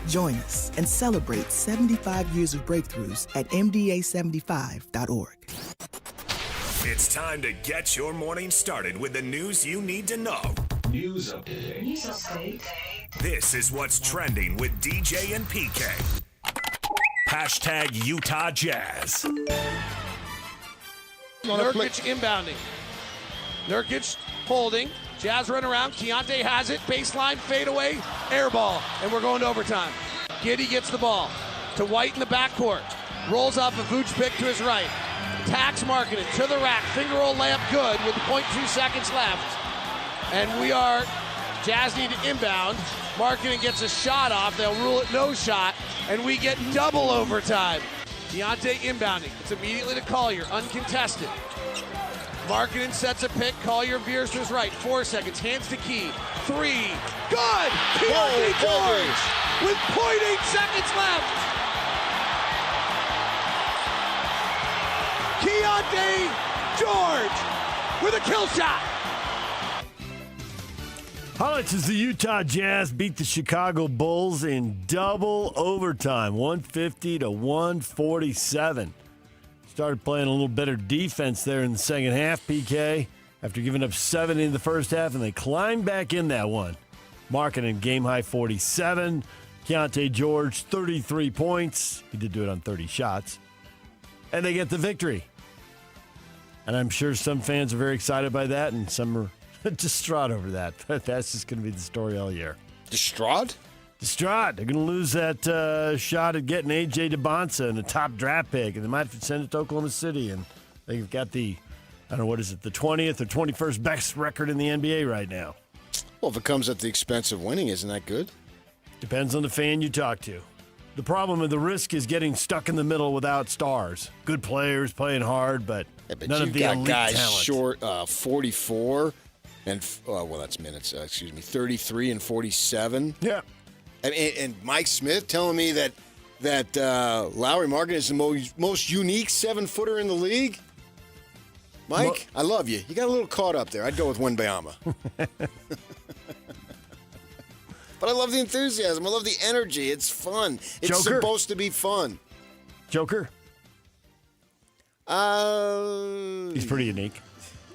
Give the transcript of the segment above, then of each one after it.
Join us and celebrate 75 years of breakthroughs at MDA75.org. It's time to get your morning started with the news you need to know. News update. This is what's trending with DJ and PK. Hashtag Utah Jazz. Nurkic inbounding. Nurkic holding. Jazz run around. Keontae has it. Baseline, fadeaway, air ball. And we're going to overtime. Giddey gets the ball to White in the backcourt. Rolls off a Vooch pick to his right. Tax Marketing to the rack. Finger roll layup good with 0.2 seconds left. And Jazz need to inbound. Marketing gets a shot off. They'll rule it no shot. And we get double overtime. Keontae inbounding. It's immediately to Collier. Uncontested. Marketing sets a pick. Collier veers to his right. 4 seconds. Hands to Key. 3. Good! Keontae George with 0.8 seconds left. Keontae George with a kill shot. Highlights as the Utah Jazz beat the Chicago Bulls in double overtime, 150 to 147. Started playing a little better defense there in the second half, PK, after giving up 7 in the first half, and they climbed back in that one. Marketing game-high 47. Keontae George, 33 points. He did do it on 30 shots. And they get the victory. And I'm sure some fans are very excited by that, and some are distraught over that. But that's just going to be the story all year. Distraught? Distraught. They're going to lose that shot at getting A.J. DeBonsa and a top draft pick, and they might have to send it to Oklahoma City. And they've got the 20th or 21st best record in the NBA right now. Well, if it comes at the expense of winning, isn't that good? Depends on the fan you talk to. The problem and the risk is getting stuck in the middle without stars. Good players playing hard, but none of the elite guys talent. Short 44 and that's minutes. 33 and 47. Yeah. And Mike Smith telling me that Lowry Marketing is the most unique 7-footer in the league. Mike, I love you. You got a little caught up there. I'd go with Wembanyama. But I love the enthusiasm. I love the energy. It's fun. It's Joker? supposed to be fun. Joker? He's pretty unique.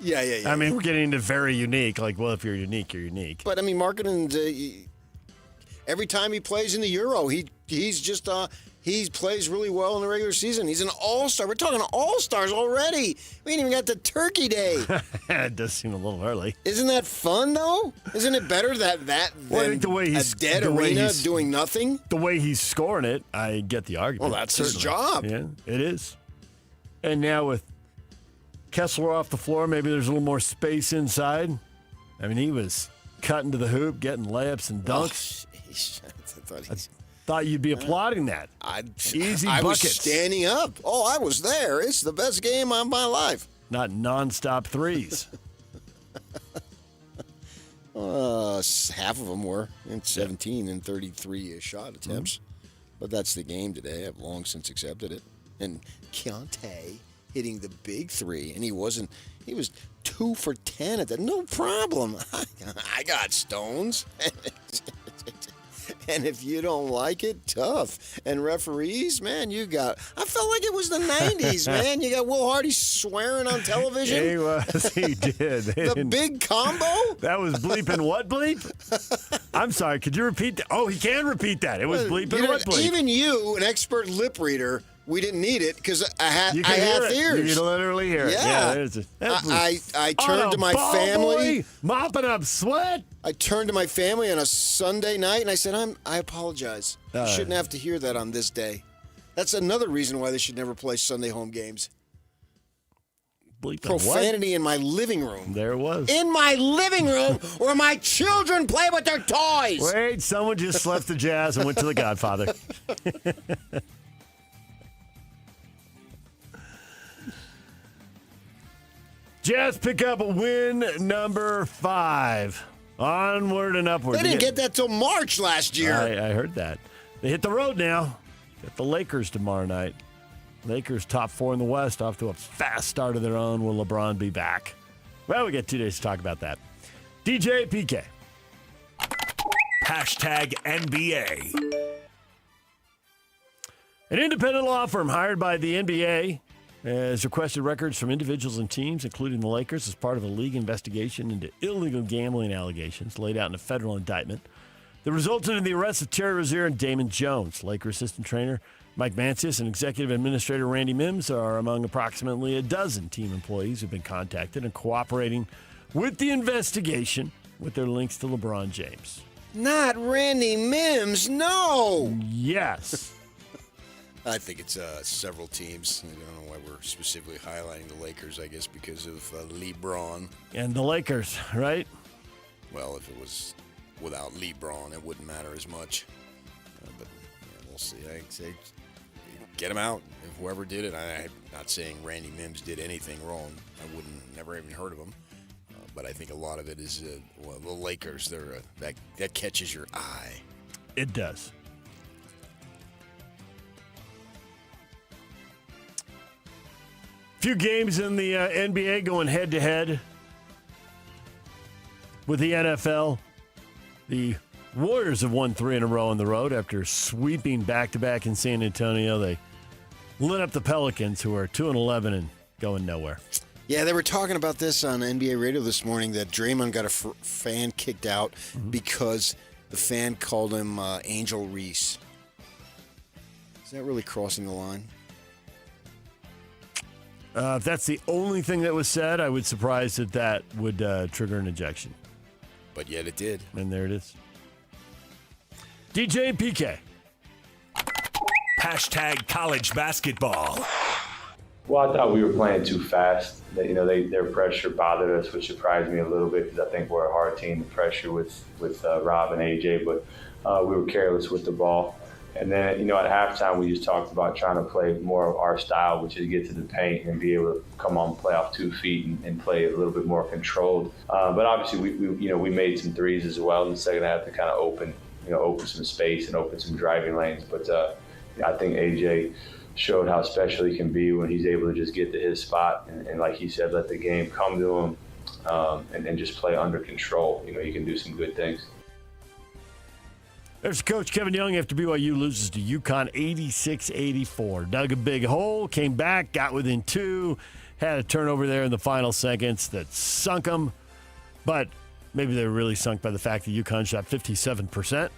Yeah. I mean, we're getting into very unique. Like, well, if you're unique, you're unique. But, I mean, Marketing, every time he plays in the Euro, he's just he plays really well in the regular season. He's an all-star. We're talking all-stars already. We ain't even got the Turkey Day. It does seem a little early. Isn't that fun, though? Isn't it better than I think the way he's, a dead arena doing nothing? The way he's scoring it, I get the argument. Well, that's certainly. his job. Yeah, it is. And now with Kessler off the floor, maybe there's a little more space inside. I mean, he was cutting to the hoop, getting layups and dunks. I thought you'd be applauding that. Easy I was buckets. standing up. Oh, I was there. It's the best game of my life. Not nonstop threes. Half of them were in 17 and 33 shot attempts. But that's the game today. I've long since accepted it. And Keontae hitting the big three, and he was 2 for 10 at that. No problem. I got stones. And if you don't like it, tough. And referees, man, I felt like it was the 90s, man. You got Will Hardy swearing on television. He was. He did. The big combo? That was bleeping what bleep? I'm sorry. Could you repeat that? Oh, he can repeat that. It was bleeping what bleep? Even you, an expert lip reader, we didn't need it because I have ears. You can literally hear it. Yeah. I turned to my family. Boy, mopping up sweat. I turned to my family on a Sunday night and I said, I apologize. You shouldn't have to hear that on this day. That's another reason why they should never play Sunday home games. Profanity in my living room. There it was. In my living room where my children play with their toys. Wait, someone just left the Jazz and went to the Godfather. Jazz pick up win number 5. Onward and upward. They didn't get that till March last year. I heard that. They hit the road now. Got the Lakers tomorrow night. Lakers top 4 in the West, off to a fast start of their own. Will LeBron be back? Well, we got 2 days to talk about that. DJ PK. Hashtag NBA. An independent law firm hired by the NBA has requested records from individuals and teams, including the Lakers, as part of a league investigation into illegal gambling allegations laid out in a federal indictment that resulted in the arrest of Terry Rozier and Damon Jones. Laker assistant trainer Mike Mancias and executive administrator Randy Mims are among approximately a dozen team employees who've been contacted and cooperating with the investigation with their links to LeBron James. Not Randy Mims, no! Yes. I think it's several teams. I don't know why we're specifically highlighting the Lakers, I guess because of LeBron. And the Lakers, right? Well, if it was without LeBron, it wouldn't matter as much. But yeah, we'll see. I say get him out. If whoever did it, I'm not saying Randy Mims did anything wrong. I never even heard of him. But I think a lot of it is, the Lakers, that catches your eye. It does. Few games in the NBA going head-to-head with the NFL. The Warriors have won 3 in a row on the road after sweeping back-to-back in San Antonio. They lit up the Pelicans, who are 2-11 and going nowhere. Yeah, they were talking about this on NBA radio this morning, that Draymond got a fan kicked out because the fan called him Angel Reese. Is that really crossing the line? If that's the only thing that was said, I would be surprised that would trigger an ejection. But yet it did. And there it is. DJ and PK. Hashtag college basketball. Well, I thought we were playing too fast. Their pressure bothered us, which surprised me a little bit because I think we're a hard team to pressure with Rob and AJ. But we were careless with the ball. And then, at halftime, we just talked about trying to play more of our style, which is get to the paint and be able to come on, play off 2 feet and play a little bit more controlled. But obviously, we made some threes as well in the second half to kind of open some space and open some driving lanes. But I think AJ showed how special he can be when he's able to just get to his spot and like he said, let the game come to him and just play under control. He can do some good things. There's Coach Kevin Young after BYU loses to UConn 86-84. Dug a big hole, came back, got within 2, had a turnover there in the final seconds that sunk them. But maybe they were really sunk by the fact that UConn shot 57%.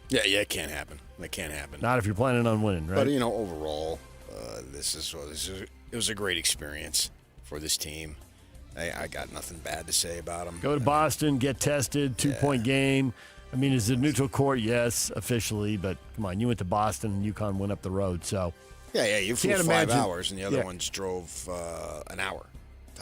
Yeah, it can't happen. That can't happen. Not if you're planning on winning, right? But, overall, it was a great experience for this team. I got nothing bad to say about them. Go to Boston, get tested, 2-point game. I mean, is it neutral court? Yes, officially. But, come on, you went to Boston and UConn went up the road. So Yeah, you flew 5 hours and the other ones drove an hour.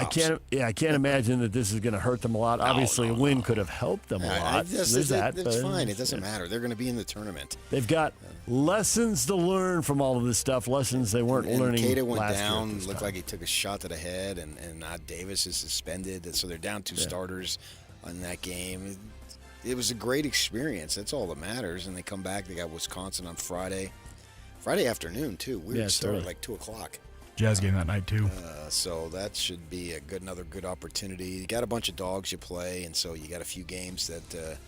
I can't imagine that this is going to hurt them a lot. Obviously, a win could have helped them a lot. It's fine. It doesn't matter. They're going to be in the tournament. They've got lessons to learn from all of this stuff, lessons they weren't learning Keita went last down, year looked like he took a shot to the head, and Davis is suspended. So they're down 2 starters on that game. It was a great experience. That's all that matters. And they come back. They got Wisconsin on Friday afternoon, too. Weird start at like 2 o'clock. Jazz game that night, too. So that should be another good opportunity. You got a bunch of dogs you play, and so you got a few games that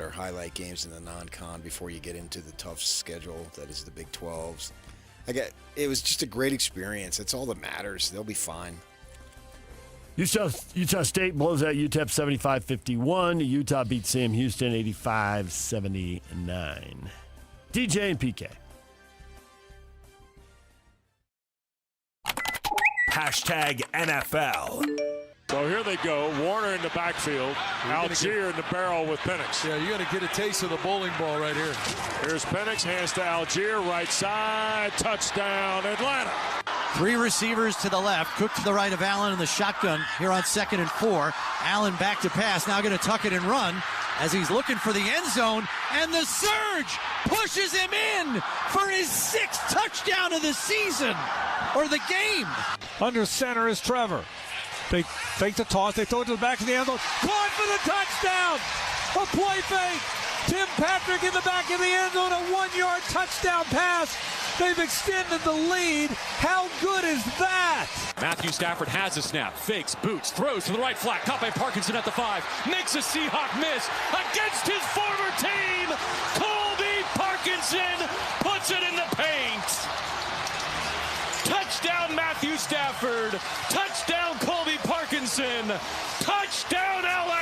are highlight games in the non-con before you get into the tough schedule that is the Big 12s. It was just a great experience. That's all that matters. They'll be fine. Utah State blows out UTEP 75-51. Utah beats Sam Houston 85-79. DJ and PK. Hashtag NFL. So here they go. Warner in the backfield. Algier in the barrel with Penix. Yeah, you're going to get a taste of the bowling ball right here. Here's Penix. Hands to Algier. Right side. Touchdown, Atlanta. 3 receivers to the left. Cook to the right of Allen in the shotgun here on 2nd and 4. Allen back to pass. Now going to tuck it and run as he's looking for the end zone. And the surge pushes him in for his 6th touchdown of the season or the game. Under center is Trevor. They fake the toss. They throw it to the back of the end zone. Caught for the touchdown. A play fake. Tim Patrick in the back of the end zone. A 1-yard touchdown pass. They've extended the lead. How good is that? Matthew Stafford has a snap. Fakes, boots, throws to the right flat. Caught by Parkinson at the 5. Makes a Seahawk miss against his former team. Colby Parkinson puts it in the paint. Touchdown, LA!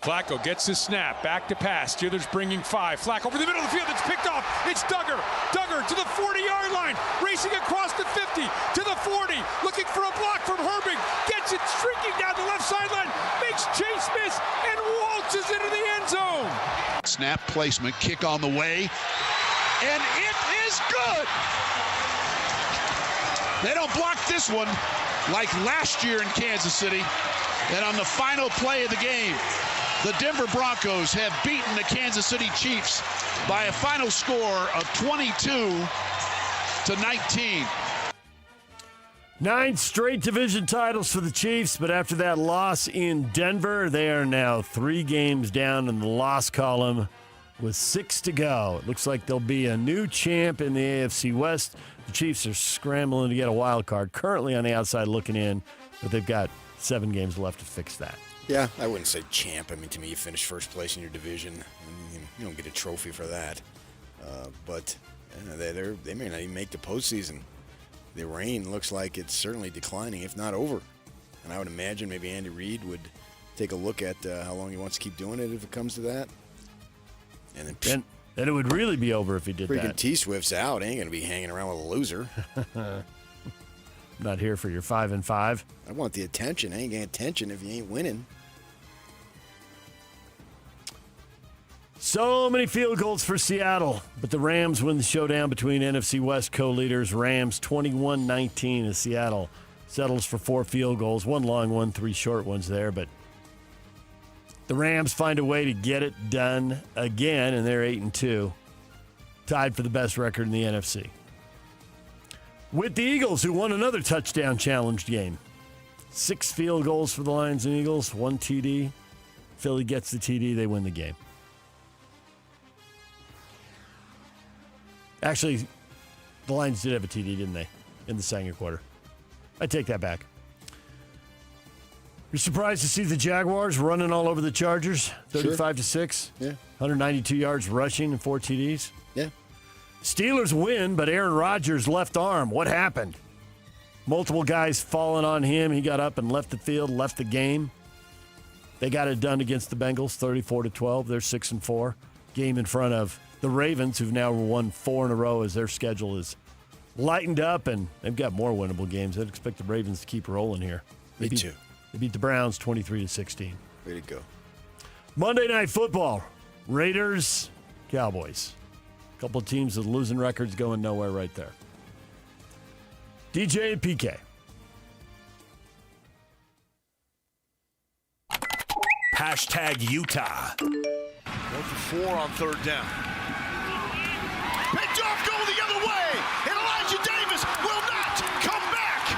Flacco gets his snap, back to pass. Steelers bringing 5. Flacco over the middle of the field. It's picked off. It's Duggar. Duggar to the 40-yard line. Racing across the 50 to the 40. Looking for a block from Herbig. Gets it streaking down the left sideline. Makes Chase miss and waltzes into the end zone. Snap placement. Kick on the way. And it is good. They don't block this one like last year in Kansas City. And on the final play of the game, the Denver Broncos have beaten the Kansas City Chiefs by a final score of 22-19. 9 straight division titles for the Chiefs, but after that loss in Denver, they are now 3 games down in the loss column with 6 to go. It looks like there'll be a new champ in the AFC West. The Chiefs are scrambling to get a wild card, currently on the outside looking in, but they've got 7 games left to fix that. Yeah, I wouldn't say champ. I mean, to me, you finish first place in your division. You don't get a trophy for that. But they may not even make the postseason. The reign looks like it's certainly declining, if not over. And I would imagine maybe Andy Reid would take a look at how long he wants to keep doing it if it comes to that. And then it would really be over if he did that. Freaking T-Swift's out. Ain't going to be hanging around with a loser. Not here for your 5-5. I want the attention. I ain't getting attention if you ain't winning. So many field goals for Seattle, but the Rams win the showdown between NFC West co-leaders. Rams 21-19 as Seattle settles for 4 field goals, 1 long one, 3 short ones there, but the Rams find a way to get it done again, and they're 8-2, tied for the best record in the NFC. With the Eagles, who won another touchdown challenged game. 6 field goals for the Lions and Eagles, 1 TD. Philly gets the TD, they win the game. Actually, the Lions did have a TD, didn't they, in the second quarter? I take that back. You're surprised to see the Jaguars running all over the Chargers, 35-6? Yeah. 192 yards rushing and 4 TDs? Yeah. Steelers win, but Aaron Rodgers' left arm. What happened? Multiple guys falling on him. He got up and left the field, left the game. They got it done against the Bengals, 34-12. They're 6-4. Game in front of the Ravens, who've now won 4 in a row as their schedule is lightened up, and they've got more winnable games. I'd expect the Ravens to keep rolling here. Me too. They beat the Browns 23-16. Way to go. Monday Night Football. Raiders, Cowboys. A couple of teams with losing records going nowhere right there. DJ and PK. #Utah. 1 for 4 on 3rd down. Picked off, go the other way, and Elijah Davis will not come back.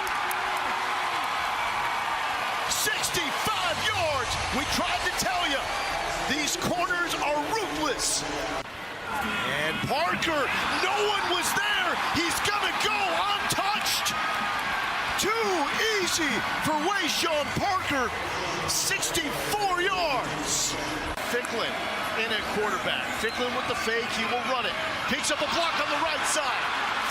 65 yards. We tried to tell you, these corners are ruthless. And Parker, no one was there. He's gonna go untouched. Too easy for Wayshawn Parker. 64 yards. Ficklin in at quarterback. Ficklin with the fake. He will run it. Picks up a block on the right side.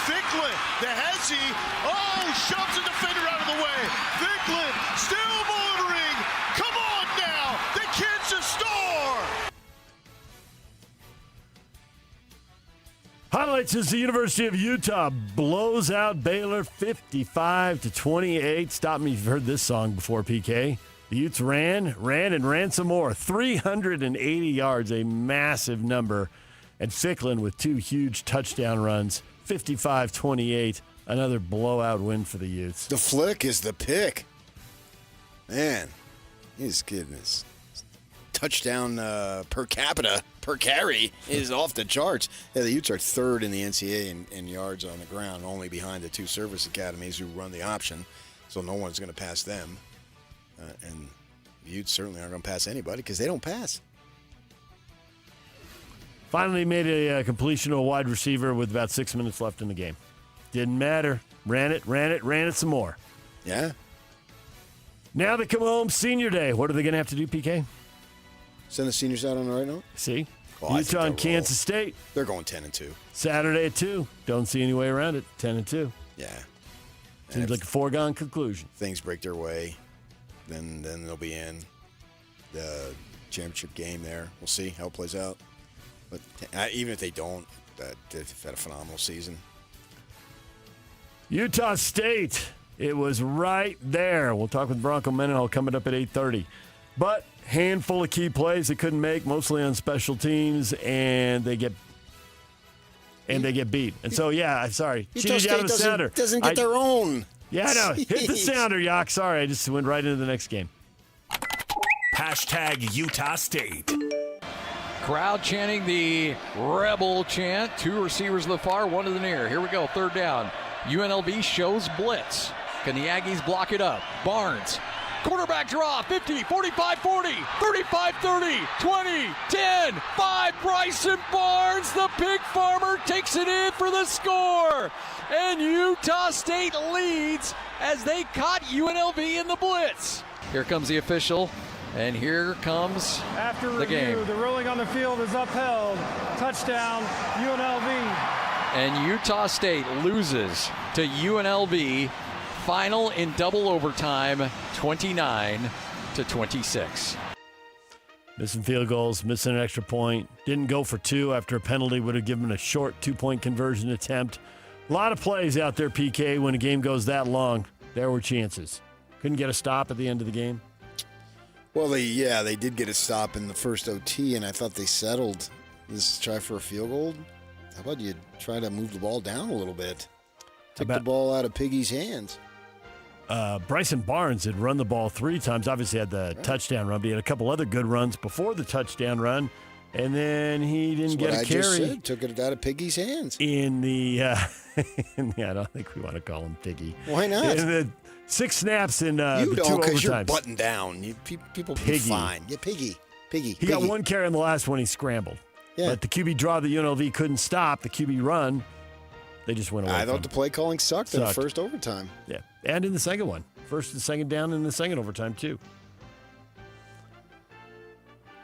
Ficklin, the hezzy. Oh, shoves a defender out of the way. Ficklin still motoring. Come on now. The kid's a star. Highlights as the University of Utah blows out Baylor 55-28. Stop me if you've heard this song before, PK. The Utes ran some more. 380 yards, a massive number. And Ficklin with 2 huge touchdown runs. 55-28, another blowout win for the Utes. The flick is the pick. Man, his goodness. Touchdown per capita, per carry is off the charts. Yeah, the Utes are 3rd in the NCAA in yards on the ground, only behind the 2 service academies who run the option. So no one's going to pass them. And the Utes certainly aren't going to pass anybody because they don't pass. Finally made a completion to a wide receiver with about 6 minutes left in the game. Didn't matter. Ran it some more. Yeah. Now they come home, senior day. What are they going to have to do, PK? Send the seniors out on the right note? See? Oh, Utah and Kansas State. They're going 10-2. Saturday at 2. Don't see any way around it. 10-2. Yeah. Seems like a foregone conclusion. Things break their way. then they'll be in the championship game there. We'll see how it plays out. But even if they don't, they've had a phenomenal season. Utah State, it was right there. We'll talk with Bronco Mendenhall coming up at 8:30. But handful of key plays they couldn't make, mostly on special teams, and they get beat. And so, yeah, sorry. Utah State doesn't get their own. Yeah, I know. Hit the sounder, Yak. Sorry, I just went right into the next game. Hashtag Utah State. Crowd chanting the Rebel chant. 2 receivers to the far, 1 to the near. Here we go, 3rd down. UNLV shows blitz. Can the Aggies block it up? Barnes. Quarterback draw, 50, 45, 40, 35, 30, 20, 10, 5. Bryson Barnes, the pig farmer, takes it in for the score. And Utah State leads as they caught UNLV in the blitz. Here comes the official, and here comes the game. The ruling on the field is upheld. Touchdown, UNLV. And Utah State loses to UNLV. Final in double overtime, 29-26. Missing field goals, missing an extra point. Didn't go for 2 after a penalty would have given a short 2-point conversion attempt. A lot of plays out there, PK, when a game goes that long. There were chances. Couldn't get a stop at the end of the game. Well, they did get a stop in the first OT, and I thought they settled. This try for a field goal. How about you try to move the ball down a little bit? Take the ball out of Piggy's hands. Bryson Barnes had run the ball 3 times. Obviously had the touchdown run, but he had a couple other good runs before the touchdown run, and then he didn't get a carry. Just said. Took it out of Piggy's hands. In the, I don't think we want to call him Piggy. Why not? In the 6 snaps in the 2 overtimes. You don't, because you're buttoned down. People be fine. Yeah, Piggy. He got 1 carry on the last one. He scrambled. Yeah. But the QB draw that UNLV couldn't stop, the QB run, they just went away. I thought the play calling sucked in the first overtime. Yeah, and in the second one. First and second down in the second overtime, too.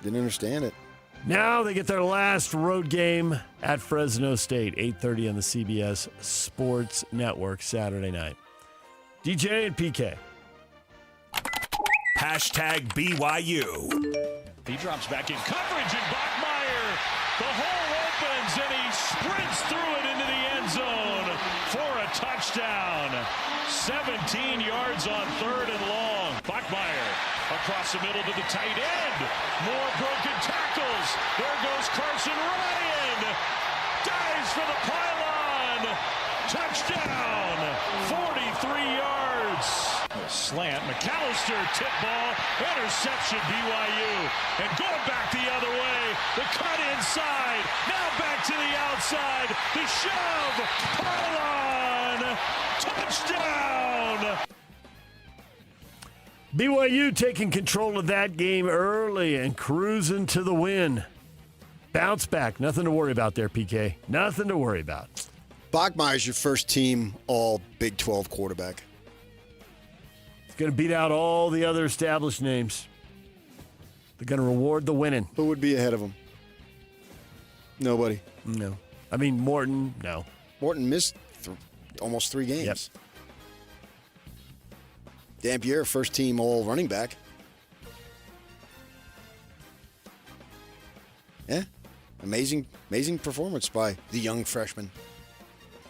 Didn't understand it. Now they get their last road game at Fresno State, 8:30 on the CBS Sports Network Saturday night. DJ and PK. Hashtag BYU. He drops back in coverage, and Bachmeier, the hole opens, and he sprints through it into the end zone for a touchdown. 17 yards on 3rd and long. Bachmeier across the middle to the tight end. More broken tackles. There goes Carson Ryan. Dives for the pylon. Touchdown. 43 yards. Slant. McAllister tip ball. Interception BYU. And going back the other way. The cut inside. Now back to the outside. The shove. Pylon. Touchdown. BYU taking control of that game early and cruising to the win. Bounce back. Nothing to worry about there, PK. Nothing to worry about. Bachmeier's your first team all Big 12 quarterback. He's going to beat out all the other established names. They're going to reward the winning. Who would be ahead of him? Nobody. No. I mean, Morton, no. Morton missed almost 3 games. Yep. Dampier, first team all running back. Yeah. Amazing performance by the young freshman.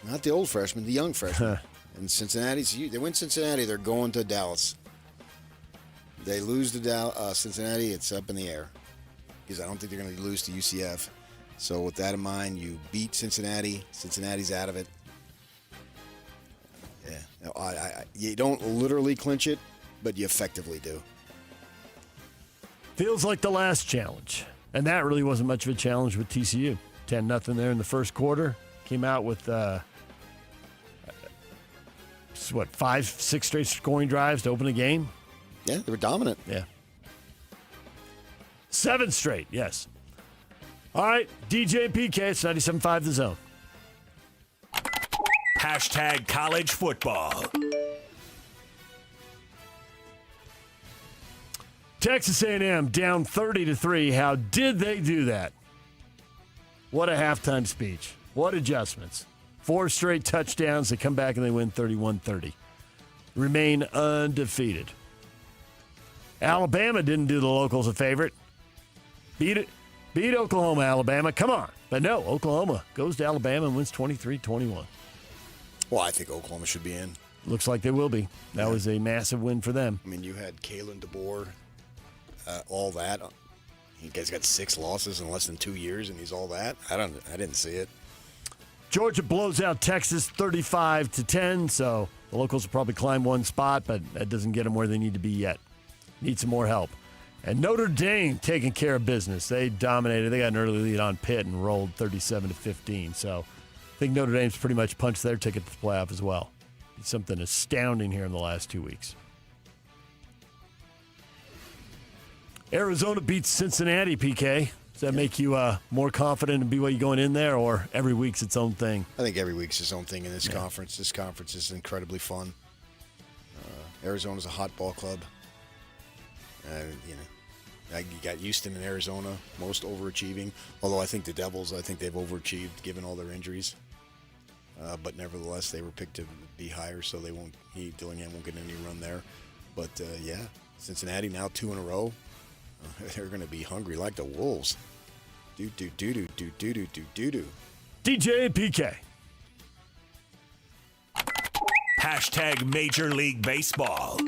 Not the old freshman, the young freshman. And they win Cincinnati, they're going to Dallas. They lose to Cincinnati, it's up in the air. Because I don't think they're going to lose to UCF. So with that in mind, you beat Cincinnati. Cincinnati's out of it. Yeah, you don't literally clinch it, but you effectively do. Feels like the last challenge. And that really wasn't much of a challenge with TCU. 10-0 there in the first quarter. Came out with, 5-6 straight scoring drives to open the game? Yeah, they were dominant. Yeah. 7 straight, yes. All right, DJ and PK, it's 97.5 The Zone. Hashtag college football. Texas A&M down 30-3. How did they do that? What a halftime speech. What adjustments. 4 straight touchdowns. They come back and they win 31-30. Remain undefeated. Alabama didn't do the locals a favorite. Beat Oklahoma, Alabama. Come on. But no, Oklahoma goes to Alabama and wins 23-21. Well, I think Oklahoma should be in. Looks like they will be. That was a massive win for them. I mean, you had Kalen DeBoer, all that. You guys got 6 losses in less than 2 years, and he's all that. I didn't see it. Georgia blows out Texas 35-10, so the locals will probably climb one spot, but that doesn't get them where they need to be yet. Need some more help. And Notre Dame taking care of business. They dominated. They got an early lead on Pitt and rolled 37-15. So I think Notre Dame's pretty much punched their ticket to the playoff as well. It's something astounding here in the last 2 weeks. Arizona beats Cincinnati, PK. Does that make you more confident in BYU going in there, or every week's its own thing? I think every week's its own thing in this conference. This conference is incredibly fun. Arizona's a hot ball club. You got Houston and Arizona, most overachieving. Although I think the Devils, they've overachieved given all their injuries. But nevertheless, they were picked to be higher, so Dillingham won't get any run there. But Cincinnati now 2 in a row. They're going to be hungry like the Wolves. DJ and PK. Hashtag Major League Baseball.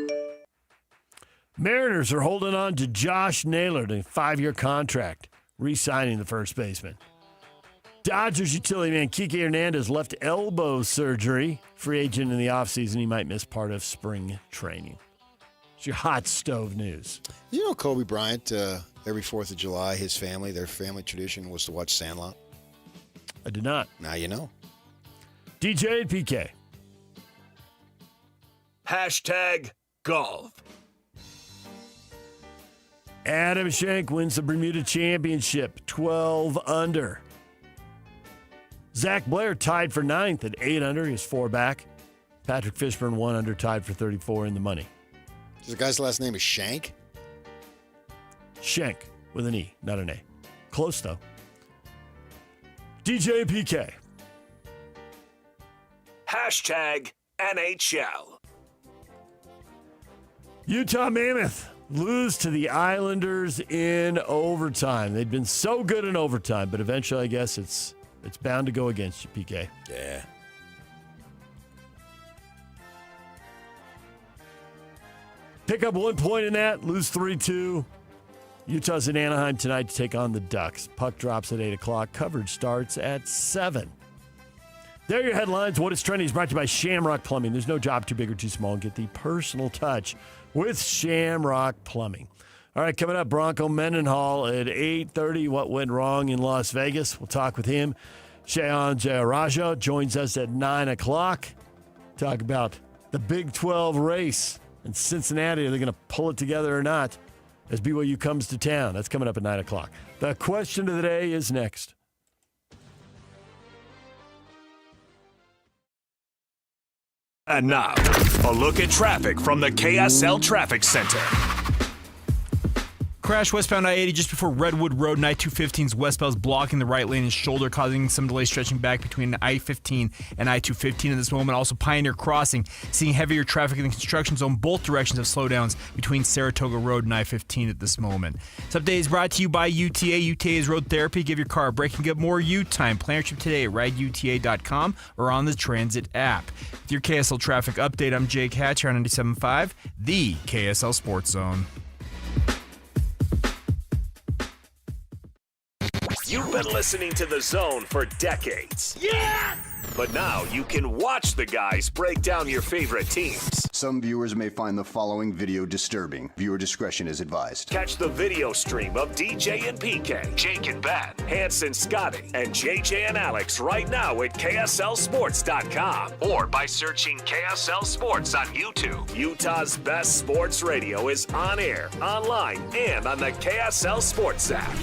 Mariners are holding on to Josh Naylor to a 5-year contract, re-signing the first baseman. Dodgers utility man Kike Hernandez left elbow surgery. Free agent in the offseason. He might miss part of spring training. It's your hot stove news. You know Kobe Bryant, every 4th of July, their family tradition was to watch Sandlot? I did not. Now you know. DJ and PK. Hashtag golf. Adam Schenk wins the Bermuda Championship, 12 under. Zach Blair tied for 9th at 8 under. He's 4 back. Patrick Fishburne 1 under, tied for 34 in the money. The guy's last name is Shank? Schenk with an E, not an A. Close, though. DJ and PK. Hashtag NHL. Utah Mammoth lose to the Islanders in overtime. They'd been so good in overtime, but eventually I guess it's bound to go against you, PK. Yeah. Pick up 1 point in that, lose 3-2. Utah's in Anaheim tonight to take on the Ducks. Puck drops at 8 o'clock. Coverage starts at 7. There are your headlines. What is trending is brought to you by Shamrock Plumbing. There's no job too big or too small. Get the personal touch with Shamrock Plumbing. All right, coming up, Bronco Mendenhall at 8:30. What went wrong in Las Vegas? We'll talk with him. Shayan Jayaraja joins us at 9 o'clock. Talk about the Big 12 race in Cincinnati. Are they going to pull it together or not as BYU comes to town? That's coming up at 9 o'clock. The question of the day is next. And now, a look at traffic from the KSL Traffic Center. Crash westbound I-80 just before Redwood Road and I-215's westbound is blocking the right lane and shoulder, causing some delay stretching back between I-15 and I-215 at this moment. Also, Pioneer Crossing, seeing heavier traffic in the construction zone. Both directions have slowdowns between Saratoga Road and I-15 at this moment. This update is brought to you by UTA. UTA is road therapy. Give your car a break and get more U time. Plan your trip today at rideuta.com or on the Transit app. With your KSL traffic update, I'm Jake Hatcher on 97.5, the KSL Sports Zone. You've been listening to The Zone for decades. Yes! But now you can watch the guys break down your favorite teams. Some viewers may find the following video disturbing. Viewer discretion is advised. Catch the video stream of DJ and PK, Jake and Ben, Hanson, Scotty, and JJ and Alex right now at KSLSports.com or by searching KSL Sports on YouTube. Utah's best sports radio is on air, online, and on the KSL Sports app.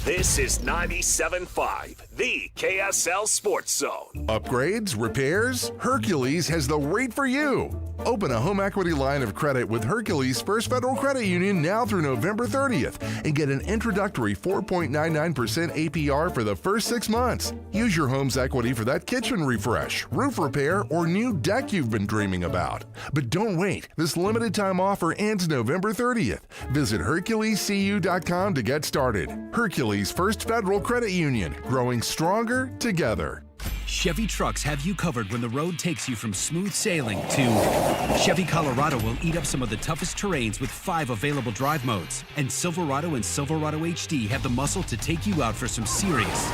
This is 97.5, the KSL Sports Zone. Upgrades, repairs? Hercules has the rate for you. Open a home equity line of credit with Hercules First Federal Credit Union now through November 30th and get an introductory 4.99% APR for the first 6 months. Use your home's equity for that kitchen refresh, roof repair, or new deck you've been dreaming about. But don't wait. This limited time offer ends November 30th. Visit HerculesCU.com to get started. Hercules First Federal Credit Union, growing stronger together. Chevy trucks have you covered when the road takes you from smooth sailing to Chevy Colorado will eat up some of the toughest terrains with 5 available drive modes. And Silverado and Silverado HD have the muscle to take you out for some serious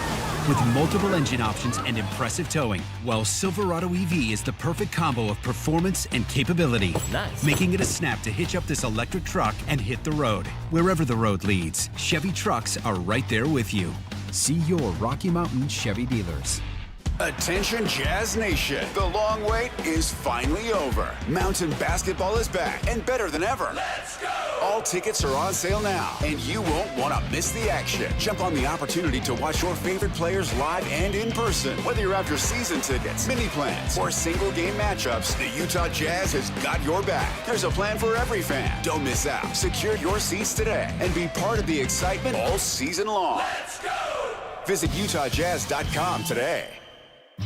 with multiple engine options and impressive towing. While Silverado EV is the perfect combo of performance and capability, making it a snap to hitch up this electric truck and hit the road. Wherever the road leads, Chevy trucks are right there with you. See your Rocky Mountain Chevy dealers. Attention Jazz Nation, the long wait is finally over. Mountain basketball is back and better than ever. Let's go! All tickets are on sale now, and you won't want to miss the action. Jump on the opportunity to watch your favorite players live and in person. Whether you're after season tickets, mini plans, or single game matchups, the Utah Jazz has got your back. There's a plan for every fan. Don't miss out. Secure your seats today and be part of the excitement all season long. Let's go! Visit UtahJazz.com today.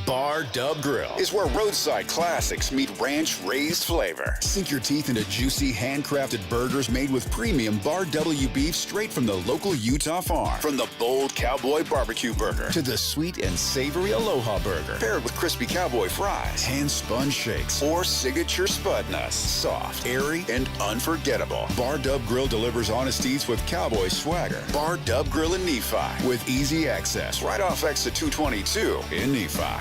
Bar Dub Grill is where roadside classics meet ranch-raised flavor. Sink your teeth into juicy, handcrafted burgers made with premium Bar W beef straight from the local Utah farm. From the bold cowboy barbecue burger to the sweet and savory Aloha burger, paired with crispy cowboy fries, hand-spun shakes, or signature spud nuts. Soft, airy, and unforgettable. Bar Dub Grill delivers honest eats with cowboy swagger. Bar Dub Grill in Nephi with easy access right off exit 222 in Nephi.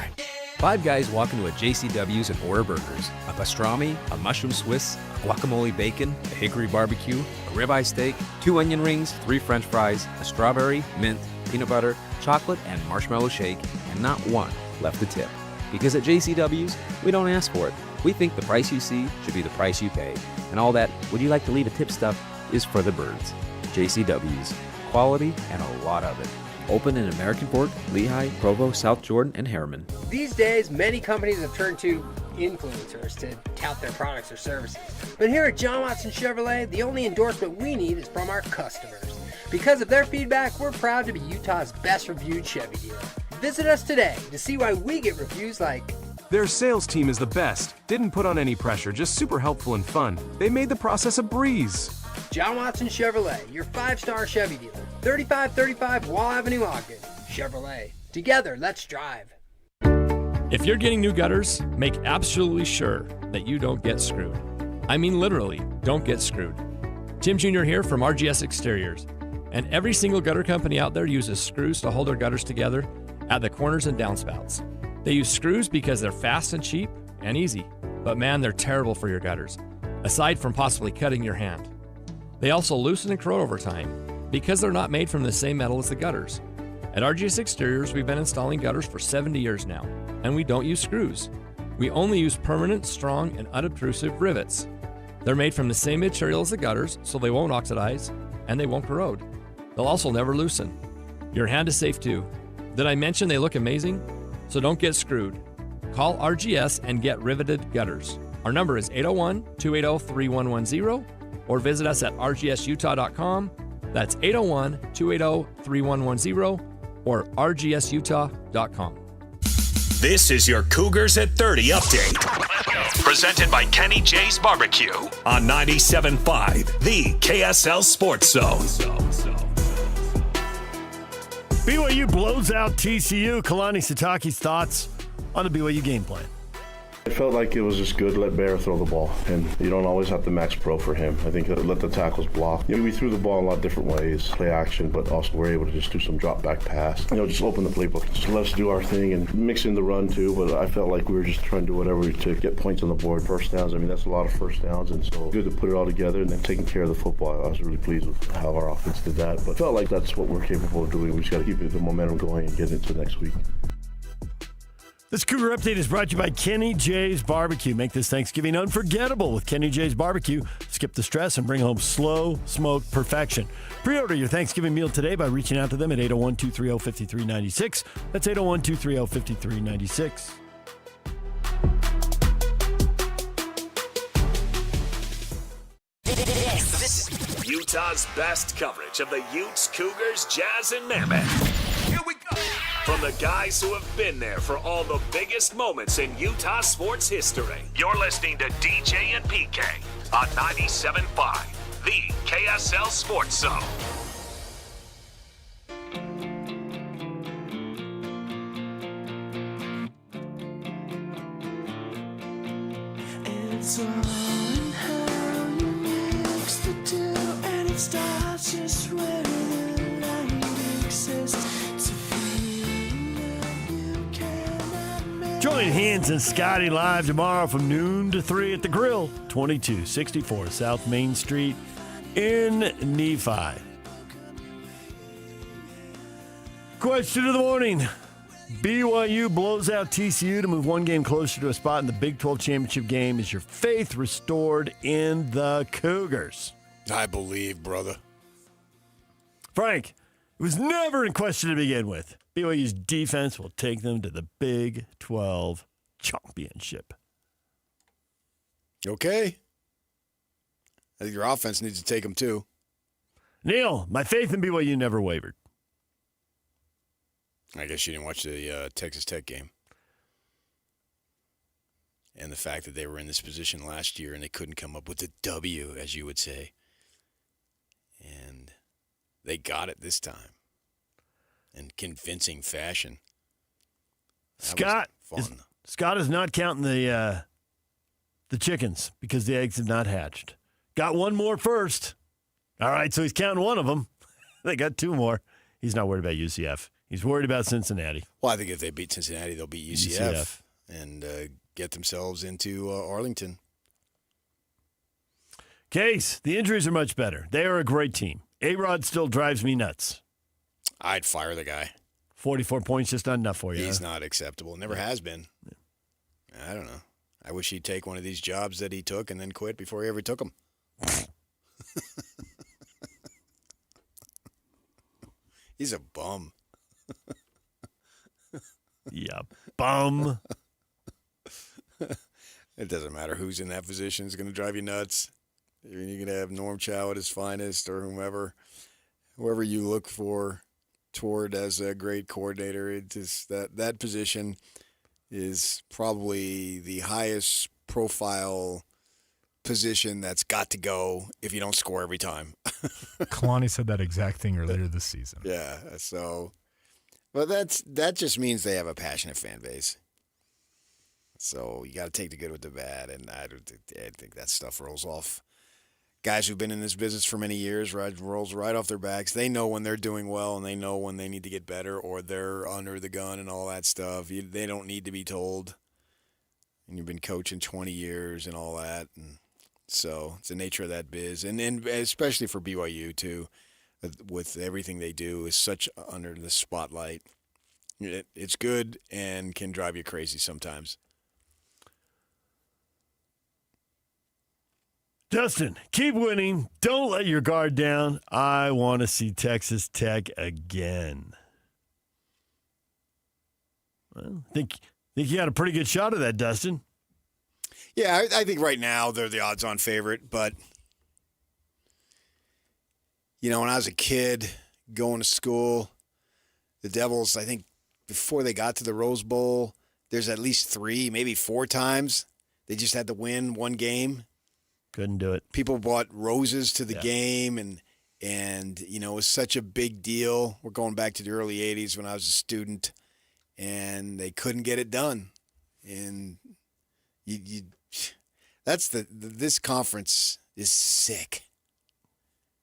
5 guys walk into a JCW's and order burgers, a pastrami, a mushroom Swiss, a guacamole bacon, a hickory barbecue, a ribeye steak, 2 onion rings, 3 french fries, a strawberry, mint, peanut butter, chocolate, and marshmallow shake, and not one left to tip. Because at JCW's, we don't ask for it. We think the price you see should be the price you pay. And all that, would you like to leave a tip stuff, is for the birds. JCW's. Quality and a lot of it. Open in American Fork, Lehigh, Provo, South Jordan, and Harriman. These days, many companies have turned to influencers to tout their products or services. But here at John Watson Chevrolet, the only endorsement we need is from our customers. Because of their feedback, we're proud to be Utah's best reviewed Chevy dealer. Visit us today to see why we get reviews like, "Their sales team is the best. Didn't put on any pressure, just super helpful and fun. They made the process a breeze." John Watson Chevrolet, your 5-star Chevy dealer. 3535 Wall Avenue, Ogden. Chevrolet. Together, let's drive. If you're getting new gutters, make absolutely sure that you don't get screwed. I mean literally, don't get screwed. Tim Jr. here from RGS Exteriors. And every single gutter company out there uses screws to hold their gutters together at the corners and downspouts. They use screws because they're fast and cheap and easy. But man, they're terrible for your gutters, aside from possibly cutting your hand. They also loosen and corrode over time because they're not made from the same metal as the gutters. At RGS Exteriors, we've been installing gutters for 70 years now, and we don't use screws. We only use permanent, strong, and unobtrusive rivets. They're made from the same material as the gutters, so they won't oxidize and they won't corrode. They'll also never loosen. Your hand is safe too. Did I mention they look amazing? So don't get screwed. Call RGS and get riveted gutters. Our number is 801-280-3110 or visit us at rgsutah.com. That's 801-280-3110 or rgsutah.com. This is your Cougars at 30 update. Presented by Kenny J's Barbecue on 97.5, the KSL Sports Zone. BYU blows out TCU. Kalani Sitake's thoughts on the BYU game plan. It felt like it was just good to let Bear throw the ball, and you don't always have to max pro for him. I think let the tackles block. We threw the ball in a lot of different ways, play action, but also we're able to just do some drop back pass. Just open the playbook. Just let us do our thing and mix in the run too, but I felt like we were just trying to do whatever to get points on the board. First downs, that's a lot of first downs, and so good to put it all together and then taking care of the football. I was really pleased with how our offense did that, but felt like that's what we're capable of doing. We just got to keep the momentum going and get into next week. This Cougar Update is brought to you by Kenny J's Barbecue. Make this Thanksgiving unforgettable with Kenny J's Barbecue. skip the stress and bring home slow smoke perfection. Pre-order your Thanksgiving meal today by reaching out to them at 801-230-5396. That's 801-230-5396. This is Utah's best coverage of the Utes, Cougars, Jazz, and Mammoth. Here we go. From the guys who have been there for all the biggest moments in Utah sports history. You're listening to DJ and PK on 97.5, the KSL Sports Zone. It's all in how you mix the two, and it starts just where the line exists. It's a feeling that you cannot make. Join Hans and Scotty live tomorrow from noon to 3 at the Grill, 2264 South Main Street in Nephi. Question of the morning. BYU blows out TCU to move one game closer to a spot in the Big 12 championship game. Is your faith restored in the Cougars? I believe, brother. Frank, it was never in question to begin with. BYU's defense will take them to the Big 12 championship. Okay. I think your offense needs to take them too. Neil, my faith in BYU never wavered. I guess you didn't watch the Texas Tech game. And the fact that they were in this position last year and they couldn't come up with a W, as you would say. And they got it this time. In convincing fashion. Scott is not counting the chickens because the eggs have not hatched. Got one more first. All right, so he's counting one of them. They got two more. He's not worried about UCF. He's worried about Cincinnati. Well, I think if they beat Cincinnati, they'll beat UCF. And get themselves into Arlington. Case, the injuries are much better. They are a great team. A-Rod still drives me nuts. I'd fire the guy. 44 points just not enough for you. He's not acceptable. Never has been. I don't know. I wish he'd take one of these jobs that he took and then quit before he ever took them. He's a bum. Yeah, bum. It doesn't matter who's in that position. It's going to drive you nuts. You're going to have Norm Chow at his finest or whoever you look for toward as a great coordinator. It is that position is probably the highest profile position that's got to go if you don't score every time. Kalani said that exact thing earlier this season. Yeah, so, but that just means they have a passionate fan base. So you got to take the good with the bad, and I think that stuff rolls off. Guys who've been in this business for many years rolls right off their backs. They know when they're doing well, and they know when they need to get better, or they're under the gun and all that stuff. They don't need to be told. And you've been coaching 20 years and all that, and so it's the nature of that biz, and especially for BYU too, with everything they do is such under the spotlight. It's good and can drive you crazy sometimes. Justin, keep winning. Don't let your guard down. I want to see Texas Tech again. Well, I think you got a pretty good shot of that, Dustin. Yeah, I think right now they're the odds-on favorite, but, when I was a kid going to school, the Devils, I think before they got to the Rose Bowl, there's at least 3, maybe 4 times they just had to win one game. Couldn't do it. People bought roses to the game, and it was such a big deal. We're going back to the early 80s when I was a student, and they couldn't get it done. And this conference is sick.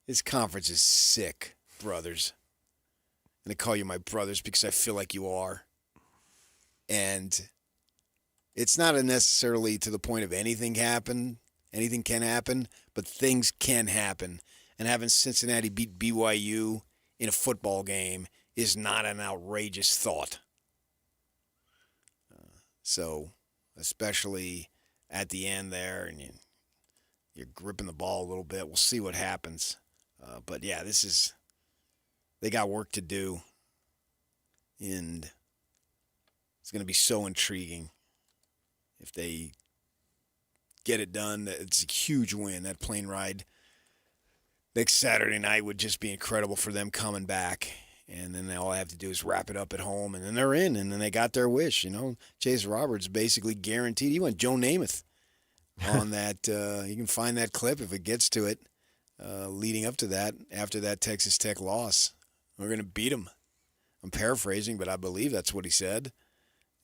This conference is sick, brothers. And I call you my brothers because I feel like you are. And it's not necessarily to the point of anything can happen, but things can happen. And having Cincinnati beat BYU in a football game is not an outrageous thought. So, especially at the end there, and you're gripping the ball a little bit. We'll see what happens. But, yeah, they got work to do. And it's going to be so intriguing if they get it done. It's a huge win. That plane ride next Saturday night would just be incredible for them coming back. And then all I have to do is wrap it up at home, and then they're in, and then they got their wish. Chase Roberts basically guaranteed. He went Joe Namath on that. You can find that clip if it gets to it leading up to that after that Texas Tech loss. We're going to beat them. I'm paraphrasing, but I believe that's what he said.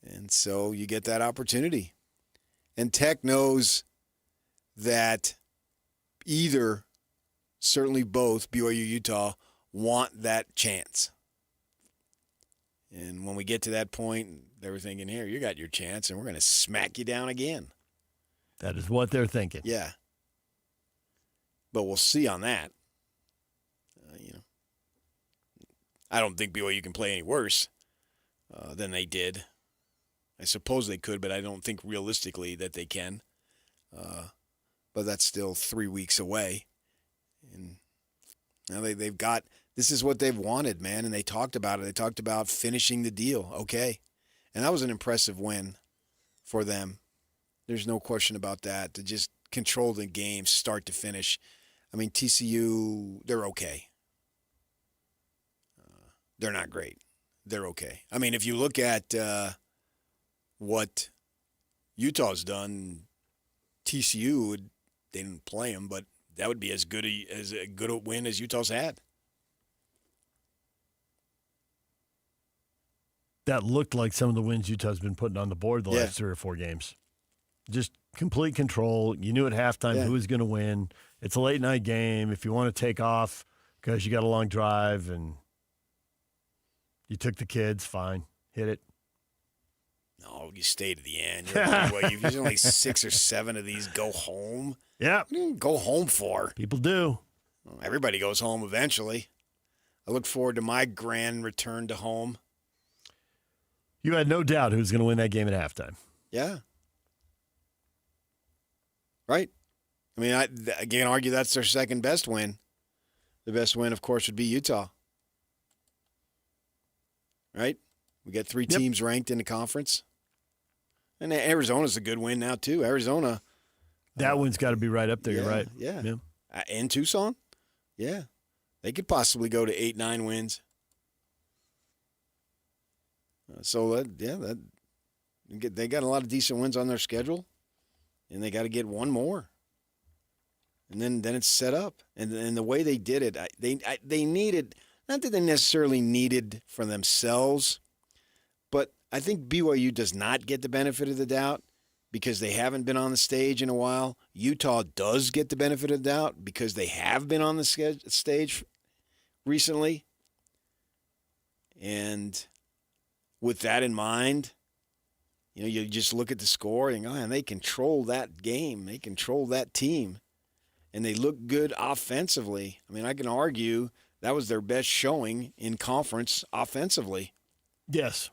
And so you get that opportunity. And Tech knows that either, certainly both, BYU, Utah, want that chance. And when we get to that point, they were thinking, here, you got your chance, and we're going to smack you down again. That is what they're thinking. Yeah. But we'll see on that. I don't think BYU can play any worse than they did. I suppose they could, but I don't think realistically that they can. But that's still 3 weeks away. And now they've got – this is what they've wanted, man, and they talked about it. They talked about finishing the deal. Okay. And that was an impressive win for them. There's no question about that, to just control the game start to finish. I mean, TCU, they're okay. They're not great. They're okay. I mean, if you look at what Utah's done, TCU, they didn't play them, but that would be as good a win as Utah's had. That looked like some of the wins Utah's been putting on the board the last 3 or 4 games. Just complete control. You knew at halftime who was going to win. It's a late-night game. If you want to take off because you got a long drive and you took the kids, fine. Hit it. No, you stay to the end. There's only 6 or 7 of these go home. Yeah. What do you go home for? People do. Well, everybody goes home eventually. I look forward to my grand return to home. You had no doubt who was going to win that game at halftime. Yeah. Right? I mean, I can't argue that's their second best win. The best win, of course, would be Utah. Right? We got 3 teams ranked in the conference. And Arizona's a good win now, too. Arizona. That one's got to be right up there. You're right. Yeah. And Tucson? Yeah. They could possibly go to 8-9 wins. They got a lot of decent wins on their schedule, and they got to get one more. And then it's set up. And the way they did it, they needed, not that they necessarily needed for themselves, but I think BYU does not get the benefit of the doubt because they haven't been on the stage in a while. Utah does get the benefit of the doubt because they have been on the stage recently. And with that in mind, you just look at the score and go, man, they control that game. They control that team. And they look good offensively. I mean, I can argue that was their best showing in conference offensively. Yes.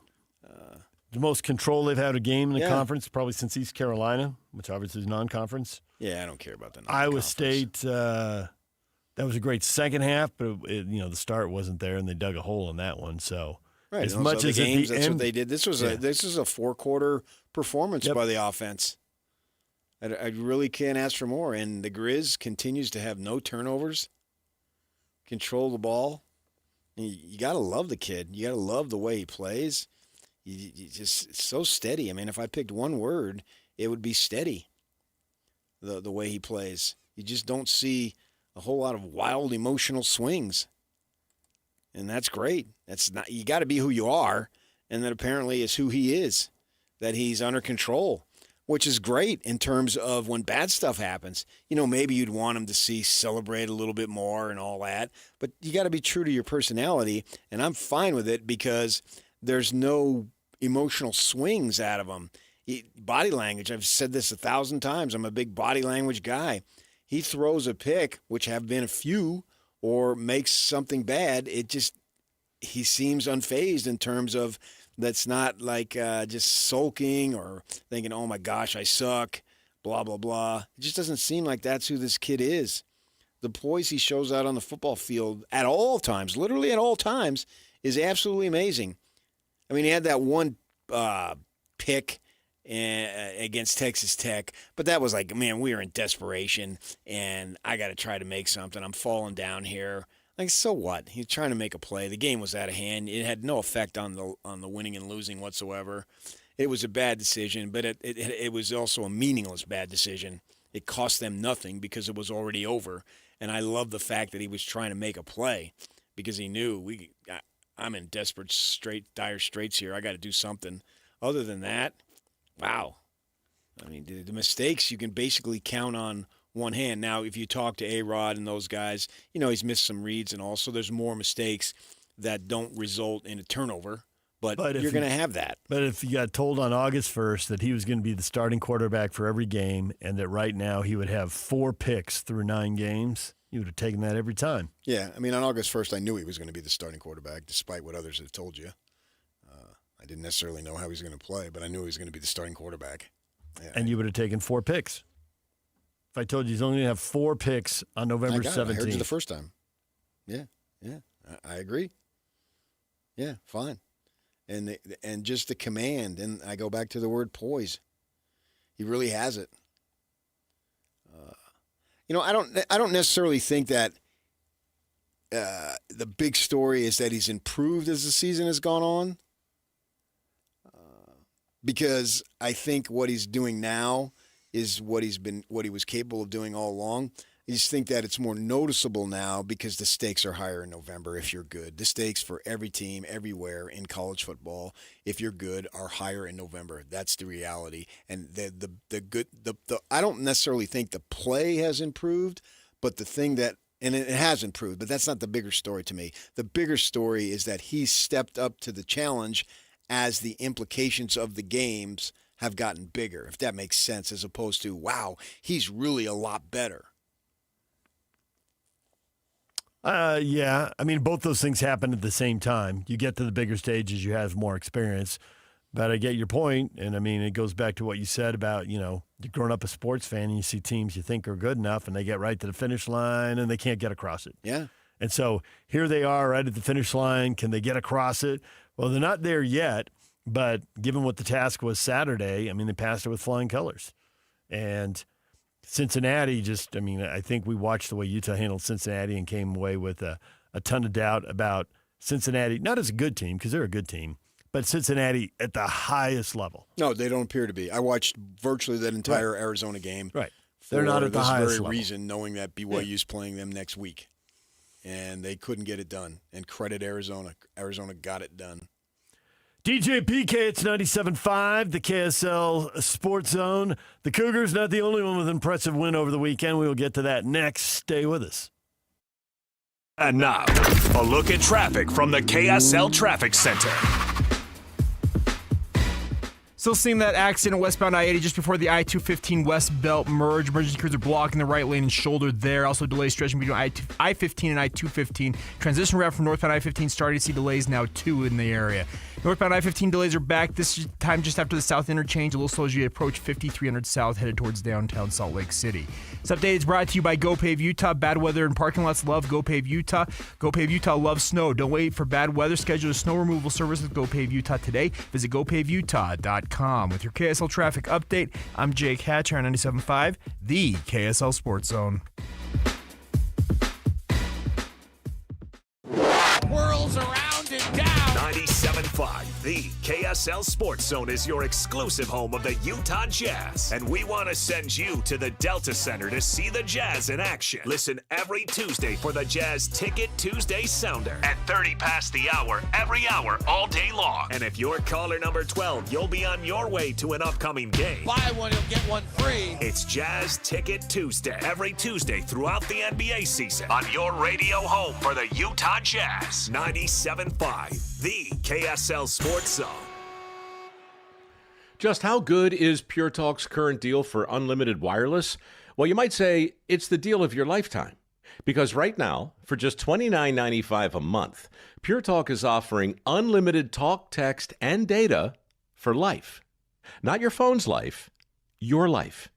The most control they've had a game in the conference probably since East Carolina, which obviously is non-conference. Yeah, I don't care about that. Iowa State, that was a great second half, but the start wasn't there, and they dug a hole in that one. So right, as much as games, at the that's end, what they did. This was a 4-quarter performance by the offense. I really can't ask for more. And the Grizz continues to have no turnovers, control the ball. You got to love the kid. You got to love the way he plays. You just, it's so steady. I mean, if I picked one word, it would be steady, the way he plays. You just don't see a whole lot of wild emotional swings. And that's great. You got to be who you are, and that apparently is who he is, that he's under control, which is great in terms of when bad stuff happens. Maybe you'd want him to celebrate a little bit more and all that, but you got to be true to your personality, and I'm fine with it because there's no emotional swings out of him. Body language, I've said this 1,000 times, I'm a big body language guy. He throws a pick, which have been a few, or makes something bad, he seems unfazed in terms of that's not like just sulking or thinking, oh my gosh, I suck. blah, blah, blah. It just doesn't seem like that's who this kid is. The poise he shows out on the football field at all times, literally at all times, is absolutely amazing. I mean, he had that one pick against Texas Tech, but that was like, man, we were in desperation, and I got to try to make something. I'm falling down here. Like, so what? He's trying to make a play. The game was out of hand. It had no effect on the winning and losing whatsoever. It was a bad decision, but it was also a meaningless bad decision. It cost them nothing because it was already over. And I love the fact that he was trying to make a play because he knew I'm in dire straits here. I got to do something. Other than that, wow. I mean, the mistakes you can basically count on one hand. Now, if you talk to A-Rod and those guys, he's missed some reads and all. So there's more mistakes that don't result in a turnover. But you're going to have that. But if you got told on August 1st that he was going to be the starting quarterback for every game and that right now he would have 4 picks through 9 games, you would have taken that every time. Yeah, I mean, on August 1st, I knew he was going to be the starting quarterback, despite what others had told you. I didn't necessarily know how he was going to play, but I knew he was going to be the starting quarterback. Yeah. And you would have taken 4 picks. If I told you he's only going to have 4 picks on November 17th. I heard you the first time. Yeah, I agree. Yeah, fine. And just the command, and I go back to the word poise. He really has it. I don't necessarily think that the big story is that he's improved as the season has gone on. Because I think what he's doing now is what he was capable of doing all along. I just think that it's more noticeable now because the stakes are higher in November if you're good. The stakes for every team everywhere in college football, if you're good, are higher in November. That's the reality. And I don't necessarily think the play has improved, but the thing that, and it has improved, but that's not the bigger story to me. The bigger story is that he stepped up to the challenge as the implications of the games have gotten bigger, if that makes sense, as opposed to, wow, he's really a lot better. Yeah. I mean, both those things happen at the same time. You get to the bigger stages, you have more experience. But I get your point, and I mean, it goes back to what you said about, you're growing up a sports fan and you see teams you think are good enough and they get right to the finish line and they can't get across it. Yeah. And so here they are right at the finish line. Can they get across it? Well, they're not there yet, but given what the task was Saturday, I mean, they passed it with flying colors. And Cincinnati I think we watched the way Utah handled Cincinnati and came away with a ton of doubt about Cincinnati, not as a good team, because they're a good team, but Cincinnati at the highest level. No, they don't appear to be. I watched virtually that entire Arizona game. Right. They're not at the highest very level. reason, knowing that BYU's playing them next week. And they couldn't get it done. And credit Arizona. Arizona got it done. DJ PK, it's 97.5, the KSL Sports Zone. The Cougars, not the only one with an impressive win over the weekend. We will get to that next. Stay with us. And now, a look at traffic from the KSL Traffic Center. Still seeing that accident westbound I-80 just before the I-215 West Belt merge. Emergency crews are blocking the right lane and shoulder there. Also delays stretching between I-15 and I-215. Transition route from northbound I-15 starting to see delays now too in the area. Northbound I-15 delays are back this time just after the south interchange. A little slow as you approach 5300 south headed towards downtown Salt Lake City. This update is brought to you by GoPave Utah. Bad weather and parking lots love GoPave Utah. GoPave Utah loves snow. Don't wait for bad weather. Schedule a snow removal service with GoPave Utah today. Visit GoPaveUtah.com. With your KSL traffic update, I'm Jake Hatcher on 97.5, the KSL Sports Zone. Whirls around and down. 97.5, the KSL Sports Zone is your exclusive home of the Utah Jazz. And we want to send you to the Delta Center to see the Jazz in action. Listen every Tuesday for the Jazz Ticket Tuesday Sounder at 30 past the hour, every hour, all day long. And if you're caller number 12, you'll be on your way to an upcoming game. Buy one, you'll get one free. It's Jazz Ticket Tuesday, every Tuesday throughout the NBA season on your radio home for the Utah Jazz. 97.5, the KSL Sports Zone. Just how good is Pure Talk's current deal for unlimited wireless? Well, you might say it's the deal of your lifetime. Because right now, for just $29.95 a month, Pure Talk is offering unlimited talk, text, and data for life. Not your phone's life, your life.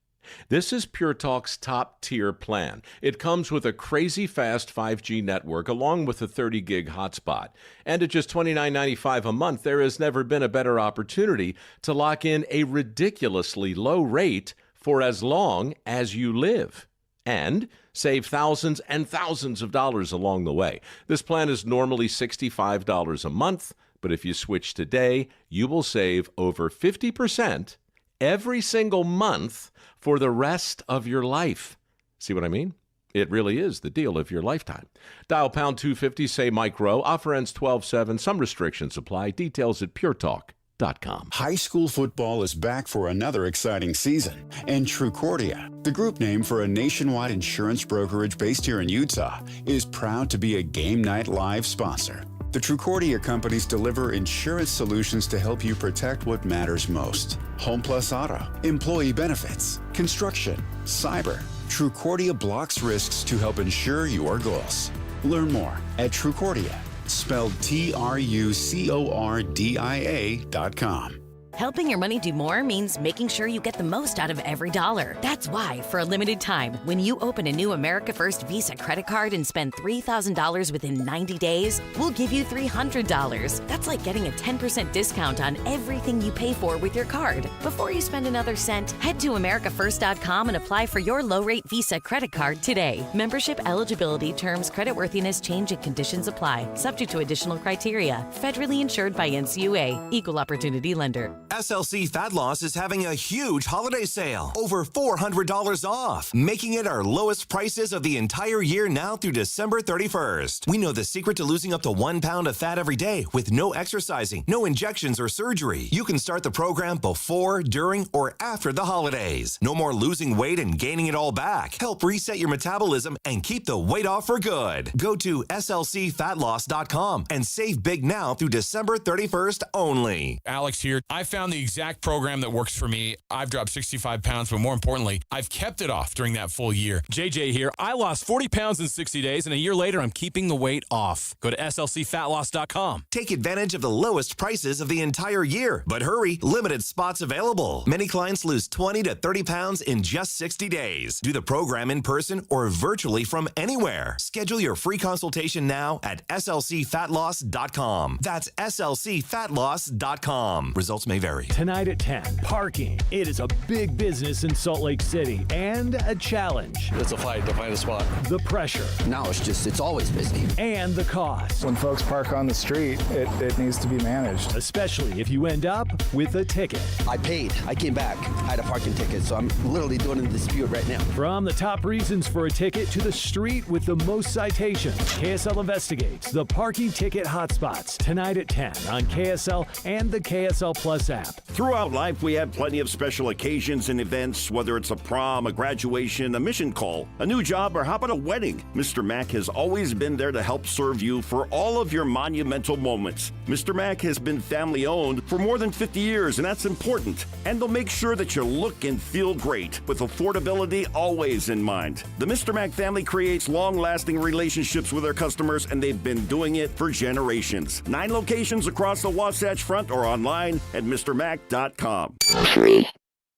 This is Pure Talk's top-tier plan. It comes with a crazy fast 5G network along with a 30-gig hotspot. And at just $29.95 a month, there has never been a better opportunity to lock in a ridiculously low rate for as long as you live. And save thousands and thousands of dollars along the way. This plan is normally $65 a month, but if you switch today, you will save over 50% every single month for the rest of your life. See what I mean? It really is the deal of your lifetime. Dial pound 250, say Mike Rowe. Offer ends 12/7. Some restrictions apply. Details at puretalk.com. High school football is back for another exciting season. And Trucordia, the group name for a nationwide insurance brokerage based here in Utah, is proud to be a Game Night Live sponsor. The Trucordia companies deliver insurance solutions to help you protect what matters most. Home plus auto, employee benefits, construction, cyber. Trucordia blocks risks to help ensure your goals. Learn more at Trucordia, spelled TRUCORDIA.com. Helping your money do more means making sure you get the most out of every dollar. That's why, for a limited time, when you open a new America First Visa credit card and spend $3,000 within 90 days, we'll give you $300. That's like getting a 10% discount on everything you pay for with your card. Before you spend another cent, head to AmericaFirst.com and apply for your low-rate Visa credit card today. Membership eligibility, terms, creditworthiness, change, and conditions apply. Subject to additional criteria. Federally insured by NCUA. Equal Opportunity Lender. SLC Fat Loss is having a huge holiday sale, over $400 off, making it our lowest prices of the entire year now through December 31st. We know the secret to losing up to 1 pound of fat every day with no exercising, no injections or surgery. You can start the program before, during, or after the holidays. No more losing weight and gaining it all back. Help reset your metabolism and keep the weight off for good. Go to slcfatloss.com and save big now through December 31st only. Alex here. I found the exact program that works for me. I've dropped 65 pounds, but more importantly, I've kept it off during that full year. JJ here. I lost 40 pounds in 60 days, and a year later, I'm keeping the weight off. Go to slcfatloss.com. Take advantage of the lowest prices of the entire year. But hurry, limited spots available. Many clients lose 20 to 30 pounds in just 60 days. Do the program in person or virtually from anywhere. Schedule your free consultation now at slcfatloss.com. That's slcfatloss.com. Results may vary. Tonight at 10, parking. It is a big business in Salt Lake City and a challenge. It's a fight to find a spot. The pressure. Now it's always busy. And the cost. When folks park on the street, it needs to be managed. Especially if you end up with a ticket. I paid. I came back. I had a parking ticket, so I'm literally doing a dispute right now. From the top reasons for a ticket to the street with the most citations, KSL investigates the parking ticket hotspots. Tonight at 10 on KSL and the KSL Plus app. Throughout life, we have plenty of special occasions and events, whether it's a prom, a graduation, a mission call, a new job, or how about a wedding? Mr. Mac has always been there to help serve you for all of your monumental moments. Mr. Mac has been family-owned for more than 50 years, and that's important. And they'll make sure that you look and feel great, with affordability always in mind. The Mr. Mac family creates long-lasting relationships with their customers, and they've been doing it for generations. 9 locations across the Wasatch Front or online at MrMac.com. 3,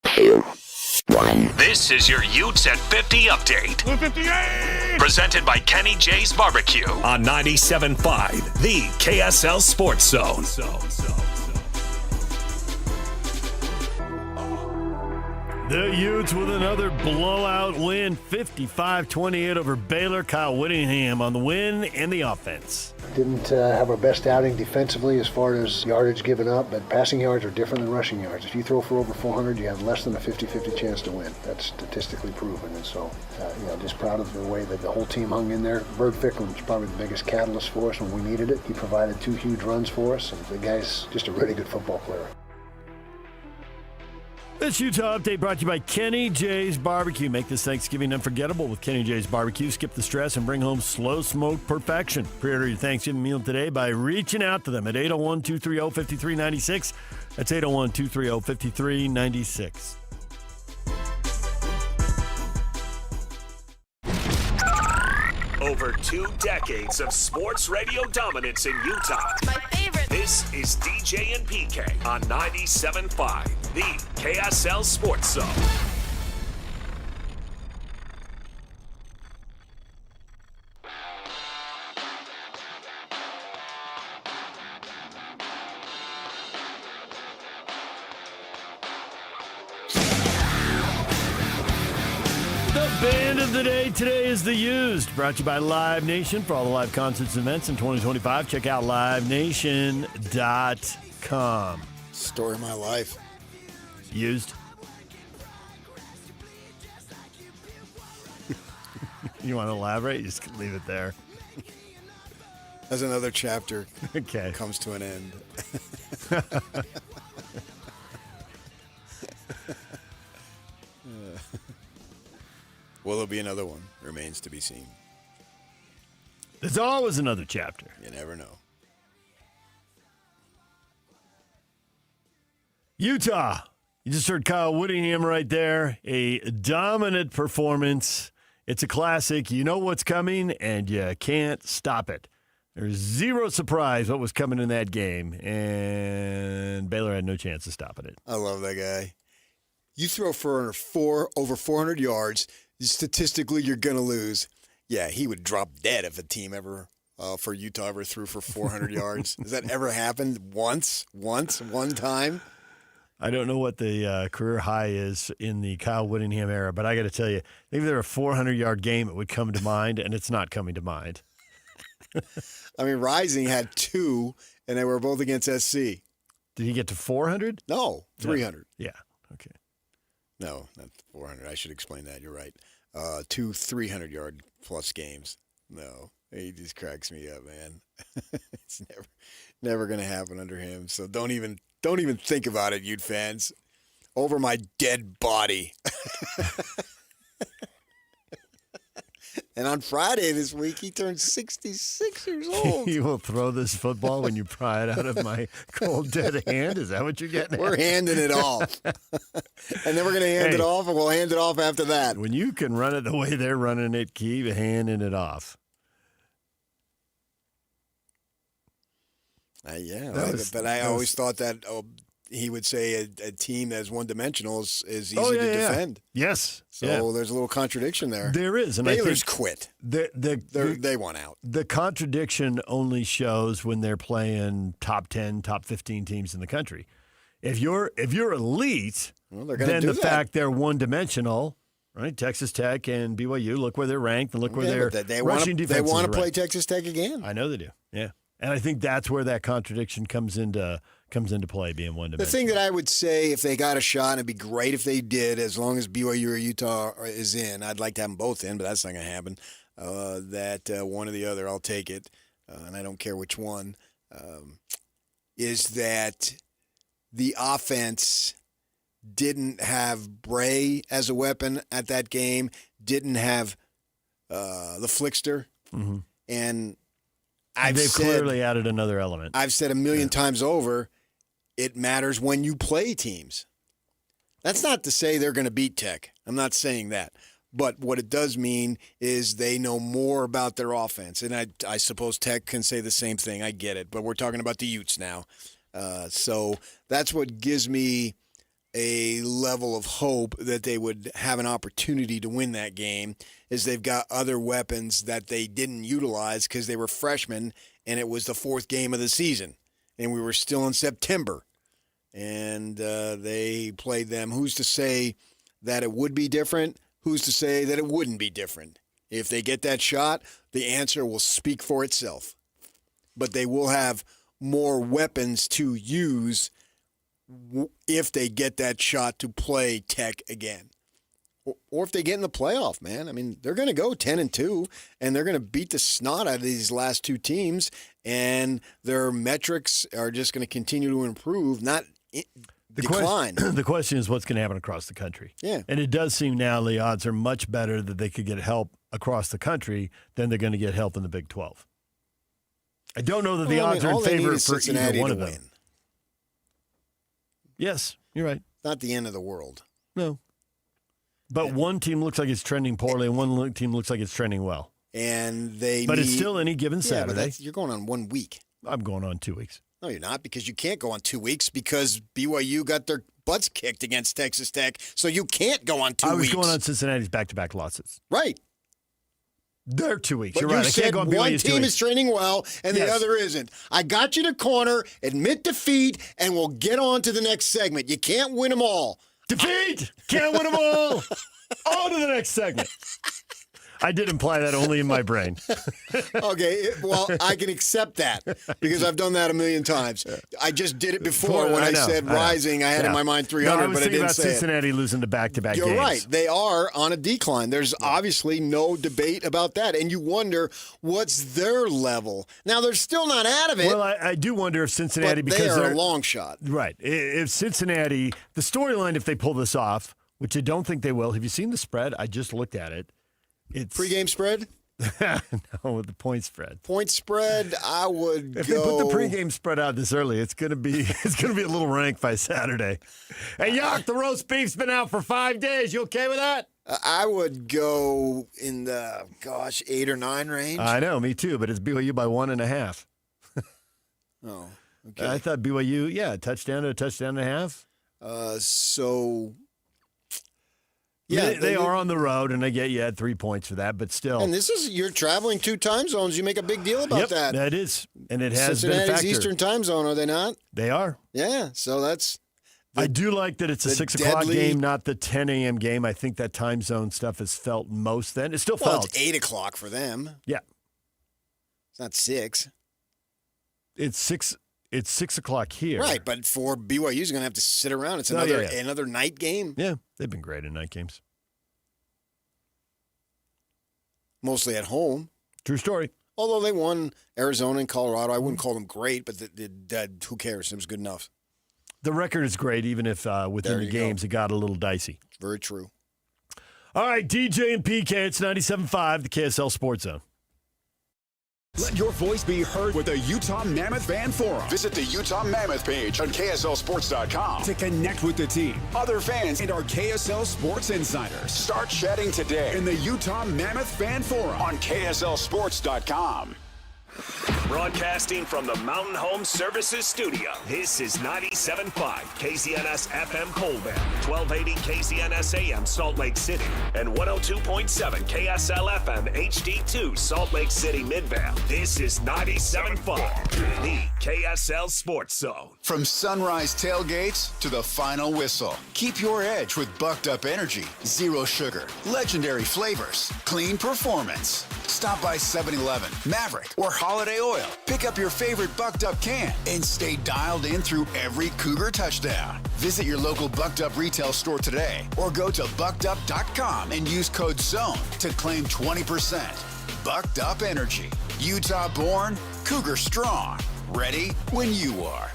2, 1. This is your Utes at 50 update. 58! Presented by Kenny J's Barbecue on 97.5, the KSL Sports Zone. The Utes with another blowout win, 55-28 over Baylor. Kyle Whittingham on the win and the offense. Didn't have our best outing defensively as far as yardage given up, but passing yards are different than rushing yards. If you throw for over 400, you have less than a 50-50 chance to win. That's statistically proven, and so just proud of the way that the whole team hung in there. Bird Ficklin was probably the biggest catalyst for us when we needed it. He provided 2 huge runs for us, and the guy's just a really good football player. This Utah Update brought to you by Kenny J's Barbecue. Make this Thanksgiving unforgettable with Kenny J's Barbecue. Skip the stress and bring home slow smoke perfection. Pre-order your Thanksgiving meal today by reaching out to them at 801-230-5396. That's 801-230-5396. Over 2 decades of sports radio dominance in Utah. My favorite. This is DJ and PK on 97.5, the KSL Sports Zone. Band of the day today is The Used, brought to you by Live Nation. For all the live concerts and events in 2025, check out livenation.com. Story of my life. Used. You want to elaborate? You just leave it there. As another chapter okay. comes to an end. Will there be another one? Remains to be seen. There's always another chapter. You never know. Utah. You just heard Kyle Whittingham right there. A dominant performance. It's a classic. You know what's coming, and you can't stop it. There's zero surprise what was coming in that game, and Baylor had no chance of stopping it. I love that guy. You throw for over 400 yards, statistically you're going to lose. Yeah, he would drop dead if a team ever, for Utah, ever threw for 400 yards. Has that ever happened one time? I don't know what the career high is in the Kyle Whittingham era, but I got to tell you, if there were a 400-yard game, it would come to mind, and it's not coming to mind. I mean, Rising had 2, and they were both against SC. Did he get to 400? No, 300. Yeah, okay. No, not 400. I should explain that. You're right. 2 300-yard plus games. No, he just cracks me up, man. It's never going to happen under him. So don't even think about it, Ute fans. Over my dead body. And on Friday this week, he turned 66 years old. You will throw this football when you pry it out of my cold, dead hand? Is that what you're getting at? We're handing it off. And then we're going to hand it off, and we'll hand it off after that. When you can run it the way they're running it, keep handing it off. I always thought that he would say a team that's one-dimensional is easy to defend. Yes. So there's a little contradiction there. There is. And Baylor's I think quit. They want out. The contradiction only shows when they're playing top 10, top 15 teams in the country. If you're elite, then the fact they're one-dimensional, right? Texas Tech and BYU, look where they're ranked and look where their rushing defense They want to play Texas Tech again. I know they do. Yeah. And I think that's where that contradiction comes into play, being one-dimensional. The thing that I would say, if they got a shot, and it'd be great if they did, as long as BYU or Utah is in. I'd like to have them both in, but that's not going to happen. One or the other, I'll take it, and I don't care which one, is that the offense didn't have Bray as a weapon at that game, didn't have the Flickster, and they've clearly added another element. I've said a million times over, it matters when you play teams. That's not to say they're going to beat Tech. I'm not saying that. But what it does mean is they know more about their offense. And I suppose Tech can say the same thing. I get it. But we're talking about the Utes now. So that's what gives me a level of hope that they would have an opportunity to win that game, is they've got other weapons that they didn't utilize because they were freshmen and it was the 4th game of the season and we were still in September, and they played them. Who's to say that it would be different? Who's to say that it wouldn't be different? If they get that shot, the answer will speak for itself. But they will have more weapons to use if they get that shot to play Tech again. Or if they get in the playoff, man. I mean, they're going to go 10-2, and they're going to beat the snot out of these last 2 teams, and their metrics are just going to continue to improve, not decline. The question is what's going to happen across the country. Yeah. And it does seem now the odds are much better that they could get help across the country than they're going to get help in the Big 12. I don't know that the odds are in favor for either one of them. Win. Yes, you're right. Not the end of the world. No. But one team looks like it's trending poorly, and one team looks like it's trending well. But it's still any given Saturday. You're going on 1 week. I'm going on 2 weeks. No, you're not, because you can't go on 2 weeks because BYU got their butts kicked against Texas Tech, so you can't go on 2 weeks. I was going on Cincinnati's back-to-back losses. Right. They're 2 weeks. But You're you right. I said can't go on one BYU's 2 team weeks. is training well and the other isn't. I got you to corner, admit defeat, and we'll get on to the next segment. You can't win them all. Defeat! Can't win them all! On to the next segment. I did imply that only in my brain. Okay, well, I can accept that because I've done that a million times. I just did it before when I said Rising. I had in my mind 300, but I didn't say Cincinnati losing to back-to-back games. You're right. They are on a decline. There's obviously no debate about that. And you wonder, what's their level? Now, they're still not out of it. Well, I do wonder if Cincinnati, but because they're a long shot. Right. If Cincinnati, the storyline, if they pull this off, which I don't think they will. Have you seen the spread? I just looked at it. It's pregame spread? No, the point spread. Point spread, I would if go. they put the pregame spread out this early, it's gonna be a little rank by Saturday. Hey, Yark, the roast beef's been out for 5 days. You okay with that? I would go in the 8 or 9 range. I know, me too. But it's BYU by 1.5. Oh, okay. I thought BYU, touchdown to a touchdown and a half. Yeah, they are on the road, and I get you had 3 points for that, but still. And you're traveling 2 time zones. You make a big deal about that. That is, and it has been a Cincinnati's factor. Eastern time zone, are they not? They are. Yeah, so that's. I do like that it's a 6 o'clock game, not the 10 a.m. game. I think that time zone stuff is felt most then. It's still felt. It's 8 o'clock for them. Yeah. It's not 6. It's 6. It's 6 o'clock here. Right, but for BYU's going to have to sit around. It's another night game. Yeah, they've been great in night games. Mostly at home. True story. Although they won Arizona and Colorado. I wouldn't call them great, but who cares? It was good enough. The record is great, even if within the games it got a little dicey. Very true. All right, DJ and PK, it's 97.5, the KSL Sports Zone. Let your voice be heard with the Utah Mammoth Fan Forum. Visit the Utah Mammoth page on KSLSports.com to connect with the team, other fans, and our KSL Sports insiders. Start chatting today in the Utah Mammoth Fan Forum on KSLSports.com. Broadcasting from the Mountain Home Services Studio, this is 97.5 KZNS FM Colbert, 1280 KZNS AM Salt Lake City, and 102.7 KSL FM HD2 Salt Lake City Midvale. This is 97.5, the KSL Sports Zone. From sunrise tailgates to the final whistle, keep your edge with Bucked Up Energy. Zero sugar, legendary flavors, clean performance. Stop by 7-Eleven, Maverick, or Holiday Oil. Pick up your favorite Bucked Up can and stay dialed in through every Cougar touchdown. Visit your local Bucked Up retail store today or go to buckedup.com and use code ZONE to claim 20%. Bucked Up Energy. Utah born, Cougar strong. Ready when you are.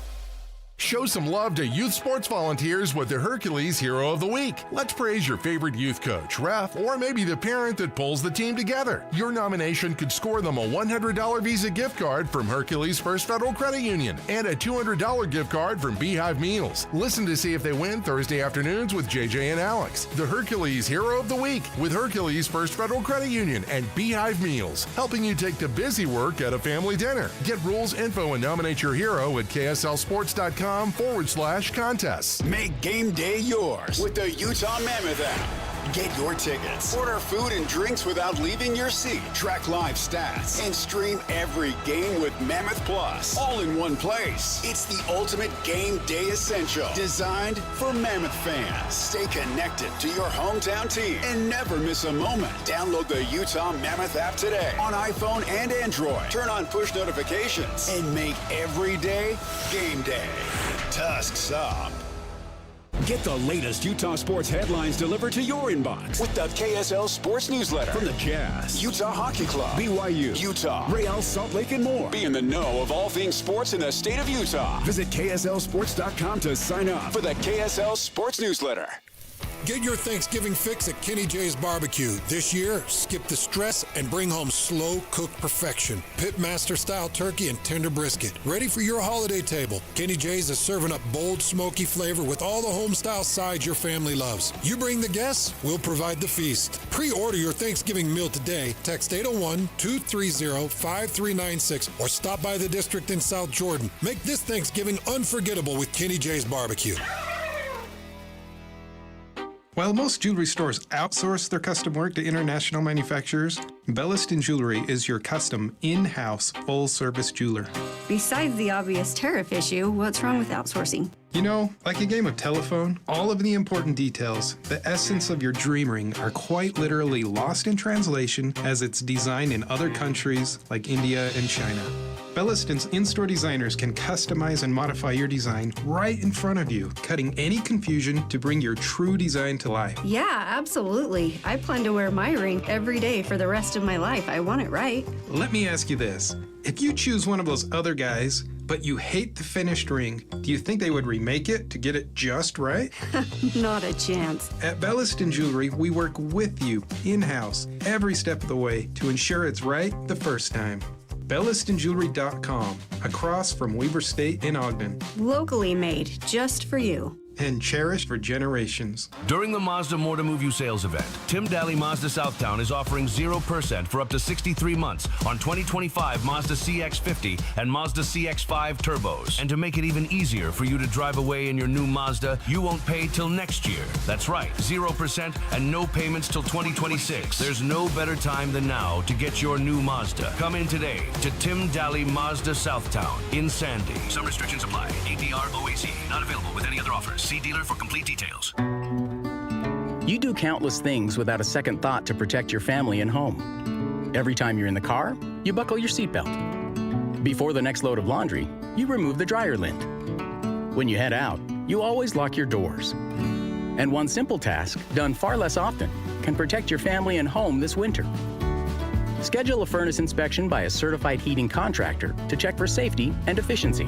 Show some love to youth sports volunteers with the Hercules Hero of the Week. Let's praise your favorite youth coach, ref, or maybe the parent that pulls the team together. Your nomination could score them a $100 Visa gift card from Hercules First Federal Credit Union and a $200 gift card from Beehive Meals. Listen to see if they win Thursday afternoons with JJ and Alex. The Hercules Hero of the Week with Hercules First Federal Credit Union and Beehive Meals, helping you take the busy work at a family dinner. Get rules, info, and nominate your hero at KSLSports.com/contests. Make game day yours with the Utah Mammoth app. Get your tickets, order food and drinks without leaving your seat, track live stats, and stream every game with Mammoth Plus, all in one place. It's the ultimate game day essential, designed for Mammoth fans. Stay connected to your hometown team and never miss a moment. Download the Utah Mammoth app today on iPhone and Android. Turn on push notifications and make every day game day. Tusks up. Get the latest Utah sports headlines delivered to your inbox with the KSL Sports Newsletter. From the Jazz, Utah Hockey Club, BYU, Utah, Real Salt Lake, and more. Be in the know of all things sports in the state of Utah. Visit KSLSports.com to sign up for the KSL Sports Newsletter. Get your Thanksgiving fix at Kenny J's Barbecue. This year, skip the stress and bring home slow-cooked perfection. Pitmaster-style turkey and tender brisket. Ready for your holiday table. Kenny J's is serving up bold, smoky flavor with all the home-style sides your family loves. You bring the guests, we'll provide the feast. Pre-order your Thanksgiving meal today. Text 801-230-5396 or stop by the district in South Jordan. Make this Thanksgiving unforgettable with Kenny J's Barbecue. While most jewelry stores outsource their custom work to international manufacturers, Belliston Jewelry is your custom, in-house, full-service jeweler. Besides the obvious tariff issue, what's wrong with outsourcing? You know, like a game of telephone, all of the important details, the essence of your dream ring, are quite literally lost in translation as it's designed in other countries like India and China. Belliston's in-store designers can customize and modify your design right in front of you, cutting any confusion to bring your true design to life. Yeah, absolutely. I plan to wear my ring every day for the rest of my life. I want it right. Let me ask you this. If you choose one of those other guys, but you hate the finished ring, do you think they would remake it to get it just right? Not a chance. At Belliston Jewelry, we work with you in-house every step of the way to ensure it's right the first time. BellistonJewelry.com, across from Weber State in Ogden. Locally made, just for you. And cherished for generations. During the Mazda More to Move You sales event, Tim Daly Mazda Southtown is offering 0% for up to 63 months on 2025 Mazda CX-50 and Mazda CX-5 turbos. And to make it even easier for you to drive away in your new Mazda, you won't pay till next year. That's right, 0% and no payments till 2026. There's no better time than now to get your new Mazda. Come in today to Tim Daly Mazda Southtown in Sandy. Some restrictions apply. APR OAC. Not available with any other offers. See dealer for complete details. You do countless things without a second thought to protect your family and home. Every time you're in the car, you buckle your seatbelt. Before the next load of laundry, you remove the dryer lint. When you head out, you always lock your doors. And one simple task, done far less often, can protect your family and home this winter. Schedule a furnace inspection by a certified heating contractor to check for safety and efficiency.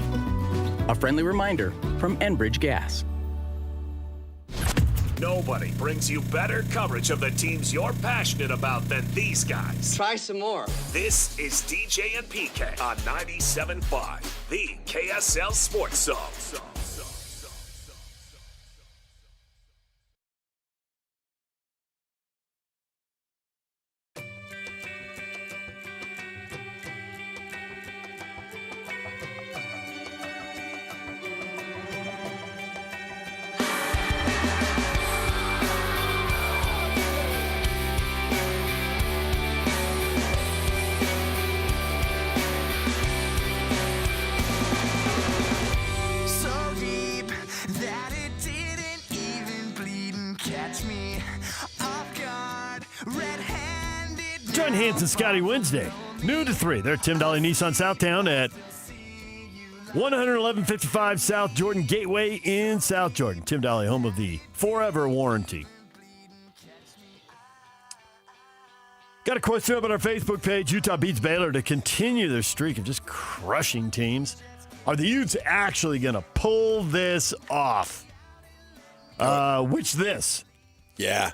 A friendly reminder from Enbridge Gas. Nobody brings you better coverage of the teams you're passionate about than these guys. Try some more. This is DJ and PK on 97.5, the KSL Sports Zone. John Hanson, Scotty Wednesday, noon to 3. They're Tim Daly Nissan Southtown at 11155 South Jordan Gateway in South Jordan. Tim Daly, home of the Forever Warranty. Got a question up on our Facebook page. Utah beats Baylor to continue their streak of just crushing teams. Are the Utes actually going to pull this off? This? Yeah.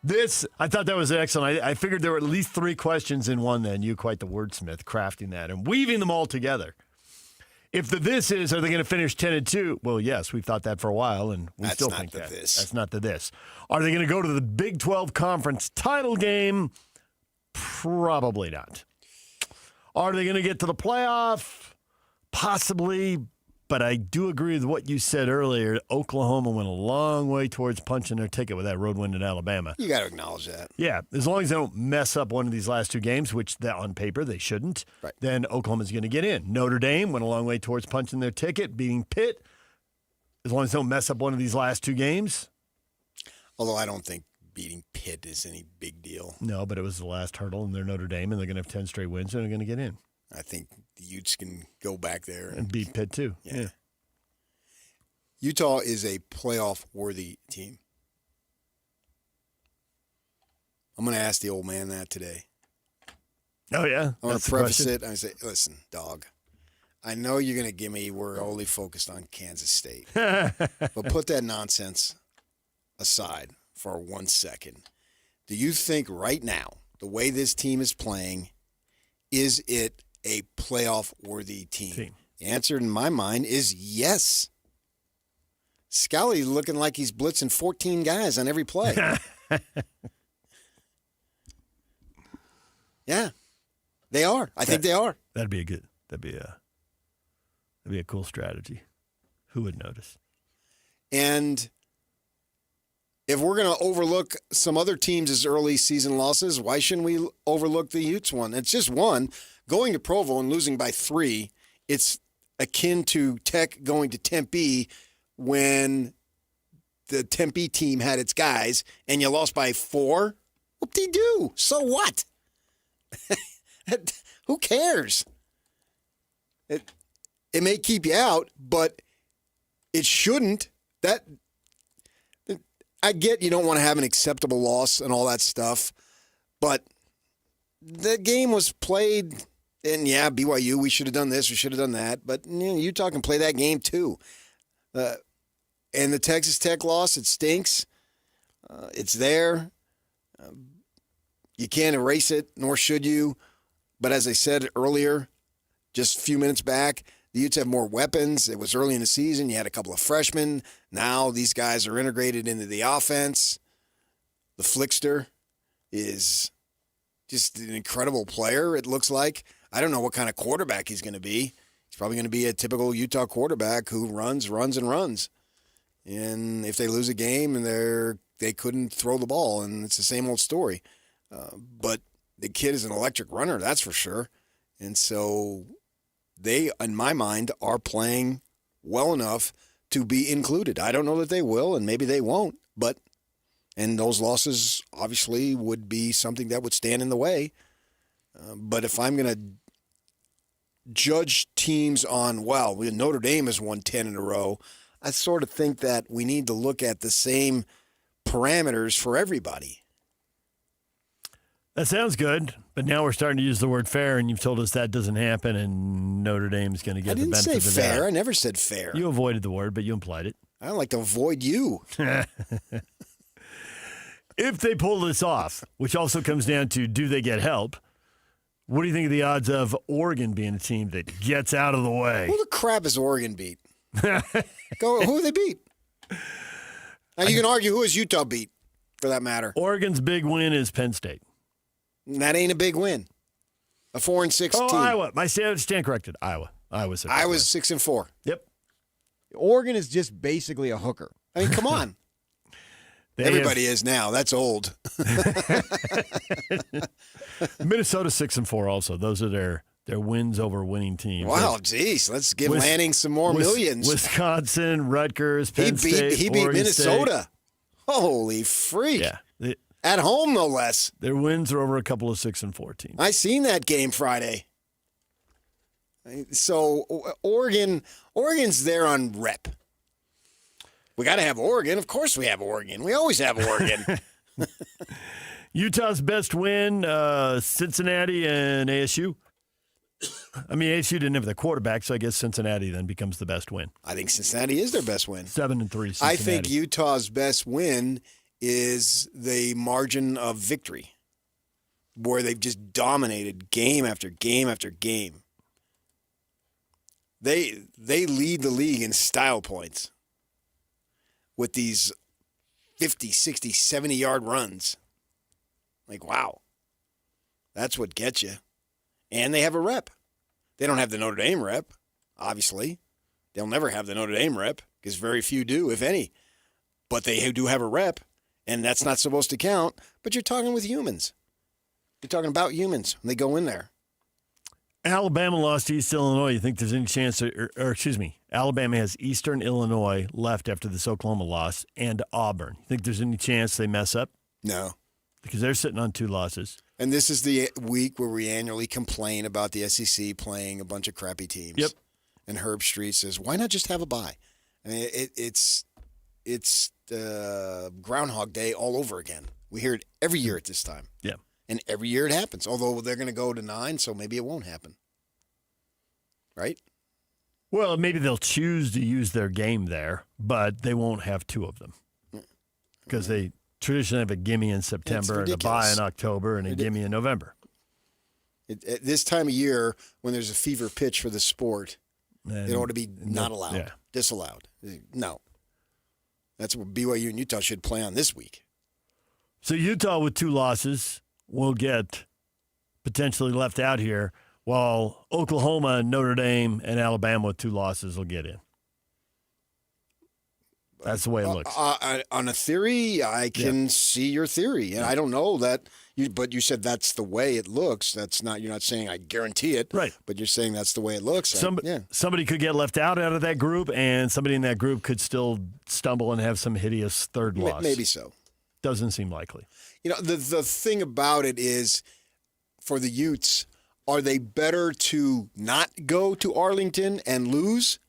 This, I thought that was excellent. I figured there were at least 3 questions in one then. You quite the wordsmith, crafting that and weaving them all together. If the this is, are they going to finish 10-2? Well, yes, we've thought that for a while, and we still think that. That's not the this. Are they going to go to the Big 12 Conference title game? Probably not. Are they going to get to the playoff? Possibly. But I do agree with what you said earlier. Oklahoma went a long way towards punching their ticket with that road win in Alabama. You got to acknowledge that. Yeah, as long as they don't mess up one of these last 2 games, which on paper they shouldn't, right, then Oklahoma's going to get in. Notre Dame went a long way towards punching their ticket, beating Pitt. As long as they don't mess up one of these last 2 games. Although I don't think beating Pitt is any big deal. No, but it was the last hurdle, and they're Notre Dame, and they're going to have 10 straight wins, and they're going to get in. I think the Utes can go back there. And beat Pitt, too. Yeah. Utah is a playoff-worthy team. I'm going to ask the old man that today. Oh, yeah? I'm going to preface it. I'm going to say, listen, dog, I know you're going to give me we're only focused on Kansas State. But put that nonsense aside for 1 second. Do you think right now, the way this team is playing, is it a playoff-worthy team? The answer in my mind is yes. Scally looking like he's blitzing 14 guys on every play. Yeah, they are. I think they are. That'd be a cool strategy. Who would notice? And if we're going to overlook some other teams' early season losses, why shouldn't we overlook the Utes one? It's just one. Going to Provo and losing by 3, it's akin to Tech going to Tempe when the Tempe team had its guys and you lost by 4. Whoop-de-doo. So what? Who cares? It may keep you out, but it shouldn't. I get you don't want to have an acceptable loss and all that stuff, but the game was played, and yeah, BYU, we should have done this, we should have done that, but Utah can play that game too. And the Texas Tech loss, it stinks. It's there. You can't erase it, nor should you. But as I said earlier, just a few minutes back, the Utes have more weapons. It was early in the season. You had a couple of freshmen. Now these guys are integrated into the offense. The Flickster is just an incredible player, it looks like. I don't know what kind of quarterback he's going to be. He's probably going to be a typical Utah quarterback who runs. And if they lose a game and they couldn't throw the ball, and it's the same old story. But the kid is an electric runner, that's for sure. And so they, in my mind, are playing well enough to be included. I don't know that they will, and maybe they won't. And those losses obviously would be something that would stand in the way. But if I'm going to judge teams on, Notre Dame has won 10 in a row, I sort of think that we need to look at the same parameters for everybody. That sounds good, but now we're starting to use the word fair, and you've told us that doesn't happen, and Notre Dame's going to get the benefit of that. I didn't say fair. I never said fair. You avoided the word, but you implied it. I don't like to avoid you. If they pull this off, which also comes down to do they get help, what do you think of the odds of Oregon being a team that gets out of the way? Who the crap is Oregon beat? Who they beat? Now you can argue who is Utah beat, for that matter. Oregon's big win is Penn State. And that ain't a big win. A 4-6 team. Iowa. My stand corrected. Iowa. Iowa's 6-4. Yep. Oregon is just basically a hooker. I mean, come on. Everybody is now. That's old. Minnesota 6-4 also. Those are their wins over winning teams. Wow, geez. Let's give Lanning some more millions. Wisconsin, Rutgers, Penn State, He beat Oregon Minnesota. State. Holy freak. Yeah. At home, no less. Their wins are over a couple of 6-4 teams. I seen that game Friday. So Oregon's there on rep. We got to have Oregon. Of course we have Oregon. We always have Oregon. Utah's best win, Cincinnati and ASU. I mean, ASU didn't have the quarterback, so I guess Cincinnati then becomes the best win. I think Cincinnati is their best win. 7-3 Cincinnati. I think Utah's best win is the margin of victory, where they've just dominated game after game after game. They lead the league in style points with these 50, 60, 70-yard runs. Like, wow. That's what gets you. And they have a rep. They don't have the Notre Dame rep, obviously. They'll never have the Notre Dame rep because very few do, if any. But they do have a rep, and that's not supposed to count. But you're talking with humans. You're talking about humans when they go in there. Alabama lost to East Illinois. You think there's any chance, Alabama has Eastern Illinois left after this Oklahoma loss and Auburn. You think there's any chance they mess up? No. Because they're sitting on 2 losses. And this is the week where we annually complain about the SEC playing a bunch of crappy teams. Yep. And Herb Street says, why not just have a bye? I mean, it's Groundhog Day all over again. We hear it every year at this time. Yeah. And every year it happens, although they're going to go to 9, so maybe it won't happen. Right? Well, maybe they'll choose to use their game there, but they won't have 2 of them. Because they traditionally have a gimme in September and a bye in October and a gimme in November. At this time of year, when there's a fever pitch for the sport, it ought to be not allowed, disallowed. No. That's what BYU and Utah should play on this week. So Utah with 2 losses will get potentially left out here, while Oklahoma, Notre Dame, and Alabama with 2 losses will get in. That's the way it looks. On a theory, I can see your theory, and I don't know that. But you said that's the way it looks. That's not. You're not saying I guarantee it, right? But you're saying that's the way it looks. Somebody could get left out of that group, and somebody in that group could still stumble and have some hideous third loss. Maybe so. Doesn't seem likely. You know, the thing about it is, for the Utes, are they better to not go to Arlington and lose?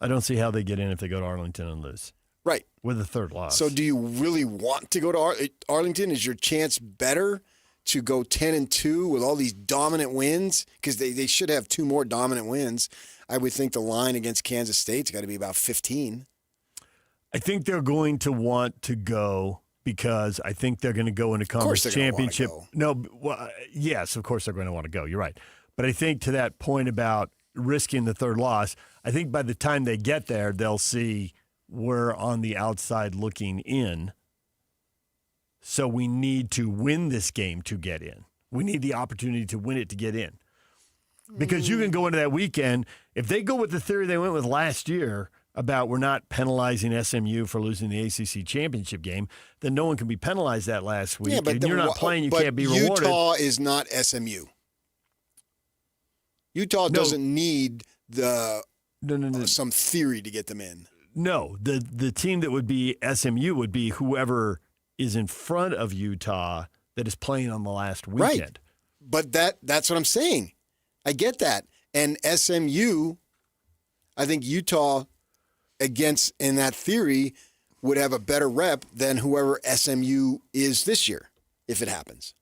I don't see how they get in if they go to Arlington and lose. Right. With a third loss. So do you really want to go to Arlington? Is your chance better to go 10-2 with all these dominant wins? Because they should have 2 more dominant wins. I would think the line against Kansas State's got to be about 15. I think they're going to want to go because I think they're going to go into conference championship. No, well, yes, of course they're going to want to go. You're right. But I think to that point about risking the third loss, I think by the time they get there, they'll see we're on the outside looking in. So we need to win this game to get in. We need the opportunity to win it to get in. Because you can go into that weekend, if they go with the theory they went with last year about we're not penalizing SMU for losing the ACC championship game, then no one can be penalized that last week. Yeah, but and you're not playing, you can't be rewarded. Utah is not SMU. Utah doesn't need some theory to get them in. No, the team that would be SMU would be whoever is in front of Utah that is playing on the last weekend. Right. But that's what I'm saying. I get that. And SMU, I think Utah in that theory would have a better rep than whoever SMU is this year, if it happens.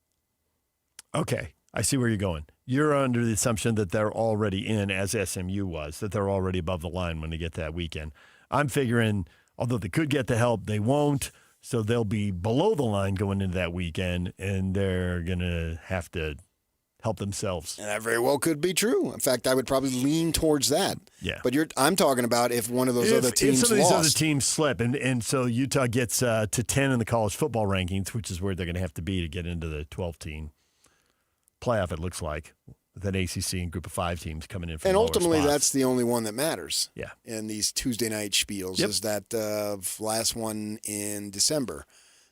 Okay. I see where you're going. You're under the assumption that they're already in, as SMU was, that they're already above the line when they get that weekend. I'm figuring, although they could get the help, they won't. So they'll be below the line going into that weekend, and they're going to have to help themselves. And that very well could be true. In fact, I would probably lean towards that. Yeah. But I'm talking about if one of those other teams if some of lost. these other teams slip, and so Utah gets to 10 in the college football rankings, which is where they're going to have to be to get into the 12-team playoff, it looks like, with an ACC and group of 5 teams coming in from and lower ultimately, spots. that's the only one that matters. Yeah. In these Tuesday night spiels is that last one in December.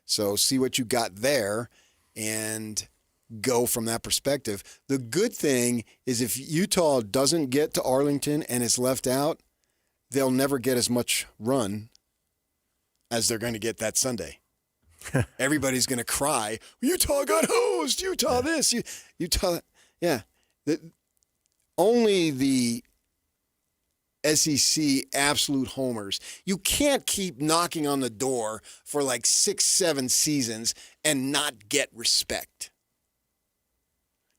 So see what you got there and go from that perspective. The good thing is if Utah doesn't get to Arlington and is left out, they'll never get as much run as they're going to get that Sunday. Everybody's going to cry, Utah got hosed, Utah this, Utah. Yeah. Only the SEC absolute homers. You can't keep knocking on the door for like 6-7 seasons and not get respect.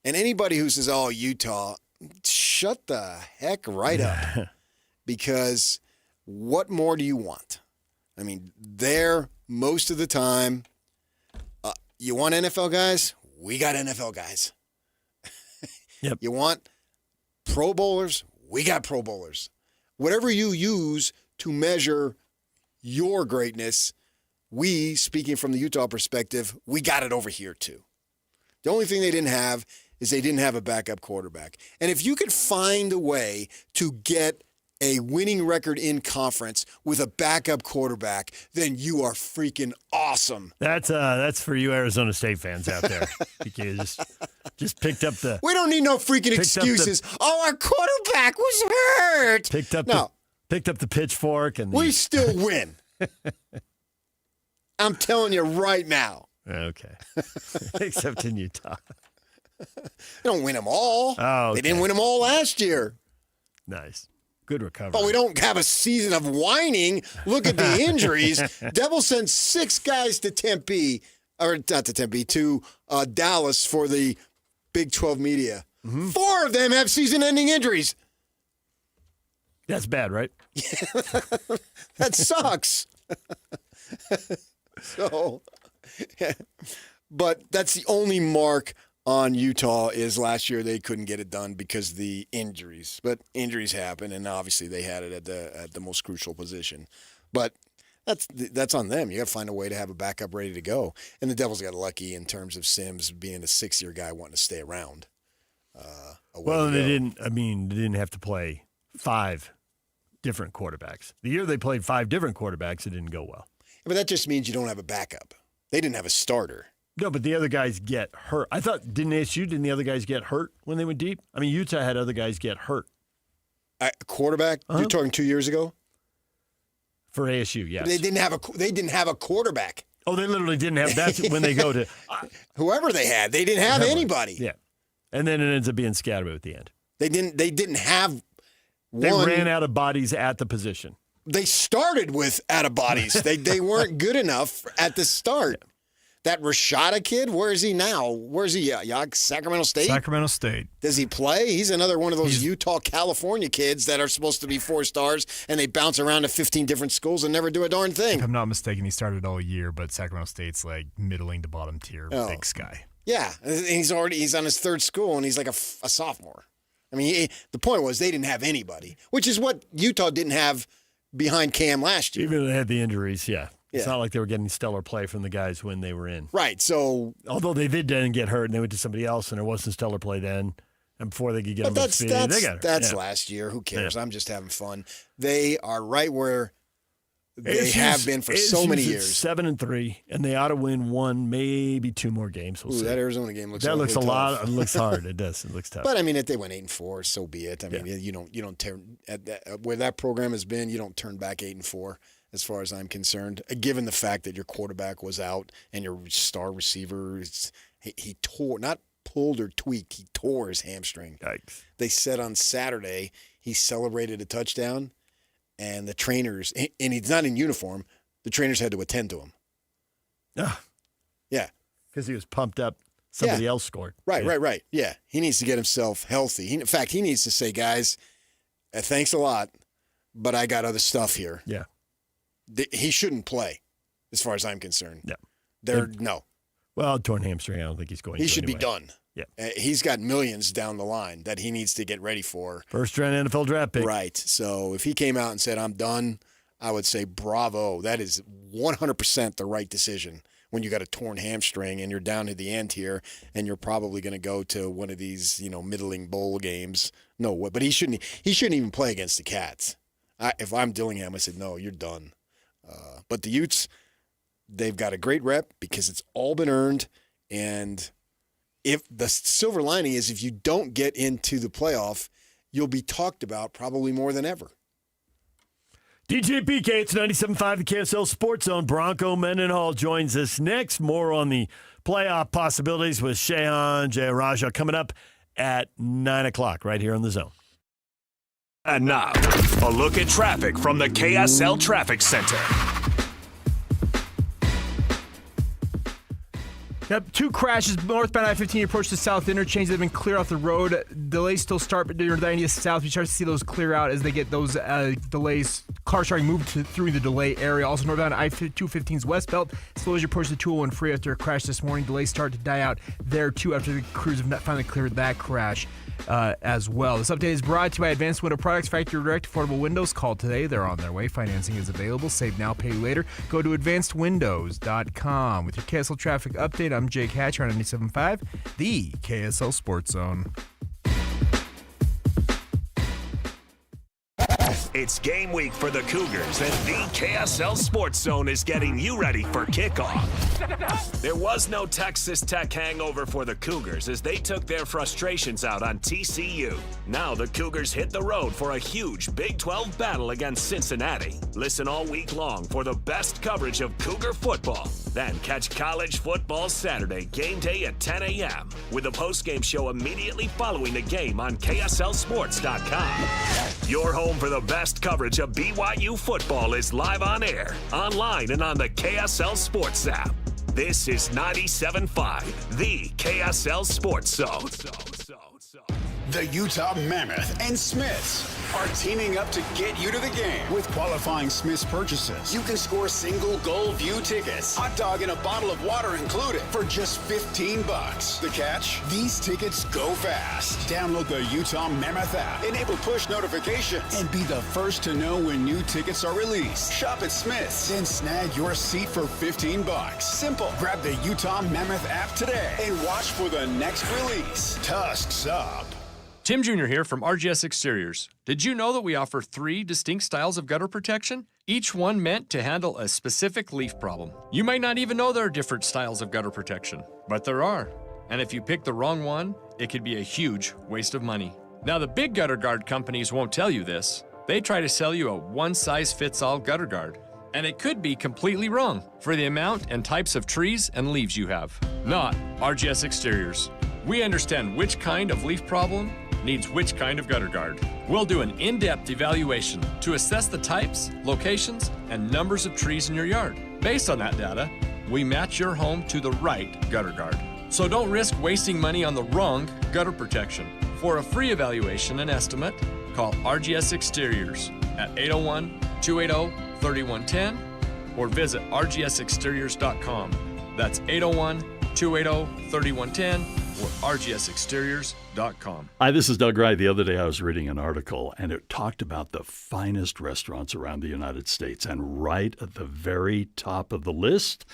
And anybody who says, oh, Utah, shut the heck right up. Because what more do you want? I mean, there most of the time, you want NFL guys? We got NFL guys. Yep. You want Pro Bowlers? We got Pro Bowlers. Whatever you use to measure your greatness, we, speaking from the Utah perspective, we got it over here too. The only thing they didn't have is they didn't have a backup quarterback. And if you could find a way to get a winning record in conference with a backup quarterback, then you are freaking awesome. That's for you Arizona State fans out there. You just picked up the. We don't need no freaking excuses. Our quarterback was hurt. Picked up the pitchfork and we still win. I'm telling you right now. Okay. Except in Utah. They don't win them all. Oh, okay. They didn't win them all last year. Nice. Good recovery. But we don't have a season of whining. Look at the injuries. Devils sent 6 guys to Tempe, or not to Tempe, to Dallas for the Big 12 media. Mm-hmm. 4 of them have season-ending injuries. That's bad, right? That sucks. So, but that's the only mark on Utah is last year they couldn't get it done because of the injuries. But injuries happen, and obviously they had it at the most crucial position. But that's on them. You got to find a way to have a backup ready to go. And the Devils got lucky in terms of Sims being a 6-year guy wanting to stay around. Well, they didn't have to play 5 different quarterbacks. The year they played 5 different quarterbacks, it didn't go well. But that just means you don't have a backup. They didn't have a starter. No, but the other guys get hurt. I thought, didn't the other guys get hurt when they went deep? I mean, Utah had other guys get hurt. Quarterback? You're talking 2 years ago? For ASU, yes. They didn't have a quarterback. Oh, they literally didn't have. That's when they go to whoever they had. They didn't have anybody. Yeah, and then it ends up being Scatterbo at the end. They didn't have. They ran out of bodies at the position. They started with out of bodies. they weren't good enough at the start. Yeah. That Rashada kid, where is he now? Where is he? Sacramento State? Sacramento State. Does he play? He's another one of those Utah, California kids that are supposed to be 4 stars, and they bounce around to 15 different schools and never do a darn thing. If I'm not mistaken, he started all year, but Sacramento State's like middling to bottom tier, Big Sky. Yeah, and he's on his 3rd school, and he's like a sophomore. I mean, the point was they didn't have anybody, which is what Utah didn't have behind Cam last year. Even though they had the injuries, yeah. It's not like they were getting stellar play from the guys when they were in. Right, so... Although they did then get hurt and they went to somebody else and there wasn't stellar play then, and before they could get them up to speed, they got hurt. That's last year. Who cares? Yeah. I'm just having fun. They are right where they have been for so many years. 7-3, and they ought to win 1, maybe 2 more games. We'll see. That Arizona game looks a tough. lot. It looks hard. It does. It looks tough. But I mean, if they went 8-4, so be it. I mean, you don't turn where that program has been. You don't turn back 8-4. As far as I'm concerned, given the fact that your quarterback was out and your star receiver, he tore, not pulled or tweaked, he tore his hamstring. Yikes. They said on Saturday he celebrated a touchdown, and the trainers, and he's not in uniform, the trainers had to attend to him. Yeah. Because he was pumped up. Somebody else scored. Right. Yeah. He needs to get himself healthy. In fact, he needs to say, guys, thanks a lot, but I got other stuff here. Yeah. He shouldn't play, as far as I'm concerned. Yeah. No. Well, torn hamstring, I don't think he's going to. He should be done. Yeah. He's got millions down the line that he needs to get ready for. First round NFL draft pick. Right. So if he came out and said, I'm done, I would say bravo. That is 100% the right decision when you got a torn hamstring and you're down to the end here and you're probably going to go to one of these, middling bowl games. No, but he shouldn't even play against the Cats. If I'm Dillingham, I said, no, you're done. But the Utes, they've got a great rep because it's all been earned. And if the silver lining is if you don't get into the playoff, you'll be talked about probably more than ever. DJ PK, it's 97.5, the KSL Sports Zone. Bronco Mendenhall joins us next. More on the playoff possibilities with Shehan Jayaraja coming up at 9 o'clock right here on the Zone. And now, a look at traffic from the KSL Traffic Center. Yep, 2 crashes. Northbound I-15 approach to South Interchange. They've been cleared off the road. Delays still start, but near the 90th South. We start to see those clear out as they get those delays. Cars starting to move through the delay area. Also, northbound I-215's westbound. Slow as you approach the 201 free after a crash this morning. Delays start to die out there, too, after the crews have finally cleared that crash. As well. This update is brought to you by Advanced Window Products, Factory Direct, Affordable Windows. Call today. They're on their way. Financing is available. Save now, pay later. Go to advancedwindows.com. With your KSL traffic update, I'm Jake Hatcher on 97.5, the KSL Sports Zone. It's game week for the Cougars, and the KSL Sports Zone is getting you ready for kickoff. There was no Texas Tech hangover for the Cougars as they took their frustrations out on TCU. Now the Cougars hit the road for a huge Big 12 battle against Cincinnati. Listen all week long for the best coverage of Cougar football. Then catch college football Saturday, game day at 10 a.m. with a postgame show immediately following the game on KSLSports.com. Your home for the best coverage of BYU football is live on air, online, and on the KSL Sports app. This is 97.5, the KSL Sports Zone. The Utah Mammoth and Smiths are teaming up to get you to the game. With qualifying Smiths purchases, you can score single goal view tickets, hot dog and a bottle of water included for just $15. The catch? These tickets go fast. Download the Utah Mammoth app, enable push notifications, and be the first to know when new tickets are released. Shop at Smiths, then snag your seat for $15. Simple. Grab the Utah Mammoth app today and watch for the next release. Tusks up. Tim Jr. here from RGS Exteriors. Did you know that we offer 3 distinct styles of gutter protection? Each one meant to handle a specific leaf problem. You might not even know there are different styles of gutter protection, but there are. And if you pick the wrong one, it could be a huge waste of money. Now, the big gutter guard companies won't tell you this. They try to sell you a one-size-fits-all gutter guard. And it could be completely wrong for the amount and types of trees and leaves you have. Not RGS Exteriors. We understand which kind of leaf problem needs which kind of gutter guard. We'll do an in-depth evaluation to assess the types, locations, and numbers of trees in your yard. Based on that data, we match your home to the right gutter guard. So don't risk wasting money on the wrong gutter protection. For a free evaluation and estimate, call RGS Exteriors at 801-280-3110 or visit rgsexteriors.com. That's 801-280-3110 or rgsexteriors.com. Hi, this is Doug Wright. The other day I was reading an article, and it talked about the finest restaurants around the United States. And right at the very top of the list,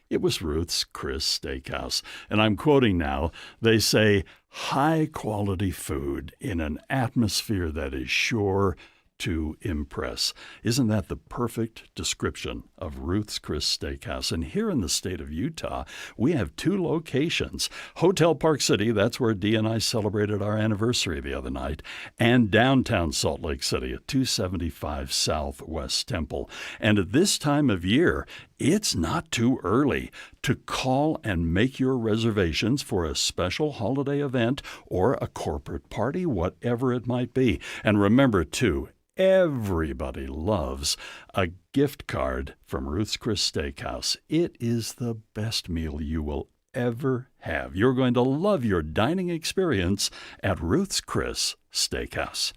it was Ruth's Chris Steakhouse. And I'm quoting now. They say, high-quality food in an atmosphere that is sure to impress. Isn't that the perfect description of Ruth's Chris Steakhouse? And here in the state of Utah, we have 2 locations. Hotel Park City, that's where Dee and I celebrated our anniversary the other night, and downtown Salt Lake City at 275 Southwest Temple. And at this time of year, it's not too early to call and make your reservations for a special holiday event or a corporate party, whatever it might be. And remember, too, everybody loves a gift card from Ruth's Chris Steakhouse. It is the best meal you will ever have. You're going to love your dining experience at Ruth's Chris Steakhouse.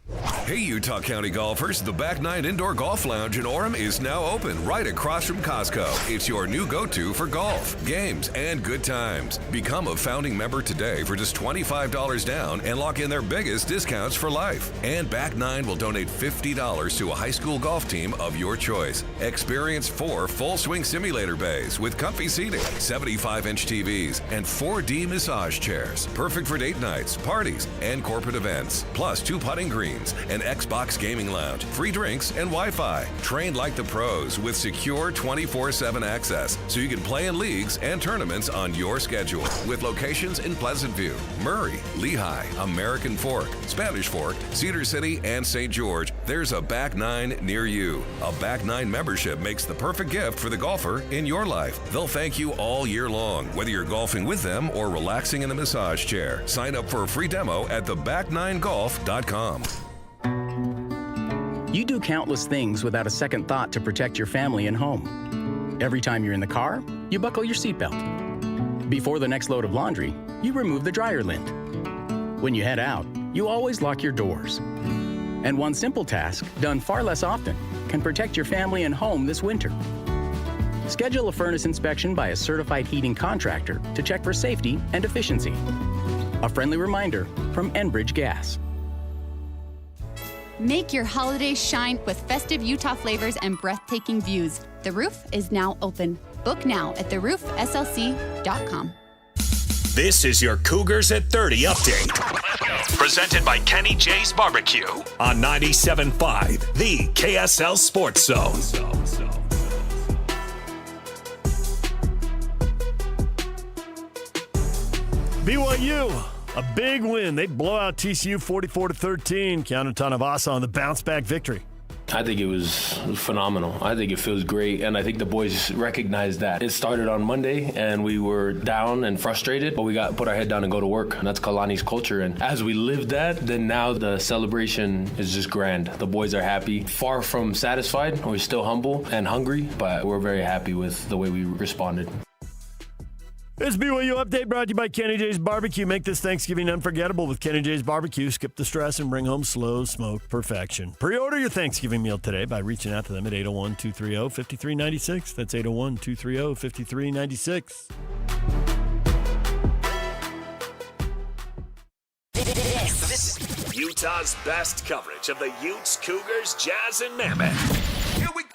Hey, Utah County golfers, the Back 9 Indoor Golf Lounge in Orem is now open right across from Costco. It's your new go-to for golf, games, and good times. Become a founding member today for just $25 down and lock in their biggest discounts for life. And Back 9 will donate $50 to a high school golf team of your choice. Experience 4 full-swing simulator bays with comfy seating, 75-inch TVs, and 4D massage chairs. Perfect for date nights, parties, and corporate events. Plus 2 putting greens, an Xbox gaming lounge, free drinks, and Wi-Fi. Trained like the pros with secure 24/7 access, so you can play in leagues and tournaments on your schedule. With locations in Pleasant View, Murray, Lehigh, American Fork, Spanish Fork, Cedar City, and St. George, there's a Back 9 near you. A Back 9 membership makes the perfect gift for the golfer in your life. They'll thank you all year long, whether you're golfing with them or relaxing in a massage chair. Sign up for a free demo at theback9golf.com. You do countless things without a second thought to protect your family and home. Every time you're in the car, you buckle your seatbelt. Before the next load of laundry, you remove the dryer lint. When you head out, you always lock your doors. And one simple task, done far less often, can protect your family and home this winter. Schedule a furnace inspection by a certified heating contractor to check for safety and efficiency. A friendly reminder from Enbridge Gas. Make your holidays shine with festive Utah flavors and breathtaking views. The Roof is now open. Book now at theroofslc.com. This is your Cougars at 30 update. Presented by Kenny J's Barbecue on 97.5, the KSL Sports Zone. BYU, a big win. They blow out TCU 44-13. Keanu Tanavasa on the bounce-back victory. I think it was phenomenal. I think it feels great, and I think the boys recognize that. It started on Monday, and we were down and frustrated, but we got to put our head down and go to work, and that's Kalani's culture. And as we lived that, then now the celebration is just grand. The boys are happy. Far from satisfied. We're still humble and hungry, but we're very happy with the way we responded. This BYU Update brought to you by Kenny J's Barbecue. Make this Thanksgiving unforgettable with Kenny J's Barbecue. Skip the stress and bring home slow smoked perfection. Pre-order your Thanksgiving meal today by reaching out to them at 801-230-5396. That's 801-230-5396. This is Utah's best coverage of the Utes, Cougars, Jazz, and Mammoth. Here we go.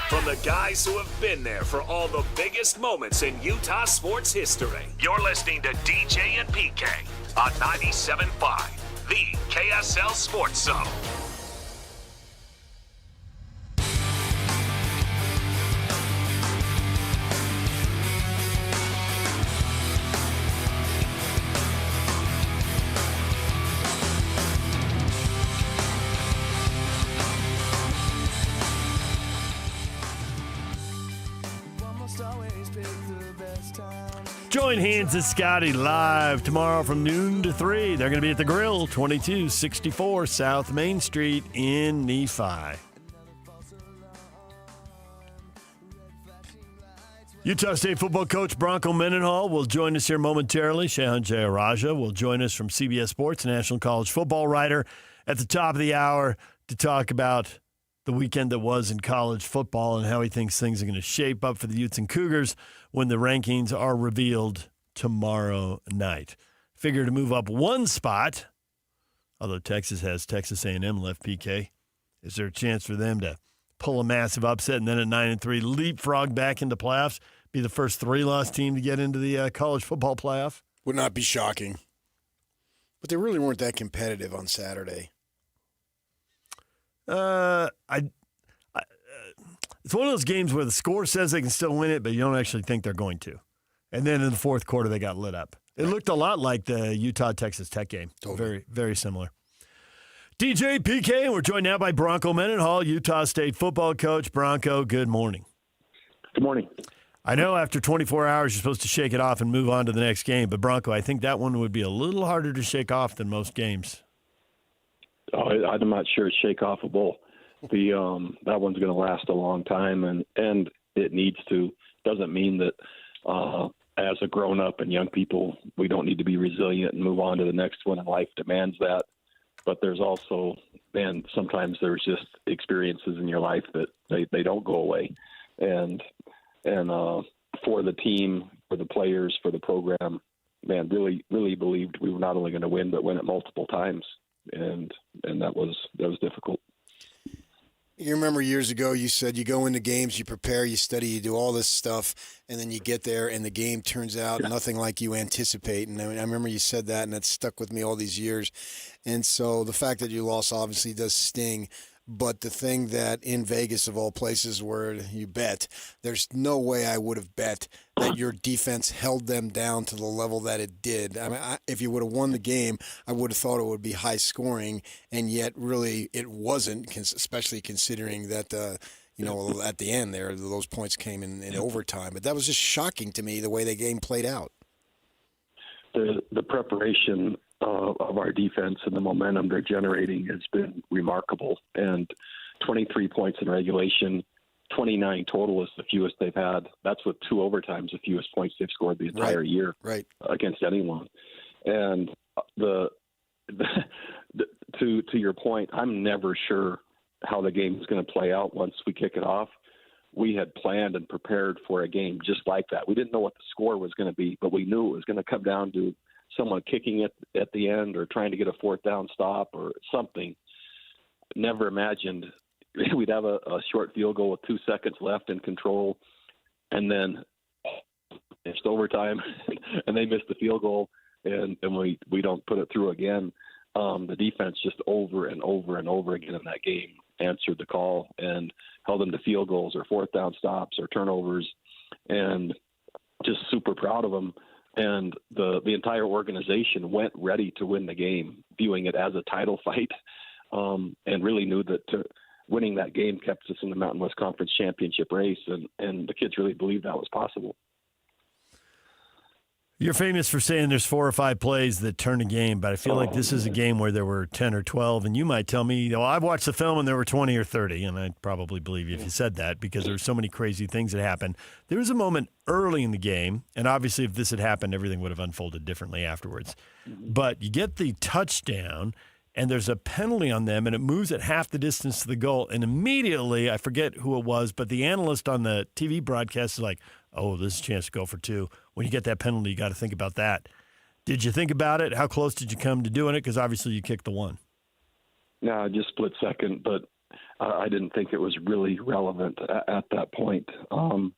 From the guys who have been there for all the biggest moments in Utah sports history. You're listening to DJ and PK on 97.5, the KSL Sports Zone. Join Hans and Scotty live tomorrow from noon to 3. They're going to be at the Grill, 2264 South Main Street in Nephi. Utah State football coach Bronco Mendenhall will join us here momentarily. Shehan Jayaraja will join us from CBS Sports, national college football writer, at the top of the hour to talk about the weekend that was in college football and how he thinks things are going to shape up for the Utes and Cougars when the rankings are revealed tomorrow night. Figure to move up one spot, although Texas has Texas A&M left, PK. Is there a chance for them to pull a massive upset and then at 9-3 leapfrog back into playoffs, be the first 3-loss team to get into the college football playoff? Would not be shocking. But they really weren't that competitive on Saturday. It's one of those games where the score says they can still win it, but you don't actually think they're going to. And then in the fourth quarter, they got lit up. It looked a lot like the Utah-Texas Tech game. Totally. Very, very similar. DJ, PK, and we're joined now by Bronco Mendenhall, Utah State football coach. Bronco, good morning. Good morning. I know after 24 hours you're supposed to shake it off and move on to the next game, but Bronco, I think that one would be a little harder to shake off than most games. Oh, I'm not sure it's shake-offable. That one's going to last a long time, and it needs to. Doesn't mean that as a grown-up and young people, we don't need to be resilient and move on to the next one, and life demands that. But there's also, man, sometimes there's just experiences in your life that they don't go away. And for the team, for the players, for the program, man, really, really believed we were not only going to win, but win it multiple times. And that was difficult. You remember years ago you said you go into games, you prepare, you study, you do all this stuff, and then you get there and the game turns out nothing like you anticipate. And I remember you said that, and that stuck with me all these years. And so the fact that you lost obviously does sting. But the thing that in Vegas, of all places where you bet, there's no way I would have bet that your defense held them down to the level that it did. I mean, if you would have won the game, I would have thought it would be high scoring, and yet really it wasn't, especially considering that, at the end there, those points came in overtime. But that was just shocking to me, the way the game played out. The preparation of our defense and the momentum they're generating has been remarkable. And 23 points in regulation, 29 total is the fewest they've had. That's with 2 overtimes, the fewest points they've scored the entire year against anyone. And to your point, I'm never sure how the game is going to play out once we kick it off. We had planned and prepared for a game just like that. We didn't know what the score was going to be, but we knew it was going to come down to someone kicking it at the end or trying to get a 4th down stop or something. Never imagined we'd have a short field goal with 2 seconds left in control, and then it's overtime, and they missed the field goal, and we don't put it through again. The defense just over and over and over again in that game answered the call and held them to field goals or 4th down stops or turnovers, and just super proud of them. And the entire organization went ready to win the game, viewing it as a title fight, and really knew that winning that game kept us in the Mountain West Conference championship race, and the kids really believed that was possible. You're famous for saying there's 4 or 5 plays that turn a game, but I feel like this is a game where there were 10 or 12, and you might tell me, well, I've watched the film and there were 20 or 30, and I'd probably believe you if you said that because there were so many crazy things that happened. There was a moment early in the game, and obviously if this had happened, everything would have unfolded differently afterwards. But you get the touchdown, and there's a penalty on them, and it moves at half the distance to the goal, and immediately, I forget who it was, but the analyst on the TV broadcast is like, oh, this is a chance to go for 2. When you get that penalty, you got to think about that. Did you think about it? How close did you come to doing it? Because obviously you kicked the 1. No, just split second, but I didn't think it was really relevant at that point. And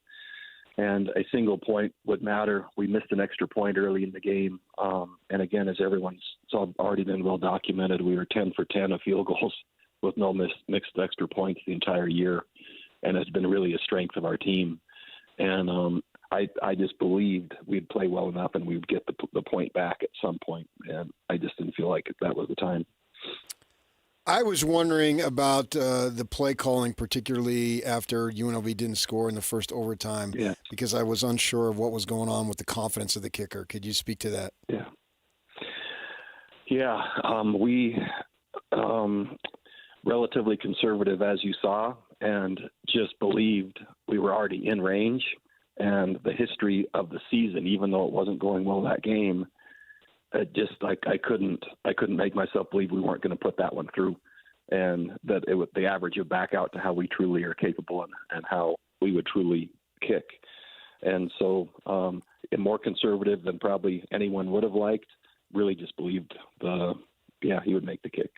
and a single point would matter. We missed an extra point early in the game. And again, as it's already been well documented, we were 10 for 10 of field goals with no mixed extra points the entire year. And it's been really a strength of our team. And I just believed we'd play well enough and we would get the point back at some point. And I just didn't feel like that was the time. I was wondering about the play calling, particularly after UNLV didn't score in the first overtime, because I was unsure of what was going on with the confidence of the kicker. Could you speak to that? Yeah. We relatively conservative, as you saw, and just believed we were already in range. And the history of the season, even though it wasn't going well that game, it just I couldn't make myself believe we weren't going to put that one through, and that the average would back out to how we truly are capable and how we would truly kick. And so, more conservative than probably anyone would have liked. Really, just believed he would make the kick.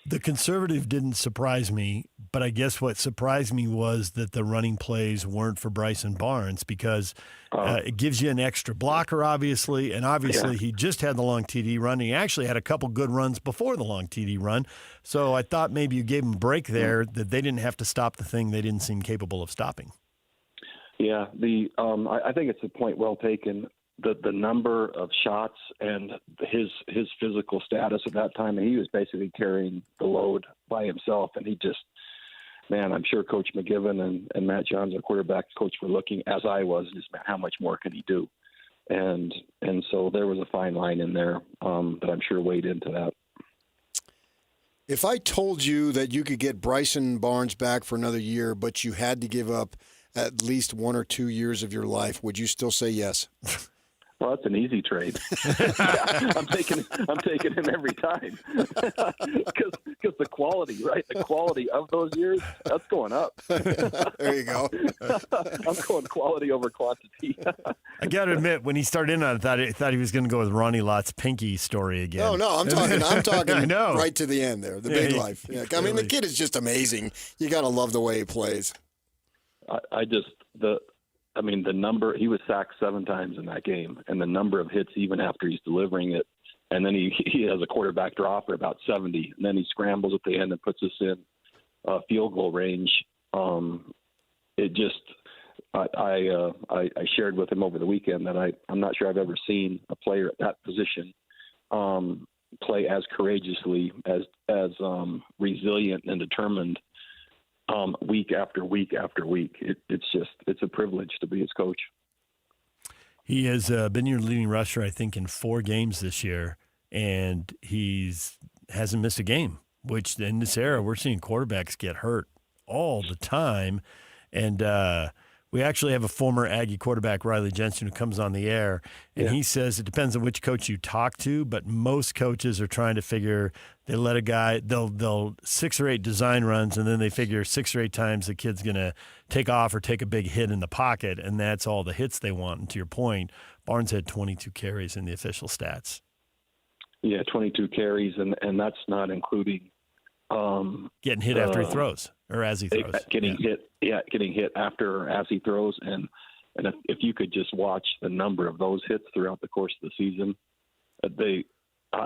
The conservative didn't surprise me, but I guess what surprised me was that the running plays weren't for Bryson Barnes, because it gives you an extra blocker, obviously, and obviously he just had the long TD run. He actually had a couple good runs before the long TD run, so I thought maybe you gave him a break there, that they didn't have to stop the thing they didn't seem capable of stopping. Yeah, I think it's a point well taken. The number of shots and his physical status at that time, and he was basically carrying the load by himself. And he just, I'm sure Coach McGiven and Matt Johns, our quarterback coach, were looking, as I was, just how much more can he do? And so there was a fine line in there that I'm sure weighed into that. If I told you that you could get Bryson Barnes back for another year, but you had to give up at least 1 or 2 years of your life, would you still say yes? Well, that's an easy trade. I'm taking him every time because the quality, right? The quality of those years, that's going up. There you go. I'm going quality over quantity. I got to admit, when he started in on it, I thought he was going to go with Ronnie Lott's Pinky story again. No, I'm talking I know. right to the end there, the big life. Yeah, I mean, the kid is just amazing. You got to love the way he plays. The number, he was sacked 7 times in that game, and the number of hits even after he's delivering it, and then he has a quarterback draw for about 70, and then he scrambles at the end and puts us in field goal range. It just, I shared with him over the weekend that I'm not sure I've ever seen a player at that position play as courageously, as resilient and determined week after week after week. It's a privilege to be his coach. He has been your leading rusher, I think, in 4 games this year, and hasn't missed a game, which in this era we're seeing quarterbacks get hurt all the time. And we actually have a former Aggie quarterback, Riley Jensen, who comes on the air, and he says it depends on which coach you talk to, but most coaches are trying to figure, they let a guy, they'll 6 or 8 design runs, and then they figure 6 or 8 times the kid's going to take off or take a big hit in the pocket, and that's all the hits they want. And to your point, Barnes had 22 carries in the official stats. Yeah, 22 carries, and that's not including getting hit after he throws, or as he throws. Getting hit after or as he throws, and if you could just watch the number of those hits throughout the course of the season,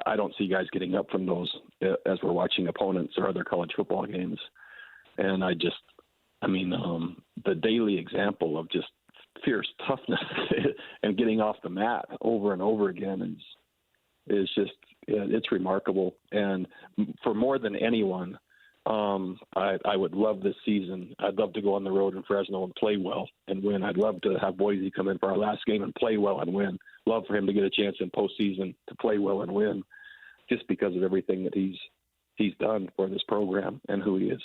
I don't see guys getting up from those as we're watching opponents or other college football games. And the daily example of just fierce toughness and getting off the mat over and over again is just, it's remarkable. And for more than anyone, I would love this season. I'd love to go on the road in Fresno and play well and win. I'd love to have Boise come in for our last game and play well and win. Love for him to get a chance in postseason to play well and win, just because of everything that he's done for this program and who he is.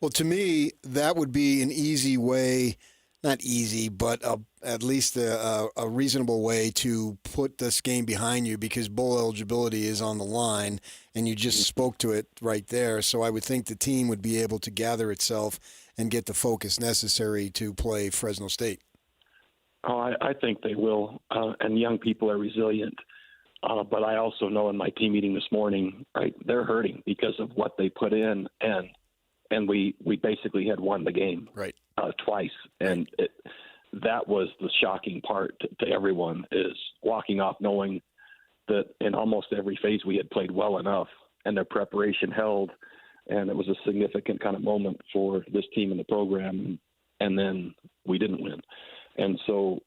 Well, to me, that would be an easy way, not easy, but at least a reasonable way to put this game behind you, because bowl eligibility is on the line, and you just spoke to it right there. So I would think the team would be able to gather itself and get the focus necessary to play Fresno State. Oh, I think they will, and young people are resilient. But I also know in my team meeting this morning, right, they're hurting because of what they put in, and we basically had won the game right twice, and that was the shocking part to everyone, is walking off knowing that in almost every phase we had played well enough and their preparation held, and it was a significant kind of moment for this team and the program, and then we didn't win. And so,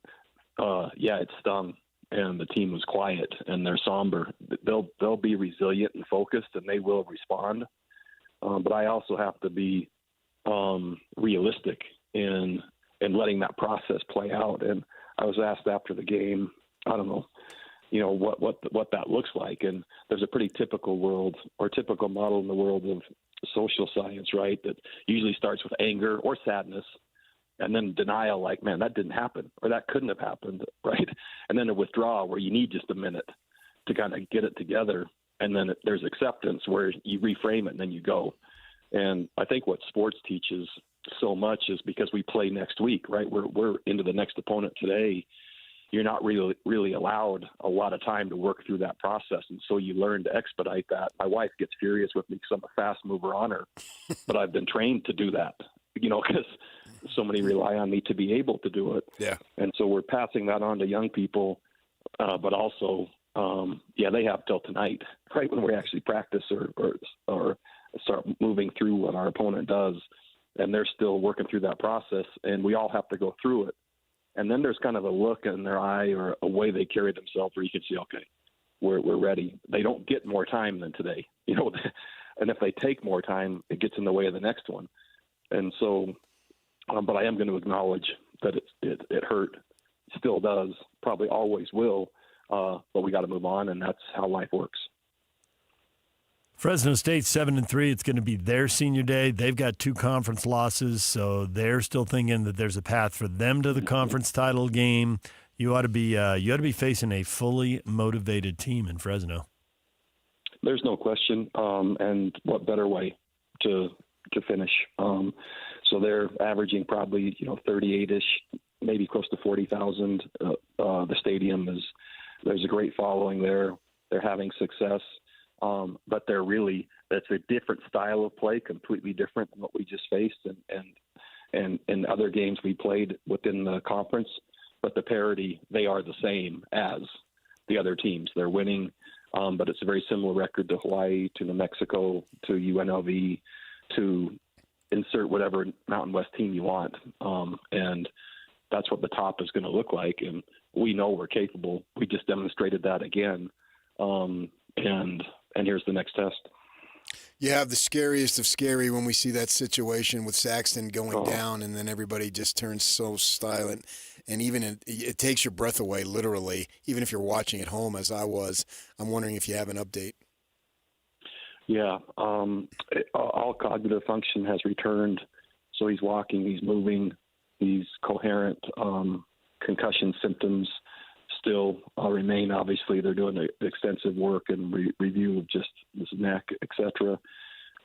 it stung, and the team was quiet and they're somber. They'll be resilient and focused, and they will respond. But I also have to be realistic in letting that process play out. And I was asked after the game, I don't know, what that looks like. And there's a pretty typical model in the world of social science, right? That usually starts with anger or sadness, and then denial, like, man, that didn't happen, or that couldn't have happened, right? And then a withdrawal where you need just a minute to kind of get it together. And then there's acceptance where you reframe it and then you go. And I think what sports teaches so much is because we play next week, right? We're into the next opponent today. You're not really allowed a lot of time to work through that process. And so you learn to expedite that. My wife gets furious with me because I'm a fast mover on her, but I've been trained to do that, because so many rely on me to be able to do it. Yeah. And so we're passing that on to young people, but also, they have till tonight, right, when we actually practice or start moving through what our opponent does. And they're still working through that process, and we all have to go through it. And then there's kind of a look in their eye or a way they carry themselves where you can see, okay, we're ready. They don't get more time than today, and if they take more time, it gets in the way of the next one. And so, but I am going to acknowledge that it hurt, still does, probably always will, but we got to move on, and that's how life works. Fresno State 7-3. It's going to be their senior day. They've got 2 conference losses, so they're still thinking that there's a path for them to the conference title game. You ought to be facing a fully motivated team in Fresno. There's no question, and what better way to finish? So they're averaging probably 38ish, maybe close to 40,000. The stadium there's a great following there. They're having success. But that's a different style of play, completely different than what we just faced and in other games we played within the conference. But the parity, they are the same as the other teams. They're winning, but it's a very similar record to Hawaii, to New Mexico, to UNLV, to insert whatever Mountain West team you want. And that's what the top is going to look like. And we know we're capable. We just demonstrated that again. And here's the next test. You have the scariest of scary when we see that situation with Saxton going down, and then everybody just turns so silent. And even it takes your breath away, literally, even if you're watching at home, as I was. I'm wondering if you have an update. Yeah. All cognitive function has returned. So he's walking, he's moving, he's coherent. Concussion symptoms still remain. Obviously, they're doing extensive work and review of just his neck, etc.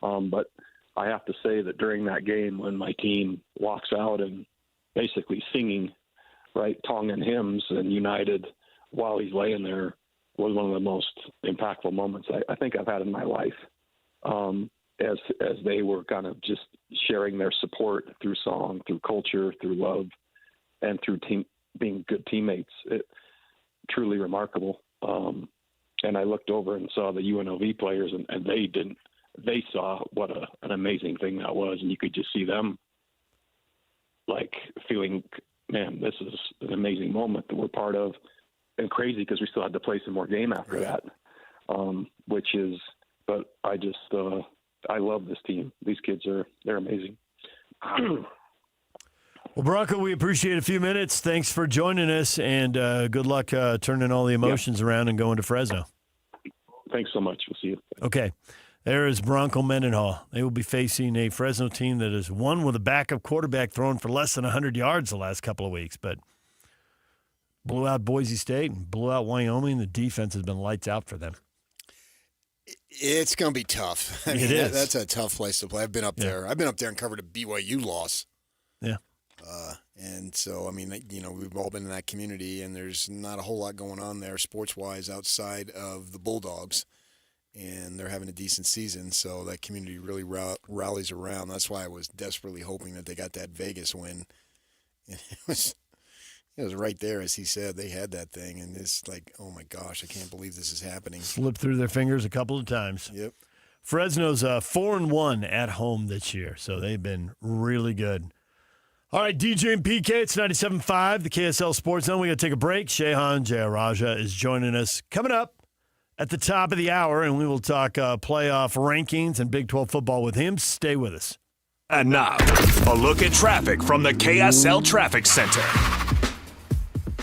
But I have to say that during that game, when my team walks out and basically singing, right, Tongan hymns and united while he's laying there, was one of the most impactful moments I think I've had in my life. As they were kind of just sharing their support through song, through culture, through love, and through being good teammates. Truly remarkable. And I looked over and saw the UNLV players, and they saw what an amazing thing that was. And you could just see them like feeling, man, this is an amazing moment that we're part of, and crazy because we still had to play some more game after that, but I love this team. These kids they're amazing. Well, Bronco, we appreciate a few minutes. Thanks for joining us, and good luck turning all the emotions around and going to Fresno. Thanks so much. We'll see you. Okay. There is Bronco Mendenhall. They will be facing a Fresno team that has won with a backup quarterback throwing for less than 100 yards the last couple of weeks, but blew out Boise State and blew out Wyoming. The defense has been lights out for them. It's going to be tough. It is. That's a tough place to play. I've been up there. I've been up there and covered a BYU loss. Yeah. And so, I mean, we've all been in that community, and there's not a whole lot going on there sports-wise outside of the Bulldogs, and they're having a decent season, so that community really rallies around. That's why I was desperately hoping that they got that Vegas win. And It was right there, as he said. They had that thing, and it's like, oh, my gosh, I can't believe this is happening. Slipped through their fingers a couple of times. Yep. Fresno's 4-1 at home this year, so they've been really good. All right, DJ and PK, it's 97.5, the KSL Sports Zone. We got to take a break. Shehan Jayaraja is joining us coming up at the top of the hour, and we will talk playoff rankings and Big 12 football with him. Stay with us. And now, a look at traffic from the KSL Traffic Center.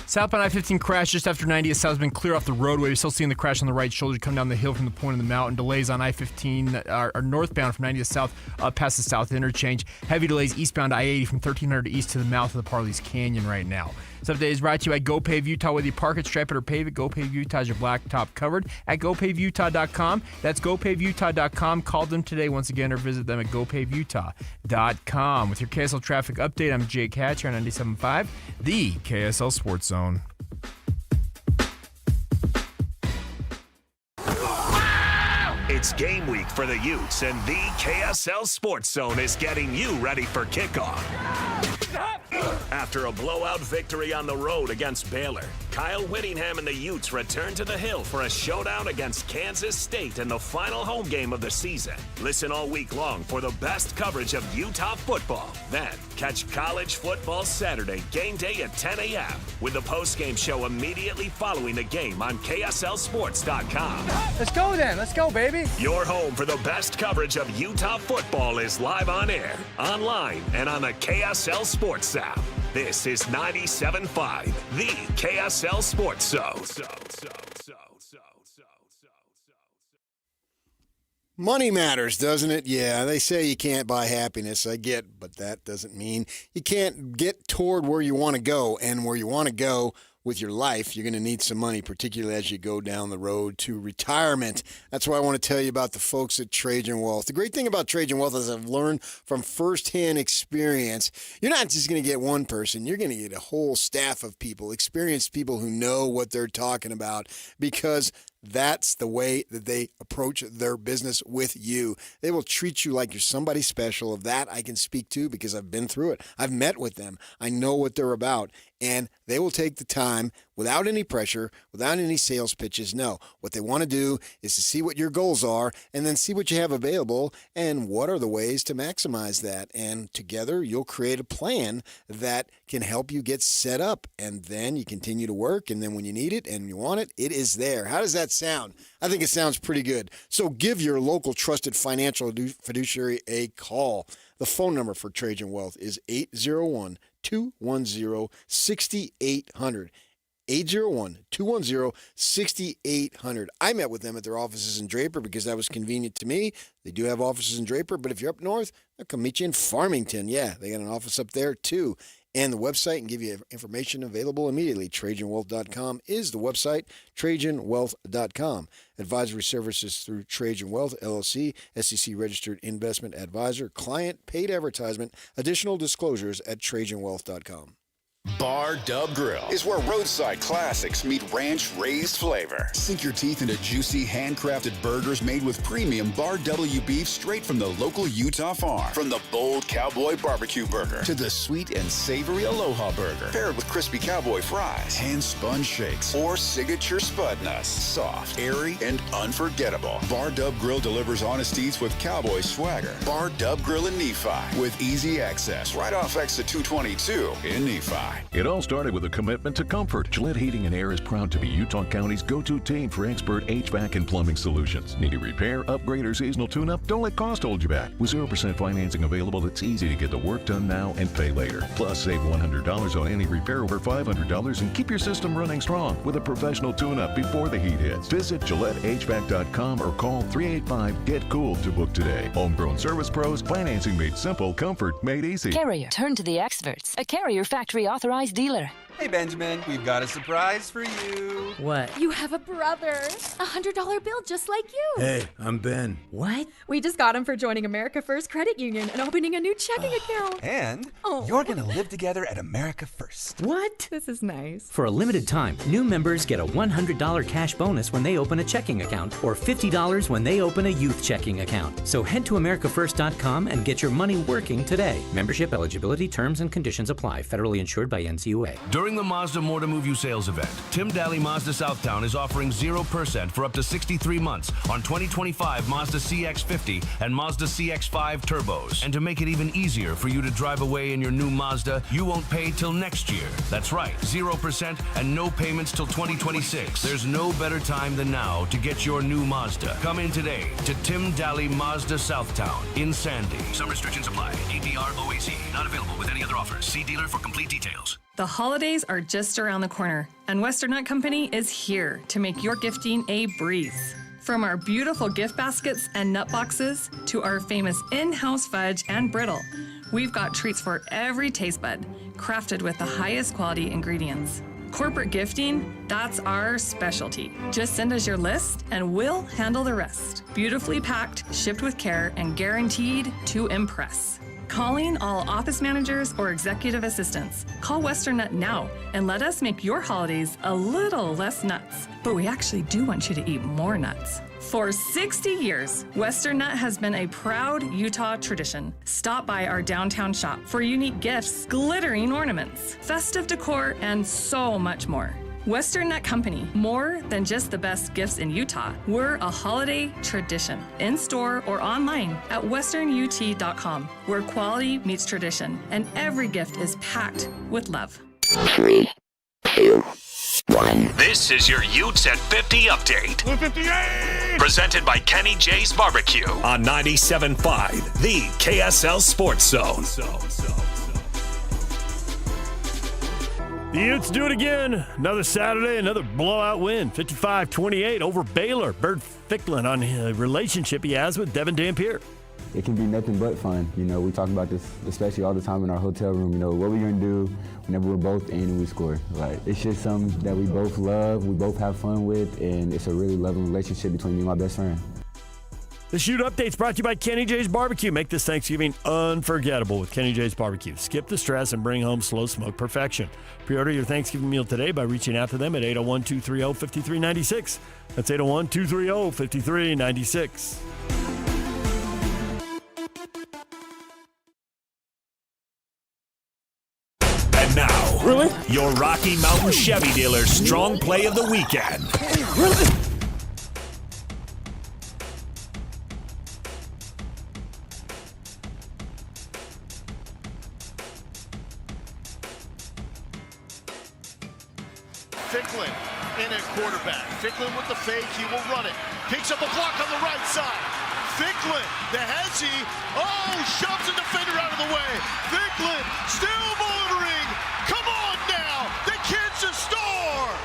Southbound I-15 crash just after 90th South has been clear off the roadway. You're still seeing the crash on the right shoulder come down the hill from the point of the mountain. Delays on I-15 are northbound from 90th South past the South Interchange. Heavy delays eastbound I-80 from 1300 east to the mouth of the Parley's Canyon right now. This update is brought to you by GoPave Utah. Whether you park it, stripe it, or pave it, GoPave Utah has your blacktop covered at GoPaveUtah.com. That's GoPaveUtah.com. Call them today once again or visit them at GoPaveUtah.com. With your KSL traffic update, I'm Jake Hatch here on 97.5, the KSL Sports Zone. It's game week for the Utes, and the KSL Sports Zone is getting you ready for kickoff. After a blowout victory on the road against Baylor, Kyle Whittingham and the Utes return to the Hill for a showdown against Kansas State in the final home game of the season. Listen all week long for the best coverage of Utah football. Then, catch College Football Saturday game day at 10 a.m. with the postgame show immediately following the game on KSLSports.com. Let's go then. Let's go, baby. Your home for the best coverage of Utah football is live on air, online, and on the KSL Sports app. This is 97.5, the KSL Sports Zone. Money matters, doesn't it? Yeah, they say you can't buy happiness. I get, but that doesn't mean you can't get toward where you want to go. And where you want to go with your life, you're going to need some money, particularly as you go down the road to retirement. That's why I want to tell you about the folks at Trajan Wealth. The great thing about Trajan Wealth is I've learned from firsthand experience, you're not just going to get one person. You're going to get a whole staff of people, experienced people who know what they're talking about, because that's the way that they approach their business with you. They will treat you like you're somebody special. Of that, I can speak to because I've been through it. I've met with them. I know what they're about. And they will take the time without any pressure, without any sales pitches. No, what they want to do is to see what your goals are and then see what you have available and what are the ways to maximize that. And together, you'll create a plan that can help you get set up. And then you continue to work. And then when you need it and you want it, it is there. How does that sound? I think it sounds pretty good. So give your local trusted financial fiduciary a call. The phone number for Trajan Wealth is 801-210-6800. 801-210-6800. I met with them at their offices in Draper because that was convenient to me. They do have offices in Draper, but if you're up north, they'll come meet you in Farmington. Yeah, they got an office up there too. And the website can give you information available immediately. TrajanWealth.com is the website, TrajanWealth.com. Advisory services through Trajan Wealth, LLC, SEC-registered investment advisor, client, paid advertisement. Additional disclosures at TrajanWealth.com. Bar Dub Grill is where roadside classics meet ranch-raised flavor. Sink your teeth into juicy, handcrafted burgers made with premium Bar W beef straight from the local Utah farm. From the bold cowboy barbecue burger to the sweet and savory Aloha burger, paired with crispy cowboy fries, hand-spun shakes, or signature spud nuts. Soft, airy, and unforgettable. Bar Dub Grill delivers honest eats with cowboy swagger. Bar Dub Grill in Nephi with easy access right off exit 222 in Nephi. It all started with a commitment to comfort. Gillette Heating and Air is proud to be Utah County's go-to team for expert HVAC and plumbing solutions. Need a repair, upgrade, or seasonal tune-up? Don't let cost hold you back. With 0% financing available, it's easy to get the work done now and pay later. Plus, save $100 on any repair over $500 and keep your system running strong with a professional tune-up before the heat hits. Visit GilletteHVAC.com or call 385-GET-COOL to book today. Homegrown service pros, financing made simple, comfort made easy. Carrier, turn to the experts. A Carrier factory authorized dealer. Hey, Benjamin, we've got a surprise for you. What? You have a brother. $100 bill just like you. Hey, I'm Ben. What? We just got him for joining America First Credit Union and opening a new checking account. And you're going to live together at America First. What? This is nice. For a limited time, new members get a $100 cash bonus when they open a checking account or $50 when they open a youth checking account. So head to AmericaFirst.com and get your money working today. Membership eligibility, terms, and conditions apply. Federally insured by NCUA. During the Mazda More to Move You sales event, Tim Daly Mazda Southtown is offering 0% for up to 63 months on 2025 Mazda CX-50 and Mazda CX-5 turbos. And to make it even easier for you to drive away in your new Mazda, you won't pay till next year. That's right, 0% and no payments till 2026. There's no better time than now to get your new Mazda. Come in today to Tim Daly Mazda Southtown in Sandy. Some restrictions apply. APR OAC. Not available with any other offers. See dealer for complete details. The holidays are just around the corner, and Western Nut Company is here to make your gifting a breeze. From our beautiful gift baskets and nut boxes to our famous in-house fudge and brittle, we've got treats for every taste bud, crafted with the highest quality ingredients. Corporate gifting, that's our specialty. Just send us your list and we'll handle the rest. Beautifully packed, shipped with care, and guaranteed to impress. Calling all office managers or executive assistants. Call Western Nut now and let us make your holidays a little less nuts. But we actually do want you to eat more nuts. For 60 years, Western Nut has been a proud Utah tradition. Stop by our downtown shop for unique gifts, glittering ornaments, festive decor, and so much more. Western Nut Company, more than just the best gifts in Utah. We're a holiday tradition, in-store or online at westernut.com, where quality meets tradition, and every gift is packed with love. 3, 2, 1. This is your Utes at 50 update. 158! Presented by Kenny J's Barbecue on 97.5, the KSL Sports Zone. The Utes do it again. Another Saturday, another blowout win. 55-28 over Baylor. Bert Ficklin on a relationship he has with Devin Dampier. It can be nothing but fun. You know, we talk about this, especially all the time in our hotel room. You know, what we're going to do whenever we're both in and we score. Like, it's just something that we both love, we both have fun with, and it's a really loving relationship between me and my best friend. The Shoot Update's brought to you by Kenny J's Barbecue. Make this Thanksgiving unforgettable with Kenny J's Barbecue. Skip the stress and bring home slow smoke perfection. Pre-order your Thanksgiving meal today by reaching out to them at 801-230-5396. That's 801-230-5396. And now, your Rocky Mountain Chevy dealer's strong play of the weekend. Ficklin in at quarterback. Ficklin with the fake, he will run it. Picks up a block on the right side. Ficklin, the hezzy, shoves the defender out of the way. Ficklin still motoring. Come on now, the kid's a star.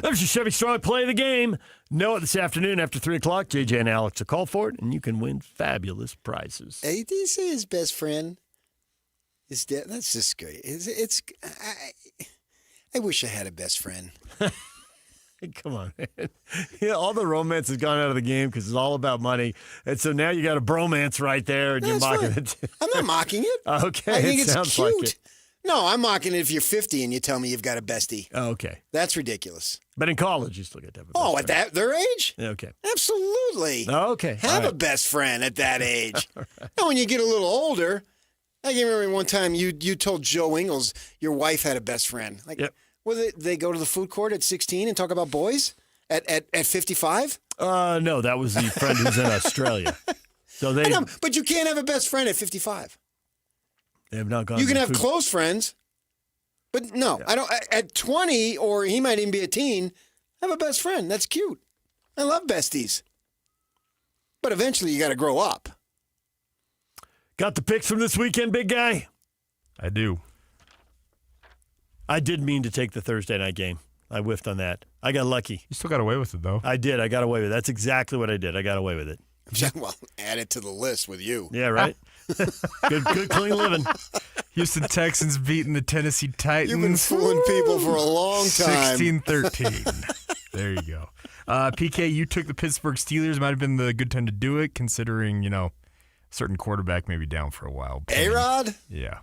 There's your Chevy Strong play of the game. Know it this afternoon after 3 o'clock. JJ and Alex will call for it, and you can win fabulous prizes. Hey, did he say his best friend is dead? That's just great. I wish I had a best friend. Come on, man. Yeah, all the romance has gone out of the game because it's all about money. And so now you got a bromance right there, and you're mocking it. I'm not mocking it. Okay, I think it's sounds cute. like it. No, I'm mocking it if you're 50 and you tell me you've got a bestie. Oh, okay. That's ridiculous. But in college, you still get to have a best friend. At their age? Okay. Absolutely. Okay. Have a best friend at that age. Now, when you get a little older, I can remember one time you told Joe Ingles your wife had a best friend. Like, yep. They go to the food court at 16 and talk about boys at 55? No, that was the friend who's in Australia. So they. But you can't have a best friend at 55. They have not gone. You can have close friends, but no, yeah. I don't. At 20, or he might even be a teen, have a best friend. That's cute. I love besties. But eventually, you got to grow up. Got the picks from this weekend, big guy? I do. I did mean to take the Thursday night game. I whiffed on that. I got lucky. You still got away with it, though. I did. I got away with it. That's exactly what I did. I got away with it. Well, add it to the list with you. Yeah, right? good, clean living. Houston Texans beating the Tennessee Titans. You've been fooling people for a long time. 16-13. There you go. PK, you took the Pittsburgh Steelers. Might have been the good time to do it, considering, a certain quarterback may be down for a while. A-Rod? Yeah.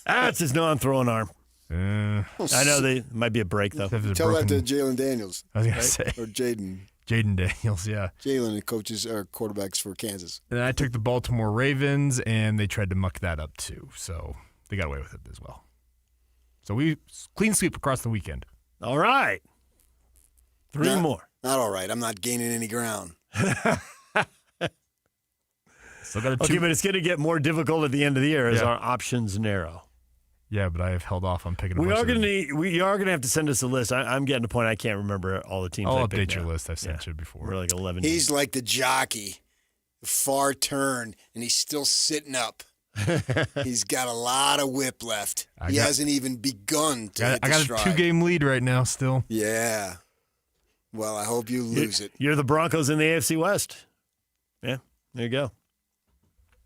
That's his non-throwing arm. I know they might be a break, though. Tell that to Jalen Daniels. I was going to say. Or Jaden. Jaden Daniels, yeah. Jalen coaches our quarterbacks for Kansas. And I took the Baltimore Ravens, and they tried to muck that up, too. So they got away with it as well. So we clean sweep across the weekend. All right. Three more. Not all right. I'm not gaining any ground. Still got Okay, but it's going to get more difficult at the end of the year as our options narrow. Yeah, but I have held off on picking. We are going to have to send us a list. I'm getting to the point I can't remember all the teams. I'll I picked update your now. list. I sent you before. We're like 11. He's like the jockey, far turn, and he's still sitting up. He's got a lot of whip left. He hasn't even begun to hit the stride. I got a 2-game lead right now still. Yeah. Well, I hope you lose it. You're the Broncos in the AFC West. Yeah, there you go.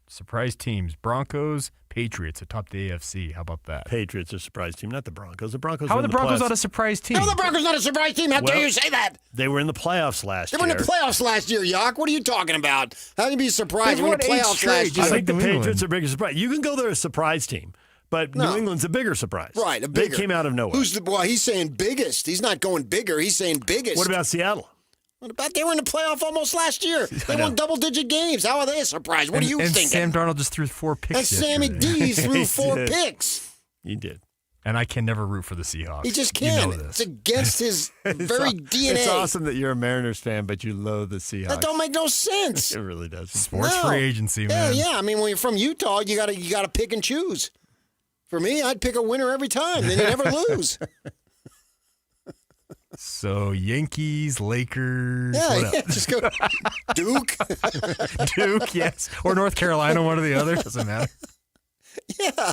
Surprise teams. Broncos, Patriots atop the AFC. How about that? Patriots are a surprise team, not the Broncos. The Broncos How are the Broncos playoffs. not a surprise team? How are the Broncos not a surprise team? How dare you say that? They were in the playoffs last year. They were in the playoffs last year, Yock. What are you talking about? How can you be surprised? They were in the playoffs last year. I think the Patriots are a bigger surprise. You can go there as a surprise team, but New England's a bigger surprise. Right, a bigger. They came out of nowhere. Well, he's saying biggest. He's not going bigger. He's saying biggest. What about Seattle? What about they were in the playoff almost last year? They won double-digit games. How are they a surprise? What are you thinking? Sam Darnold just threw 4 picks. And Sammy D threw 4 picks. He did. And I can never root for the Seahawks. He just can't. You know this. It's against his very DNA. It's awesome that you're a Mariners fan, but you loathe the Seahawks. That don't make no sense. It really does. Sports free agency, man. Yeah. I mean, when you're from Utah, you gotta pick and choose. For me, I'd pick a winner every time. Then you never lose. So Yankees, Lakers. Yeah, just go Duke. Duke, yes. Or North Carolina, one or the other. Doesn't matter. Yeah.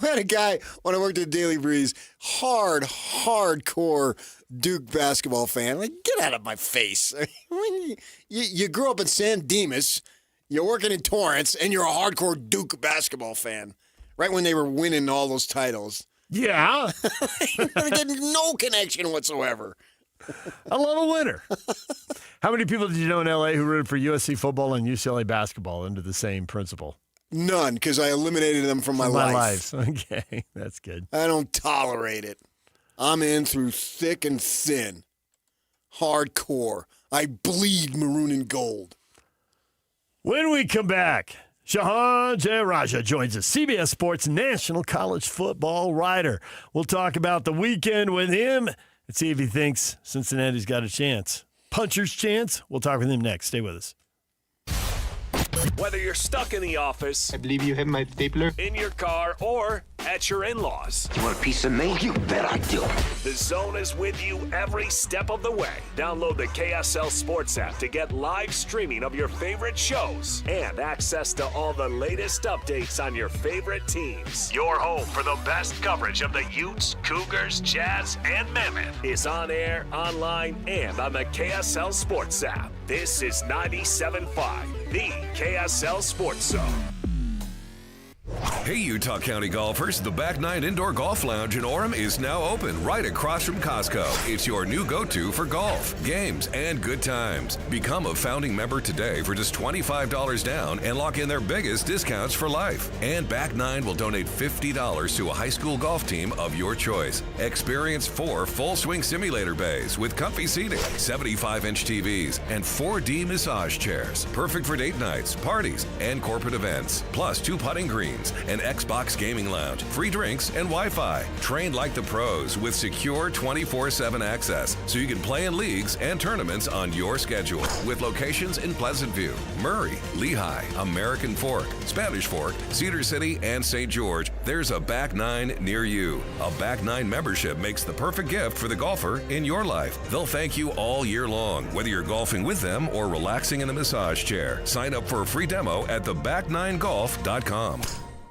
We had a guy when I worked at Daily Breeze, hardcore Duke basketball fan. Like, get out of my face. I mean, you grew up in San Dimas, you're working in Torrance, and you're a hardcore Duke basketball fan. Right when they were winning all those titles. Yeah. They get no connection whatsoever. I love a winner. How many people did you know in L.A. who rooted for USC football and UCLA basketball under the same principle? None, because I eliminated them from my life. Okay, that's good. I don't tolerate it. I'm in through thick and thin. Hardcore. I bleed maroon and gold. When we come back, Shahan Jayaraja joins us, CBS Sports National College Football writer. We'll talk about the weekend with him and see if he thinks Cincinnati's got a chance. Puncher's chance? We'll talk with him next. Stay with us. Whether you're stuck in the office, I believe you have my stapler, in your car, or at your in-laws. You want a piece of me? You bet I do. The Zone is with you every step of the way. Download the KSL Sports app to get live streaming of your favorite shows and access to all the latest updates on your favorite teams. Your home for the best coverage of the Utes, Cougars, Jazz, and Mammoth is on air, online, and on the KSL Sports app. This is 97.5, the KSL Sports Zone. Hey, Utah County golfers, the Back Nine Indoor Golf Lounge in Orem is now open right across from Costco. It's your new go-to for golf, games, and good times. Become a founding member today for just $25 down and lock in their biggest discounts for life. And Back Nine will donate $50 to a high school golf team of your choice. Experience 4 full-swing simulator bays with comfy seating, 75-inch TVs, and 4D massage chairs. Perfect for date nights, parties, and corporate events. Plus 2 putting greens, an Xbox gaming lounge, free drinks, and Wi-Fi. Trained like the pros with secure 24/7 access so you can play in leagues and tournaments on your schedule. With locations in Pleasant View, Murray, Lehigh, American Fork, Spanish Fork, Cedar City, and St. George, there's a Back Nine near you. A Back Nine membership makes the perfect gift for the golfer in your life. They'll thank you all year long, whether you're golfing with them or relaxing in a massage chair. Sign up for a free demo at theback9golf.com.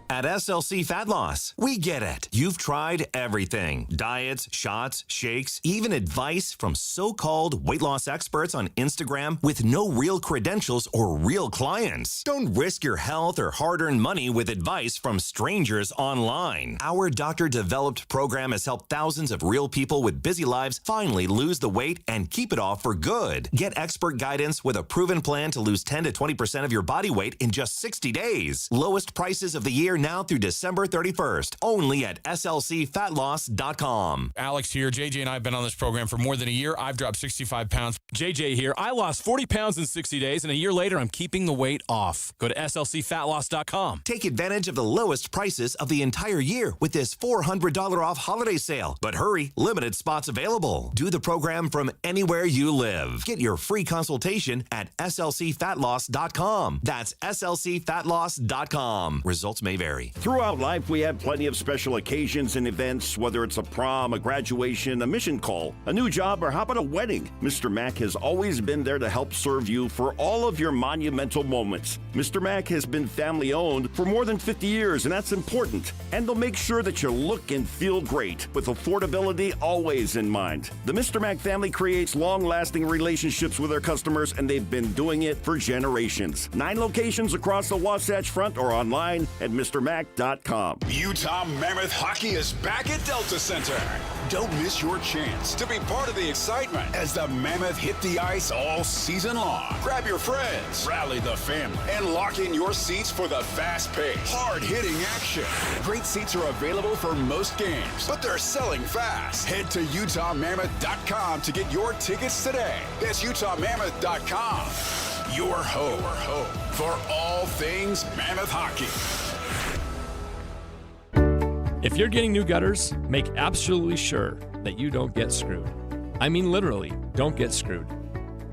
At SLC Fat Loss, we get it. You've tried everything. Diets, shots, shakes, even advice from so-called weight loss experts on Instagram with no real credentials or real clients. Don't risk your health or hard-earned money with advice from strangers online. Our doctor-developed program has helped thousands of real people with busy lives finally lose the weight and keep it off for good. Get expert guidance with a proven plan to lose 10 to 20% of your body weight in just 60 days. Lowest prices of the year now through December 31st, only at slcfatloss.com. Alex here. JJ and I have been on this program for more than a year. I've dropped 65 pounds. JJ here. I lost 40 pounds in 60 days, and a year later, I'm keeping the weight off. Go to slcfatloss.com. Take advantage of the lowest prices of the entire year with this $400 off holiday sale. But hurry, limited spots available. Do the program from anywhere you live. Get your free consultation at slcfatloss.com. That's slcfatloss.com. Results may vary. Throughout life, we have plenty of special occasions and events, whether it's a prom, a graduation, a mission call, a new job, or how about a wedding? Mr. Mac has always been there to help serve you for all of your monumental moments. Mr. Mac has been family-owned for more than 50 years, and that's important. And they'll make sure that you look and feel great, with affordability always in mind. The Mr. Mac family creates long-lasting relationships with their customers, and they've been doing it for generations. 9 locations across the Wasatch Front or online at MrMac.com. Utah Mammoth Hockey is back at Delta Center. Don't miss your chance to be part of the excitement as the Mammoth hit the ice all season long. Grab your friends, rally the family, and lock in your seats for the fast-paced, hard-hitting action. Great seats are available for most games, but they're selling fast. Head to UtahMammoth.com to get your tickets today. That's UtahMammoth.com. Your home for all things Mammoth hockey. If you're getting new gutters, make absolutely sure that you don't get screwed. I mean literally, don't get screwed.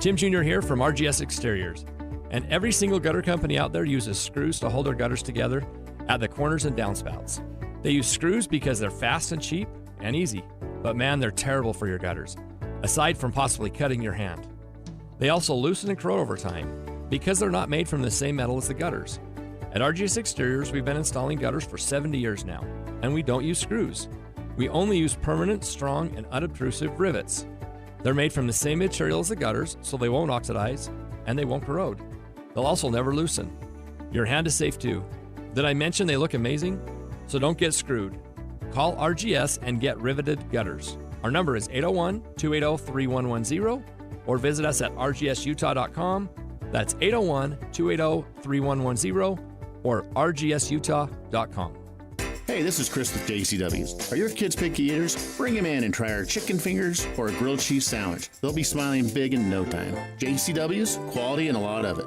Tim Jr. here from RGS Exteriors. And every single gutter company out there uses screws to hold their gutters together at the corners and downspouts. They use screws because they're fast and cheap and easy. But man, they're terrible for your gutters, aside from possibly cutting your hand. They also loosen and corrode over time because they're not made from the same metal as the gutters. At RGS Exteriors, we've been installing gutters for 70 years now, and we don't use screws. We only use permanent, strong, and unobtrusive rivets. They're made from the same material as the gutters, so they won't oxidize and they won't corrode. They'll also never loosen. Your hand is safe too. Did I mention they look amazing? So don't get screwed. Call RGS and get riveted gutters. Our number is 801-280-3110 or visit us at rgsutah.com. That's 801-280-3110 or rgsutah.com. Hey, this is Chris with JCW's. Are your kids picky eaters? Bring them in and try our chicken fingers or a grilled cheese sandwich. They'll be smiling big in no time. JCW's, quality and a lot of it.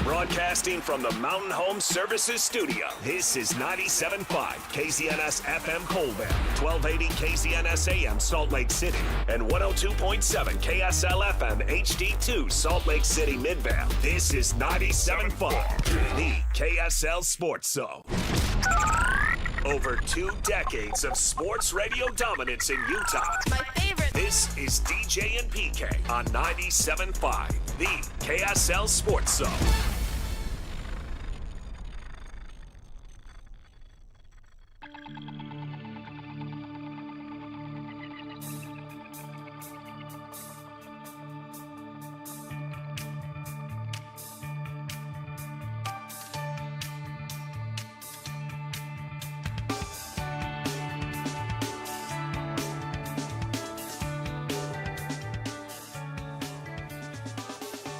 Broadcasting from the Mountain Home Services Studio, this is 97.5 KZNS FM Colville, 1280 KZNS AM Salt Lake City, and 102.7 KSL FM HD2 Salt Lake City Midvale. This is 97.5, the KSL Sports Zone. Over 2 decades of sports radio dominance in Utah. My favorite. This is DJ and PK on 97.5, the KSL Sports Zone.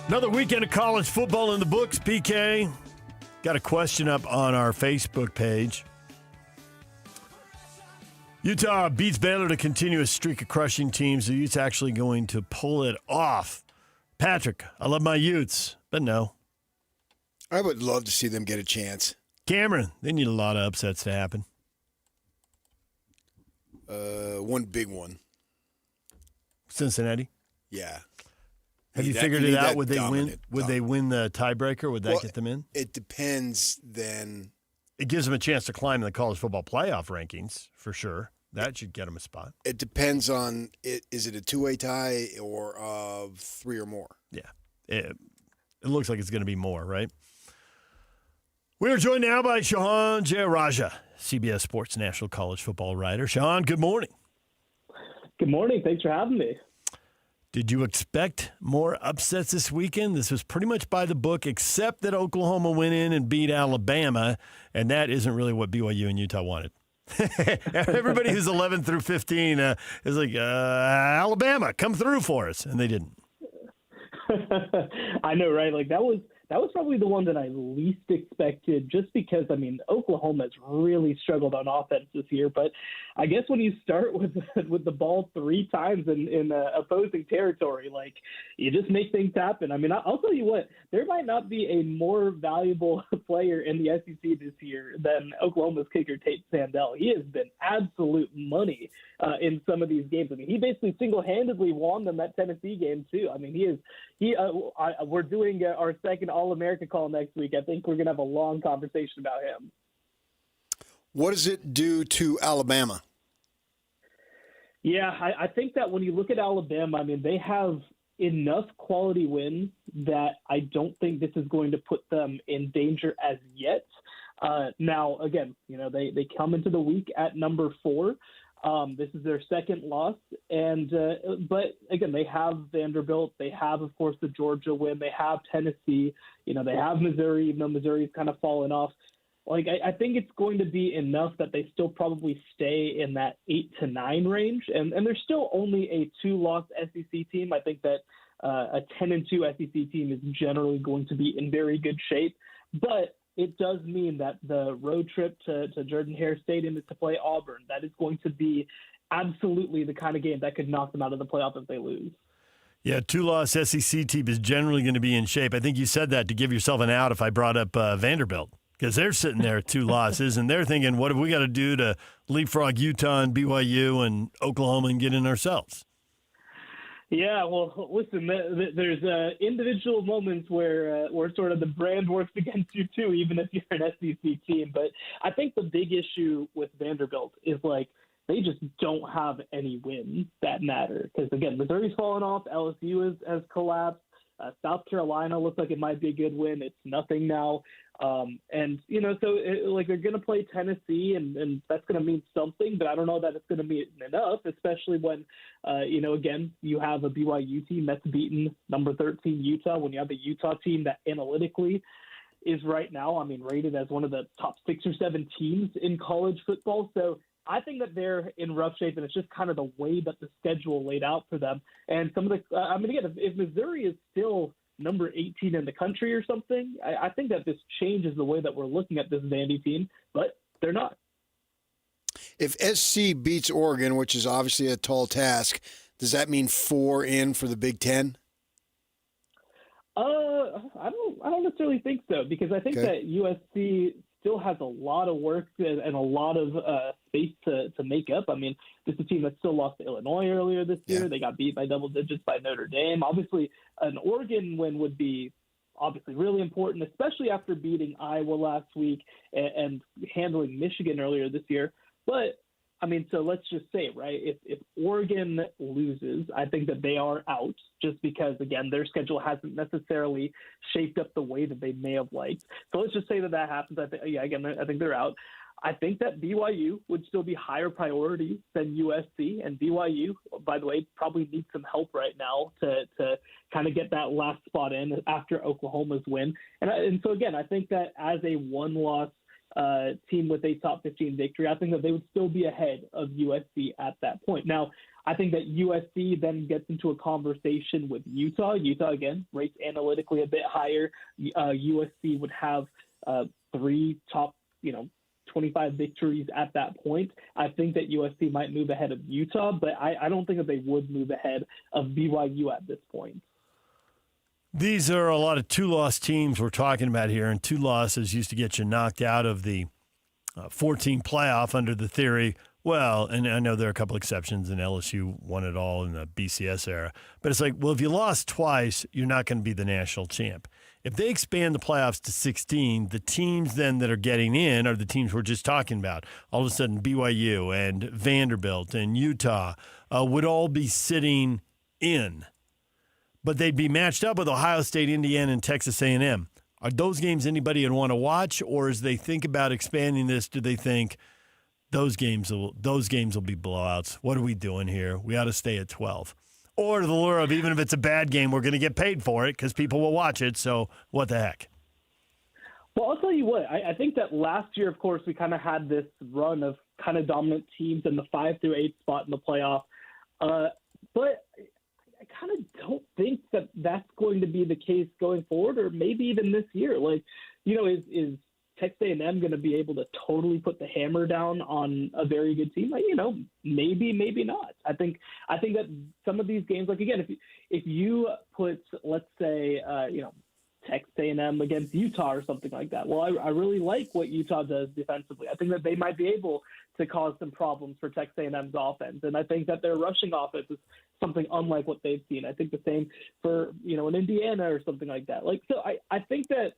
Another weekend of college football in the books, PK. Got a question up on our Facebook page. Utah beats Baylor to continue a streak of crushing teams. The Utes actually going to pull it off. Patrick, I love my Utes, but no. I would love to see them get a chance. Cameron, they need a lot of upsets to happen. One big one. Cincinnati? Yeah. Have you figured it out? Would they win? Would they win the tiebreaker? Would that get them in? It depends then. It gives them a chance to climb in the college football playoff rankings, for sure. That should get them a spot. It depends on, is it a two-way tie or 3 or more? Yeah. It looks like it's going to be more, right? We are joined now by Shahan Jayaraja, CBS Sports National College Football writer. Shahan, good morning. Good morning. Thanks for having me. Did you expect more upsets this weekend? This was pretty much by the book, except that Oklahoma went in and beat Alabama, and that isn't really what BYU and Utah wanted. Everybody who's 11 through 15 is like, Alabama, come through for us, and they didn't. I know, right? Like that was that was probably the one that I least expected, just because, I mean, Oklahoma's really struggled on offense this year. But I guess when you start with the ball 3 times in opposing territory, like, you just make things happen. I mean, I'll tell you what, there might not be a more valuable player in the SEC this year than Oklahoma's kicker Tate Sandell. He has been absolute money in some of these games. I mean, he basically single-handedly won them that Tennessee game too. I mean, we're doing our second All-America call next week. I think we're going to have a long conversation about him. What does it do to Alabama? Yeah, I think that when you look at Alabama, I mean, they have enough quality wins that I don't think this is going to put them in danger as yet. Now, again, you know, they come into the week at number 4. This is their second loss, but again, they have Vanderbilt. They have, of course, the Georgia win. They have Tennessee. You know, they have Missouri, even though Missouri's kind of fallen off. Like, I think it's going to be enough that they still probably stay in that 8-9 range, and they're still only a 2-loss SEC team. I think that a 10-2 SEC team is generally going to be in very good shape, but it does mean that the road trip to Jordan-Hare Stadium is to play Auburn. That is going to be absolutely the kind of game that could knock them out of the playoff if they lose. Yeah, 2-loss SEC team is generally going to be in shape. I think you said that to give yourself an out if I brought up Vanderbilt, because they're sitting there at 2 losses, and they're thinking, what have we got to do to leapfrog Utah and BYU and Oklahoma and get in ourselves? Yeah, well, listen, there's individual moments where sort of the brand works against you too, even if you're an SEC team. But I think the big issue with Vanderbilt is, like, they just don't have any wins that matter. Because, again, Missouri's fallen off. LSU has collapsed. South Carolina looks like it might be a good win. It's nothing now. And, you know, so they're going to play Tennessee, and that's going to mean something, but I don't know that it's going to mean enough, especially when, you know, again, you have a BYU team that's beaten number 13 Utah, when you have a Utah team that analytically is right now, I mean, rated as one of the top 6 or 7 teams in college football. So I think that they're in rough shape, and it's just kind of the way that the schedule laid out for them. And some of the, I mean, again, if Missouri is still number 18 in the country or something, I think that this changes the way that we're looking at this Vandy team, but they're not. If SC beats Oregon, which is obviously a tall task, does that mean 4 in for the Big Ten? I don't necessarily think so, because I think that USC still has a lot of work and a lot of space to make up. I mean, this is a team that still lost to Illinois earlier this year. They got beat by double digits by Notre Dame. Obviously, an Oregon win would be obviously really important, especially after beating Iowa last week and handling Michigan earlier this year. But, I mean, so let's just say, right, if Oregon loses, I think that they are out, just because, again, their schedule hasn't necessarily shaped up the way that they may have liked. So let's just say that happens. I think they're out. I think that BYU would still be higher priority than USC, and BYU, by the way, probably needs some help right now to kind of get that last spot in after Oklahoma's win. And so, again, I think that as a one-loss team with a top 15 victory, I think that they would still be ahead of USC at that point. Now, I think that USC then gets into a conversation with Utah. Utah, again, rates analytically a bit higher. USC would have 3 top, 25 victories at that point. I think that USC might move ahead of Utah, but I don't think that they would move ahead of BYU at this point. These are a lot of 2-loss teams we're talking about here, and 2 losses used to get you knocked out of the 14 playoff under the theory. Well, and I know there are a couple exceptions, and LSU won it all in the BCS era. But it's like, well, if you lost twice, you're not going to be the national champ. If they expand the playoffs to 16, the teams then that are getting in are the teams we're just talking about. All of a sudden, BYU and Vanderbilt and Utah would all be sitting in. But they'd be matched up with Ohio State, Indiana, and Texas A&M. Are those games anybody would want to watch, or as they think about expanding this, do they think those games will be blowouts? What are we doing here? We ought to stay at 12. Or the lure of, even if it's a bad game, we're going to get paid for it because people will watch it, so what the heck? Well, I'll tell you what. I think that last year, of course, we kind of had this run of kind of dominant teams in the 5 through 8 spot in the playoff. But I kind of don't think that that's going to be the case going forward, or maybe even this year. Like, is Texas A&M going to be able to totally put the hammer down on a very good team? Like, maybe, maybe not. I think that some of these games, like, again, if you put, let's say, Texas A&M against Utah or something like that. Well, I really like what Utah does defensively. I think that they might be able to cause some problems for Texas A&M's offense, and I think that their rushing offense is something unlike what they've seen. I think the same for an Indiana or something like that. Like, so I think that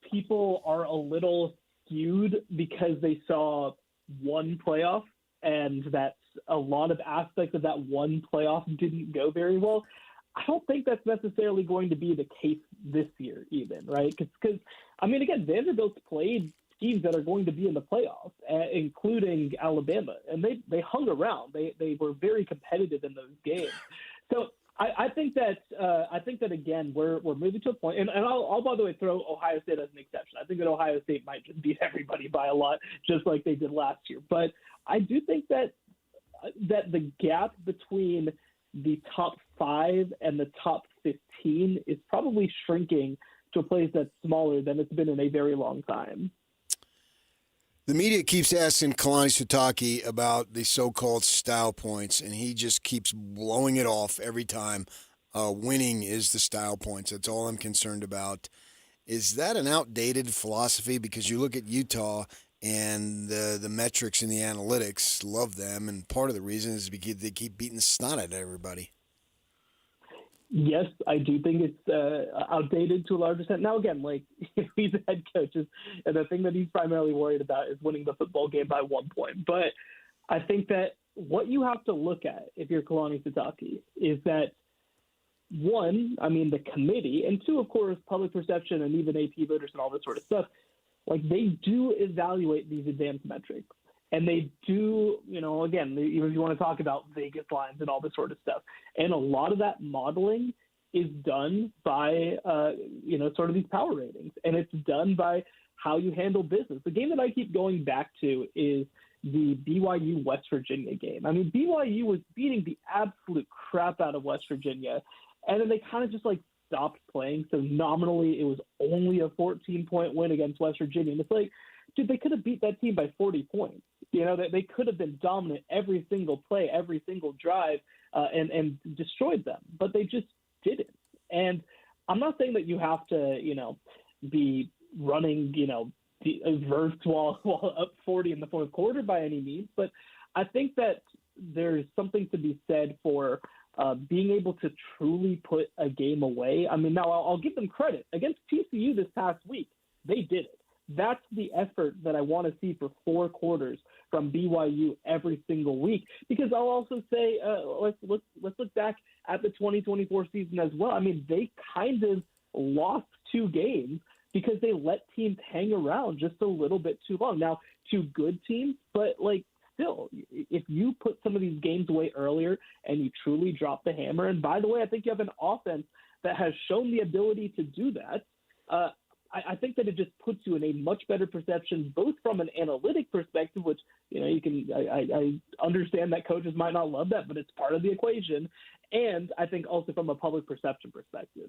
people are a little skewed because they saw one playoff, and that a lot of aspects of that one playoff didn't go very well. I don't think that's necessarily going to be the case this year even, right? Because again, Vanderbilt's played teams that are going to be in the playoffs, including Alabama, and they hung around. They were very competitive in those games. So I think that again, we're moving to a point, and I'll by the way throw Ohio State as an exception. I think that Ohio State might just beat everybody by a lot, just like they did last year. But I do think that the gap between the top 5 and the top 15 is probably shrinking to a place that's smaller than it's been in a very long time. The media keeps asking Kalani Sitake about the so-called style points, and he just keeps blowing it off every time. Winning is the style points. That's all I'm concerned about. Is that an outdated philosophy? Because you look at Utah and the metrics and the analytics, love them, and part of the reason is because they keep beating the snot out of everybody. Yes, I do think it's outdated to a large extent. Now, again, like, he's a head coach, and the thing that he's primarily worried about is winning the football game by 1 point. But I think that what you have to look at if you're Kalani Sitake is that, one, the committee, and two, of course, public perception and even AP voters and all this sort of stuff, like, they do evaluate these advanced metrics. And they do, again, even if you want to talk about Vegas lines and all this sort of stuff. And a lot of that modeling is done by, sort of these power ratings. And it's done by how you handle business. The game that I keep going back to is the BYU West Virginia game. BYU was beating the absolute crap out of West Virginia. And then they kind of just, stopped playing. So nominally it was only a 14-point win against West Virginia. And it's like, dude, they could have beat that team by 40 points. They could have been dominant every single play, every single drive, and destroyed them. But they just didn't. And I'm not saying that you have to, be running, verts while up 40 in the fourth quarter by any means. But I think that there's something to be said for being able to truly put a game away. Now I'll give them credit. Against TCU this past week, they did it. That's the effort that I want to see for 4 quarters from BYU every single week. Because I'll also say, let's look back at the 2024 season as well. They kind of lost 2 games because they let teams hang around just a little bit too long. Now, 2 good teams, but still, if you put some of these games away earlier and you truly drop the hammer, and by the way, I think you have an offense that has shown the ability to do that. I think that it just puts you in a much better perception, both from an analytic perspective, which, I understand that coaches might not love that, but it's part of the equation. And I think also from a public perception perspective.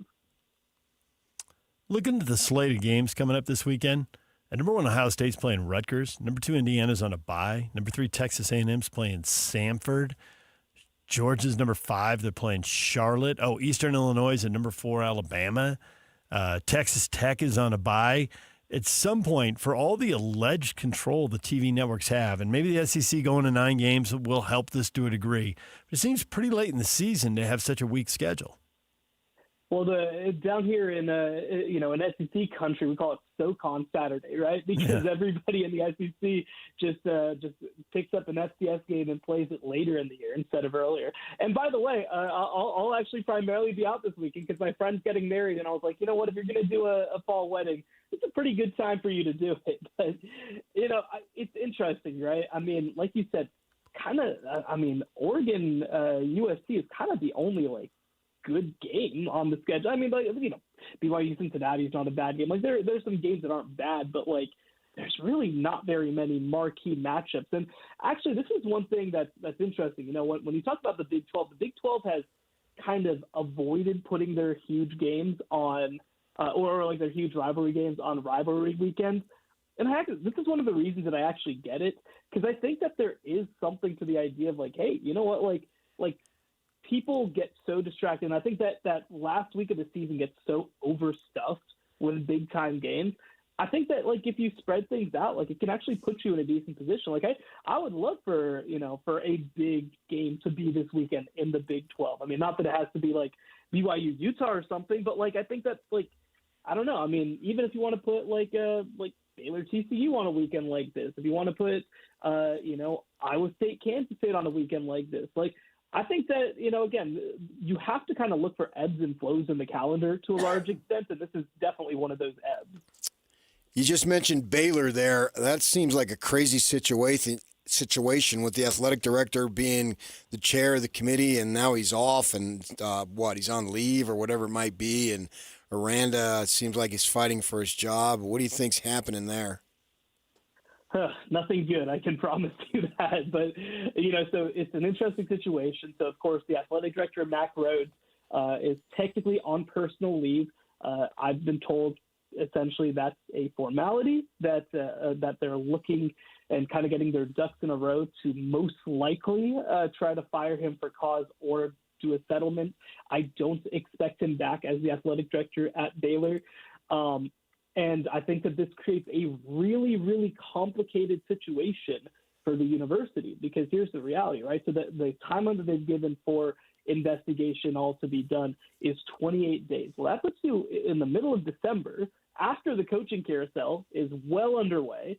Looking at the slate of games coming up this weekend, at number 1, Ohio State's playing Rutgers. Number 2, Indiana's on a bye. Number 3, Texas A&M's playing Samford. Georgia's number 5. They're playing Charlotte. Oh, Eastern Illinois is at number 4, Alabama. Texas Tech is on a bye. At some point, for all the alleged control the TV networks have, and maybe the SEC going to 9 games will help this to a degree, but it seems pretty late in the season to have such a weak schedule. Well, down here in in SEC country, we call it SoCon Saturday, right? Because everybody in the SEC just picks up an FCS game and plays it later in the year instead of earlier. And by the way, I'll actually primarily be out this weekend because my friend's getting married, and I was like, you know what? If you're going to do a fall wedding, it's a pretty good time for you to do it. But it's interesting, right? Like you said, Oregon USC is kind of the only good game on the schedule. BYU Cincinnati is not a bad game. There's some games that aren't bad, but there's really not very many marquee matchups. And actually, this is one thing that's interesting. When you talk about the Big 12 has kind of avoided putting their huge games on, or like their huge rivalry games on rivalry weekends. And this is one of the reasons that I actually get it, because I think that there is something to the idea of like, hey, you know what, like people get so distracted. And I think that last week of the season gets so overstuffed with big time games. I think that like if you spread things out, like it can actually put you in a decent position. Like I would love for a big game to be this weekend in the Big 12. I mean, not that it has to be like BYU Utah or something, but like I think that like I don't know. I mean, even if you want to put like Baylor TCU on a weekend like this, if you want to put Iowa State Kansas State on a weekend like this, like I think that again you have to kind of look for ebbs and flows in the calendar to a large extent, and this is definitely one of those ebbs. You just mentioned Baylor there. That seems like a crazy situation with the athletic director being the chair of the committee, and now he's off, and he's on leave or whatever it might be, and Aranda seems like he's fighting for his job. What do you think's happening there? Nothing good, I can promise you that. But, so it's an interesting situation. So, of course, the athletic director, Mac Rhodes, is technically on personal leave. I've been told essentially that's a formality, that they're looking and kind of getting their ducks in a row to most likely try to fire him for cause or do a settlement. I don't expect him back as the athletic director at Baylor. And I think that this creates a really, really complicated situation for the university, because here's the reality, right? So the timeline that they've given for investigation all to be done is 28 days. Well, that puts you in the middle of December, after the coaching carousel is well underway.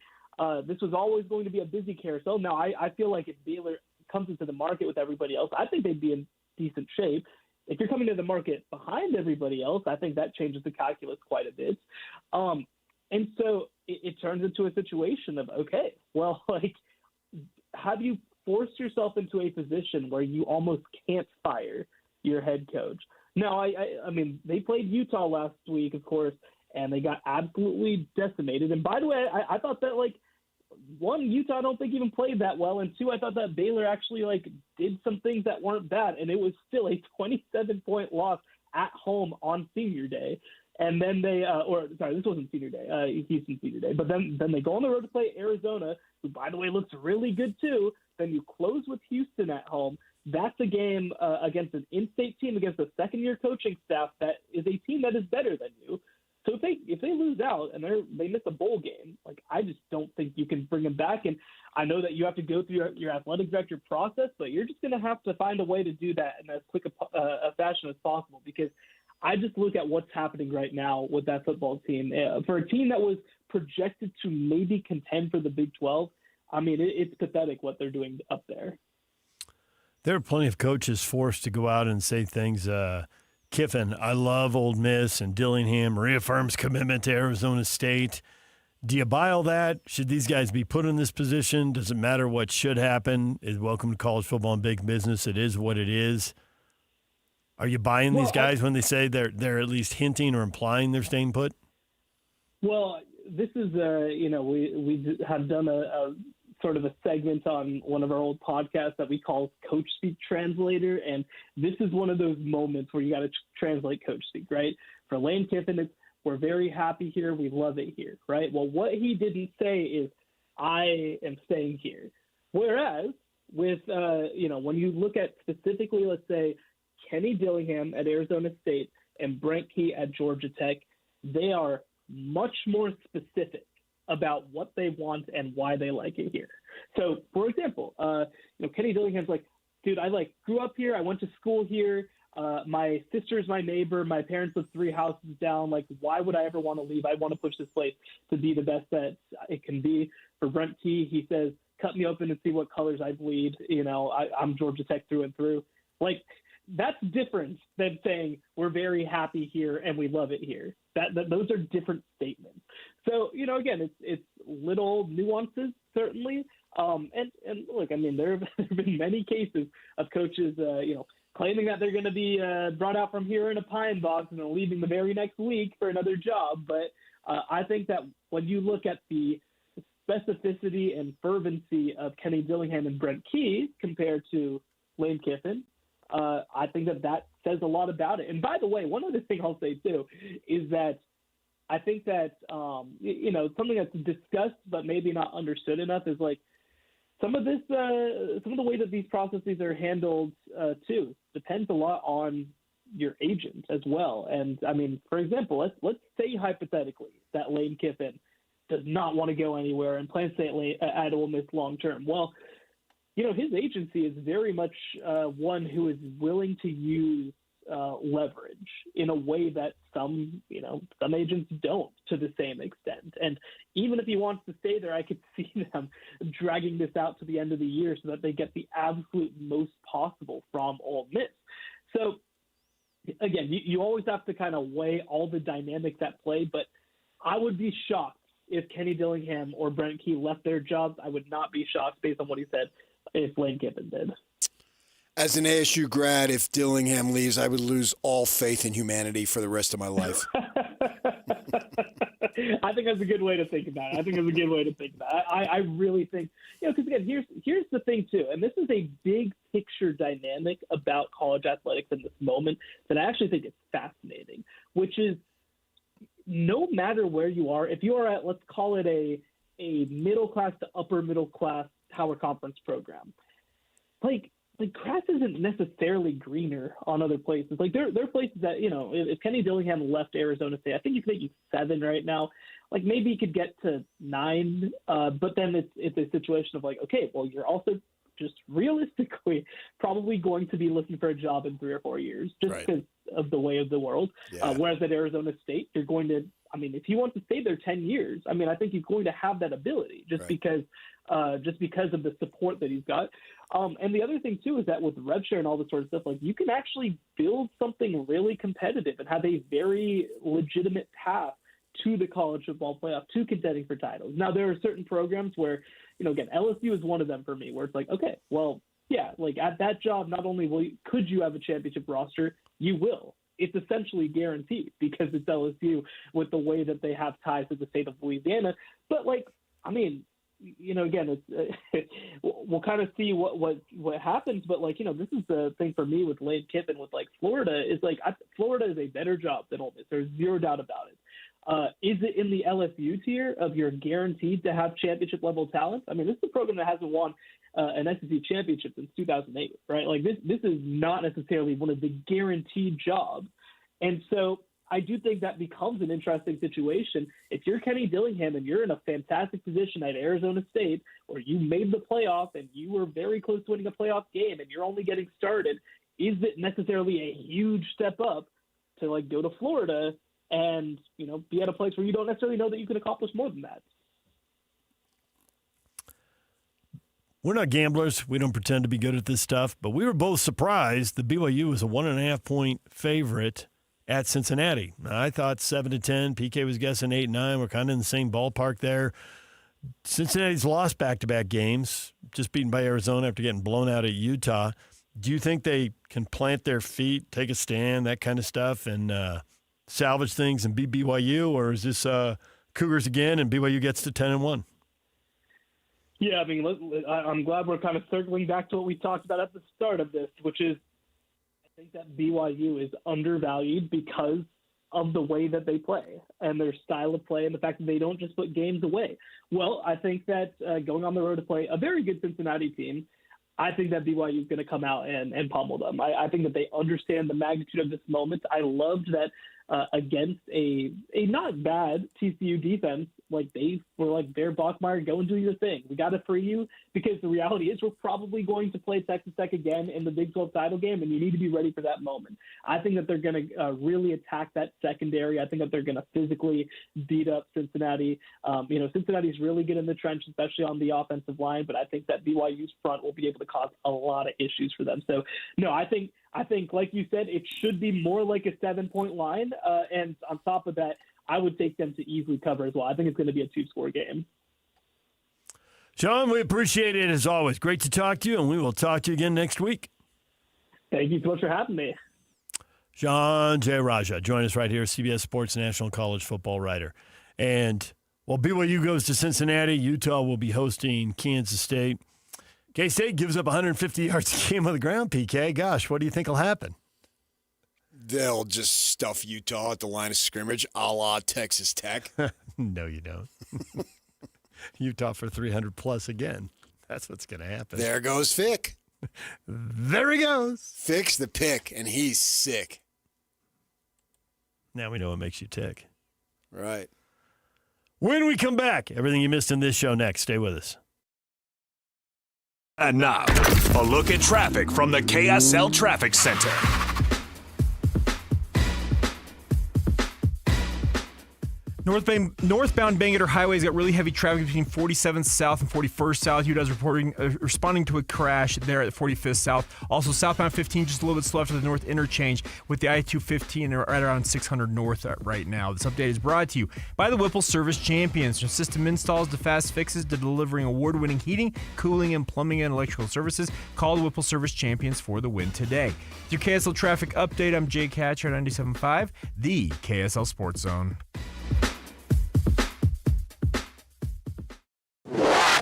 This was always going to be a busy carousel. Now, I feel like if Baylor comes into the market with everybody else, I think they'd be in decent shape. If you're coming to the market behind everybody else, I think that changes the calculus quite a bit. And so it turns into a situation of, okay, well, like, have you forced yourself into a position where you almost can't fire your head coach? Now, I mean, they played Utah last week, of course, and they got absolutely decimated. And by the way, I thought that, like, one, Utah I don't think even played that well, and two, I thought that Baylor actually like did some things that weren't bad, and it was still a 27-point loss at home on Senior Day. And then they, this wasn't Senior Day, Houston Senior Day, but then they go on the road to play Arizona, who by the way looks really good too. Then you close with Houston at home. That's a game against an in-state team, against a second-year coaching staff that is a team that is better than you. So if they lose out and they miss a bowl game, like I just don't think you can bring them back. And I know that you have to go through your athletic director process, but you're just going to have to find a way to do that in as quick a fashion as possible, because I just look at what's happening right now with that football team. For a team that was projected to maybe contend for the Big 12, I mean, it's pathetic what they're doing up there. There are plenty of coaches forced to go out and say things. Kiffin, I love Ole Miss, and Dillingham reaffirms commitment to Arizona State. Do you buy all that? Should these guys be put in this position? Does it matter what should happen? Welcome to college football and big business. It is what it is. Are you buying these guys when they say they're at least hinting or implying they're staying put? Well, this is we have done a sort of a segment on one of our old podcasts that we call Coach Speak Translator, and this is one of those moments where you got to translate Coach Speak, right? For Lane Kiffin, it's, we're very happy here, we love it here, right? Well, what he didn't say is, I am staying here. Whereas with, when you look at specifically, let's say, Kenny Dillingham at Arizona State and Brent Key at Georgia Tech, they are much more specific about what they want and why they like it here. So, for example, Kenny Dillingham's like, dude, I grew up here. I went to school here. My sister's my neighbor. My parents live 3 houses down. Like, why would I ever want to leave? I want to push this place to be the best that it can be. For Brent Key, he says, cut me open and see what colors I bleed. I'm Georgia Tech through and through. Like, that's different than saying we're very happy here and we love it here. Those are different statements. So, again, it's little nuances, certainly. And look, I mean, there have been many cases of coaches, claiming that they're going to be brought out from here in a pine box and then leaving the very next week for another job. But I think that when you look at the specificity and fervency of Kenny Dillingham and Brent Key compared to Lane Kiffin, I think that says a lot about it. And by the way, one other thing I'll say too is that I think that something that's discussed but maybe not understood enough is like some of the way that these processes are handled too depends a lot on your agent as well. And I mean, for example, let's say hypothetically that Lane Kiffin does not want to go anywhere and plans to stay at Ole Miss long term. Well, his agency is very much one who is willing to use leverage in a way that some agents don't to the same extent. And even if he wants to stay there, I could see them dragging this out to the end of the year so that they get the absolute most possible from Ole Miss. So again, you always have to kind of weigh all the dynamics at play, but I would be shocked if Kenny Dillingham or Brent Key left their jobs. I would not be shocked based on what he said if Lane Kiffin did. As an ASU grad, if Dillingham leaves, I would lose all faith in humanity for the rest of my life. I think that's a good way to think about it. I really think, because again, here's the thing too, and this is a big picture dynamic about college athletics in this moment that I actually think is fascinating, which is no matter where you are, if you are at, let's call it a middle class to upper middle class Power Conference program, like grass isn't necessarily greener on other places. Like there are places that, if Kenny Dillingham left Arizona State, I think you could make 7 right now. Like maybe you could get to 9, but then it's a situation of like, okay, well, you're also just realistically probably going to be looking for a job in 3 or 4 years just because of the way of the world. Yeah. Whereas at Arizona State, you're going to, if you want to stay there 10 years, I think he's going to have that ability just because of the support that he's got. And the other thing too is that with rev share and all this sort of stuff, like you can actually build something really competitive and have a very legitimate path to the college football playoff, to contending for titles. Now there are certain programs where, again, LSU is one of them for me, where it's like, okay, well, yeah, like at that job, not only could you have a championship roster, you will. It's essentially guaranteed because it's LSU with the way that they have ties to the state of Louisiana. But again, it's we'll kind of see what happens. But this is the thing for me with Lane Kiffin with Florida is Florida is a better job than Ole Miss. There's zero doubt about it. Is it in the LSU tier of you're guaranteed to have championship level talent? This is a program that hasn't won an SEC championship since 2008, right? Like this is not necessarily one of the guaranteed jobs. And so I do think that becomes an interesting situation. If you're Kenny Dillingham and you're in a fantastic position at Arizona State, or you made the playoff and you were very close to winning a playoff game and you're only getting started, is it necessarily a huge step up to go to Florida and, be at a place where you don't necessarily know that you can accomplish more than that? We're not gamblers. We don't pretend to be good at this stuff, but we were both surprised that BYU was a 1.5-point favorite at Cincinnati. I thought 7-10. PK was guessing 8-9. We're kind of in the same ballpark there. Cincinnati's lost back-to-back games, just beaten by Arizona after getting blown out at Utah. Do you think they can plant their feet, take a stand, that kind of stuff, and salvage things and beat BYU, or is this Cougars again and BYU gets to 10-1? Yeah, I'm glad we're kind of circling back to what we talked about at the start of this, which is I think that BYU is undervalued because of the way that they play and their style of play and the fact that they don't just put games away. Well, I think that going on the road to play a very good Cincinnati team, I think that BYU is going to come out and pummel them. I think that they understand the magnitude of this moment. I loved that against a not bad TCU defense, they were like, Bear Bachmeier, go and do your thing. We got to free you, because the reality is we're probably going to play Texas Tech again in the Big 12 title game, and you need to be ready for that moment. I think that they're going to really attack that secondary. I think that they're going to physically beat up Cincinnati. Cincinnati's really good in the trench, especially on the offensive line, but I think that BYU's front will be able to cause a lot of issues for them. So, no, I think, like you said, it should be more like a 7-point line. And on top of that, I would take them to easily cover as well. I think it's going to be a 2-score game. Sean, we appreciate it as always. Great to talk to you, and we will talk to you again next week. Thank you so much for having me. Sean J. Raja, join us right here, CBS Sports National College Football writer. And while BYU goes to Cincinnati, Utah will be hosting Kansas State. K-State gives up 150 yards a game on the ground, PK. Gosh, what do you think will happen? They'll just stuff Utah at the line of scrimmage, a la Texas Tech. No, you don't. Utah for 300-plus again. That's what's going to happen. There goes Fick. There he goes. Fick's the pick, and he's sick. Now we know what makes you tick. Right. When we come back, everything you missed in this show next. Stay with us. And now, a look at traffic from the KSL Traffic Center. Northbound Bangerter Highway's got really heavy traffic between 47th South and 41st South. UW's responding to a crash there at 45th South. Also, southbound 15 just a little bit slow after the North Interchange with the I-215 right around 600 North right now. This update is brought to you by the Whipple Service Champions. From system installs to fast fixes to delivering award-winning heating, cooling, and plumbing and electrical services, call the Whipple Service Champions for the win today. With your KSL traffic update, I'm Jake Hatcher at 97.5, the KSL Sports Zone.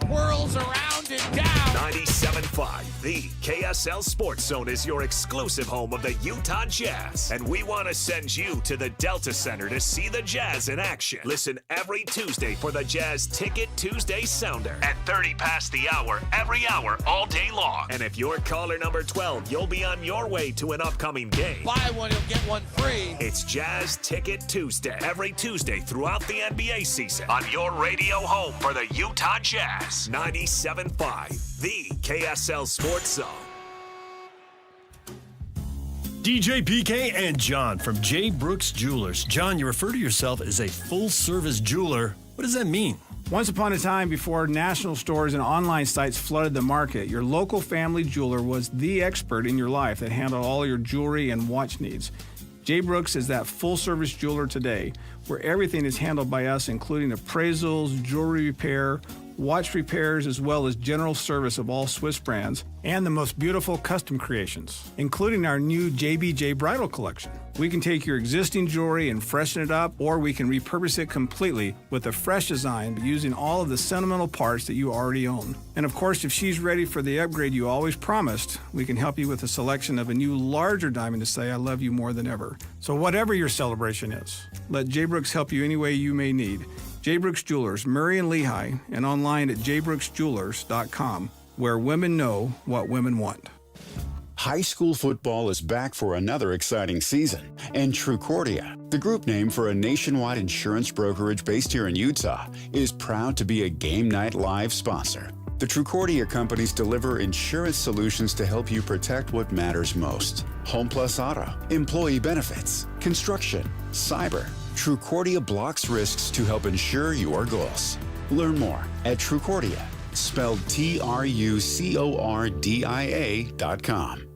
Whirls around and down. 97.5, the KSL Sports Zone is your exclusive home of the Utah Jazz. And we want to send you to the Delta Center to see the Jazz in action. Listen every Tuesday for the Jazz Ticket Tuesday Sounder at 30 past the hour, every hour, all day long. And if you're caller number 12, you'll be on your way to an upcoming game. Buy one, you'll get one free. It's Jazz Ticket Tuesday, every Tuesday throughout the NBA season on your radio home for the Utah Jazz. 97.5, the KSL Sports Zone. DJ PK and John from J. Brooks Jewelers. John, you refer to yourself as a full-service jeweler. What does that mean? Once upon a time, before national stores and online sites flooded the market, your local family jeweler was the expert in your life that handled all your jewelry and watch needs. J. Brooks is that full-service jeweler today, where everything is handled by us, including appraisals, jewelry repair, watch repairs, as well as general service of all Swiss brands, and the most beautiful custom creations, including our new JBJ Bridal Collection. We can take your existing jewelry and freshen it up, or we can repurpose it completely with a fresh design, but using all of the sentimental parts that you already own. And of course, if she's ready for the upgrade you always promised, we can help you with a selection of a new larger diamond to say, I love you more than ever. So whatever your celebration is, let J. Brooks help you any way you may need. J. Brooks Jewelers, Murray and Lehigh, and online at jbrooksjewelers.com, where women know what women want. High school football is back for another exciting season, and Trucordia, the group name for a nationwide insurance brokerage based here in Utah, is proud to be a Game Night Live sponsor. The Trucordia companies deliver insurance solutions to help you protect what matters most. Home plus auto, employee benefits, construction, cyber. Trucordia blocks risks to help ensure your goals. Learn more at Trucordia, spelled TRUCORDIA.com.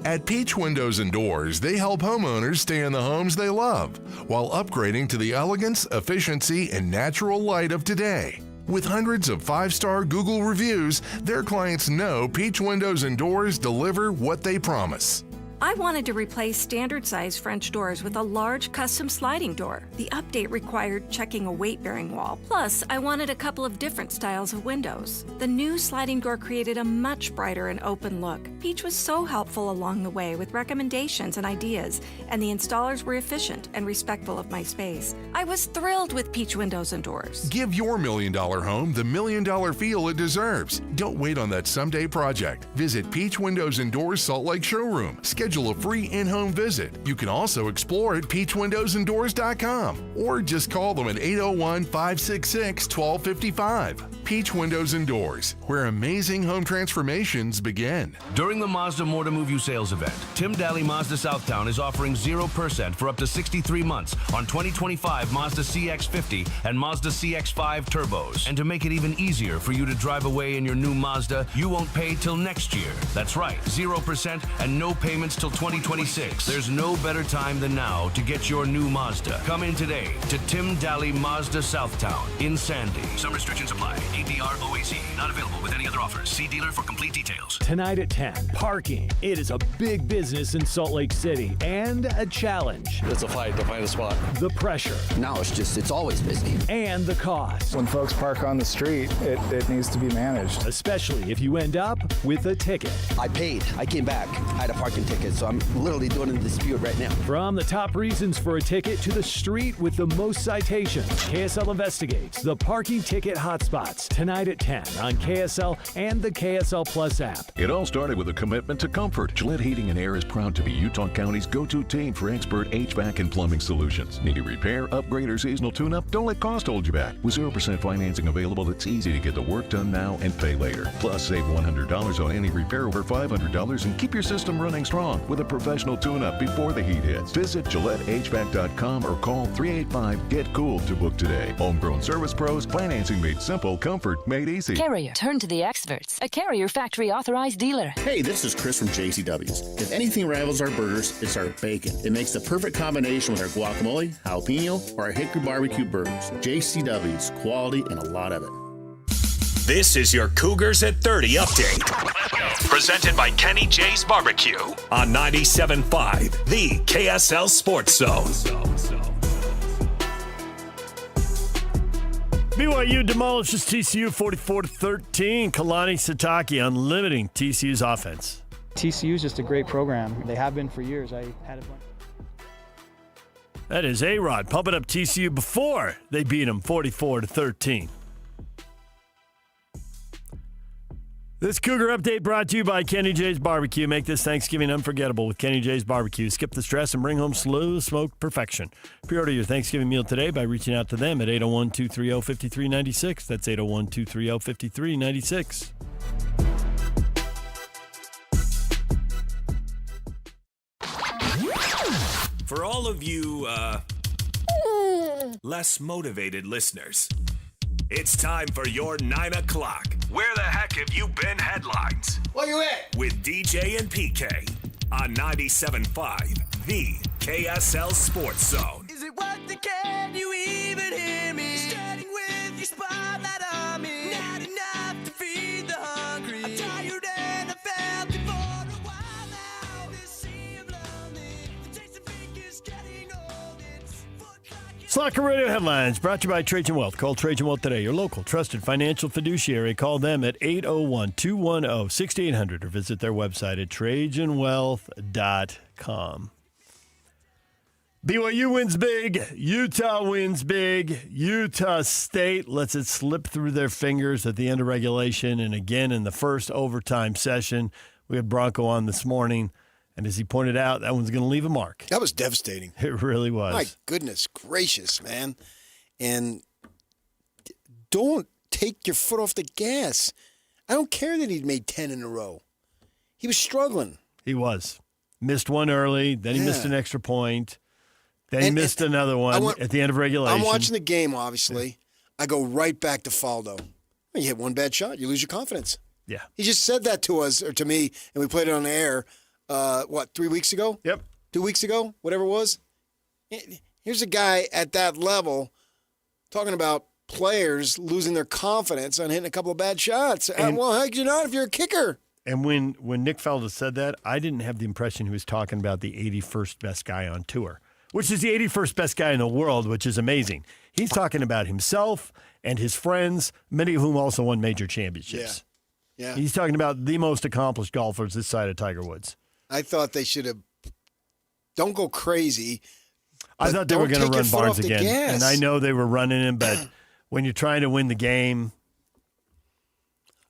At Peach Windows and Doors, they help homeowners stay in the homes they love while upgrading to the elegance, efficiency, and natural light of today. With hundreds of 5-star Google reviews, their clients know Peach Windows and Doors deliver what they promise. I wanted to replace standard-size French doors with a large custom sliding door. The update required checking a weight-bearing wall. Plus, I wanted a couple of different styles of windows. The new sliding door created a much brighter and open look. Peach was so helpful along the way with recommendations and ideas, and the installers were efficient and respectful of my space. I was thrilled with Peach Windows and Doors. Give your $1 million home the $1 million feel it deserves. Don't wait on that someday project. Visit Peach Windows and Doors Salt Lake Showroom. Schedule a free in-home visit. You can also explore at peachwindowsanddoors.com or just call them at 801-566-1255. Peach Windows and Doors, where amazing home transformations begin. During the Mazda More to Move You sales event, Tim Daly Mazda Southtown is offering 0% for up to 63 months on 2025 Mazda CX-50 and Mazda CX-5 turbos. And to make it even easier for you to drive away in your new Mazda, you won't pay till next year. That's right, 0% and no payments till 2026. There's no better time than now to get your new Mazda. Come in today to Tim Daly Mazda Southtown in Sandy. Some restrictions apply. APR OAC. Not available with any other offers. See dealer for complete details. Tonight at 10 Parking. It is a big business in Salt Lake City and a challenge. It's a fight to find a spot. The pressure. Now it's always busy. And the cost. When folks park on the street, it needs to be managed. Especially if you end up with a ticket. I paid. I came back. I had a parking ticket, so I'm literally doing a dispute right now. From the top reasons for a ticket to the street with the most citations, KSL investigates the parking ticket hotspots tonight at 10 on KSL and the KSL Plus app. It all started with a commitment to comfort. Gillette Heating and Air is proud to be Utah County's go-to team for expert HVAC and plumbing solutions. Need a repair, upgrade, or seasonal tune-up? Don't let cost hold you back. With 0% financing available, it's easy to get the work done now and pay later. Plus, save $100 on any repair over $500 and keep your system running strong with a professional tune-up before the heat hits. Visit GilletteHVAC.com or call 385-GET-COOL to book today. Homegrown service pros, financing made simple, comfort made easy. Carrier, turn to the experts. A Carrier factory authorized dealer. Hey, this is Chris from JCW's. If anything rivals our burgers, it's our bacon. It makes the perfect combination with our guacamole, jalapeno, or our hickory barbecue burgers. JCW's, quality and a lot of it. This is your Cougars at 30 update. Presented by Kenny J's Barbecue on 97.5, the KSL Sports Zone. BYU demolishes TCU 44-13. Kalani Sitake unlimiting TCU's offense. TCU is just a great program. They have been for years. I had a bunch. That is A-Rod pumping up TCU before they beat them 44-13. This Cougar Update brought to you by Kenny J's Barbecue. Make this Thanksgiving unforgettable with Kenny J's Barbecue. Skip the stress and bring home slow smoked perfection. Pre-order your Thanksgiving meal today by reaching out to them at 801-230-5396. That's 801-230-5396. For all of you, less motivated listeners, it's time for your 9 o'clock. Where the heck have you been headlines? Where you at? With DJ and PK on 97.5, the KSL Sports Zone. Is it worth the can you even hear me? Starting with your spotlight on me. Not enough to feed the hungry. I'm tired and I felt it for a while now. This sea of lonely. The taste of ink is getting old. It's Slacker Radio headlines brought to you by Trajan Wealth. Call Trajan Wealth today, your local trusted financial fiduciary. Call them at 801-210-6800 or visit their website at TrajanWealth.com. BYU wins big. Utah wins big. Utah State lets it slip through their fingers at the end of regulation and again in the first overtime session. We had Bronco on this morning. And as he pointed out, that one's going to leave a mark. That was devastating. It really was. My goodness gracious, man. And don't take your foot off the gas. I don't care that he'd made 10 in a row. He was struggling. He was. Missed one early, then he missed an extra point. Then he missed another one at the end of regulation. I'm watching the game, obviously. I go right back to Faldo. You hit one bad shot, you lose your confidence. Yeah. He just said that to us, or to me, and we played it on the air. 3 weeks ago? Yep. 2 weeks ago? Whatever it was. Here's a guy at that level talking about players losing their confidence on hitting a couple of bad shots. Well, heck, you're not if you're a kicker. And when Nick Faldo said that, I didn't have the impression he was talking about the 81st best guy on tour, which is the 81st best guy in the world, which is amazing. He's talking about himself and his friends, many of whom also won major championships. Yeah. He's talking about the most accomplished golfers this side of Tiger Woods. I thought they should have. Don't go crazy. I thought they were going to run Barnes again, and I know they were running him. But when you're trying to win the game,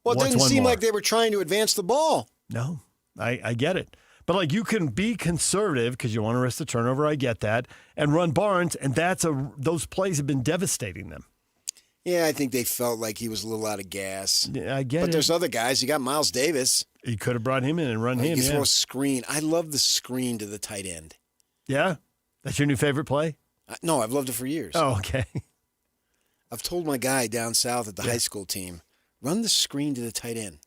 well, it didn't seem like they were trying to advance the ball. No, I get it. But like you can be conservative because you want to risk the turnover. I get that, and run Barnes, and those plays have been devastating them. Yeah, I think they felt like he was a little out of gas. Yeah, I get it. But there's other guys. You got Miles Davis. You could have brought him in and run him. You throw a screen. I love the screen to the tight end. Yeah? That's your new favorite play? No, I've loved it for years. Oh, okay. I've told my guy down south at the high school team, run the screen to the tight end.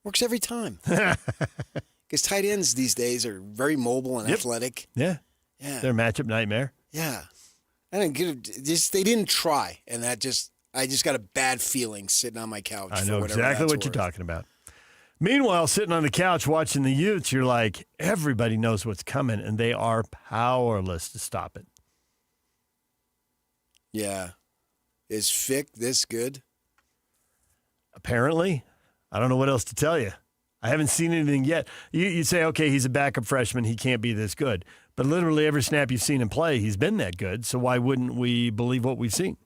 Works every time. Because tight ends these days are very mobile and athletic. Yeah. They're a matchup nightmare. Yeah. I didn't get it. They didn't try, and I just got a bad feeling sitting on my couch. I know exactly what you're talking about. Meanwhile, sitting on the couch watching the Utes, you're like, everybody knows what's coming, and they are powerless to stop it. Yeah. Is Fick this good? Apparently. I don't know what else to tell you. I haven't seen anything yet. You say, okay, he's a backup freshman. He can't be this good. But literally every snap you've seen him play, he's been that good. So why wouldn't we believe what we've seen?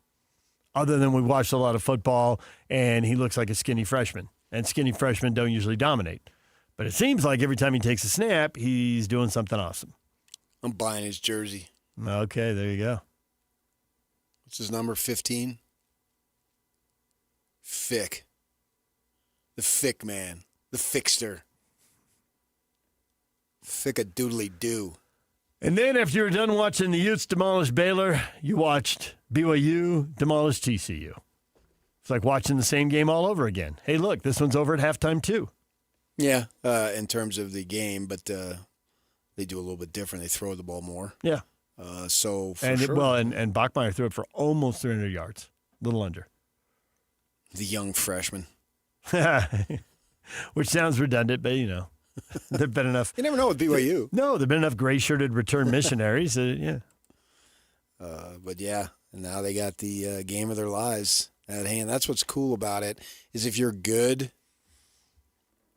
Other than we've watched a lot of football, and he looks like a skinny freshman. And skinny freshmen don't usually dominate. But it seems like every time he takes a snap, he's doing something awesome. I'm buying his jersey. Okay, there you go. What's his number, 15? Fick. The Fick man. The Fixter. Fick-a-doodly-doo. And then after you were done watching the Utes demolish Baylor, you watched BYU demolish TCU. It's like watching the same game all over again. Hey, look, this one's over at halftime too. Yeah, in terms of the game, but they do a little bit different. They throw the ball more. Yeah. So, for and sure. And Bachmeier threw it for almost 300 yards. A little under. The young freshman. Which sounds redundant, but, there've been enough. You never know with BYU. No, there've been enough gray-shirted return missionaries. Yeah. But, yeah, and now they got the game of their lives at hand. That's what's cool about it, is if you're good,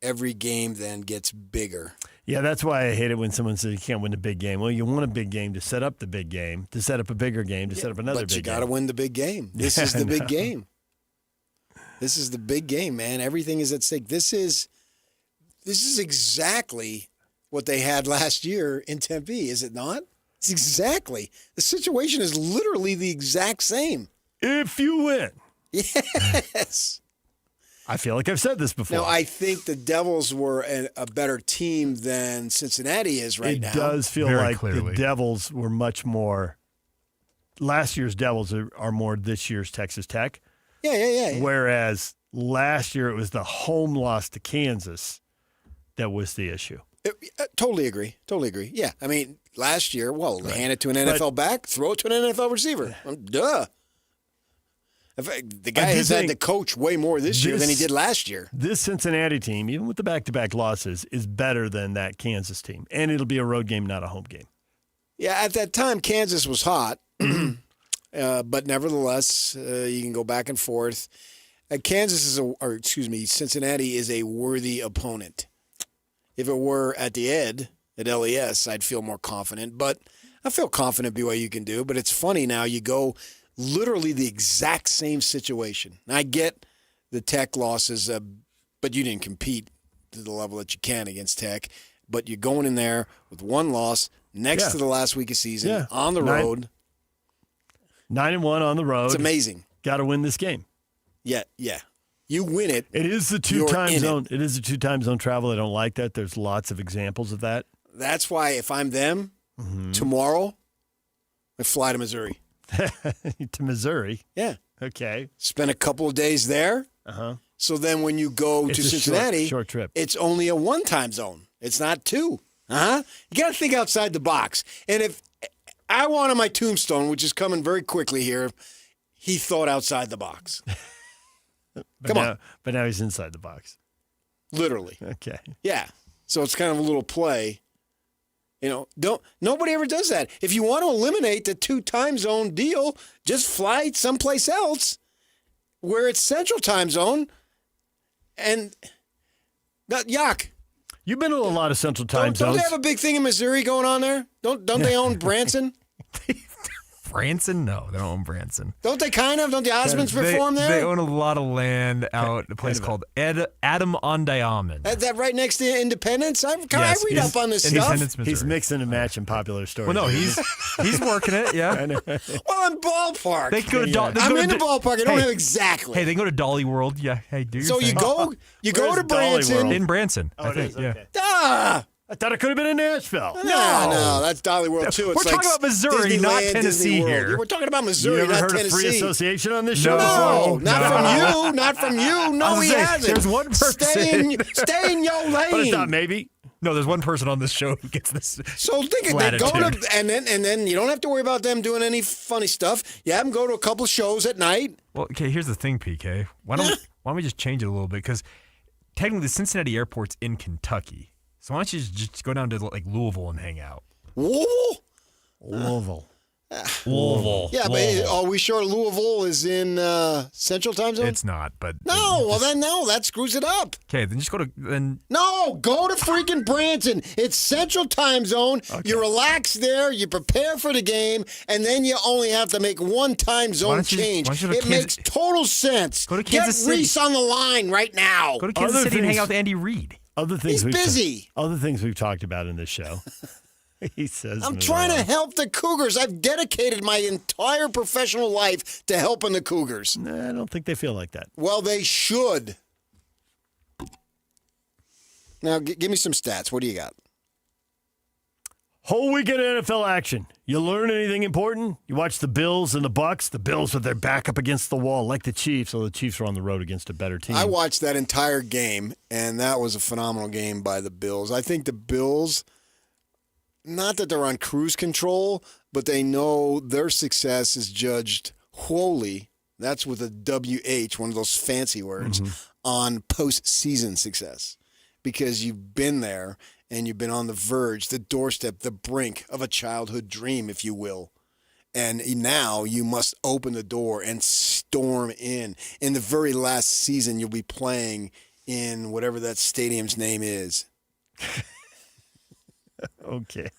every game then gets bigger. Yeah, that's why I hate it when someone says you can't win the big game. Well, you want a big game to set up the big game, to set up a bigger game, to set up another big game. But you got to win the big game. This is the big game. This is the big game, man. Everything is at stake. This is exactly what they had last year in Tempe, is it not? It's exactly. The situation is literally the exact same. If you win. Yes. I feel like I've said this before. Now, I think the Devils were a better team than Cincinnati is right now. It does feel Very like clearly. the Devils were much more – last year's Devils are more this year's Texas Tech. Yeah. Whereas last year it was the home loss to Kansas that was the issue. Totally agree. Yeah. I mean, last year, hand it to an NFL back, throw it to an NFL receiver. Duh. The guy has had to coach way more this year than he did last year. This Cincinnati team, even with the back-to-back losses, is better than that Kansas team. And it'll be a road game, not a home game. Yeah, at that time, Kansas was hot. But nevertheless, you can go back and forth. Cincinnati is a worthy opponent. If it were at the Ed, at LES, I'd feel more confident. But I feel confident BYU can do. But it's funny now, you go literally the exact same situation. Now, I get the Tech losses, but you didn't compete to the level that you can against Tech. But you're going in there with one loss next to the last week of season on the road. 9-1 on the road. It's amazing. Got to win this game. Yeah. You win it. It is the two-time zone. It is the two-time zone travel. I don't like that. There's lots of examples of that. That's why if I'm them, tomorrow, I fly to Missouri. To Missouri? Yeah. Okay. Spend a couple of days there. Uh-huh. So then when you go to Cincinnati, short trip. It's only a one-time zone. It's not two. You got to think outside the box. And if I want on my tombstone, which is coming very quickly here, he thought outside the box. Come on. But now he's inside the box. Literally. Okay. Yeah. So it's kind of a little play. Nobody ever does that. If you want to eliminate the two-time zone deal, just fly someplace else where it's Central Time Zone. And yuck. You've been to a lot of Central Time Zones. Don't they have a big thing in Missouri going on there? Don't they own Branson? Branson? No, they don't own Branson. Don't they kind of? Don't the Osmonds perform there? They own a lot of land out a place called Adam on Diamond. Is that right next to Independence? I read up on this stuff. He's mixing and matching popular stories. Well, no, he's working it, yeah. Well, I'm ballpark. They go to I'm in the ballpark. I don't have exactly. Hey, they can go to Dolly World. Yeah, hey, do your So thing. you go to Branson. In Branson, I think, yeah. Ah! I thought it could have been in Nashville. No, that's Dolly World too. We're talking about Missouri, not Tennessee here. We're talking about Missouri, you ever not heard Tennessee. of free association on this show? No, not from you. No, he hasn't. There's one person. Stay in your lane. But I thought maybe. No, there's one person on this show who gets this. So think it. They go to and then you don't have to worry about them doing any funny stuff. You have them go to a couple shows at night. Well, okay. Here's the thing, PK. Why don't we just change it a little bit? Because technically the Cincinnati airport's in Kentucky. So why don't you just go down to like Louisville and hang out? Louisville? Louisville. Louisville. Yeah, but are we sure Louisville is in Central Time Zone? It's not, but that screws it up. Okay, then just go to go to freaking Branson. It's Central Time Zone. Okay. You relax there, you prepare for the game, and then you only have to make one time zone change. It makes total sense. Go to Kansas City. Get Reese on the line right now. Go to Kansas City and hang out with Andy Reid. He's busy. Other things we've talked about in this show. He says, I'm trying to help the Cougars. I've dedicated my entire professional life to helping the Cougars. I don't think they feel like that. Well, they should. Now, give me some stats. What do you got? Whole weekend of NFL action. You learn anything important? You watch the Bills and the Bucks. The Bills with their back up against the wall, like the Chiefs. So the Chiefs are on the road against a better team. I watched that entire game, and that was a phenomenal game by the Bills. I think the Bills, not that they're on cruise control, but they know their success is judged wholly, that's with a WH, one of those fancy words, on postseason success. Because you've been there and you've been on the verge, the doorstep, the brink of a childhood dream, if you will. And now you must open the door and storm in. In the very last season, you'll be playing in whatever that stadium's name is. Okay.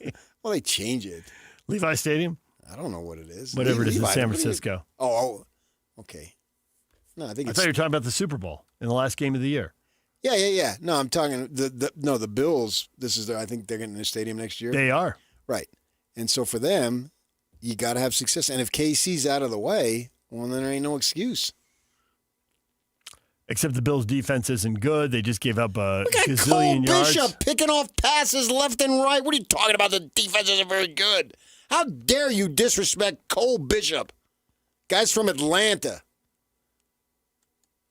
Well, they change it. Levi Stadium? I don't know what it is. Whatever it is in Levi, San Francisco. Oh, okay. No, I thought you were talking about the Super Bowl in the last game of the year. Yeah. No, I'm talking the Bills. I think they're getting a stadium next year. They are. Right. And so for them, you got to have success. And if KC's out of the way, well, then there ain't no excuse. Except the Bills' defense isn't good. They just gave up a gazillion Cole yards. Bishop picking off passes left and right. What are you talking about? The defense isn't very good. How dare you disrespect Cole Bishop? Guy's from Atlanta.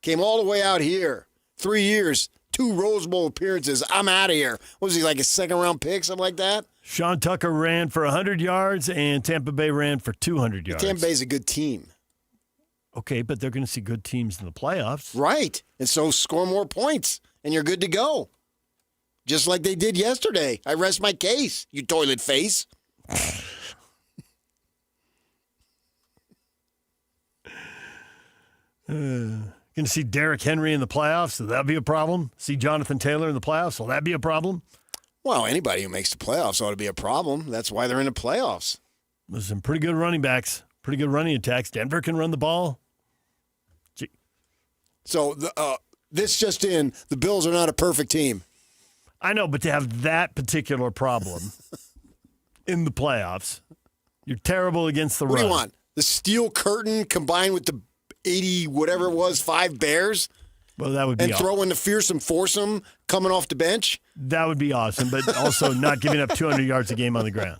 Came all the way out here. 3 years, 2 Rose Bowl appearances. I'm out of here. What was he, like a second-round pick, something like that? Sean Tucker ran for 100 yards, and Tampa Bay ran for 200 yards. Tampa Bay's a good team. Okay, but they're going to see good teams in the playoffs. Right. And so score more points, and you're good to go. Just like they did yesterday. I rest my case, you toilet face. Going to see Derrick Henry in the playoffs, so that'd be a problem. See Jonathan Taylor in the playoffs, will that be a problem? Well, anybody who makes the playoffs ought to be a problem. That's why they're in the playoffs. There's some pretty good running backs, pretty good running attacks. Denver can run the ball. So this just in, the Bills are not a perfect team. I know, but to have that particular problem in the playoffs, you're terrible against the run. What do you want? The steel curtain combined with the 80, whatever it was, 5 Bears? Well, that would be and throw in the fearsome foursome coming off the bench? That would be awesome, but also not giving up 200 yards a game on the ground.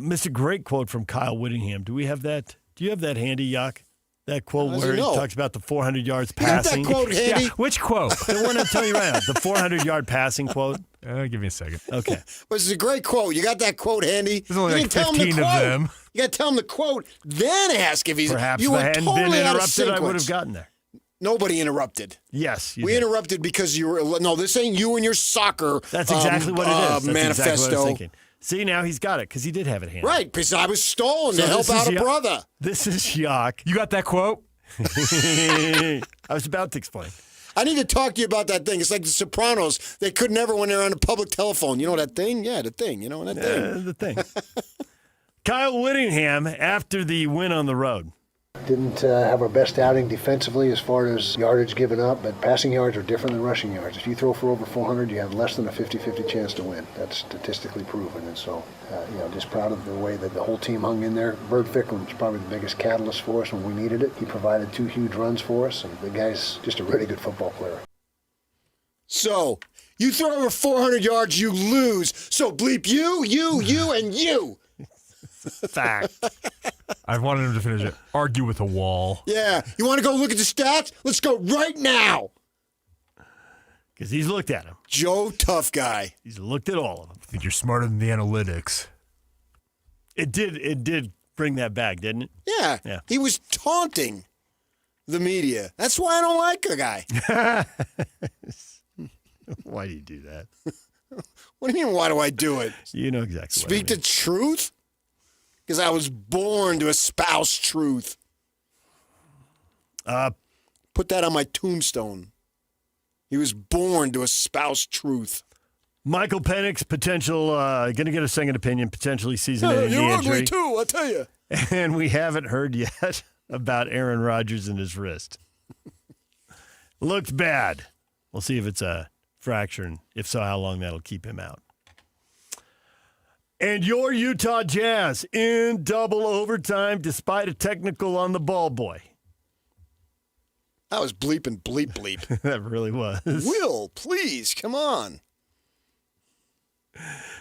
Missed a great quote from Kyle Whittingham. Do we have that? Do you have that handy, Yak? That quote where he talks about the 400 yards passing. You got that quote handy? Yeah, which quote? The one I'm telling you right now, the 400-yard passing quote. Give me a second. Okay. But it's a great quote. You got that quote handy? There's only like 15 of them. You got to tell him the quote, then ask if he's... Perhaps you if I hadn't totally been out of interrupted, I would sequence. have gotten there. Nobody interrupted. Yes, we interrupted because you were... No, this ain't you and your soccer That's exactly what it is. That's manifesto. exactly what I was thinking. See, now he's got it because he did have it handy. Right, because I was stolen to help out a brother. This is Yak. You got that quote? I was about to explain. I need to talk to you about that thing. It's like the Sopranos. They could never when they're on a public telephone. You know that thing? Yeah, the thing. You know that thing? The thing. Kyle Whittingham, after the win on the road. Didn't have our best outing defensively as far as yardage given up, but passing yards are different than rushing yards. If you throw for over 400, you have less than a 50-50 chance to win. That's statistically proven. And so, just proud of the way that the whole team hung in there. Bird Ficklin was probably the biggest catalyst for us when we needed it. He provided 2 huge runs for us, and the guy's just a really good football player. So, you throw over 400 yards, you lose. So bleep you, and you. Fact. I wanted him to finish it. Argue with a wall. Yeah. You want to go look at the stats? Let's go right now. Because he's looked at them. Joe, tough guy. He's looked at all of them. I think you're smarter than the analytics. It did bring that back, didn't it? Yeah. He was taunting the media. That's why I don't like the guy. Why do you do that? What do you mean, why do I do it? You know exactly Speak what I mean. the truth? Because I was born to espouse truth. Put that on my tombstone. He was born to espouse truth. Michael Penix, potential, going to get a second opinion, potentially season-ending You're injury. ugly too, I'll tell you. And we haven't heard yet about Aaron Rodgers and his wrist. Looked bad. We'll see if it's a fracture, and if so, how long that'll keep him out. And your Utah Jazz in double overtime despite a technical on the ball boy. That was bleeping bleep. That really was. Will, please, come on.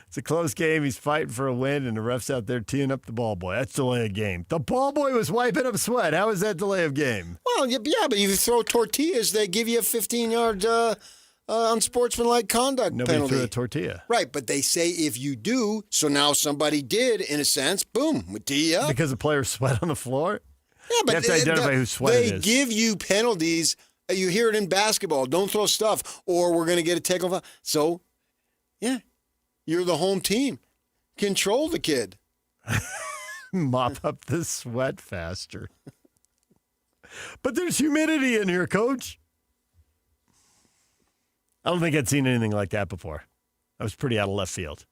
It's a close game. He's fighting for a win, and the ref's out there teeing up the ball boy. That's delay of game. The ball boy was wiping up sweat. How is that delay of game? Well, yeah, but if you throw tortillas, they give you a 15-yard unsportsmanlike conduct Nobody penalty. threw a tortilla. Right, but they say if you do, so now somebody did, in a sense, boom, we tee you up. Because the players sweat on the floor? Yeah, but you have to identify who sweat they it is. give you penalties. You hear it in basketball. Don't throw stuff, or we're going to get a takeover. So, yeah, you're the home team. Control the kid. Mop up the sweat faster. But there's humidity in here, Coach. I don't think I'd seen anything like that before. I was pretty out of left field.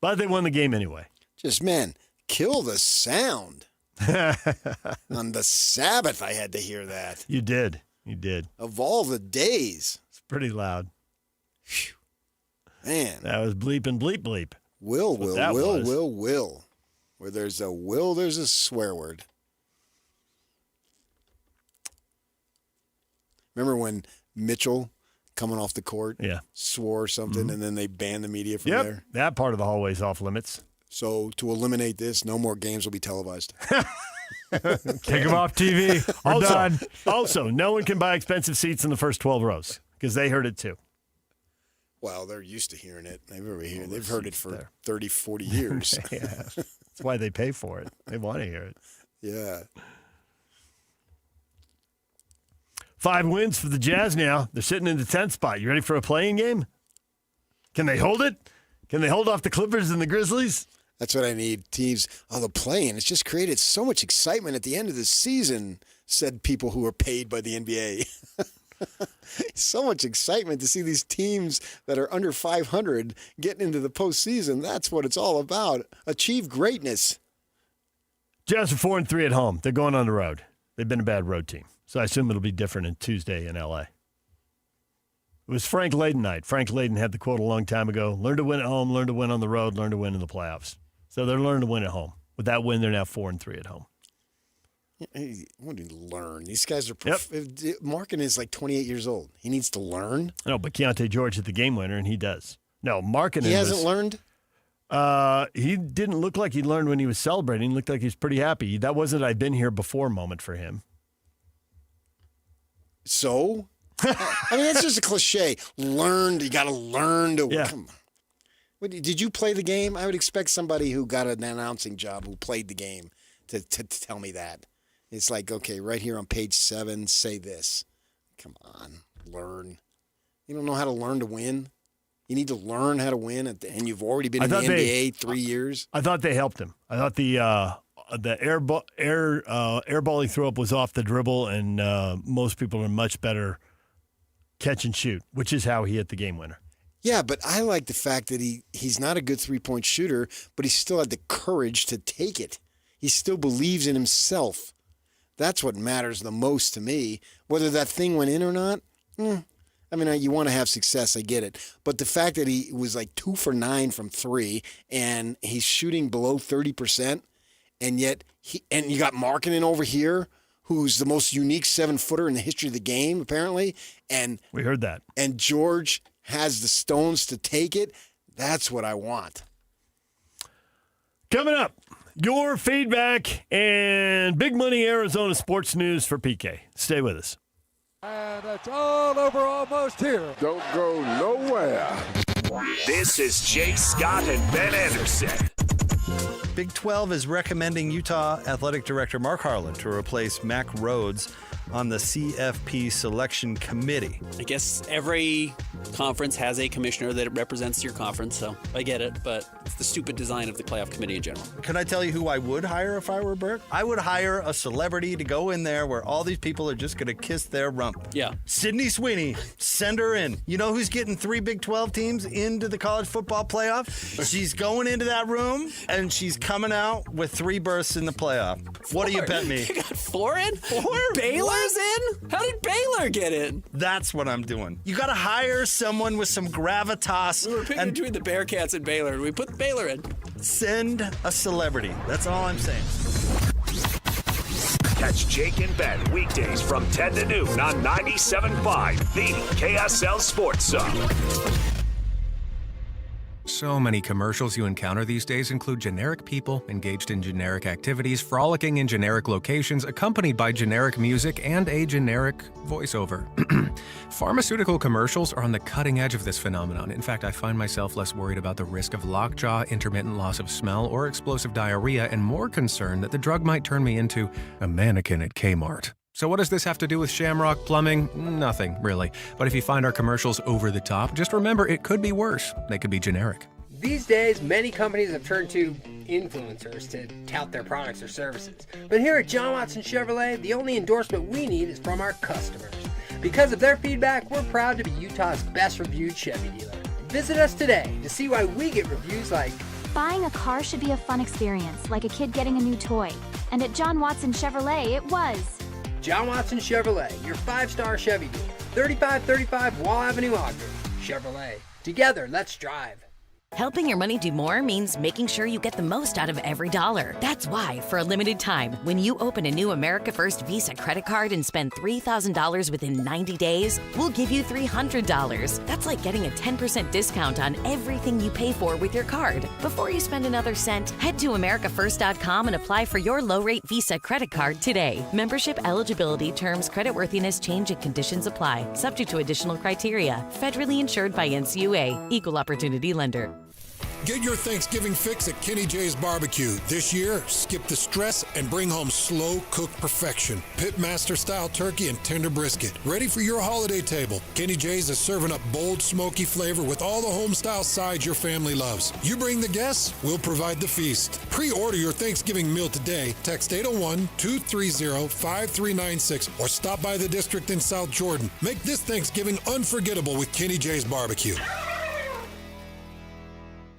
But they won the game anyway. Just, man, kill the sound. On the Sabbath, I had to hear that. You did. You did. Of all the days. It's pretty loud. Whew. Man. That was bleeping bleep. Will. Was. Where there's a will, there's a swear word. Remember when Mitchell, coming off the court, swore something, and then they banned the media from there? That part of the hallway's off limits. So to eliminate this, no more games will be televised. Take them off TV. We're done. Also, no one can buy expensive seats in the first 12 rows because they heard it too. Well, they're used to hearing it. They've heard it for 30, 40 years. Yeah. That's why they pay for it. They want to hear it. Yeah. 5 wins for the Jazz now. They're sitting in the 10th spot. You ready for a playing game? Can they hold it? Can they hold off the Clippers and the Grizzlies? That's what I need. Teams, the playing. It's just created so much excitement at the end of the season, said people who are paid by the NBA. So much excitement to see these teams that are under 500 getting into the postseason. That's what it's all about. Achieve greatness. Jazz are 4-3 at home. They're going on the road. They've been a bad road team. So I assume it'll be different in Tuesday in L.A. It was Frank Layden night. Frank Layden had the quote a long time ago, learn to win at home, learn to win on the road, learn to win in the playoffs. So they're learning to win at home. With that win, they're now 4-3 at home. What do you learn? These guys are Markin is like 28 years old. He needs to learn. No, but Keontae George hit the game winner, and he does. No, Markin. He hasn't learned? He didn't look like he learned when he was celebrating. He looked like he was pretty happy. That wasn't I've been here before moment for him. So? I mean, that's just a cliche. Learned. You got to learn to. Yeah. Come on. Did you play the game? I would expect somebody who got an announcing job who played the game to tell me that. It's like, okay, right here on page 7, say this. Come on, learn. You don't know how to learn to win? You need to learn how to win, and you've already been in the NBA 3 years? I thought they helped him. I thought the air ball he threw up was off the dribble, and most people are much better catch and shoot, which is how he hit the game winner. Yeah, but I like the fact that he's not a good three-point shooter, but he still had the courage to take it. He still believes in himself. That's what matters the most to me. Whether that thing went in or not, I mean, you want to have success, I get it. But the fact that he was like 2 for 9 from 3, and he's shooting below 30%, and yet you got Markkanen over here, who's the most unique 7-footer in the history of the game, apparently. And we heard that. And George has the stones to take it. That's what I want. Coming up, your feedback and big money Arizona sports news for PK. Stay with us. And it's all over almost here. Don't go nowhere. This is Jay Scott and Ben Anderson. Big 12 is recommending Utah Athletic Director Mark Harlan to replace Mac Rhodes on the CFP selection committee. I guess every conference has a commissioner that represents your conference, so I get it, but it's the stupid design of the playoff committee in general. Can I tell you who I would hire if I were Bert? I would hire a celebrity to go in there where all these people are just going to kiss their rump. Yeah. Sydney Sweeney, send her in. You know who's getting 3 Big 12 teams into the college football playoff? She's going into that room, and she's coming out with 3 berths in the playoff. What do you bet me? You got 4 in? 4? Baylor's in? How did Baylor get in? That's what I'm doing. You got to hire someone with some gravitas. We were picking between the Bearcats and Baylor. We put Baylor in. Send a celebrity. That's all I'm saying. Catch Jake and Ben weekdays from 10 to noon on 97.5, the KSL Sports Zone. So many commercials you encounter these days include generic people engaged in generic activities, frolicking in generic locations, accompanied by generic music and a generic voiceover. Pharmaceutical commercials are on the cutting edge of this phenomenon. In fact, I find myself less worried about the risk of lockjaw, intermittent loss of smell, or explosive diarrhea, and more concerned that the drug might turn me into a mannequin at Kmart. So what does this have to do with Shamrock Plumbing? Nothing, really. But if you find our commercials over the top, just remember it could be worse. They could be generic. These days, many companies have turned to influencers to tout their products or services. But here at John Watson Chevrolet, the only endorsement we need is from our customers. Because of their feedback, we're proud to be Utah's best reviewed Chevy dealer. Visit us today to see why we get reviews like, "Buying a car should be a fun experience, like a kid getting a new toy. And at John Watson Chevrolet, it was." John Watson Chevrolet, your 5-star Chevy dealer. 3535 Wall Avenue, Ogden. Chevrolet. Together, let's drive. Helping your money do more means making sure you get the most out of every dollar. That's why, for a limited time, when you open a new America First Visa credit card and spend $3,000 within 90 days, we'll give you $300. That's like getting a 10% discount on everything you pay for with your card. Before you spend another cent, head to AmericaFirst.com and apply for your low-rate Visa credit card today. Membership eligibility, terms, creditworthiness, change, and conditions apply. Subject to additional criteria. Federally insured by NCUA. Equal Opportunity Lender. Get your Thanksgiving fix at Kenny J's Barbecue. This year, skip the stress and bring home slow-cooked perfection. Pitmaster-style turkey and tender brisket. Ready for your holiday table. Kenny J's is serving up bold, smoky flavor with all the home-style sides your family loves. You bring the guests, we'll provide the feast. Pre-order your Thanksgiving meal today. Text 801-230-5396 or stop by the district in South Jordan. Make this Thanksgiving unforgettable with Kenny J's Barbecue.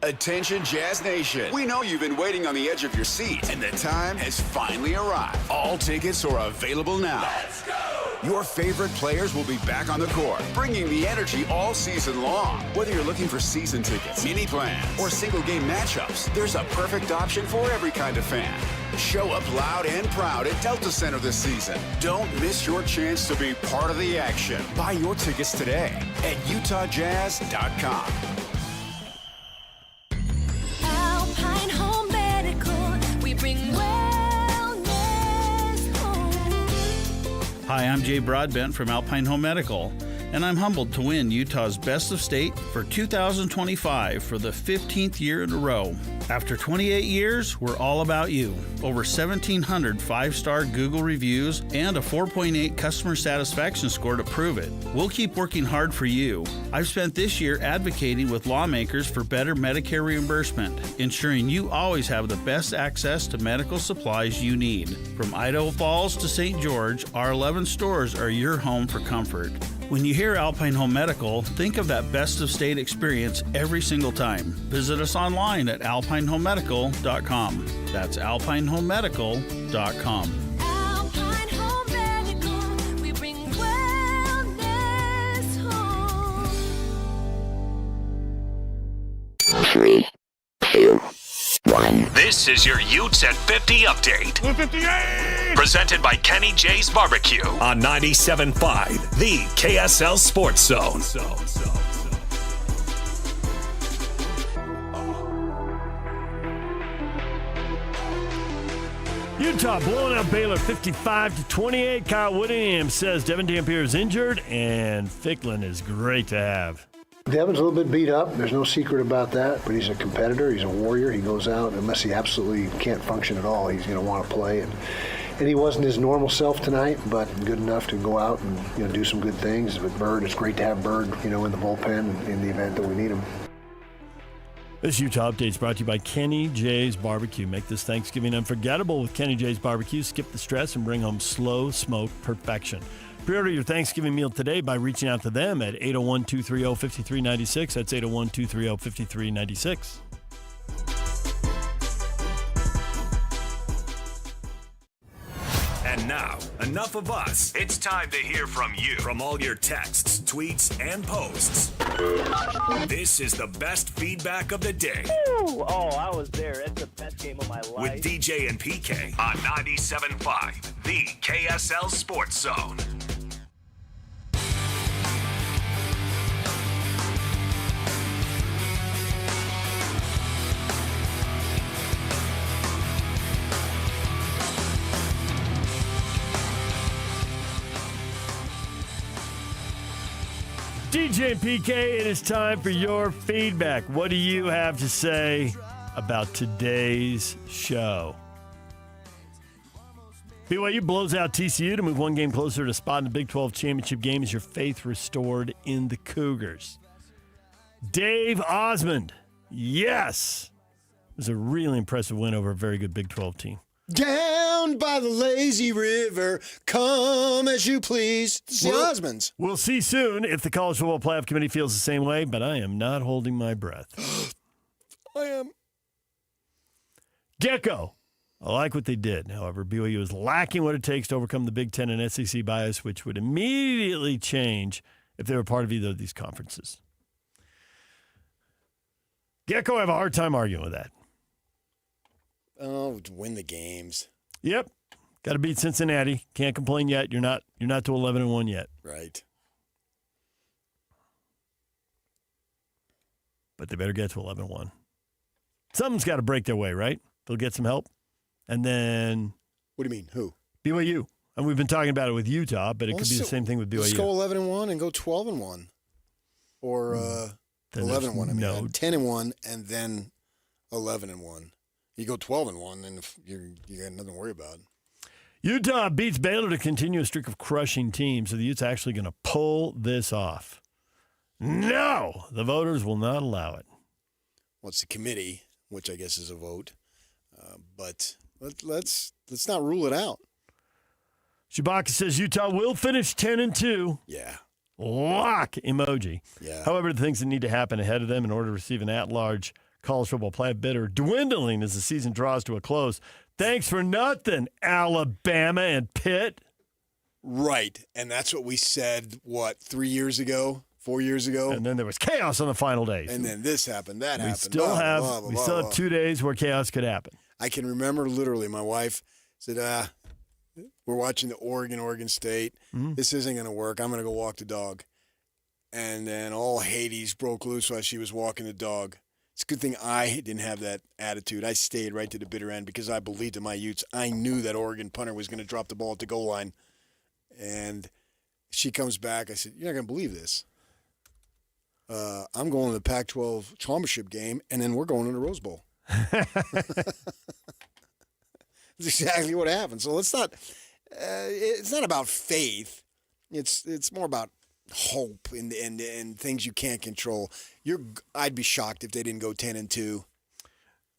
Attention Jazz Nation. We know you've been waiting on the edge of your seat, and the time has finally arrived. All tickets are available now. Let's go! Your favorite players will be back on the court, bringing the energy all season long. Whether you're looking for season tickets, mini plans, or single game matchups, there's a perfect option for every kind of fan. Show up loud and proud at Delta Center this season. Don't miss your chance to be part of the action. Buy your tickets today at UtahJazz.com. Alpine Home Medical, we bring wellness home. Hi, I'm Jay Broadbent from Alpine Home Medical, and I'm humbled to win Utah's Best of State for 2025 for the 15th year in a row. After 28 years, we're all about you. Over 1,700 5-star Google reviews and a 4.8 customer satisfaction score to prove it. We'll keep working hard for you. I've spent this year advocating with lawmakers for better Medicare reimbursement, ensuring you always have the best access to medical supplies you need. From Idaho Falls to St. George, our 11 stores are your home for comfort. When you hear Alpine Home Medical, think of that best of state experience every single time. Visit us online at alpinehomemedical.com. That's alpinehomemedical.com. Alpine Home Medical, we bring wellness home. 3, 2, 1. This is your Utes at 50 update. 58! Presented by Kenny J's Barbecue on 97.5, the KSL Sports Zone. Utah blowing out Baylor 55-28. Kyle Whittingham says Devin Dampier is injured and Ficklin is great to have. Devin's a little bit beat up. There's no secret about that, but he's a competitor. He's a warrior. He goes out, unless he absolutely can't function at all, he's going to want to play. And he wasn't his normal self tonight, but good enough to go out and do some good things. With Bird, it's great to have Bird, in the bullpen in the event that we need him. This Utah Update is brought to you by Kenny J's Barbecue. Make this Thanksgiving unforgettable with Kenny J's Barbecue. Skip the stress and bring home slow smoke perfection. Pre-order your Thanksgiving meal today by reaching out to them at 801-230-5396. That's 801-230-5396. And now, enough of us. It's time to hear from you. From all your texts, tweets, and posts. This is the best feedback of the day. Ooh, I was there. It's the best game of my life. With DJ and PK on 97.5, the KSL Sports Zone. DJ and PK, it is time for your feedback. What do you have to say about today's show? BYU blows out TCU to move one game closer to a spot in the Big 12 championship game. Is your faith restored in the Cougars? Dave Osmond, yes. It was a really impressive win over a very good Big 12 team. Down by the lazy river, come as you please. It's the Osmonds. We'll see soon if the College Football Playoff Committee feels the same way, but I am not holding my breath. I am. Gecko. I like what they did. However, BYU is lacking what it takes to overcome the Big Ten and SEC bias, which would immediately change if they were part of either of these conferences. Gecko, I have a hard time arguing with that. Oh, win the games. Yep. Got to beat Cincinnati. Can't complain yet. You're not to 11-1 yet. Right. But they better get to 11-1. Something's got to break their way, right? They'll get some help. And then... What do you mean? Who? BYU. And we've been talking about it with Utah, but it could be the same thing with BYU. Let's go 11-1 and go 12-1. Or 11-1. I mean, 10-1 and then 11-1. You go 12-1, and you got nothing to worry about. Utah beats Baylor to continue a streak of crushing teams. So the Utes actually going to pull this off. No, the voters will not allow it. Well, it's the committee, which I guess is a vote, but let's not rule it out. Chewbacca says Utah will finish 10-2. Yeah. Lock emoji. Yeah. However, the things that need to happen ahead of them in order to receive an at-large college football playoff bid are dwindling as the season draws to a close. Thanks for nothing, Alabama and Pitt. Right, and that's what we said, 3 years ago, 4 years ago? And then there was chaos on the final days. And then this happened, that happened. We still have 2 days where chaos could happen. I can remember literally my wife said, we're watching the Oregon State. Mm-hmm. This isn't going to work. I'm going to go walk the dog. And then all Hades broke loose while she was walking the dog. It's a good thing I didn't have that attitude. I stayed right to the bitter end because I believed in my Utes. I knew that Oregon punter was going to drop the ball at the goal line. And she comes back. I said, you're not going to believe this. I'm going to the Pac-12 championship game, and then we're going to the Rose Bowl. That's exactly what happened. So it's not about faith. It's more about hope and things you can't control. I'd be shocked if they didn't go 10-2.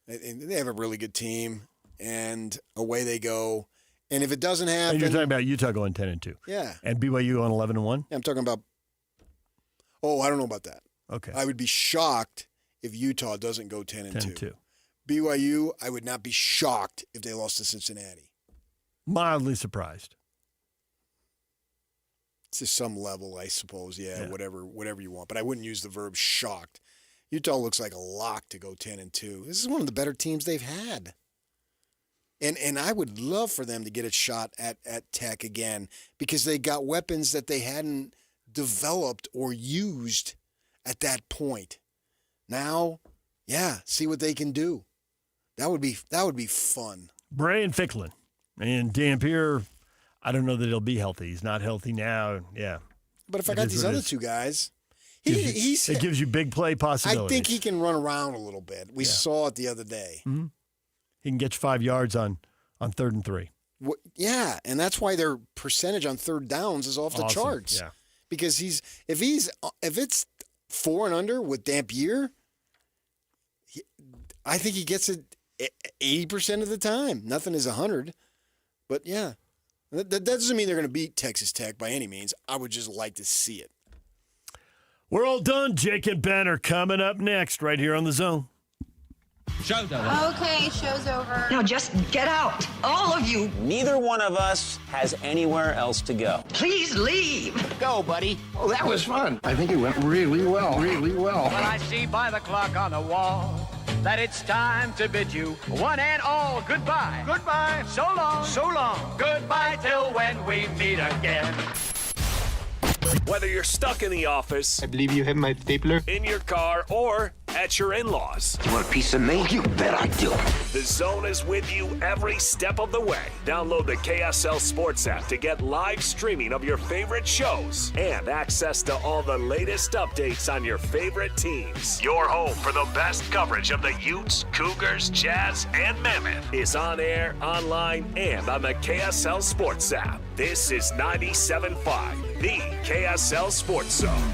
And they have a really good team, and away they go. And if it doesn't happen, and you're talking about Utah going 10-2. Yeah. And BYU on 11-1. I'm talking about. Oh, I don't know about that. Okay. I would be shocked if Utah doesn't go 10-2. BYU, I would not be shocked if they lost to Cincinnati. Mildly surprised. To some level, I suppose, yeah. Whatever you want. But I wouldn't use the verb shocked. Utah looks like a lock to go 10-2. This is one of the better teams they've had. And I would love for them to get a shot at Tech again because they got weapons that they hadn't developed or used at that point. Now, yeah, see what they can do. That would be fun. Bray and Ficklin. And Dampier, I don't know that he'll be healthy. He's not healthy now. Yeah. But if I got these other two guys, It gives you big play I possibilities. think he can run around a little bit. We saw it the other day. Mm-hmm. He can get you 5 yards on 3rd and 3. Yeah, and that's why their percentage on third downs is off the charts. Yeah. Because if it's 4 and under with Dampier, I think he gets it 80% of the time. Nothing is 100, but yeah, that doesn't mean they're going to beat Texas Tech by any means. I would just like to see it. We're all done. Jake and Ben are coming up next right here on The Zone. Show's over. Okay, show's over. Now just get out, all of you. Neither one of us has anywhere else to go. Please leave. Go, buddy. Oh, that was fun. I think it went really well, really well. Well, I see by the clock on the wall that it's time to bid you one and all goodbye. Goodbye. So long. So long. Goodbye till when we meet again. Whether you're stuck in the office, I believe you have my stapler. in your car, or at your in-laws, You want a piece of me? You bet I do. The Zone is with you every step of the way. Download the KSL Sports app to get live streaming of your favorite shows and access to all the latest updates on your favorite teams. Your home for the best coverage of the Utes, Cougars, Jazz, and Mammoth is on air, online, and on the KSL Sports app. This is 97.5, the KSL Sports Zone.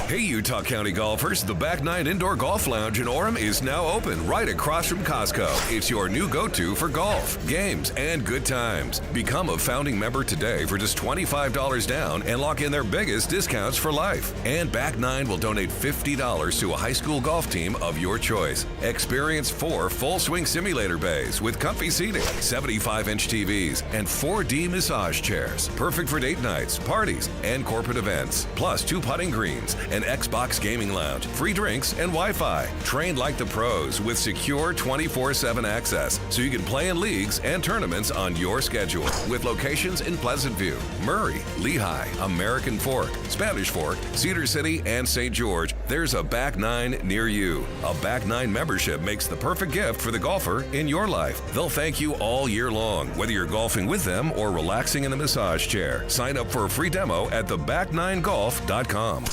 Hey, Utah County golfers, the Back Nine Indoor Golf Lounge in Orem is now open right across from Costco. It's your new go-to for golf, games, and good times. Become a founding member today for just $25 down and lock in their biggest discounts for life. And Back Nine will donate $50 to a high school golf team of your choice. Experience 4 full-swing simulator bays with comfy seating, 75-inch TVs, and 4D massage chairs. Perfect for date nights, parties, and corporate events. Plus 2 putting greens, an Xbox gaming lounge, free drinks, and Wi-Fi. Trained like the pros with secure 24/7 access so you can play in leagues and tournaments on your schedule. With locations in Pleasant View, Murray, Lehigh, American Fork, Spanish Fork, Cedar City, and St. George, there's a Back Nine near you. A Back Nine membership makes the perfect gift for the golfer in your life. They'll thank you all year long, whether you're golfing with them or relaxing in the massage chair. Sign up for a free demo at theback9golf.com.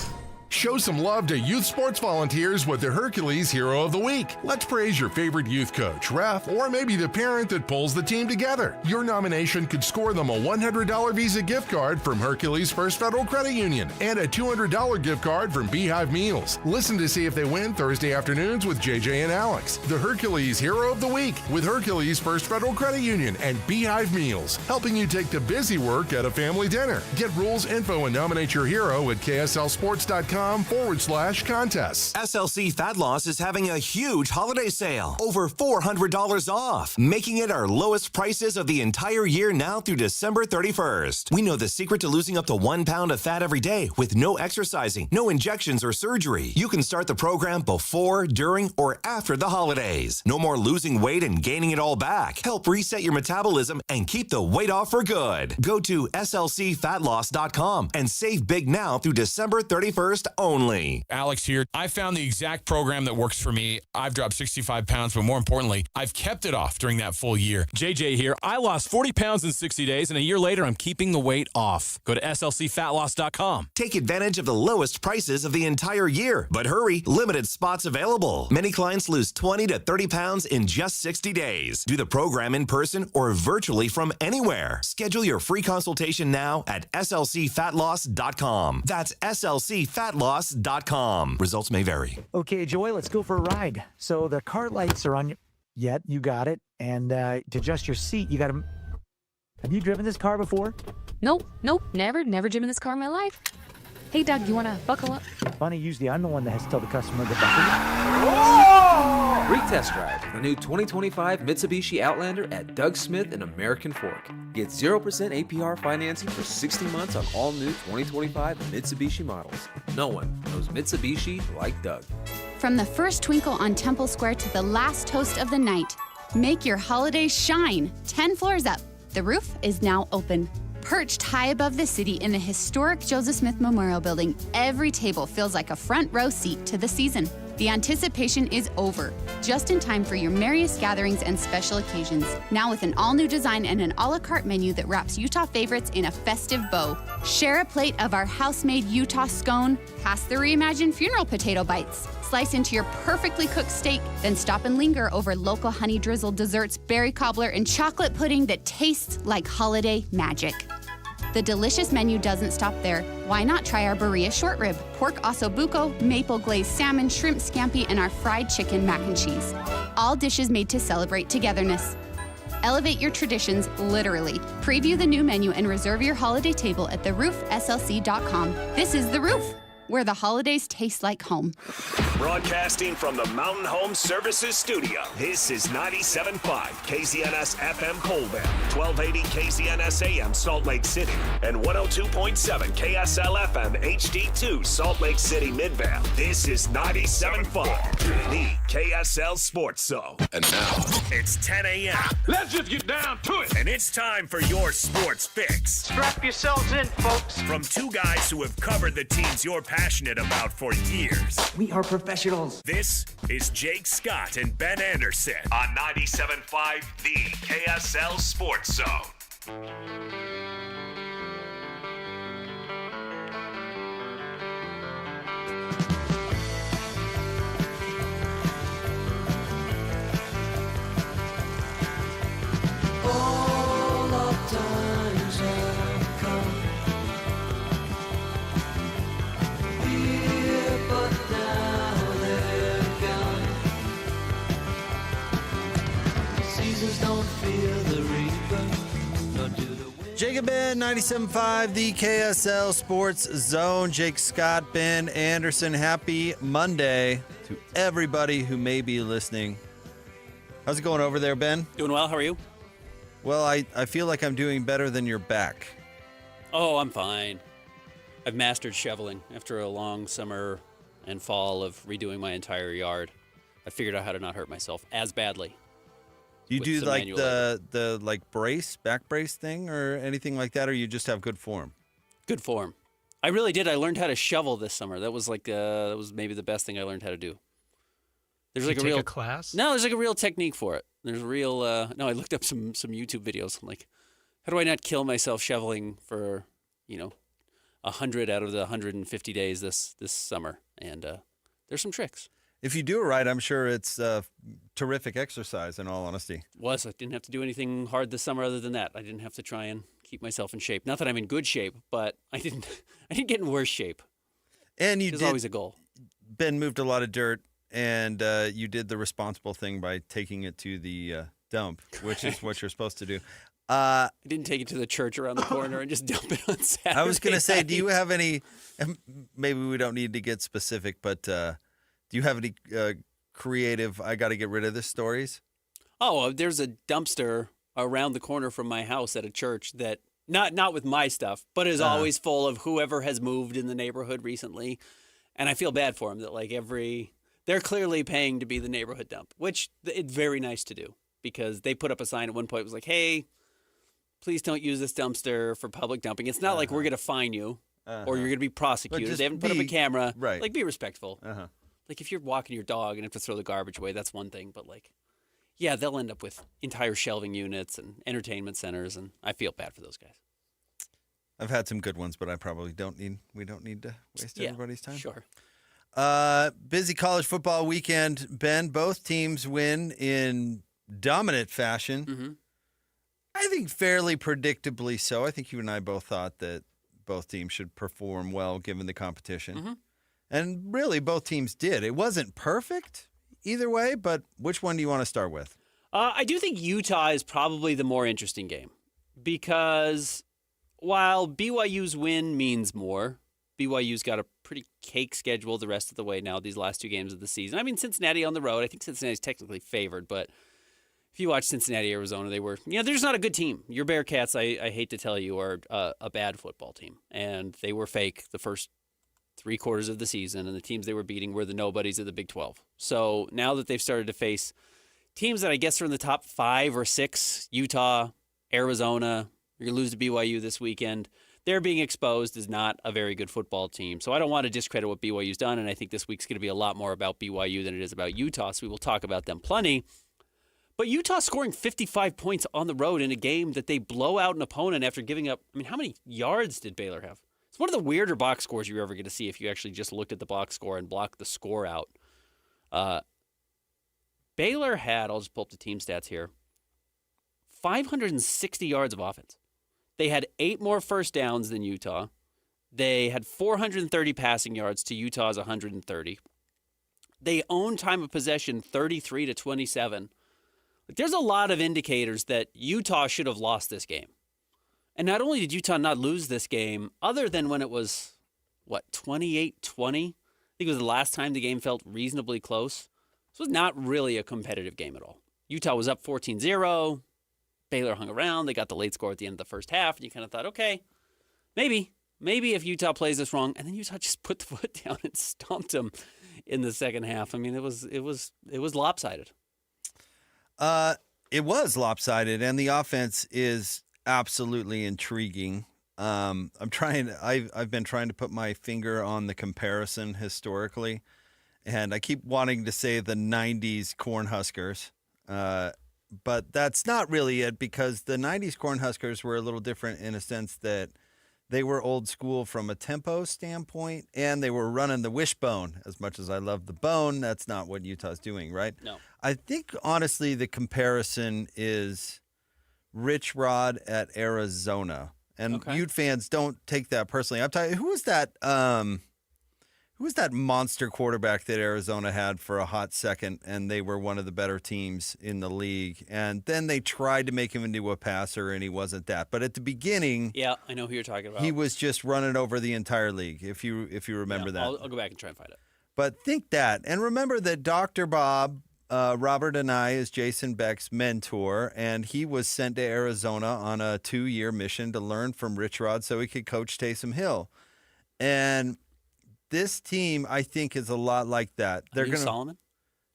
Show some love to youth sports volunteers with the Hercules Hero of the Week. Let's praise your favorite youth coach, ref, or maybe the parent that pulls the team together. Your nomination could score them a $100 Visa gift card from Hercules First Federal Credit Union and a $200 gift card from Beehive Meals. Listen to see if they win Thursday afternoons with JJ and Alex. The Hercules Hero of the Week with Hercules First Federal Credit Union and Beehive Meals, helping you take the busy work at a family dinner. Get rules, info, and nominate your hero at KSLSports.com/contests. SLC Fat Loss is having a huge holiday sale. Over $400 off, making it our lowest prices of the entire year now through December 31st. We know the secret to losing up to 1 pound of fat every day with no exercising, no injections or surgery. You can start the program before, during, or after the holidays. No more losing weight and gaining it all back. Help reset your metabolism and keep the weight off for good. Go to slcfatloss.com and save big now through December 31st only. Alex here. I found the exact program that works for me. I've dropped 65 pounds, but more importantly, I've kept it off during that full year. JJ here. I lost 40 pounds in 60 days, and a year later, I'm keeping the weight off. Go to slcfatloss.com. Take advantage of the lowest prices of the entire year. But hurry, limited spots available. Many clients lose 20 to 30 pounds in just 60 days. Do the program in person or virtually from anywhere. Schedule your free consultation now at slcfatloss.com. That's slcfatloss.com. Results may vary. Okay, Joy, let's go for a ride. So the car lights are on. You got it. And to adjust your seat, you got to. Have you driven this car before? Nope, never driven this car in my life. Hey, Doug, you want to buckle up? Funny, usually I'm the one that has to tell the customer to buckle up. Free test drive the new 2025 Mitsubishi Outlander at Doug Smith in American Fork. Get 0% APR financing for 60 months on all new 2025 Mitsubishi models. No one knows Mitsubishi like Doug. From the first twinkle on Temple Square to the last toast of the night, make your holidays shine 10 floors up. The roof is now open. Perched high above the city in the historic Joseph Smith Memorial Building, every table feels like a front row seat to the season. The anticipation is over, just in time for your merriest gatherings and special occasions. Now with an all-new design and an a la carte menu that wraps Utah favorites in a festive bow. Share a plate of our house-made Utah scone, pass the reimagined funeral potato bites, slice into your perfectly cooked steak, then stop and linger over local honey-drizzled desserts, berry cobbler, and chocolate pudding that tastes like holiday magic. The delicious menu doesn't stop there. Why not try our burrito short rib, pork ossobuco, maple glazed salmon, shrimp scampi, and our fried chicken mac and cheese. All dishes made to celebrate togetherness. Elevate your traditions literally. Preview the new menu and reserve your holiday table at theroofslc.com. This is The Roof, where the holidays taste like home. Broadcasting from the Mountain Home Services Studio, this is 97.5 KZNS FM Colville, 1280 KZNS AM Salt Lake City, and 102.7 KSL FM HD2 Salt Lake City Midvale. This is 97.5, the KSL Sports Zone. And now, it's 10 a.m. Let's just get down to it. And it's time for your sports fix. Strap yourselves in, folks. From two guys who have covered the teams you're passionate about for years. We are professionals. This is Jake Scott and Ben Anderson on 97.5, the KSL Sports Zone. All of times have come. Here, but now they're gone. Seasons don't feel the reaper, nor do the wind. Jacob Ben, 97.5, the KSL Sports Zone. Jake Scott, Ben Anderson. Happy Monday to everybody who may be listening. How's it going over there, Ben? Doing well. How are you? Well, I feel like I'm doing better than your back. Oh, I'm fine. I've mastered shoveling after a long summer and fall of redoing my entire yard. I figured out how to not hurt myself as badly. Do you with do some like manual labor. the back brace thing or anything like that, or you just have good form? Good form. I really did. I learned how to shovel this summer. That was that was maybe the best thing I learned how to do. There's Did like you a take real a class? No, there's like a real technique for it. There's a real no, I looked up some YouTube videos. I'm like, how do I not kill myself shoveling for, 100 out of the 150 days this summer? And there's some tricks. If you do it right, I'm sure it's terrific exercise, in all honesty. I didn't have to do anything hard this summer other than that. I didn't have to try and keep myself in shape. Not that I'm in good shape, but I didn't get in worse shape. And you Which is did, always a goal. Ben moved a lot of dirt, and you did the responsible thing by taking it to the dump, which is what you're supposed to do. I didn't take it to the church around the corner and just dump it on Saturday. I was going to say, do you night. have any, maybe we don't need to get specific, but do you have any creative, I got to get rid of this stories? Oh, there's a dumpster around the corner from my house at a church that, not with my stuff, but is always full of whoever has moved in the neighborhood recently. And I feel bad for them that they're clearly paying to be the neighborhood dump, which it's very nice to do because they put up a sign at one point. It was like, hey, please don't use this dumpster for public dumping. It's not like we're going to fine you or you're going to be prosecuted. They haven't put up a camera. Right. Like, be respectful. Like, if you're walking your dog and have to throw the garbage away, that's one thing. But, yeah, they'll end up with entire shelving units and entertainment centers, and I feel bad for those guys. I've had some good ones, but we don't need to waste everybody's time. Sure. Busy college football weekend, Ben. Both teams win in dominant fashion. Mm-hmm. I think fairly predictably so. I think you and I both thought that both teams should perform well given the competition. Mm-hmm. And really, both teams did. It wasn't perfect either way, but which one do you want to start with? I do think Utah is probably the more interesting game because while BYU's win means more, BYU's got a pretty cake schedule the rest of the way now, these last two games of the season. I mean, Cincinnati on the road. I think Cincinnati's technically favored, but if you watch Cincinnati, Arizona, they're just not a good team. Your Bearcats, I hate to tell you, are a bad football team, and they were fake the first 3 quarters of the season, and the teams they were beating were the nobodies of the Big 12. So now that they've started to face teams that I guess are in the top 5 or 6, Utah, Arizona, you're going to lose to BYU this weekend, they're being exposed as not a very good football team. So I don't want to discredit what BYU's done, and I think this week's going to be a lot more about BYU than it is about Utah, so we will talk about them plenty. But Utah scoring 55 points on the road in a game that they blow out an opponent after giving up, how many yards did Baylor have? It's one of the weirder box scores you're ever going to see if you actually just looked at the box score and blocked the score out. Baylor had, I'll just pull up the team stats here, 560 yards of offense. They had 8 more first downs than Utah. They had 430 passing yards to Utah's 130. They owned time of possession 33-27. There's a lot of indicators that Utah should have lost this game. And not only did Utah not lose this game, other than when it was, 28-20? I think it was the last time the game felt reasonably close. This was not really a competitive game at all. Utah was up 14-0. Baylor hung around. They got the late score at the end of the first half, and you kind of thought, okay, maybe if Utah plays this wrong, and then Utah just put the foot down and stomped them in the second half. It was lopsided. It was lopsided, and the offense is absolutely intriguing. I've been trying to put my finger on the comparison historically, and I keep wanting to say the 90s Cornhuskers. But that's not really it, because the 90s Cornhuskers were a little different in a sense that they were old school from a tempo standpoint, and they were running the wishbone. As much as I love the bone, that's not what Utah's doing, right? No. I think, honestly, the comparison is Rich Rod at Arizona. And Ute fans don't take that personally. I'm telling you, who was that monster quarterback that Arizona had for a hot second, and they were one of the better teams in the league? And then they tried to make him into a passer, and he wasn't that. But at the beginning, yeah, I know who you're talking about. He was just running over the entire league, if you remember that. I'll go back and try and find it. But think that. And remember that Dr. Bob, Robert Anai, is Jason Beck's mentor, and he was sent to Arizona on a 2-year mission to learn from Rich Rod so he could coach Taysom Hill. And this team, I think, is a lot like that. Solomon?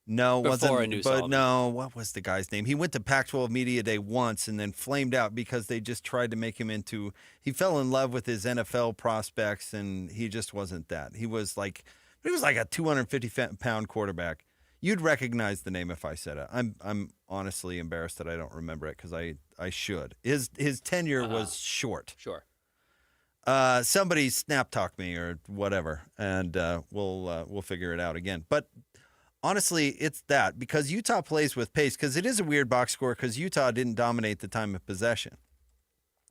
No, wasn't. Solomon. No, what was the guy's name? He went to Pac-12 Media Day once and then flamed out because they just tried to make him into. He fell in love with his NFL prospects, and he just wasn't that. He was like a 250-pound quarterback. You'd recognize the name if I said it. I'm honestly embarrassed that I don't remember it because I should. His tenure was short. Sure. Somebody snap talk me or whatever, and we'll figure it out again. But honestly, it's that, because Utah plays with pace, because it is a weird box score because Utah didn't dominate the time of possession,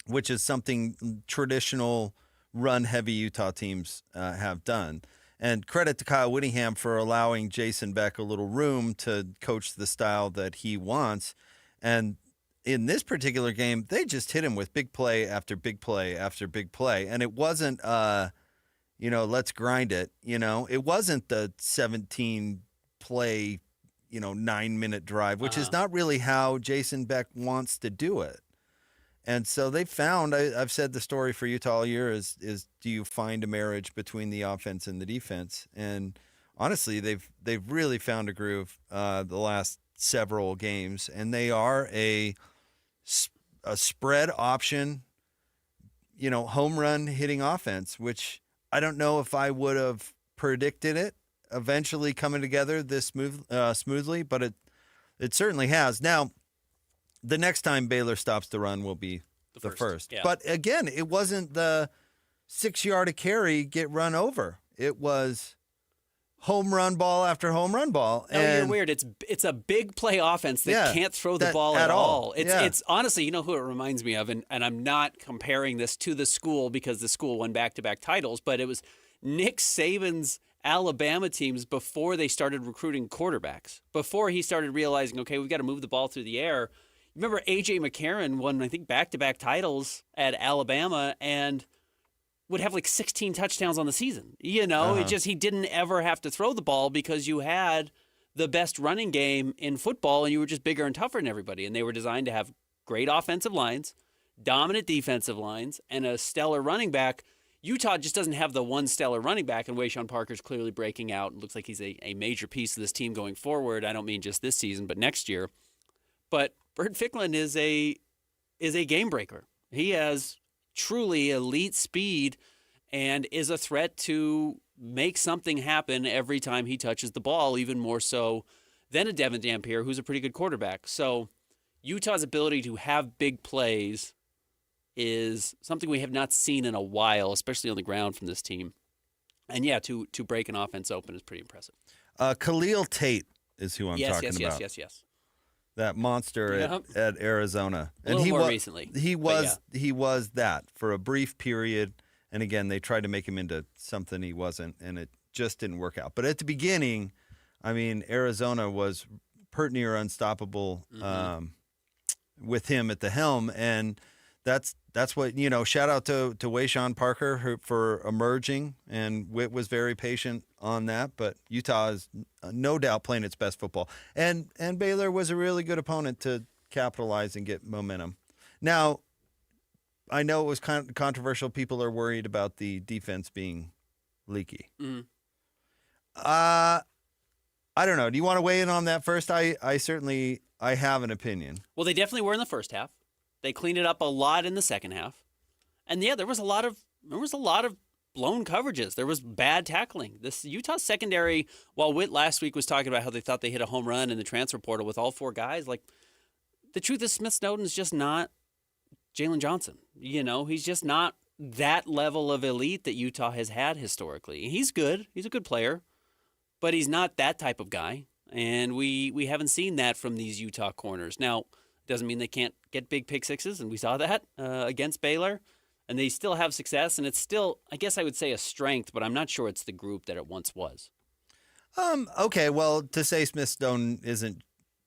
which is something traditional run-heavy Utah teams have done. And credit to Kyle Whittingham for allowing Jason Beck a little room to coach the style that he wants. And in this particular game, they just hit him with big play after big play after big play. And it wasn't, let's grind it. It wasn't the 17-play, 9-minute drive, which is not really how Jason Beck wants to do it. And so they found, I've said the story for Utah all year is do you find a marriage between the offense and the defense? And honestly, they've really found a groove the last several games, and they are a spread option, home run hitting offense, which I don't know if I would have predicted it eventually coming together this smoothly, but it certainly has. Now, the next time Baylor stops the run will be the first. Yeah. But again, it wasn't the 6-yard carry get run over. It was home run ball after home run ball. No, you're weird. It's a big play offense that can't throw the ball at all. It's honestly, you know who it reminds me of, and I'm not comparing this to the school because the school won back-to-back titles, but it was Nick Saban's Alabama teams before they started recruiting quarterbacks, before he started realizing, okay, we've got to move the ball through the air. Remember, A.J. McCarron won, I think, back-to-back titles at Alabama and would have like 16 touchdowns on the season. He didn't ever have to throw the ball because you had the best running game in football and you were just bigger and tougher than everybody. And they were designed to have great offensive lines, dominant defensive lines, and a stellar running back. Utah just doesn't have the one stellar running back, and Wayshawn Parker's clearly breaking out. It looks like he's a major piece of this team going forward. I don't mean just this season, but next year. But Bert Ficklin is a game breaker. He has truly elite speed and is a threat to make something happen every time he touches the ball, even more so than a Devin Dampier, who's a pretty good quarterback. So Utah's ability to have big plays is something we have not seen in a while, especially on the ground from this team. And yeah, to break an offense open is pretty impressive. Khalil Tate is who I'm talking about. Yes. That monster at Arizona. A little more recently. He was that for a brief period. And again, they tried to make him into something he wasn't, and it just didn't work out. But at the beginning, I mean, Arizona was pert near unstoppable with him at the helm, and that's what, shout out to Wayshawn Parker for emerging, and Witt was very patient on that. But Utah is no doubt playing its best football, and Baylor was a really good opponent to capitalize and get momentum. Now, I know it was kind of controversial. People are worried about the defense being leaky. I don't know. Do you want to weigh in on that first? I certainly have an opinion. Well, they definitely were in the first half. They cleaned it up a lot in the second half. And yeah, there was a lot of blown coverages. There was bad tackling. This Utah secondary, while Witt last week was talking about how they thought they hit a home run in the transfer portal with all four guys, like, the truth is Smith Snowden's just not Jalen Johnson. He's just not that level of elite that Utah has had historically. He's good. He's a good player, but he's not that type of guy. And we haven't seen that from these Utah corners. Now, doesn't mean they can't get big pick sixes, and we saw that against Baylor, and they still have success, and it's still, I guess I would say, a strength, but I'm not sure it's the group that it once was. Okay, well, to say Smith Snowden isn't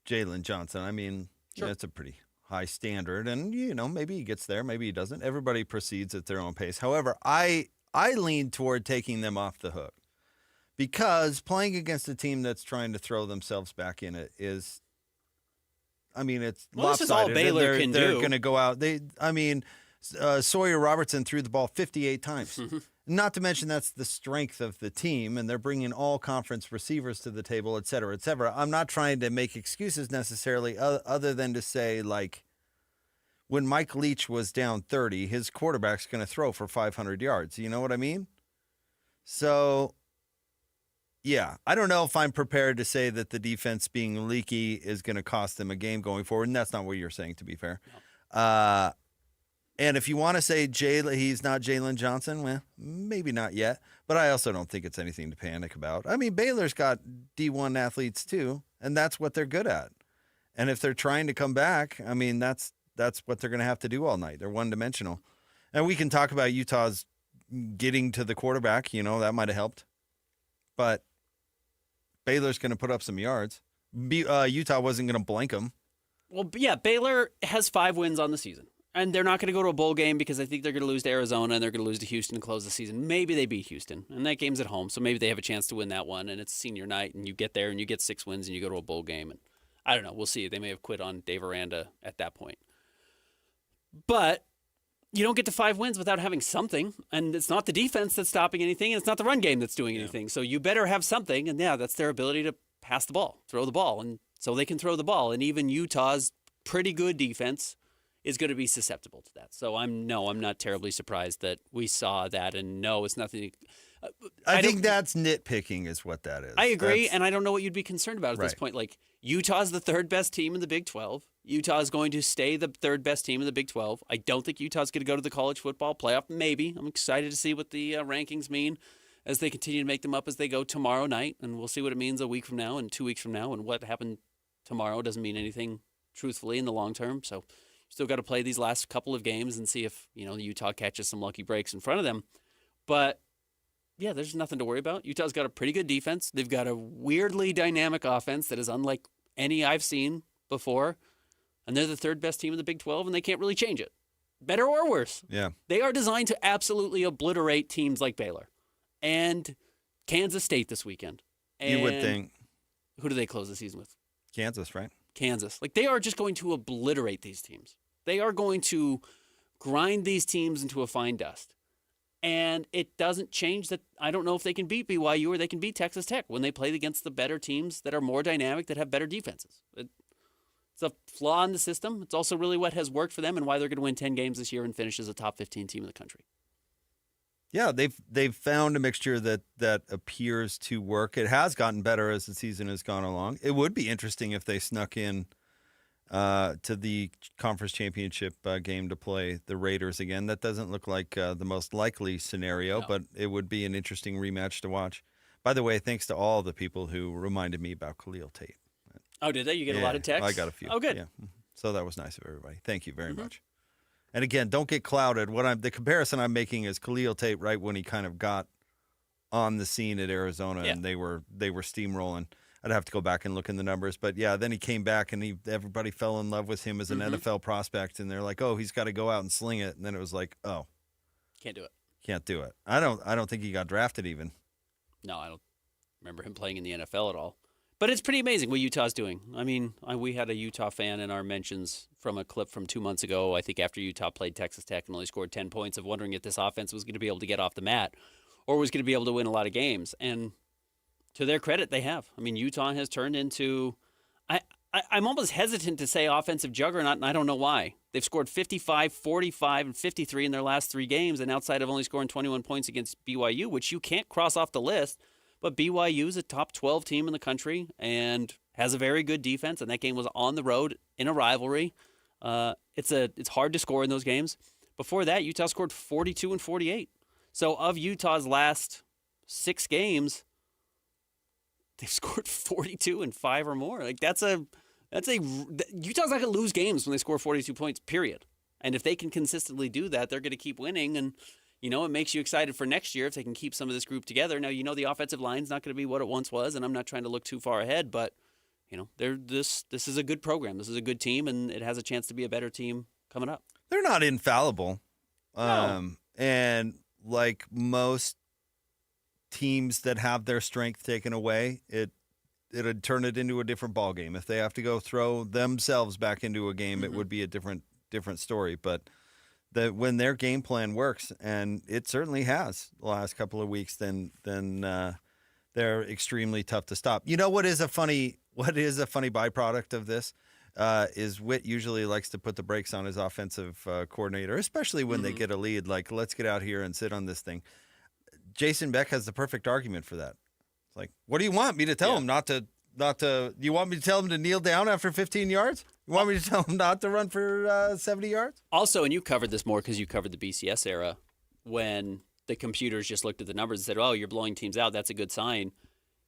Jalen Johnson, I mean, Sure. That's a pretty high standard, and maybe he gets there, maybe he doesn't. Everybody proceeds at their own pace. However, I lean toward taking them off the hook, because playing against a team that's trying to throw themselves back in it is, it's this is all lopsided. Baylor can They're do. going to go out. Sawyer Robertson threw the ball 58 times. Not to mention that's the strength of the team, and they're bringing all conference receivers to the table, et cetera, et cetera. I'm not trying to make excuses necessarily, other than to say, like, when Mike Leach was down 30, his quarterback's going to throw for 500 yards. You know what I mean? So, yeah, I don't know if I'm prepared to say that the defense being leaky is going to cost them a game going forward, and that's not what you're saying, to be fair. No. And if you want to say he's not Jalen Johnson, well, maybe not yet. But I also don't think it's anything to panic about. Baylor's got D1 athletes too, and that's what they're good at. And if they're trying to come back, that's what they're going to have to do all night. They're one-dimensional. And we can talk about Utah's getting to the quarterback. That might have helped. But Baylor's going to put up some yards. Utah wasn't going to blank them. Well, yeah, Baylor has 5 wins on the season. And they're not going to go to a bowl game because I think they're going to lose to Arizona and they're going to lose to Houston to close the season. Maybe they beat Houston, and that game's at home, so maybe they have a chance to win that one, and it's senior night, and you get there and you get 6 wins and you go to a bowl game. And I don't know. We'll see. They may have quit on Dave Aranda at that point. But you don't get to 5 wins without having something, and it's not the defense that's stopping anything, and it's not the run game that's doing anything. So you better have something, and yeah, that's their ability to pass the ball, throw the ball, and so they can throw the ball. And even Utah's pretty good defense is going to be susceptible to that. So I'm not terribly surprised that we saw that, and no, it's nothing. I think that's nitpicking is what that is. I agree, and I don't know what you'd be concerned about at this point. Like, Utah's the 3rd best team in the Big 12. Utah is going to stay the 3rd best team in the Big 12. I don't think Utah's going to go to the college football playoff. Maybe. I'm excited to see what the rankings mean as they continue to make them up as they go tomorrow night, and we'll see what it means a week from now and 2 weeks from now, and what happened tomorrow doesn't mean anything, truthfully, in the long term. So still got to play these last couple of games and see if, Utah catches some lucky breaks in front of them. But, yeah, there's nothing to worry about. Utah's got a pretty good defense. They've got a weirdly dynamic offense that is unlike any I've seen before. And they're the 3rd best team in the Big 12, and they can't really change it. Better or worse. Yeah. They are designed to absolutely obliterate teams like Baylor and Kansas State this weekend. And you would think. Who do they close the season with? Kansas, right? Kansas. Like, they are just going to obliterate these teams. They are going to grind these teams into a fine dust. And it doesn't change that. I don't know if they can beat BYU or they can beat Texas Tech when they play against the better teams that are more dynamic, that have better defenses. It's a flaw in the system. It's also really what has worked for them and why they're going to win 10 games this year and finish as a top 15 team in the country. Yeah, they've found a mixture that appears to work. It has gotten better as the season has gone along. It would be interesting if they snuck in to the conference championship game to play the Raiders again. That doesn't look like the most likely scenario, but it would be an interesting rematch to watch. By the way, thanks to all the people who reminded me about Khalil Tate. Oh, did they? You get a lot of texts? I got a few. Oh, good. Yeah. So that was nice of everybody. Thank you very much. And again, don't get clouded. The comparison I'm making is Khalil Tate right when he kind of got on the scene at Arizona and they were steamrolling. I'd have to go back and look in the numbers, but yeah, then he came back and everybody fell in love with him as an NFL prospect, and they're like, oh, he's got to go out and sling it, and then it was like, oh, can't do it. Can't do it. I don't think he got drafted even. No, I don't remember him playing in the NFL at all. But it's pretty amazing what Utah's doing. I mean, we had a Utah fan in our mentions from a clip from 2 months ago, I think after Utah played Texas Tech and only scored 10 points, of wondering if this offense was going to be able to get off the mat or was going to be able to win a lot of games. And to their credit, they have. I mean, Utah has turned into I'm almost hesitant to say offensive juggernaut, and I don't know why. They've scored 55, 45, and 53 in their last 3 games, and outside of only scoring 21 points against BYU, which you can't cross off the list. But BYU is a top 12 team in the country and has a very good defense, and that game was on the road in a rivalry. It's hard to score in those games. Before that, Utah scored 42 and 48. So of Utah's last 6 games, they've scored 42 and 5 or more. Like Utah's not going to lose games when they score 42 points, period. And if they can consistently do that, they're going to keep winning. And it makes you excited for next year if they can keep some of this group together. Now, the offensive line's not going to be what it once was, and I'm not trying to look too far ahead, but, this is a good program. This is a good team, and it has a chance to be a better team coming up. They're not infallible. No. And like most teams that have their strength taken away, it'd turn it into a different ballgame. If they have to go throw themselves back into a game, it would be a different story. But when their game plan works, and it certainly has the last couple of weeks, then they're extremely tough to stop. You know what is a funny byproduct of this is Witt usually likes to put the brakes on his offensive coordinator, especially when they get a lead. Like, let's get out here and sit on this thing. Jason Beck has the perfect argument for that. It's like, what do you want me to tell him not to? You want me to tell him to kneel down after 15 yards? You want me to tell him not to run for 70 yards? Also, and you covered this more because you covered the BCS era, when the computers just looked at the numbers and said, oh, you're blowing teams out. That's a good sign.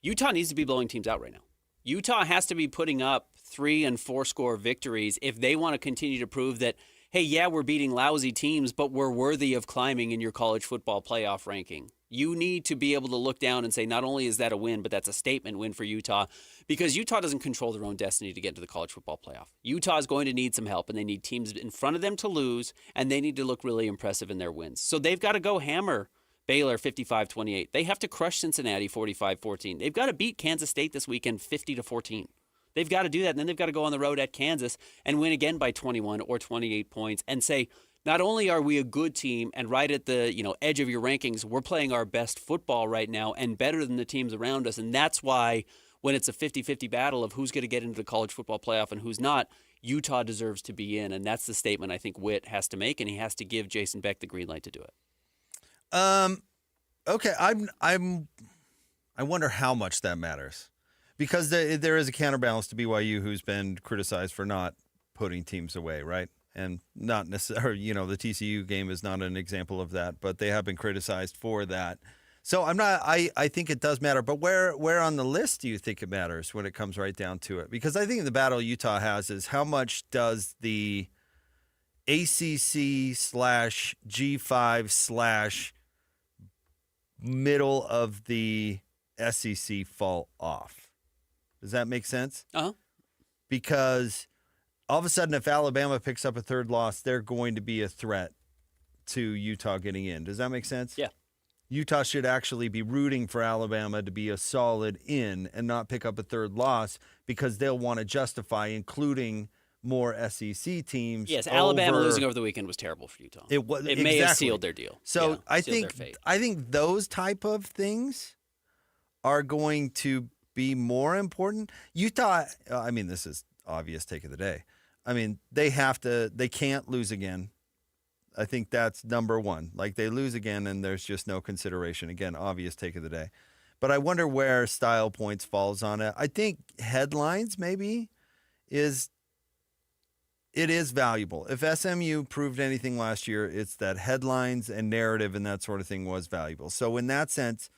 Utah needs to be blowing teams out right now. Utah has to be putting up 3 and 4 score victories if they want to continue to prove that, hey, yeah, we're beating lousy teams, but we're worthy of climbing in your college football playoff ranking. You need to be able to look down and say, not only is that a win, but that's a statement win for Utah, because Utah doesn't control their own destiny to get into the college football playoff. Utah is going to need some help, and they need teams in front of them to lose, and they need to look really impressive in their wins. So they've got to go hammer Baylor 55-28. They have to crush Cincinnati 45-14. They've got to beat Kansas State this weekend 50-14. They've got to do that, and then they've got to go on the road at Kansas and win again by 21 or 28 points and say, not only are we a good team and right at the edge of your rankings, we're playing our best football right now and better than the teams around us. And that's why when it's a 50-50 battle of who's going to get into the college football playoff and who's not, Utah deserves to be in. And that's the statement I think Witt has to make, and he has to give Jason Beck the green light to do it. Okay, I wonder how much that matters, because there is a counterbalance to BYU, who's been criticized for not putting teams away, right? And not necessarily, the TCU game is not an example of that, but they have been criticized for that. So I think it does matter, but where on the list do you think it matters when it comes right down to it? Because I think the battle Utah has is how much does the ACC/G5/ middle of the SEC fall off? Does that make sense? Uh-huh. Because all of a sudden, if Alabama picks up a third loss, they're going to be a threat to Utah getting in. Does that make sense? Yeah. Utah should actually be rooting for Alabama to be a solid in and not pick up a third loss, because they'll want to justify including more SEC teams. Yes, Alabama losing over the weekend was terrible for Utah. It may have sealed their deal. So yeah, I think those type of things are going to be more important. Utah, this is obvious take of the day. I mean, they can't lose again. I think that's number one. Like, they lose again and there's just no consideration. Again, obvious take of the day. But I wonder where style points falls on it. I think headlines maybe is valuable. If SMU proved anything last year, it's that headlines and narrative and that sort of thing was valuable. So in that sense,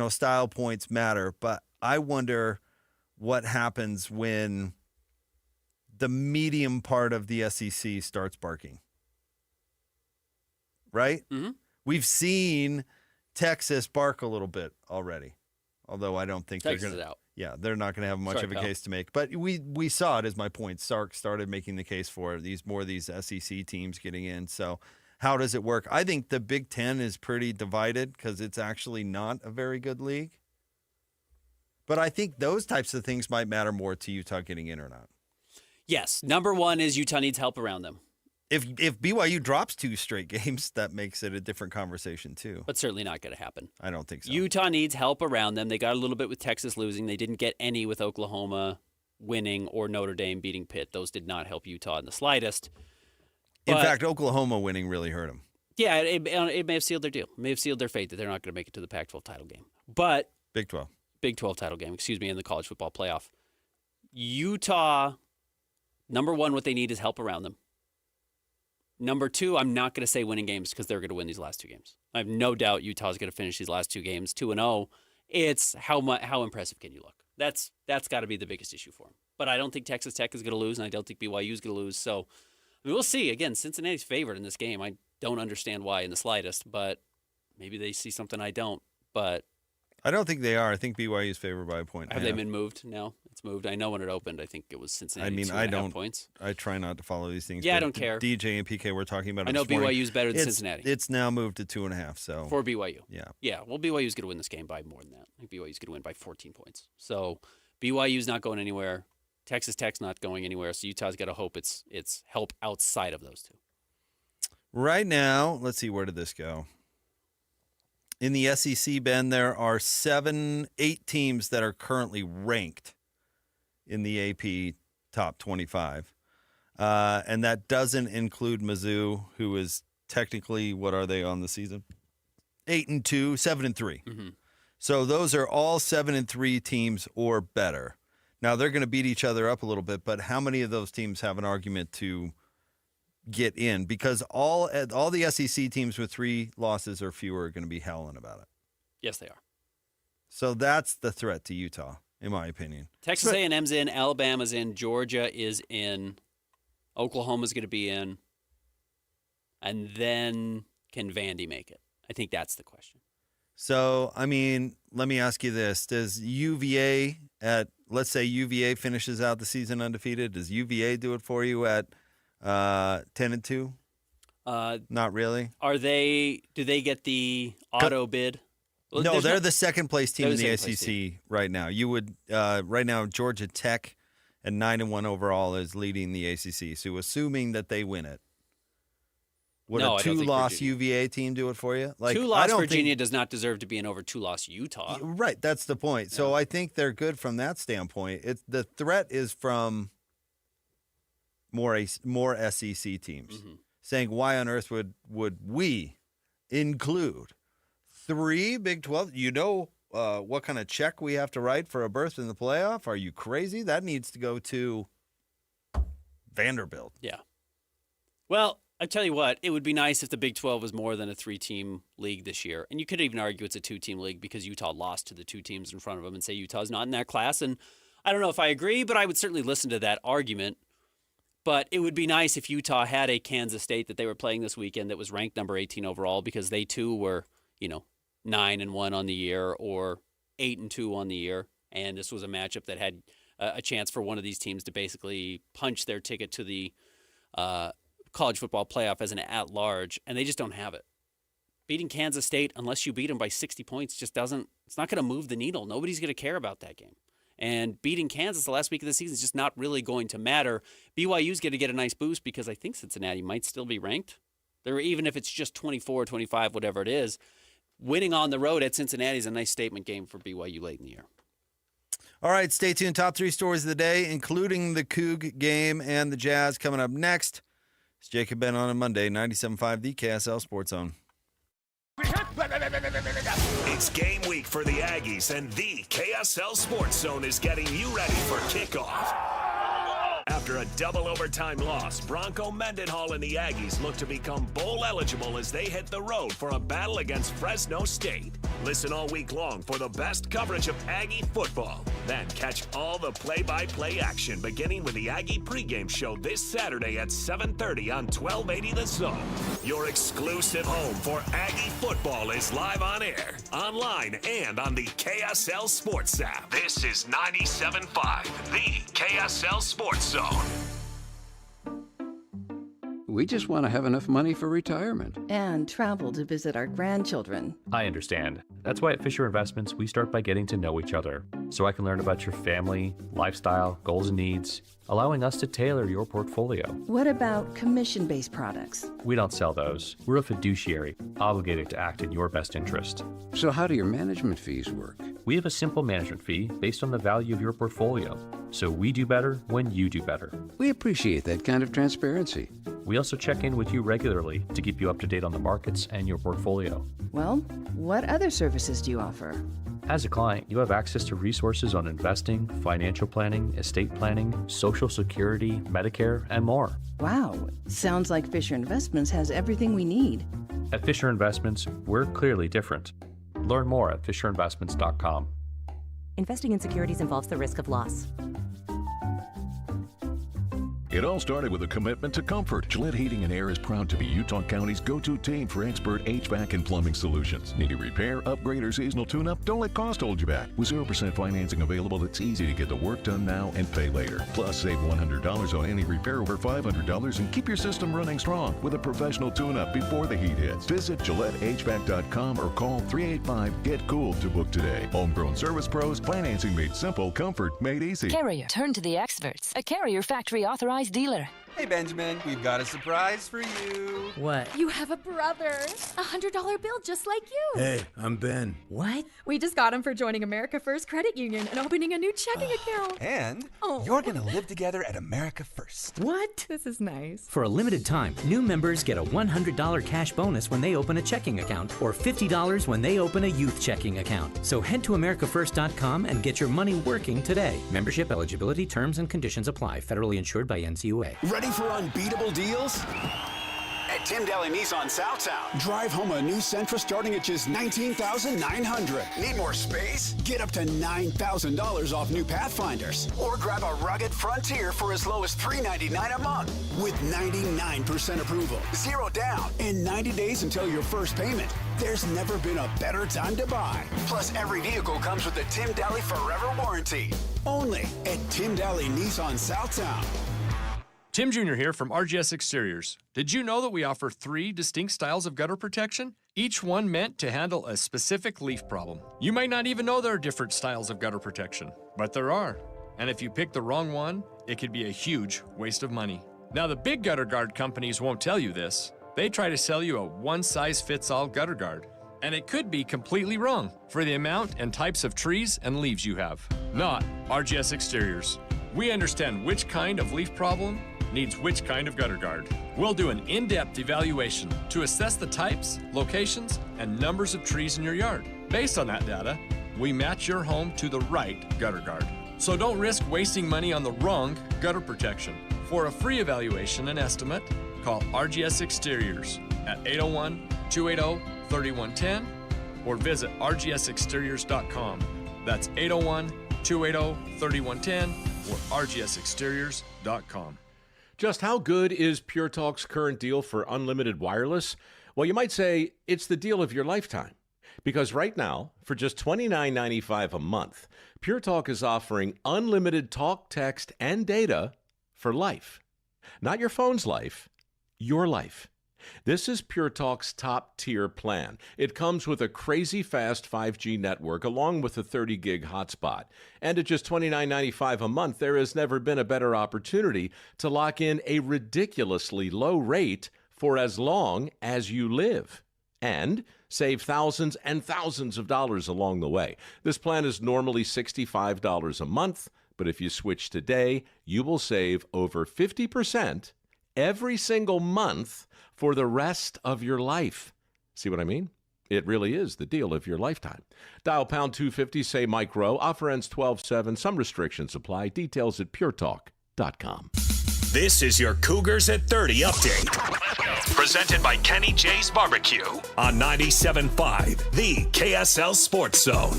style points matter. But I wonder what happens when the medium part of the SEC starts barking. Right? Mm-hmm. We've seen Texas bark a little bit already, although I don't think Texas they're going to. out. Yeah, they're not going to have much of a case to make. But we saw it, as my point. Sark started making the case for these SEC teams getting in. So how does it work? I think the Big Ten is pretty divided because it's actually not a very good league. But I think those types of things might matter more to Utah getting in or not. Yes. Number one is Utah needs help around them. If BYU drops 2 straight games, that makes it a different conversation too. But certainly not going to happen. I don't think so. Utah needs help around them. They got a little bit with Texas losing. They didn't get any with Oklahoma winning or Notre Dame beating Pitt. Those did not help Utah in the slightest. In fact, Oklahoma winning really hurt them. Yeah, it may have sealed their deal. It may have sealed their fate that they're not going to make it to the Pac-12 title game. But Big 12 title game, in the college football playoff. Utah, number one, what they need is help around them. Number two, I'm not going to say winning games because they're going to win these last 2 games. I have no doubt Utah's going to finish these last 2 games 2-0. It's how impressive can you look? That's got to be the biggest issue for them. But I don't think Texas Tech is going to lose, and I don't think BYU is going to lose. So we'll see. Again, Cincinnati's favored in this game. I don't understand why in the slightest, but maybe they see something I don't. But I don't think they are. I think BYU is favored by a point. Have they been moved now? It's moved. I know when it opened, I think it was Cincinnati. I don't. Points. I try not to follow these things. Yeah, I don't care. DJ and PK were talking about it. I know this morning. BYU's better than Cincinnati. It's now moved to 2.5. So for BYU. Yeah. Yeah. Well, BYU's going to win this game by more than that. I think BYU's going to win by 14 points. So BYU's not going anywhere. Texas Tech's not going anywhere. So Utah's got to hope it's help outside of those two. Right now, let's see, where did this go? In the SEC, Ben, there are 8 teams that are currently ranked in the AP top 25. And that doesn't include Mizzou, who is technically, what are they on the season? 8-2, 7-3. Mm-hmm. So those are all 7-3 teams or better. Now, they're going to beat each other up a little bit, but how many of those teams have an argument to get in? Because all the SEC teams with 3 losses or fewer are going to be howling about it. Yes, they are. So that's the threat to Utah, in my opinion. Texas A&M's in, Alabama's in, Georgia is in, Oklahoma's going to be in, and then can Vandy make it? I think that's the question. So, I mean, let me ask you this. Does UVA let's say UVA finishes out the season undefeated, does UVA do it for you at 10-2? Not really. Do they get the auto bid? Well, no, they're the second place team in the SEC team right now. You would right now Georgia Tech at 9-1 overall is leading the ACC. So assuming that they win it, would a 2-loss UVA team do it for you? 2-loss Virginia does not deserve to be in over 2-loss Utah. Right, that's the point. Yeah. So I think they're good from that standpoint. The threat is from more SEC teams saying, why on earth would we include 3 Big 12? You know what kind of check we have to write for a berth in the playoff? Are you crazy? That needs to go to Vanderbilt. Yeah. Well, I tell you what, it would be nice if the Big 12 was more than a 3-team league this year. And you could even argue it's a 2-team league because Utah lost to the 2 teams in front of them and say Utah's not in that class. And I don't know if I agree, but I would certainly listen to that argument. But it would be nice if Utah had a Kansas State that they were playing this weekend that was ranked number 18 overall because they too were, 9-1 on the year or 8-2 on the year. And this was a matchup that had a chance for one of these teams to basically punch their ticket to the college football playoff as an at-large, and they just don't have it. Beating Kansas State, unless you beat them by 60 points, it's not going to move the needle. Nobody's going to care about that game. And beating Kansas the last week of the season is just not really going to matter. BYU's going to get a nice boost because I think Cincinnati might still be ranked. Even if it's just 24, 25, whatever it is, winning on the road at Cincinnati is a nice statement game for BYU late in the year. All right, stay tuned. Top 3 stories of the day, including the Coug game and the Jazz coming up next. It's Jacob Ben on a Monday, 97.5, the KSL Sports Zone. It's game week for the Aggies, and the KSL Sports Zone is getting you ready for kickoff. After a double overtime loss, Bronco Mendenhall and the Aggies look to become bowl eligible as they hit the road for a battle against Fresno State. Listen all week long for the best coverage of Aggie football. Then catch all the play-by-play action beginning with the Aggie pregame show this Saturday at 7:30 on 1280 The Zone. Your exclusive home for Aggie football is live on air, online, and on the KSL Sports app. This is 97.5, the KSL Sports Zone. We just want to have enough money for retirement. And travel to visit our grandchildren. I understand. That's why at Fisher Investments, we start by getting to know each other, so I can learn about your family, lifestyle, goals and needs, allowing us to tailor your portfolio. What about commission-based products? We don't sell those. We're a fiduciary, obligated to act in your best interest. So how do your management fees work? We have a simple management fee based on the value of your portfolio, so we do better when you do better. We appreciate that kind of transparency. We also check in with you regularly to keep you up to date on the markets and your portfolio. Well, what other services do you offer? As a client, you have access to resources on investing, financial planning, estate planning, Social Security, Medicare, and more. Wow, sounds like Fisher Investments has everything we need. At Fisher Investments, we're clearly different. Learn more at fisherinvestments.com. Investing in securities involves the risk of loss. It all started with a commitment to comfort. Gillette Heating and Air is proud to be Utah County's go-to team for expert HVAC and plumbing solutions. Need a repair, upgrade, or seasonal tune-up? Don't let cost hold you back. With 0% financing available, it's easy to get the work done now and pay later. Plus, save $100 on any repair over $500 and keep your system running strong with a professional tune-up before the heat hits. Visit GilletteHVAC.com or call 385-GET-COOL to book today. Homegrown service pros, financing made simple, comfort made easy. Carrier, turn to the experts. A Carrier factory authorized dealer. Hey, Benjamin, we've got a surprise for you. What? You have a brother. $100 bill just like you. Hey, I'm Ben. What? We just got him for joining America First Credit Union and opening a new checking account. And you're going to live together at America First. What? This is nice. For a limited time, new members get a $100 cash bonus when they open a checking account or $50 when they open a youth checking account. So head to AmericaFirst.com and get your money working today. Membership eligibility, terms, and conditions apply. Federally insured by NCUA. Ready for unbeatable deals? At Tim Daly Nissan Southtown. Drive home a new Sentra starting at just $19,900. Need more space? Get up to $9,000 off new Pathfinders. Or grab a rugged Frontier for as low as $399 a month. With 99% approval, 0 down, and 90 days until your first payment. There's never been a better time to buy. Plus, every vehicle comes with the Tim Daly Forever Warranty. Only at Tim Daly Nissan Southtown. Tim Jr. here from RGS Exteriors. Did you know that we offer 3 distinct styles of gutter protection? Each one meant to handle a specific leaf problem. You might not even know there are different styles of gutter protection, but there are. And if you pick the wrong one, it could be a huge waste of money. Now, the big gutter guard companies won't tell you this. They try to sell you a one-size-fits-all gutter guard. And it could be completely wrong for the amount and types of trees and leaves you have. Not RGS Exteriors. We understand which kind of leaf problem needs which kind of gutter guard. We'll do an in-depth evaluation to assess the types, locations, and numbers of trees in your yard. Based on that data, we match your home to the right gutter guard. So don't risk wasting money on the wrong gutter protection. For a free evaluation and estimate, call RGS Exteriors at 801-280-3110 or visit rgsexteriors.com. That's 801-280-3110 or rgsexteriors.com. Just how good is Pure Talk's current deal for unlimited wireless? Well, you might say it's the deal of your lifetime. Because right now, for just $29.95 a month, Pure Talk is offering unlimited talk, text, and data for life. Not your phone's life, your life. This is Pure Talk's top-tier plan. It comes with a crazy fast 5G network along with a 30-gig hotspot. And at just $29.95 a month, there has never been a better opportunity to lock in a ridiculously low rate for as long as you live. and save thousands and thousands of dollars along the way. This plan is normally $65 a month, but if you switch today, you will save over 50% every single month for the rest of your life. See what I mean? It really is the deal of your lifetime. Dial pound 250, say Mike Rowe. Offer ends 12/7. Some restrictions apply. Details at puretalk.com. This is your Cougars at 30 update. Presented by Kenny J's Barbecue on 97.5, the KSL Sports Zone.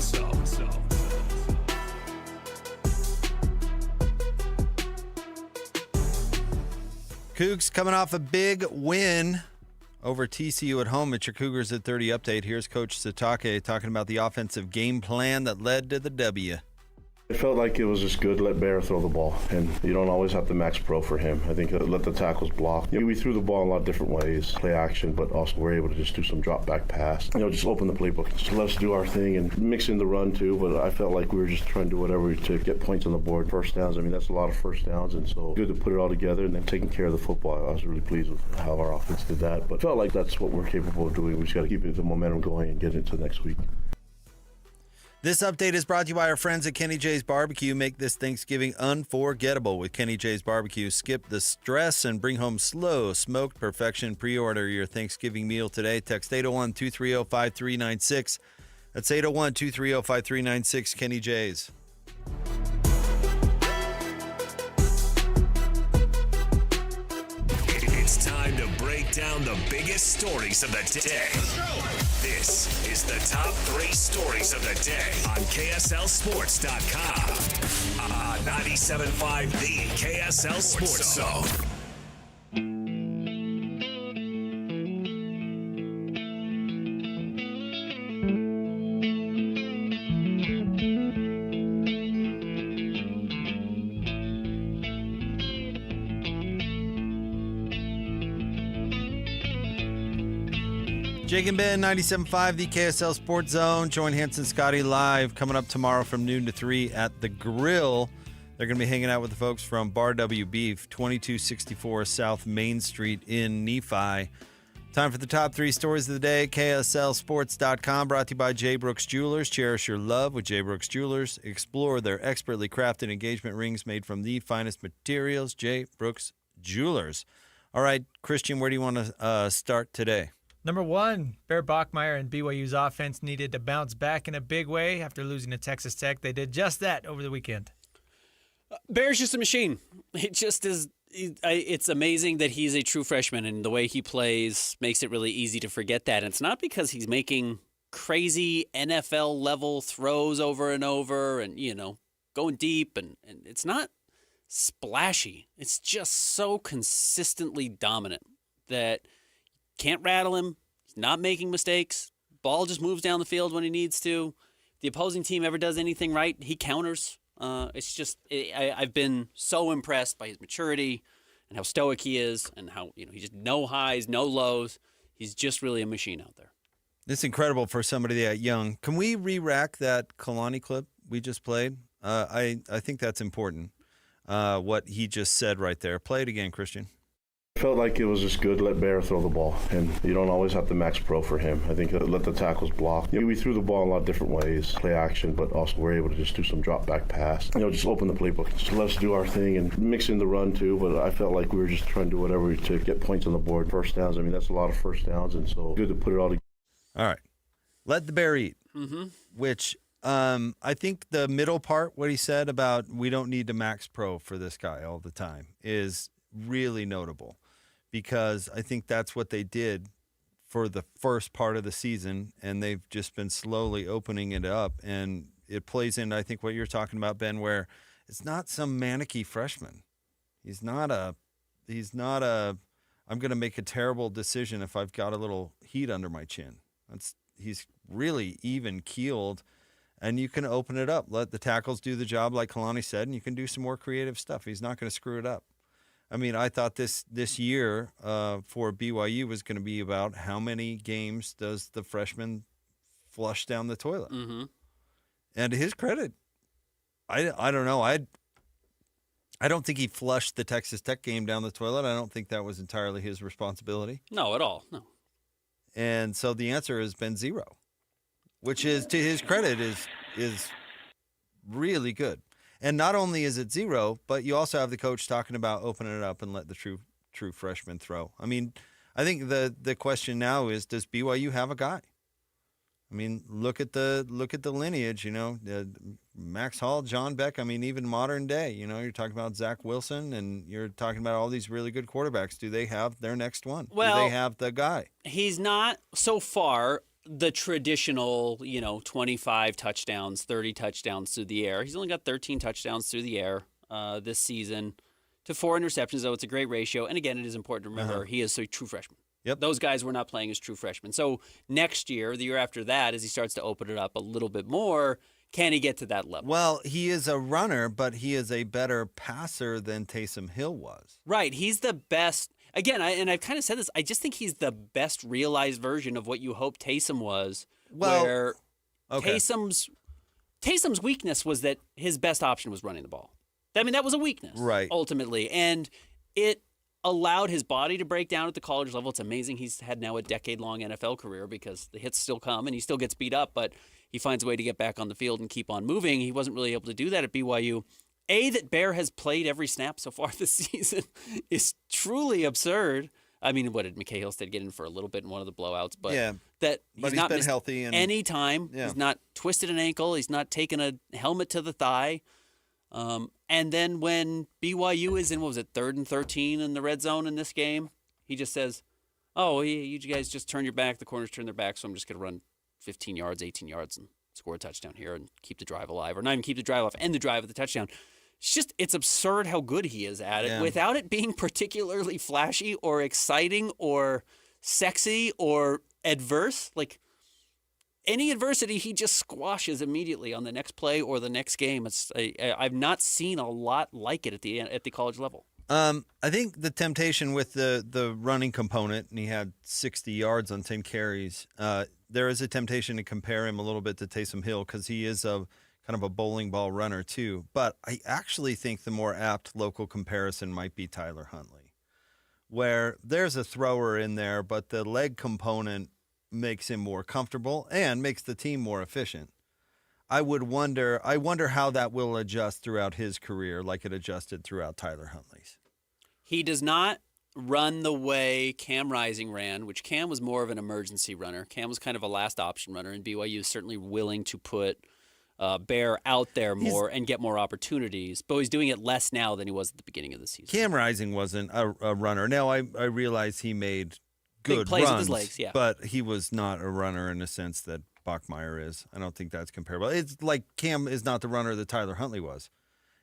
Cougs coming off a big win over TCU at home. It's your Cougars at 30 update. Here's Coach Satake talking about the offensive game plan that led to the W. It felt like it was just good to let Bear throw the ball, and you don't always have to max pro for him. I think let the tackles block. We threw the ball in a lot of different ways, play action, but also we're able to just do some drop back pass. Just open the playbook. Just let us do our thing and mix in the run too, but I felt like we were just trying to do whatever to get points on the board. First downs, that's a lot of first downs, and so good to put it all together and then taking care of the football. I was really pleased with how our offense did that, but felt like that's what we're capable of doing. We just got to keep the momentum going and get into next week. This update is brought to you by our friends at Kenny J's Barbecue. Make this Thanksgiving unforgettable with Kenny J's Barbecue. Skip the stress and bring home slow smoked perfection. Pre-order your Thanksgiving meal today. Text 801-230-5396. That's 801-230-5396, Kenny J's. It's time to break down the biggest stories of the day. This is the top 3 stories of the day on KSLSports.com. 97.5, the KSL Sports Zone. Jake and Ben, 97.5, the KSL Sports Zone. Join Hanson Scotty live coming up tomorrow from noon to 3 at the Grill. They're going to be hanging out with the folks from Bar W Beef, 2264 South Main Street in Nephi. Time for the top 3 stories of the day. KSLSports.com, brought to you by J. Brooks Jewelers. Cherish your love with J. Brooks Jewelers. Explore their expertly crafted engagement rings made from the finest materials. J. Brooks Jewelers. All right, Christian, where do you want to start today? Number 1, Bear Bachmeier and BYU's offense needed to bounce back in a big way after losing to Texas Tech. They did just that over the weekend. Bear's just a machine. It just is. It's amazing that he's a true freshman, and the way he plays makes it really easy to forget that. And it's not because he's making crazy NFL-level throws over and over and, going deep. And it's not splashy. It's just so consistently dominant that can't rattle him. He's not making mistakes. Ball just moves down the field when he needs to. If the opposing team ever does anything right, he counters. It's just I've been so impressed by his maturity and how stoic he is, and how he just no highs, no lows. He's just really a machine out there. It's incredible for somebody that young. Can we re-rack that Kalani clip we just played? I think that's important. What he just said right there. Play it again, Christian. It felt like it was just good to let Bear throw the ball, and you don't always have to max pro for him. I think let the tackles block. We threw the ball in a lot of different ways, play action, but also we're able to just do some drop back pass. Just open the playbook. Just let us do our thing and mix in the run too, but I felt like we were just trying to do whatever to get points on the board. First downs, that's a lot of first downs, and so good to put it all together. All right. Let the Bear eat, which I think the middle part, what he said about we don't need to max pro for this guy all the time, is really notable. Because I think that's what they did for the first part of the season, and they've just been slowly opening it up. And it plays into, I think, what you're talking about, Ben, where it's not some manicky freshman. He's not a I'm going to make a terrible decision if I've got a little heat under my chin. He's really even-keeled, and you can open it up. Let the tackles do the job, like Kalani said, and you can do some more creative stuff. He's not going to screw it up. I thought this year for BYU was going to be about how many games does the freshman flush down the toilet. And to his credit, I don't know. I don't think he flushed the Texas Tech game down the toilet. I don't think that was entirely his responsibility. No, at all. No. And so the answer has been 0, which is, to his credit, is really good. And not only is it 0, but you also have the coach talking about opening it up and let the true freshman throw. I mean, I think the question now is, does BYU have a guy? I mean, look at the lineage, Max Hall, John Beck. I mean, even modern day, you're talking about Zach Wilson, and you're talking about all these really good quarterbacks. Do they have their next one? Well, do they have the guy? He's not so far the traditional, 25 touchdowns, 30 touchdowns through the air. He's only got 13 touchdowns through the air this season to 4 interceptions, though. It's a great ratio. And again, it is important to remember he is a true freshman. Yep. Those guys were not playing as true freshmen. So next year, the year after that, as he starts to open it up a little bit more, can he get to that level? Well, he is a runner, but he is a better passer than Taysom Hill was. Right. He's the best. Again, and I've kind of said this, I just think he's the best realized version of what you hoped Taysom was. Well, where okay. Taysom's weakness was that his best option was running the ball. I mean, that was a weakness, right? Ultimately. And it allowed his body to break down at the college level. It's amazing he's had now a decade-long NFL career because the hits still come and he still gets beat up, but he finds a way to get back on the field and keep on moving. He wasn't really able to do that at BYU. That Bear has played every snap so far this season is truly absurd. I mean, what did McKay Hillstead get in for a little bit in one of the blowouts? But he's not been missed healthy and any time. Yeah. He's not twisted an ankle. He's not taken a helmet to the thigh. And then when BYU is in, 3rd and 13 in the red zone in this game, he just says, you guys just turn your back. The corners turn their back, so I'm just going to run 15 yards, 18 yards, and score a touchdown here and keep the drive alive. Or not even keep the drive off, end the drive with the touchdown. It's absurd how good he is at it without it being particularly flashy or exciting or sexy or adverse. Like, any adversity, he just squashes immediately on the next play or the next game. I've not seen a lot like it at the college level. I think the temptation with the running component, and he had 60 yards on 10 carries, there is a temptation to compare him a little bit to Taysom Hill because he is kind of a bowling ball runner too. But I actually think the more apt local comparison might be Tyler Huntley, where there's a thrower in there, but the leg component makes him more comfortable and makes the team more efficient. I wonder how that will adjust throughout his career like it adjusted throughout Tyler Huntley's. He does not run the way Cam Rising ran, which Cam was more of an emergency runner. Cam was kind of a last option runner, and BYU is certainly willing to put Bear out there more and get more opportunities, but he's doing it less now than he was at the beginning of the season. Cam Rising wasn't a runner. Now, I realize he made good big plays runs, with his legs, yeah. But he was not a runner in the sense that Bachmeier is. I don't think that's comparable. It's like Cam is not the runner that Tyler Huntley was.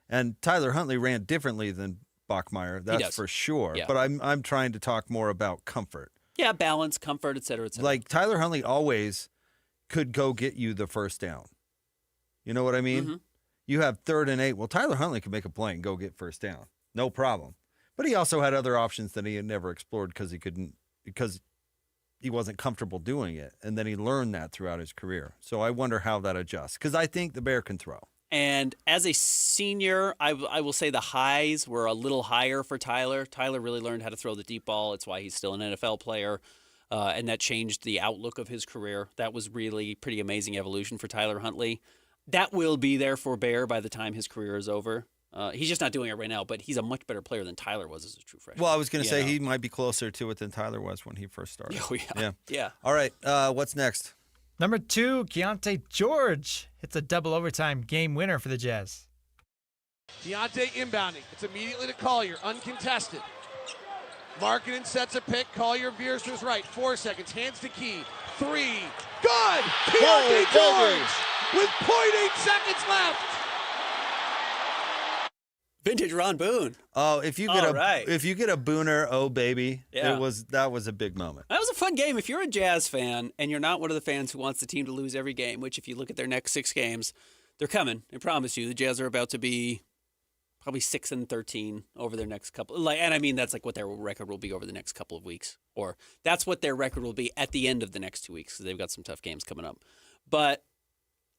And Tyler Huntley ran differently than Bachmeier, that's for sure. Yeah. But I'm trying to talk more about comfort. Yeah, balance, comfort, et cetera, et cetera. Like Tyler Huntley always could go get you the first down. You know what I mean? Mm-hmm. You have 3rd and 8. Well, Tyler Huntley could make a play and go get first down. No problem. But he also had other options that he had never explored because he wasn't comfortable doing it. And then he learned that throughout his career. So I wonder how that adjusts because I think the Bear can throw. And as a senior, I will say the highs were a little higher for Tyler. Tyler really learned how to throw the deep ball. It's why he's still an NFL player. And that changed the outlook of his career. That was really pretty amazing evolution for Tyler Huntley. That will be there for Bear by the time his career is over. He's just not doing it right now, but he's a much better player than Tyler was as a true freshman. Well, I was going to say he might be closer to it than Tyler was when he first started. Oh, yeah. Yeah. All right, what's next? Number 2, Keontae George hits a double overtime game winner for the Jazz. Keontae inbounding. It's immediately to Collier, uncontested. Markkanen sets a pick. Collier veers to his right. 4 seconds. Hands to Key. 3. Good! Keontae George with 0.8 seconds left. Vintage Ron Boone. Oh, if you get a Booner, oh baby, Yeah. that was a big moment. That was a fun game. If you're a Jazz fan and you're not one of the fans who wants the team to lose every game, which if you look at their next 6 games, they're coming. I promise you. The Jazz are about to be probably 6-13 over their next couple. And I mean, that's like what their record will be over the next couple of weeks. Or that's what their record will be at the end of the next 2 weeks because they've got some tough games coming up. But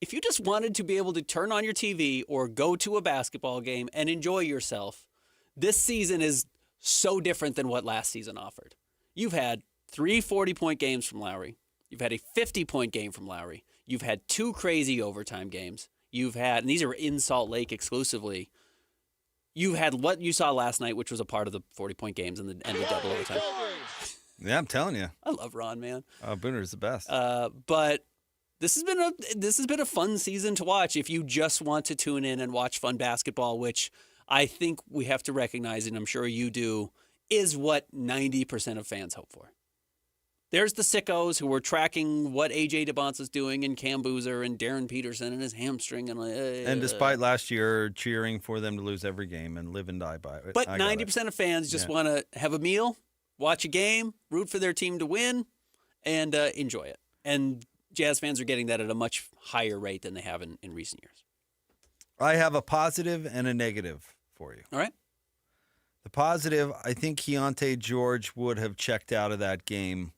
if you just wanted to be able to turn on your TV or go to a basketball game and enjoy yourself, this season is so different than what last season offered. You've had 3 40-point games from Lowry. You've had a 50-point game from Lowry. You've had 2 crazy overtime games. You've had, and these are in Salt Lake exclusively, you've had what you saw last night, which was a part of the 40-point games and the double overtime. Yeah, I'm telling you. I love Ron, man. Booner's the best. But this has been a fun season to watch if you just want to tune in and watch fun basketball, which I think we have to recognize, and I'm sure you do, is what 90% of fans hope for. There's the sickos who were tracking what A.J. DeBonsa's doing and Cam Boozer and Darren Peterson and his hamstring. And despite last year cheering for them to lose every game and live and die by it. But 90% of fans just want to have a meal, watch a game, root for their team to win, and enjoy it. And Jazz fans are getting that at a much higher rate than they have in recent years. I have a positive and a negative for you. All right. The positive, I think Keontae George would have checked out of that game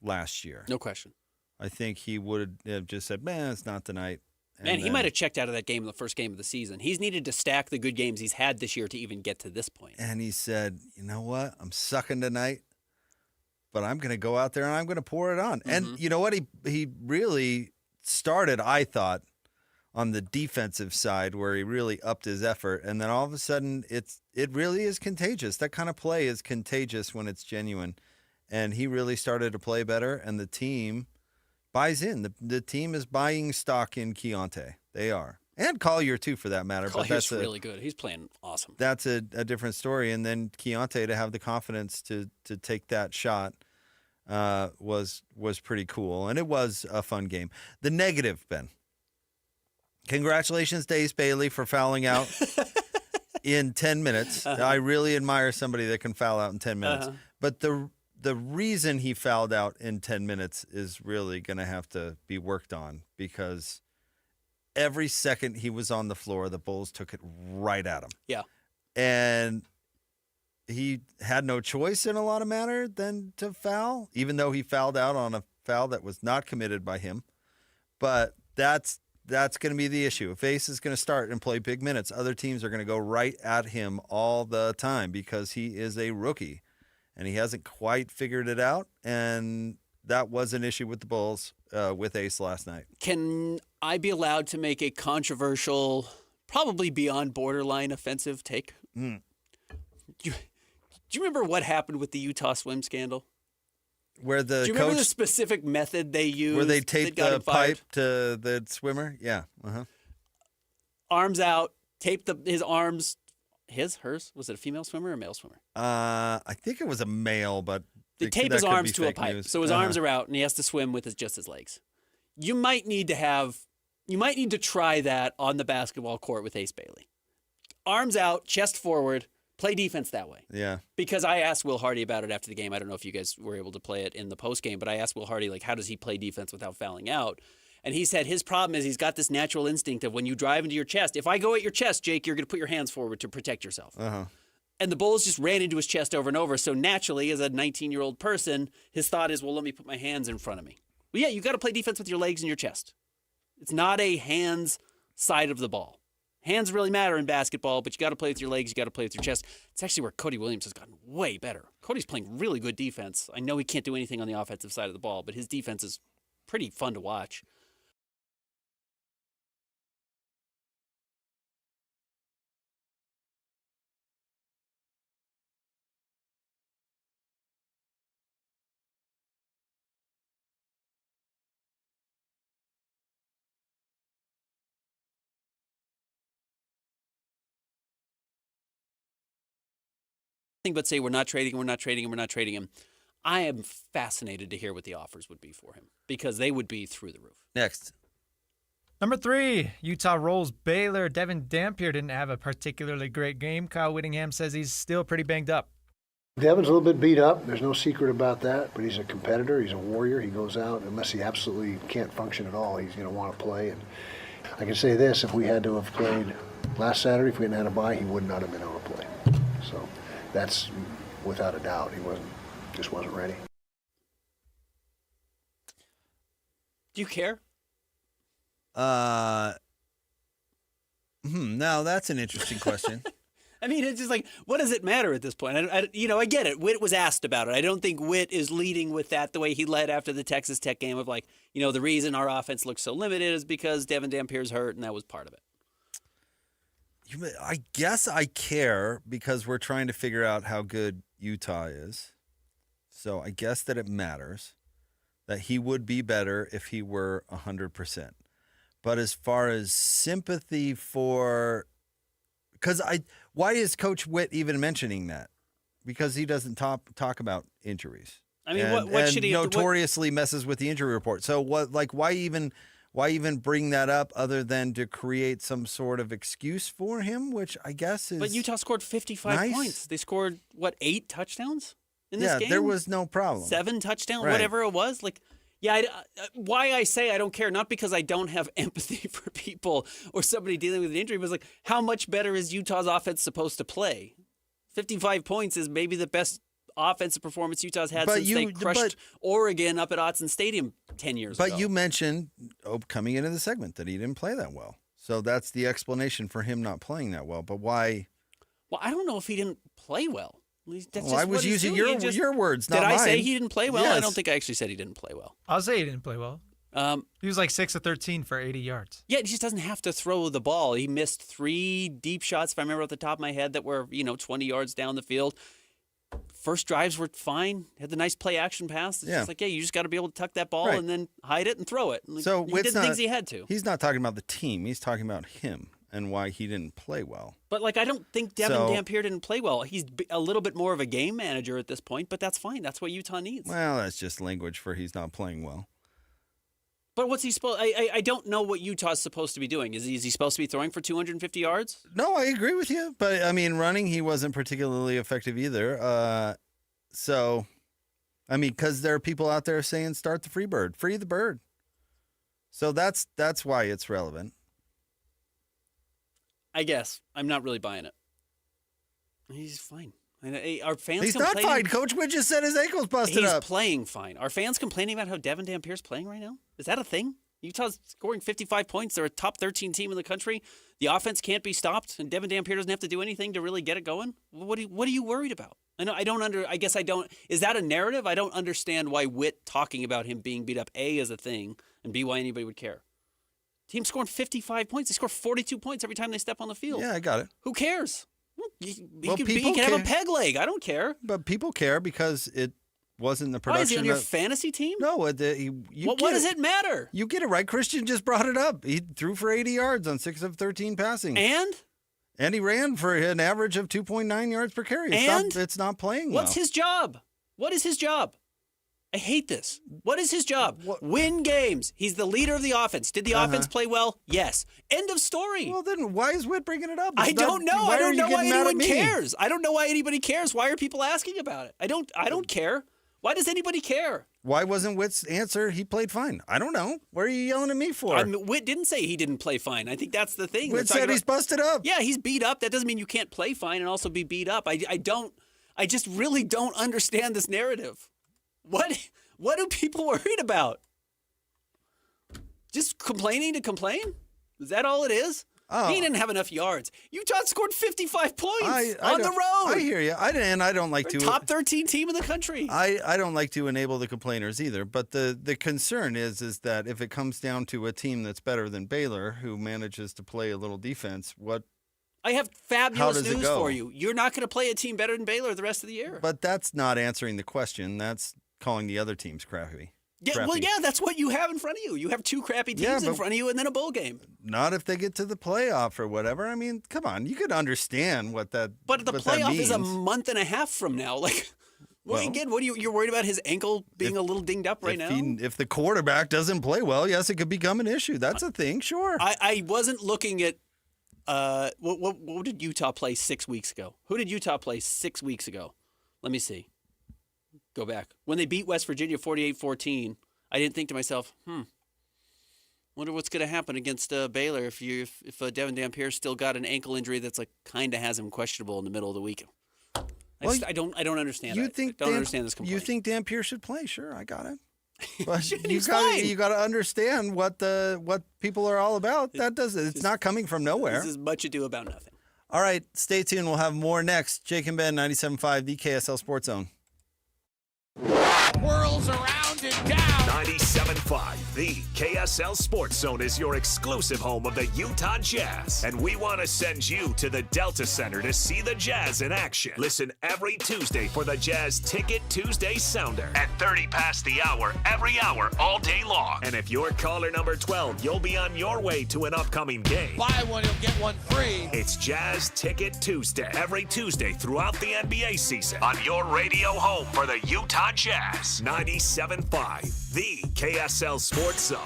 last year. No question. I think he would have just said, man, it's not tonight. Man, he might have checked out of that game in the first game of the season. He's needed to stack the good games he's had this year to even get to this point. And he said, you know what? I'm sucking tonight, but I'm going to go out there and I'm going to pour it on. Mm-hmm. And you know what? He really started, I thought, on the defensive side where he really upped his effort. And then all of a sudden, it really is contagious. That kind of play is contagious when it's genuine. And he really started to play better, and the team buys in. The team is buying stock in Keontae. They are. And Collier, too, for that matter. Collier's but that's really good. He's playing awesome. That's a different story. And then Keontae to have the confidence to take that shot was pretty cool. And it was a fun game. The negative, Ben. Congratulations to Ace Bailey for fouling out in 10 minutes. Uh-huh. I really admire somebody that can foul out in 10 minutes. Uh-huh. But the reason he fouled out in 10 minutes is really going to have to be worked on because every second he was on the floor, the Bulls took it right at him. Yeah. And he had no choice in a lot of manner than to foul, even though he fouled out on a foul that was not committed by him. But that's going to be the issue. If Ace is going to start and play big minutes, other teams are going to go right at him all the time because he is a rookie. And he hasn't quite figured it out, and that was an issue with the Bulls with Ace last night. Can I be allowed to make a controversial, probably beyond borderline offensive take? Do you remember what happened with the Utah swim scandal? Where the Do you remember the specific method they used? Where they taped the pipe to the swimmer? Yeah. Uh-huh. Arms out, taped his arms. Hers? Was it a female swimmer or a male swimmer? I think it was a male, but they tape his arms to a pipe, news. So his arms are out, and he has to swim with just his legs. You might need to try that on the basketball court with Ace Bailey. Arms out, chest forward, play defense that way. Yeah. Because I asked Will Hardy about it after the game. I don't know if you guys were able to play it in the post game, but I asked Will Hardy, how does he play defense without fouling out? And he said his problem is he's got this natural instinct of when you drive into your chest. If I go at your chest, Jake, you're going to put your hands forward to protect yourself. Uh-huh. And the Bulls just ran into his chest over and over. So naturally, as a 19-year-old person, his thought is, well, let me put my hands in front of me. Well, yeah, you got to play defense with your legs and your chest. It's not a hands side of the ball. Hands really matter in basketball, but you got to play with your legs. You got to play with your chest. It's actually where Cody Williams has gotten way better. Cody's playing really good defense. I know he can't do anything on the offensive side of the ball, but his defense is pretty fun to watch. But say we're not trading him. I am fascinated to hear what the offers would be for him because they would be through the roof. Next. Number 3, Utah rolls Baylor. Devin Dampier didn't have a particularly great game. Kyle Whittingham says he's still pretty banged up. Devin's a little bit beat up. There's no secret about that, but he's a competitor. He's a warrior. He goes out. Unless he absolutely can't function at all, he's going to want to play. And I can say this, if we had to have played last Saturday, if we hadn't had a bye, he would not have been able to play. So that's without a doubt. He just wasn't ready. Do you care? Now that's an interesting question. I mean, it's just like, what does it matter at this point? I get it. Witt was asked about it. I don't think Witt is leading with that the way he led after the Texas Tech game of like, the reason our offense looks so limited is because Devin Dampier's hurt, and that was part of it. I guess I care because we're trying to figure out how good Utah is. So I guess that it matters that he would be better if he were 100%. But as far as sympathy for... why is Coach Witt even mentioning that? Because he doesn't talk about injuries. I mean, what should he notoriously messes with the injury report. So why even bring that up other than to create some sort of excuse for him, which I guess is... But Utah scored 55 points. They scored, 8 touchdowns in this game? Yeah, there was no problem. 7 touchdowns, right. Whatever it was. Why I say I don't care, not because I don't have empathy for people or somebody dealing with an injury, but it's how much better is Utah's offense supposed to play? 55 points is maybe the best offensive performance Utah's had since they crushed Oregon up at Autzen Stadium 10 years ago. But you mentioned coming into the segment that he didn't play that well. So that's the explanation for him not playing that well. But why? Well, I don't know if he didn't play well. I was using your words, not mine. Did I say he didn't play well? Yes. I don't think I actually said he didn't play well. I'll say he didn't play well. He was 6 of 13 for 80 yards. Yeah, he just doesn't have to throw the ball. He missed 3 deep shots, if I remember off the top of my head, that were 20 yards down the field. First drives were fine. Had the nice play action pass. It's just you just got to be able to tuck that ball and then hide it and throw it. So he did the things he had to. He's not talking about the team. He's talking about him and why he didn't play well. But I don't think Devin Dampier didn't play well. He's a little bit more of a game manager at this point, but that's fine. That's what Utah needs. Well, that's just language for he's not playing well. But what's he supposed? I don't know what Utah's supposed to be doing. Is he supposed to be throwing for 250 yards? No, I agree with you. But I mean, running he wasn't particularly effective either. Because there are people out there saying start the free the bird. So that's why it's relevant. I guess I'm not really buying it. He's fine. Our fans. He's not fine. Coach Witt just said his ankle's busted up. He's playing fine. Are fans complaining about how Devin Dampier's playing right now? Is that a thing? Utah's scoring 55 points. They're a top 13 team in the country. The offense can't be stopped, and Devin Dampier doesn't have to do anything to really get it going. What are you worried about? I guess I don't. Is that a narrative? I don't understand why Witt talking about him being beat up is a thing, and B, why anybody would care. Team scoring 55 points. They score 42 points every time they step on the field. Yeah, I got it. Who cares? He can have a peg leg. I don't care. But people care because it wasn't the production. Why, is he on your fantasy team? No. What does it matter? You get it right. Christian just brought it up. He threw for 80 yards on 6 of 13 passing. And he ran for an average of 2.9 yards per carry. It's not playing well. What's his job? What is his job? I hate this. What is his job? Win games. He's the leader of the offense. Did the offense play well? Yes. End of story. Well, then why is Witt bringing it up? I don't know. I don't know why anyone cares. I don't know why anybody cares. Why are people asking about it? I don't care. Why does anybody care? Why wasn't Witt's answer he played fine? I don't know. What are you yelling at me for? Witt didn't say he didn't play fine. I think that's the thing. Witt said he's busted up. Yeah, he's beat up. That doesn't mean you can't play fine and also be beat up. I just really don't understand this narrative. What are people worried about? Just complaining to complain? Is that all it is? He didn't have enough yards. Utah scored 55 points on the road. I hear you. I don't like to. Top 13 team in the country. I don't like to enable the complainers either. But the concern is that if it comes down to a team that's better than Baylor, who manages to play a little defense, I have fabulous news for you. You're not going to play a team better than Baylor the rest of the year. But that's not answering the question. That's calling the other teams crappy. Yeah, well, yeah, that's what you have in front of you. You have 2 crappy teams in front of you and then a bowl game. Not if they get to the playoff or whatever. I mean, come on. You could understand what that But the playoff is a month and a half from now. You're worried about his ankle being a little dinged up right now? If the quarterback doesn't play well, yes, it could become an issue. That's a thing, sure. I wasn't looking at what did Utah play 6 weeks ago? Who did Utah play 6 weeks ago? Let me see. Go back. When they beat West Virginia 48-14, I didn't think to myself, wonder what's going to happen against Baylor if Devin Dampier still got an ankle injury that's kind of has him questionable in the middle of the week. I don't understand that. I don't understand this complaint. You think Dampier should play? Sure, I got it. But He's fine. You got to understand what people are all about. It's not coming from nowhere. This is much ado about nothing. All right, stay tuned. We'll have more next. Jake and Ben, 97.5, the KSL Sports Zone. Whirls around and down. 97.5, the KSL Sports Zone is your exclusive home of the Utah Jazz. And we want to send you to the Delta Center to see the Jazz in action. Listen every Tuesday for the Jazz Ticket Tuesday Sounder at 30 past the hour, every hour, all day long. And if you're caller number 12, you'll be on your way to an upcoming game. Buy one, you'll get one free. It's Jazz Ticket Tuesday, every Tuesday throughout the NBA season on your radio home for the Utah Jazz. 97.5, the KSL Sports Zone.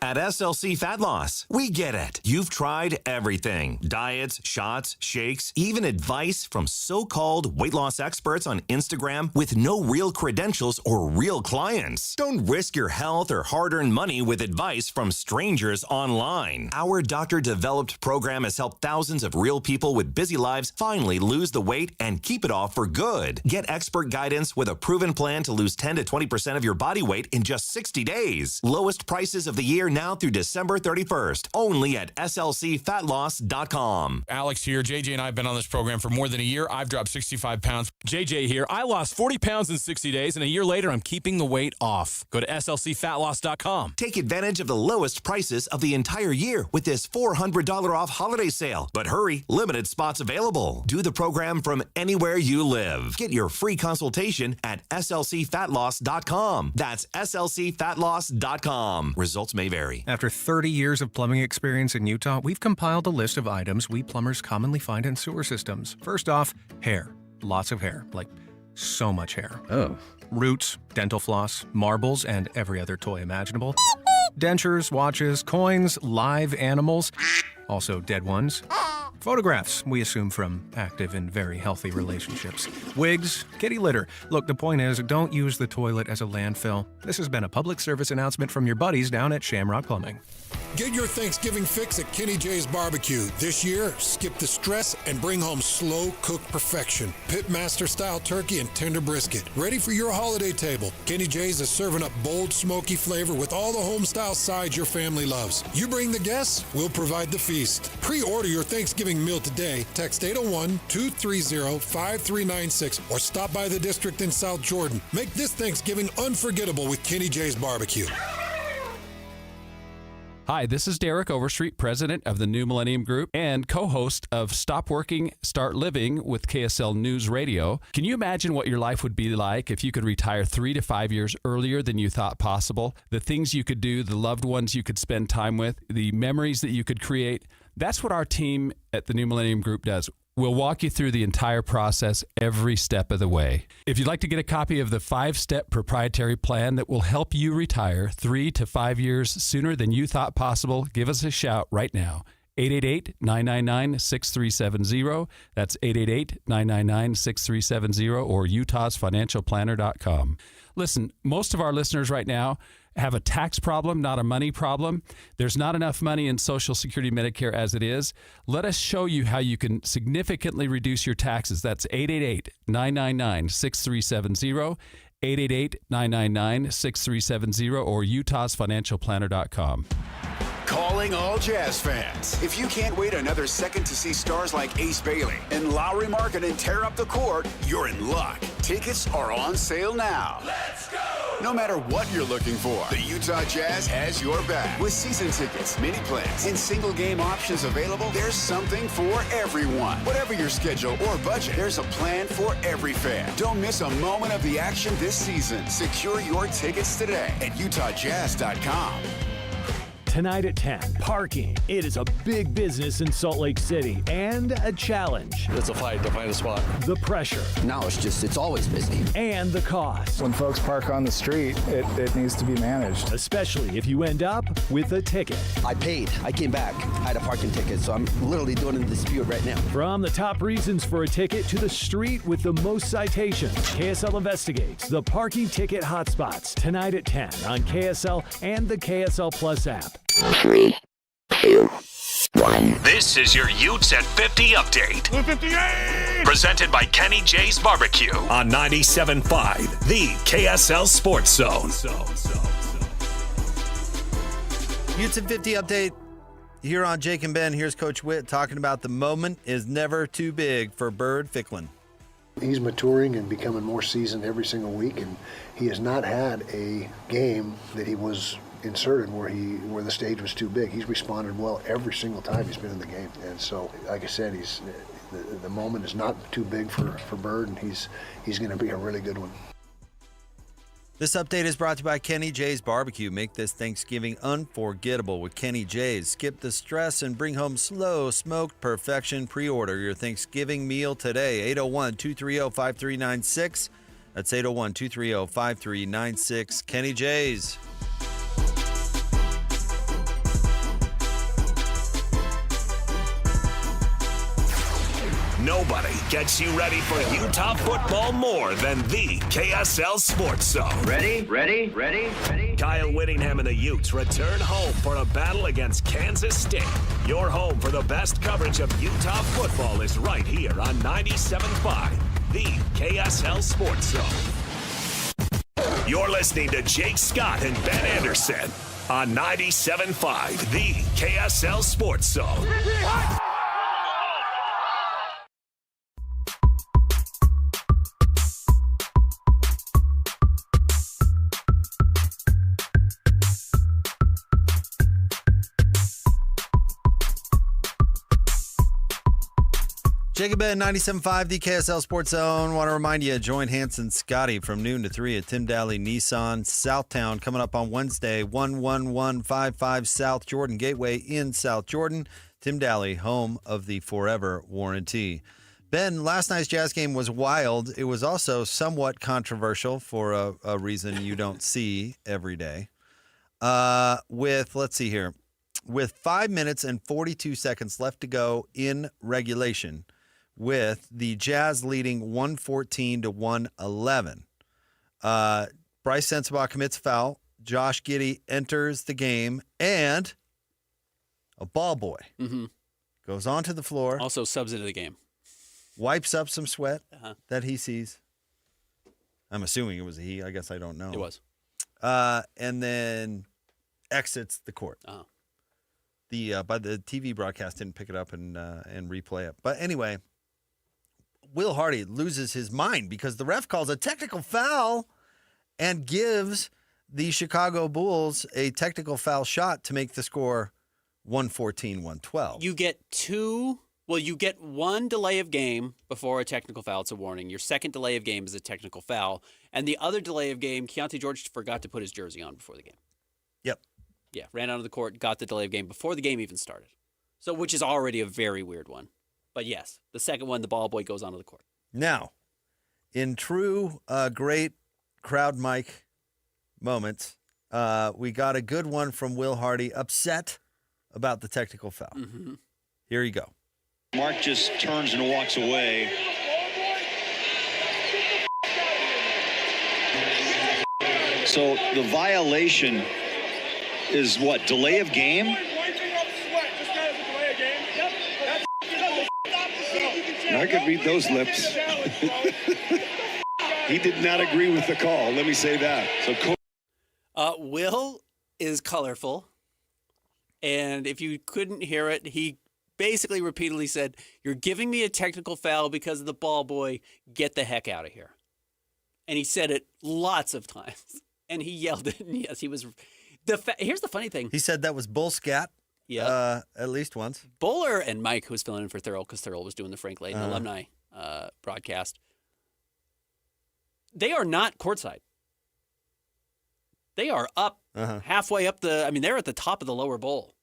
At SLC Fat Loss, we get it. You've tried everything. Diets, shots, shakes, even advice from so-called weight loss experts on Instagram with no real credentials or real clients. Don't risk your health or hard-earned money with advice from strangers online. Our doctor-developed program has helped thousands of real people with busy lives finally lose the weight and keep it off for good. Get expert guidance with a proven plan to lose 10 to 20% of your body weight in just 60 days. Lowest prices of the year now through December 31st, only at slcfatloss.com. Alex here. JJ and I have been on this program for more than a year. I've dropped 65 pounds. JJ here. I lost 40 pounds in 60 days, and a year later, I'm keeping the weight off. Go to slcfatloss.com. Take advantage of the lowest prices of the entire year with this $400 off holiday sale. But hurry, limited spots available. Do the program from anywhere you live. Get your free consultation at slcfatloss.com. That's slcfatloss.com. Results may vary. After 30 years of plumbing experience in Utah, we've compiled a list of items we plumbers commonly find in sewer systems. First off, hair. Lots of hair. Like, so much hair. Oh. Roots, dental floss, marbles, and every other toy imaginable. Dentures, watches, coins, live animals. Also dead ones. Photographs, we assume from active and very healthy relationships. Wigs, kitty litter. Look, the point is, don't use the toilet as a landfill. This has been a public service announcement from your buddies down at Shamrock Plumbing. Get your Thanksgiving fix at Kenny J's Barbecue. This year, skip the stress and bring home slow-cooked perfection. Pitmaster-style turkey and tender brisket. Ready for your holiday table. Kenny J's is serving up bold, smoky flavor with all the home-style sides your family loves. You bring the guests, we'll provide the feast. Pre-order your Thanksgiving meal today. Text 801-230-5396 or stop by the district in South Jordan. Make this Thanksgiving unforgettable with Kenny J's Barbecue. Hi, this is Derek Overstreet, president of the New Millennium Group and co-host of Stop Working, Start Living with KSL News Radio. Can you imagine what your life would be like if you could retire 3 to 5 years earlier than you thought possible? The things you could do, the loved ones you could spend time with, the memories that you could create. That's what our team at the New Millennium Group does. We'll walk you through the entire process every step of the way. If you'd like to get a copy of the 5-step proprietary plan that will help you retire 3 to 5 years sooner than you thought possible, give us a shout right now. 888-999-6370. That's 888-999-6370 or utahsfinancialplanner.com. Listen, most of our listeners right now have a tax problem, not a money problem. There's not enough money in Social Security Medicare as it is. Let us show you how you can significantly reduce your taxes. That's 888-999-6370, 888-999-6370 or utahsfinancialplanner.com. Calling all Jazz fans. If you can't wait another second to see stars like Ace Bailey and Lowry Markkanen tear up the court, you're in luck. Tickets are on sale now. Let's go! No matter what you're looking for, the Utah Jazz has your back. With season tickets, mini plans, and single game options available, there's something for everyone. Whatever your schedule or budget, there's a plan for every fan. Don't miss a moment of the action this season. Secure your tickets today at utahjazz.com. Tonight at 10, parking. It is a big business in Salt Lake City and a challenge. It's a fight to find a spot. The pressure. Now it's always busy. And the cost. When folks park on the street, it needs to be managed. Especially if you end up with a ticket. I paid. I came back. I had a parking ticket, so I'm literally doing a dispute right now. From the top reasons for a ticket to the street with the most citations, KSL investigates the parking ticket hotspots. Tonight at 10 on KSL and the KSL Plus app. 3, 2, 1. This is your Utes at 50 update. 58! Presented by Kenny J's Barbecue on 97.5, the KSL Sports Zone. Utes at 50 update. Here on Jake and Ben, here's Coach Witt talking about the moment is never too big for Bird Ficklin. He's maturing and becoming more seasoned every single week, and he has not had a game that he was inserted where the stage was too big. He's responded well every single time he's been in the game, and so, like I said, the moment is not too big for Bird, and he's going to be a really good one. This update is brought to you by Kenny J's Barbecue. Make this Thanksgiving unforgettable with Kenny J's. Skip the stress and bring home slow smoked perfection. Pre-order your Thanksgiving meal today. 801-230-5396. That's 801-230-5396. Kenny J's. Nobody gets you ready for Utah football more than the KSL Sports Zone. Ready? Kyle Whittingham and the Utes return home for a battle against Kansas State. Your home for the best coverage of Utah football is right here on 97.5, the KSL Sports Zone. You're listening to Jake Scott and Ben Anderson on 97.5, the KSL Sports Zone. Jacob Ben, 97.5, the KSL Sports Zone. Want to remind you, join Hanson Scotty from noon to 3 at Tim Daly Nissan Southtown coming up on Wednesday, 11155 South Jordan Gateway in South Jordan. Tim Daly, home of the Forever Warranty. Ben, last night's Jazz game was wild. It was also somewhat controversial for a reason you don't see every day. Let's see here. With 5 minutes and 42 seconds left to go in regulation, with the Jazz leading 114-111. Bryce Sensabaugh commits a foul. Josh Giddey enters the game, and a ball boy goes onto the floor. Also subs into the game. Wipes up some sweat that he sees. I'm assuming it was a he. I guess I don't know. It was. And then exits the court. But the TV broadcast didn't pick it up and replay it. But anyway, Will Hardy loses his mind because the ref calls a technical foul and gives the Chicago Bulls a technical foul shot to make the score 114-112. You get you get one delay of game before a technical foul. It's a warning. Your second delay of game is a technical foul. And the other delay of game, Keontae George forgot to put his jersey on before the game. Yep. Yeah, ran out of the court, got the delay of game before the game even started. So, which is already a very weird one. But yes, the second one, the ball boy goes onto the court. Now, in true great crowd mic moments, we got a good one from Will Hardy, upset about the technical foul. Here you go. Mark just turns and walks away. So the violation is what? Delay of game? I could read those lips. He did not agree with the call. Let me say that. So, Will is colorful, and if you couldn't hear it, he basically repeatedly said, "You're giving me a technical foul because of the ball boy. Get the heck out of here." And he said it lots of times, and he yelled it. And yes, he was. Here's the funny thing. He said that was bull scat. Yeah, at least once. Bowler and Mike, who was filling in for Thurl, because Thurl was doing the Frank Layton alumni broadcast, they are not courtside. They are up halfway up they're at the top of the lower bowl.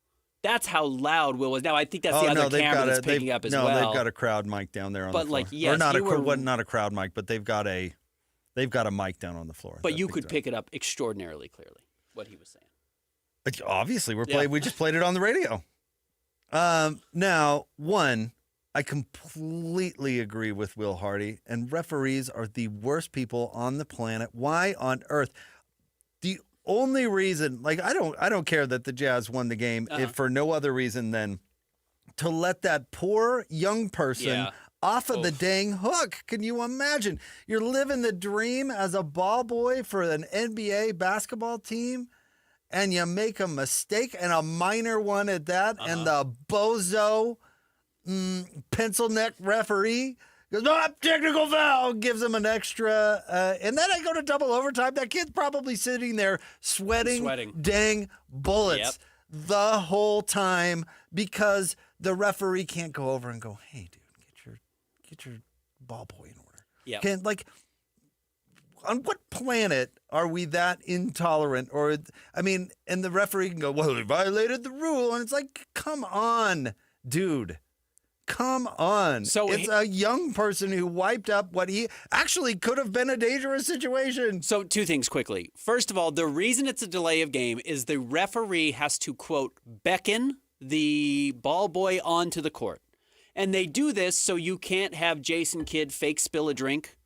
That's how loud Will was. Now, I think that's the other camera that's picking up as well. No, they've got a crowd mic down there on the floor. Or not a crowd mic, but they've got a mic down on the floor. But you could pick it up extraordinarily clearly, what he was saying. Obviously, we just played it on the radio. Now, I completely agree with Will Hardy, and referees are the worst people on the planet. Why on earth? The only reason, I don't care that the Jazz won the game if for no other reason than to let that poor young person off of the dang hook. Can you imagine? You're living the dream as a ball boy for an NBA basketball team, and you make a mistake, and a minor one at that, and the bozo pencil neck referee goes, no, technical foul, gives him an extra, and then I go to double overtime. That kid's probably sitting there sweating. Dang bullets the whole time because the referee can't go over and go, hey, dude, get your ball boy in order. Yeah. On what planet are we that intolerant? Or, I mean, and the referee can go, well, he violated the rule. And it's like, come on, dude. Come on. So it's a young person who wiped up what he actually could have been a dangerous situation. So 2 things quickly. First of all, the reason it's a delay of game is the referee has to, quote, beckon the ball boy onto the court. And they do this so you can't have Jason Kidd fake spill a drink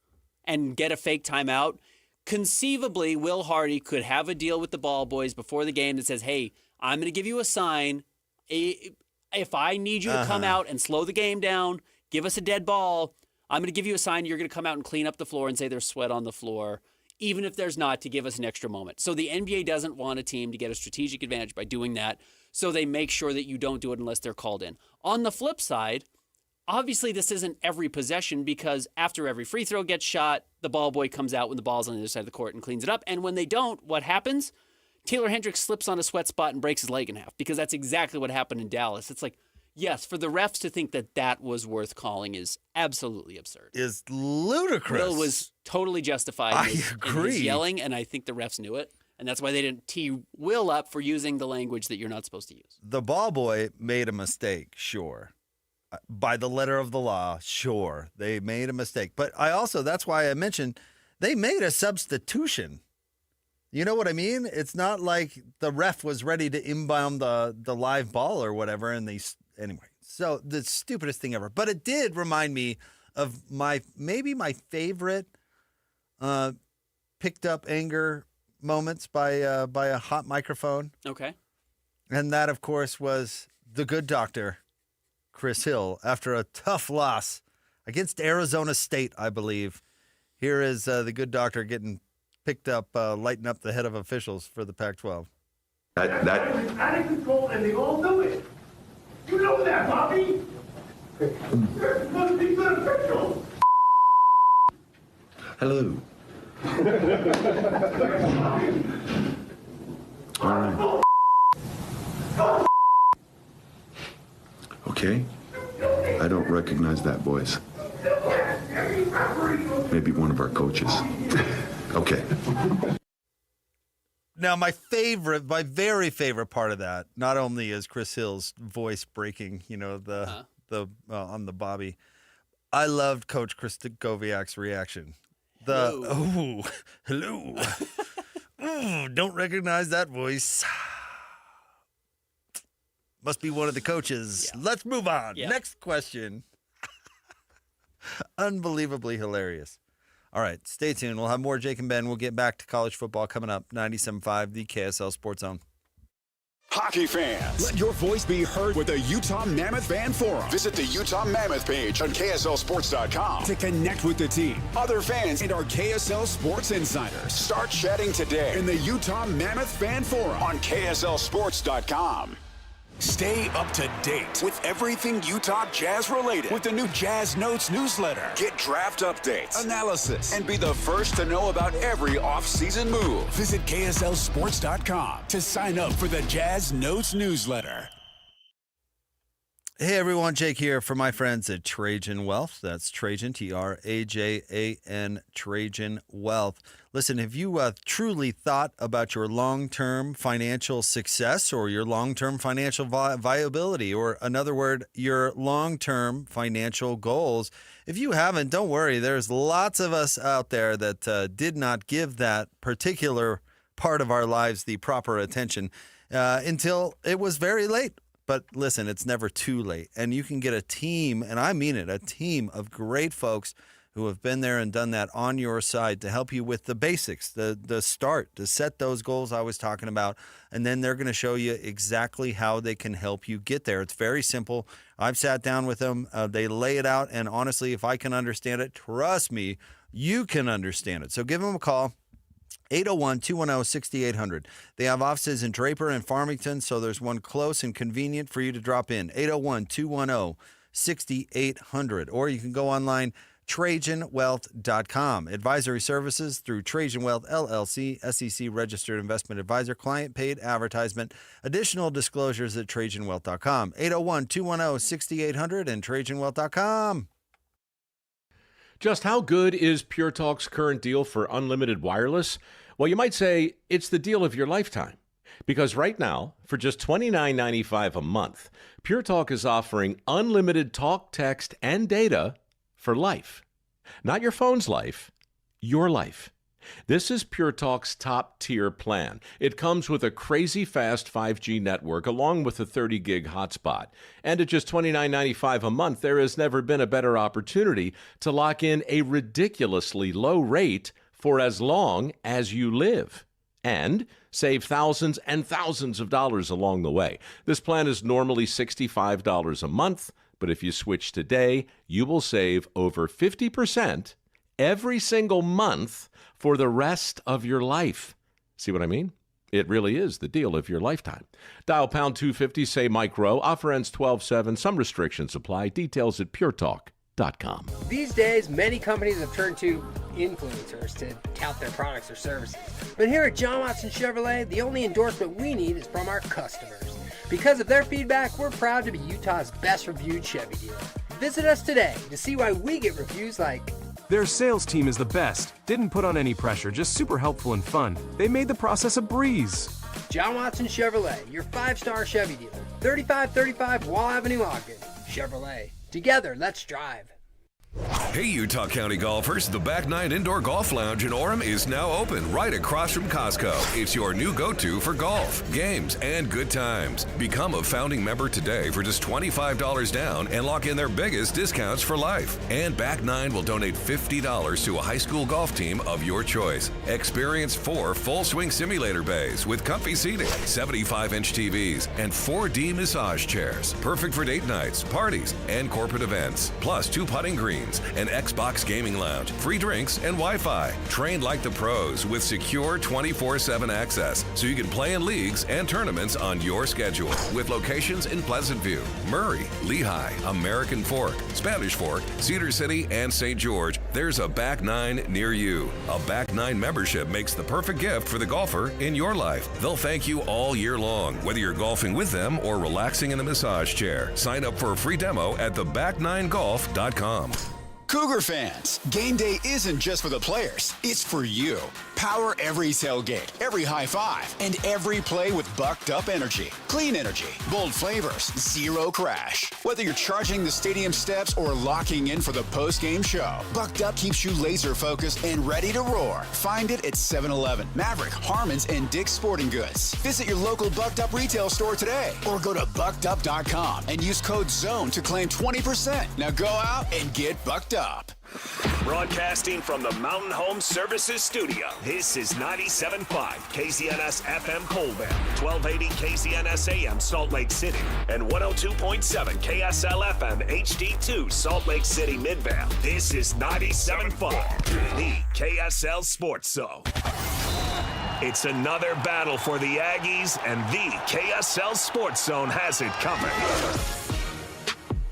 and get a fake timeout. Conceivably, Will Hardy could have a deal with the ball boys before the game that says, hey, I'm going to give you a sign. If I need you to come out and slow the game down, give us a dead ball, I'm going to give you a sign. You're going to come out and clean up the floor and say there's sweat on the floor, even if there's not, to give us an extra moment. So the NBA doesn't want a team to get a strategic advantage by doing that, so they make sure that you don't do it unless they're called in. On the flip side, obviously this isn't every possession because after every free throw gets shot, the ball boy comes out when the ball's on the other side of the court and cleans it up. And when they don't, what happens? Taylor Hendricks slips on a sweat spot and breaks his leg in half because that's exactly what happened in Dallas. It's like, yes, for the refs to think that that was worth calling is absolutely absurd. Is ludicrous. Will was totally justified I in agree. his yelling, and I think the refs knew it. And that's why they didn't tee Will up for using the language that you're not supposed to use. The ball boy made a mistake, sure. By the letter of the law, sure. They made a mistake. But that's why I mentioned they made a substitution. You know what I mean? It's not like the ref was ready to inbound the live ball or whatever. And anyway, so the stupidest thing ever. But it did remind me of maybe my favorite picked up anger moments by a hot microphone. Okay. And that, of course, was the good doctor, Chris Hill, after a tough loss against Arizona State, I believe. Here is the good doctor getting picked up, lighting up the head of officials for the Pac-12. That out of control, and they all do it. You know that, Bobby. You're supposed to be good officials. Hello. All right. Okay. I don't recognize that voice. Maybe one of our coaches. Okay. Now, my very favorite part of that, not only is Chris Hill's voice breaking, on the Bobby, I loved Coach Kristokoviak's reaction. Hello. Don't recognize that voice. Must be one of the coaches. Yeah. Let's move on. Yeah. Next question. Unbelievably hilarious. All right, stay tuned. We'll have more Jake and Ben. We'll get back to college football coming up. 97.5, the KSL Sports Zone. Hockey fans, let your voice be heard with the Utah Mammoth Fan Forum. Visit the Utah Mammoth page on KSLSports.com to connect with the team, other fans, and our KSL Sports insiders. Start chatting today in the Utah Mammoth Fan Forum on KSLSports.com. Stay up to date with everything Utah Jazz related with the new Jazz Notes newsletter. Get draft updates, analysis, and be the first to know about every off-season move. Visit KSLSports.com to sign up for the Jazz Notes newsletter. Hey everyone, Jake here for my friends at Trajan Wealth. That's Trajan, Trajan, Trajan Wealth. Listen, have you truly thought about your long-term financial success or your long-term financial viability, or another word, your long-term financial goals? If you haven't, don't worry. There's lots of us out there that did not give that particular part of our lives the proper attention until it was very late. But listen, it's never too late. And you can get a team, and I mean it, a team of great folks who have been there and done that on your side to help you with the basics, the start, to set those goals I was talking about. And then they're going to show you exactly how they can help you get there. It's very simple. I've sat down with them. They lay it out. And honestly, if I can understand it, trust me, you can understand it. So give them a call. 801-210-6800. They have offices in Draper and Farmington, so there's one close and convenient for you to drop in. 801-210-6800. Or you can go online, TrajanWealth.com. Advisory services through Trajan Wealth, LLC, SEC Registered Investment Advisor, client paid advertisement. Additional disclosures at TrajanWealth.com. 801-210-6800 and TrajanWealth.com. Just how good is Pure Talk's current deal for unlimited wireless? Well, you might say it's the deal of your lifetime. Because right now, for just $29.95 a month, Pure Talk is offering unlimited talk, text, and data for life. Not your phone's life, your life. This is Pure Talk's top-tier plan. It comes with a crazy fast 5G network along with a 30-gig hotspot. And at just $29.95 a month, there has never been a better opportunity to lock in a ridiculously low rate for as long as you live. And save thousands and thousands of dollars along the way. This plan is normally $65 a month, but if you switch today, you will save over 50% every single month for the rest of your life. See what I mean? It really is the deal of your lifetime. Dial pound 250, say Mike Rowe. Offer ends 12/7. Some restrictions apply. Details at puretalk.com. These days, many companies have turned to influencers to tout their products or services. But here at John Watson Chevrolet, the only endorsement we need is from our customers. Because of their feedback, we're proud to be Utah's best reviewed Chevy dealer. Visit us today to see why we get reviews like, "Their sales team is the best. Didn't put on any pressure, just super helpful and fun. They made the process a breeze." John Watson Chevrolet, your 5-star Chevy dealer. 3535 Wall Avenue, Ogden. Chevrolet. Together, let's drive. Hey, Utah County golfers, the Back Nine Indoor Golf Lounge in Orem is now open right across from Costco. It's your new go-to for golf, games, and good times. Become a founding member today for just $25 down and lock in their biggest discounts for life. And Back Nine will donate $50 to a high school golf team of your choice. Experience 4 full-swing simulator bays with comfy seating, 75-inch TVs, and 4D massage chairs. Perfect for date nights, parties, and corporate events. Plus 2 putting greens, an Xbox gaming lounge, free drinks, and Wi-Fi. Trained like the pros with secure 24/7 access so you can play in leagues and tournaments on your schedule. With locations in Pleasant View, Murray, Lehigh, American Fork, Spanish Fork, Cedar City, and St. George, there's a Back Nine near you. A Back Nine membership makes the perfect gift for the golfer in your life. They'll thank you all year long, whether you're golfing with them or relaxing in a massage chair. Sign up for a free demo at theback9golf.com. Cougar fans, game day isn't just for the players, it's for you. Power every tailgate, every high five, and every play with Bucked Up Energy. Clean energy, bold flavors, zero crash. Whether you're charging the stadium steps or locking in for the post-game show, Bucked Up keeps you laser focused and ready to roar. Find it at 7-Eleven, Maverick, Harmon's, and Dick's Sporting Goods. Visit your local Bucked Up retail store today or go to buckedup.com and use code ZONE to claim 20%. Now go out and get bucked up. Broadcasting from the Mountain Home Services Studio, this is 97.5 KZNS FM Colville, 1280 KZNS AM Salt Lake City, and 102.7 KSL FM HD2 Salt Lake City Midvale. This is 97.5, the KSL Sports Zone. It's another battle for the Aggies, and the KSL Sports Zone has it covered.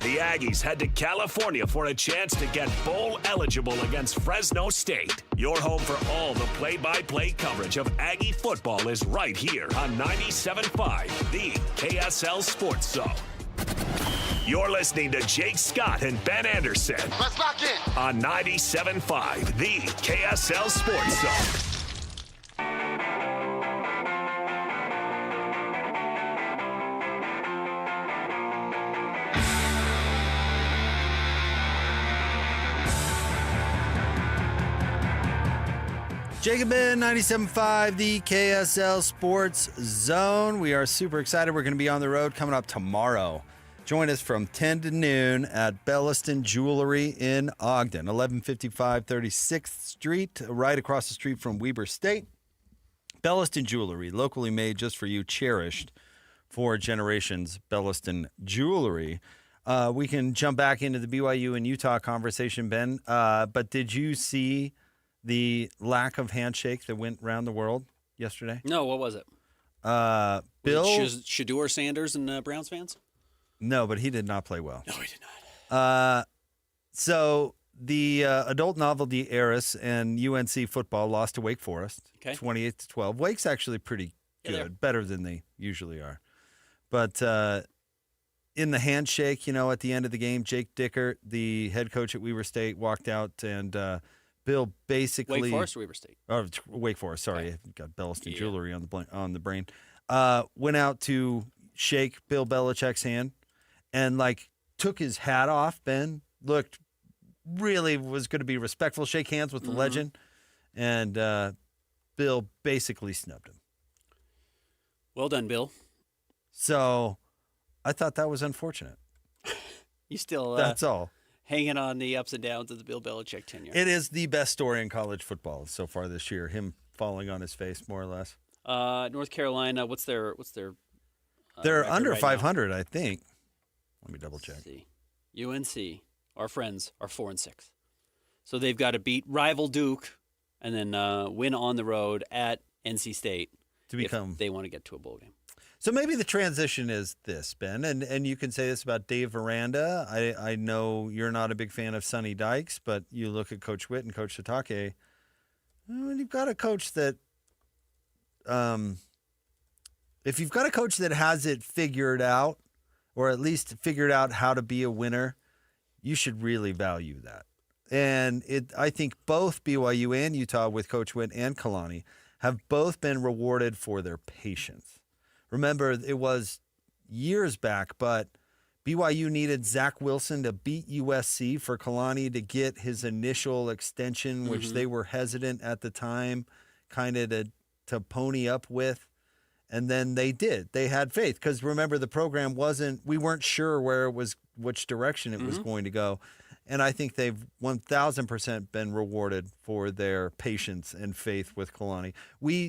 The Aggies head to California for a chance to get bowl eligible against Fresno State. Your home for all the play-by-play coverage of Aggie football is right here on 97.5, the KSL Sports Zone. You're listening to Jake Scott and Ben Anderson. Let's lock in. On 97.5, the KSL Sports Zone. Jacob Ben, 97.5, the KSL Sports Zone. We are super excited. We're going to be on the road coming up tomorrow. Join us from 10 to noon at Belliston Jewelry in Ogden, 1155 36th Street, right across the street from Weber State. Belliston Jewelry, locally made just for you, cherished for generations. Belliston Jewelry. We can jump back into the BYU and Utah conversation, Ben. But did you see the lack of handshake that went around the world yesterday? No, what was it? Bill Shador Sanders and Browns fans? No, but he did not play well. No, he did not. So the adult novelty heiress and UNC football lost to Wake Forest, 28-12. Wake's actually pretty good, better than they usually are. But in the handshake, at the end of the game, Jake Dickert, the head coach at Weber State, walked out, and Bill basically Wake Forest or Weber State? Oh, Wake Forest. Sorry, I've got Belliston jewelry on the brain. Went out to shake Bill Belichick's hand, and took his hat off. Ben looked really was going to be respectful, shake hands with the legend, and Bill basically snubbed him. Well done, Bill. So I thought that was unfortunate. You still that's all. Hanging on the ups and downs of the Bill Belichick tenure. It is the best story in college football so far this year. Him falling on his face, more or less. North Carolina, what's their they're under right 500, I think. Let me double check. UNC, our friends, are 4-6. So they've got to beat rival Duke and then win on the road at NC State to become if they want to get to a bowl game. So maybe the transition is this, Ben, and you can say this about Dave Aranda. I know you're not a big fan of Sonny Dykes, but you look at Coach Witt and Coach Satake, and you've got a coach that, if you've got a coach that has it figured out, or at least figured out how to be a winner, you should really value that. And I think both BYU and Utah with Coach Witt and Kalani have both been rewarded for their patience. Remember, it was years back, but BYU needed Zach Wilson to beat USC for Kalani to get his initial extension, which they were hesitant at the time kind of to pony up with. And then they did. They had faith because remember, the program we weren't sure which direction it was going to go. And I think they've 1,000% been rewarded for their patience and faith with Kalani.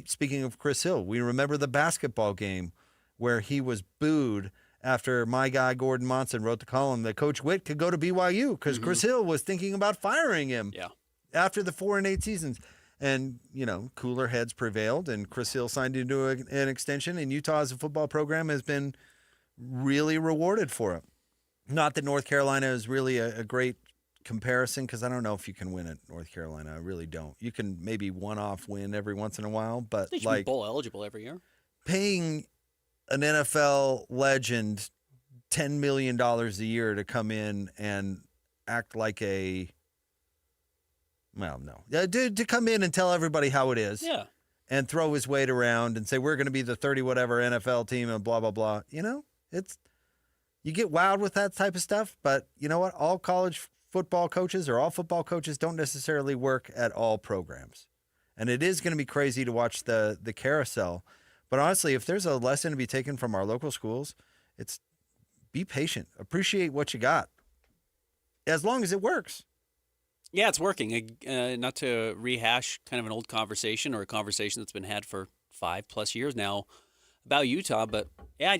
Speaking of Chris Hill, we remember the basketball game where he was booed after my guy Gordon Monson wrote the column that Coach Witt could go to BYU because Chris Hill was thinking about firing him after the 4-8 seasons. And, cooler heads prevailed, and Chris Hill signed into an extension, and Utah as a football program has been really rewarded for it. Not that North Carolina is really a great comparison, because I don't know if you can win at North Carolina. I really don't. You can maybe one-off win every once in a while, but they should be bowl eligible every year. Paying an NFL legend $10 million a year to come in and act like to come in and tell everybody how it is. Yeah. And throw his weight around and say, we're going to be the 30-whatever NFL team and blah, blah, blah. You get wowed with that type of stuff, but you know what? All college football coaches or all football coaches don't necessarily work at all programs. And it is going to be crazy to watch the carousel. But honestly, if there's a lesson to be taken from our local schools, it's be patient. Appreciate what you got. As long as it works. Yeah, it's working. Not to rehash kind of an old conversation or a conversation that's been had for 5+ years now about Utah, but yeah,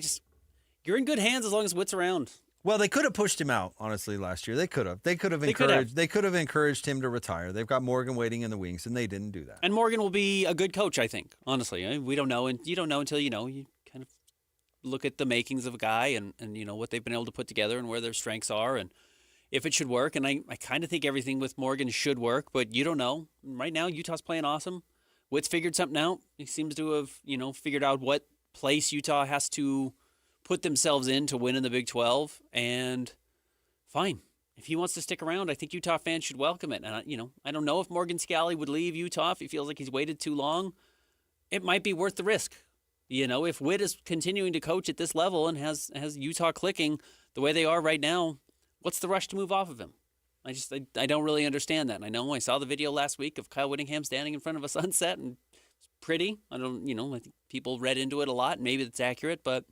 you're in good hands as long as Witt's around. Well, they could have pushed him out, honestly, last year. They could have encouraged him to retire. They've got Morgan waiting in the wings, and they didn't do that. And Morgan will be a good coach, I think, honestly. We don't know, and you don't know until you know. You kind of look at the makings of a guy and what they've been able to put together and where their strengths are and if it should work. And I kind of think everything with Morgan should work, but you don't know. Right now, Utah's playing awesome. Witt's figured something out. He seems to have, figured out what place Utah has to put themselves in to win in the Big 12, and fine. If he wants to stick around, I think Utah fans should welcome it. And, I don't know if Morgan Scalley would leave Utah if he feels like he's waited too long. It might be worth the risk. If Witt is continuing to coach at this level and has Utah clicking the way they are right now, what's the rush to move off of him? I don't really understand that. And I know I saw the video last week of Kyle Whittingham standing in front of a sunset, and it's pretty. I think people read into it a lot, and maybe it's accurate, but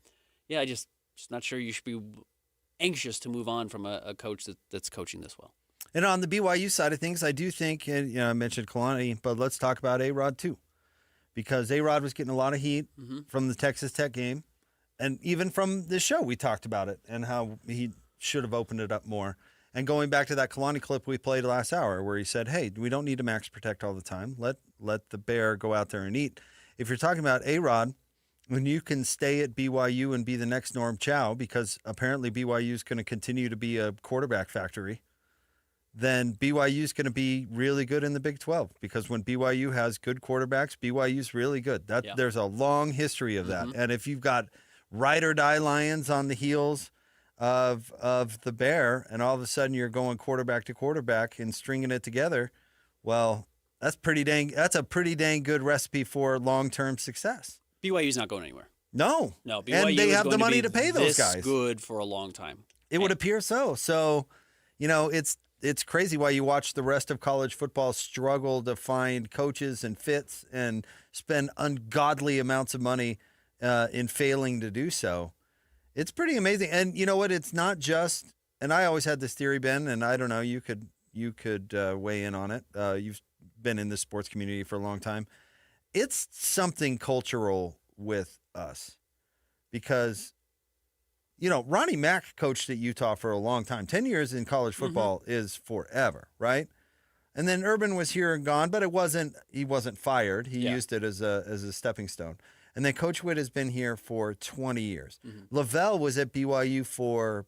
yeah, just not sure you should be anxious to move on from a coach that's coaching this well. And on the BYU side of things, I do think, and I mentioned Kalani, but let's talk about A-Rod too. Because A-Rod was getting a lot of heat from the Texas Tech game. And even from this show, we talked about it and how he should have opened it up more. And going back to that Kalani clip we played last hour where he said, hey, we don't need to max protect all the time. Let the bear go out there and eat. If you're talking about A-Rod, when you can stay at BYU and be the next Norm Chow, because apparently BYU is going to continue to be a quarterback factory, then BYU is going to be really good in the Big 12, because when BYU has good quarterbacks, BYU is really good. There's a long history of that. And if you've got ride or die Lions on the heels of the Bear, and all of a sudden you're going quarterback to quarterback and stringing it together, well, that's a pretty dang good recipe for long-term success. BYU's not going anywhere. No, BYU and they is have going the money be to pay those this guys. Good for a long time. It would appear so. So, it's crazy why you watch the rest of college football struggle to find coaches and fits and spend ungodly amounts of money in failing to do so. It's pretty amazing. And you know what? It's not just, and I always had this theory, Ben, and I don't know, you could weigh in on it. You've been in the sports community for a long time. It's something cultural with us because, Ronnie Mack coached at Utah for a long time. 10 years in college football is forever, right? And then Urban was here and gone, but he wasn't fired. He used it as a stepping stone. And then Coach Witt has been here for 20 years. Lavelle was at BYU for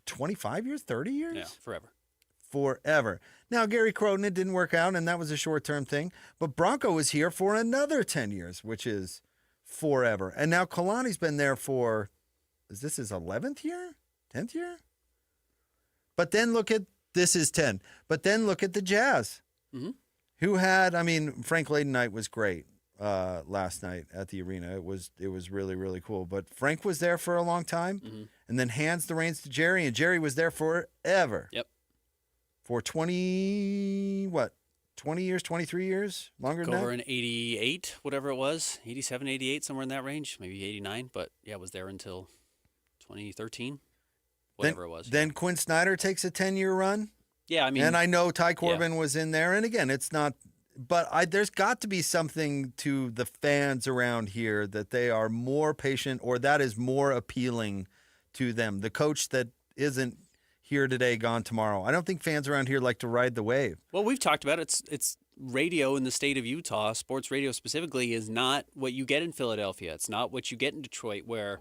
25 years, 30 years? Yeah, Forever. Now, Gary Croton, it didn't work out, and that was a short-term thing. But Bronco was here for another 10 years, which is forever. And now Kalani's been there for, is this his 11th year? 10th year? But then this is 10. But then look at the Jazz, who had, Frank Layden night was great. Last night at the arena. It was really, really cool. But Frank was there for a long time and then hands the reins to Jerry, and Jerry was there forever. Yep. For 20 years, 23 years? Longer than that? Over in 88, whatever it was. 87, 88, somewhere in that range. Maybe 89. But yeah, was there until 2013. Whatever it was. Then Quinn Snyder takes a 10-year run. Yeah, and I know Ty Corbin was in there. And again, it's not. But there's got to be something to the fans around here that they are more patient, or that is more appealing to them. The coach that isn't here today, gone tomorrow. I don't think fans around here like to ride the wave. Well, we've talked about it. It's radio in the state of Utah, sports radio specifically, is not what you get in Philadelphia. It's not what you get in Detroit, where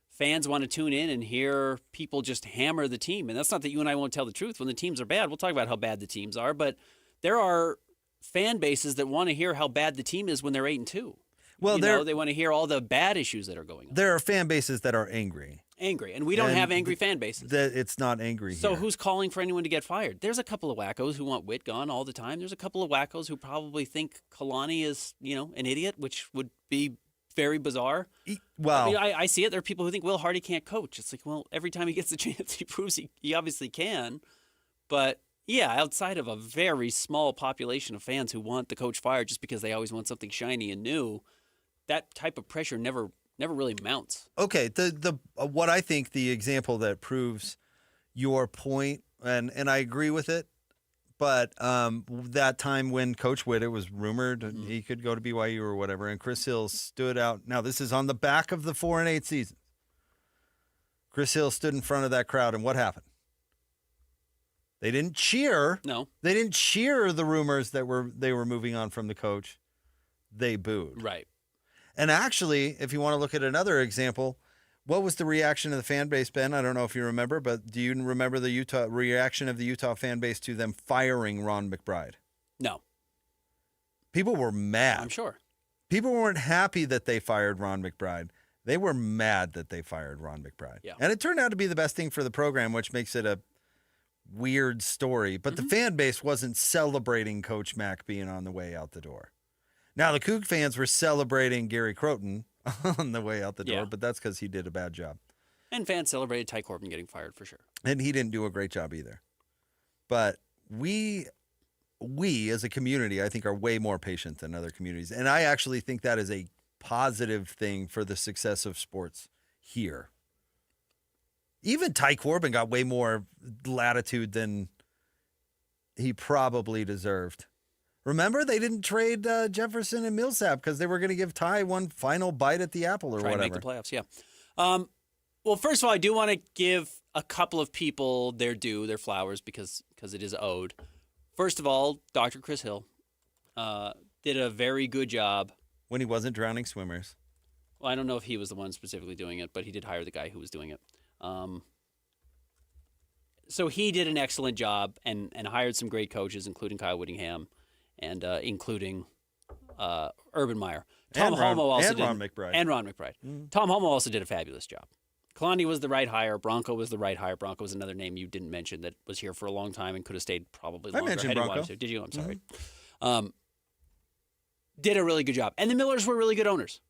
fans want to tune in and hear people just hammer the team. And that's not that you and I won't tell the truth. When the teams are bad, we'll talk about how bad the teams are, but there are fan bases that want to hear how bad the team is when they're 8-2. Well, they want to hear all the bad issues that are going on. There are fan bases that are angry, and we don't have angry fan bases. It's not angry. So here. Who's calling for anyone to get fired? There's a couple of wackos who want Witt gone all the time. There's a couple of wackos who probably think Kalani is, an idiot, which would be very bizarre. Well, I see it. There are people who think Will Hardy can't coach. It's like, well, every time he gets the chance, he proves he obviously can, but. Yeah, outside of a very small population of fans who want the coach fired just because they always want something shiny and new, that type of pressure never really mounts. Okay, the what I think the example that proves your point, and I agree with it, but that time when Coach Witt, it was rumored he could go to BYU or whatever, and Chris Hill stood out. Now this is on the back of the 4-8 season. Chris Hill stood in front of that crowd, and what happened? They didn't cheer. No. They didn't cheer the rumors that they were moving on from the coach. They booed. Right. And actually, if you want to look at another example, what was the reaction of the fan base, Ben? I don't know if you remember, but do you remember the reaction of the Utah fan base to them firing Ron McBride? No. People were mad. I'm sure. People weren't happy that they fired Ron McBride. They were mad that they fired Ron McBride. Yeah. And it turned out to be the best thing for the program, which makes it a weird story, but the fan base wasn't celebrating Coach Mack being on the way out the door. Now, the Coug fans were celebrating Gary Croton on the way out the door, but that's because he did a bad job. And fans celebrated Ty Corbin getting fired for sure. And he didn't do a great job either. But we as a community, I think, are way more patient than other communities. And I actually think that is a positive thing for the success of sports here. Even Ty Corbin got way more latitude than he probably deserved. Remember, they didn't trade Jefferson and Millsap because they were going to give Ty one final bite at the apple or Try whatever. and make the playoffs, yeah. Well, first of all, I do want to give a couple of people their due, their flowers, because it is owed. First of all, Dr. Chris Hill did a very good job. When he wasn't drowning swimmers. Well, I don't know if he was the one specifically doing it, but he did hire the guy who was doing it. So he did an excellent job and hired some great coaches, including Kyle Whittingham and including Urban Meyer. And Ron McBride. Mm-hmm. Tom Homo also did a fabulous job. Kalani was the right hire. Bronco was the right hire. Bronco was another name you didn't mention that was here for a long time and could have stayed probably longer. I mentioned Bronco. Did you? I'm sorry. Mm-hmm. Did a really good job. And the Millers were really good owners.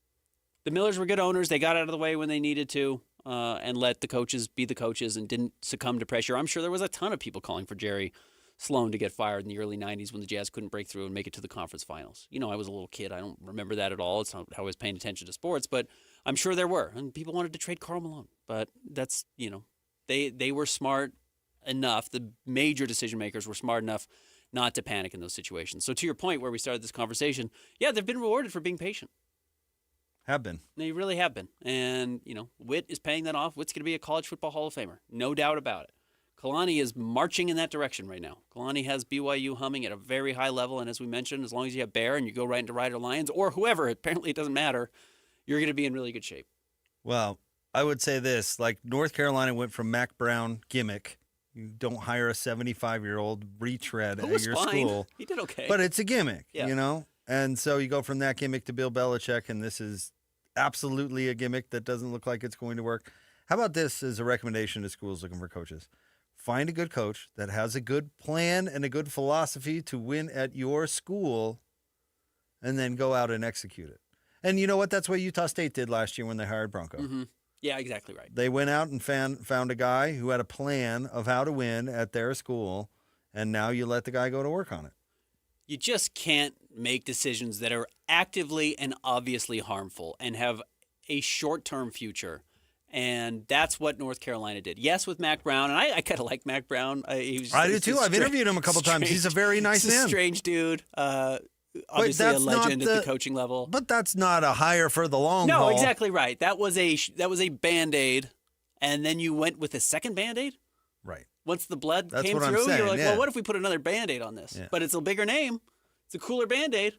The Millers were good owners. They got out of the way when they needed to and let the coaches be the coaches and didn't succumb to pressure. I'm sure there was a ton of people calling for Jerry Sloan to get fired in the early 90s when the Jazz couldn't break through and make it to the conference finals. You know, I was a little kid. I don't remember that at all. It's not how I was paying attention to sports, but I'm sure there were. And people wanted to trade Karl Malone. But that's, you know, they were smart enough. The major decision makers were smart enough not to panic in those situations. So to your point where we started this conversation, yeah, they've been rewarded for being patient. Have been. They really have been. And, you know, Witt is paying that off. Witt's going to be a college football Hall of Famer. No doubt about it. Kalani is marching in that direction right now. Kalani has BYU humming at a very high level. And as we mentioned, as long as you have Bear and you go right into Rider Lions or whoever, apparently it doesn't matter, you're going to be in really good shape. Well, I would say this, like North Carolina went from Mac Brown gimmick. You don't hire a 75-year-old retread at your school. He did okay. But it's a gimmick, you know? And so you go from that gimmick to Bill Belichick, and this is absolutely a gimmick that doesn't look like it's going to work. How about this as a recommendation to schools looking for coaches? Find a good coach that has a good plan and a good philosophy to win at your school, and then go out and execute it. And you know what? That's what Utah State did last year when they hired Bronco. Mm-hmm. Yeah, exactly right. They went out and found a guy who had a plan of how to win at their school, and now you let the guy go to work on it. You just can't make decisions that are actively and obviously harmful and have a short-term future. And that's what North Carolina did. Yes, with Mac Brown, and I kind of like Mac Brown. I do too. I've interviewed him a couple times. He's a very nice man. He's a strange dude. Obviously a legend at the coaching level. But that's not a hire for the long haul. No, exactly right. That was a Band-Aid, and then you went with a second Band-Aid? Right. Once the blood that's came what through, I'm saying, you're like, yeah. well, what if we put another Band-Aid on this? Yeah. But it's a bigger name. It's a cooler Band-Aid.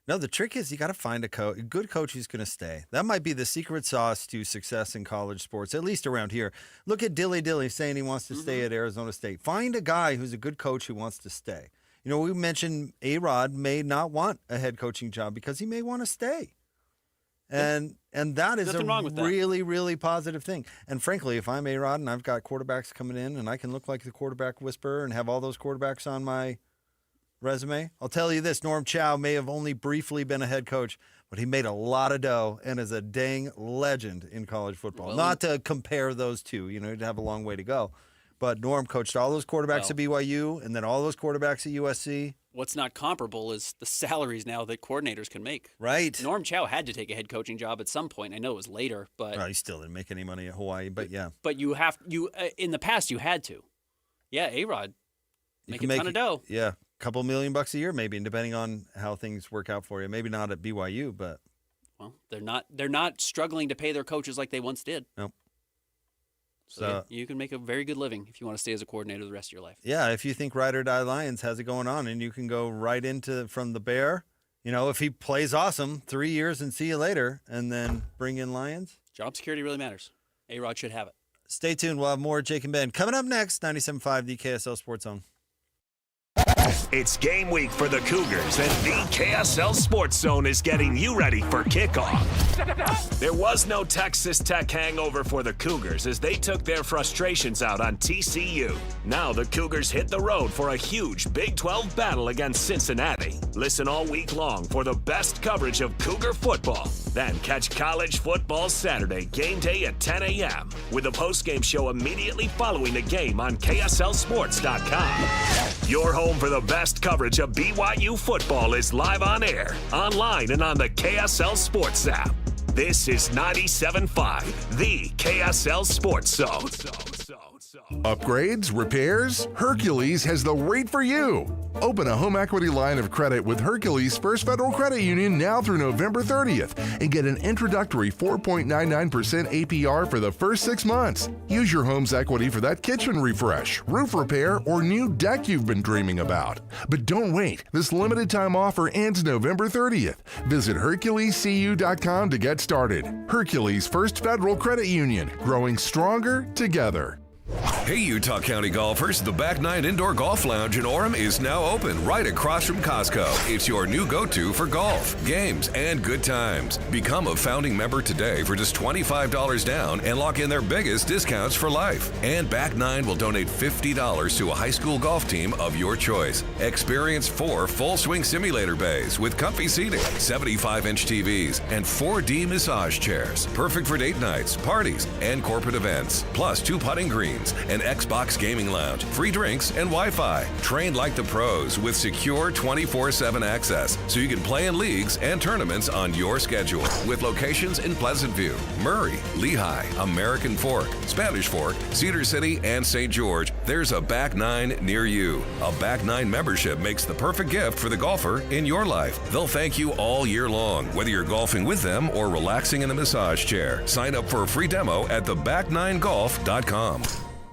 No, the trick is you got to find a good coach who's going to stay. That might be the secret sauce to success in college sports, at least around here. Look at Dilly saying he wants to stay at Arizona State. Find a guy who's a good coach who wants to stay. You know, we mentioned A-Rod may not want a head coaching job because he may want to stay. And that is a really, really positive thing. And frankly, if I'm A-Rod and I've got quarterbacks coming in and I can look like the quarterback whisperer and have all those quarterbacks on my resume, I'll tell you this, Norm Chow may have only briefly been a head coach, but he made a lot of dough and is a dang legend in college football. Well, not to compare those two, you know, he'd have a long way to go. But Norm coached all those quarterbacks at BYU and then all those quarterbacks at USC. What's not comparable is the salaries now that coordinators can make. Right. Norm Chow had to take a head coaching job at some point. I know it was later, but he still didn't make any money at Hawaii, but yeah. But you in the past you had to. Yeah, A-Rod make a ton of dough. Yeah, a couple $1 million a year maybe, depending on how things work out for you. Maybe not at BYU, but well, they're not struggling to pay their coaches like they once did. Nope. So yeah, you can make a very good living if you want to stay as a coordinator the rest of your life. Yeah, if you think Ride or Die Lions has it going on and you can go right into from the Bear, you know, if he plays awesome, 3 years and see you later, and then bring in Lions. Job security really matters. A-Rod should have it. Stay tuned. We'll have more Jake and Ben. Coming up next, 97.5, the KSL Sports Zone. It's game week for the Cougars, and the KSL Sports Zone is getting you ready for kickoff. There was no Texas Tech hangover for the Cougars as they took their frustrations out on TCU. Now the Cougars hit the road for a huge Big 12 battle against Cincinnati. Listen all week long for the best coverage of Cougar football. Then catch College Football Saturday game day at 10 a.m. with a postgame show immediately following the game on KSLSports.com. Your home for the best coverage of BYU football is live on air, online, and on the KSL Sports app. This is 97.5, the KSL Sports Zone. Upgrades? Repairs? Hercules has the rate for you. Open a home equity line of credit with Hercules First Federal Credit Union now through November 30th and get an introductory 4.99% APR for the first 6 months. Use your home's equity for that kitchen refresh, roof repair, or new deck you've been dreaming about. But don't wait. This limited time offer ends November 30th. Visit HerculesCU.com to get started. Hercules First Federal Credit Union, growing stronger together. Hey, Utah County golfers, the Back Nine Indoor Golf Lounge in Orem is now open right across from Costco. It's your new go-to for golf, games, and good times. Become a founding member today for just $25 down and lock in their biggest discounts for life. And Back Nine will donate $50 to a high school golf team of your choice. Experience 4 full-swing simulator bays with comfy seating, 75-inch TVs, and 4D massage chairs. Perfect for date nights, parties, and corporate events. Plus 2 putting greens, an Xbox gaming lounge, free drinks, and Wi-Fi. Trained like the pros with secure 24/7 access so you can play in leagues and tournaments on your schedule. With locations in Pleasant View, Murray, Lehigh, American Fork, Spanish Fork, Cedar City, and St. George, there's a Back Nine near you. A Back Nine membership makes the perfect gift for the golfer in your life. They'll thank you all year long, whether you're golfing with them or relaxing in a massage chair. Sign up for a free demo at theback9golf.com.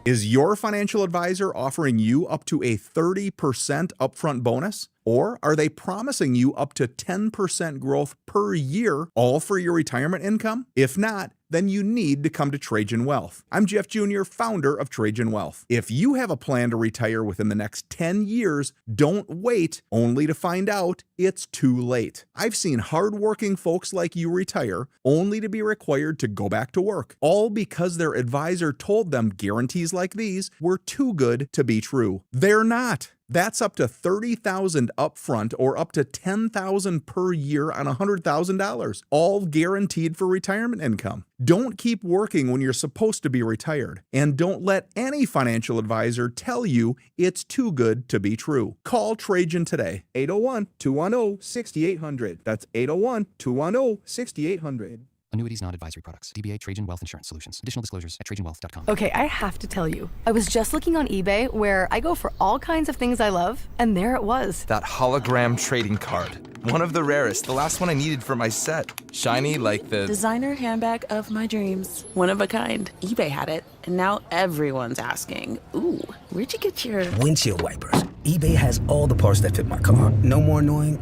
Is your financial advisor offering you up to a 30% upfront bonus? Or are they promising you up to 10% growth per year, all for your retirement income? If not, then you need to come to Trajan Wealth. I'm Jeff Jr., founder of Trajan Wealth. If you have a plan to retire within the next 10 years, don't wait only to find out it's too late. I've seen hardworking folks like you retire only to be required to go back to work, all because their advisor told them guarantees like these were too good to be true. They're not. That's up to $30,000 upfront or up to $10,000 per year on $100,000, all guaranteed for retirement income. Don't keep working when you're supposed to be retired, and don't let any financial advisor tell you it's too good to be true. Call Trajan today, 801-210-6800. That's 801-210-6800. Annuities, non-advisory products. DBA Trajan Wealth Insurance Solutions. Additional disclosures at TrajanWealth.com. Okay, I have to tell you. I was just looking on eBay where I go for all kinds of things I love, and there it was. That hologram trading card. One of the rarest. The last one I needed for my set. Shiny like the... designer handbag of my dreams. One of a kind. eBay had it, and now everyone's asking, ooh, where'd you get your... windshield wipers. eBay has all the parts that fit my car. No more annoying.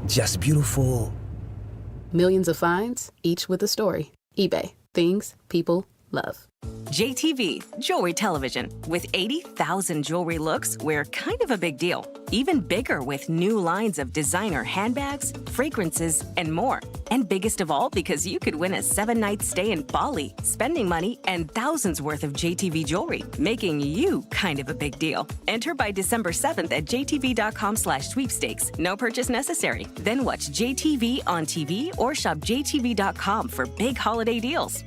Just beautiful. Millions of finds, each with a story. eBay. Things people love. JTV, Jewelry Television. With 80,000 jewelry looks, we're kind of a big deal. Even bigger with new lines of designer handbags, fragrances, and more. And biggest of all, because you could win a 7-night stay in Bali, spending money, and thousands worth of JTV jewelry, making you kind of a big deal. Enter by December 7th at jtv.com/sweepstakes. No purchase necessary. Then watch JTV on TV or shop jtv.com for big holiday deals.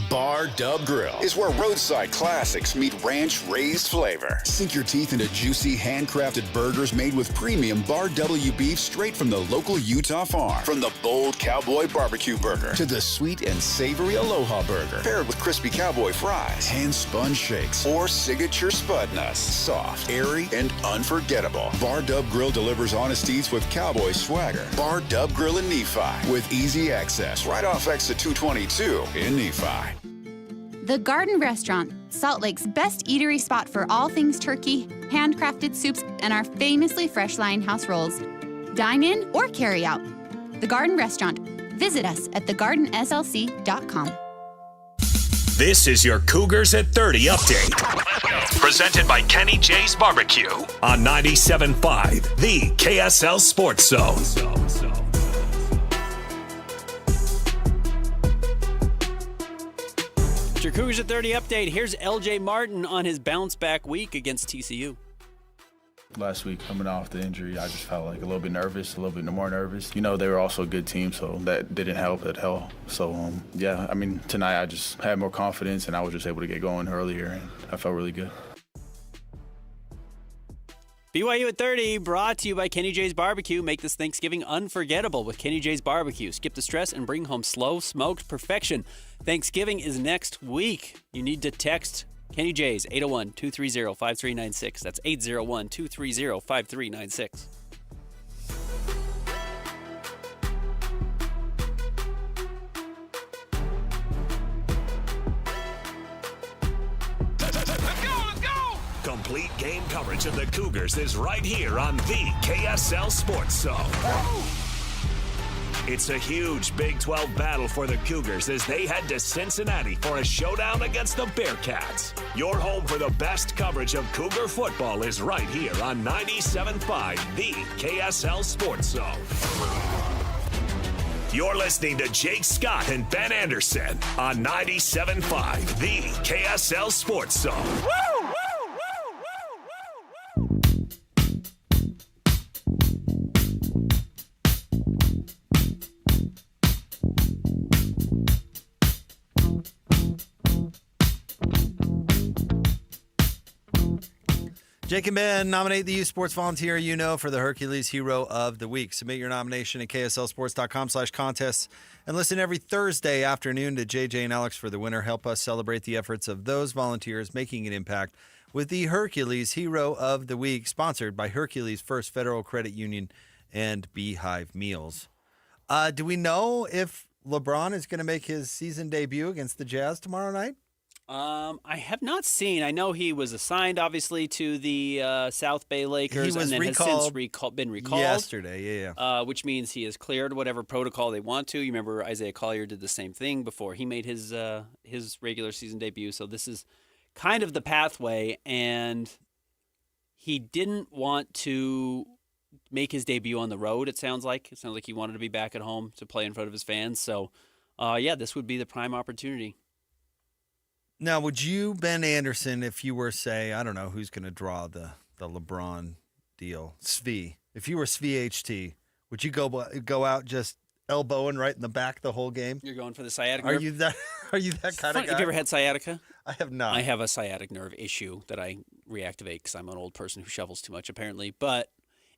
Bar Dub Grill is where roadside classics meet ranch-raised flavor. Sink your teeth into juicy, handcrafted burgers made with premium Bar W beef straight from the local Utah farm. From the bold cowboy barbecue burger to the sweet and savory Aloha burger, paired with crispy cowboy fries, hand-spun shakes, or signature spud nuts. Soft, airy, and unforgettable. Bar Dub Grill delivers honest eats with cowboy swagger. Bar Dub Grill in Nephi with easy access right off exit 222 in Nephi. The Garden Restaurant, Salt Lake's best eatery spot for all things turkey, handcrafted soups, and our famously fresh line house rolls. Dine in or carry out. The Garden Restaurant. Visit us at thegardenslc.com. This is your Cougars at 30 update. Presented by Kenny J's Barbecue on 97.5, the KSL Sports Zone. Your Cougars at 30 update. Here's LJ Martin on his bounce back week against TCU. Last week, coming off the injury, I just felt like a little bit nervous, a little bit more nervous. You know, they were also a good team, so that didn't help at all. So, yeah, I mean, tonight I just had more confidence, and I was just able to get going earlier, and I felt really good. BYU at 30, brought to you by Kenny J's Barbecue. Make this Thanksgiving unforgettable with Kenny J's Barbecue. Skip the stress and bring home slow smoked perfection. Thanksgiving is next week. You need to text Kenny J's 801-230-5396. That's 801-230-5396. Complete game coverage of the Cougars is right here on the KSL Sports Zone. It's a huge Big 12 battle for the Cougars as they head to Cincinnati for a showdown against the Bearcats. Your home for the best coverage of Cougar football is right here on 97.5, the KSL Sports Zone. You're listening to Jake Scott and Ben Anderson on 97.5, the KSL Sports Zone. Woo! Jake and Ben nominate the youth sports volunteer you know for the Hercules Hero of the Week. Submit your nomination at kslsports.com/contests and listen every Thursday afternoon to JJ and Alex for the winner. Help us celebrate the efforts of those volunteers making an impact with the Hercules Hero of the Week, sponsored by Hercules First Federal Credit Union and Beehive Meals. Do we know if LeBron is going to make his season debut against the Jazz tomorrow night? I have not seen. I know he was assigned, obviously, to the South Bay Lakers, He was and then recalled has since been recalled yesterday. Yeah. Which means he has cleared whatever protocol they want to. You remember Isaiah Collier did the same thing before he made his regular season debut. So this is kind of the pathway, and he didn't want to make his debut on the road. It sounds like he wanted to be back at home to play in front of his fans. So, this would be the prime opportunity. Now, would you, Ben Anderson, if you were, say, I don't know who's going to draw the LeBron deal, Svi, if you were Svi HT, would you go out just elbowing right in the back the whole game? You're going for the sciatic Are nerve? you that kind of guy? Have you ever had sciatica? I have not. I have a sciatic nerve issue that I reactivate because I'm an old person who shovels too much, apparently. But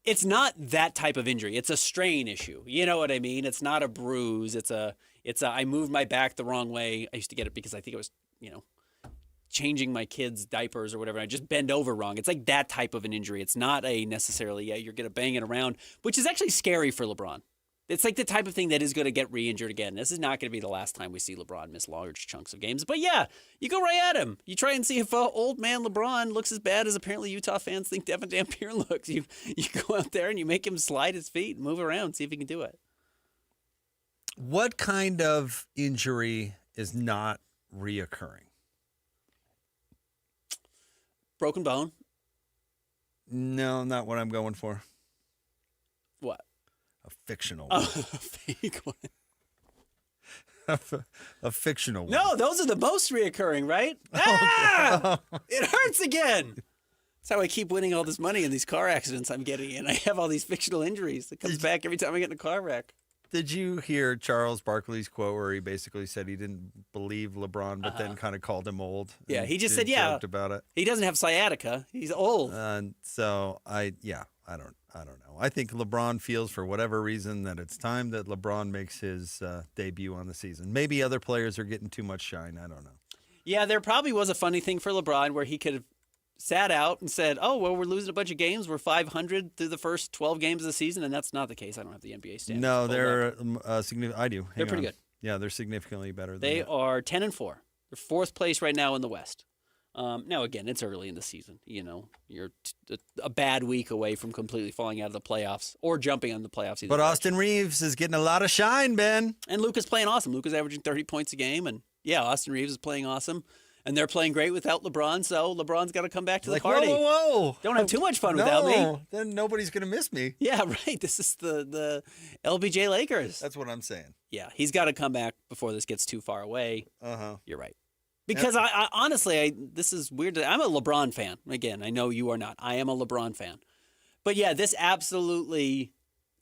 it's not that type of injury. It's a strain issue. You know what I mean? It's not a bruise. It's a I moved my back the wrong way. I used to get it because I think it was, changing my kids' diapers or whatever. I just bend over wrong. It's like that type of an injury. It's not a necessarily, you're going to bang it around, which is actually scary for LeBron. It's like the type of thing that is going to get re-injured again. This is not going to be the last time we see LeBron miss large chunks of games. But yeah, you go right at him. You try and see if old man LeBron looks as bad as apparently Utah fans think Devin Dampier looks. You go out there and you make him slide his feet and move around, see if he can do it. What kind of injury is not reoccurring? Broken bone? No, not what I'm going for. What? A fictional one. A fake one. A fictional one. No, those are the most reoccurring, right? Ah! It hurts again. That's how I keep winning all this money in these car accidents I'm getting in. I have all these fictional injuries. It comes back every time I get in a car wreck. Did you hear Charles Barkley's quote where he basically said he didn't believe LeBron, but then kind of called him old? Yeah, he just and said, joked about it. He doesn't have sciatica. He's old. So I don't know. I think LeBron feels for whatever reason that it's time that LeBron makes his debut on the season. Maybe other players are getting too much shine. I don't know. Yeah, there probably was a funny thing for LeBron where he could have sat out and said, oh, well, we're losing a bunch of games. We're 500 through the first 12 games of the season, and that's not the case. I don't have the NBA standings. No, they're significant. I do. They're pretty good. Yeah, they're significantly better than They that. are 10-4. They're fourth place right now in the West. Now, again, it's early in the season. You're a bad week away from completely falling out of the playoffs or jumping on the playoffs. But Austin Reeves is getting a lot of shine, Ben. And Luka's playing awesome. Luka's averaging 30 points a game. And, yeah, Austin Reeves is playing awesome. And they're playing great without LeBron, so LeBron's got to come back to the party. Whoa. Don't have too much fun without me. Then nobody's going to miss me. Yeah, right. This is the LBJ Lakers. That's what I'm saying. Yeah, he's got to come back before this gets too far away. Uh-huh. You're right. Because I honestly, this is weird. I'm a LeBron fan. Again, I know you are not. I am a LeBron fan. But yeah, this absolutely,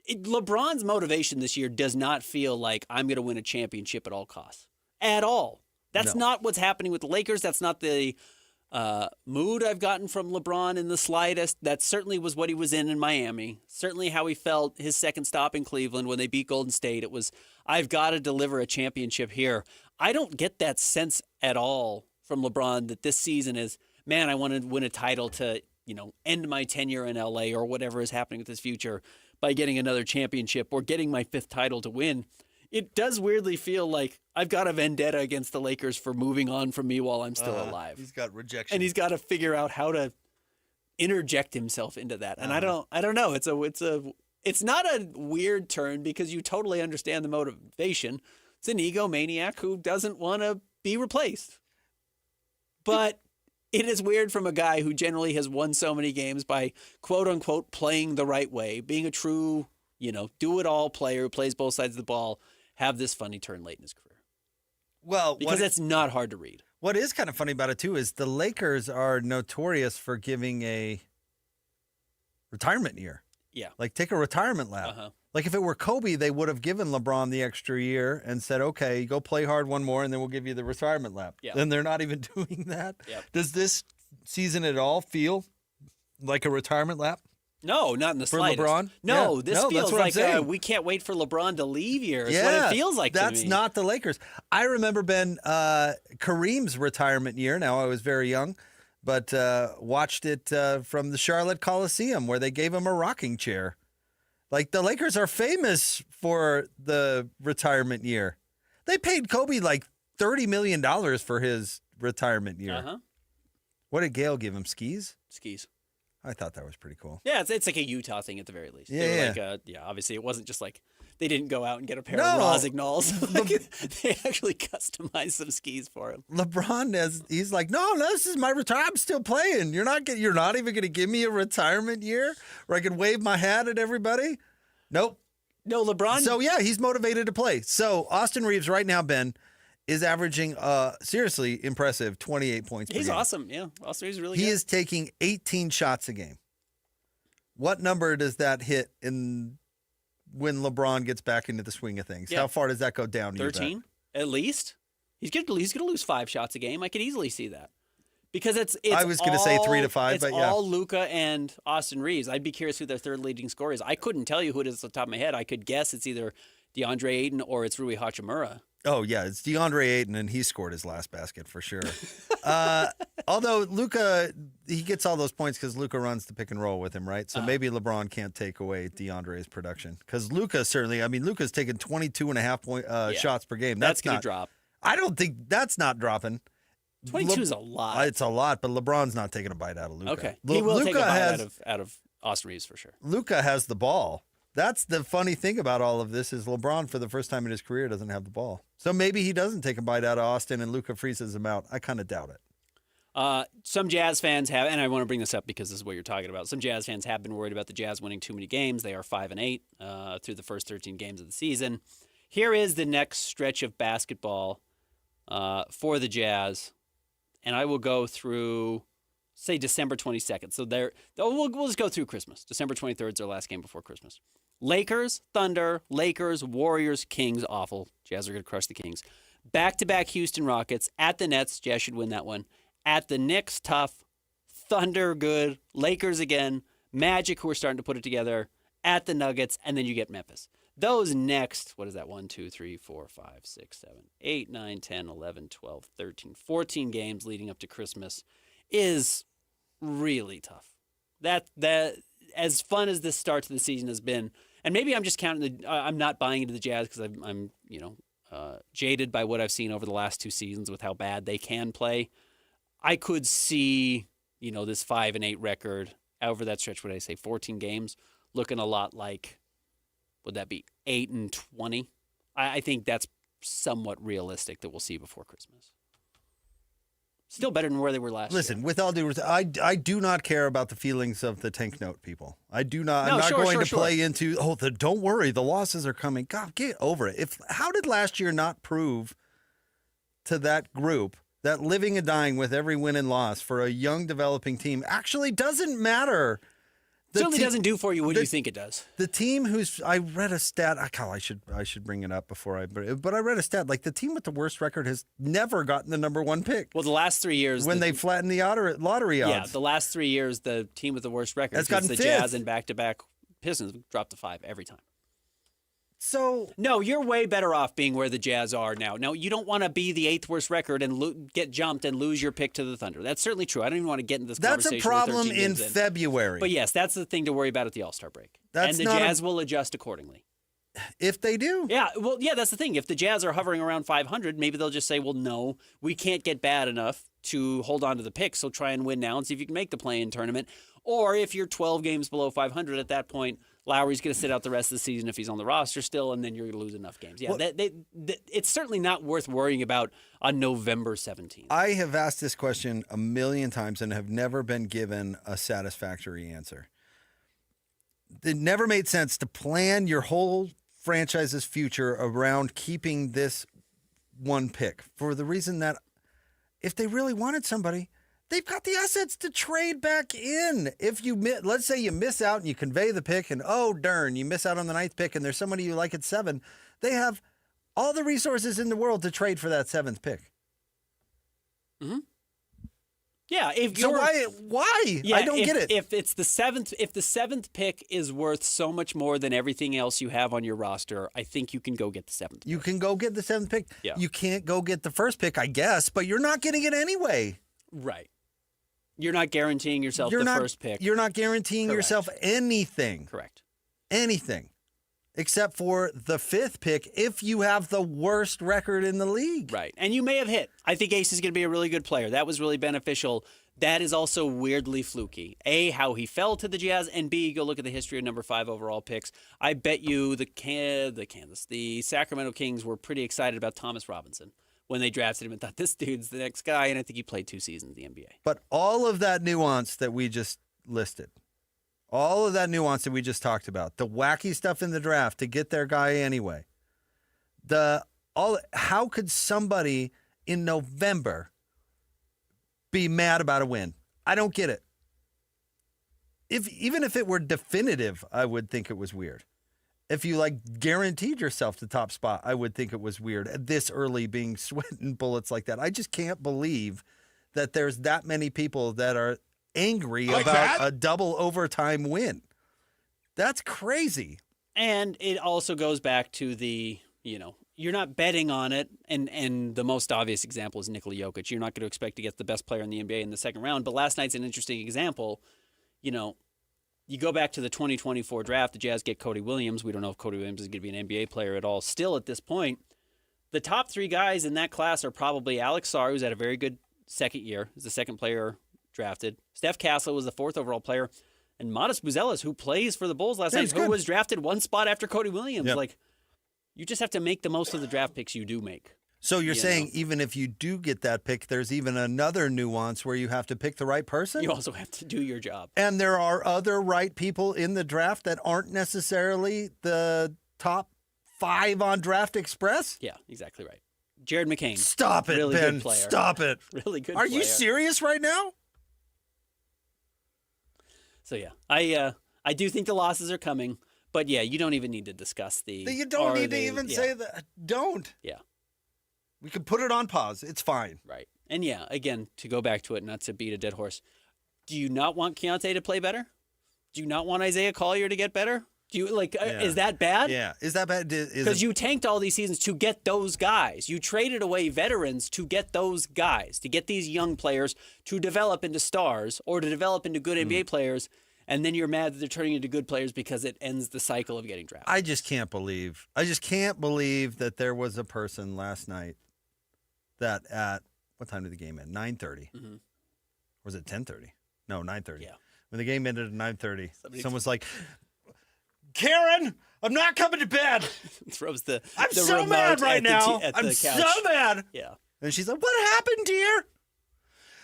LeBron's motivation this year does not feel like I'm going to win a championship at all costs. At all. That's not what's happening with the Lakers. That's not the mood I've gotten from LeBron in the slightest. That certainly was what he was in Miami. Certainly how he felt his second stop in Cleveland when they beat Golden State. It was, I've got to deliver a championship here. I don't get that sense at all from LeBron that this season is, man, I want to win a title to, end my tenure in LA or whatever is happening with his future by getting another championship or getting my 5th title to win. It does weirdly feel like I've got a vendetta against the Lakers for moving on from me while I'm still alive. He's got rejection. And he's got to figure out how to interject himself into that. And I don't know. It's not a weird turn because you totally understand the motivation. It's an egomaniac who doesn't want to be replaced. But it is weird from a guy who generally has won so many games by quote unquote playing the right way, being a true, do-it-all player who plays both sides of the ball, have this funny turn late in his career. Well, because it's not hard to read. What is kind of funny about it, too, is the Lakers are notorious for giving a retirement year. Yeah. Like, take a retirement lap. Uh-huh. Like, if it were Kobe, they would have given LeBron the extra year and said, okay, go play hard one more, and then we'll give you the retirement lap. Yeah. Then they're not even doing that. Yep. Does this season at all feel like a retirement lap? No, not in the slightest. For LeBron? No, Yeah. this feels like we can't wait for LeBron to leave here. Is what it feels like to me. That's not the Lakers. I remember, Ben, Kareem's retirement year. Now, I was very young, but watched it from the Charlotte Coliseum where they gave him a rocking chair. Like, the Lakers are famous for the retirement year. They paid Kobe like $30 million for his retirement year. Uh-huh. What did Gale give him? Skis? Skis. I thought that was pretty cool. Yeah, it's like a Utah thing at the very least. Yeah, They were obviously it wasn't just like they didn't go out and get a pair of Rosignol's. They actually customized some skis for him. LeBron, he's like, no, this is my retirement. I'm still playing. You're not even going to give me a retirement year where I can wave my hat at everybody? Nope. No, LeBron. So, yeah, he's motivated to play. So, Austin Reeves right now, Ben, is averaging seriously impressive 28 points per game. He's awesome. Yeah, Austin Reeves is really He good. is taking 18 shots a game. What number does that hit when LeBron gets back into the swing of things? Yeah. How far does that go down? 13 at least. He's going to lose 5 shots a game. I could easily see that. Because it's I was going to say 3 to 5, it's but yeah. all Luka and Austin Reeves. I'd be curious who their third leading scorer is. I couldn't tell you who it is off the top of my head. I could guess it's either DeAndre Ayton or it's Rui Hachimura. Oh, yeah, it's DeAndre Ayton, and he scored his last basket for sure. Although Luka, he gets all those points because Luka runs the pick and roll with him, right? So maybe LeBron can't take away DeAndre's production. Because Luka Luka's taken 22.5 shots per game. That's going not to drop. I don't think that's not dropping. 22 is a lot. It's a lot, but LeBron's not taking a bite out of Luka. Okay. He will take a bite out of Austin Reeves for sure. Luka has the ball. That's the funny thing about all of this is LeBron, for the first time in his career, doesn't have the ball. So maybe he doesn't take a bite out of Austin and Luka freezes him out. I kind of doubt it. Some Jazz fans have, and I want to bring this up because this is what you're talking about. Some Jazz fans have been worried about the Jazz winning too many games. They are 5-8 through the first 13 games of the season. Here is the next stretch of basketball for the Jazz, and I will go through, say, December 22nd. So we'll just go through Christmas. December 23rd is their last game before Christmas. Lakers, Thunder, Lakers, Warriors, Kings, awful. Jazz are going to crush the Kings. Back-to-back Houston Rockets. At the Nets, Jazz should win that one. At the Knicks, tough. Thunder, good. Lakers again. Magic, who are starting to put it together. At the Nuggets, and then you get Memphis. Those next, what is that? 1, 2, 3, 4, 5, 6, 7, 8, 9, 10, 11, 12, 13, 14 games leading up to Christmas is really tough. That as fun as this start to the season has been, and maybe I'm just counting I'm not buying into the Jazz because I'm jaded by what I've seen over the last 2 seasons with how bad they can play. I could see this 5-8 record over that stretch. What did I say? 14 games looking a lot like. Would that be 8-20? I think that's somewhat realistic that we'll see before Christmas. Still better than where they were last year. Listen, with all due respect, I do not care about the feelings of the tank note people. I do not. I'm not going to play into, don't worry, the losses are coming. God, get over it. How did last year not prove to that group that living and dying with every win and loss for a young developing team actually doesn't matter? Certainly doesn't do for you what you think it does. The team I read a stat. I should bring it up before but I read a stat. Like the team with the worst record has never gotten the number 1 pick. Well, the last 3 years when they flattened the lottery odds. Yeah, the last 3 years, the team with the worst record has gotten the fifth. Jazz and back-to-back Pistons dropped to 5 every time. So no, you're way better off being where the Jazz are now. No, you don't want to be the 8th worst record and get jumped and lose your pick to the Thunder. That's certainly true. I don't even want to get into this conversation. That's a problem in February. But yes, that's the thing to worry about at the All-Star break. And the Jazz will adjust accordingly. If they do. Yeah, well, yeah, that's the thing. If the Jazz are hovering around 500, maybe they'll just say, well, no, we can't get bad enough to hold on to the pick, so try and win now and see if you can make the play-in tournament. Or if you're 12 games below 500 at that point, Lowry's going to sit out the rest of the season if he's on the roster still, and then you're going to lose enough games. Yeah, well, it's certainly not worth worrying about on November 17th. I have asked this question a million times and have never been given a satisfactory answer. It never made sense to plan your whole franchise's future around keeping this 1 pick for the reason that if they really wanted somebody, they've got the assets to trade back in. If you let's say you miss out and you convey the pick and, oh, darn, you miss out on the 9th pick and there's somebody you like at 7, they have all the resources in the world to trade for that 7th pick. Mm-hmm. Yeah. Why? Yeah, I don't get it. If it's the 7th pick is worth so much more than everything else you have on your roster, I think you can go get the 7th pick. You can go get the 7th pick. Yeah. You can't go get the 1st pick, I guess, but you're not getting it anyway. Right. You're not guaranteeing yourself the 1st pick. You're not guaranteeing yourself anything. Correct. Anything. Except for the 5th pick if you have the worst record in the league. Right. And you may have hit. I think Ace is going to be a really good player. That was really beneficial. That is also weirdly fluky. A, how he fell to the Jazz, and B, go look at the history of number 5 overall picks. I bet you the Sacramento Kings were pretty excited about Thomas Robinson when they drafted him and thought, this dude's the next guy, and I think he played 2 seasons in the NBA. But all of that nuance that we just listed, all of that nuance that we just talked about, the wacky stuff in the draft to get their guy anyway, how could somebody in November be mad about a win? I don't get it. Even if it were definitive, I would think it was weird. If you guaranteed yourself the top spot, I would think it was weird. This early being sweating bullets like that. I just can't believe that there's that many people that are angry about a double overtime win. That's crazy. And it also goes back to the, you're not betting on it. And the most obvious example is Nikola Jokic. You're not going to expect to get the best player in the NBA in the second round. But last night's an interesting example. You go back to the 2024 draft, the Jazz get Cody Williams. We don't know if Cody Williams is going to be an NBA player at all. Still, at this point, the top 3 guys in that class are probably Alex Sarr, who's had a very good second year, is the second player drafted. Steph Castle was the 4th overall player. And Modest Buzelis, who plays for the Bulls last night, who was drafted 1 spot after Cody Williams. Yep. You just have to make the most of the draft picks you do make. So you're saying even if you do get that pick, there's even another nuance where you have to pick the right person? You also have to do your job. And there are other right people in the draft that aren't necessarily the top 5 on Draft Express? Yeah, exactly right. Jared McCain. Stop it, really Ben. Good player. Stop it. Really good Are player. you serious right now? So, yeah, I do think the losses are coming. But, yeah, you don't even need to discuss the... You don't need to even say that. Don't. Yeah. We can put it on pause. It's fine. Right. And, yeah, again, to go back to it, not to beat a dead horse, do you not want Keontae to play better? Do you not want Isaiah Collier to get better? Do you Is that bad? Yeah. Is that bad? Because you tanked all these seasons to get those guys. You traded away veterans to get those guys, to get these young players to develop into stars or to develop into good NBA players. And then you're mad that they're turning into good players because it ends the cycle of getting drafted. I just can't believe that there was a person last night that at what time did the game end? 9:30. Mm-hmm. Or was it 10:30? No, 9:30. Yeah. When the game ended at 9:30, someone's like, "Karen, I'm not coming to bed." Throws the I'm so mad right now. I'm couch. so mad. Yeah. And she's like, "What happened, dear?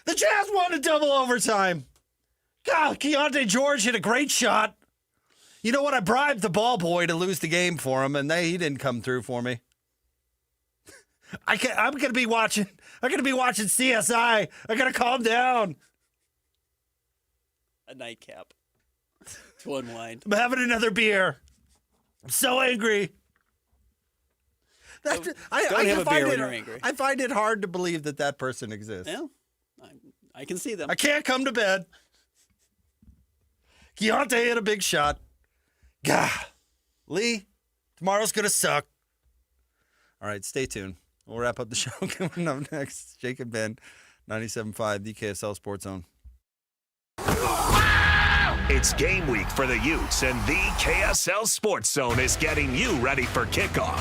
The Jazz won a double overtime. God, Keontae George hit a great shot. You know what? I bribed the ball boy to lose the game for him, and he didn't come through for me. I'm gonna be watching CSI. I gotta calm down." A nightcap. It's one wine. I'm having another beer. I'm so angry. Don't have a beer when you're angry. I find it hard to believe that person exists. Well, I can see them. I can't come to bed. Keontae hit a big shot. Gah. Lee, tomorrow's going to suck. All right, stay tuned. We'll wrap up the show coming up next. Jake and Ben, 97.5, the KSL Sports Zone. It's game week for the Utes, and the KSL Sports Zone is getting you ready for kickoff.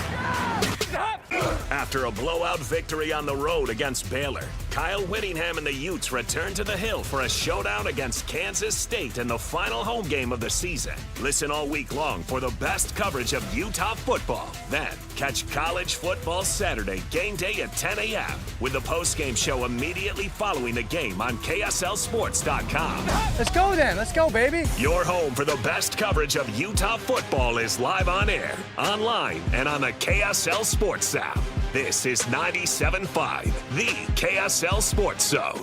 After a blowout victory on the road against Baylor, Kyle Whittingham and the Utes return to the Hill for a showdown against Kansas State in the final home game of the season. Listen all week long for the best coverage of Utah football. Then, catch College Football Saturday game day at 10 a.m. with the postgame show immediately following the game on KSLSports.com. Let's go then. Let's go, baby. Your home for the best coverage of Utah football is live on air, online, and on the KSL Sports app. This is 97.5, the KSL Sports Zone.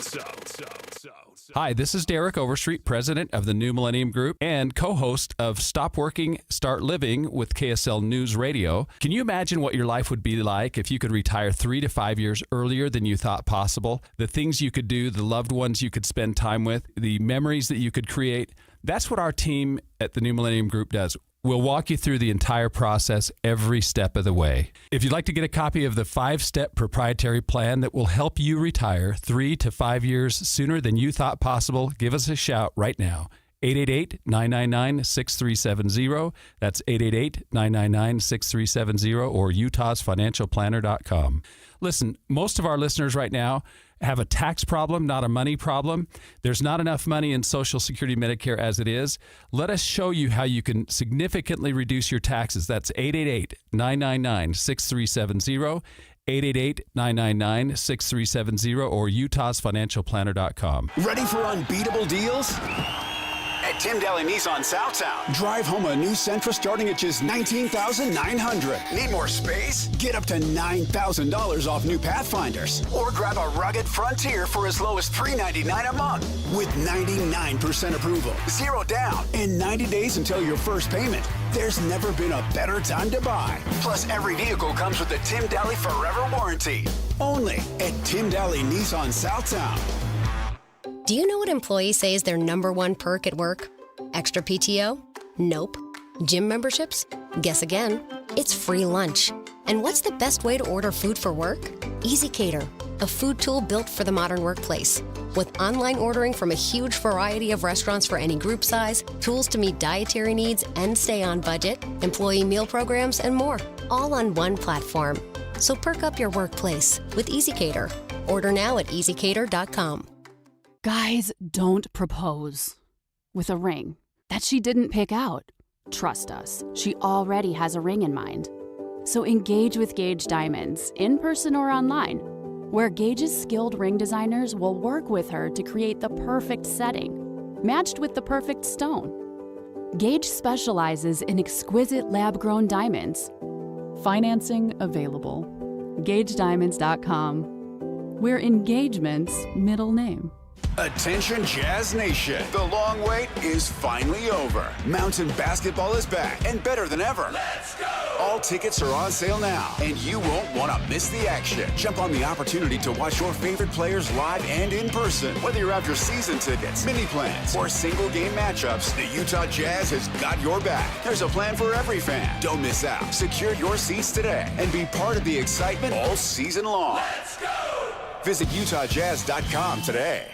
Hi, this is Derek Overstreet, president of the New Millennium Group and co-host of Stop Working, Start Living with KSL News Radio. Can you imagine what your life would be like if you could retire 3 to 5 years earlier than you thought possible? The things you could do, the loved ones you could spend time with, the memories that you could create. That's what our team at the New Millennium Group does. We'll walk you through the entire process every step of the way. If you'd like to get a copy of the 5-step proprietary plan that will help you retire 3 to 5 years sooner than you thought possible, give us a shout right now. 888-999-6370. That's 888-999-6370 or utahsfinancialplanner.com. Listen, most of our listeners right now have a tax problem, not a money problem. There's not enough money in Social Security Medicare as it is. Let us show you how you can significantly reduce your taxes. That's 888-999-6370, 888-999-6370, or utahsfinancialplanner.com. Ready for unbeatable deals? At Tim Daly Nissan Southtown, drive home a new Sentra starting at just $19,900. Need more space? Get up to $9,000 off new Pathfinders. Or grab a rugged Frontier for as low as $399 a month. With 99% approval, 0 down, and 90 days until your first payment. There's never been a better time to buy. Plus, every vehicle comes with the Tim Daly Forever Warranty. Only at Tim Daly Nissan Southtown. Do you know what employees say is their number one perk at work? Extra PTO? Nope. Gym memberships? Guess again. It's free lunch. And what's the best way to order food for work? Easy Cater, a food tool built for the modern workplace. With online ordering from a huge variety of restaurants for any group size, tools to meet dietary needs and stay on budget, employee meal programs, and more. All on one platform. So perk up your workplace with Easy Cater. Order now at easycater.com. Guys, don't propose with a ring that she didn't pick out. Trust us, she already has a ring in mind. So engage with Gage Diamonds, in person or online, where Gage's skilled ring designers will work with her to create the perfect setting, matched with the perfect stone. Gage specializes in exquisite lab-grown diamonds. Financing available. GageDiamonds.com. We're engagement's middle name. Attention Jazz Nation, the long wait is finally over. Mountain basketball is back and better than ever. Let's go! All tickets are on sale now, and you won't want to miss the action. Jump on the opportunity to watch your favorite players live and in person. Whether you're after season tickets, mini plans, or single game matchups, the Utah Jazz has got your back. There's a plan for every fan. Don't miss out. Secure your seats today and be part of the excitement all season long. Let's go! Visit UtahJazz.com today.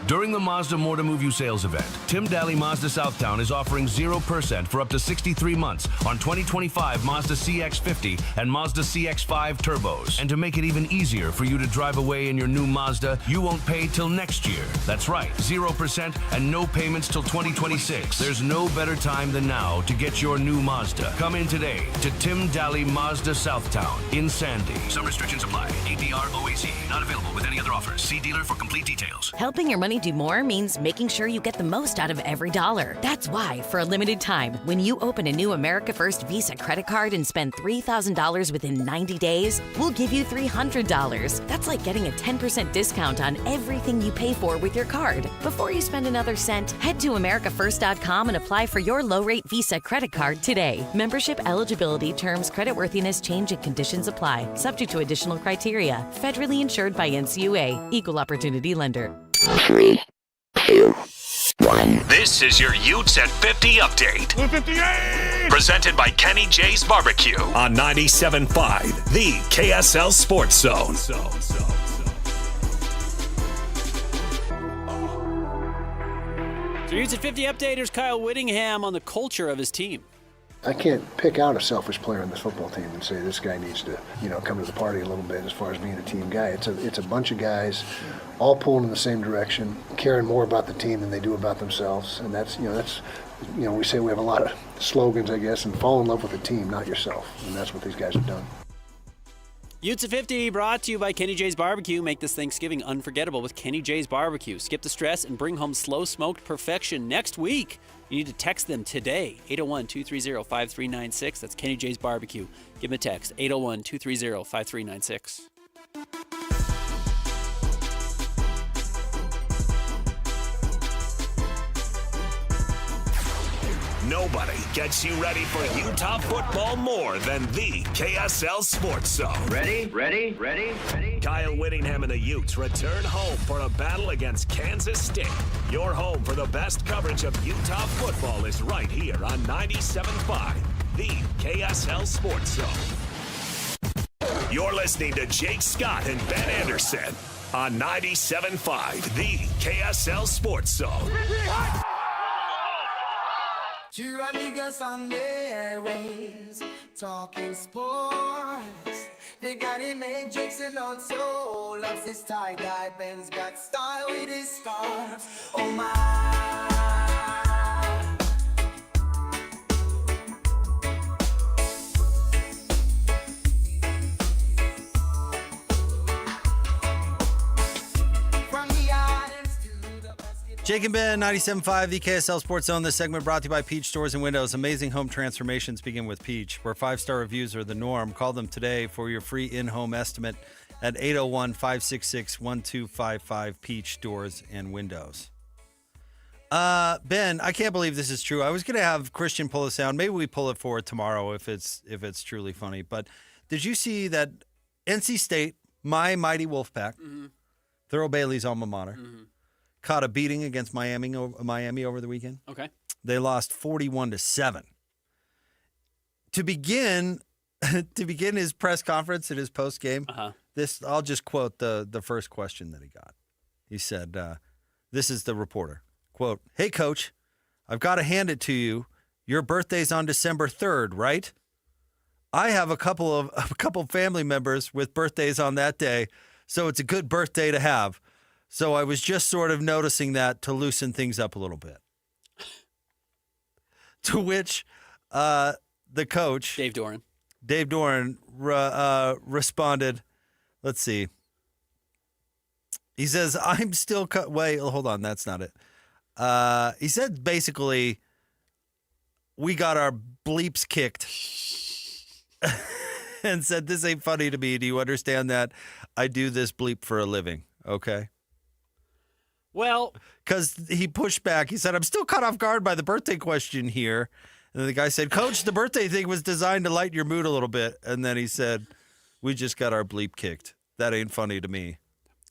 During the Mazda More to Move You sales event, Tim Daly Mazda Southtown is offering 0% for up to 63 months on 2025 Mazda CX-50 and Mazda CX-5 turbos. And to make it even easier for you to drive away in your new Mazda, you won't pay till next year. That's right, 0% and no payments till 2026. There's no better time than now to get your new Mazda. Come in today to Tim Daly Mazda Southtown in Sandy. Some restrictions apply. APR OAC. Not available with any other offers. See dealer for complete details. Helping your money do more means making sure you get the most out of every dollar. That's why, for a limited time, when you open a new America First Visa credit card and spend $3,000 within 90 days, we'll give you $300. That's like getting a 10% discount on everything you pay for with your card. Before you spend another cent, head to americafirst.com and apply for your low-rate Visa credit card today. Membership eligibility, terms, creditworthiness, change, and conditions apply. Subject to additional criteria. Federally insured by NCUA. Equal Opportunity Lender. 3, 2, 1. This is your Utes at 50 update. 58! Presented by Kenny J's Barbecue on 97.5, the KSL Sports Zone. So Utes at 50 updaters, Kyle Whittingham on the culture of his team. I can't pick out a selfish player on this football team and say this guy needs to, come to the party a little bit as far as being a team guy. It's a bunch of guys all pulling in the same direction, caring more about the team than they do about themselves. And that's we say we have a lot of slogans, I guess, and fall in love with the team, not yourself. And that's what these guys have done. Utes at 50 brought to you by Kenny J's Barbecue. Make this Thanksgiving unforgettable with Kenny J's Barbecue. Skip the stress and bring home slow smoked perfection next week. You need to text them today, 801-230-5396. That's Kenny J's Barbecue. Give them a text, 801-230-5396. Nobody gets you ready for Utah football more than the KSL Sports Zone. Ready? Kyle Whittingham and the Utes return home for a battle against Kansas State. Your home for the best coverage of Utah football is right here on 97.5, the KSL Sports Zone. You're listening to Jake Scott and Ben Anderson on 97.5, the KSL Sports Zone. Two amigos on the airwaves, talking sports. They got him made Jake's and also loves his tie-dye. Ben's got style with his scarf. Oh my. Jake and Ben, 97.5, the KSL Sports Zone. This segment brought to you by Peach Doors and Windows. Amazing home transformations begin with Peach, where 5-star reviews are the norm. Call them today for your free in-home estimate at 801-566-1255, Peach Doors and Windows. Ben, I can't believe this is true. I was going to have Christian pull this down. Maybe we pull it forward tomorrow if it's truly funny. But did you see that NC State, my mighty Wolfpack, Thurl Bailey's alma mater, caught a beating against Miami over the weekend? Okay. They lost 41-7. To begin his press conference and his post game, I'll just quote the first question that he got. He said, "This is the reporter. Quote, hey coach, I've got to hand it to you. Your birthday's on December 3rd, right? I have a couple family members with birthdays on that day, so it's a good birthday to have. So I was just sort of noticing that to loosen things up a little bit." To which the coach, Dave Doran, responded, let's see. He says, I'm still wait, hold on, that's not it. He said basically, we got our bleeps kicked. And said, this ain't funny to me. Do you understand that? I do this bleep for a living, okay? Well, because he pushed back. He said, I'm still caught off guard by the birthday question here. And then the guy said, Coach, the birthday thing was designed to lighten your mood a little bit. And then he said, we just got our bleep kicked. That ain't funny to me.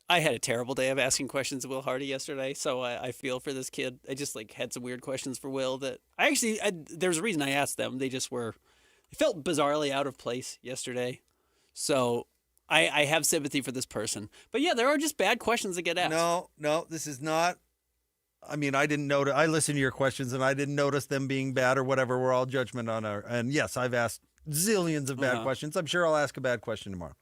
I had a terrible day of asking questions of Will Hardy yesterday, so I feel for this kid. I just had some weird questions for Will that there's a reason I asked them. They felt bizarrely out of place yesterday. So I have sympathy for this person. But yeah, there are just bad questions that get asked. No, this is not. I mean, I didn't notice. I listened to your questions and I didn't notice them being bad or whatever. We're all judgment on our. And yes, I've asked zillions of bad questions. I'm sure I'll ask a bad question tomorrow.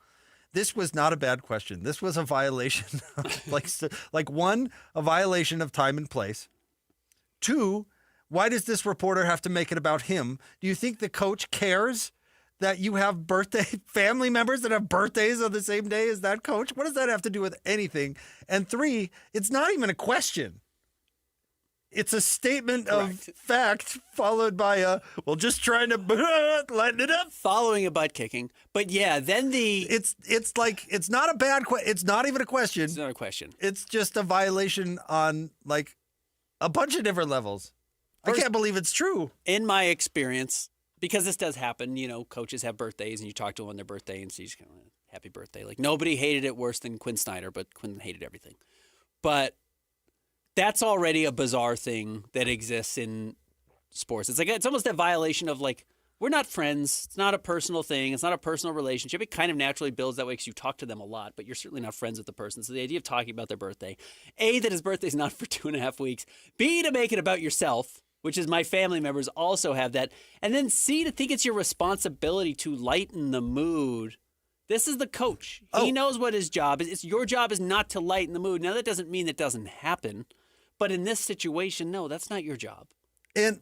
This was not a bad question. This was a violation. A violation of time and place. 2, why does this reporter have to make it about him? Do you think the coach cares that you have family members that have birthdays on the same day as that coach? What does that have to do with anything? And 3, it's not even a question. It's a statement of fact followed by well, just trying to lighten it up. Following a butt kicking. But yeah, then it's like, it's not a bad question. It's not even a question. It's not a question. It's just a violation on like a bunch of different levels. I can't believe it's true. In my experience, because this does happen, coaches have birthdays and you talk to them on their birthday and so you just kind of, happy birthday. Like nobody hated it worse than Quinn Snyder, but Quinn hated everything. But that's already a bizarre thing that exists in sports. It's almost a violation of like, we're not friends. It's not a personal thing. It's not a personal relationship. It kind of naturally builds that way because you talk to them a lot, but you're certainly not friends with the person. So the idea of talking about their birthday, A, that his birthday's not for 2.5 weeks, B, to make it about yourself, which is my family members also have that, and then C, to think it's your responsibility to lighten the mood. This is the coach. He knows what his job is. Your job is not to lighten the mood. Now, that doesn't mean it doesn't happen. But in this situation, no, that's not your job. And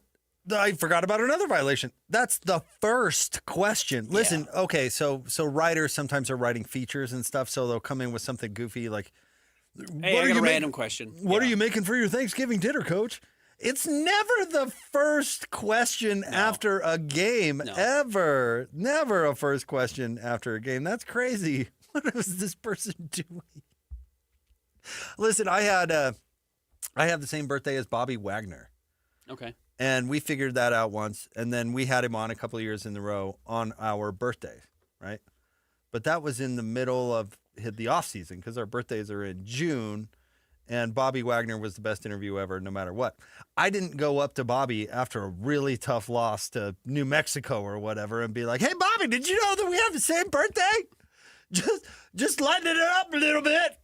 I forgot about another violation. That's the first question. Listen, okay, so writers sometimes are writing features and stuff, so they'll come in with something goofy like, hey, I got a random question. What are you making for your Thanksgiving dinner, Coach? It's never the first question after a game, ever. Never a first question after a game. That's crazy. What is this person doing? Listen, I have the same birthday as Bobby Wagner. Okay. And we figured that out once, and then we had him on a couple of years in a row on our birthdays, right? But that was in the middle of the off season because our birthdays are in June. And Bobby Wagner was the best interview ever, no matter what. I didn't go up to Bobby after a really tough loss to New Mexico or whatever and be like, hey, Bobby, did you know that we have the same birthday? Just lighten it up a little bit.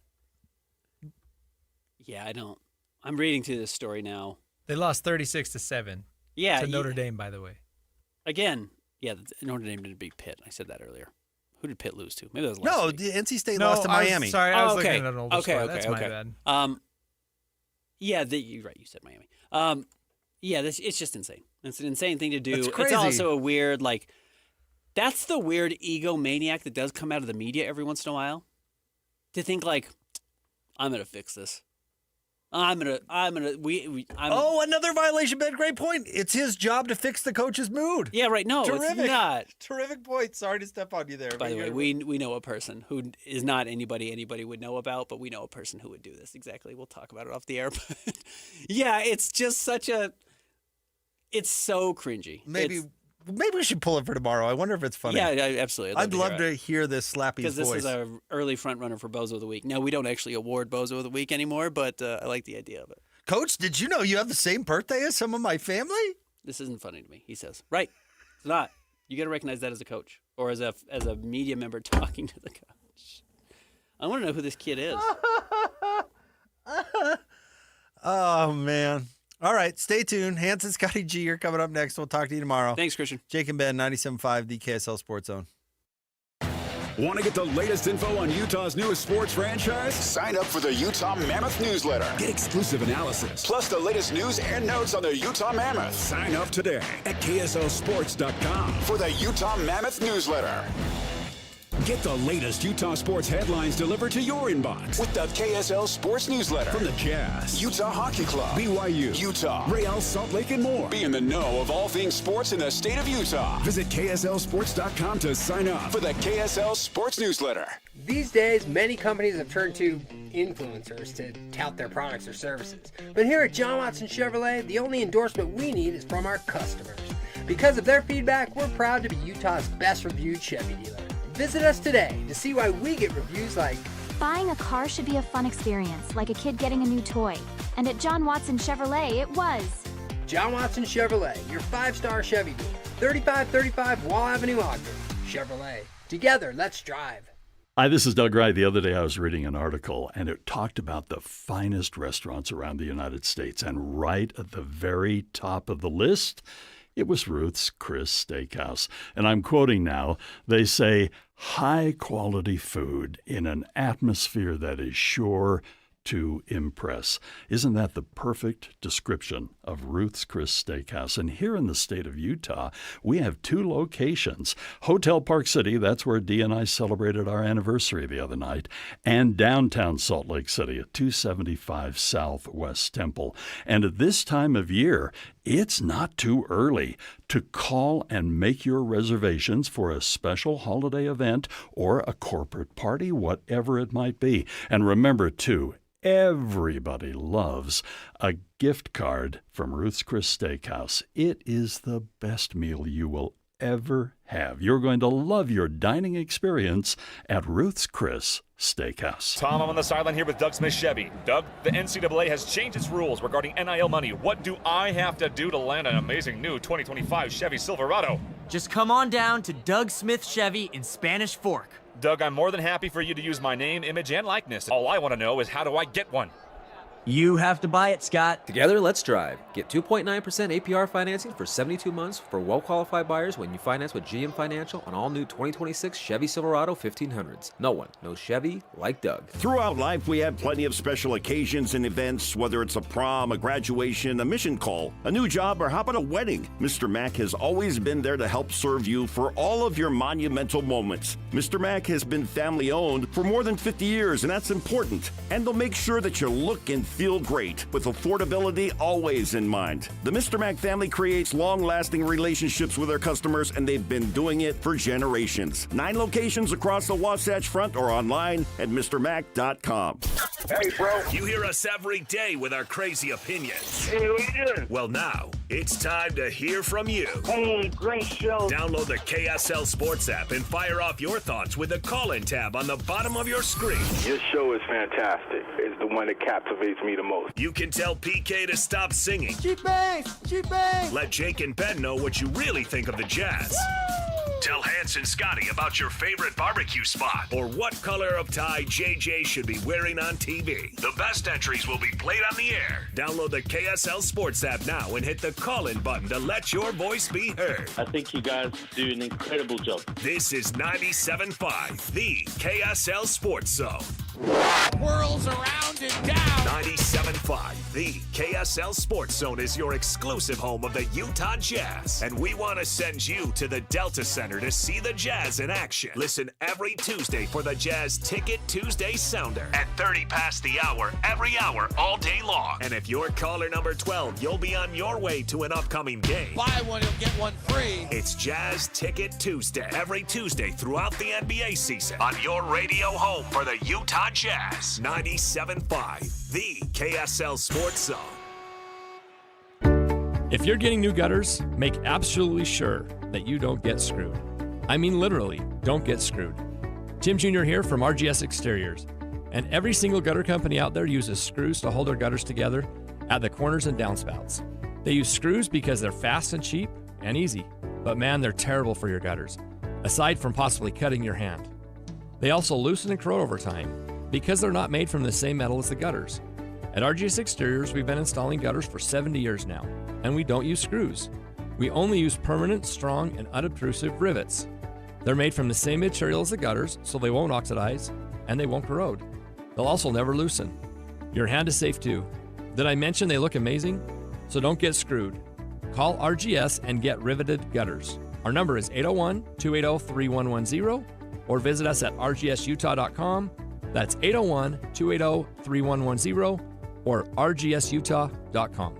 Yeah, I don't. I'm reading through this story now. They lost 36-7. Yeah. To Notre Dame, by the way. Again, Notre Dame didn't beat Pitt. I said that earlier. Who did Pitt lose to? Maybe that was last week. The NC State lost to Miami. Sorry, I was looking at an older score. That's my bad. You're right. You said Miami. It's just insane. It's an insane thing to do. That's crazy. It's also a weird, that's the weird egomaniac that does come out of the media every once in a while. To think I'm going to fix this. Another violation, Ben. Great point. It's his job to fix the coach's mood. Yeah, right. No, terrific. It's not. Terrific point. Sorry to step on you there. By the way, we know a person who is not anybody would know about, but we know a person who would do this. Exactly. We'll talk about it off the air. But yeah, it's just it's so cringy. Maybe we should pull it for tomorrow. I wonder if it's funny. Yeah, absolutely. I'd love to hear this Slappy's voice. Because this is our early front runner for Bozo of the Week. No, we don't actually award Bozo of the Week anymore, but I like the idea of it. Coach, did you know you have the same birthday as some of my family? This isn't funny to me, he says. Right. It's not. You got to recognize that as a coach or as a media member talking to the coach. I want to know who this kid is. Oh, man. All right, stay tuned. Hans and Scotty G are coming up next. We'll talk to you tomorrow. Thanks, Christian. Jake and Ben, 97.5, the KSL Sports Zone. Want to get the latest info on Utah's newest sports franchise? Sign up for the Utah Mammoth newsletter. Get exclusive analysis, plus the latest news and notes on the Utah Mammoth. Sign up today at KSLSports.com for the Utah Mammoth newsletter. Get the latest Utah sports headlines delivered to your inbox with the KSL Sports Newsletter. From the Jazz, Utah Hockey Club, BYU, Utah, Real Salt Lake, and more. Be in the know of all things sports in the state of Utah. Visit KSLSports.com to sign up for the KSL Sports Newsletter. These days, many companies have turned to influencers to tout their products or services. But here at John Watson Chevrolet, the only endorsement we need is from our customers. Because of their feedback, we're proud to be Utah's best reviewed Chevy dealer. Visit us today to see why we get reviews like, buying a car should be a fun experience, like a kid getting a new toy. And at John Watson Chevrolet, it was. John Watson Chevrolet, your 5-star Chevy dealer. 3535 Wall Avenue, Ogden. Chevrolet. Together, let's drive. Hi, this is Doug Wright. The other day I was reading an article, and it talked about the finest restaurants around the United States. And right at the very top of the list, it was Ruth's Chris Steakhouse. And I'm quoting now. They say, high-quality food in an atmosphere that is sure, to impress. Isn't that the perfect description of Ruth's Chris Steakhouse? And here in the state of Utah, we have 2 locations. Hotel Park City, that's where Dee and I celebrated our anniversary the other night, and downtown Salt Lake City at 275 Southwest Temple. And at this time of year, it's not too early to call and make your reservations for a special holiday event or a corporate party, whatever it might be. And remember, too, everybody loves a gift card from Ruth's Chris Steakhouse. It is the best meal you will ever have. You're going to love your dining experience at Ruth's Chris Steakhouse. Tom, I'm on the sideline here with Doug Smith Chevy. Doug, the NCAA has changed its rules regarding NIL money. What do I have to do to land an amazing new 2025 Chevy Silverado? Just come on down to Doug Smith Chevy in Spanish Fork. Doug, I'm more than happy for you to use my name, image, and likeness. All I want to know is how do I get one? You have to buy it, Scott. Together, let's drive. Get 2.9% APR financing for 72 months for well-qualified buyers when you finance with GM Financial on all new 2026 Chevy Silverado 1500s. No one knows Chevy like Doug. Throughout life, we have plenty of special occasions and events, whether it's a prom, a graduation, a mission call, a new job, or how about a wedding? Mr. Mac has always been there to help serve you for all of your monumental moments. Mr. Mac has been family-owned for more than 50 years, and that's important. And they'll make sure that you look and feel great, with affordability always in mind. The Mr. Mac family creates long-lasting relationships with their customers, and they've been doing it for generations. 9 locations across the Wasatch Front or online at MrMac.com. Hey, bro. You hear us every day with our crazy opinions. Hey, what are you doing? Well, now, it's time to hear from you. Hey, great show. Download the KSL Sports app and fire off your thoughts with the call-in tab on the bottom of your screen. Your show is fantastic. It's the one that captivates me the most. You can tell PK to stop singing. G-Bangs! G-Bangs! Let Jake and Ben know what you really think of the Jazz. Woo! Tell Hans and Scotty about your favorite barbecue spot or what color of tie JJ should be wearing on TV. The best entries will be played on the air. Download the KSL Sports app now and hit the call-in button to let your voice be heard. I think you guys do an incredible job. This is 97.5, the KSL Sports Zone. Whirls around and down. 97.5, the KSL Sports Zone is your exclusive home of the Utah Jazz. And we want to send you to the Delta Center to see the Jazz in action. Listen every Tuesday for the Jazz Ticket Tuesday Sounder at 30 past the hour, every hour, all day long. And if you're caller number 12, you'll be on your way to an upcoming game. Buy one, you'll get one free. It's Jazz Ticket Tuesday, every Tuesday throughout the NBA season on your radio home for the Utah Jazz. 97.5, the KSL Sports Zone. If you're getting new gutters, make absolutely sure that you don't get screwed. I mean literally, don't get screwed. Tim Jr. here from RGS Exteriors. And every single gutter company out there uses screws to hold their gutters together at the corners and downspouts. They use screws because they're fast and cheap and easy. But man, they're terrible for your gutters, aside from possibly cutting your hand. They also loosen and corrode over time because they're not made from the same metal as the gutters. At RGS Exteriors, we've been installing gutters for 70 years now, and we don't use screws. We only use permanent, strong, and unobtrusive rivets. They're made from the same material as the gutters, so they won't oxidize, and they won't corrode. They'll also never loosen. Your hand is safe too. Did I mention they look amazing? So don't get screwed. Call RGS and get riveted gutters. Our number is 801-280-3110, or visit us at rgsutah.com. That's 801-280-3110 or rgsutah.com.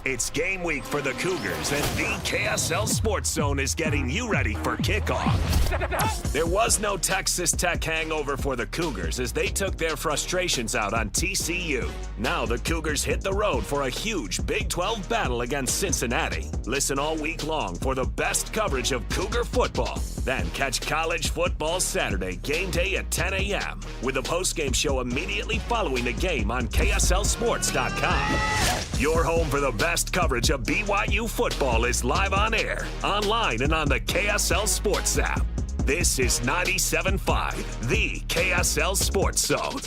It's game week for the Cougars, and the KSL Sports Zone is getting you ready for kickoff. There was no Texas Tech hangover for the Cougars as they took their frustrations out on TCU. Now the Cougars hit the road for a huge Big 12 battle against Cincinnati. Listen all week long for the best coverage of Cougar football. Then catch college football Saturday, game day at 10 a.m. with a postgame show immediately following the game on KSLSports.com. Your home for the best coverage of BYU football is live on air, online, and on the KSL Sports app. This is 97.5, the KSL Sports Zone.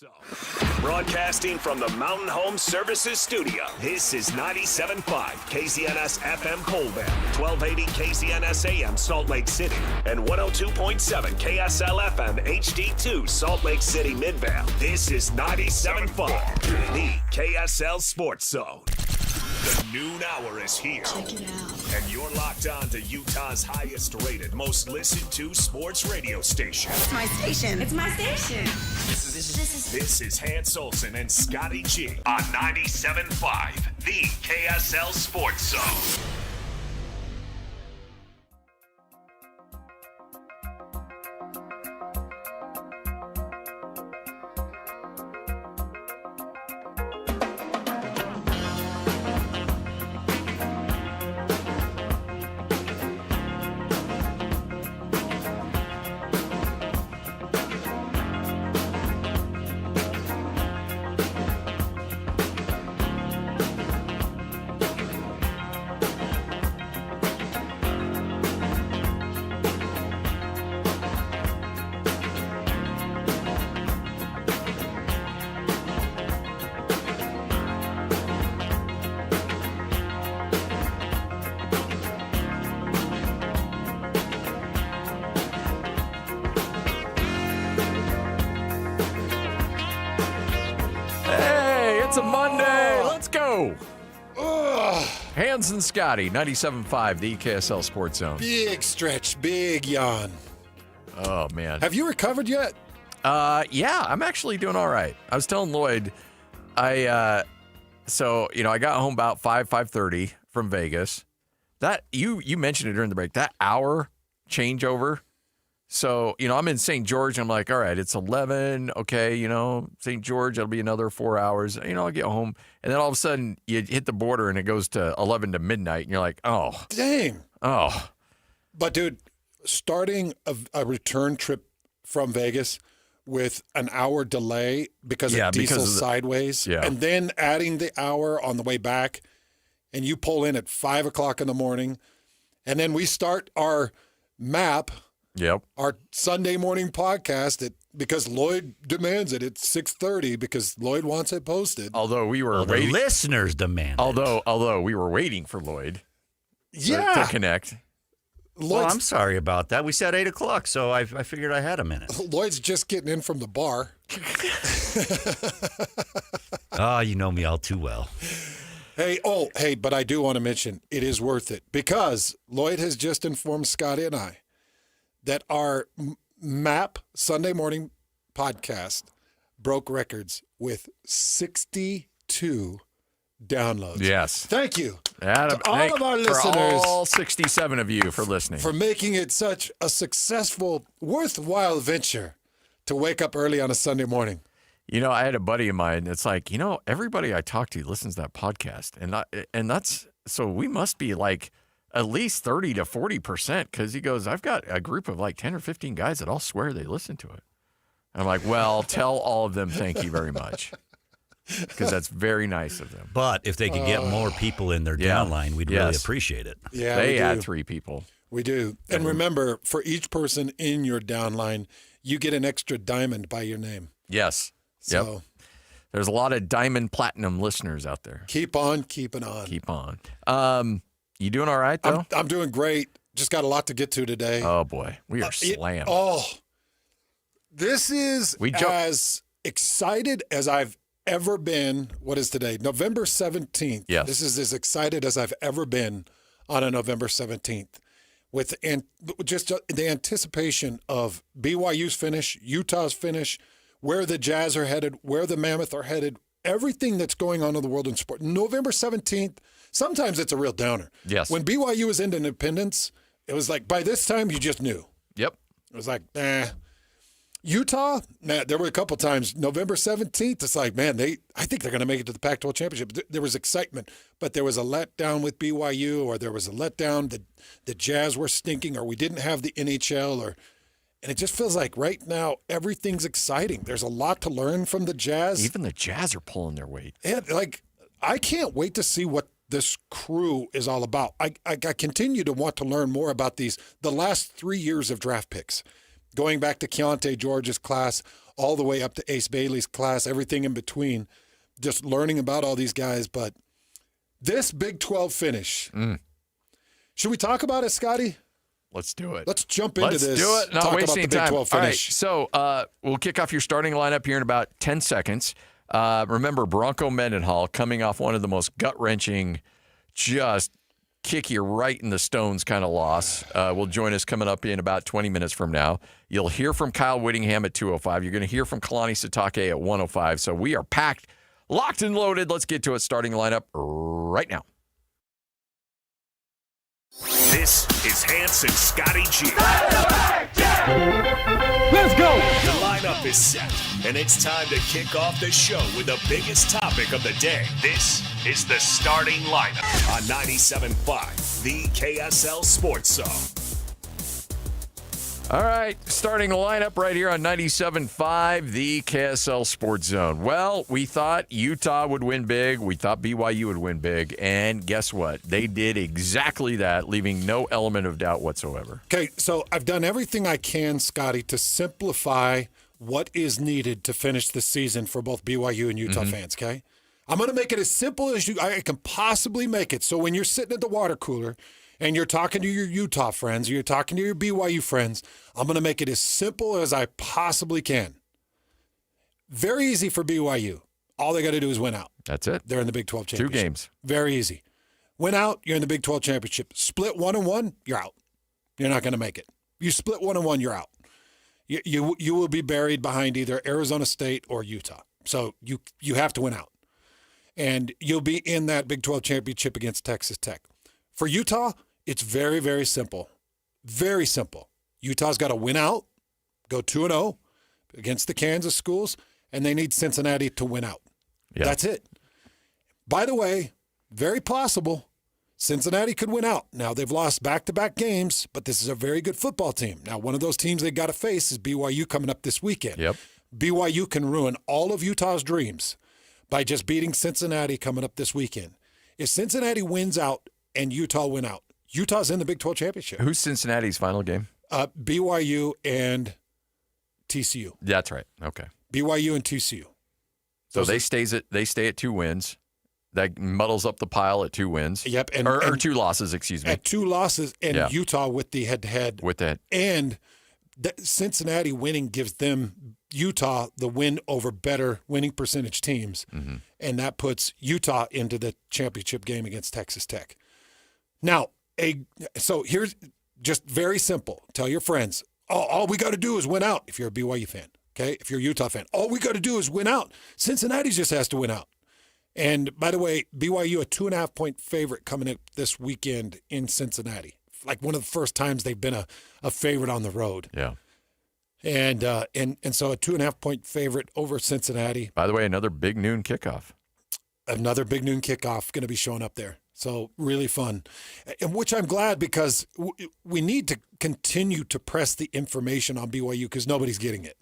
Zone. Broadcasting from the Mountain Home Services Studio, this is 97.5 KZNS FM Colville, 1280 KZNS AM Salt Lake City, and 102.7 KSL FM HD2 Salt Lake City Midvale. This is 97.5, the KSL Sports Zone. The noon hour is here. Check it out. And you're locked on to Utah's highest rated, most listened to sports radio station. It's my station. It's my station. This is Hans Olsen and Scotty G on 97.5, the KSL Sports Zone. It's a Monday. Let's go. Hans and Scotty, 97.5, the KSL Sports Zone. Big stretch, big yawn. Oh, man. Have you recovered yet? Yeah, I'm actually doing all right. I was telling Lloyd, I got home about 5:30 from Vegas. That you mentioned it during the break, that hour changeover. So, I'm in St. George, and I'm like, all right, it's 11. Okay, St. George, it'll be another 4 hours. I'll get home. And then all of a sudden, you hit the border, and it goes to 11 to midnight, and you're like, oh. Dang. Oh. But, dude, starting a return trip from Vegas with an hour delay because of diesel sideways, and then adding the hour on the way back, and you pull in at 5 o'clock in the morning, and then we start our map. Yep. Our Sunday morning podcast because Lloyd demands it. It's 6:30 because Lloyd wants it posted. Although we were waiting. The listeners demand although we were waiting for Lloyd. To connect. Well, I'm sorry about that. We said 8 o'clock, so I figured I had a minute. Lloyd's just getting in from the bar. Oh, you know me all too well. Hey, but I do want to mention it is worth it because Lloyd has just informed Scotty and I that our MAP Sunday morning podcast broke records with 62 downloads. Yes. Thank you to all of our listeners. All 67 of you for listening. For making it such a successful, worthwhile venture to wake up early on a Sunday morning. I had a buddy of mine that's like, everybody I talk to listens to that podcast. And that's, so we must be like, at least 30 to 40%, because he goes, I've got a group of like 10 or 15 guys that all swear they listen to it. And I'm like, well, tell all of them thank you very much, because that's very nice of them. But if they could get more people in their downline, we'd really appreciate it. Yeah, they had 3 people. We do. And remember, for each person in your downline, you get an extra diamond by your name. Yes. So, yep. There's a lot of diamond platinum listeners out there. Keep on keeping on. Keep on. You doing all right, though? I'm doing great. Just got a lot to get to today. Oh, boy. We are slammed. This is as excited as I've ever been. What is today? November 17th. Yes. This is as excited as I've ever been on a November 17th. With just the anticipation of BYU's finish, Utah's finish, where the Jazz are headed, where the Mammoth are headed, everything that's going on in the world in sport. November 17th, sometimes it's a real downer. Yes. When BYU was in independence, it was like, by this time, you just knew. Yep. It was like, Utah, there were a couple times. November 17th, it's like, man, I think they're going to make it to the Pac-12 championship. There was excitement, but there was a letdown with BYU, or there was a letdown that the Jazz were stinking, or we didn't have the NHL, and it just feels like right now everything's exciting. There's a lot to learn from the Jazz. Even the Jazz are pulling their weight. And I can't wait to see what this crew is all about. I continue to want to learn more about the last 3 years of draft picks. Going back to Keontae George's class, all the way up to Ace Bailey's class, everything in between, just learning about all these guys. But this Big 12 finish, should we talk about it, Scotty? Let's do it. Let's jump into this. Let's do it. Not talk wasting about the Big time. 12 All right, finish. so we'll kick off your starting lineup here in about 10 seconds. Remember, Bronco Mendenhall coming off one of the most gut-wrenching, just kick you right in the stones kind of loss. Will join us coming up in about 20 minutes from now. You'll hear from Kyle Whittingham at 2:05. You're going to hear from Kalani Sitake at 1:05. So we are packed, locked and loaded. Let's get to it. Starting lineup right now. This is Hans and Scotty G. Let's go! The lineup is set, and it's time to kick off the show with the biggest topic of the day. This is the starting lineup on 97.5, the KSL Sports Zone. All right, starting the lineup right here on 97.5, the KSL Sports Zone. Well, we thought Utah would win big. We thought BYU would win big. And guess what? They did exactly that, leaving no element of doubt whatsoever. Okay, so I've done everything I can, Scotty, to simplify what is needed to finish the season for both BYU and Utah fans, okay? I'm going to make it as simple as I can possibly make it. So when you're sitting at the water cooler and you're talking to your Utah friends, or you're talking to your BYU friends, I'm going to make it as simple as I possibly can. Very easy for BYU. All they got to do is win out. That's it. They're in the Big 12 championship. 2 games. Very easy. Win out, you're in the Big 12 championship. Split 1-1, you're out. You're not going to make it. You split 1-1, you're out. You will be buried behind either Arizona State or Utah. So you have to win out. And you'll be in that Big 12 championship against Texas Tech. For Utah, it's very, very simple. Very simple. Utah's got to win out, go 2-0 against the Kansas schools, and they need Cincinnati to win out. Yeah. That's it. By the way, very possible Cincinnati could win out. Now, they've lost back-to-back games, but this is a very good football team. Now, one of those teams they got to face is BYU coming up this weekend. Yep. BYU can ruin all of Utah's dreams by just beating Cincinnati coming up this weekend. If Cincinnati wins out and Utah win out, Utah's in the Big 12 championship. Who's Cincinnati's final game? BYU and TCU. That's right. Okay. BYU and TCU. So they stay at 2 wins. That muddles up the pile at 2 wins. Yep. Or 2 losses, excuse me. At 2 losses, and Utah with the head-to-head. With that. And Cincinnati winning gives them, Utah, the win over better winning percentage teams. Mm-hmm. And that puts Utah into the championship game against Texas Tech. Now, so here's just very simple. Tell your friends, all we got to do is win out if you're a BYU fan, okay? If you're a Utah fan, all we got to do is win out. Cincinnati just has to win out. And by the way, BYU a 2.5-point favorite coming up this weekend in Cincinnati. Like one of the first times they've been a favorite on the road. Yeah. And so a 2.5-point favorite over Cincinnati. By the way, another big noon kickoff. Another big noon kickoff going to be showing up there. So really fun, and which I'm glad because we need to continue to press the information on BYU because nobody's getting it.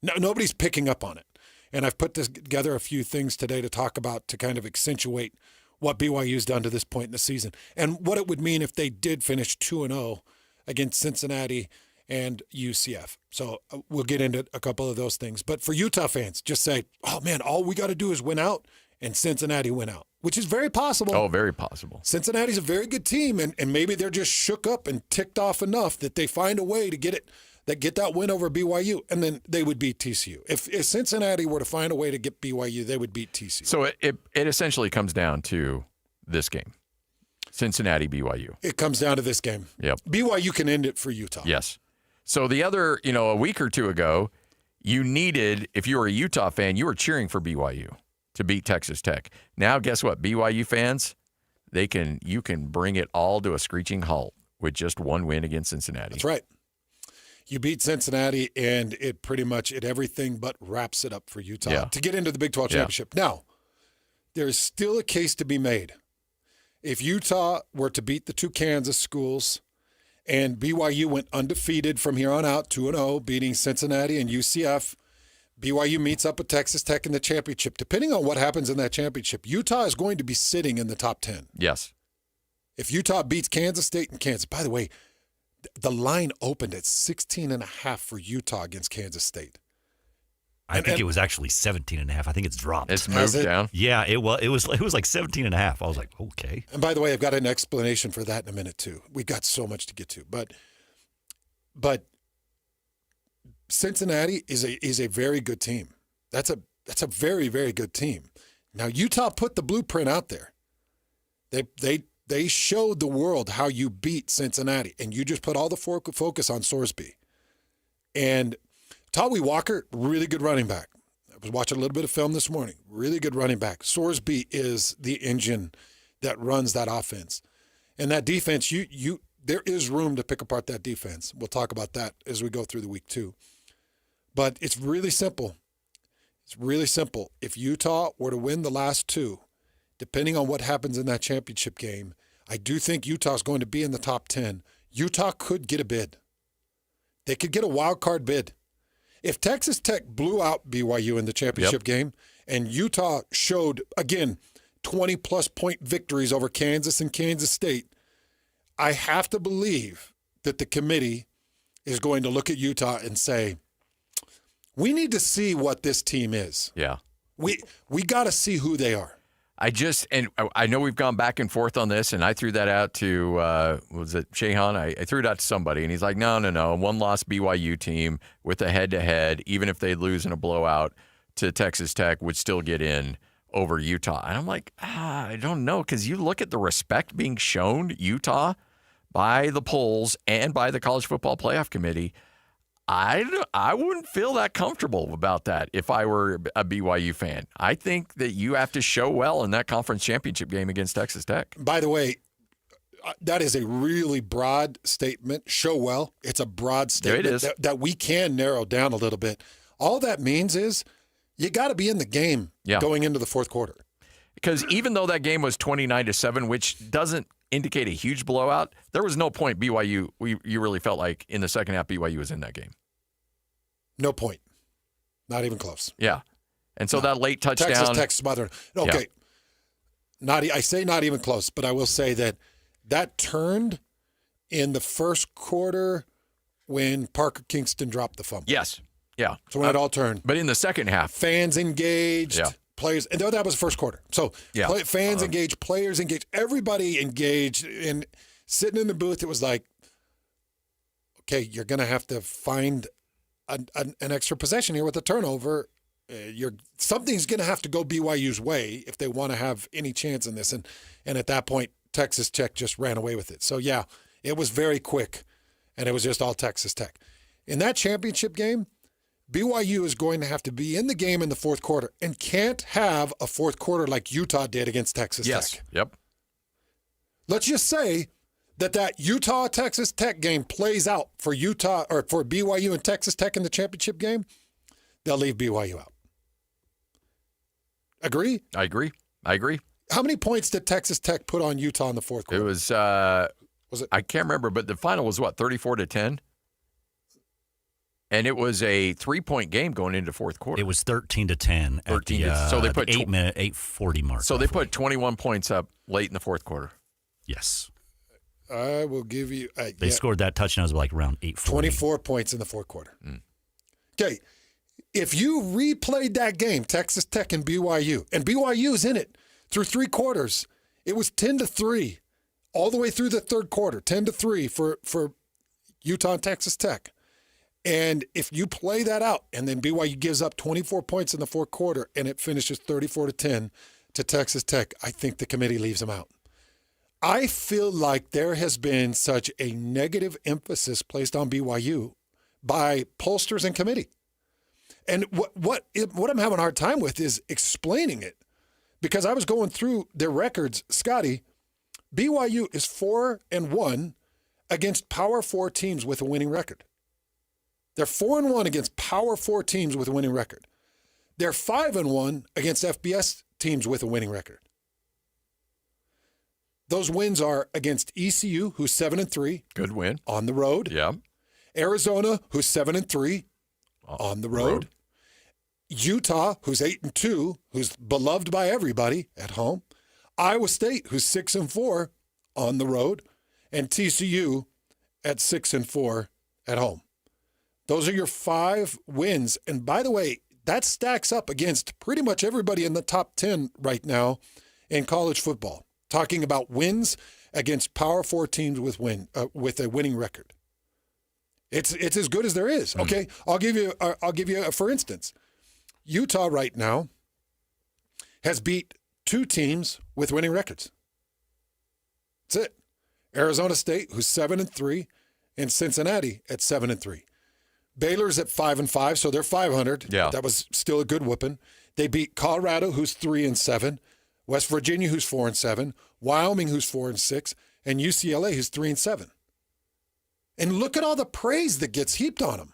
Nobody's picking up on it. And I've put together a few things today to talk about to kind of accentuate what BYU's done to this point in the season and what it would mean if they did finish 2-0 against Cincinnati and UCF. So we'll get into a couple of those things. But for Utah fans, just say, oh, man, all we got to do is win out and Cincinnati win out, which is very possible. Oh, very possible. Cincinnati's a very good team, and maybe they're just shook up and ticked off enough that they find a way to get that win over BYU, and then they would beat TCU. If Cincinnati were to find a way to get BYU, they would beat TCU. So it essentially comes down to this game, Cincinnati, BYU. It comes down to this game. Yep. BYU can end it for Utah. Yes. So the other, a week or two ago, you needed, if you were a Utah fan, you were cheering for BYU to beat Texas Tech. Now, guess what? BYU fans, you can bring it all to a screeching halt with just one win against Cincinnati. That's right. You beat Cincinnati, and it everything but wraps it up for Utah to get into the Big 12 championship. Now, there is still a case to be made. If Utah were to beat the 2 Kansas schools and BYU went undefeated from here on out, 2-0, beating Cincinnati and UCF, BYU meets up with Texas Tech in the championship. Depending on what happens in that championship, Utah is going to be sitting in the top 10. Yes. If Utah beats Kansas State and Kansas, by the way, the line opened at 16.5 for Utah against Kansas State. I think it was actually 17.5. I think it's dropped. It's moved down. Yeah, it was like 17.5. I was like, okay. And by the way, I've got an explanation for that in a minute too. We got so much to get to, but Cincinnati is a very good team. That's a very, very good team. Now Utah put the blueprint out there. They showed the world how you beat Cincinnati, and you just put all the focus on Sorsby. And Tawi Walker, really good running back. I was watching a little bit of film this morning. Really good running back. Sorsby is the engine that runs that offense. And that defense, there is room to pick apart that defense. We'll talk about that as we go through the week too. But it's really simple. It's really simple. If Utah were to win the last two, depending on what happens in that championship game, I do think Utah's going to be in the top 10. Utah could get a bid. They could get a wild card bid. If Texas Tech blew out BYU in the championship game and Utah showed, again, 20-plus point victories over Kansas and Kansas State, I have to believe that the committee is going to look at Utah and say, we need to see what this team is. Yeah. We got to see who they are. I know we've gone back and forth on this, and I threw that out to, was it Shahan? I threw it out to somebody, and he's like, no. One-loss BYU team with a head-to-head, even if they lose in a blowout to Texas Tech, would still get in over Utah. And I'm like, I don't know, because you look at the respect being shown Utah by the polls and by the College Football Playoff Committee. I wouldn't feel that comfortable about that if I were a BYU fan. I think that you have to show well in that conference championship game against Texas Tech. By the way, that is a really broad statement. Show well. It's a broad statement it is. That we can narrow down a little bit. All that means is you got to be in the game going into the fourth quarter. Because even though that game was 29-7, which doesn't indicate a huge blowout, there was no point BYU, you really felt like in the second half BYU was in that game. No point. Not even close. Yeah. And so that late touchdown. Texas Tech smothered. Okay. Yeah. I say not even close, but I will say that turned in the first quarter when Parker Kingston dropped the fumble. Yes. Yeah. So when it all turned. But in the second half. Fans engaged. Players. And that was the first quarter. So fans engaged, players engaged, everybody engaged. And sitting in the booth, it was like, okay, you're going to have to find an extra possession here with a turnover. Something's going to have to go BYU's way if they want to have any chance in this. And at that point, Texas Tech just ran away with it. So, yeah, it was very quick, and it was just all Texas Tech. In that championship game, BYU is going to have to be in the game in the fourth quarter and can't have a fourth quarter like Utah did against Texas Tech. Yep. Let's just say that Utah-Texas Tech game plays out for Utah or for BYU and Texas Tech in the championship game, they'll leave BYU out. Agree? I agree. How many points did Texas Tech put on Utah in the fourth quarter? It was I can't remember, but the final was what, 34-10? And it was a 3-point game going into fourth quarter. It was 13-10 at the, so they put 8:40 mark. So they put 21 points up late in the fourth quarter. Yes. I will give you. They scored that touchdown like around 8:40. 24 points in the fourth quarter. Okay, if you replayed that game, Texas Tech and BYU's in it through three quarters, it was 10-3 all the way through the third quarter. 10-3 for Utah and Texas Tech. And if you play that out, and then BYU gives up 24 points in the fourth quarter, and it finishes 34-10 to Texas Tech, I think the committee leaves them out. I feel like there has been such a negative emphasis placed on BYU by pollsters and committee. And what I'm having a hard time with is explaining it. Because I was going through their records, Scotty, BYU is 4-1 against Power 4 teams with a winning record. They're 4-1 against Power 4 teams with a winning record. They're 5-1 against FBS teams with a winning record. Those wins are against ECU, who's 7-3. Good win. On the road. Yeah. Arizona, who's 7-3. On the road. Utah, who's 8-2, who's beloved by everybody at home. Iowa State, who's 6-4 on the road. And TCU at 6-4 at home. Those are your 5 wins. And by the way, that stacks up against pretty much everybody in the top 10 right now in college football, talking about wins against Power 4 teams with a winning record. It's as good as there is. Okay, I'll give you a for instance. Utah right now has beat 2 teams with winning records. That's it. Arizona State, who's 7-3, and Cincinnati at 7-3. Baylor's at 5-5, so they're 500. Yeah, that was still a good whooping. They beat Colorado, who's 3-7, West Virginia, who's 4-7, Wyoming, who's 4-6, and UCLA, who's 3-7. And look at all the praise that gets heaped on them.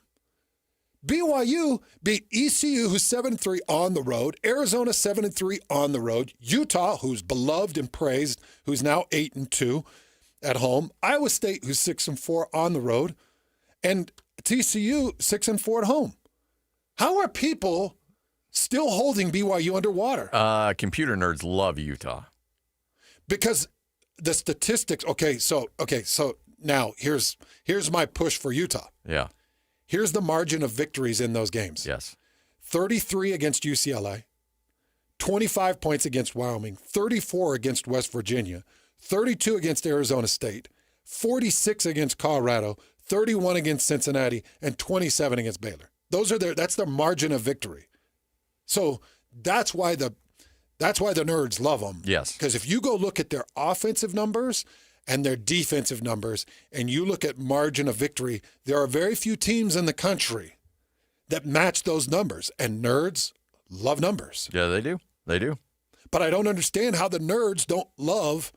BYU beat ECU, who's 7-3 on the road. Arizona 7-3 on the road. Utah, who's beloved and praised, who's now 8-2 at home. Iowa State, who's 6-4 on the road, and TCU 6-4 at home. How are people still holding BYU underwater? Computer nerds love Utah because the statistics. Okay, so now here's my push for Utah. Yeah. Here's the margin of victories in those games. Yes. 33 against UCLA, 25 points against Wyoming, 34 against West Virginia, 32 against Arizona State, 46 against Colorado, 31 against Cincinnati, and 27 against Baylor. That's their margin of victory. So that's why the nerds love them. Yes. Because if you go look at their offensive numbers and their defensive numbers, and you look at margin of victory, there are very few teams in the country that match those numbers. And nerds love numbers. Yeah, they do. They do. But I don't understand how the nerds don't love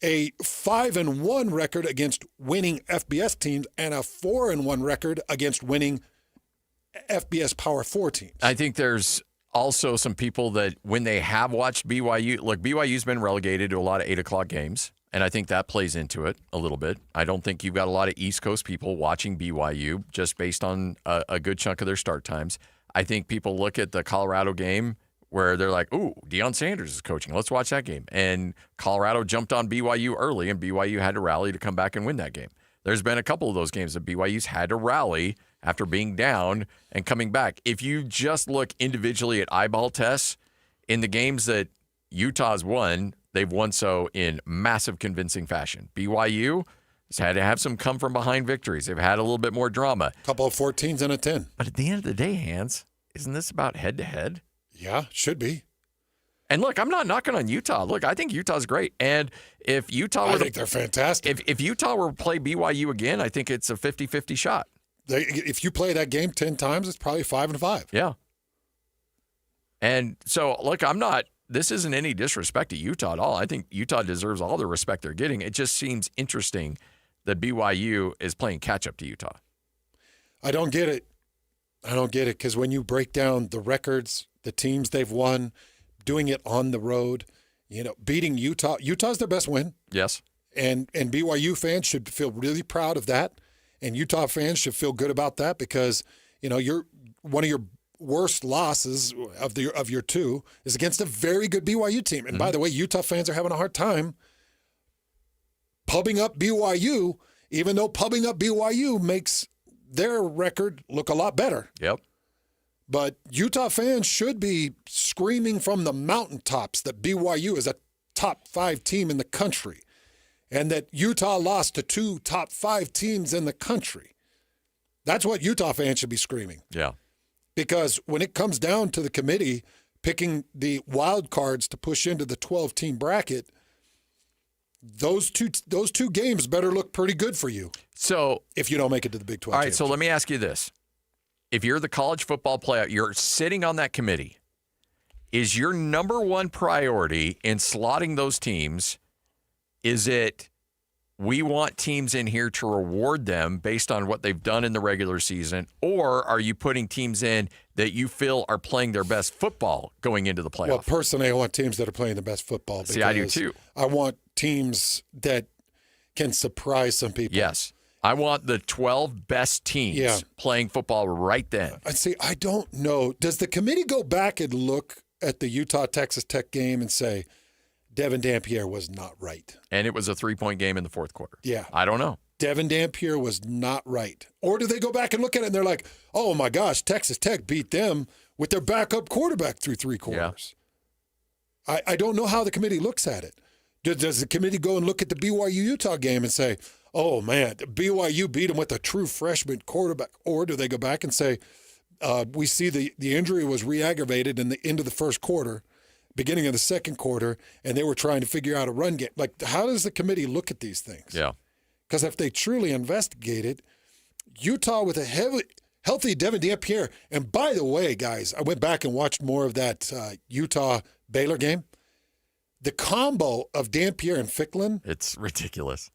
a 5-1 record against winning FBS teams and a 4-1 record against winning FBS Power 4 teams. I think there's also some people that when they have watched BYU, look, BYU's been relegated to a lot of 8 o'clock games, and I think that plays into it a little bit. I don't think you've got a lot of East Coast people watching BYU just based on a good chunk of their start times. I think people look at the Colorado game where they're like, ooh, Deion Sanders is coaching. Let's watch that game. And Colorado jumped on BYU early, and BYU had to rally to come back and win that game. There's been a couple of those games that BYU's had to rally after being down and coming back. If you just look individually at eyeball tests, in the games that Utah's won, they've won so in massive convincing fashion. BYU has had to have some come-from-behind victories. They've had a little bit more drama. A couple of 14s and a 10. But at the end of the day, Hans, isn't this about head-to-head? Yeah, should be. And look, I'm not knocking on Utah. Look, I think Utah's great. And if Utah I think they're fantastic. If Utah were to play BYU again, I think it's a 50-50 shot. If you play that game 10 times, it's probably 5-5. Yeah. And so, look, this isn't any disrespect to Utah at all. I think Utah deserves all the respect they're getting. It just seems interesting that BYU is playing catch-up to Utah. I don't get it. Because when you break down the records, the teams they've won, doing it on the road, beating Utah. Utah's their best win. Yes. And BYU fans should feel really proud of that. And Utah fans should feel good about that because, you're one of your worst losses of your 2 is against a very good BYU team. And by the way, Utah fans are having a hard time pubbing up BYU, even though pubbing up BYU makes their record look a lot better. Yep. But Utah fans should be screaming from the mountaintops that BYU is a top 5 team in the country and that Utah lost to 2 top 5 teams in the country. That's what Utah fans should be screaming. Yeah. Because when it comes down to the committee picking the wild cards to push into the 12-team bracket, those two games better look pretty good for you. So if you don't make it to the Big 12. All right, so let me ask you this. If you're the college football playoff, you're sitting on that committee, is your number one priority in slotting those teams, is it we want teams in here to reward them based on what they've done in the regular season, or are you putting teams in that you feel are playing their best football going into the playoff? Well, personally, I want teams that are playing the best football. See, I do too. I want teams that can surprise some people. Yes. I want the 12 best teams playing football right then. See, I don't know. Does the committee go back and look at the Utah-Texas Tech game and say, Devin Dampierre was not right? And it was a 3-point game in the fourth quarter. Yeah. I don't know. Devin Dampier was not right? Or do they go back and look at it and they're like, oh my gosh, Texas Tech beat them with their backup quarterback through 3 quarters? Yeah. I don't know how the committee looks at it. Does the committee go and look at the BYU-Utah game and say, oh, man, BYU beat them with a true freshman quarterback? Or do they go back and say, we see the injury was re-aggravated in the end of the first quarter, beginning of the second quarter, and they were trying to figure out a run game? Like, how does the committee look at these things? Yeah. Because if they truly investigated, Utah with a healthy Devin Dampier, and by the way, guys, I went back and watched more of that Utah-Baylor game. The combo of Dampier and Ficklin. It's ridiculous.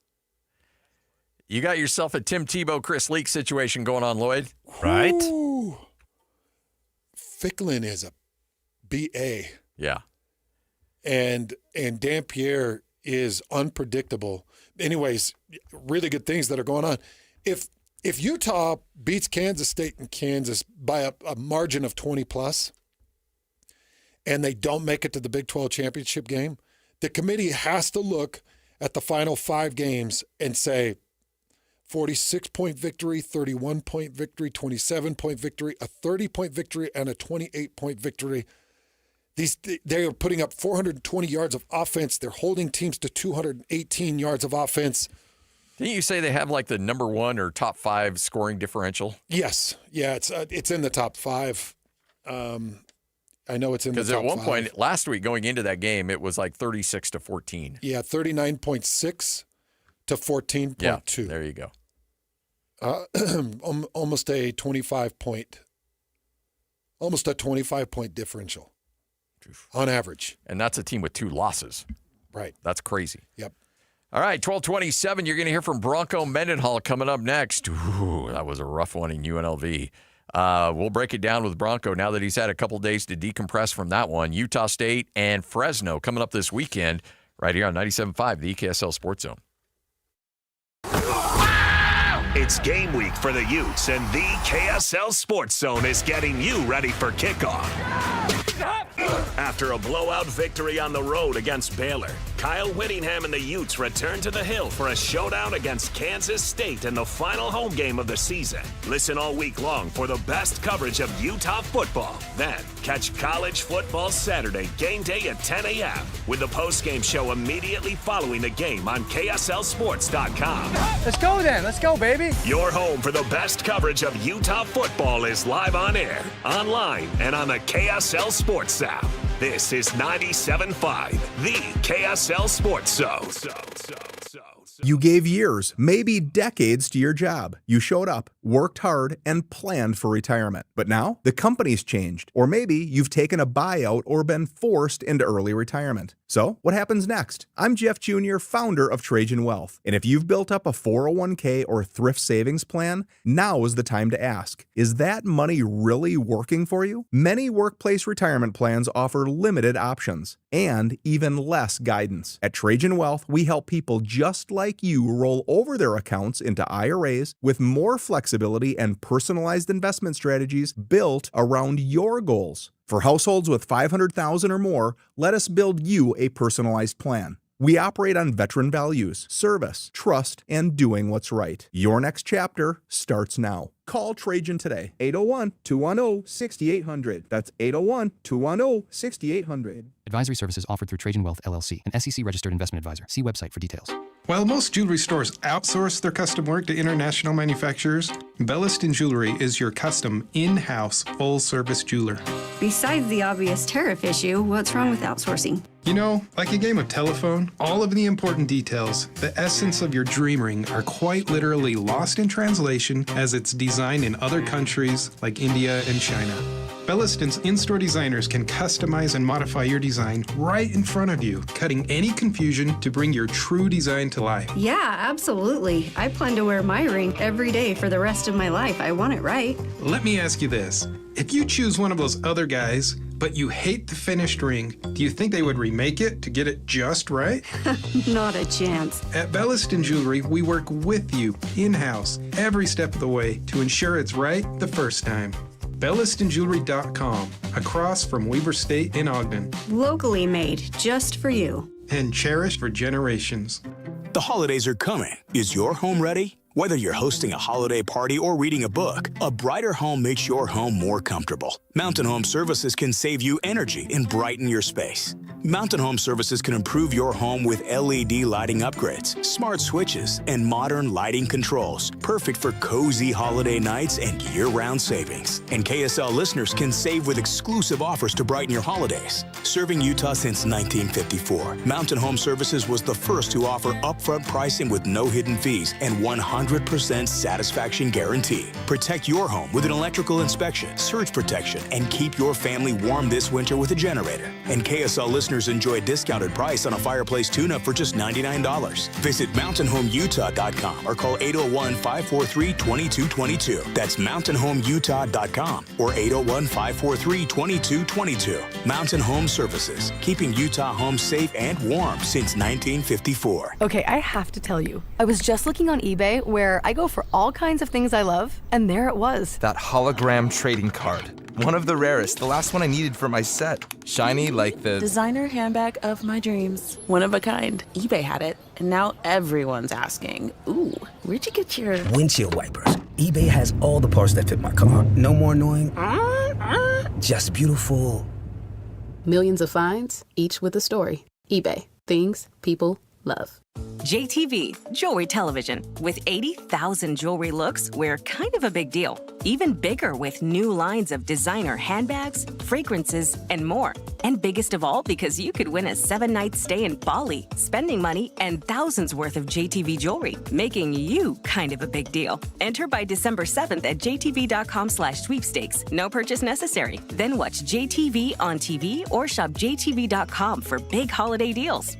You got yourself a Tim Tebow, Chris Leak situation going on, Lloyd. Right? Ooh. Ficklin is a BA. Yeah. And Dampier is unpredictable. Anyways, really good things that are going on. If Utah beats Kansas State and Kansas by a margin of 20+, and they don't make it to the Big 12 championship game, the committee has to look at the final 5 games and say 46-point victory, 31-point victory, 27-point victory, a 30-point victory, and a 28-point victory. They are putting up 420 yards of offense. They're holding teams to 218 yards of offense. Didn't you say they have like the number 1 or top 5 scoring differential? Yes. Yeah, it's in the top 5. I know it's in the top 5. Because at one point last week going into that game, it was like 36-14. Yeah, 39.6 to 14.2. Yeah, there you go. Almost a 25-point differential on average. And that's a team with 2 losses. Right. That's crazy. Yep. All right, 12:27. You're going to hear from Bronco Mendenhall coming up next. Ooh, that was a rough one in UNLV. We'll break it down with Bronco now that he's had a couple days to decompress from that one. Utah State and Fresno coming up this weekend right here on 97.5, the KSL Sports Zone. It's game week for the Utes, and the KSL Sports Zone is getting you ready for kickoff. After a blowout victory on the road against Baylor, Kyle Whittingham and the Utes return to the Hill for a showdown against Kansas State in the final home game of the season. Listen all week long for the best coverage of Utah football. Then, catch College Football Saturday game day at 10 a.m. with the postgame show immediately following the game on KSLSports.com. Let's go then. Let's go, baby. Your home for the best coverage of Utah football is live on air, online, and on the KSL Sports app. This is 97.5, the KSL Sports Zone. You gave years, maybe decades to your job. You showed up, worked hard, and planned for retirement. But now, the company's changed. Or maybe you've taken a buyout or been forced into early retirement. So, what happens next? I'm Jeff Jr., founder of Trajan Wealth. And if you've built up a 401k or thrift savings plan, now is the time to ask, is that money really working for you? Many workplace retirement plans offer limited options and even less guidance. At Trajan Wealth, we help people just like you roll over their accounts into IRAs with more flexibility and personalized investment strategies built around your goals. For households with $500,000 or more, let us build you a personalized plan. We operate on veteran values, service, trust, and doing what's right. Your next chapter starts now. Call Trajan today, 801-210-6800. That's 801-210-6800. Advisory services offered through Trajan Wealth, LLC, an SEC-registered investment advisor. See website for details. While most jewelry stores outsource their custom work to international manufacturers, Belliston Jewelry is your custom, in-house, full-service jeweler. Besides the obvious tariff issue, what's wrong with outsourcing? You know, like a game of telephone, all of the important details, the essence of your dream ring, are quite literally lost in translation as it's designed in other countries like India and China. Belliston's in-store designers can customize and modify your design right in front of you, cutting any confusion to bring your true design to life. Yeah, absolutely. I plan to wear my ring every day for the rest of my life. I want it right. Let me ask you this. If you choose one of those other guys, but you hate the finished ring, do you think they would remake it to get it just right? Not a chance. At Belliston Jewelry, we work with you in-house every step of the way to ensure it's right the first time. BellistonJewelry.com, across from Weber State in Ogden. Locally made, just for you. And cherished for generations. The holidays are coming. Is your home ready? Whether you're hosting a holiday party or reading a book, a brighter home makes your home more comfortable. Mountain Home Services can save you energy and brighten your space. Mountain Home Services can improve your home with LED lighting upgrades, smart switches, and modern lighting controls, perfect for cozy holiday nights and year-round savings. And KSL listeners can save with exclusive offers to brighten your holidays. Serving Utah since 1954, Mountain Home Services was the first to offer upfront pricing with no hidden fees and 100% satisfaction guarantee. Protect your home with an electrical inspection, surge protection, and keep your family warm this winter with a generator. And KSL listeners enjoy a discounted price on a fireplace tune-up for just $99. Visit mountainhomeutah.com or call 801-543-2222. That's mountainhomeutah.com or 801-543-2222. Mountain Home Services, keeping Utah homes safe and warm since 1954. Okay, I have to tell you, I was just looking on eBay where I go for all kinds of things I love, and there it was. That hologram trading card. One of the rarest, the last one I needed for my set. Shiny like the designer handbag of my dreams. One of a kind. eBay had it, and now everyone's asking, ooh, where'd you get your windshield wipers? eBay has all the parts that fit my car. No more annoying, just beautiful. Millions of finds, each with a story. eBay. Things people love. JTV, Jewelry Television. With 80,000 jewelry looks, we're kind of a big deal. Even bigger with new lines of designer handbags, fragrances, and more. And biggest of all, because you could win a 7-night stay in Bali, spending money, and thousands worth of JTV jewelry, making you kind of a big deal. Enter by December 7th at jtv.com/sweepstakes. No purchase necessary. Then watch JTV on TV or shop jtv.com for big holiday deals.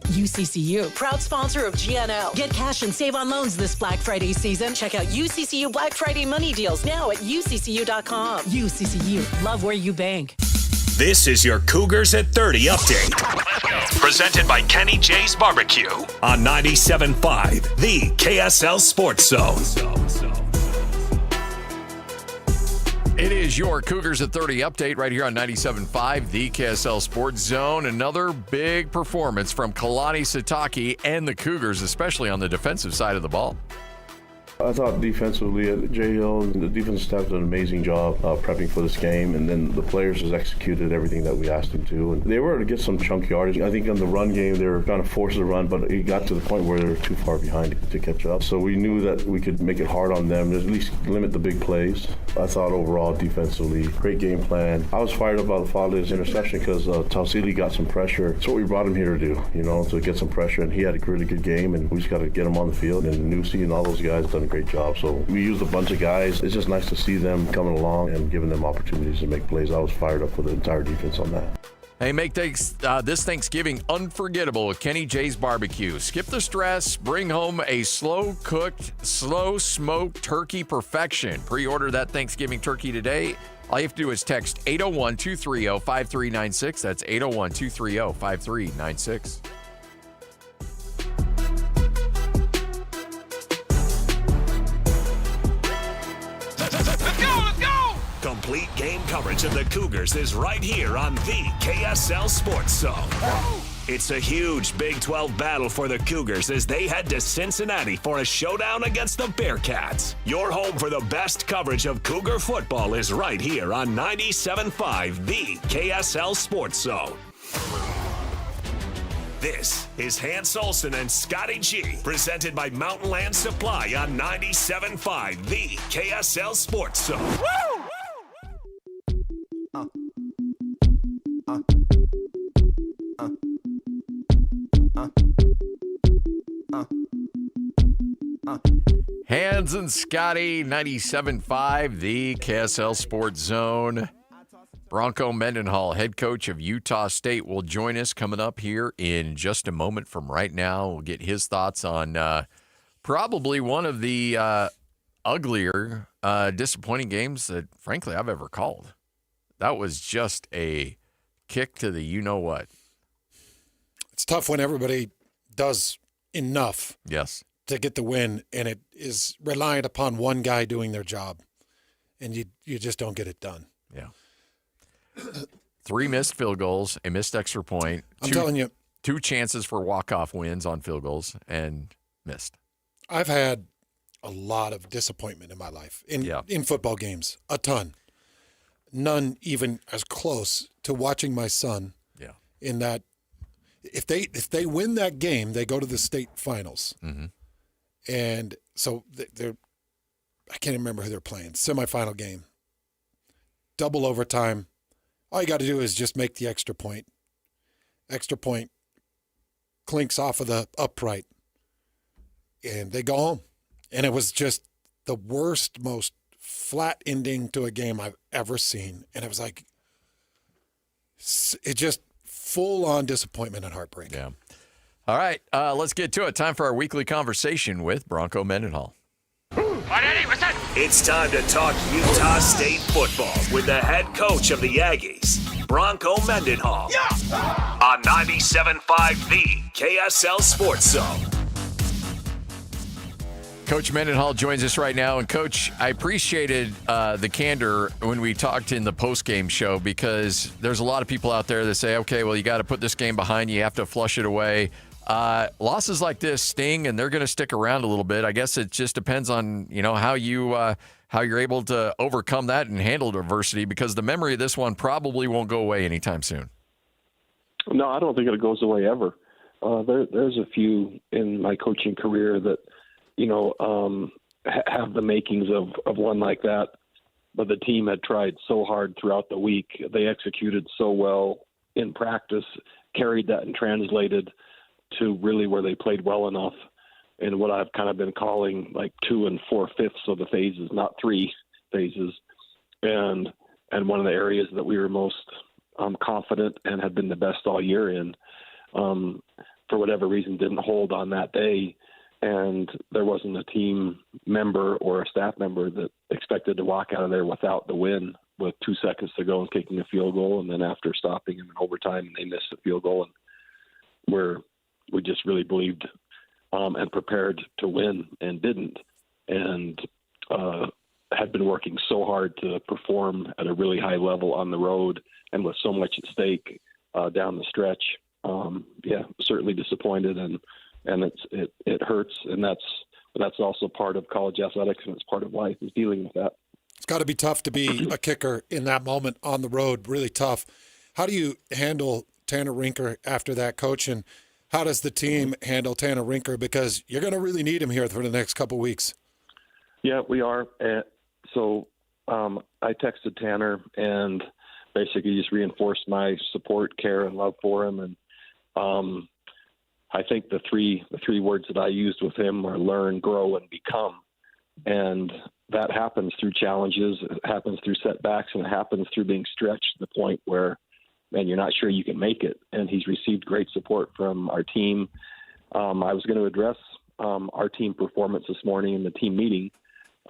UCCU, proud sponsor of GNL. Get cash and save on loans this Black Friday season. Check out UCCU Black Friday money deals now at uccu.com. UCCU, love where you bank. This is your Cougars at 30 update. Presented by Kenny J's Barbecue on 97.5, the KSL Sports Zone. It is your Cougars at 30 update right here on 97.5, the KSL Sports Zone. Another big performance from Kalani Sitake and the Cougars, especially on the defensive side of the ball. I thought defensively at J Hill, the defensive staff did an amazing job prepping for this game, and then the players just executed everything that we asked them to. And they were able to get some chunk yardage. I think in the run game, they were trying to force the run, but it got to the point where they were too far behind to catch up. So we knew that we could make it hard on them, at least limit the big plays. I thought overall defensively, great game plan. I was fired up about the Fadley's interception because Tausili got some pressure. That's what we brought him here to do, to get some pressure, and he had a really good game, and we just got to get him on the field. And Nusi and all those guys done a great job. So we used a bunch of guys. It's just nice to see them coming along and giving them opportunities to make plays. I was fired up for the entire defense on that. Hey, make this Thanksgiving unforgettable with Kenny J's Barbecue. Skip the stress. Bring home a slow-cooked, slow-smoked turkey perfection. Pre-order that Thanksgiving turkey today. All you have to do is text 801-230-5396. That's 801-230-5396. Complete game coverage of the Cougars is right here on the KSL Sports Zone. It's a huge Big 12 battle for the Cougars as they head to Cincinnati for a showdown against the Bearcats. Your home for the best coverage of Cougar football is right here on 97.5, the KSL Sports Zone. This is Hans Olsen and Scotty G, presented by Mountain Land Supply on 97.5, the KSL Sports Zone. Woo! Hans and Scotty, 97.5, the KSL Sports Zone. Bronco Mendenhall, head coach of Utah State, will join us coming up here in just a moment from right now. We'll get his thoughts on probably one of the uglier, disappointing games that, frankly, I've ever called. That was just a kick to the you-know-what. It's tough when everybody does enough to get the win, and it is reliant upon one guy doing their job, and you just don't get it done. Yeah. 3 missed field goals, a missed extra point. I'm telling you. 2 chances for walk-off wins on field goals, and missed. I've had a lot of disappointment in my life in football games, a ton. None even as close to watching my son. Yeah. In that, if they win that game, they go to the state finals, and so they're. I can't even remember who they're playing. Semifinal game. Double overtime. All you got to do is just make the extra point. Extra point clinks off of the upright, and they go home. And it was just the worst, most flat ending to a game I've ever seen. And it was like, it just full-on disappointment and heartbreak. Yeah. All right, let's get to it. Time for our weekly conversation with Bronco Mendenhall. It's time to talk Utah State football with the head coach of the Aggies, Bronco Mendenhall, on 97.5 The KSL Sports Zone. Coach Mendenhall joins us right now. And, Coach, I appreciated the candor when we talked in the post-game show, because there's a lot of people out there that say, okay, well, you got to put this game behind you. You have to flush it away. Losses like this sting, and they're going to stick around a little bit. I guess it just depends on, how you're able to overcome that and handle adversity, because the memory of this one probably won't go away anytime soon. No, I don't think it goes away ever. There's a few in my coaching career that, have the makings of one like that, but the team had tried so hard throughout the week. They executed so well in practice, carried that and translated to really where they played well enough in what I've kind of been calling like 2 4/5 of the phases, not 3 phases. And one of the areas that we were most confident and had been the best all year in, for whatever reason, didn't hold on that day. And there wasn't a team member or a staff member that expected to walk out of there without the win with 2 seconds to go and kicking a field goal. And then after stopping them in overtime, they missed the field goal. And we just really believed and prepared to win and didn't. And had been working so hard to perform at a really high level on the road and with so much at stake down the stretch. Certainly disappointed, and it hurts. And that's also part of college athletics, and it's part of life, is dealing with that. It's got to be tough to be a kicker in that moment on the road, really tough. How do you handle Tanner Rinker after that, Coach? And how does the team handle Tanner Rinker? Because you're going to really need him here for the next couple of weeks. Yeah, we are. I texted Tanner and basically just reinforced my support, care, and love for him. And I think the three words that I used with him are learn, grow, and become. And that happens through challenges, it happens through setbacks, and it happens through being stretched to the point where, man, you're not sure you can make it. And he's received great support from our team. I was going to address our team performance this morning in the team meeting,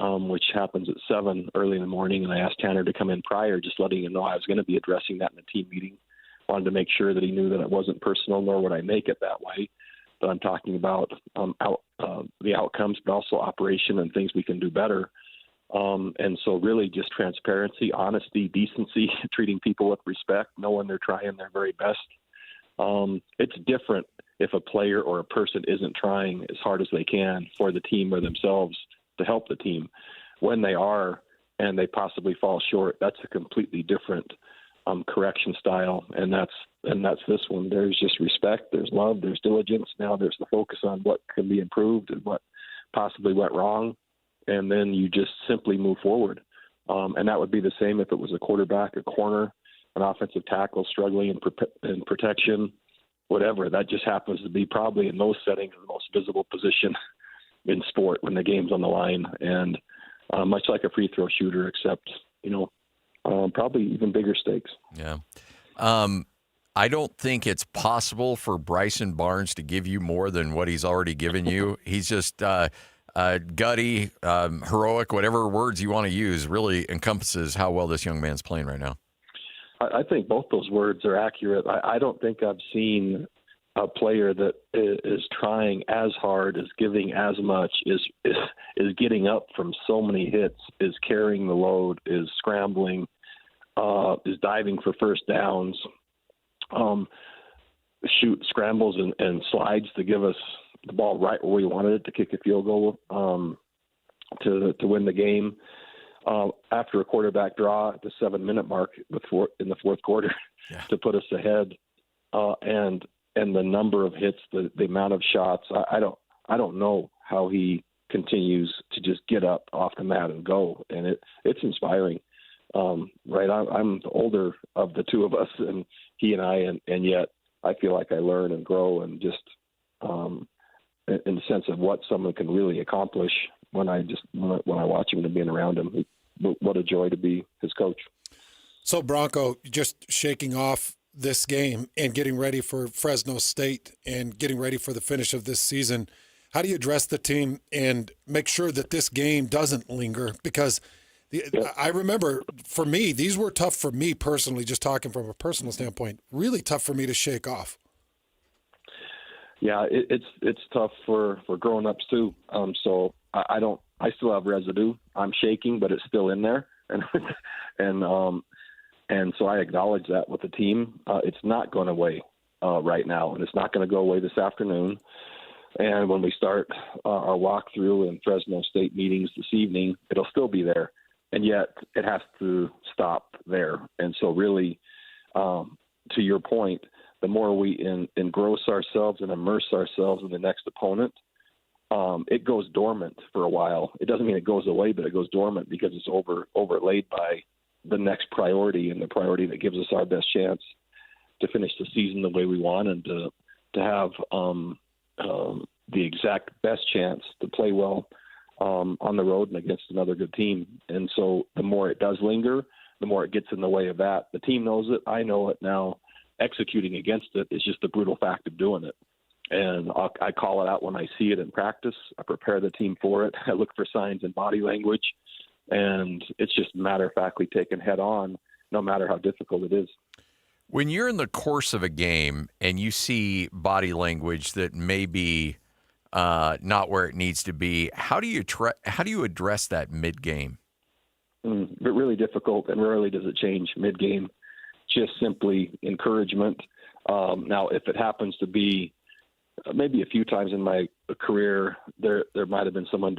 which happens at 7 early in the morning. And I asked Tanner to come in prior, just letting him know I was going to be addressing that in the team meeting. Wanted to make sure that he knew that it wasn't personal, nor would I make it that way. But I'm talking about the outcomes, but also operation and things we can do better. And so really just transparency, honesty, decency, treating people with respect, knowing they're trying their very best. It's different if a player or a person isn't trying as hard as they can for the team or themselves to help the team. When they are and they possibly fall short, that's a completely different correction style. And that's this one. There's just respect, there's love, there's diligence. Now there's the focus on what can be improved and what possibly went wrong. And then you just simply move forward. And that would be the same if it was a quarterback, a corner, an offensive tackle struggling in protection, whatever. That just happens to be probably in those settings the most visible position in sport when the game's on the line. And much like a free throw shooter, except, probably even bigger stakes. Yeah. I don't think it's possible for Bryson Barnes to give you more than what he's already given you. He's just gutty, heroic, whatever words you want to use, really encompasses how well this young man's playing right now. I think both those words are accurate. I don't think I've seen a player that is trying as hard, is giving as much, is getting up from so many hits, is carrying the load, is scrambling, is diving for first downs, scrambles and slides to give us the ball right where we wanted it to kick a field goal to win the game. After a quarterback draw at the 7-minute mark in the fourth quarter to put us ahead, and the number of hits, the amount of shots, I don't know how he continues to just get up off the mat and go, and it's inspiring. Right, I'm the older of the two of us, and he and I, and yet I feel like I learn and grow, and just in the sense of what someone can really accomplish when I watch him and being around him. What a joy to be his coach. So Bronco, just shaking off this game and getting ready for Fresno State and getting ready for the finish of this season, how do you address the team and make sure that this game doesn't linger? Because I remember, for me, these were tough for me personally, just talking from a personal standpoint, really tough for me to shake off. Yeah, it's tough for grown-ups too. So I still have residue. I'm shaking, but it's still in there, and so I acknowledge that with the team. It's not going away right now, and it's not going to go away this afternoon. And when we start our walkthrough and Fresno State meetings this evening, it'll still be there, and yet it has to stop there. And so, really, to your point, the more we engross ourselves and immerse ourselves in the next opponent, it goes dormant for a while. It doesn't mean it goes away, but it goes dormant because it's overlaid by the next priority, and the priority that gives us our best chance to finish the season the way we want, and to have the exact best chance to play well on the road and against another good team. And so the more it does linger, the more it gets in the way of that. The team knows it. I know it now. Executing against it is just the brutal fact of doing it. And I call it out when I see it in practice. I prepare the team for it. I look for signs in body language. And it's just matter-of-factly taken head-on, no matter how difficult it is. When you're in the course of a game and you see body language that may be not where it needs to be, how do you address that mid-game? Really difficult, and rarely does it change mid-game. Just simply encouragement. Now, if it happens to be maybe a few times in my career, there might have been someone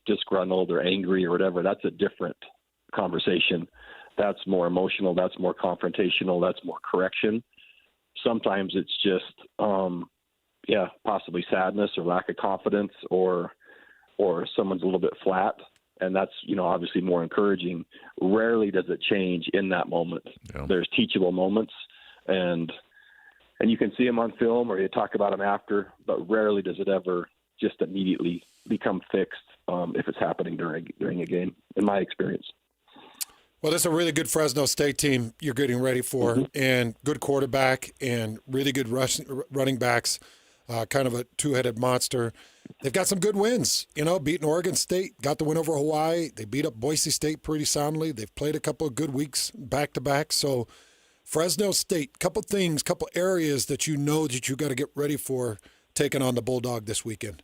disgruntled or angry or whatever. That's a different conversation. That's more emotional. That's more confrontational. That's more correction. Sometimes it's just, possibly sadness or lack of confidence, or someone's a little bit flat. And that's, obviously more encouraging. Rarely does it change in that moment. Yeah. There's teachable moments, and you can see them on film or you talk about them after, but rarely does it ever just immediately become fixed if it's happening during a game, in my experience. Well, that's a really good Fresno State team you're getting ready for, and good quarterback and really good running backs, kind of a two-headed monster. They've got some good wins, beating Oregon State, got the win over Hawaii. They beat up Boise State pretty soundly. They've played a couple of good weeks back-to-back. So Fresno State, couple areas that you got to get ready for taking on the Bulldog this weekend.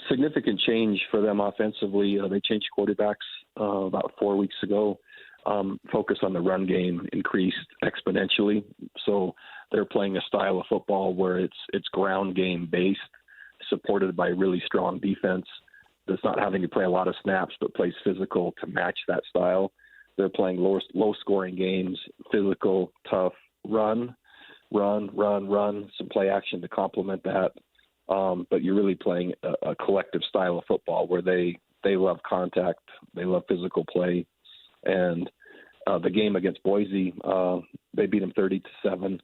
Significant change for them offensively. They changed quarterbacks about 4 weeks ago. Focus on the run game increased exponentially. So they're playing a style of football where it's ground game based, supported by really strong defense that's not having to play a lot of snaps but plays physical to match that style. They're playing low scoring games, physical, tough, run, some play action to complement that. But you're really playing a collective style of football where they love contact, they love physical play. And the game against Boise, they beat them 30-7.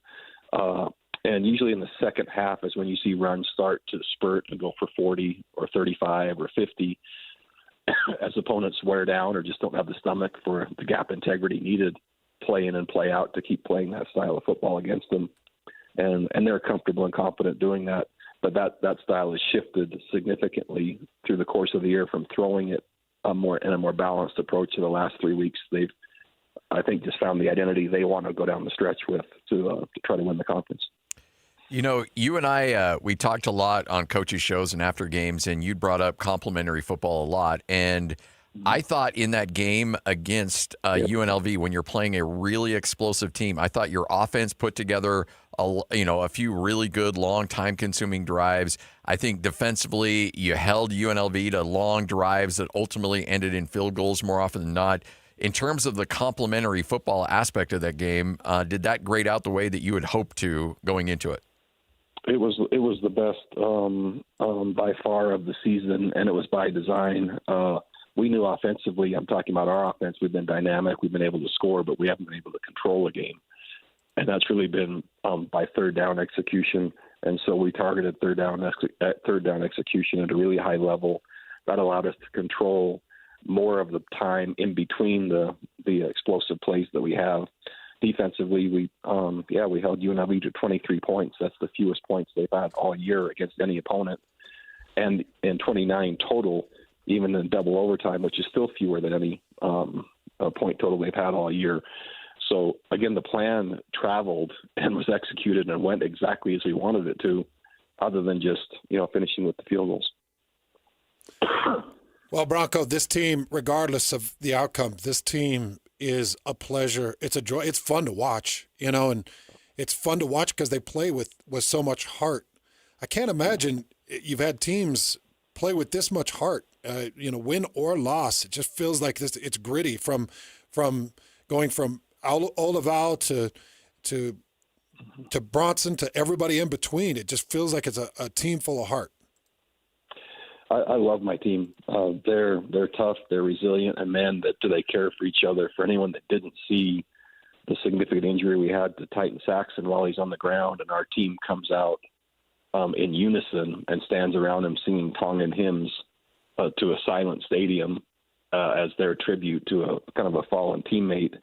And usually in the second half is when you see runs start to spurt and go for 40 or 35 or 50 as opponents wear down or just don't have the stomach for the gap integrity needed play in and play out to keep playing that style of football against them. And they're comfortable and confident doing that. But that style has shifted significantly through the course of the year from throwing it in a more balanced approach in the last 3 weeks. They've, I think, just found the identity they want to go down the stretch with to try to win the conference. You and I, we talked a lot on coaches' shows and after games, and you brought up complimentary football a lot. And I thought in that game against UNLV, when you're playing a really explosive team, I thought your offense put together a few really good, long, time-consuming drives. I think defensively, you held UNLV to long drives that ultimately ended in field goals more often than not. In terms of the complementary football aspect of that game, did that grade out the way that you had hoped to going into it? It was the best by far of the season, and it was by design. We knew offensively, I'm talking about our offense, we've been dynamic, we've been able to score, but we haven't been able to control a game. And that's really been by third down execution. And so we targeted third down execution at a really high level. That allowed us to control more of the time in between the explosive plays that we have. Defensively, we held UNLV to 23 points. That's the fewest points they've had all year against any opponent. And in 29 total, even in double overtime, which is still fewer than any point total they've had all year. So, again, the plan traveled and was executed and went exactly as we wanted it to, other than just, finishing with the field goals. Well, Bronco, this team, regardless of the outcome, this team is a pleasure. It's a joy. It's fun to watch, and it's fun to watch because they play with so much heart. I can't imagine you've had teams play with this much heart, win or loss. It just feels like this. It's gritty from going from Olaval to Bronson to everybody in between. It just feels like it's a team full of heart. I love my team. They're tough, they're resilient, and man, do they care for each other. For anyone that didn't see the significant injury we had to Titan Saxon while he's on the ground, and our team comes out in unison and stands around him singing Tongan hymns to a silent stadium as their tribute to a kind of a fallen teammate.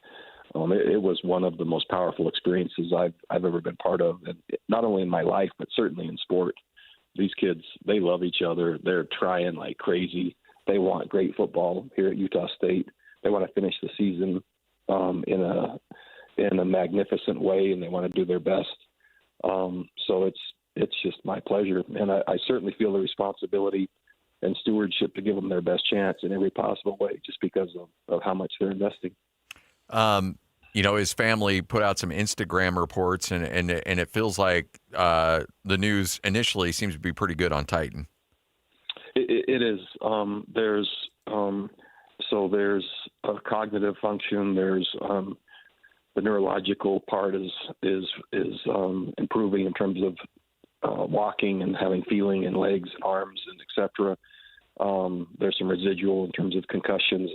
It was one of the most powerful experiences I've ever been part of, and not only in my life, but certainly in sport. These kids, they love each other. They're trying like crazy. They want great football here at Utah State. They want to finish the season in a magnificent way, and they want to do their best. So it's just my pleasure, and I certainly feel the responsibility and stewardship to give them their best chance in every possible way, just because of how much they're investing. His family put out some Instagram reports, and it feels like the news initially seems to be pretty good on Titan. It is. There's a cognitive function. There's the neurological part is improving in terms of walking and having feeling in legs and arms and etc. There's some residual in terms of concussions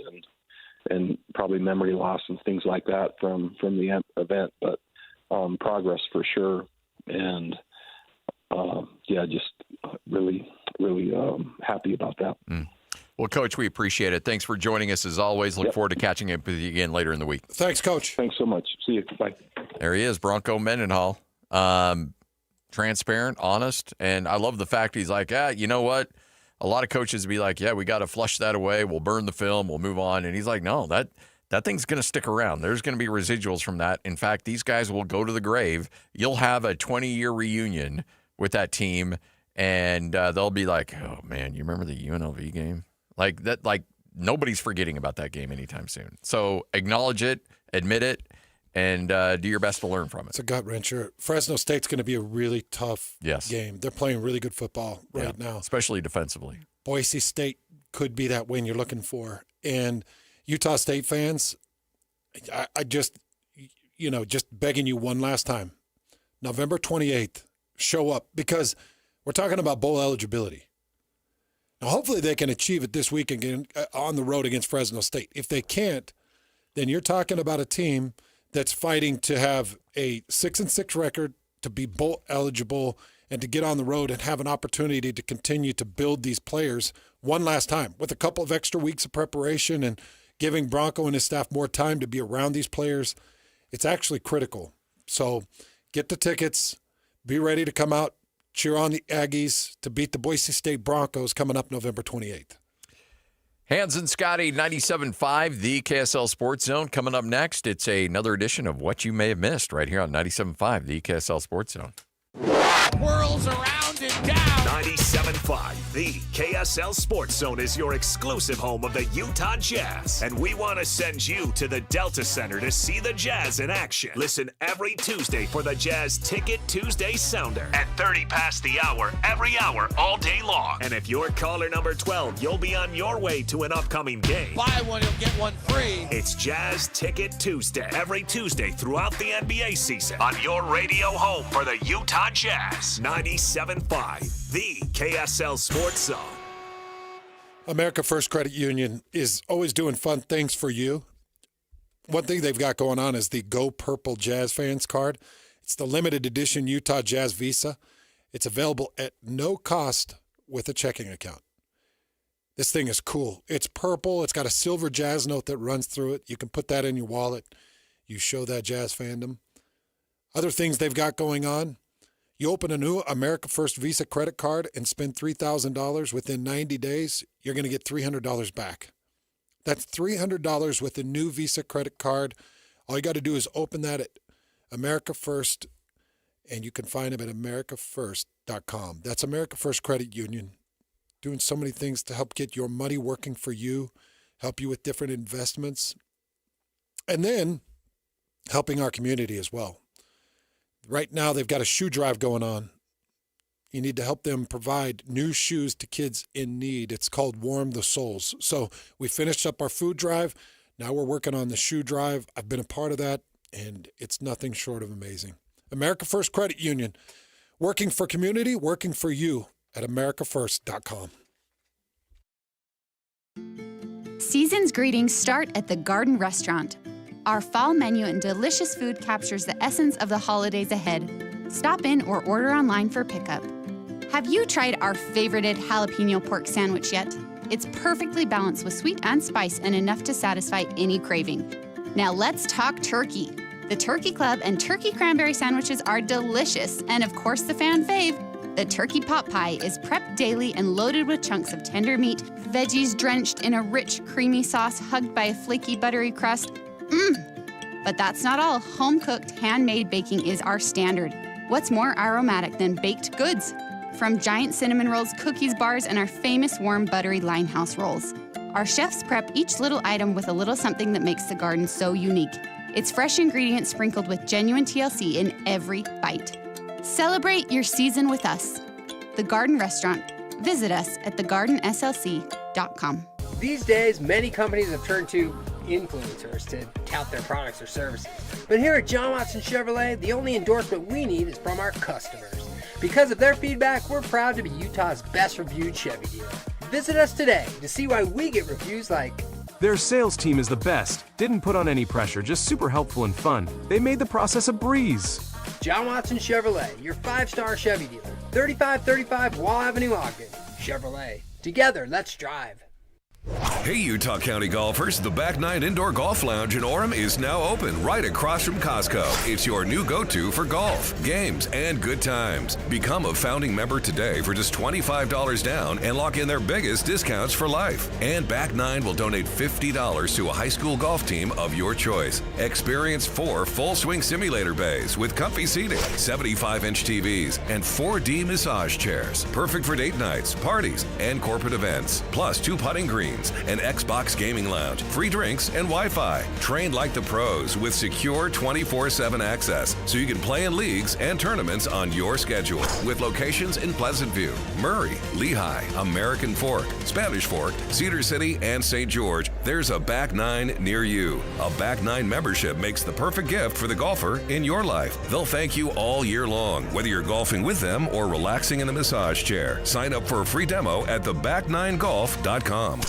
and probably memory loss and things like that from the event, but progress for sure. And just really, really happy about that. Well, Coach, we appreciate it. Thanks for joining us as always. Look forward to catching up with you again later in the week. Thanks, Coach. Thanks so much. See you. Bye. There he is, Bronco Mendenhall. Transparent, honest, and I love the fact he's like, you know what? A lot of coaches be like, we got to flush that away. We'll burn the film. We'll move on. And he's like, no, that thing's going to stick around. There's going to be residuals from that. In fact, these guys will go to the grave. You'll have a 20-year reunion with that team, and they'll be like, oh, man, you remember the UNLV game? Like that. Like nobody's forgetting about that game anytime soon. So acknowledge it, admit it, and do your best to learn from it. It's a gut wrencher. Fresno State's going to be a really tough game. They're playing really good football right now, especially defensively. Boise State could be that win you're looking for. And Utah State fans, I just begging you one last time, November 28th, show up, because we're talking about bowl eligibility. Now, hopefully they can achieve it this week again on the road against Fresno State. If they can't, then you're talking about a team that's fighting to have a 6-6 record, to be bowl eligible, and to get on the road and have an opportunity to continue to build these players one last time with a couple of extra weeks of preparation and giving Bronco and his staff more time to be around these players. It's actually critical. So get the tickets, be ready to come out, cheer on the Aggies to beat the Boise State Broncos coming up November 28th. Hans and Scotty, 97.5, the KSL Sports Zone. Coming up next, it's another edition of What You May Have Missed right here on 97.5, the KSL Sports Zone. whirls around and down. 97.5, the KSL Sports Zone is your exclusive home of the Utah Jazz. And we want to send you to the Delta Center to see the Jazz in action. Listen every Tuesday for the Jazz Ticket Tuesday Sounder at 30 past the hour, every hour, all day long. And if you're caller number 12, you'll be on your way to an upcoming game. Buy one, you'll get one free. It's Jazz Ticket Tuesday, every Tuesday throughout the NBA season on your radio home for the Utah Jazz. 97.5, the KSL Sports Zone. America First Credit Union is always doing fun things for you. One thing they've got going on is the Go Purple Jazz Fans card. It's the limited edition Utah Jazz Visa. It's available at no cost with a checking account. This thing is cool. It's purple. It's got a silver Jazz note that runs through it. You can put that in your wallet. You show that Jazz fandom. Other things they've got going on. You open a new America First Visa credit card and spend $3,000 within 90 days, you're going to get $300 back. That's $300 with a new Visa credit card. All you got to do is open that at America First, and you can find them at americafirst.com. That's America First Credit Union, doing so many things to help get your money working for you, help you with different investments, and then helping our community as well. Right now, they've got a shoe drive going on. You need to help them provide new shoes to kids in need. It's called Warm the Souls. So we finished up our food drive. Now we're working on the shoe drive. I've been a part of that, and it's nothing short of amazing. America First Credit Union, working for community, working for you at americafirst.com. Season's greetings start at the Garden Restaurant. Our fall menu and delicious food captures the essence of the holidays ahead. Stop in or order online for pickup. Have you tried our favorited jalapeno pork sandwich yet? It's perfectly balanced with sweet and spice and enough to satisfy any craving. Now let's talk turkey. The Turkey Club and turkey cranberry sandwiches are delicious. And of course the fan fave, the turkey pot pie is prepped daily and loaded with chunks of tender meat, veggies drenched in a rich, creamy sauce hugged by a flaky, buttery crust. But that's not all. Home-cooked, handmade baking is our standard. What's more aromatic than baked goods? From giant cinnamon rolls, cookies, bars, and our famous warm, buttery Limehouse rolls. Our chefs prep each little item with a little something that makes the garden so unique. It's fresh ingredients sprinkled with genuine TLC in every bite. Celebrate your season with us. The Garden Restaurant. Visit us at thegardenslc.com. These days, many companies have turned to influencers to tout their products or services. But here at John Watson Chevrolet, the only endorsement we need is from our customers. Because of their feedback, we're proud to be Utah's best reviewed Chevy dealer. Visit us today to see why we get reviews like, "Their sales team is the best. Didn't put on any pressure, just super helpful and fun. They made the process a breeze." John Watson Chevrolet, your 5-star Chevy dealer. 3535 Wall Avenue, Ogden. Chevrolet. Together, let's drive. Hey, Utah County golfers, the Back Nine Indoor Golf Lounge in Orem is now open right across from Costco. It's your new go-to for golf, games, and good times. Become a founding member today for just $25 down and lock in their biggest discounts for life. And Back Nine will donate $50 to a high school golf team of your choice. Experience 4 full swing simulator bays with comfy seating, 75-inch TVs, and 4D massage chairs. Perfect for date nights, parties, and corporate events. Plus 2 putting greens, an Xbox gaming lounge, free drinks, and Wi-Fi. Trained like the pros with secure 24/7 access so you can play in leagues and tournaments on your schedule. With locations in Pleasant View, Murray, Lehigh, American Fork, Spanish Fork, Cedar City, and St. George, there's a Back Nine near you. A Back Nine membership makes the perfect gift for the golfer in your life. They'll thank you all year long, whether you're golfing with them or relaxing in a massage chair. Sign up for a free demo at theback9golf.com.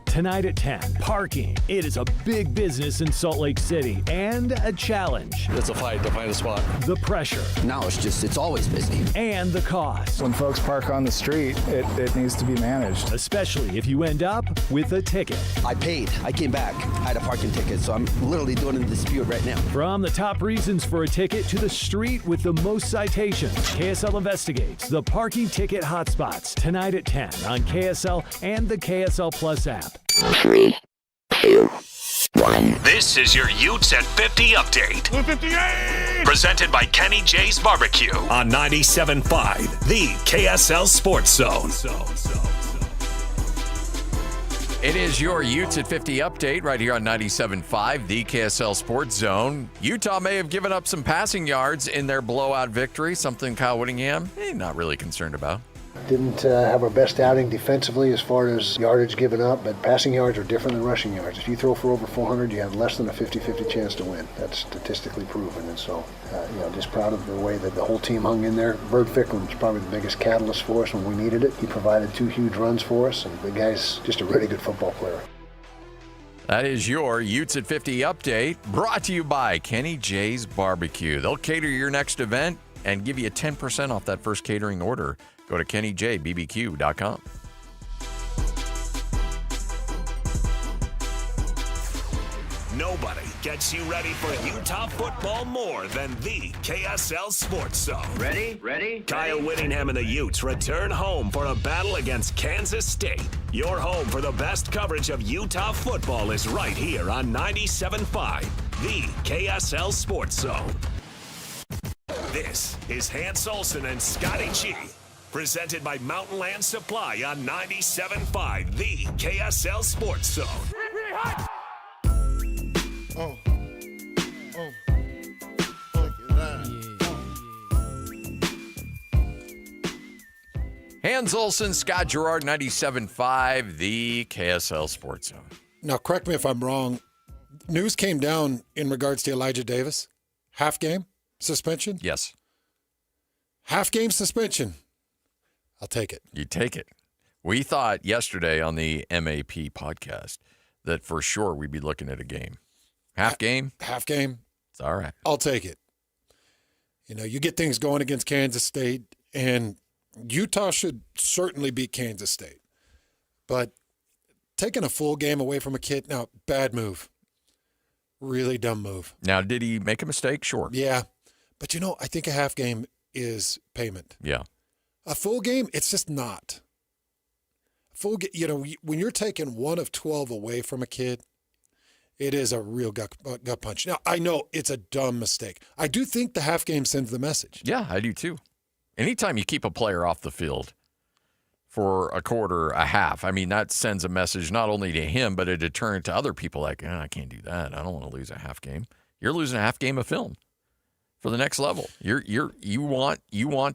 Tonight at 10, parking. It is a big business in Salt Lake City and a challenge. It's a fight to find a spot. The pressure. No, it's always busy. And the cost. When folks park on the street, it needs to be managed. Especially if you end up with a ticket. I paid. I came back. I had a parking ticket, so I'm literally doing a dispute right now. From the top reasons for a ticket to the street with the most citations, KSL investigates the parking ticket hotspots. Tonight at 10 on KSL and the KSL Plus app. 3, 2, This is your Utes at 50 update. 58! Presented by Kenny J's Barbecue on 97.5, the KSL Sports Zone. It is your Utes at 50 update right here on 97.5, the KSL Sports Zone. Utah may have given up some passing yards in their blowout victory, something Kyle Whittingham not really concerned about. Didn't have our best outing defensively as far as yardage given up, but passing yards are different than rushing yards. If you throw for over 400, you have less than a 50-50 chance to win. That's statistically proven, and so just proud of the way that the whole team hung in there. Bird Ficklin was probably the biggest catalyst for us when we needed it. He provided 2 huge runs for us, and the guy's just a really good football player. That is your Utes at 50 update, brought to you by Kenny J's Barbecue. They'll cater your next event and give you 10% off that first catering order. Go to KennyJBBQ.com. Nobody gets you ready for Utah football more than the KSL Sports Zone. Ready? Kyle Whittingham and the Utes return home for a battle against Kansas State. Your home for the best coverage of Utah football is right here on 97.5, the KSL Sports Zone. This is Hans Olsen and Scotty G. Presented by Mountain Land Supply on 97.5, the KSL Sports Zone. Oh, look at that. Hans Olsen, Scott Gerard, 97.5, the KSL Sports Zone. Now, correct me if I'm wrong. News came down in regards to Elijah Davis. Half game suspension? Yes. Half game suspension. I'll take it. You take it. We thought yesterday on the MAP podcast that for sure we'd be looking at a game. Half game? Half game. It's all right. I'll take it. You get things going against Kansas State, and Utah should certainly beat Kansas State. But taking a full game away from a kid, now, bad move. Really dumb move. Now, did he make a mistake? Sure. Yeah. But, I think a half game is payment. Yeah. A full game, it's just not. When you're taking 1 of 12 away from a kid, it is a real gut punch. Now, I know it's a dumb mistake. I do think the half game sends the message. Yeah, I do too. Anytime you keep a player off the field for a quarter, a half, that sends a message not only to him, but a deterrent to other people like, I can't do that. I don't want to lose a half game. You're losing a half game of film. For the next level, you want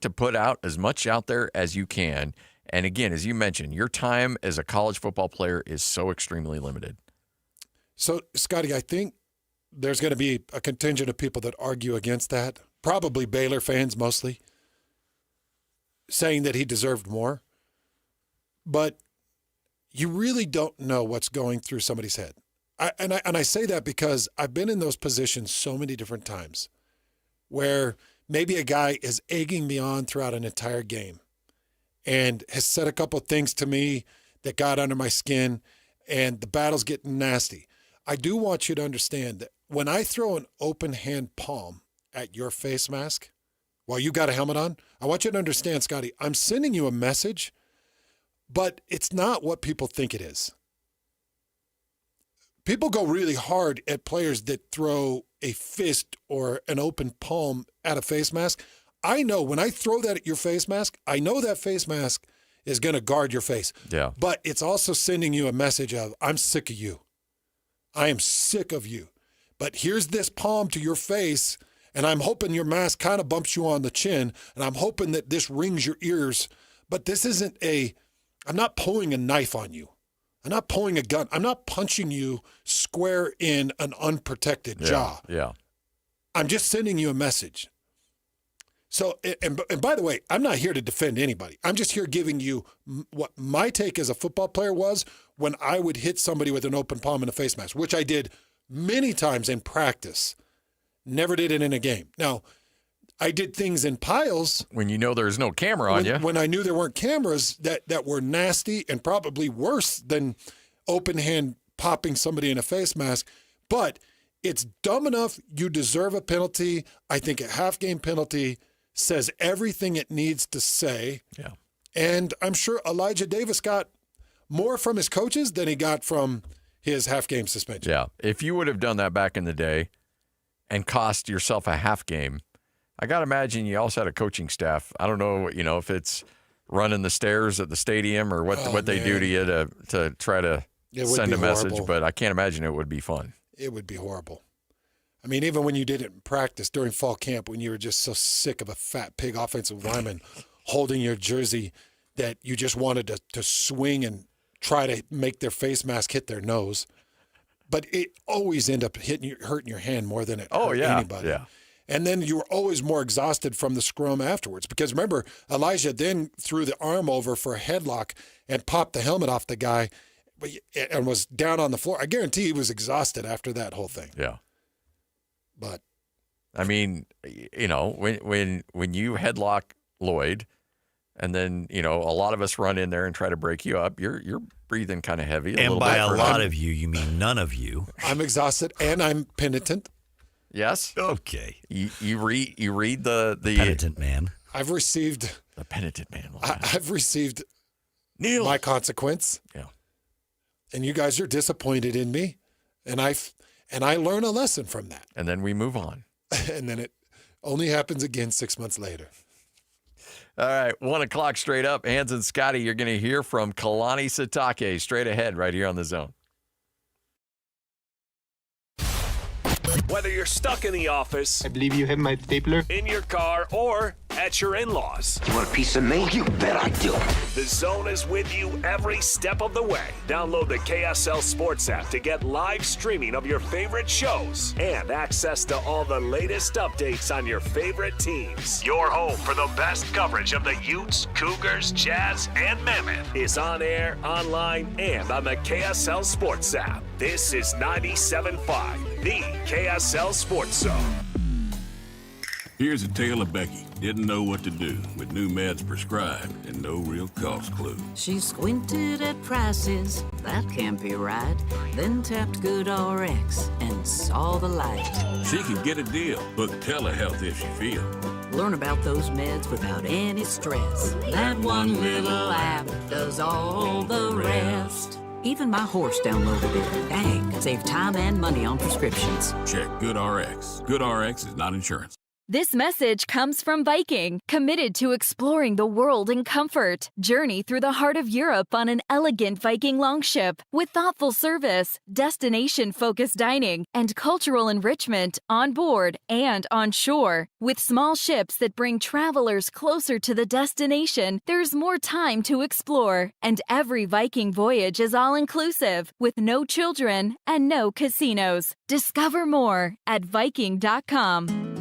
to put out as much out there as you can, and again, as you mentioned, your time as a college football player is so extremely limited. So, Scotty, I think there's going to be a contingent of people that argue against that. Probably Baylor fans mostly, saying that he deserved more. But you really don't know what's going through somebody's head, and I say that because I've been in those positions so many different times, where maybe a guy is egging me on throughout an entire game and has said a couple of things to me that got under my skin, and the battle's getting nasty. I do want you to understand that when I throw an open hand palm at your face mask while you got a helmet on, I want you to understand, Scotty, I'm sending you a message, but it's not what people think it is. People go really hard at players that throw a fist or an open palm at a face mask. I know when I throw that at your face mask, I know that face mask is going to guard your face. Yeah. But it's also sending you a message of, I'm sick of you. I am sick of you. But here's this palm to your face, and I'm hoping your mask kind of bumps you on the chin, and I'm hoping that this rings your ears. But this isn't I'm not pulling a knife on you. I'm not pulling a gun. I'm not punching you square in an unprotected jaw. Yeah. I'm just sending you a message. So, and by the way, I'm not here to defend anybody. I'm just here giving you what my take as a football player was when I would hit somebody with an open palm in a face mask, which I did many times in practice. Never did it in a game. Now, I did things in piles. When you know there's no camera on you. When I knew there weren't cameras that were nasty and probably worse than open hand popping somebody in a face mask. But it's dumb enough. You deserve a penalty. I think a half game penalty says everything it needs to say. Yeah. And I'm sure Elijah Davis got more from his coaches than he got from his half-game suspension. Yeah. If you would have done that back in the day and cost yourself a half game, I got to imagine you also had a coaching staff. I don't know, if it's running the stairs at the stadium or what they do to you to try to send a message, horrible. But I can't imagine it would be fun. It would be horrible. I mean, even when you did it in practice during fall camp, when you were just so sick of a fat pig offensive lineman holding your jersey that you just wanted to swing and try to make their face mask hit their nose. But it always ended up hurting your hand more than it hurt anybody. Yeah. And then you were always more exhausted from the scrum afterwards. Because remember, Elijah then threw the arm over for a headlock and popped the helmet off the guy and was down on the floor. I guarantee he was exhausted after that whole thing. Yeah. But I mean, when you headlock Lloyd and then, a lot of us run in there and try to break you up, you're breathing kind of heavy. And by a lot of you, you mean none of you. I'm exhausted and I'm penitent. Yes. Okay. You read the penitent man. I've received the penitent man. I've received Neil. My consequence. Yeah. And you guys are disappointed in me, and I learn a lesson from that. And then we move on. And then it only happens again 6 months later. All right, 1 o'clock straight up. Hans and Scotty, you're going to hear from Kalani Sitake straight ahead right here on The Zone. Whether you're stuck in the office, I believe you have my stapler, in your car, or at your in-laws. You want a piece of me? You bet I do. The Zone is with you every step of the way. Download the KSL Sports app to get live streaming of your favorite shows and access to all the latest updates on your favorite teams. Your home for the best coverage of the Utes, Cougars, Jazz, and Mammoth is on air, online, and on the KSL Sports app. This is 97.5, the KSL Sports Zone. Here's a tale of Becky. Didn't know what to do with new meds prescribed and no real cost clue. She squinted at prices, that can't be right. Then tapped GoodRx and saw the light. She can get a deal. Book telehealth if she feels. Learn about those meds without any stress. That one little app does all the rest. Even my horse downloaded it. Dang, save time and money on prescriptions. Check GoodRx. GoodRx is not insurance. This message comes from Viking, committed to exploring the world in comfort. Journey through the heart of Europe on an elegant Viking longship with thoughtful service, destination-focused dining, and cultural enrichment on board and on shore. With small ships that bring travelers closer to the destination, there's more time to explore. And every Viking voyage is all-inclusive, with no children and no casinos. Discover more at Viking.com.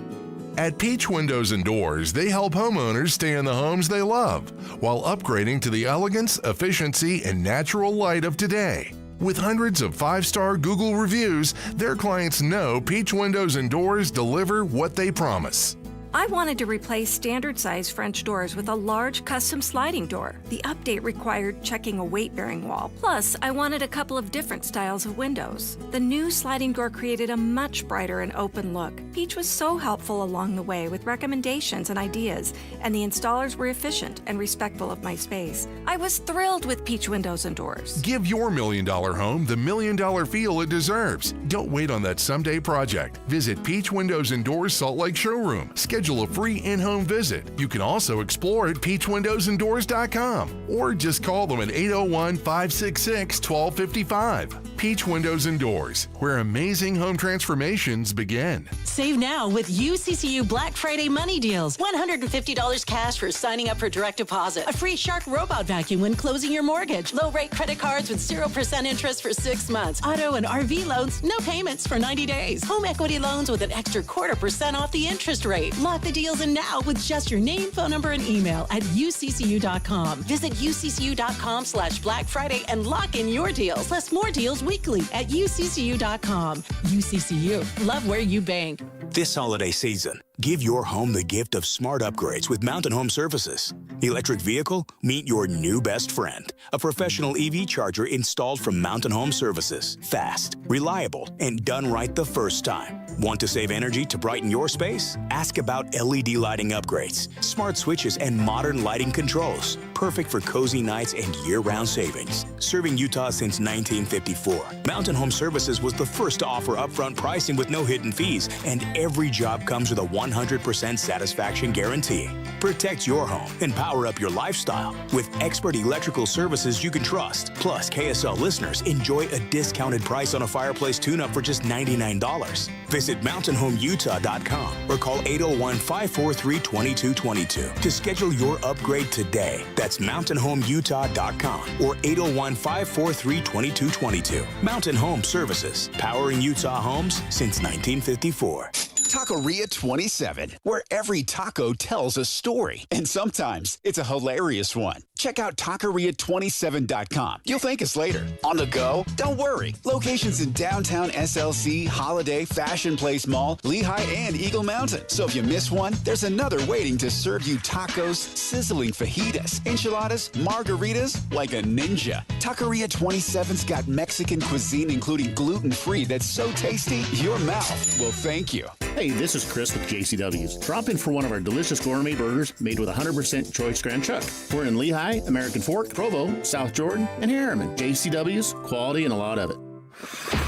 At Peach Windows and Doors, they help homeowners stay in the homes they love while upgrading to the elegance, efficiency, and natural light of today. With hundreds of 5-star Google reviews, their clients know Peach Windows and Doors deliver what they promise. I wanted to replace standard-size French doors with a large custom sliding door. The update required checking a weight-bearing wall. Plus, I wanted a couple of different styles of windows. The new sliding door created a much brighter and open look. Peach was so helpful along the way with recommendations and ideas, and the installers were efficient and respectful of my space. I was thrilled with Peach Windows and Doors. Give your $1 million home the $1 million feel it deserves. Don't wait on that someday project. Visit Peach Windows and Doors Salt Lake Showroom. Schedule a free in-home visit. You can also explore at peachwindowsanddoors.com or just call them at 801-566-1255. Peach Windows and Doors, where amazing home transformations begin. Save now with UCCU Black Friday money deals. $150 cash for signing up for direct deposit. A free Shark robot vacuum when closing your mortgage. Low rate credit cards with 0% interest for 6 months. Auto and RV loans, no payments for 90 days. Home equity loans with an extra 0.25% off the interest rate. Lock the deals in now with just your name, phone number, and email at uccu.com. Visit uccu.com/Black Friday and lock in your deals, plus more deals weekly at uccu.com. UCCU, love where you bank. This holiday season, give your home the gift of smart upgrades with Mountain Home Services. Electric vehicle? Meet your new best friend. A professional EV charger installed from Mountain Home Services. Fast, reliable, and done right the first time. Want to save energy to brighten your space? Ask about LED lighting upgrades, smart switches, and modern lighting controls. Perfect for cozy nights and year-round savings. Serving Utah since 1954, Mountain Home Services was the first to offer upfront pricing with no hidden fees, and every job comes with a 100% satisfaction guarantee. Protect your home and power up your lifestyle with expert electrical services you can trust. Plus, KSL listeners enjoy a discounted price on a fireplace tune-up for just $99. Visit mountainhomeutah.com or call 801-543-2222 to schedule your upgrade today. That's mountainhomeutah.com or 801-543-2222. Mountain Home Services, powering Utah homes since 1954. Taqueria 27, where every taco tells a story, and sometimes it's a hilarious one. Check out taqueria27.com. You'll thank us later. On the go? Don't worry. Locations in downtown SLC, Holiday, Fashion Place Mall, Lehigh, and Eagle Mountain. So if you miss one, there's another waiting to serve you tacos, sizzling fajitas, enchiladas, margaritas, like a ninja. Taqueria 27's got Mexican cuisine, including gluten-free, that's so tasty, your mouth will thank you. Hey, this is Chris with JCW's. Drop in for one of our delicious gourmet burgers made with 100% choice Grand Chuck. We're in Lehigh, American Fork, Provo, South Jordan, and Harriman. JCW's, quality and a lot of it.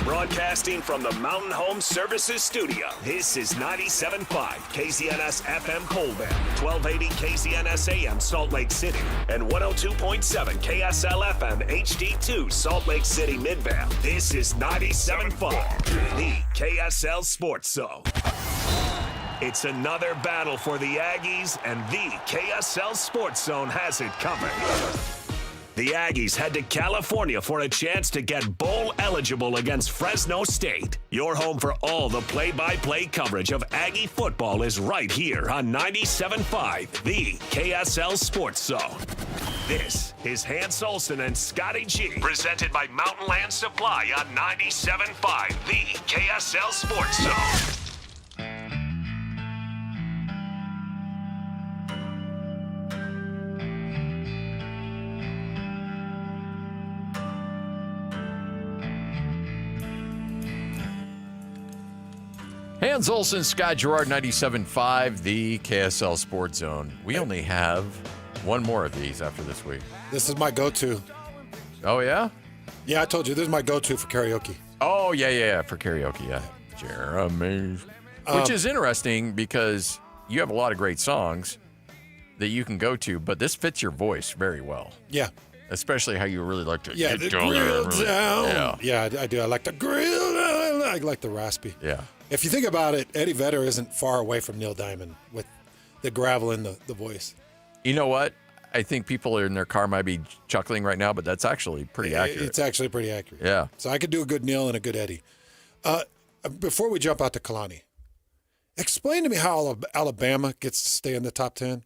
Broadcasting from the Mountain Home Services Studio, this is 97.5 KZNS FM Colbert, 1280 KZNS AM Salt Lake City, and 102.7 KSL FM HD2 Salt Lake City Midvale. This is 97.5, the KSL Sports Zone. It's another battle for the Aggies, and the KSL Sports Zone has it covered. The Aggies head to California for a chance to get bowl eligible against Fresno State. Your home for all the play-by-play coverage of Aggie football is right here on 97.5, the KSL Sports Zone. This is Hans Olsen and Scotty G, presented by Mountain Land Supply on 97.5, the KSL Sports Zone. Hans Olsen, Scott Gerard, 97.5, the KSL Sports Zone. We only have one more of these after this week. This is my go-to. Oh, yeah? Yeah, I told you, this is my go-to for karaoke. Oh, yeah, for karaoke, yeah. Jeremy. Which is interesting because you have a lot of great songs that you can go to, but this fits your voice very well. Yeah. Especially how you really like to get the down grill there. down. Yeah, I do. I like the grill down. I like the raspy. Yeah. If you think about it, Eddie Vedder isn't far away from Neil Diamond with the gravel in the voice. You know what? I think people in their car might be chuckling right now, but that's actually pretty accurate. It's actually pretty accurate. Yeah. So I could do a good Neil and a good Eddie. Before we jump out to Kalani, explain to me how Alabama gets to stay in the top 10.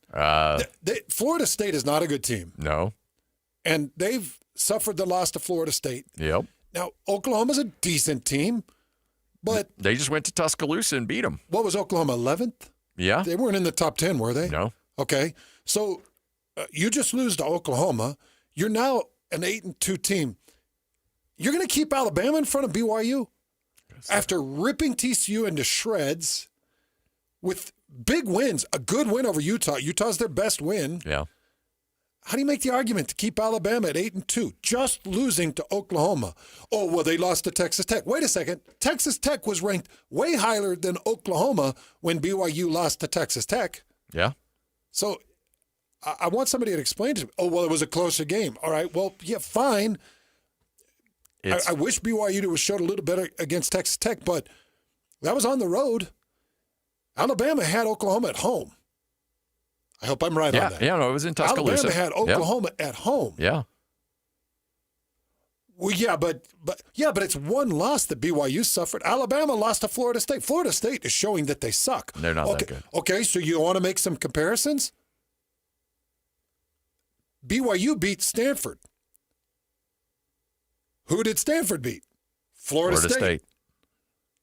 Florida State is not a good team. No. And they've suffered the loss to Florida State. Yep. Now, Oklahoma's a decent team, but they just went to Tuscaloosa and beat them. What was Oklahoma, 11th? Yeah. They weren't in the top 10, were they? No. Okay. So you just lose to Oklahoma. You're now an 8-2 team. You're going to keep Alabama in front of BYU after ripping TCU into shreds with big wins, a good win over Utah. Utah's their best win. Yeah. How do you make the argument to keep Alabama at 8-2, just losing to Oklahoma? Oh, well, they lost to Texas Tech. Wait a second. Texas Tech was ranked way higher than Oklahoma when BYU lost to Texas Tech. Yeah. So I want somebody to explain to me, oh, well, it was a closer game. All right, well, yeah, fine. I wish BYU showed a little better against Texas Tech, but that was on the road. Alabama had Oklahoma at home. I hope I'm right on that. Yeah, no, it was in Tuscaloosa. Alabama had Oklahoma at home. Yeah. Well, yeah, but it's one loss that BYU suffered. Alabama lost to Florida State. Florida State is showing that they suck. They're not that good. Okay, so you want to make some comparisons? BYU beat Stanford. Who did Stanford beat? Florida State.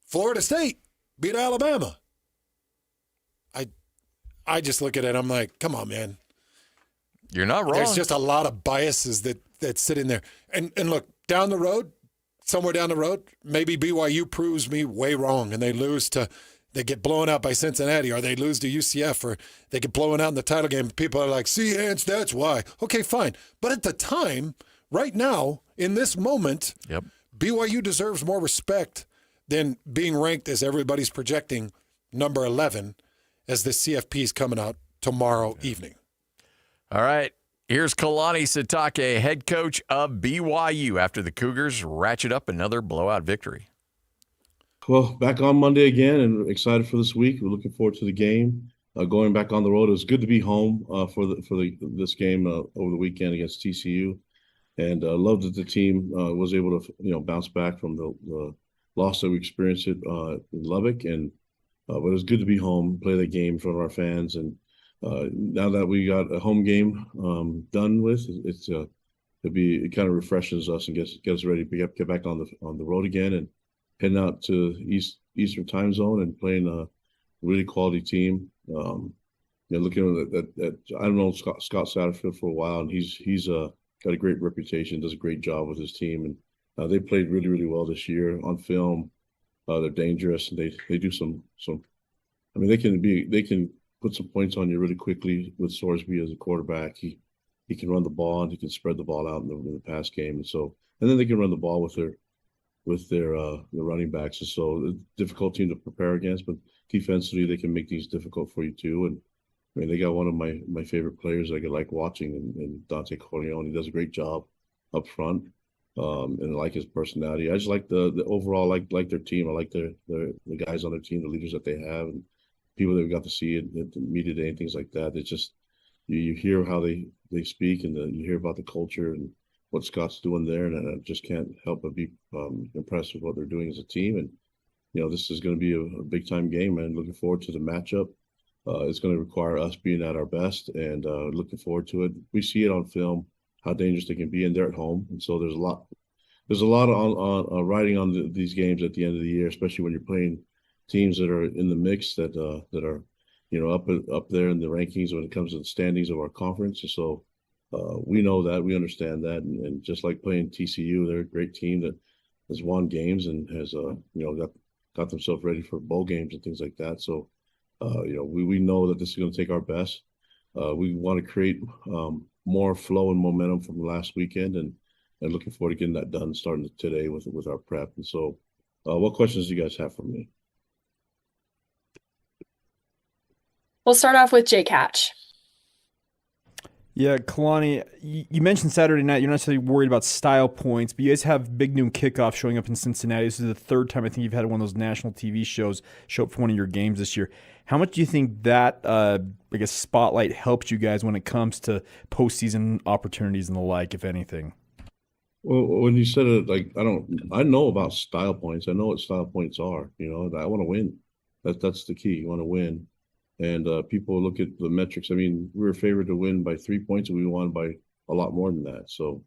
Florida State beat Alabama. I just look at it, I'm like, come on, man. You're not wrong. There's just a lot of biases that sit in there. And look, down the road, somewhere down the road, maybe BYU proves me way wrong and they get blown out by Cincinnati, or they lose to UCF, or they get blown out in the title game. People are like, see, Hans, that's why. Okay, fine. But at the time, right now, in this moment, BYU deserves more respect than being ranked as everybody's projecting number 11 as the CFP is coming out tomorrow evening. All right. Here's Kalani Sitake, head coach of BYU, after the Cougars ratchet up another blowout victory. Well, back on Monday again, and excited for this week. We're looking forward to the game. Going back on the road, it was good to be home for this game over the weekend against TCU, and loved that the team was able to bounce back from the loss that we experienced in Lubbock, and but it was good to be home, play that game in front of our fans, and now that we got a home game done with, it kind of refreshes us and gets us ready to get back on the road again and heading out to Eastern time zone and playing a really quality team. Looking at I don't know Scott Satterfield for a while, and he's got a great reputation, does a great job with his team, and they played really, really well this year on film. They're dangerous, and they do some. I mean, they can put some points on you really quickly with Sorsby as a quarterback. He can run the ball, and he can spread the ball out in the pass game, and then they can run the ball with their running backs. And so it's a difficult team to prepare against, but defensively they can make things difficult for you too. And I mean, they got one of my favorite players I like watching, and Dante Corleone. He does a great job up front, and I like his personality. I just like the overall like their team. I like the guys on their team, the leaders that they have, and people that we got to see at the media day and things like that. It's just you hear how they speak, and you hear about the culture and what Scott's doing there, and I just can't help but be impressed with what they're doing as a team. And this is going to be a big time game, and looking forward to the matchup. It's going to require us being at our best, and looking forward to it. We see it on film how dangerous they can be, and they're at home, and so there's a lot on riding on these games at the end of the year, especially when you're playing teams that are in the mix that are up there in the rankings when it comes to the standings of our conference. And so we know that, we understand that, and just like playing TCU, they're a great team that has won games and has got themselves ready for bowl games and things like that. So we know that this is going to take our best. We want to create more flow and momentum from last weekend, and looking forward to getting that done starting today with our prep. And so what questions do you guys have for me? We'll start off with Jake Hatch. Yeah, Kalani, you mentioned Saturday night you're not necessarily worried about style points, but you guys have Big Noon Kickoff showing up in Cincinnati. This is the third time I think you've had one of those national TV shows show up for one of your games this year. How much do you think that, spotlight helps you guys when it comes to postseason opportunities and the like, if anything? Well, when you said it, I know about style points. I know what style points are. I want to win. That's the key. You want to win. And people look at the metrics. I mean, we were favored to win by 3 points, and we won by a lot more than that. So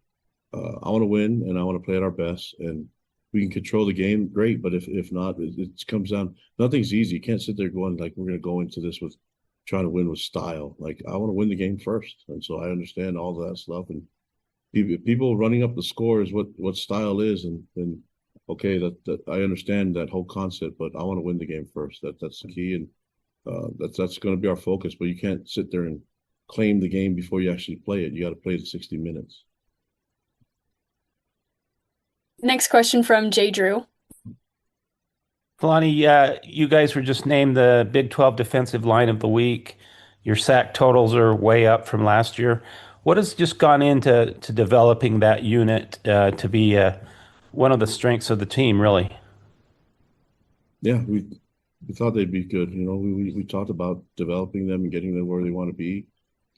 I want to win, and I want to play at our best. And we can control the game, great. But if not, it comes down. Nothing's easy. You can't sit there going we're going to go into this with trying to win with style. I want to win the game first, and so I understand all that stuff. And people running up the score is what style is, and okay, that I understand that whole concept. But I want to win the game first. That's the key, and that's going to be our focus. But you can't sit there and claim the game before you actually play it. You got to play the 60 minutes. Next question from Jay Drew. Kalani, you guys were just named the Big 12 Defensive Line of the Week. Your sack totals are way up from last year. What has just gone into developing that unit to be one of the strengths of the team, really? Yeah, we thought they'd be good. We talked about developing them and getting them where they want to be.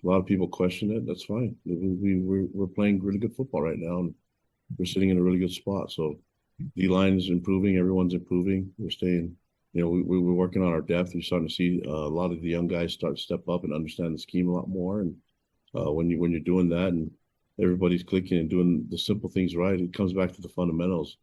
A lot of people question it. That's fine. We're playing really good football right now, and we're sitting in a really good spot. So D-line is improving. Everyone's improving. We're staying. We're working on our depth. We're starting to see a lot of the young guys start to step up and understand the scheme a lot more. And when you're doing that and everybody's clicking and doing the simple things right, it comes back to the fundamentals.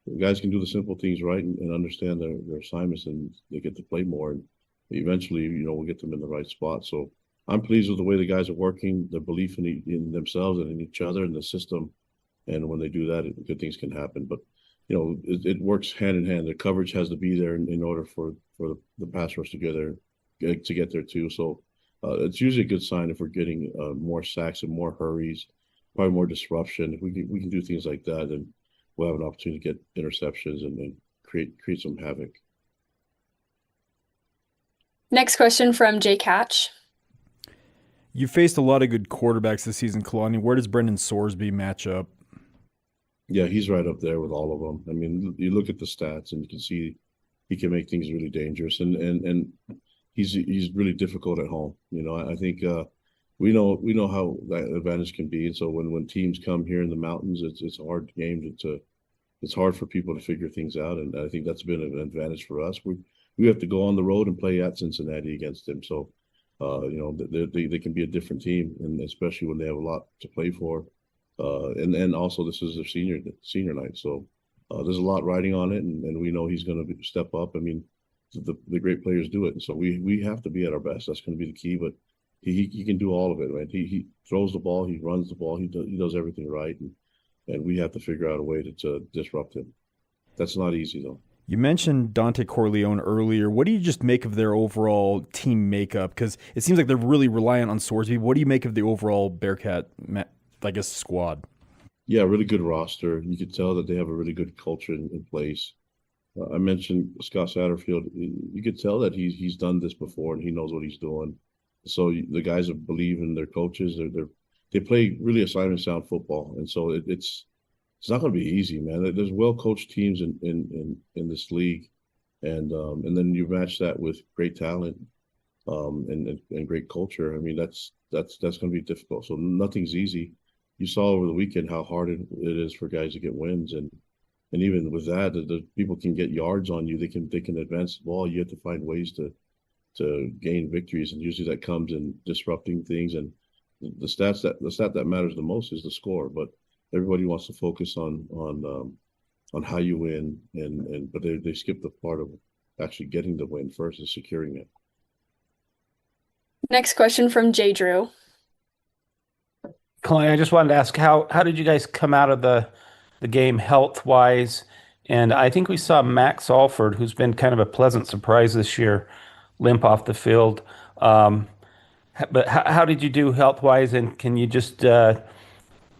The guys can do the simple things right and understand their assignments, and they get to play more. And eventually, we'll get them in the right spot. So I'm pleased with the way the guys are working, their belief in themselves and in each other and the system. And when they do that, good things can happen. But it works hand in hand. The coverage has to be there in order for the pass rush to get there too. So it's usually a good sign if we're getting more sacks and more hurries, probably more disruption. If we can do things like that, then we'll have an opportunity to get interceptions and create some havoc. Next question from Jake Hatch. You faced a lot of good quarterbacks this season, Kalani. Where does Brendan Sorsby match up? Yeah, he's right up there with all of them. I mean, you look at the stats and you can see he can make things really dangerous, and he's really difficult at home. I think we know how that advantage can be, and so when teams come here in the mountains, it's a hard game it's hard for people to figure things out, and I think that's been an advantage for us. We have to go on the road and play at Cincinnati against them, so they can be a different team, and especially when they have a lot to play for. And also this is their senior night, so there's a lot riding on it, and we know he's going to step up. I mean, the great players do it, and so we have to be at our best. That's going to be the key. But he can do all of it, right? He throws the ball, he runs the ball, he does everything right, and we have to figure out a way to disrupt him. That's not easy though. You mentioned Dante Corleone earlier. What do you just make of their overall team makeup? Because it seems like they're really reliant on Sorsby. What do you make of the overall Bearcat, squad? Yeah, really good roster. You could tell that they have a really good culture in place. I mentioned Scott Satterfield. You could tell that he's done this before and he knows what he's doing. So the guys believe in their coaches. They play really assignment sound football, and so it's not going to be easy, man. There's well coached teams in this league, and then you match that with great talent and great culture. I mean, that's going to be difficult. So nothing's easy. You saw over the weekend how hard it is for guys to get wins, and even with that, the people can get yards on you. They can advance the ball. You have to find ways to gain victories, and usually that comes in disrupting things. And the stat that matters the most is the score. But everybody wants to focus on how you win, but they skip the part of actually getting the win first and securing it. Next question from Jay Drew. Kalani, I just wanted to ask, how did you guys come out of the game health-wise? And I think we saw Max Alford, who's been kind of a pleasant surprise this year, limp off the field. But how did you do health-wise? And can you just,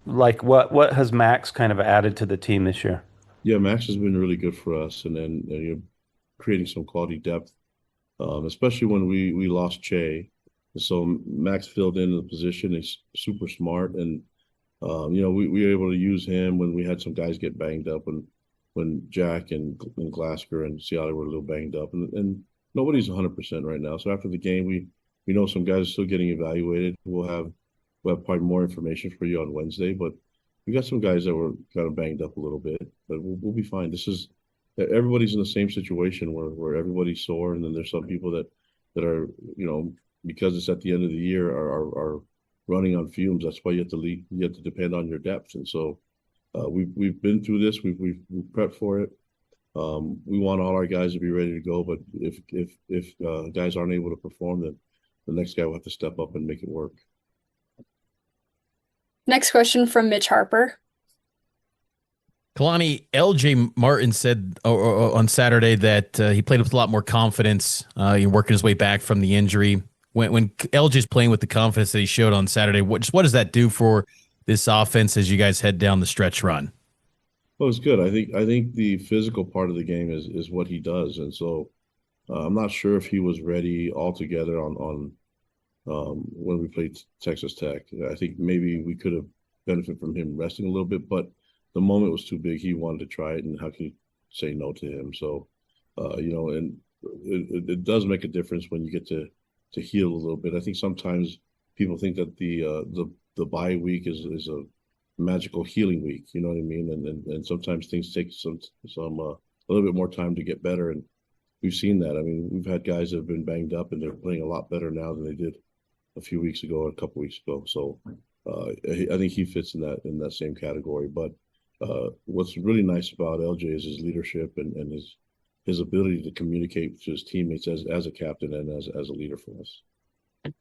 what has Max kind of added to the team this year? Yeah, Max has been really good for us, and then you're creating some quality depth, especially when we lost Che. So Max filled in the position. He's super smart, and we were able to use him when we had some guys get banged up, when Jack and Glasgow and Seattle were a little banged up, and nobody's 100% right now. So after the game, we know some guys are still getting evaluated. We'll have probably more information for you on Wednesday, but we got some guys that were kind of banged up a little bit, but we'll be fine. Everybody's in the same situation where everybody's sore, and then there's some people that are because it's at the end of the year are running on fumes. That's why you have to depend on your depth. And so we've been through this. We've prepped for it. We want all our guys to be ready to go, but if guys aren't able to perform, then the next guy will have to step up and make it work. Next question from Mitch Harper. Kalani, LJ Martin said on Saturday that he played with a lot more confidence, working his way back from the injury. When LJ's playing with the confidence that he showed on Saturday, what does that do for this offense as you guys head down the stretch run? Well, it's good. I think the physical part of the game is what he does, and so I'm not sure if he was ready altogether on when we played Texas Tech. I think maybe we could have benefited from him resting a little bit, but the moment was too big. He wanted to try it, and how can you say no to him? So, and it does make a difference when you get to heal a little bit. I think sometimes people think that the bye week is a magical healing week. You know what I mean? And sometimes things take some a little bit more time to get better, and we've seen that. I mean, we've had guys that have been banged up, and they're playing a lot better now than they did a few weeks ago or a couple weeks ago. So I think he fits in that same category. But what's really nice about LJ is his leadership and his ability to communicate to his teammates as a captain and as a leader for us.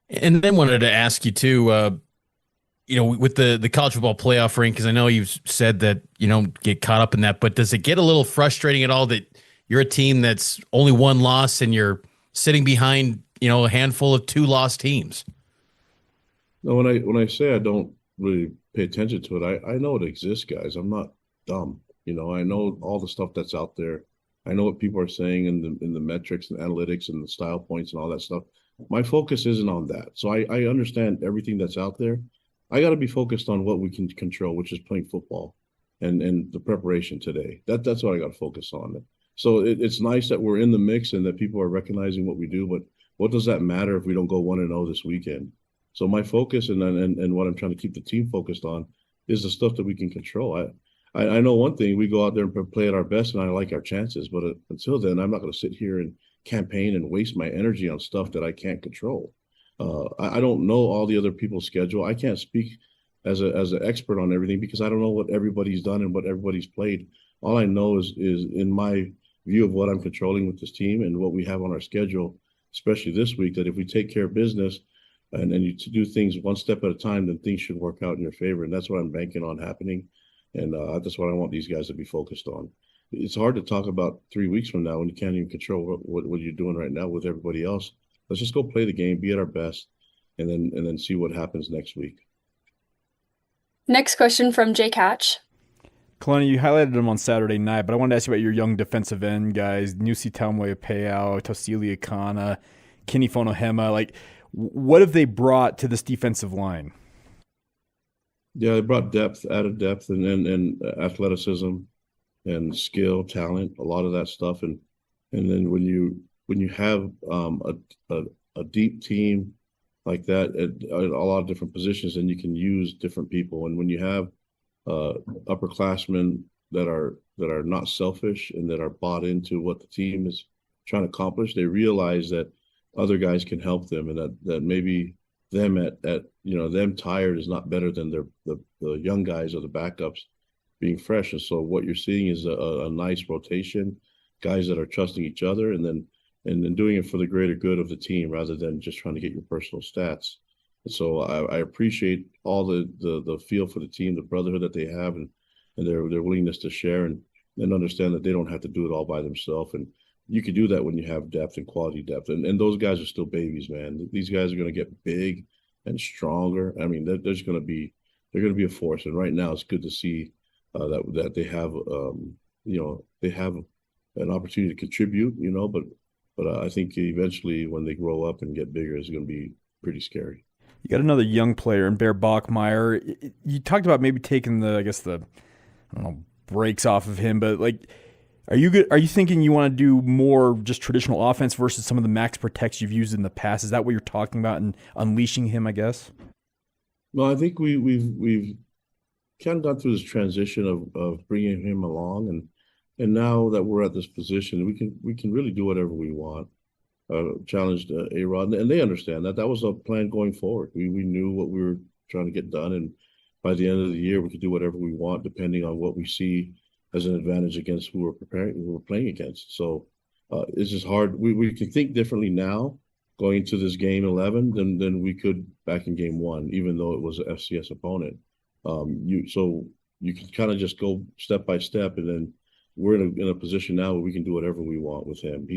And then wanted to ask you too, with the college football playoff ring, because I know you've said that you don't get caught up in that, but does it get a little frustrating at all that you're a team that's only one loss and you're sitting behind, a handful of 2 lost teams? No, when I say I don't really pay attention to it, I know it exists, guys. I'm not dumb. I know all the stuff that's out there. I know what people are saying in the metrics and analytics and the style points and all that stuff. My focus isn't on that. So I understand everything that's out there. I got to be focused on what we can control, which is playing football and the preparation today. That's what I got to focus on. So it's nice that we're in the mix and that people are recognizing what we do, but what does that matter if we don't go 1-0 this weekend? So my focus and what I'm trying to keep the team focused on is the stuff that we can control. I know one thing, we go out there and play at our best, and I like our chances. But until then, I'm not going to sit here and campaign and waste my energy on stuff that I can't control. I don't know all the other people's schedule. I can't speak as an expert on everything because I don't know what everybody's done and what everybody's played. All I know is in my view of what I'm controlling with this team and what we have on our schedule, especially this week, that if we take care of business and you to do things one step at a time, then things should work out in your favor. And that's what I'm banking on happening. And that's what I want these guys to be focused on. It's hard to talk about 3 weeks from now when you can't even control what you're doing right now with everybody else. Let's just go play the game, be at our best, and then see what happens next week. Next question from Jake Hatch. Kalani, you highlighted him on Saturday night, but I wanted to ask you about your young defensive end guys, Nusi Talmwe Peao, Tosili Akana, Kenny Fonohema. Like, what have they brought to this defensive line? Yeah, they brought added depth, and athleticism and skill, talent, a lot of that stuff. And then when you have a deep team like that at a lot of different positions, then you can use different people. And when you have upperclassmen that are not selfish and that are bought into what the team is trying to accomplish, they realize that other guys can help them, and that maybe them them tired is not better than the young guys or the backups being fresh. And so what you're seeing is a nice rotation, guys that are trusting each other, and then doing it for the greater good of the team rather than just trying to get your personal stats. And so I appreciate all the feel for the team, the brotherhood that they have, and their willingness to share and understand that they don't have to do it all by themselves. And you can do that when you have depth and quality depth. And those guys are still babies, man. These guys are going to get big and stronger. I mean, they're going to be a force. And right now, it's good to see that they have they have an opportunity to contribute. But I think eventually, when they grow up and get bigger, it's going to be pretty scary. You got another young player in Bear Bachmeyer. You talked about maybe taking the breaks off of him, but like, are you thinking you want to do more just traditional offense versus some of the max protects you've used in the past? Is that what you're talking about and unleashing him, I guess? No, I think we've kind of gone through this transition of bringing him along, and now that we're at this position, we can really do whatever we want. Challenged A-Rod, and they understand that was a plan going forward. We knew what we were trying to get done, and by the end of the year, we could do whatever we want depending on what we see as an advantage against who we're playing against. So it's just hard. We can think differently now going into this game 11 than we could back in game 1, even though it was an FCS opponent. So you can kind of just go step by step, and then we're in a position now where we can do whatever we want with him.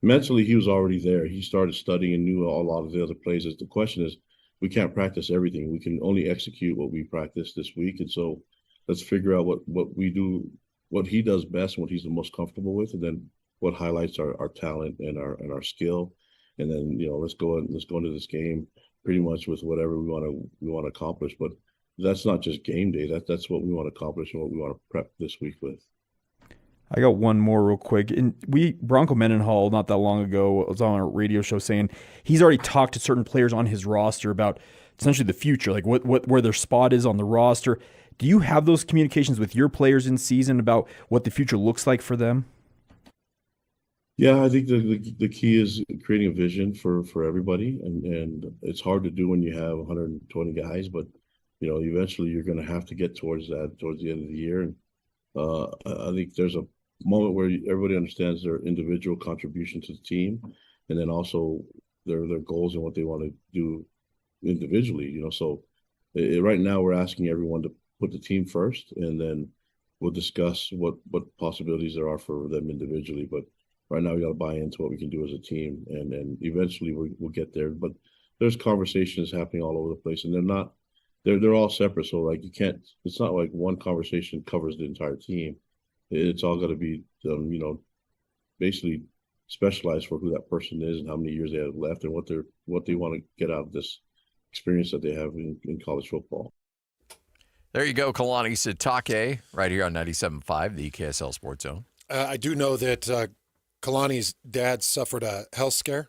Mentally, he was already there. He started studying and knew a lot of the other plays. The question is, we can't practice everything. We can only execute what we practice this week. And so let's figure out what we do, what he does best, and what he's the most comfortable with, and then what highlights our talent and our skill. And then, let's go into this game pretty much with whatever we want to accomplish. But that's not just game day. That's what we want to accomplish and what we want to prep this week with. I got one more real quick. And Bronco Mendenhall, not that long ago, was on a radio show saying he's already talked to certain players on his roster about essentially the future, like where their spot is on the roster. Do you have those communications with your players in season about what the future looks like for them? Yeah, I think the key is creating a vision for everybody, and it's hard to do when you have 120 guys, but eventually you're going to have to get towards the end of the year. And I think there's a moment where everybody understands their individual contribution to the team, and then also their goals and what they want to do individually. So Right now, we're asking everyone to put the team first, and then we'll discuss what possibilities there are for them individually. But right now, we got to buy into what we can do as a team, and eventually we'll get there. But there's conversations happening all over the place, and they're all separate. So like it's not like one conversation covers the entire team. It's all got to be basically specialized for who that person is and how many years they have left and what they want to get out of this experience that they have in college football. There you go, Kalani Sitake, right here on 97.5, the KSL Sports Zone. I do know that Kalani's dad suffered a health scare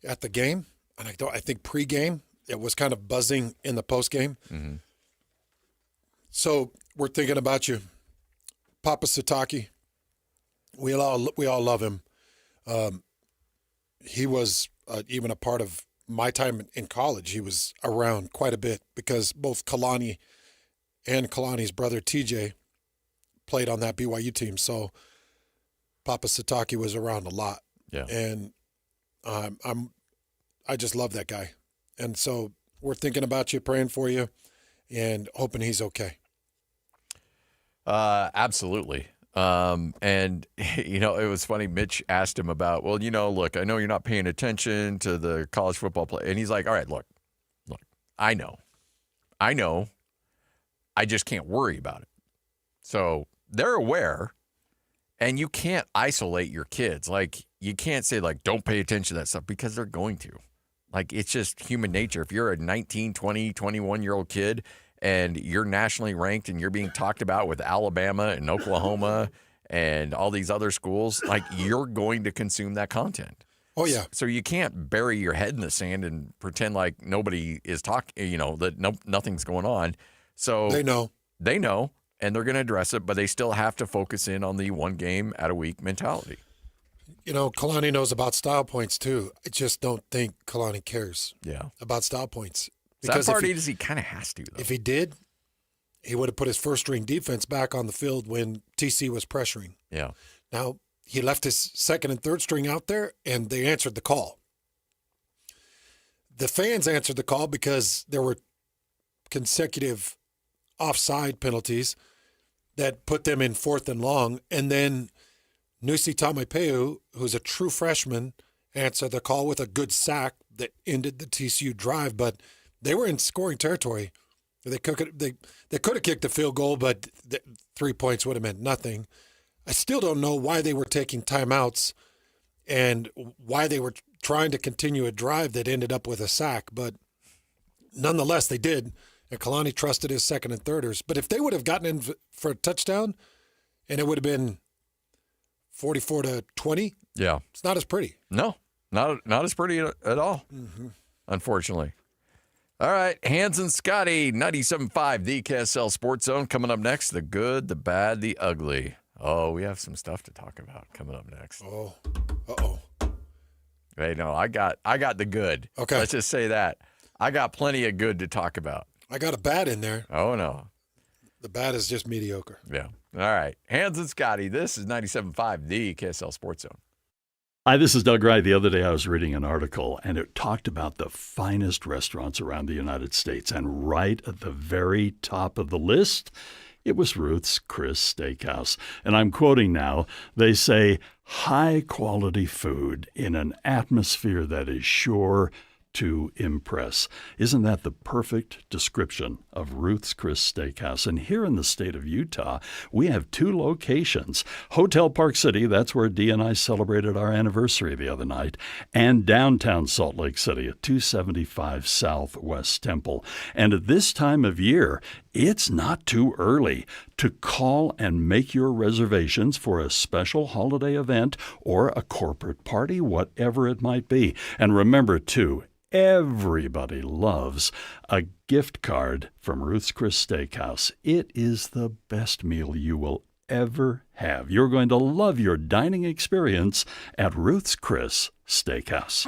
at the game, and I think pre-game it was kind of buzzing in the post-game. Mm-hmm. So we're thinking about you, Papa Sitake. We all love him. He was even a part of my time in college. He was around quite a bit because both Kalani and Kalani's brother TJ played on that BYU team. So Papa Sitake was around a lot. Yeah. And I just love that guy. And so we're thinking about you, praying for you, and hoping he's okay. Absolutely. And, it was funny. Mitch asked him about, well, look, I know you're not paying attention to the college football play. And he's like, all right, look, I know. I just can't worry about it. So they're aware, and you can't isolate your kids. Like, you can't say, don't pay attention to that stuff because they're going to. Like, it's just human nature. If you're a 19, 20, 21-year-old kid and you're nationally ranked and you're being talked about with Alabama and Oklahoma and all these other schools, you're going to consume that content. Oh, yeah. So you can't bury your head in the sand and pretend like nobody is talking, that nothing's going on. So they know, and they're going to address it, but they still have to focus in on the one game at a week mentality. Kalani knows about style points too. I just don't think Kalani cares about style points. Because that part he kind of has to, though. If he did, he would have put his first-string defense back on the field when TC was pressuring. Yeah. Now, he left his second and third string out there, and they answered the call. The fans answered the call because there were consecutive offside penalties that put them in 4th and long, and then Nusi Taumepeu, who's a true freshman, answered the call with a good sack that ended the TCU drive, but they were in scoring territory. They could have kicked the field goal, but 3 points would have meant nothing. I still don't know why they were taking timeouts and why they were trying to continue a drive that ended up with a sack, but nonetheless they did, and Kalani trusted his second and thirders. But if they would have gotten in for a touchdown and it would have been 44-20, it's not as pretty. No, not as pretty at all, unfortunately. All right, Hans and Scotty, 97.5, the KSL Sports Zone. Coming up next, the good, the bad, the ugly. Oh, we have some stuff to talk about coming up next. Oh, uh-oh. Hey, no, I got the good. Okay. Let's just say that. I got plenty of good to talk about. I got a bad in there. Oh, no. The bad is just mediocre. Yeah. All right, Hans and Scotty, this is 97.5, the KSL Sports Zone. Hi, this is Doug Wright. The other day I was reading an article, and it talked about the finest restaurants around the United States. And right at the very top of the list, it was Ruth's Chris Steakhouse. And I'm quoting now. They say, high-quality food in an atmosphere that is sure to impress. Isn't that the perfect description of Ruth's Chris Steakhouse? And here in the state of Utah, we have 2 locations. Hotel Park City, that's where Dee and I celebrated our anniversary the other night, and downtown Salt Lake City at 275 Southwest Temple. And at this time of year, it's not too early to call and make your reservations for a special holiday event or a corporate party, whatever it might be. And remember, too, everybody loves a gift card from Ruth's Chris Steakhouse. It is the best meal you will ever have. You're going to love your dining experience at Ruth's Chris Steakhouse.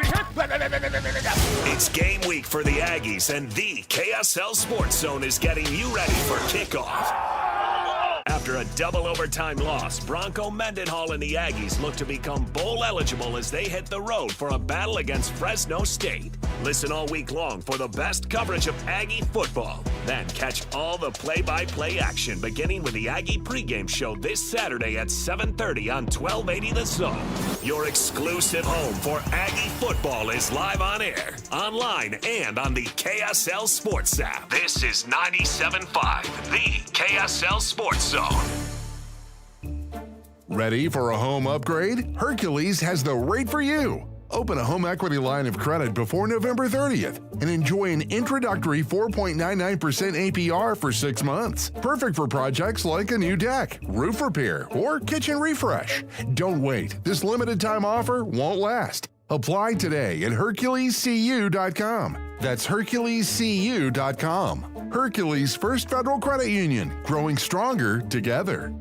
It's game week for the Aggies, and the KSL Sports Zone is getting you ready for kickoff. After a double overtime loss, Bronco Mendenhall and the Aggies look to become bowl eligible as they hit the road for a battle against Fresno State. Listen all week long for the best coverage of Aggie football. Then catch all the play-by-play action beginning with the Aggie pregame show this Saturday at 7:30 on 1280 The Zone. Your exclusive home for Aggie football is live on air, online, and on the KSL Sports app. This is 97.5, the KSL Sports Zone. Ready for a home upgrade? Hercules has the rate for you. Open a home equity line of credit before November 30th and enjoy an introductory 4.99% APR for 6 months. Perfect for projects like a new deck, roof repair, or kitchen refresh. Don't wait. This limited time offer won't last. Apply today at HerculesCU.com. That's HerculesCU.com. Hercules First Federal Credit Union, growing stronger together.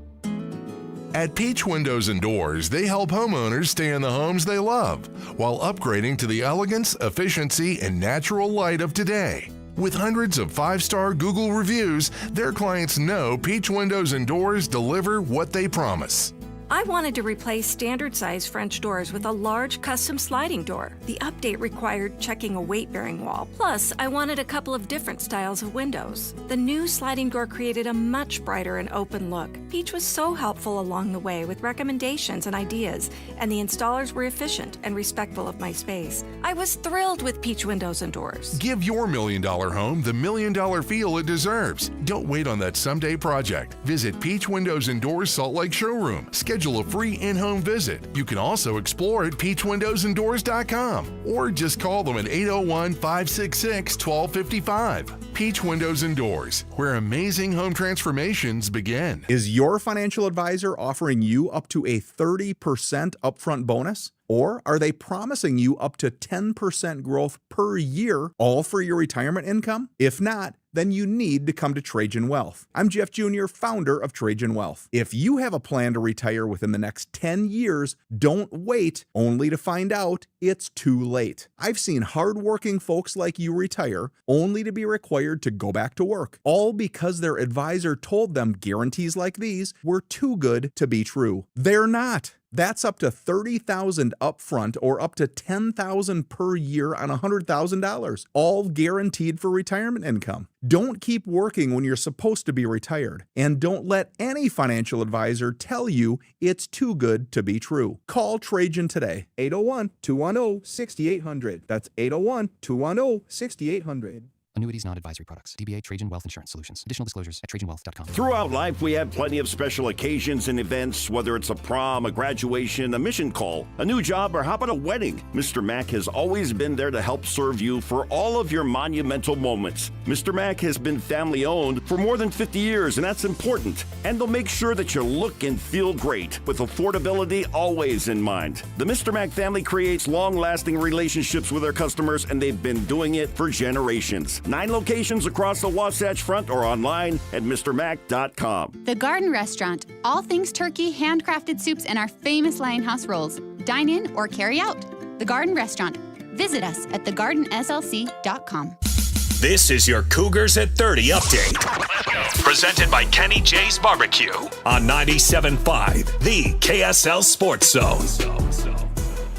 At Peach Windows and Doors, they help homeowners stay in the homes they love while upgrading to the elegance, efficiency, and natural light of today. With hundreds of 5-star Google reviews, their clients know Peach Windows and Doors deliver what they promise. I wanted to replace standard-size French doors with a large custom sliding door. The update required checking a weight-bearing wall. Plus, I wanted a couple of different styles of windows. The new sliding door created a much brighter and open look. Peach was so helpful along the way with recommendations and ideas, and the installers were efficient and respectful of my space. I was thrilled with Peach Windows and Doors. Give your $1 million home the $1 million feel it deserves. Don't wait on that someday project. Visit Peach Windows and Doors Salt Lake Showroom. Schedule a free in-home visit. You can also explore at peachwindowsanddoors.com or just call them at 801-566-1255. Peach Windows and Doors, where amazing home transformations begin. Is your financial advisor offering you up to a 30% upfront bonus? Or are they promising you up to 10% growth per year, all for your retirement income? If not, then you need to come to Trajan Wealth. I'm Jeff Jr., founder of Trajan Wealth. If you have a plan to retire within the next 10 years, don't wait only to find out it's too late. I've seen hardworking folks like you retire only to be required to go back to work, all because their advisor told them guarantees like these were too good to be true. They're not. That's up to $30,000 upfront or up to $10,000 per year on $100,000, all guaranteed for retirement income. Don't keep working when you're supposed to be retired, and don't let any financial advisor tell you it's too good to be true. Call Trajan today, 801-210-6800. That's 801-210-6800. Annuities, non-advisory products. DBA Trajan Wealth Insurance Solutions. Additional disclosures at TrajanWealth.com. Throughout life, we have plenty of special occasions and events, whether it's a prom, a graduation, a mission call, a new job, or how about a wedding? Mr. Mac has always been there to help serve you for all of your monumental moments. Mr. Mac has been family-owned for more than 50 years, and that's important. And they'll make sure that you look and feel great, with affordability always in mind. The Mr. Mac family creates long-lasting relationships with their customers, and they've been doing it for generations. 9 locations across the Wasatch Front or online at MrMac.com. The Garden Restaurant. All things turkey, handcrafted soups, and our famous Lionhouse rolls. Dine in or carry out. The Garden Restaurant. Visit us at thegardenslc.com. This is your Cougars at 30 update. Presented by Kenny J's Barbecue on 97.5, the KSL Sports Zone.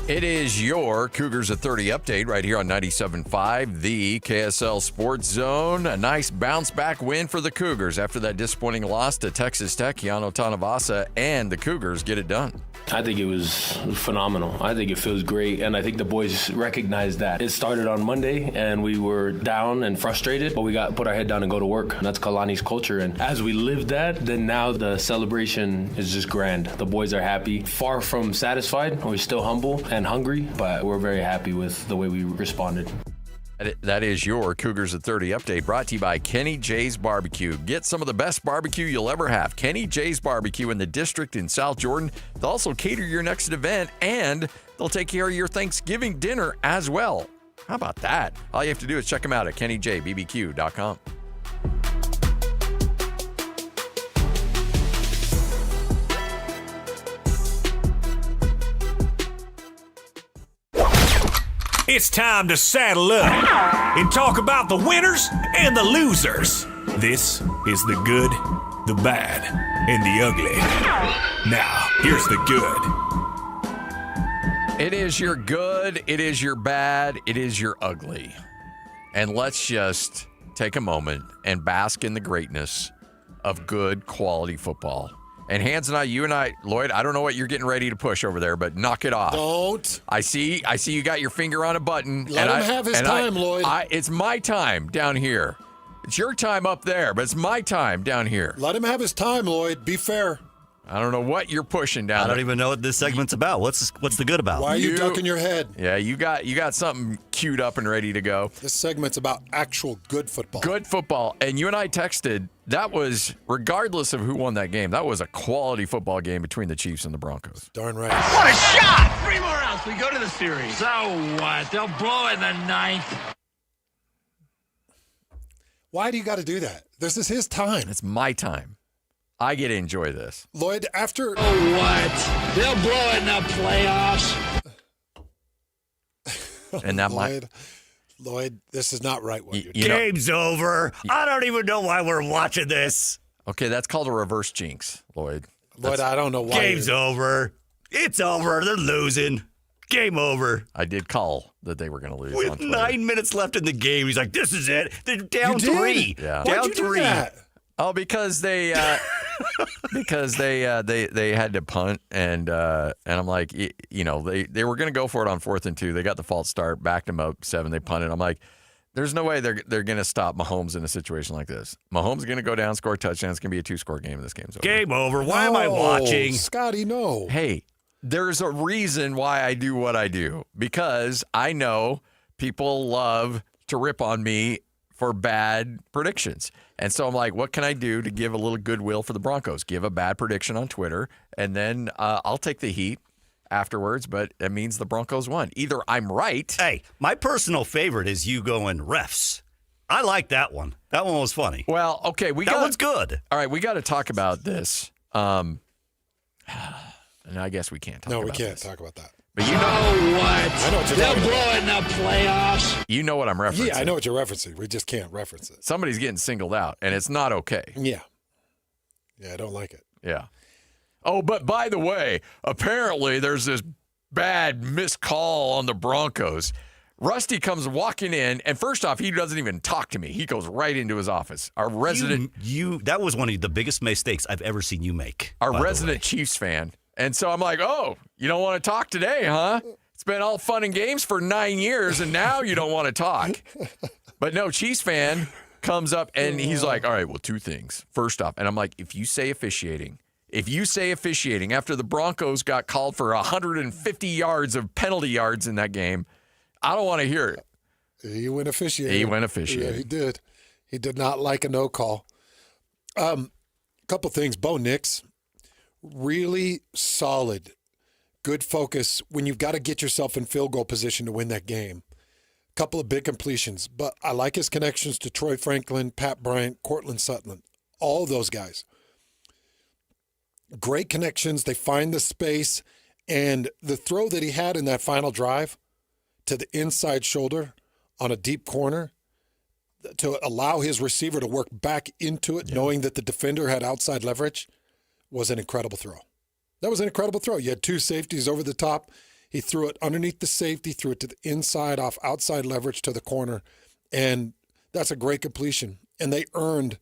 It is your Cougars at 30 update right here on 97.5, the KSL Sports Zone. A nice bounce-back win for the Cougars after that disappointing loss to Texas Tech. Yano Tanavasa and the Cougars get it done. I think it was phenomenal. I think it feels great, and I think the boys recognized that. It started on Monday, and we were down and frustrated, but we put our head down and go to work, and that's Kalani's culture. And as we lived that, then now the celebration is just grand. The boys are happy. Far from satisfied. We're still humble and hungry, but we're very happy with the way we responded. That is your Cougars at 30 update, brought to you by Kenny J's Barbecue. Get some of the best barbecue you'll ever have. Kenny J's Barbecue in the district in South Jordan. They'll also cater your next event, and they'll take care of your Thanksgiving dinner as well. How about that? All you have to do is check them out at KennyJBBQ.com. It's time to saddle up and talk about the winners and the losers. This is the good, the bad, and the ugly. Now, here's the good. It is your good, it is your bad, it is your ugly. And let's just take a moment and bask in the greatness of good quality football. And Hans and I, you and I, Lloyd, I don't know what you're getting ready to push over there, but knock it off. Don't. I see you got your finger on a button. Let him have his time, Lloyd. It's my time down here. It's your time up there, but it's my time down here. Let him have his time, Lloyd. Be fair. I don't know what you're pushing down there. I don't even know what this segment's about. What's the good about? Why are you ducking your head? Yeah, you got something queued up and ready to go. This segment's about actual good football. Good football. And you and I texted, that was, regardless of who won that game, that was a quality football game between the Chiefs and the Broncos. Darn right. What a shot! 3 more outs. We go to the series. So what? They'll blow in the 9th. Why do you got to do that? This is his time. It's my time. I get to enjoy this. Lloyd, after... Oh, what? They'll blow in the playoffs. And that Lloyd, this is not right. Game's over. I don't even know why we're watching this. Okay, that's called a reverse jinx, Lloyd. Lloyd, I don't know why. Game's over. It's over. They're losing. Game over. I did call that they were going to lose. With 9 minutes left in the game, he's like, "This is it. They're down You did? 3. Yeah. Why'd Down you do 3." that? Oh, because they they had to punt and I'm like, they were going to go for it on 4th and 2. They got the false start, backed them up 7. They punted. I'm like, there's no way they're going to stop Mahomes in a situation like this. Mahomes is going to go down, score a touchdown. It's going to be a 2-score game, and this game's over. Game over. Why am I watching? Scotty, no. Hey, there's a reason why I do what I do, because I know people love to rip on me for bad predictions. And so I'm like, what can I do to give a little goodwill for the Broncos? Give a bad prediction on Twitter, and then I'll take the heat afterwards, but it means the Broncos won. Either I'm right. Hey, my personal favorite is you going refs. I like that one. That one was funny. Well, okay. That one's good. All right, we got to talk about this. And I guess we can't talk about No, we can't this. talk about that. But you know what? I know what you're They'll talking blow about. in the playoffs. You know what I'm referencing. Yeah, I know what you're referencing. We just can't reference it. Somebody's getting singled out, and it's not okay. Yeah. Yeah, I don't like it. Yeah. Oh, but by the way, apparently there's this bad missed call on the Broncos. Rusty comes walking in, and first off, he doesn't even talk to me. He goes right into his office. Our resident... That was one of the biggest mistakes I've ever seen you make. Our resident Chiefs fan. And so I'm like, oh, you don't want to talk today, huh? It's been all fun and games for 9 years, and now you don't want to talk. But no, Chiefs fan comes up, and he's like, all right, well, 2 things. First off, and I'm like, if you say officiating after the Broncos got called for 150 yards of penalty yards in that game, I don't want to hear it. He went officiating. Yeah, he did. He did not like a no call. Couple things. Bo Nix, really solid, good focus when you've got to get yourself in field goal position to win that game. Couple of big completions, but I like his connections to Troy Franklin, Pat Bryant, Cortland Sutton, all those guys. Great connections. They find the space, and the throw that he had in that final drive to the inside shoulder on a deep corner to allow his receiver to work back into it, knowing that the defender had outside leverage, was an incredible throw. That was an incredible throw. You had 2 safeties over the top. He threw it underneath the safety, threw it to the inside off outside leverage to the corner, and that's a great completion. And they earned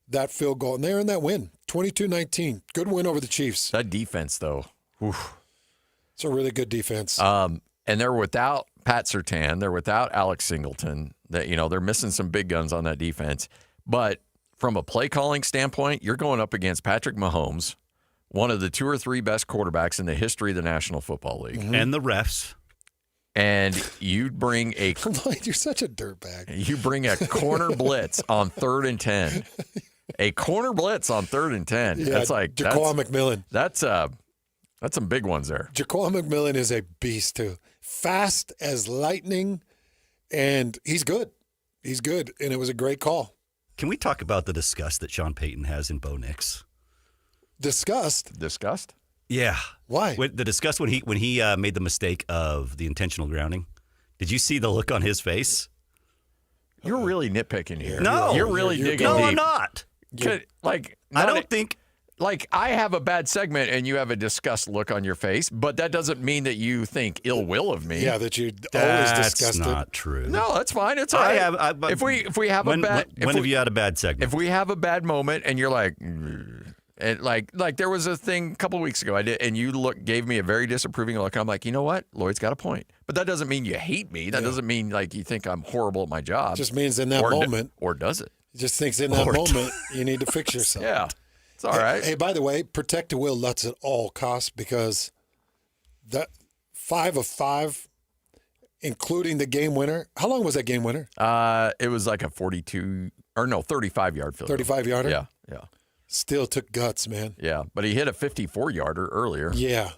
that field goal, and they earned that win, 22-19. Good win over the Chiefs. That defense, though. Oof. It's a really good defense. And they're without Pat Surtain. They're without Alex Singleton. They're missing some big guns on that defense. But from a play calling standpoint, you're going up against Patrick Mahomes, one of the 2 or 3 best quarterbacks in the history of the National Football League. Mm-hmm. And the refs. And you bring a... You're such a dirtbag. You bring a corner blitz on 3rd and 10. A corner blitz on 3rd and 10. Yeah, that's like... Jaquan McMillan. That's some big ones there. Jaquan McMillan is a beast, too. Fast as lightning, and he's good. He's good, and it was a great call. Can we talk about the disgust that Sean Payton has in Bo Nix? Disgust? Disgust? Yeah. Why? The disgust when he made the mistake of the intentional grounding. Did you see the look on his face? You're really nitpicking here. No. You're really digging No, deep. I'm not. I don't think. Like, I have a bad segment and you have a disgust look on your face, but that doesn't mean that you think ill will of me. Yeah, that you always disgusted. That's not true. No, that's fine. It's all right. If we have a bad, when have you had a bad segment? If we have a bad moment and you're like, and like there was a thing a couple of weeks ago I did, and you gave me a very disapproving look, and I'm like, you know what, Lloyd's got a point. But that doesn't mean you hate me. That doesn't mean like you think I'm horrible at my job. It just means in that moment, or does it? It just thinks in that moment you need to fix yourself. Yeah. It's all right. Hey, by the way, protect the Will Lutz at all costs, because that 5 of 5, including the game winner. How long was that game winner? It was like a 35-yard field goal. 35-yarder? Yeah. Still took guts, man. Yeah, but he hit a 54-yarder earlier. Yeah.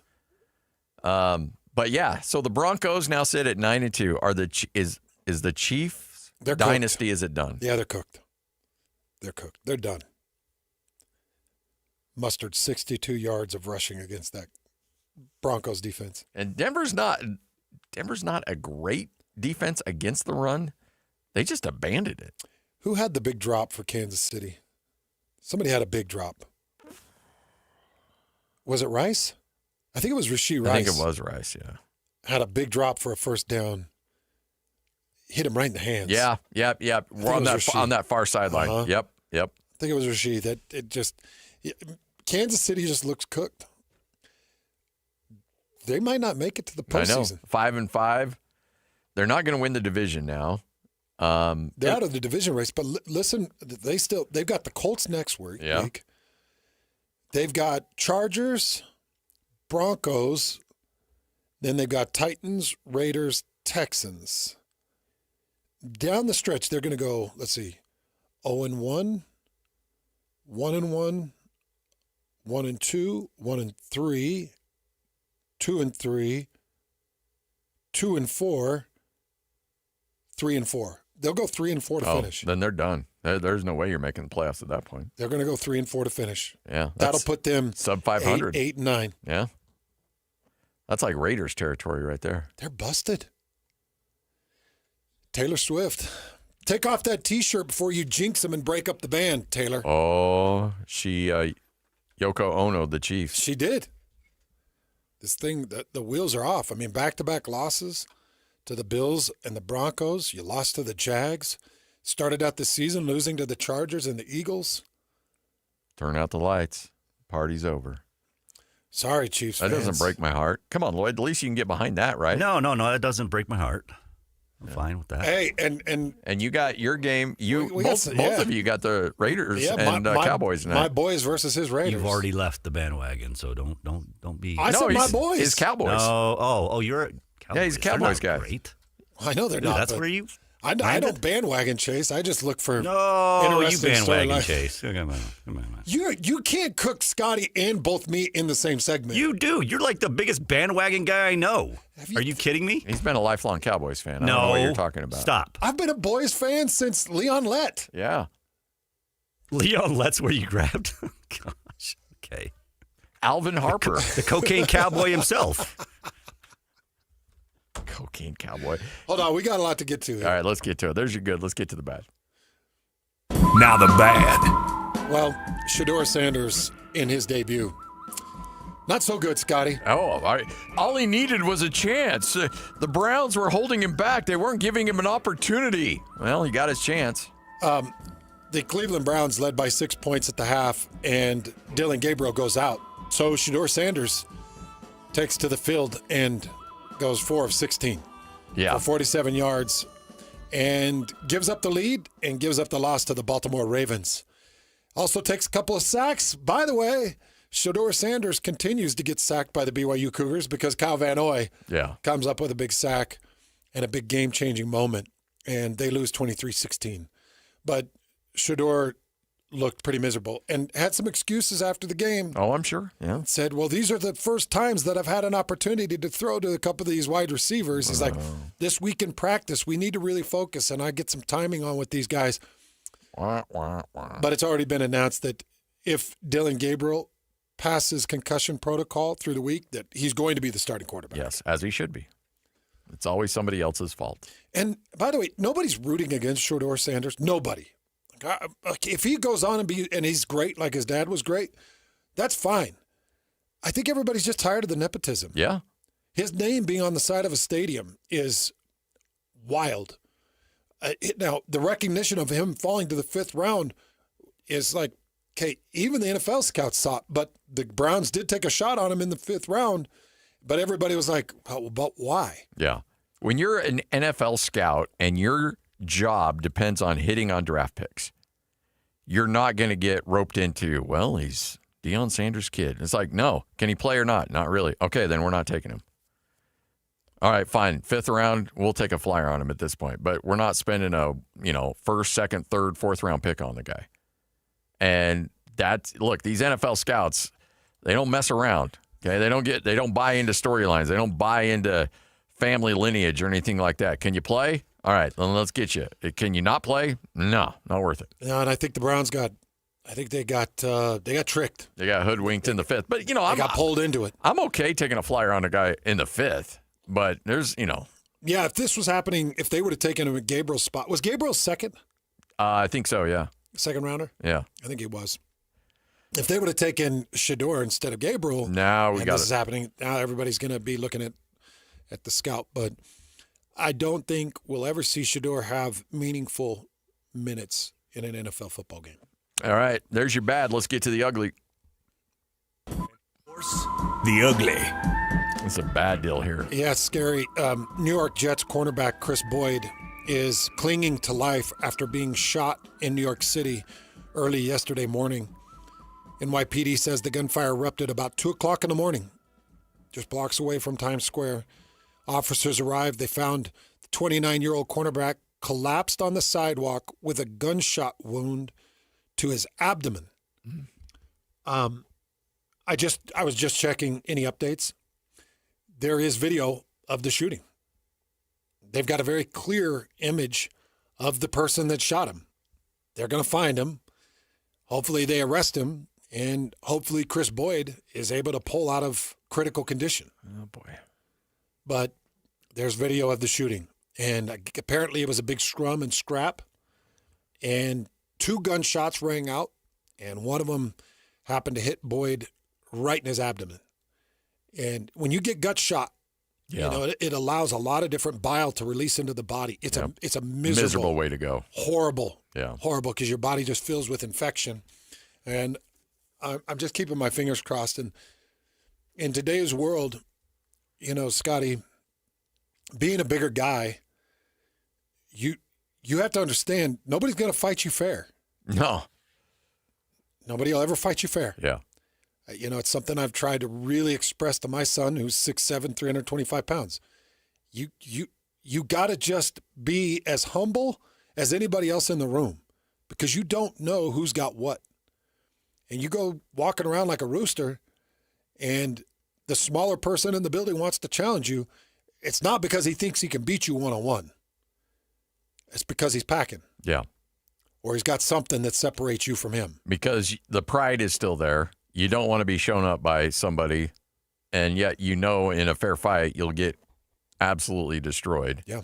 But yeah, so the Broncos now sit at 9-2. Is the Chiefs dynasty? Is it done? Yeah, they're cooked. They're cooked. They're done. Mustered 62 yards of rushing against that Broncos defense. And Denver's not a great defense against the run. They just abandoned it. Who had the big drop for Kansas City? Somebody had a big drop. Was it Rice? I think it was Rashee Rice. I think it was Rice, yeah. Had a big drop for a first down. Hit him right in the hands. Yeah. We're on that far sideline. Uh-huh. Yep. I think it was Rashee. Kansas City just looks cooked. They might not make it to the postseason. 5-5. They're not going to win the division now. They're out of the division race, but listen, they've got the Colts next week. Yeah. They've got Chargers, Broncos, then they've got Titans, Raiders, Texans. Down the stretch, they're going to go, 0-1, 1-1, 1-2, 1-3, 2-3, 2-4, 3-4. They'll go 3-4 to finish. Then they're done. There's no way you're making the playoffs at that point. They're going to go 3-4 to finish. Yeah, that'll put them sub 500, 8-9. Yeah, that's like Raiders territory right there. They're busted. Taylor Swift, take off that T-shirt before you jinx them and break up the band, Taylor. Oh, she Yoko Ono, the Chiefs. She did. This thing, the wheels are off. I mean, back-to-back losses to the Bills and the Broncos. You lost to the Jags. Started out the season losing to the Chargers and the Eagles. Turn out the lights. Party's over. Sorry, Chiefs fans. That doesn't break my heart. Come on, Lloyd. At least you can get behind that, right? No, that doesn't break my heart. I'm fine with that. Hey, and you got your game. Both of you got the Raiders and Cowboys now. My boys versus his Raiders. You've already left the bandwagon, so don't be. I said my boys. His Cowboys. No, you're a Cowboys. Yeah, he's a Cowboys guy. Great. I know they're not. That's where you. I don't bandwagon chase. I just look for you interesting bandwagon storylines. chase. Come on. You can't cook Scotty and both me in the same segment. You do. You're like the biggest bandwagon guy I know. Are you kidding me? He's been a lifelong Cowboys fan. I No. don't know what you're talking about. Stop. I've been a boys fan since Leon Lett. Yeah. Leon Lett's where you grabbed? Gosh. Okay. Alvin Harper. The cocaine cowboy himself. Cocaine cowboy. Hold on, we got a lot to get to here. All right, let's get to it. There's your good. Let's get to the bad. Now the bad. Well, Shedeur Sanders in his debut. Not so good, Scotty. All he needed was a chance. The Browns were holding him back. They weren't giving him an opportunity. Well, he got his chance. The Cleveland Browns led by 6 points at the half, and Dylan Gabriel goes out. So Shedeur Sanders takes to the field and goes 4 of 16 for 47 yards and gives up the lead and gives up the loss to the Baltimore Ravens. Also takes a couple of sacks. By the way, Shedeur Sanders continues to get sacked by the BYU Cougars because Kyle Van Noy comes up with a big sack and a big game-changing moment, and they lose 23-16. But Shedeur looked pretty miserable and had some excuses after the game. Oh, I'm sure. Yeah. Said, well, these are the first times that I've had an opportunity to throw to a couple of these wide receivers. He's like, this week in practice, we need to really focus, and I get some timing on with these guys. But it's already been announced that if Dylan Gabriel passes concussion protocol through the week, that he's going to be the starting quarterback. Yes, as he should be. It's always somebody else's fault. And by the way, nobody's rooting against Shedeur Sanders. Nobody. If he goes on and he's great, like his dad was great, that's fine. I think everybody's just tired of the nepotism. Yeah. His name being on the side of a stadium is wild. Now, the recognition of him falling to the 5th round is like, okay, even the NFL scouts saw it, but the Browns did take a shot on him in the 5th round, but everybody was like, oh, but why? Yeah. When you're an NFL scout and your job depends on hitting on draft picks, you're not going to get roped into, well, he's Deion Sanders' kid. It's like, no. Can he play or not? Not really. Okay, then we're not taking him. All right, fine. 5th round, we'll take a flyer on him at this point. But we're not spending a, 1st, 2nd, 3rd, 4th round pick on the guy. And look, these NFL scouts, they don't mess around. Okay, they don't buy into storylines. They don't buy into family lineage or anything like that. Can you play? All right, then let's get you. Can you not play? No, not worth it. Yeah, and I think the Browns got tricked. They got hoodwinked in the 5th. But I got pulled into it. I'm okay taking a flyer on a guy in the 5th, but there's Yeah, if this was happening, if they would have taken him at Gabriel's spot, was Gabriel second? I think so. Yeah. Second rounder. Yeah. I think he was. If they would have taken Shador instead of Gabriel, this is happening. Now everybody's going to be looking at the scout, but I don't think we'll ever see Shador have meaningful minutes in an NFL football game. All right, there's your bad. Let's get to the ugly. The ugly. It's a bad deal here. Yeah, it's scary. New York Jets cornerback Chris Boyd is clinging to life after being shot in New York City early yesterday morning. NYPD says the gunfire erupted about 2 o'clock in the morning, just blocks away from Times Square. Officers arrived. They found the 29-year-old cornerback collapsed on the sidewalk with a gunshot wound to his abdomen. I was just checking any updates. There is video of the shooting. They've got a very clear image of the person that shot him. They're going to find him. Hopefully they arrest him, and hopefully Chris Boyd is able to pull out of critical condition. Oh, boy. But there's video of the shooting, and apparently it was a big scrum and scrap, and 2 gunshots rang out, and one of them happened to hit Boyd right in his abdomen. And when you get gut shot, it allows a lot of different bile to release into the body. It's a miserable way to go. Horrible. Yeah. Horrible, because your body just fills with infection. And I'm just keeping my fingers crossed. And in today's world, Scotty, being a bigger guy, you have to understand nobody's going to fight you fair. No. Nobody will ever fight you fair. Yeah. It's something I've tried to really express to my son, who's 6'7", 325 pounds. You got to just be as humble as anybody else in the room, because you don't know who's got what. And you go walking around like a rooster, and the smaller person in the building wants to challenge you. It's not because he thinks he can beat you one-on-one. It's because he's packing. Yeah. Or he's got something that separates you from him. Because the pride is still there. You don't want to be shown up by somebody, and yet in a fair fight you'll get absolutely destroyed. Yeah.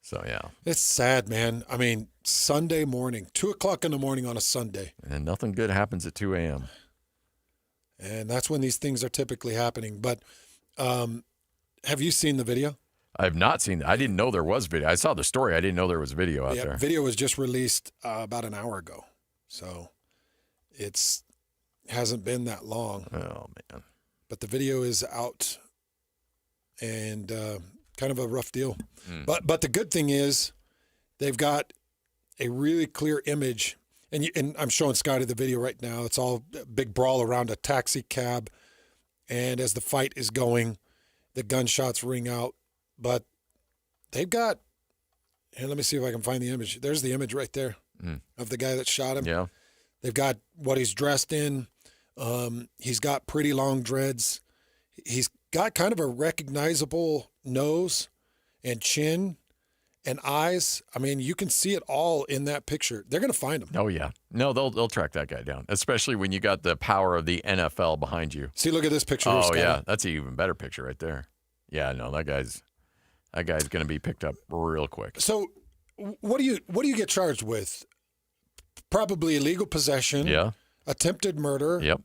So, yeah. It's sad, man. I mean, Sunday morning, 2 o'clock in the morning on a Sunday. And nothing good happens at 2 a.m. And that's when these things are typically happening. But have you seen the video? I have not seen it. I didn't know there was video. I saw the story. I didn't know there was video out there. Video was just released about an hour ago. So it's hasn't been that long. Oh, man. But the video is out, and kind of a rough deal. But the good thing is they've got a really clear image, and I'm showing Scotty the video right now. It's all a big brawl around a taxi cab, and as the fight is going, the gunshots ring out. But they've got, and let me see if I can find the image. There's the image right there of the guy that shot him. Yeah. They've got what he's dressed in. He's got pretty long dreads. He's got kind of a recognizable nose and chin and eyes. I mean, you can see it all in that picture. They're going to find him. Oh, yeah. No, they'll track that guy down, especially when you got the power of the NFL behind you. See, look at this picture. Oh, yeah. That's an even better picture right there. Yeah, no, that guy's going to be picked up real quick. So what do you get charged with? probably illegal possession. Yeah. Attempted murder. Yep.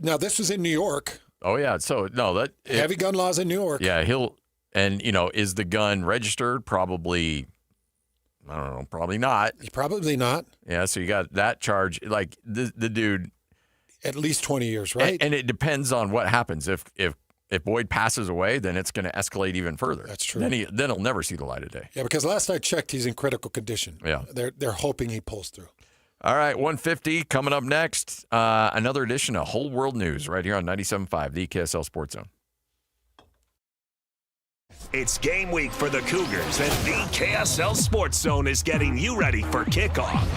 Now this was in New York. Oh yeah. So no, heavy gun laws in New York. Yeah, is the gun registered? Probably. I don't know. Probably not. Probably not. Yeah. So you got that charge. Like the dude. At least 20 years, right? And it depends on what happens. If Boyd passes away, then it's going to escalate even further. That's true. Then he'll never see the light of day. Yeah, because last I checked, he's in critical condition. Yeah. They're hoping he pulls through. All right, 150 coming up next. Another edition of Whole World News right here on 97.5, the KSL Sports Zone. It's game week for the Cougars, and the KSL Sports Zone is getting you ready for kickoff.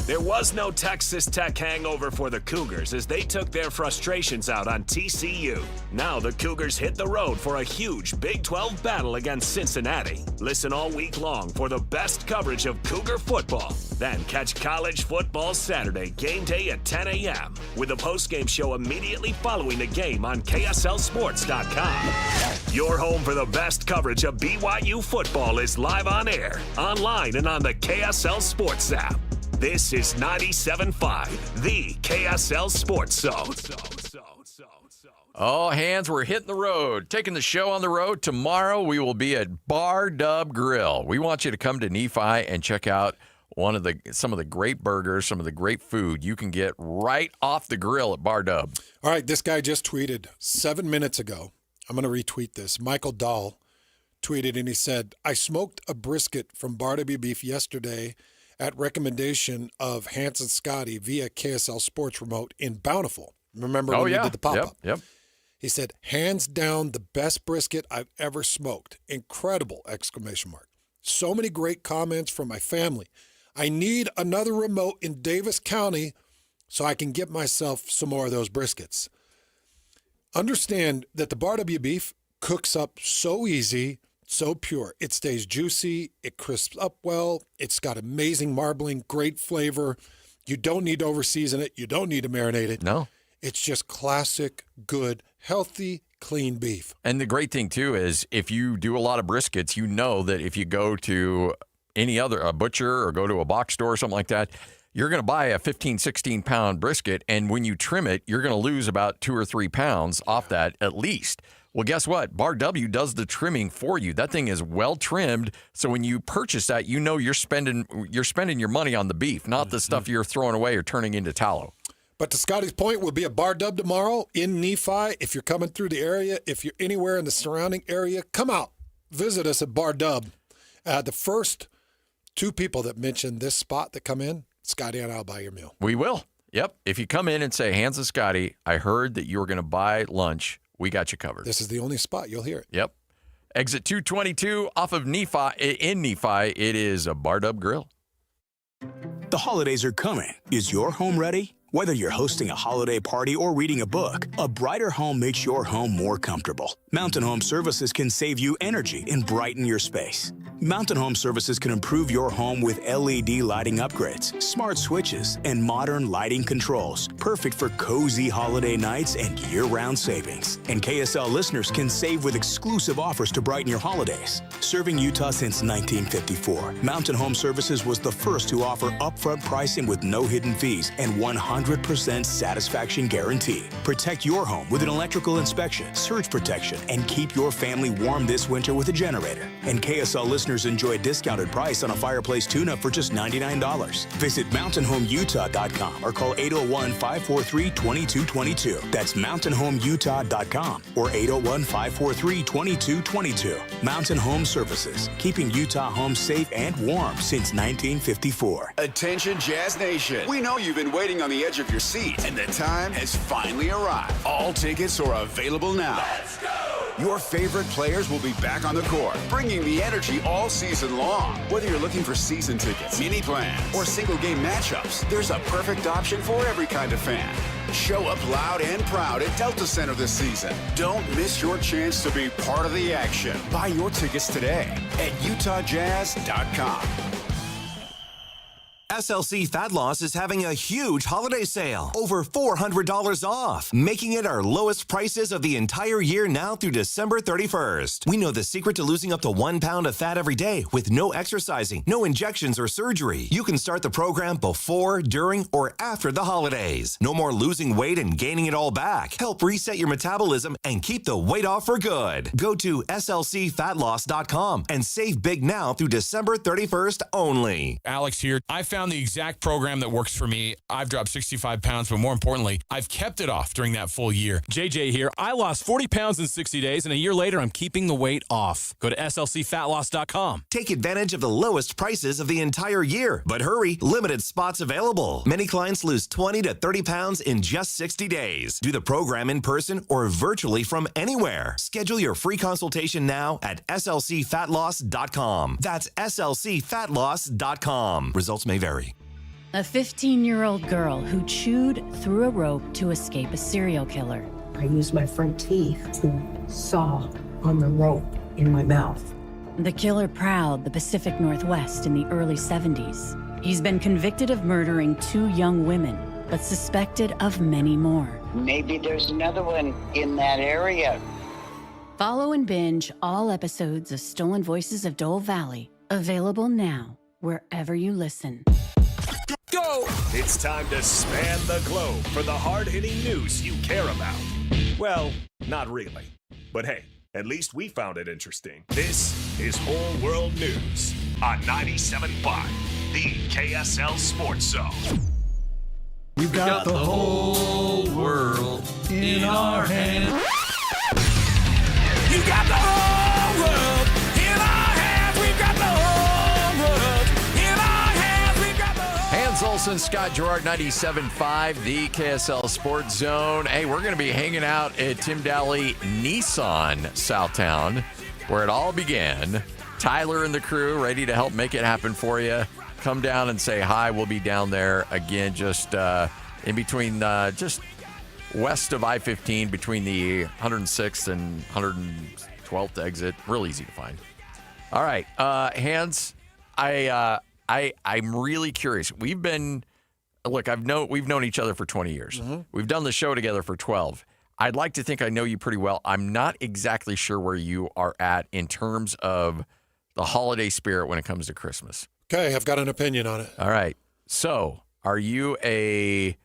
There was no Texas Tech hangover for the Cougars as they took their frustrations out on TCU. Now the Cougars hit the road for a huge Big 12 battle against Cincinnati. Listen all week long for the best coverage of Cougar football. Then catch College Football Saturday game day at 10 a.m. with a postgame show immediately following the game on KSLSports.com. Your home for the best coverage of BYU football is live on air, online, and on the KSL Sports app. This is 97.5, the KSL Sports Zone. Oh, hands, we're hitting the road. Taking the show on the road. Tomorrow we will be at Bar Dub Grill. We want you to come to Nephi and check out some of the great burgers, some of the great food you can get right off the grill at Bar Dub. All right, this guy just tweeted 7 minutes ago. I'm going to retweet this. Michael Dahl tweeted and he said, I smoked a brisket from Bar W Beef yesterday at recommendation of Hans and Scotty via KSL Sports Remote in Bountiful. Remember when we did the pop-up? Yep. He said, hands down the best brisket I've ever smoked. Incredible! ! So many great comments from my family. I need another remote in Davis County so I can get myself some more of those briskets. Understand that the Bar W Beef cooks up so easy, so pure. It stays juicy. It crisps up well. It's got amazing marbling, great flavor. You don't need to overseason it. You don't need to marinate it. No. It's just classic, good, healthy, clean beef. And the great thing, too, is if you do a lot of briskets, you know that if you go to a butcher or go to a box store or something like that, you're going to buy a 15, 16-pound brisket, and when you trim it, you're going to lose about 2 or 3 pounds off that at least. Well, guess what? Bar W does the trimming for you. That thing is well trimmed, so when you purchase that, you know you're spending your money on the beef, not the stuff you're throwing away or turning into tallow. But to Scotty's point, we'll be at Bar Dub tomorrow in Nephi. If you're coming through the area, if you're anywhere in the surrounding area, come out. Visit us at Bar Dub. The first 2 people that mention this spot that come in, Scotty and I'll buy your meal. We will. Yep. If you come in and say, Hans and Scotty, I heard that you were going to buy lunch, we got you covered. This is the only spot you'll hear it. Yep. Exit 222 off of Nephi. In Nephi, it is a Bar Dub Grill. The holidays are coming. Is your home ready? Whether you're hosting a holiday party or reading a book, a brighter home makes your home more comfortable. Mountain Home Services can save you energy and brighten your space. Mountain Home Services can improve your home with LED lighting upgrades, smart switches, and modern lighting controls, perfect for cozy holiday nights and year-round savings. And KSL listeners can save with exclusive offers to brighten your holidays. Serving Utah since 1954, Mountain Home Services was the first to offer upfront pricing with no hidden fees and 100% satisfaction guarantee. Protect your home with an electrical inspection, surge protection, and keep your family warm this winter with a generator. And KSL listeners enjoy a discounted price on a fireplace tune-up for just $99. Visit mountainhomeutah.com or call 801-543-2222. That's mountainhomeutah.com or 801-543-2222. Mountain Home Services, keeping Utah homes safe and warm since 1954. Attention Jazz Nation. We know you've been waiting on the edge of your seat, and the time has finally arrived. All tickets are available now. Let's go! Your favorite players will be back on the court, bringing the energy all season long. Whether you're looking for season tickets, mini plans, or single game matchups, there's a perfect option for every kind of fan. Show up loud and proud at Delta Center this season. Don't miss your chance to be part of the action. Buy your tickets today at utahjazz.com. SLC Fat Loss is having a huge holiday sale, over $400 off, making it our lowest prices of the entire year now through December 31st. We know the secret to losing up to 1 pound of fat every day with no exercising, no injections or surgery. You can start the program before, during, or after the holidays. No more losing weight and gaining it all back. Help reset your metabolism and keep the weight off for good. Go to slcfatloss.com and save big now through December 31st only. Alex here. I found the exact program that works for me. I've dropped 65 pounds, but more importantly, I've kept it off during that full year. JJ here. I lost 40 pounds in 60 days, and a year later, I'm keeping the weight off. Go to slcfatloss.com. Take advantage of the lowest prices of the entire year. But hurry, limited spots available. Many clients lose 20 to 30 pounds in just 60 days. Do the program in person or virtually from anywhere. Schedule your free consultation now at slcfatloss.com. That's slcfatloss.com. Results may vary. A 15-year-old girl who chewed through a rope to escape a serial killer. I used my front teeth to saw on the rope in my mouth. The killer prowled the Pacific Northwest in the early 70s. He's been convicted of murdering 2 young women, but suspected of many more. Maybe there's another one in that area. Follow and binge all episodes of Stolen Voices of Dole Valley, available now wherever you listen. Go! It's time to span the globe for the hard-hitting news you care about. Well, not really. But hey, at least we found it interesting. This is Whole World News on 97.5, the KSL Sports Zone. We've got the whole world in our hands. You got the whole world in our hands. We've got the whole world in our hands. We've got the whole Hans Olsen, Scott Gerard, 97.5, the KSL Sports Zone. Hey, we're going to be hanging out at Tim Daly Nissan Southtown, where it all began. Tyler and the crew ready to help make it happen for you. Come down and say hi. We'll be down there again, just in between, just west of I-15, between the 106th and 112th exit. Real easy to find. All right, Hans, I'm really curious. We've known each other for 20 years. Mm-hmm. We've done the show together for 12. I'd like to think I know you pretty well. I'm not exactly sure where you are at in terms of the holiday spirit when it comes to Christmas. Okay, I've got an opinion on it. All right. So, are you a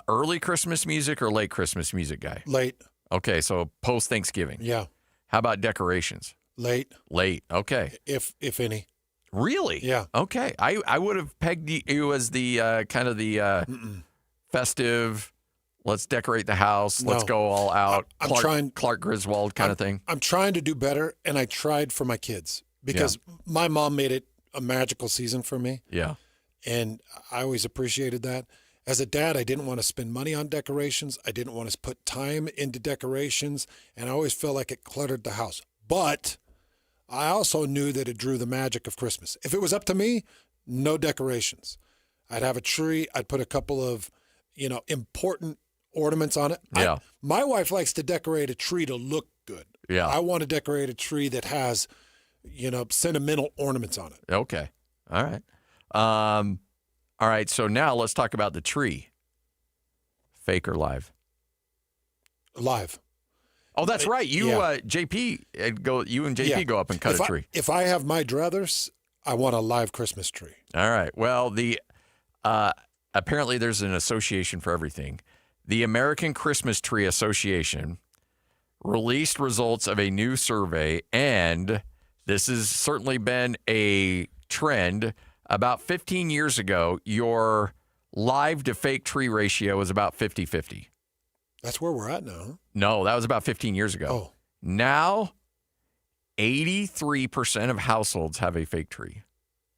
early Christmas music or late Christmas music guy? Late. Okay, so post-Thanksgiving. Yeah. How about decorations? Late. Late. Okay. If any. Really? Yeah. Okay. I would have pegged you as the kind of the festive, let's decorate the house, let's go all out, Clark Griswold kind of thing. I'm trying to do better, and I tried for my kids because my mom made it a magical season for me. Yeah. And I always appreciated that. As a dad, I didn't want to spend money on decorations. I didn't want to put time into decorations, and I always felt like it cluttered the house. But I also knew that it drew the magic of Christmas. If it was up to me, no decorations. I'd have a tree. I'd put a couple of, important ornaments on it. Yeah. My wife likes to decorate a tree to look good. Yeah. I want to decorate a tree that has, sentimental ornaments on it. Okay. All right. All right. So now let's talk about the tree. Fake or live? Live. Oh, that's right. You, JP, you and JP go up and cut a tree. If I have my druthers, I want a live Christmas tree. All right. Well, apparently there's an association for everything. The American Christmas Tree Association released results of a new survey, and this has certainly been a trend. About 15 years ago, your live to fake tree ratio was about 50-50. That's where we're at now. Huh? No, that was about 15 years ago. Oh. Now, 83% of households have a fake tree.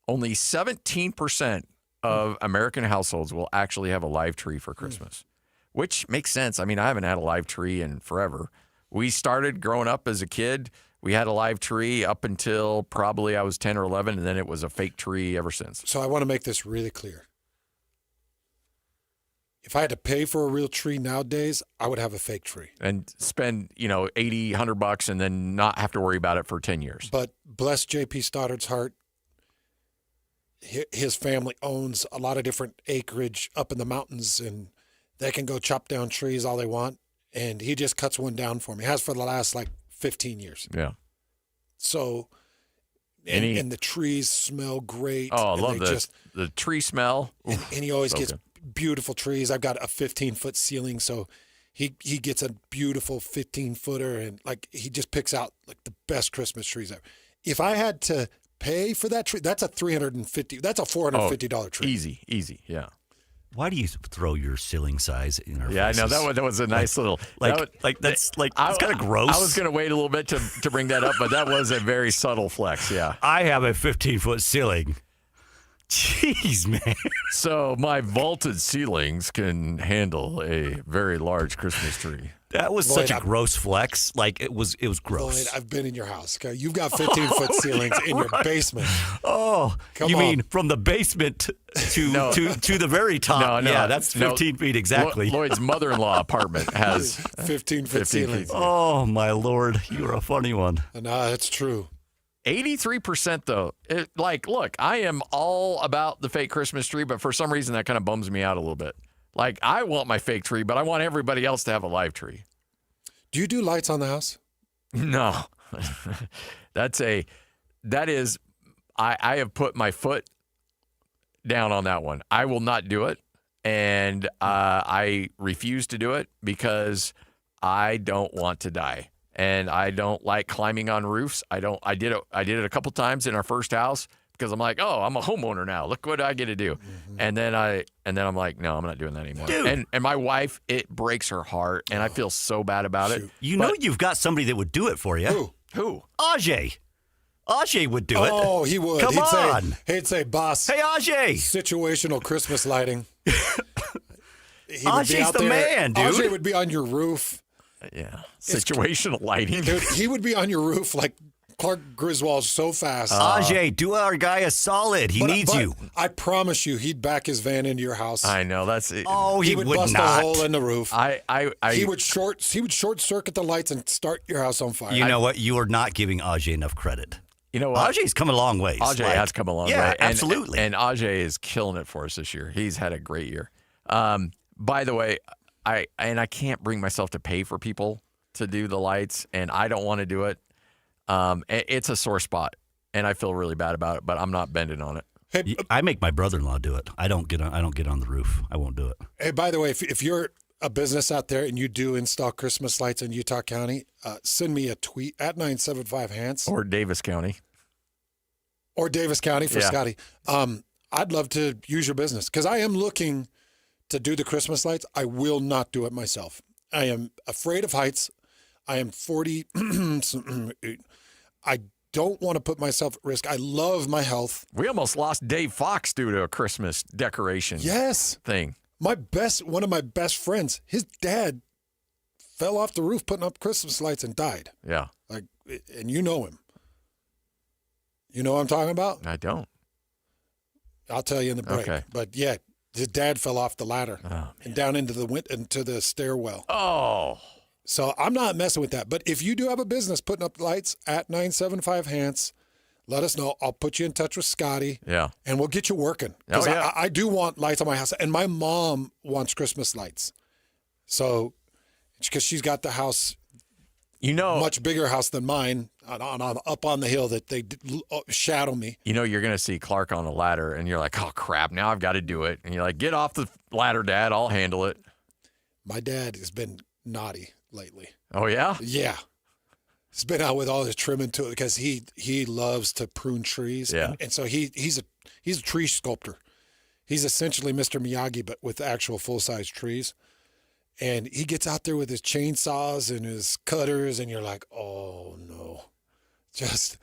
Only 17% of American households will actually have a live tree for Christmas, which makes sense. I mean, I haven't had a live tree in forever. We started growing up as a kid. We had a live tree up until probably I was 10 or 11, and then it was a fake tree ever since. So I want to make this really clear. If I had to pay for a real tree nowadays, I would have a fake tree. And spend, $80, $100 and then not have to worry about it for 10 years. But bless JP Stoddard's heart, his family owns a lot of different acreage up in the mountains, and they can go chop down trees all they want. And he just cuts one down for me. He has for the last 15 years. Yeah. So, and the trees smell great. Oh, I love the tree smell. And he always gets beautiful trees. I've got a 15-foot ceiling, so he gets a beautiful 15-footer, and he just picks out the best Christmas trees ever. If I had to pay for that tree, that's a $450 tree. Easy, yeah. Why do you throw your ceiling size in our Yeah, faces? I know that was a nice little. It's kind of gross. I was going to wait a little bit to bring that up, but that was a very subtle flex. Yeah, I have a 15-foot ceiling. Jeez, man. So my vaulted ceilings can handle a very large Christmas tree. That was such a gross flex. It was gross. Lloyd, I've been in your house. Okay? You've got 15-foot ceilings in your basement. Oh, Come you on. mean from the basement to the very top? No, yeah, that's 15 feet exactly. Lloyd's mother-in-law apartment has 15-foot ceilings. Oh my Lord, you're a funny one. No, that's true. 83% though. Look, I am all about the fake Christmas tree, but for some reason that kind of bums me out a little bit. I want my fake tree, but I want everybody else to have a live tree. Do you do lights on the house? No. I have put my foot down on that one. I will not do it. And I refuse to do it because I don't want to die. And I don't like climbing on roofs. I did it a couple times in our first house because I'm like, oh, I'm a homeowner now. Look what I get to do. Mm-hmm. And then I'm like, no, I'm not doing that anymore. Dude. And my wife, it breaks her heart, and I feel so bad about it. You've got somebody that would do it for you. Who? Ajay. Ajay would do it. Oh, he would. Come on. He'd say, boss. Hey, Ajay. Situational Christmas lighting. Ajay's the man, dude. Ajay would be on your roof. Yeah. Situational lighting. Dude, he would be on your roof like Clark Griswold so fast. Ajay, do our guy a solid. He needs you. I promise you, he'd back his van into your house. I know that's it. Oh, he would would bust not. a hole in the roof. He would short circuit the lights and start your house on fire. You know what? You are not giving Ajay enough credit. You know what? Ajay's come a long ways. Ajay has come a long way. Yeah, absolutely. And Ajay is killing it for us this year. He's had a great year. By the way, I can't bring myself to pay for people to do the lights, and I don't want to do it. It's a sore spot, and I feel really bad about it, but I'm not bending on it. Hey, I make my brother-in-law do it. I don't get on the roof. I won't do it. Hey, by the way, if you're a business out there and you do install Christmas lights in Utah County, send me a tweet at 975Hans. Or Davis County. Or Davis County for Scotty. I'd love to use your business because I am looking to do the Christmas lights. I will not do it myself. I am afraid of heights. I am 40. I don't want to put myself at risk. I love my health. We almost lost Dave Fox due to a Christmas decoration thing. One of my best friends, his dad fell off the roof putting up Christmas lights and died. Yeah. And you know him. You know what I'm talking about? I don't. I'll tell you in the break. Okay. But yeah, his dad fell off the ladder and down into the stairwell. Oh. So I'm not messing with that. But if you do have a business putting up lights at 975Hans, let us know. I'll put you in touch with Scotty. Yeah. And we'll get you working. Because I do want lights on my house. And my mom wants Christmas lights. So, because she's got the house, much bigger house than mine, up on the hill that they shadow me. You're going to see Clark on a ladder, and you're like, oh, crap, now I've got to do it. And you're like, get off the ladder, Dad. I'll handle it. My dad has been naughty lately. Oh, yeah? Yeah. He's been out with all his trimming to it because he loves to prune trees. Yeah. And so he's a tree sculptor. He's essentially Mr. Miyagi, but with actual full-size trees. And he gets out there with his chainsaws and his cutters, and you're like, oh, no. He's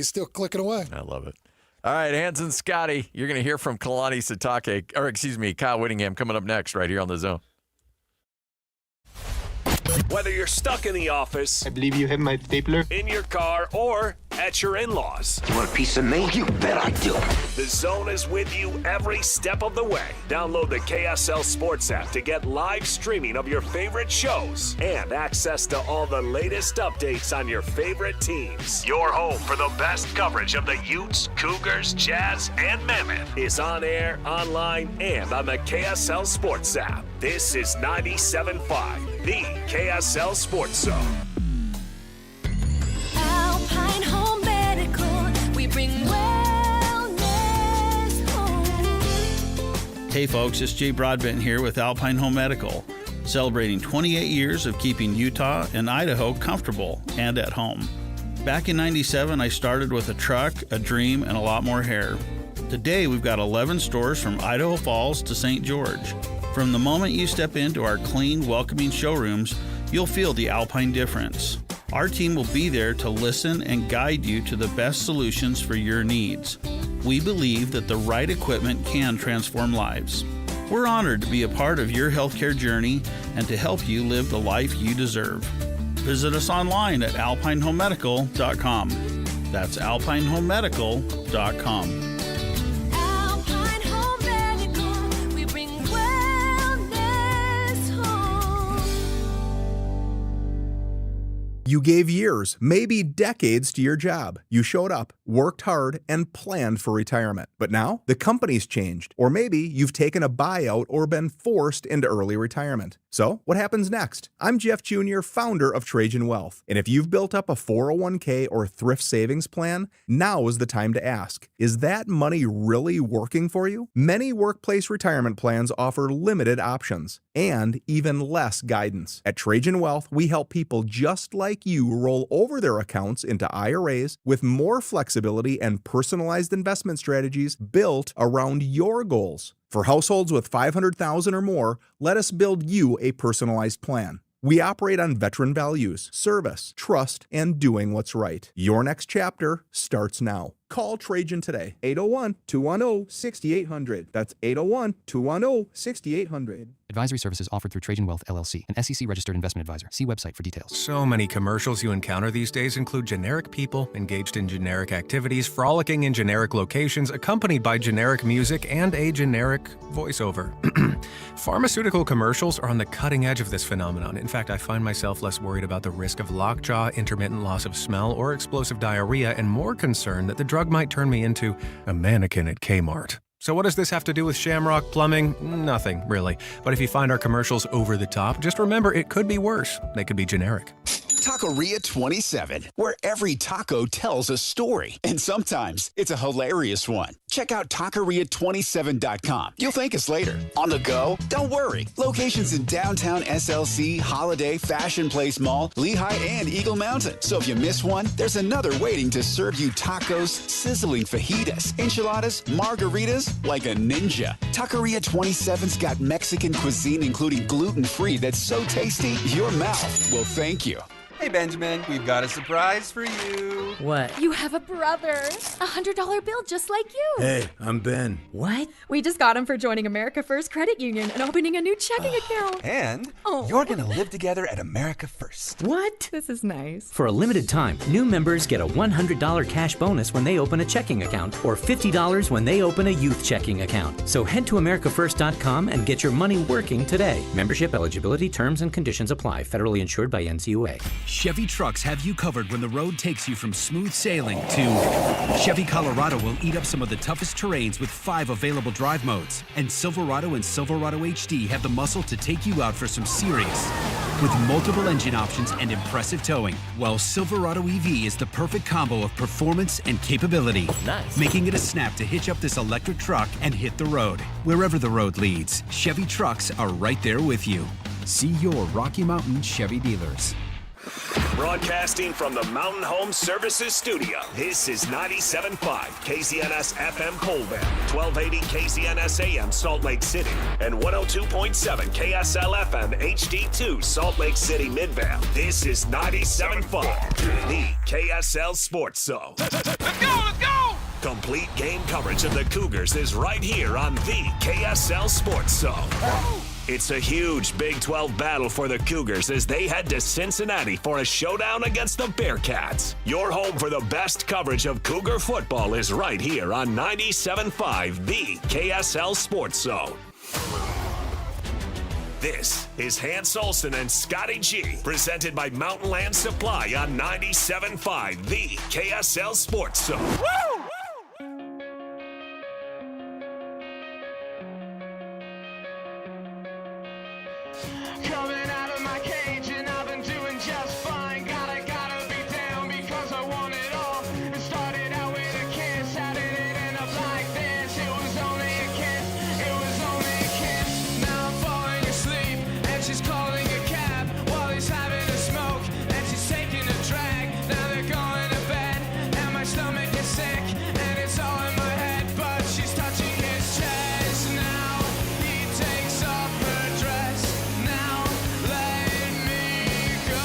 still clicking away. I love it. All right, Hans and Scotty, you're going to hear from Kyle Whittingham coming up next right here on The Zone. Whether you're stuck in the office, I believe you have my stapler, in your car, or at your in-laws. You want a piece of me? You bet I do. The Zone is with you every step of the way. Download the KSL Sports app to get live streaming of your favorite shows and access to all the latest updates on your favorite teams. Your home for the best coverage of the Utes, Cougars, Jazz, and Mammoth is on air, online, and on the KSL Sports app. This is 97.5, the KSL Sports Zone. Alpine Home Medical, we bring wellness home. Hey folks, it's Jay Broadbent here with Alpine Home Medical, celebrating 28 years of keeping Utah and Idaho comfortable and at home. Back in '97, I started with a truck, a dream, and a lot more hair. Today, we've got 11 stores from Idaho Falls to St. George. From the moment you step into our clean, welcoming showrooms, you'll feel the Alpine difference. Our team will be there to listen and guide you to the best solutions for your needs. We believe that the right equipment can transform lives. We're honored to be a part of your healthcare journey and to help you live the life you deserve. Visit us online at alpinehomemedical.com. That's alpinehomemedical.com. You gave years, maybe decades to your job. You showed up, worked hard, and planned for retirement. But now, the company's changed. Or maybe you've taken a buyout or been forced into early retirement. So, what happens next? I'm Jeff Jr., founder of Trajan Wealth. And if you've built up a 401k or thrift savings plan, now is the time to ask, is that money really working for you? Many workplace retirement plans offer limited options and even less guidance. At Trajan Wealth, we help people just like you roll over their accounts into IRAs with more flexibility and personalized investment strategies built around your goals. For households with $500,000 or more, let us build you a personalized plan. We operate on veteran values, service, trust, and doing what's right. Your next chapter starts now. Call Trajan today, 801-210-6800. That's 801-210-6800. Advisory services offered through Trajan Wealth, LLC, an SEC-registered investment advisor. See website for details. So many commercials you encounter these days include generic people engaged in generic activities, frolicking in generic locations, accompanied by generic music and a generic voiceover. Pharmaceutical commercials are on the cutting edge of this phenomenon. In fact, I find myself less worried about the risk of lockjaw, intermittent loss of smell, or explosive diarrhea, and more concerned that the drug might turn me into a mannequin at Kmart. So what does this have to do with Shamrock Plumbing? Nothing, really. But if you find our commercials over the top, just remember it could be worse. They could be generic. Taqueria 27, where every taco tells a story. And sometimes it's a hilarious one. Check out taqueria27.com. You'll thank us later. On the go? Don't worry. Locations in downtown SLC, Holiday, Fashion Place Mall, Lehigh, and Eagle Mountain. So if you miss one, there's another waiting to serve you tacos, sizzling fajitas, enchiladas, margaritas, like a ninja. Taqueria 27's got Mexican cuisine, including gluten-free, that's so tasty, your mouth will thank you. Hey, Benjamin, we've got a surprise for you. What? You have a brother. $100 bill just like you. Hey, I'm Ben. What? We just got him for joining America First Credit Union and opening a new checking account. And you're going to live together at America First. What? This is nice. For a limited time, new members get a $100 cash bonus when they open a checking account or $50 when they open a youth checking account. So head to AmericaFirst.com and get your money working today. Membership eligibility, terms, and conditions apply. Federally insured by NCUA. Chevy trucks have you covered when the road takes you from smooth sailing to Chevy Colorado will eat up some of the toughest terrains with 5 available drive modes. And Silverado and Silverado HD have the muscle to take you out for some serious. With multiple engine options and impressive towing, while Silverado EV is the perfect combo of performance and capability. Nice. Making it a snap to hitch up this electric truck and hit the road. Wherever the road leads, Chevy trucks are right there with you. See your Rocky Mountain Chevy dealers. Broadcasting from the Mountain Home Services Studio, this is 97.5 KZNS FM Colville, 1280 KZNS AM Salt Lake City, and 102.7 KSL FM HD2 Salt Lake City Midvale. This is 97.5, the KSL Sports Zone. Let's go! Complete game coverage of the Cougars is right here on the KSL Sports Zone. It's a huge Big 12 battle for the Cougars as they head to Cincinnati for a showdown against the Bearcats. Your home for the best coverage of Cougar football is right here on 97.5, the KSL Sports Zone. This is Hans Olsen and Scotty G, presented by Mountain Land Supply on 97.5, the KSL Sports Zone. Woo! Coming out of my cage and I've been doing just fine. Gotta be down because I want it all. It started out with a kiss, how did it end up like this? It was only a kiss, it was only a kiss. Now I'm falling asleep and she's calling a cab while he's having a smoke and she's taking a drag. Now they're going to bed and my stomach is sick and it's all in my head, but she's touching his chest. Now he takes off her dress. Now let me go.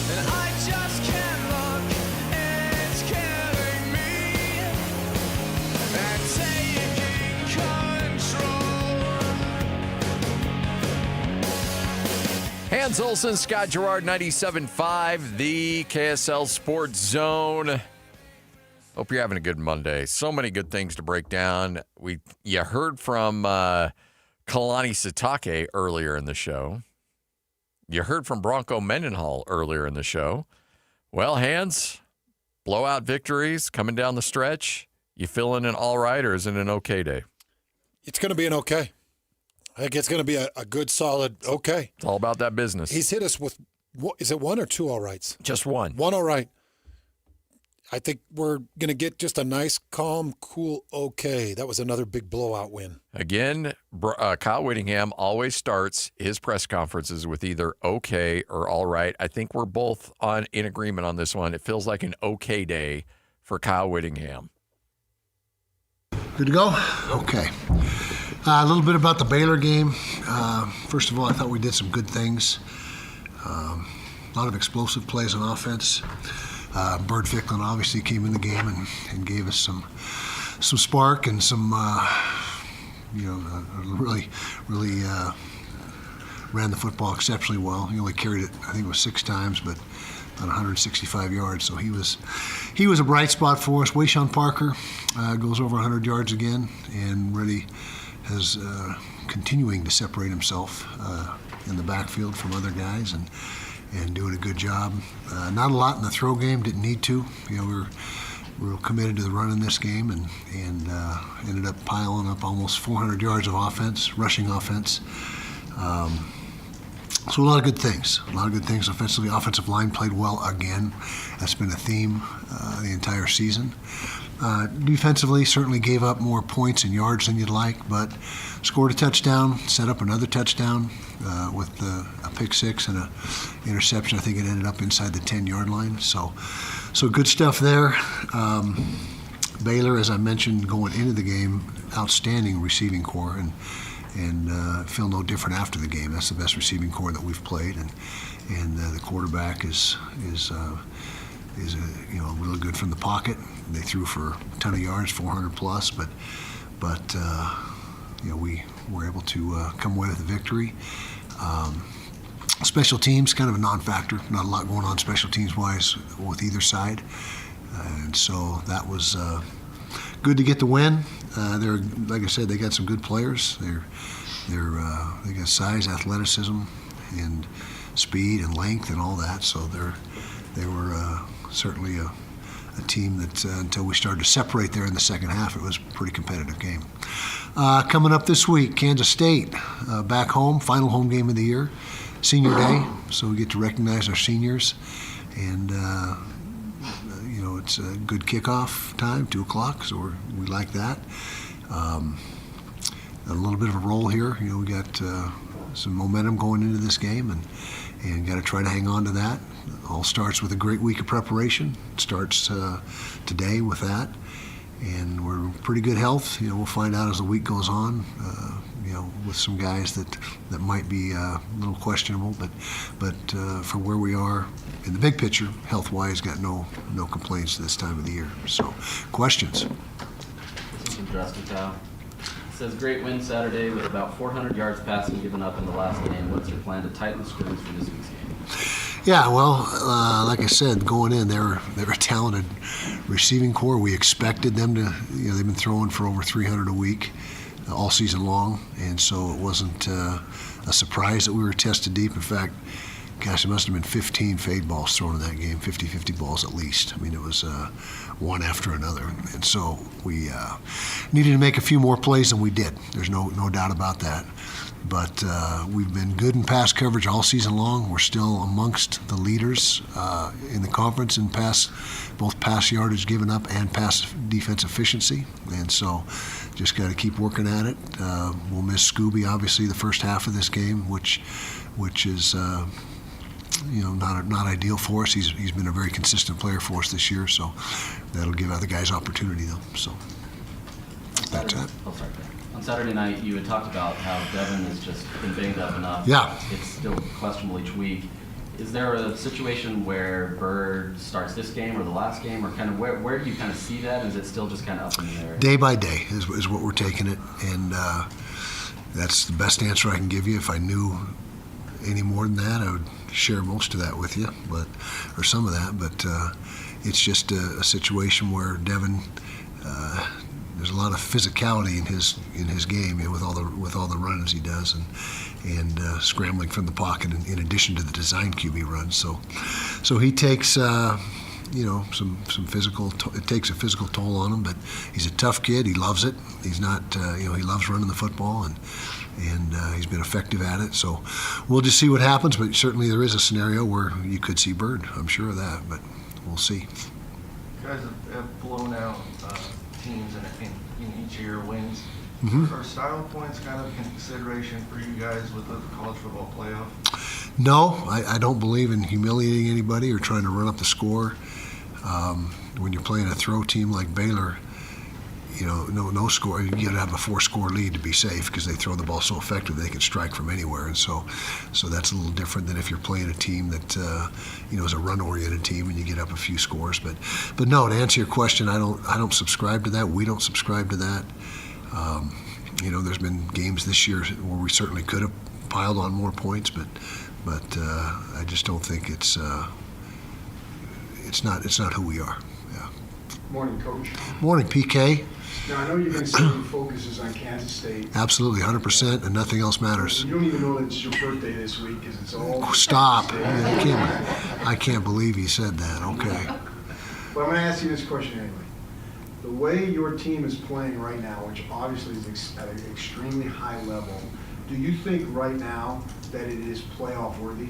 And I just can't look, it's killing me. And taking control. Hans Olsen, Scott Gerard, 97.5, the KSL Sports Zone. Hope you're having a good Monday. So many good things to break down. You heard from Kalani Sitake earlier in the show. You heard from Bronco Mendenhall earlier in the show. Well, Hans, blowout victories coming down the stretch. You feeling an all right, or is it an okay day? It's going to be an okay. I think it's going to be a good, solid okay. It's all about that business. He's hit us with, is it one or two all rights? Just one. One all right. I think we're going to get just a nice, calm, cool okay. That was another big blowout win. Again, Kyle Whittingham always starts his press conferences with either okay or all right. I think we're both in agreement on this one. It feels like an okay day for Kyle Whittingham. Good to go? Okay. A little bit about the Baylor game. First of all, I thought we did some good things. A lot of explosive plays on offense. Bird Ficklin obviously came in the game and gave us some spark and some, really ran the football exceptionally well. He only carried it, I think it was 6 times, but about 165 yards. So he was a bright spot for us. Wayshawn Parker goes over 100 yards again and really has continuing to separate himself in the backfield from other guys and doing a good job. Not a lot in the throw game, didn't need to. We were committed to the run in this game and ended up piling up almost 400 yards of offense, rushing offense. So a lot of good things. Offensively. Offensive line played well again. That's been a theme the entire season. Defensively, certainly gave up more points and yards than you'd like, but scored a touchdown, set up another touchdown with a pick six and an interception. I think it ended up inside the 10-yard line. So good stuff there. Baylor, as I mentioned, going into the game, outstanding receiving corps, and feel no different after the game. That's the best receiving corps that we've played, and the quarterback is really good from the pocket. They threw for a ton of yards, 400 plus, but we were able to come away with a victory. Special teams, kind of a non-factor. Not a lot going on special teams-wise with either side, and so that was good to get the win. They're, like I said, they got some good players. They got size, athleticism, and speed and length and all that. So they were certainly a team that until we started to separate there in the second half, it was a pretty competitive game. Coming up this week, Kansas State back home, final home game of the year, senior day. So we get to recognize our seniors, and it's a good kickoff time, 2 o'clock. So we like that. A little bit of a roll here. We got some momentum going into this game, and got to try to hang on to that. All starts with a great week of preparation. It starts today with that, and we're in pretty good health. We'll find out as the week goes on. With some guys that might be a little questionable, but for where we are in the big picture, health-wise, got no complaints this time of the year. So, questions? This is from Dressel. It says, great win Saturday with about 400 yards passing given up in the last game. What's your plan to tighten the screws for this week's game? Yeah, well, like I said, going in, they're a talented receiving core. We expected them to, they've been throwing for over 300 a week all season long, and so it wasn't a surprise that we were tested deep. In fact, gosh, it must have been 15 fade balls thrown in that game, 50 balls at least. I mean, it was one after another. And so we needed to make a few more plays than we did. There's no doubt about that. But we've been good in pass coverage all season long. We're still amongst the leaders in the conference in both pass yardage given up and pass defense efficiency. And so just got to keep working at it. We'll miss Scooby, obviously, the first half of this game, which is not ideal for us. He's been a very consistent player for us this year, so that'll give other guys opportunity, though. So that's it. On Saturday night, you had talked about how Devin has just been banged up enough. Yeah. It's still questionable each week. Is there a situation where Bird starts this game or the last game, or kind of where do you kind of see that? Is it still just kind of up in the air? Day by day is what we're taking it, and that's the best answer I can give you. If I knew any more than that, I would share most of that with you, or some of that. But it's just a situation where Devin, there's a lot of physicality in his game, with all the runs he does, and scrambling from the pocket in addition to the design QB runs. So he takes some physical. It takes a physical toll on him, but he's a tough kid. He loves it. He's not he loves running the football, and he's been effective at it. So we'll just see what happens, but certainly there is a scenario where you could see Bird. I'm sure of that, but we'll see. You guys have blown out teams in each of your wins. Mm-hmm. Are style points kind of a consideration for you guys with the college football playoff? No, I don't believe in humiliating anybody or trying to run up the score. When you're playing a throw team like Baylor, no score. You got to have a 4-score lead to be safe because they throw the ball so effective they can strike from anywhere, and so that's a little different than if you're playing a team that is a run-oriented team and you get up a few scores. But no, to answer your question, I don't subscribe to that. We don't subscribe to that. There's been games this year where we certainly could have piled on more points, but I just don't think it's not who we are. Yeah. Morning, Coach. Morning, PK. Now, I know you've been saying focuses on Kansas State. Absolutely, 100%, and nothing else matters. You don't even know that it's your birthday this week because it's all... Stop. I can't believe he said that. Okay. Well, I'm going to ask you this question anyway. The way your team is playing right now, which obviously is at an extremely high level, do you think right now that it is playoff worthy?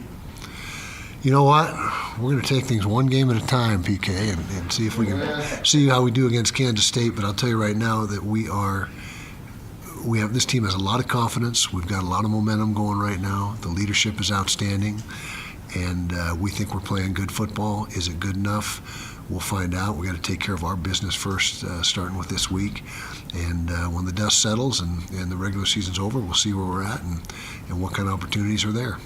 You know what? We're going to take things one game at a time, PK, and see if we can see how we do against Kansas State. But I'll tell you right now that this team has a lot of confidence. We've got a lot of momentum going right now. The leadership is outstanding, and we think we're playing good football. Is it good enough? We'll find out. We got to take care of our business first, starting with this week. And when the dust settles and the regular season's over, we'll see where we're at and what kind of opportunities are there.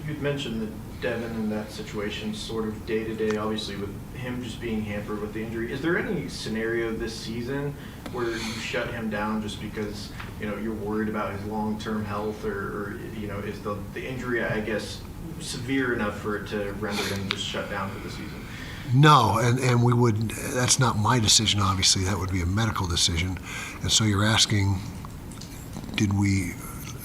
You'd mentioned that Devin in that situation sort of day-to-day, obviously with him just being hampered with the injury. Is there any scenario this season where you shut him down just because, you're worried about his long-term health or is the injury, I guess, severe enough for it to render him just shut down for the season? No, and we would, that's not my decision, obviously. That would be a medical decision. And so you're asking,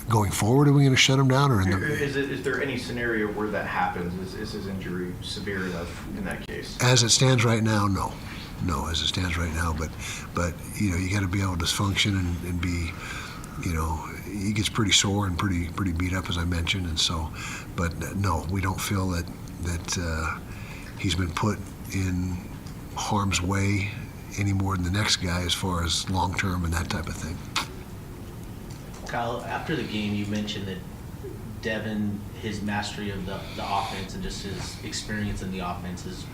going forward, are we going to shut him down? Or is there any scenario where that happens? Is his injury severe enough in that case? As it stands right now, no. No, as it stands right now. But you got to be able to function and be, he gets pretty sore and pretty beat up, as I mentioned. And so, but no, we don't feel that he's been put in harm's way any more than the next guy as far as long-term and that type of thing. Kyle, after the game, you mentioned that Devin, his mastery of the offense and just his experience in the offense is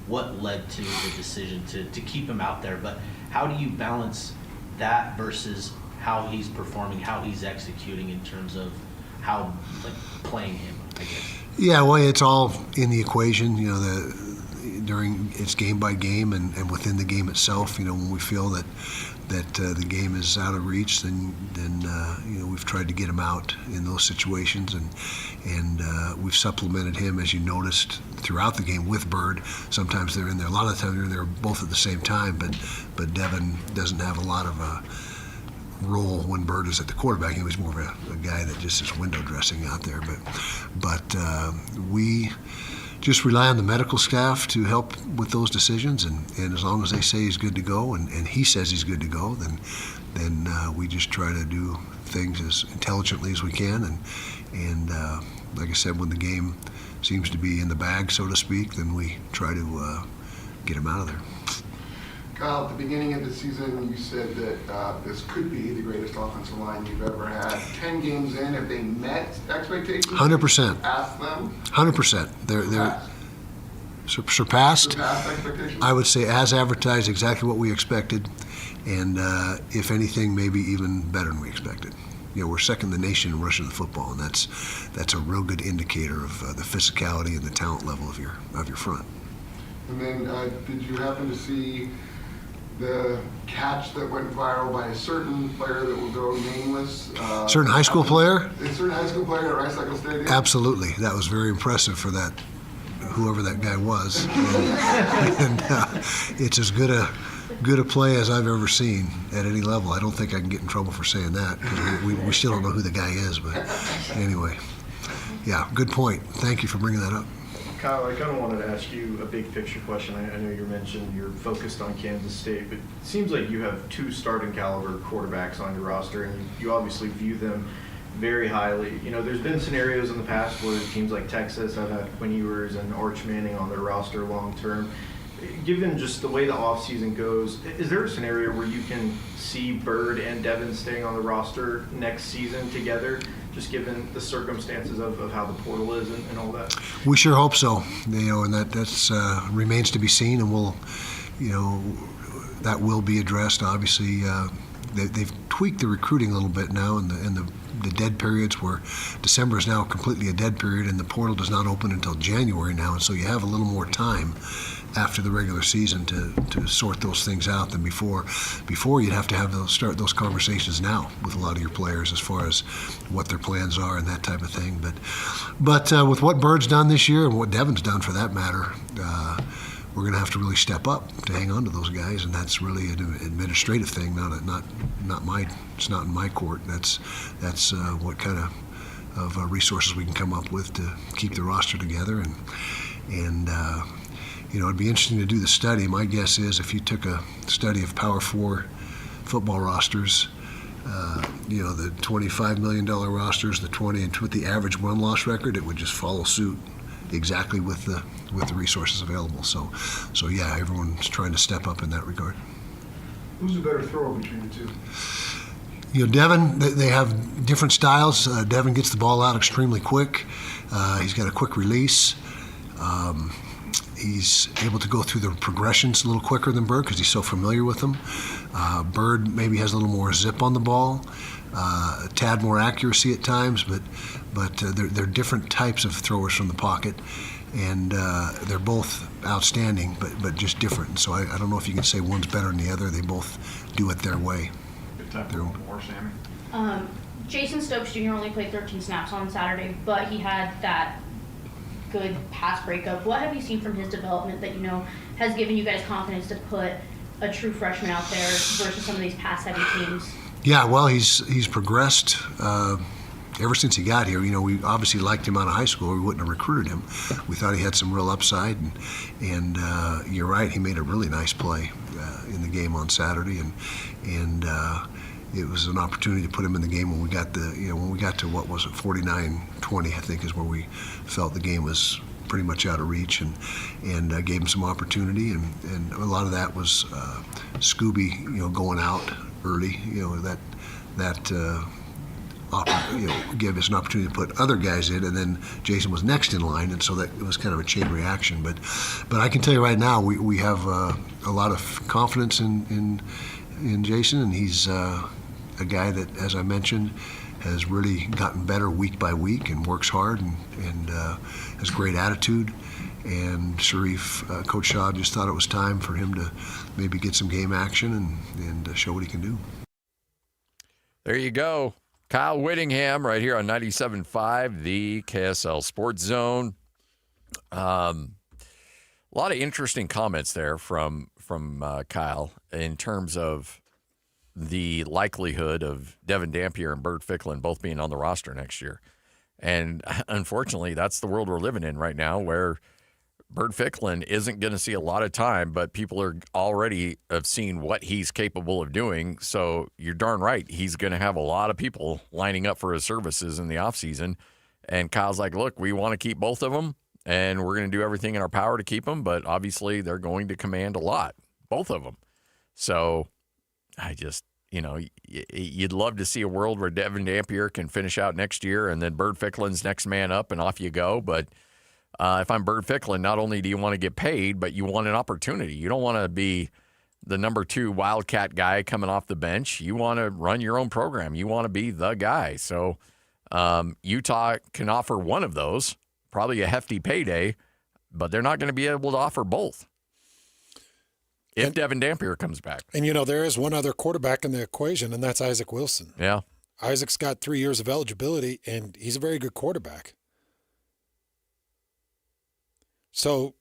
what led to the decision to keep him out there. But how do you balance that versus how he's performing, how he's executing in terms of how, playing him, I guess? Yeah, well, it's all in the equation. During it's game by game and within the game itself. When we feel that the game is out of reach, then we've tried to get him out in those situations, and we've supplemented him, as you noticed, throughout the game with Bird. Sometimes they're in there. A lot of the time they're in there both at the same time, but Devin doesn't have a lot of a role when Bird is at the quarterback. He was more of a guy that just is window dressing out there. But we just rely on the medical staff to help with those decisions, and as long as they say he's good to go, and he says he's good to go, then we just try to do things as intelligently as we can, and like I said, when the game seems to be in the bag, so to speak, then we try to get him out of there. Kyle, at the beginning of the season, you said that this could be the greatest offensive line you've ever had. 10 games in, have they met expectations? 100%. Ask them? 100%. They're surpassed expectations? I would say as advertised, exactly what we expected, and if anything, maybe even better than we expected. We're second in the nation in rushing the football, and that's a real good indicator of the physicality and the talent level of your front. And then, did you happen to see the catch that went viral by a certain player that will go nameless? Certain high school player? A certain high school player at Rice Cycle Stadium? Absolutely. That was very impressive for that, whoever that guy was. And it's as good a play as I've ever seen at any level. I don't think I can get in trouble for saying that, because we still don't know who the guy is. But anyway, yeah, good point. Thank you for bringing that up. Kyle, I kind of wanted to ask you a big picture question. I know you mentioned you're focused on Kansas State, but it seems like you have 2 starting caliber quarterbacks on your roster, and you obviously view them very highly. There's been scenarios in the past where teams like Texas have had Quinn Ewers and Arch Manning on their roster long term. Given just the way the offseason goes, is there a scenario where you can see Bird and Devin staying on the roster next season together, just given the circumstances of how the portal is and all that? We sure hope so, and that's remains to be seen, and we'll, that will be addressed. Obviously, they've tweaked the recruiting a little bit now in the dead periods, where December is now completely a dead period, and the portal does not open until January now, and so you have a little more time after the regular season to sort those things out than before. Before, you'd have to start those conversations now with a lot of your players as far as what their plans are and that type of thing. But with what Bird's done this year, and what Devin's done for that matter, we're going to have to really step up to hang on to those guys, and that's really an administrative thing, it's not in my court. That's what kind of resources we can come up with to keep the roster together, and it'd be interesting to do the study. My guess is if you took a study of Power 4 football rosters, the $25 million rosters, the 20, and with the average win-loss record, it would just follow suit exactly with the resources available. So yeah, everyone's trying to step up in that regard. Who's a better thrower between the two? Devin, they have different styles. Devin gets the ball out extremely quick. He's got a quick release. He's able to go through the progressions a little quicker than Bird because he's so familiar with them. Bird maybe has a little more zip on the ball, a tad more accuracy at times, but they're different types of throwers from the pocket, and they're both outstanding, but just different. So I don't know if you can say one's better than the other. They both do it their way. Good time for more, Sammy. Jason Stokes Jr. only played 13 snaps on Saturday, but he had that good pass breakup. What have you seen from his development that has given you guys confidence to put a true freshman out there versus some of these pass-heavy teams? Yeah, well, he's progressed ever since he got here. We obviously liked him out of high school, or we wouldn't have recruited him. We thought he had some real upside, and you're right, he made a really nice play in the game on Saturday, and it was an opportunity to put him in the game when we got to what was it, 49-20, I think, is where we felt the game was pretty much out of reach, and gave him some opportunity, and a lot of that was Scooby, going out early, that gave us an opportunity to put other guys in, and then Jason was next in line, and so that it was kind of a chain reaction. But I can tell you right now, we have a lot of confidence in Jason, and he's a guy that, as I mentioned, has really gotten better week by week and works hard and has great attitude. And Sharif, Coach Shaw just thought it was time for him to maybe get some game action and show what he can do. There you go. Kyle Whittingham right here on 97.5, the KSL Sports Zone. A lot of interesting comments there from Kyle in terms of the likelihood of Devin Dampier and Bert Ficklin both being on the roster next year. And unfortunately, that's the world we're living in right now, where Bert Ficklin isn't going to see a lot of time, but people are already have seen what he's capable of doing. So you're darn right. He's going to have a lot of people lining up for his services in the offseason. And Kyle's like, look, we want to keep both of them, and we're going to do everything in our power to keep them. But obviously they're going to command a lot, both of them. So I just, you'd love to see a world where Devin Dampier can finish out next year and then Bert Ficklin's next man up and off you go. But if I'm Bert Ficklin, not only do you want to get paid, but you want an opportunity. You don't want to be the number 2 Wildcat guy coming off the bench. You want to run your own program. You want to be the guy. So Utah can offer one of those, probably a hefty payday, but they're not going to be able to offer both if Devin Dampier comes back. And, there is one other quarterback in the equation, and that's Isaac Wilson. Yeah. Isaac's got 3 years of eligibility, and he's a very good quarterback. So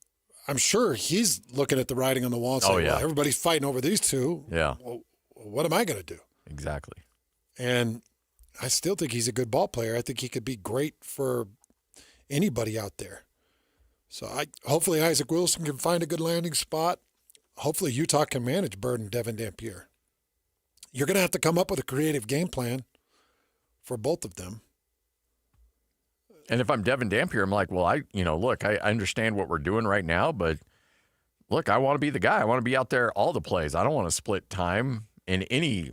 I'm sure he's looking at the writing on the wall and saying, well, everybody's fighting over these two. Yeah. Well, what am I going to do? Exactly. And I still think he's a good ball player. I think he could be great for anybody out there. So hopefully Isaac Wilson can find a good landing spot. Hopefully Utah can manage Bird and Devin Dampier. You're going to have to come up with a creative game plan for both of them. And if I'm Devin Dampier, I'm like, well, look, I understand what we're doing right now, but look, I want to be the guy. I want to be out there all the plays. I don't want to split time in any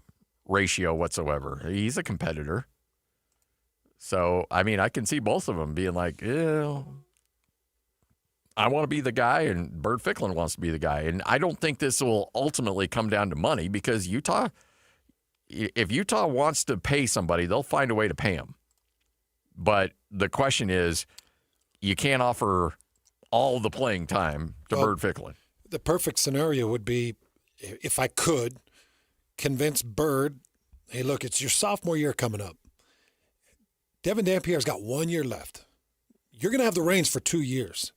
ratio whatsoever. He's a competitor. So, I can see both of them being like, I want to be the guy, and Bert Ficklin wants to be the guy. And I don't think this will ultimately come down to money because if Utah wants to pay somebody, they'll find a way to pay them. But the question is, you can't offer all the playing time to Bert Ficklin. The perfect scenario would be, if I could, convince Bird, hey, look, it's your sophomore year coming up. Devin Dampier's got 1 year left. You're going to have the reins for 2 years.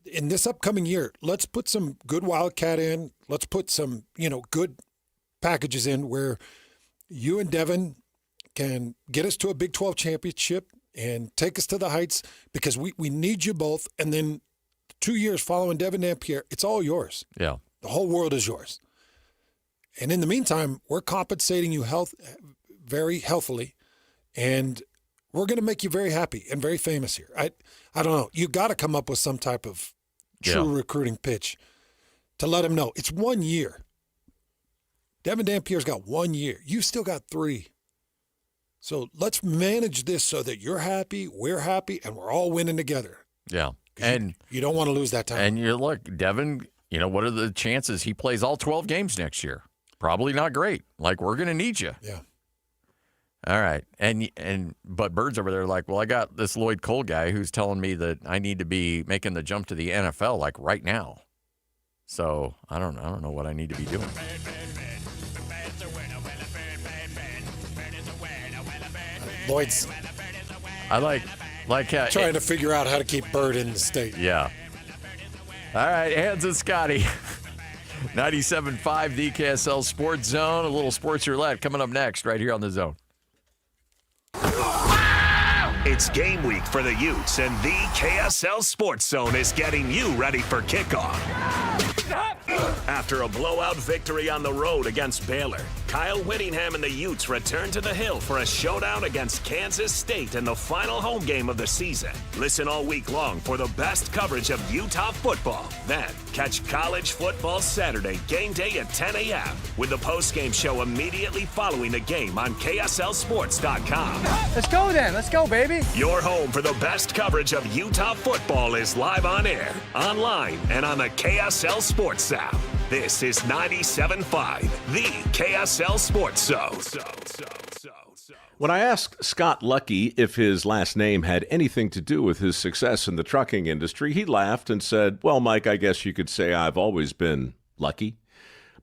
In this upcoming year, let's put some good Wildcat in. Let's put some, good packages in where you and Devin can get us to a Big 12 championship and take us to the heights because we need you both. And then 2 years following Devin Dampier, it's all yours. Yeah. The whole world is yours. And in the meantime, we're compensating you very healthily, and we're going to make you very happy and very famous here. I don't know. You got to come up with some type of true recruiting pitch to let him know. It's 1 year. Devin Dampier's got 1 year. You've still got 3. So let's manage this so that you're happy, we're happy, and we're all winning together. Yeah. And you don't want to lose that time. And look, Devin, what are the chances he plays all 12 games next year? Probably not great. Like, we're going to need you. Yeah. All right. But Bird's over there like, well, I got this Lloyd Cole guy who's telling me that I need to be making the jump to the NFL like right now. So I don't know what I need to be doing. Lloyd's I like trying to figure out how to keep Bird in the state. Yeah. All right, Hans and Scotty. 97.5, the KSL Sports Zone. A little sports roulette coming up next right here on the Zone. It's game week for the Utes, and the KSL Sports Zone is getting you ready for kickoff. After a blowout victory on the road against Baylor, Kyle Whittingham and the Utes return to the Hill for a showdown against Kansas State in the final home game of the season. Listen all week long for the best coverage of Utah football. Then, catch College Football Saturday game day at 10 a.m. with the postgame show immediately following the game on KSLSports.com. Let's go then. Let's go, baby. Your home for the best coverage of Utah football is live on air, online, and on the KSL Sports app. This is 97.5, the KSL Sports Zone. When I asked Scott Lucky if his last name had anything to do with his success in the trucking industry, he laughed and said, "Well, Mike, I guess you could say I've always been lucky."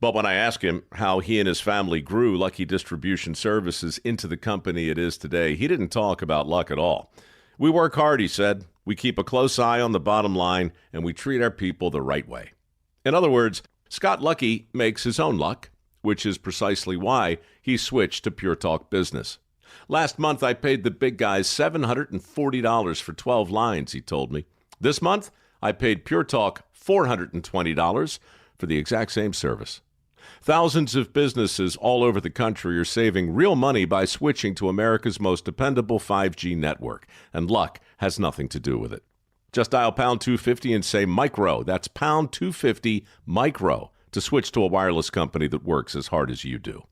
But when I asked him how he and his family grew Lucky Distribution Services into the company it is today, he didn't talk about luck at all. "We work hard," he said. "We keep a close eye on the bottom line, and we treat our people the right way." In other words, Scott Lucky makes his own luck, which is precisely why he switched to Pure Talk Business. "Last month, I paid the big guys $740 for 12 lines," he told me. "This month, I paid Pure Talk $420 for the exact same service." Thousands of businesses all over the country are saving real money by switching to America's most dependable 5G network, and luck has nothing to do with it. Just dial pound 250 and say micro. That's pound 250 micro to switch to a wireless company that works as hard as you do.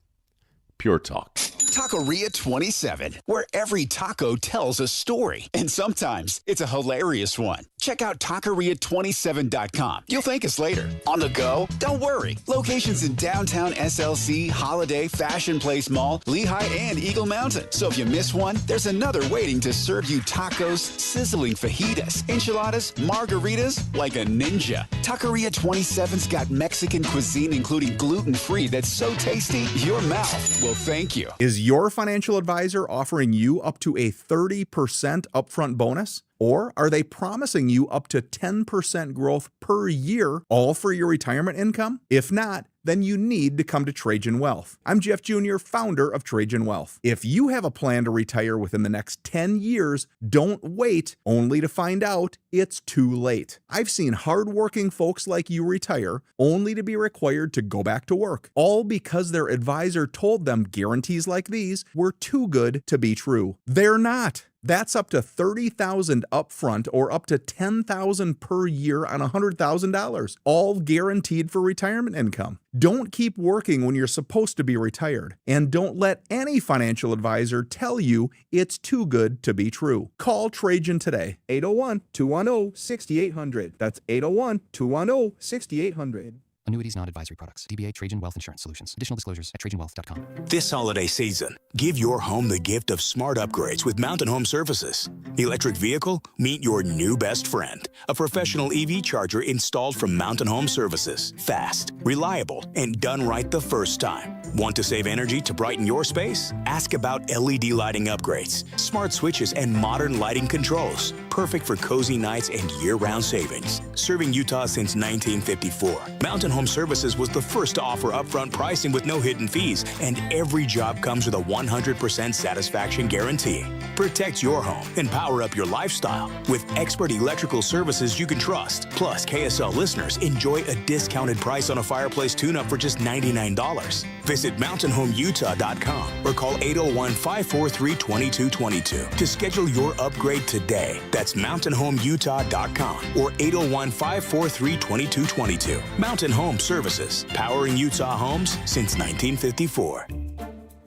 Pure Talk. Taqueria 27, where every taco tells a story. And sometimes it's a hilarious one. Check out Taqueria27.com. You'll thank us later. On the go? Don't worry. Locations in downtown SLC, Holiday, Fashion Place Mall, Lehigh, and Eagle Mountain. So if you miss one, there's another waiting to serve you tacos, sizzling fajitas, enchiladas, margaritas like a ninja. Taqueria 27's got Mexican cuisine, including gluten-free, that's so tasty, your mouth will thank you. Is your financial advisor offering you up to a 30% upfront bonus? Or are they promising you up to 10% growth per year, all for your retirement income? If not, then you need to come to Trajan Wealth. I'm Jeff Jr., founder of Trajan Wealth. If you have a plan to retire within the next 10 years, don't wait only to find out it's too late. I've seen hardworking folks like you retire only to be required to go back to work, all because their advisor told them guarantees like these were too good to be true. They're not. That's up to $30,000 upfront or up to $10,000 per year on $100,000, all guaranteed for retirement income. Don't keep working when you're supposed to be retired, and don't let any financial advisor tell you it's too good to be true. Call Trajan today, 801-210-6800. That's 801-210-6800. Annuities not advisory products. DBA Trajan Wealth Insurance Solutions. Additional disclosures at trajanwealth.com. This holiday season, give your home the gift of smart upgrades with Mountain Home Services. Electric vehicle? Meet your new best friend. A professional EV charger installed from Mountain Home Services. Fast, reliable, and done right the first time. Want to save energy to brighten your space? Ask about LED lighting upgrades, smart switches, and modern lighting controls. Perfect for cozy nights and year-round savings. Serving Utah since 1954. Mountain Home Services was the first to offer upfront pricing with no hidden fees, and every job comes with a 100% satisfaction guarantee. Protect your home and power up your lifestyle with expert electrical services you can trust. Plus, KSL listeners enjoy a discounted price on a fireplace tune-up for just $99. Visit mountainhomeutah.com or call 801-543-2222 to schedule your upgrade today. That's mountainhomeutah.com or 801-543-2222. Mountain Home Services, powering Utah homes since 1954.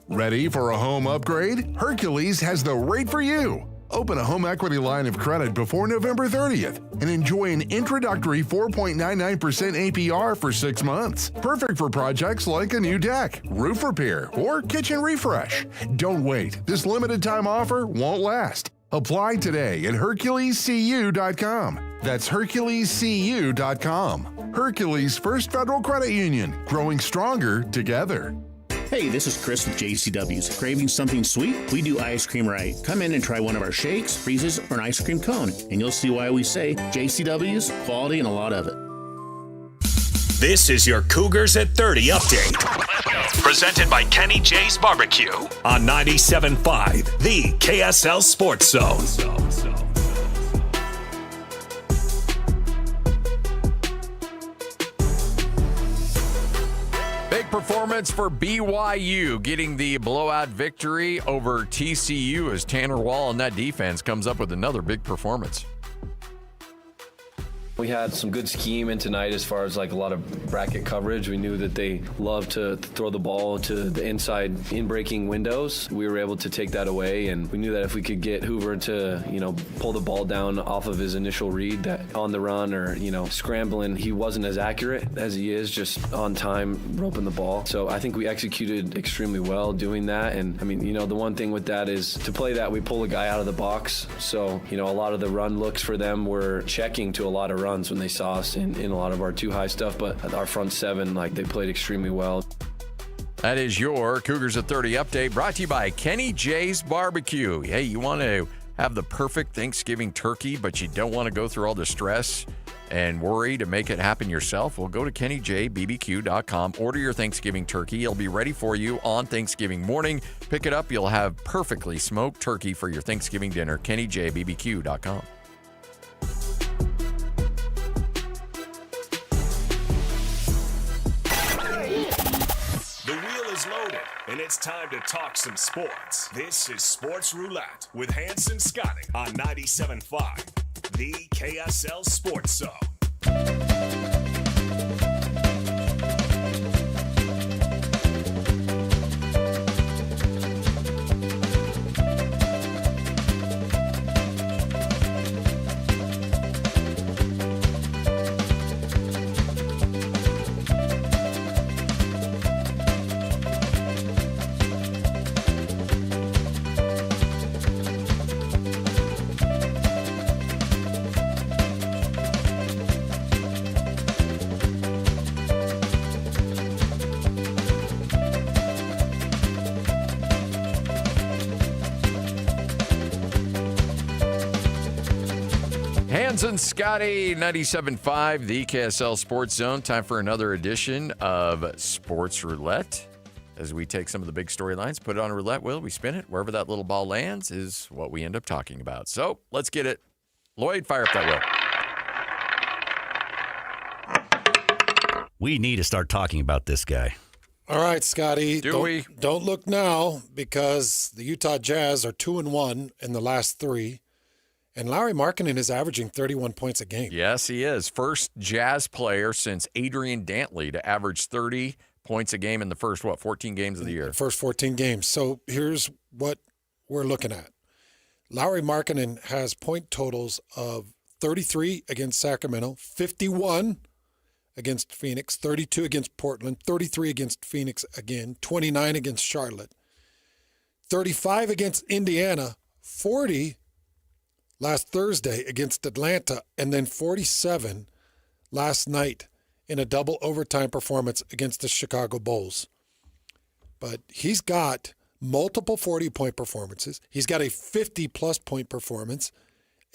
Ready for a home upgrade? Hercules has the rate for you. Open a home equity line of credit before November 30th and enjoy an introductory 4.99% APR for 6 months. Perfect for projects like a new deck, roof repair, or kitchen refresh. Don't wait. This limited time offer won't last. Apply today at HerculesCU.com. That's HerculesCU.com. Hercules First Federal Credit Union, growing stronger together. Hey, this is Chris with JCW's. Craving something sweet? We do ice cream right. Come in and try one of our shakes, freezes, or an ice cream cone, and you'll see why we say JCW's, quality, and a lot of it. This is your Cougars at 30 update. Presented by Kenny J's Barbecue on 97.5, the KSL Sports Zone. Performance for BYU, getting the blowout victory over TCU as Tanner Wall and that defense comes up with another big performance. We had some good scheme in tonight as far as like a lot of bracket coverage. We knew that they love to throw the ball to the inside in-breaking windows. We were able to take that away, and we knew that if we could get Hoover to, pull the ball down off of his initial read, that on the run or, scrambling, he wasn't as accurate as he is just on time roping the ball. So I think we executed extremely well doing that. And the one thing with that is to play that, we pull a guy out of the box. So, a lot of the run looks for them were checking to a lot of runs when they saw us in a lot of our too high stuff, but our front seven, they played extremely well. That is your Cougars at 30 update, brought to you by Kenny J's Barbecue. Hey, you want to have the perfect Thanksgiving turkey, but you don't want to go through all the stress and worry to make it happen yourself? Well, go to KennyJBBQ.com, order your Thanksgiving turkey. It'll be ready for you on Thanksgiving morning. Pick it up. You'll have perfectly smoked turkey for your Thanksgiving dinner. KennyJBBQ.com. Loaded, and it's time to talk some sports. This is Sports Roulette with Hanson Scotty on 97.5, the KSL Sports Zone. And Scotty, 97.5, the KSL Sports Zone. Time for another edition of Sports Roulette. As we take some of the big storylines, put it on a roulette wheel, we spin it. Wherever that little ball lands is what we end up talking about. So let's get it. Lloyd, fire up that wheel. We need to start talking about this guy. All right, Scotty. We? Don't look now, because the Utah Jazz are 2-1 in the last 3. And Lauri Markkanen is averaging 31 points a game. Yes, he is. First Jazz player since Adrian Dantley to average 30 points a game in the first, 14 games of the year? First 14 games. So here's what we're looking at. Lauri Markkanen has point totals of 33 against Sacramento, 51 against Phoenix, 32 against Portland, 33 against Phoenix again, 29 against Charlotte, 35 against Indiana, 40 last Thursday against Atlanta, and then 47 last night in a double overtime performance against the Chicago Bulls. But he's got multiple 40-point performances. He's got a 50-plus point performance,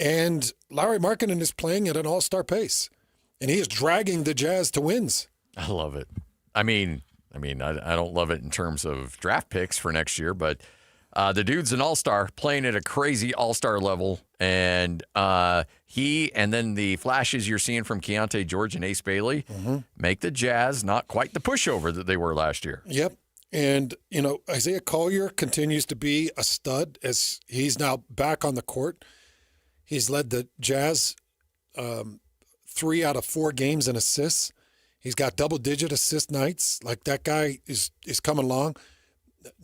and Lauri Markkanen is playing at an all-star pace, and he is dragging the Jazz to wins. I love it. I don't love it in terms of draft picks for next year, but the dude's an all-star, playing at a crazy all-star level, and he and then the flashes you're seeing from Keontae George and Ace Bailey make the Jazz not quite the pushover that they were last year. Yep. And, Isaiah Collier continues to be a stud as he's now back on the court. He's led the Jazz 3 out of 4 games in assists. He's got double-digit assist nights. Like, that guy is coming along.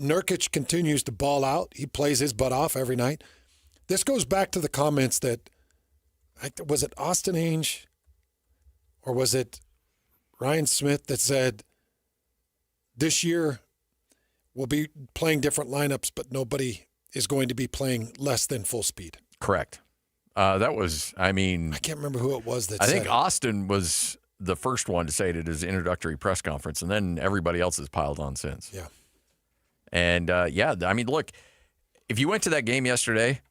Nurkic continues to ball out. He plays his butt off every night. This goes back to the comments that, was it Austin Ainge or was it Ryan Smith that said, this year we'll be playing different lineups, but nobody is going to be playing less than full speed. Correct. That was, I can't remember who it was that said it. I think it. Austin was the first one to say it at his introductory press conference, and then everybody else has piled on since. Yeah. And, look, if you went to that game yesterday,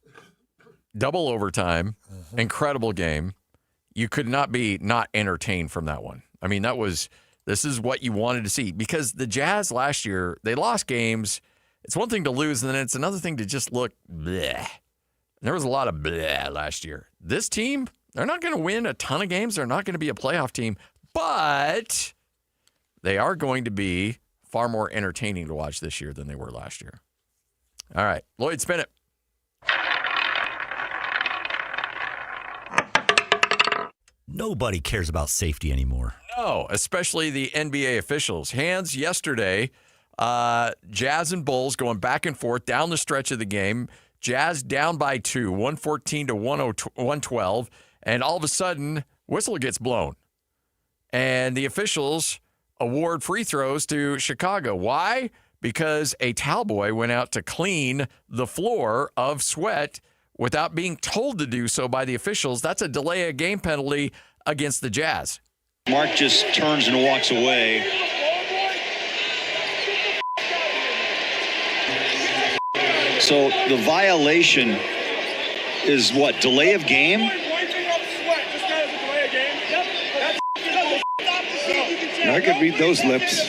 double overtime, incredible game, you could not be not entertained from that one. This is what you wanted to see. Because the Jazz last year, they lost games. It's one thing to lose, and then it's another thing to just look bleh. There was a lot of bleh last year. This team, they're not going to win a ton of games. They're not going to be a playoff team. But they are going to be far more entertaining to watch this year than they were last year. All right, Lloyd, spin it. Nobody cares about safety anymore. No, especially the NBA officials. Hands yesterday, Jazz and Bulls going back and forth down the stretch of the game. Jazz down by 2, 114 to 112, and all of a sudden, whistle gets blown. And the officials award free throws to Chicago. Why? Because a towel boy went out to clean the floor of sweat without being told to do so by the officials. That's a delay of game penalty against the Jazz. Mark just turns and walks away. So the violation is what? Delay of game? I could read those lips.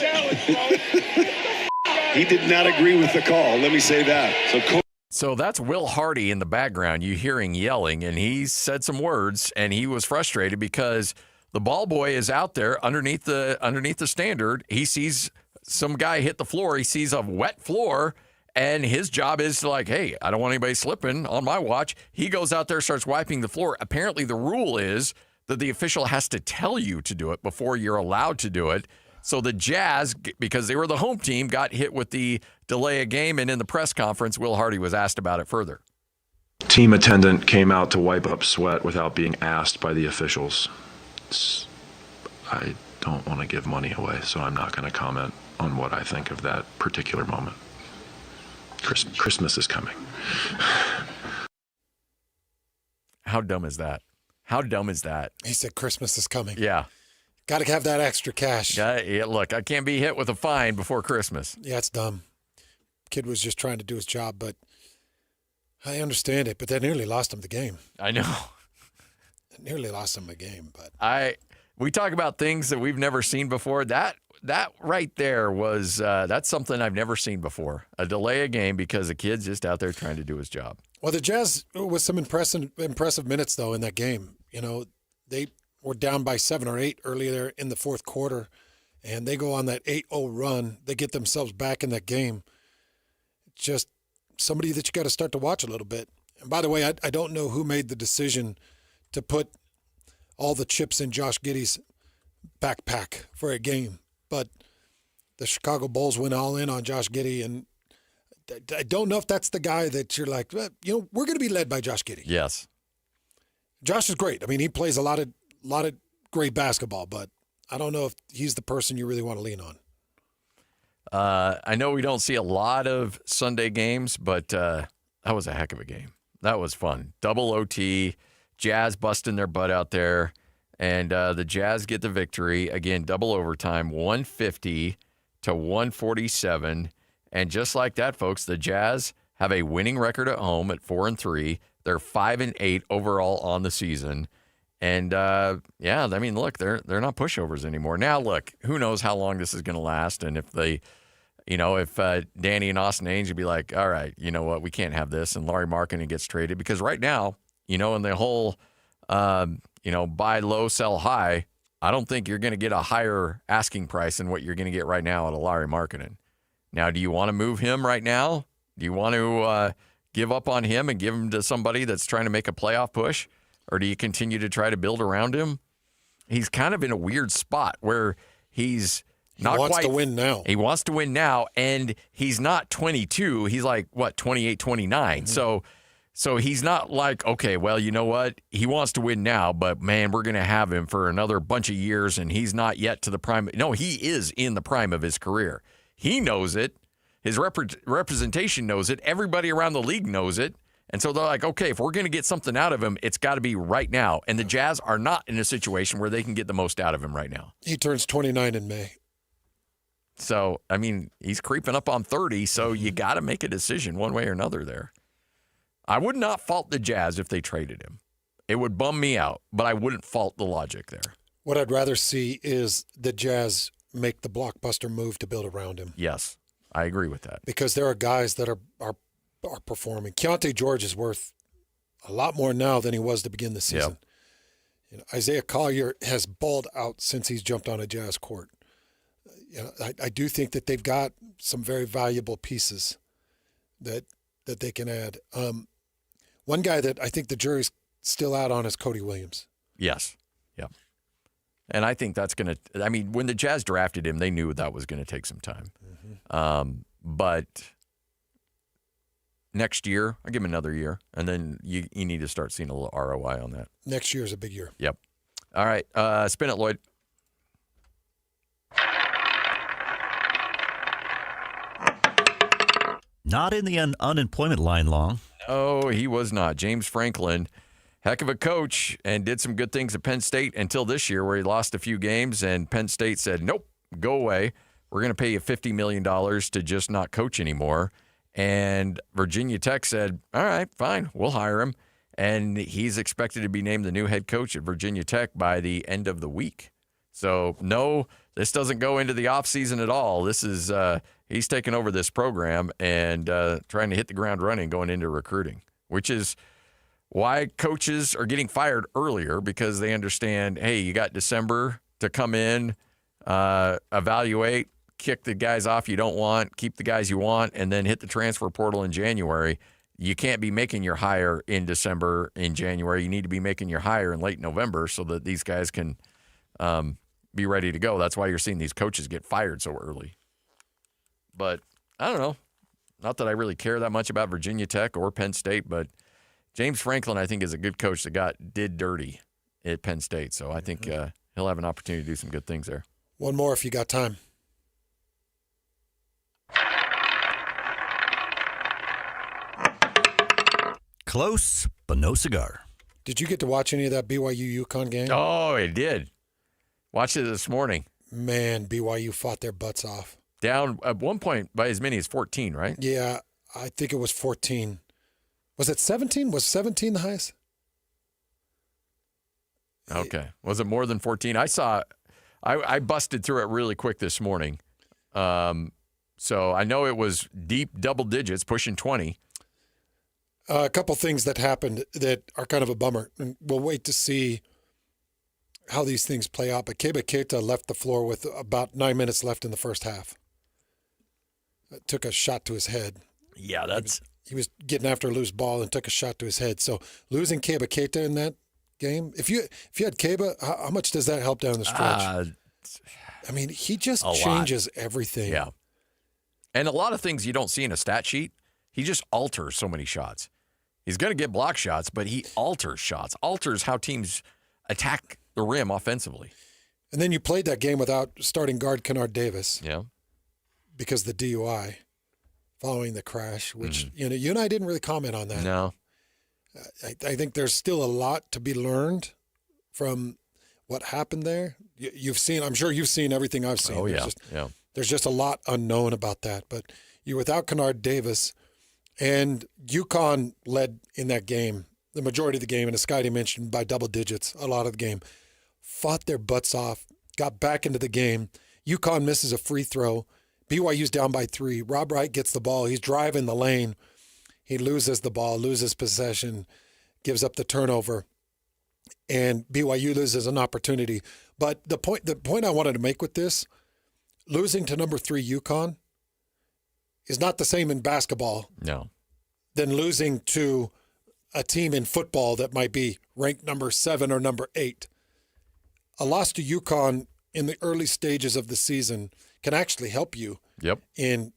He did not agree with the call. Let me say that. So that's Will Hardy in the background. You hearing yelling, and he said some words, and he was frustrated because the ball boy is out there underneath the standard. He sees some guy hit the floor. He sees a wet floor, and his job is to like, hey, I don't want anybody slipping on my watch. He goes out there, starts wiping the floor. Apparently the rule is that the official has to tell you to do it before you're allowed to do it. So the Jazz, because they were the home team, got hit with the delay of game, and in the press conference, Will Hardy was asked about it further. Team attendant came out to wipe up sweat without being asked by the officials. I don't want to give money away, so I'm not going to comment on what I think of that particular moment. Christmas is coming. How dumb is that? How dumb is that? He said Christmas is coming. Yeah. Got to have that extra cash. Yeah, look, I can't be hit with a fine before Christmas. Yeah, it's dumb. Kid was just trying to do his job, but I understand it. But that nearly lost him the game. I know. It nearly lost him the game. But we talk about things that we've never seen before. That right there was that's something I've never seen before. A delay a game because the kid's just out there trying to do his job. Well, the Jazz with some impressive minutes though in that game. You know, they were down by 7 or 8 earlier in the fourth quarter, and they go on that 8-0 run. They get themselves back in that game. Just somebody that you got to start to watch a little bit. And by the way, I don't know who made the decision to put all the chips in Josh Giddey's backpack for a game, but the Chicago Bulls went all in on Josh Giddey, and I don't know if that's the guy that you're like, well, you know, we're going to be led by Josh Giddey. Yes. Josh is great. I mean, he plays a lot of great basketball, but I don't know if he's the person you really want to lean on. I know we don't see a lot of Sunday games, but that was a heck of a game. That was fun. Double OT, Jazz busting their butt out there, and the Jazz get the victory. Again, double overtime, 150 to 147. And just like that, folks, the Jazz have a winning record at home at 4-3. They're 5-8 overall on the season. And, yeah, I mean, look, they're not pushovers anymore. Now, look, who knows how long this is going to last. And if they, you know, if Danny and Austin Ainge would be like, all right, you know what, we can't have this, and Larry Markkinen gets traded. Because right now, you know, in the whole, you know, buy low, sell high, I don't think you're going to get a higher asking price than what you're going to get right now at a Larry Markkinen. Now, do you want to move him right now? Do you want to give up on him and give him to somebody that's trying to make a playoff push? Or do you continue to try to build around him? He's kind of in a weird spot where he's not quite. He wants to win now. He wants to win now, and he's not 22. He's like, what, 28, 29. Mm-hmm. So he's not like, okay, well, you know what? He wants to win now, but, man, we're going to have him for another bunch of years, and he's not yet to the prime. No, he is in the prime of his career. He knows it. His representation knows it. Everybody around the league knows it. And so they're like, okay, if we're going to get something out of him, it's got to be right now. And the Jazz are not in a situation where they can get the most out of him right now. He turns 29 in May. So, I mean, he's creeping up on 30, so you got to make a decision one way or another there. I would not fault the Jazz if they traded him. It would bum me out, but I wouldn't fault the logic there. What I'd rather see is the Jazz make the blockbuster move to build around him. Yes, I agree with that. Because there are guys that are performing. Keontae George is worth a lot more now than he was to begin the season. Yep. You know, Isaiah Collier has balled out since he's jumped on a Jazz court. You know, I do think that they've got some very valuable pieces that they can add. One guy that I think the jury's still out on is Cody Williams. Yes. Yeah. And I think that's going to – I mean, when the Jazz drafted him, they knew that was going to take some time. But next year, I'll give him another year, and then you need to start seeing a little ROI on that. Next year is a big year. Yep. All right. Spin it, Lloyd. Not in the unemployment line long. No, he was not. James Franklin, heck of a coach, and did some good things at Penn State until this year where he lost a few games, and Penn State said, nope, go away. We're going to pay you $50 million to just not coach anymore. And Virginia Tech said, all right, fine, we'll hire him. And he's expected to be named the new head coach at Virginia Tech by the end of the week. So, no, this doesn't go into the offseason at all. This is he's taking over this program and trying to hit the ground running going into recruiting, which is why coaches are getting fired earlier, because they understand, hey, you got December to come in, evaluate, kick the guys off you don't want, keep the guys you want, and then hit the transfer portal in January. You can't be making your hire in December, in January. You need to be making your hire in late November so that these guys can be ready to go. That's why you're seeing these coaches get fired so early. But I don't know. Not that I really care that much about Virginia Tech or Penn State, but James Franklin, I think, is a good coach that did dirty at Penn State. So I think he'll have an opportunity to do some good things there. One more if you got time. Close, but no cigar. Did you get to watch any of that BYU UConn game? Oh, I did. Watched it this morning. Man, BYU fought their butts off. Down at one point by as many as 14, right? Yeah, I think it was 14. Was it 17? Was 17 the highest? Okay. Was it more than 14? I busted through it really quick this morning. So I know it was deep double digits, pushing 20. A couple things that happened that are kind of a bummer. And we'll wait to see how these things play out. But Keba Keita left the floor with about 9 minutes left in the first half. Took a shot to his head. Yeah, that's... He was getting after a loose ball and took a shot to his head. So losing Keba Keita in that game, if you had Keba, how much does that help down the stretch? I mean, he just changes everything. Yeah. And a lot of things you don't see in a stat sheet. He just alters so many shots. He's going to get block shots, but he alters shots, alters how teams attack the rim offensively. And then you played that game without starting guard Kennard Davis. Yeah. Because of the DUI following the crash, which, you and I didn't really comment on that. No. I think there's still a lot to be learned from what happened there. You've seen, I'm sure you've seen everything I've seen. Oh, yeah. There's just a lot unknown about that. But you're without Kennard Davis, and UConn led in that game, the majority of the game, and as Scotty mentioned, by double digits, a lot of the game. Fought their butts off, got back into the game. UConn misses a free throw. BYU's down by 3. Rob Wright gets the ball. He's driving the lane. He loses the ball, loses possession, gives up the turnover, and BYU loses an opportunity. But the point I wanted to make with this, losing to number 3 UConn is not the same in basketball than losing to a team in football that might be ranked number 7 or number 8. A loss to UConn in the early stages of the season can actually help you in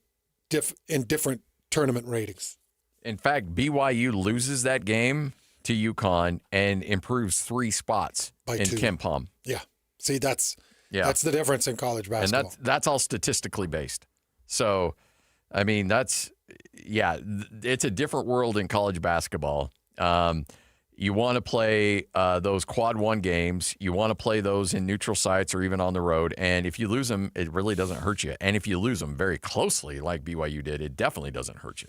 different tournament ratings. In fact, BYU loses that game to UConn and improves 3 spots by in 2. KenPom. Yeah. See, that's the difference in college basketball. And that's all statistically based. So, I mean, it's a different world in college basketball. You want to play those quad 1 games. You want to play those in neutral sites or even on the road. And if you lose them, it really doesn't hurt you. And if you lose them very closely, like BYU did, it definitely doesn't hurt you.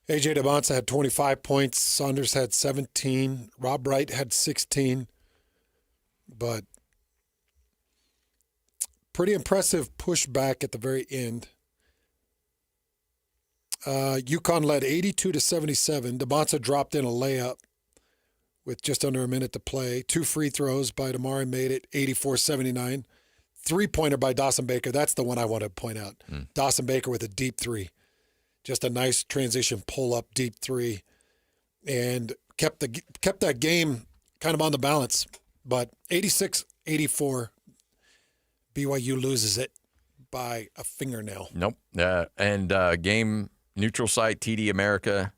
A.J. DeBonsa had 25 points. Saunders had 17. Rob Wright had 16. But pretty impressive pushback at the very end. UConn led 82-77. DeBonsa dropped in a layup with just under a minute to play. 2 free throws by Damari made it 84-79. 3-pointer by Dawson Baker. That's the one I want to point out. Dawson Baker with a deep 3. Just a nice transition pull-up deep 3. And kept that game kind of on the balance. But 86-84, BYU loses it by a fingernail. Nope. And game neutral site, TD America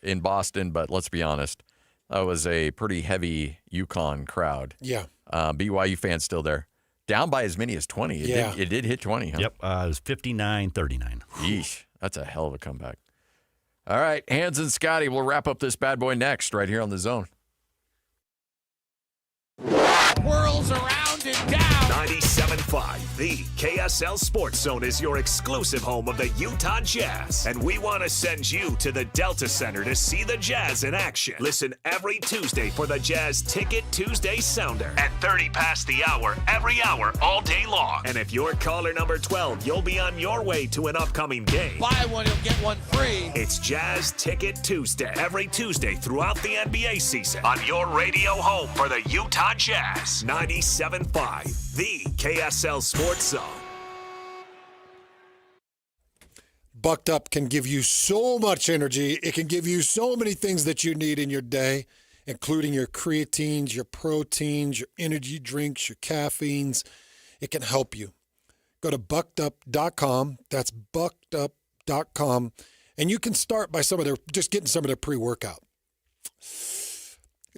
in Boston. But let's be honest, that was a pretty heavy UConn crowd. Yeah. BYU fans still there. Down by as many as 20. It did hit 20, huh? Yep. It was 59-39. Yeesh. That's a hell of a comeback. All right, Hans and Scotty, we'll wrap up this bad boy next right here on The Zone. Whirls around and down. 97.5, the KSL Sports Zone is your exclusive home of the Utah Jazz. And we want to send you to the Delta Center to see the Jazz in action. Listen every Tuesday for the Jazz Ticket Tuesday Sounder at 30 past the hour, every hour, all day long. And if you're caller number 12, you'll be on your way to an upcoming game. Buy one, you'll get one free. It's Jazz Ticket Tuesday, every Tuesday throughout the NBA season on your radio home for the Utah Jazz. 97.5, the KSL Sports Zone. Bucked Up can give you so much energy. It can give you so many things that you need in your day, including your creatines, your proteins, your energy drinks, your caffeines. It can help you. Go to buckedup.com. That's buckedup.com. And you can start by just getting some of their pre-workout.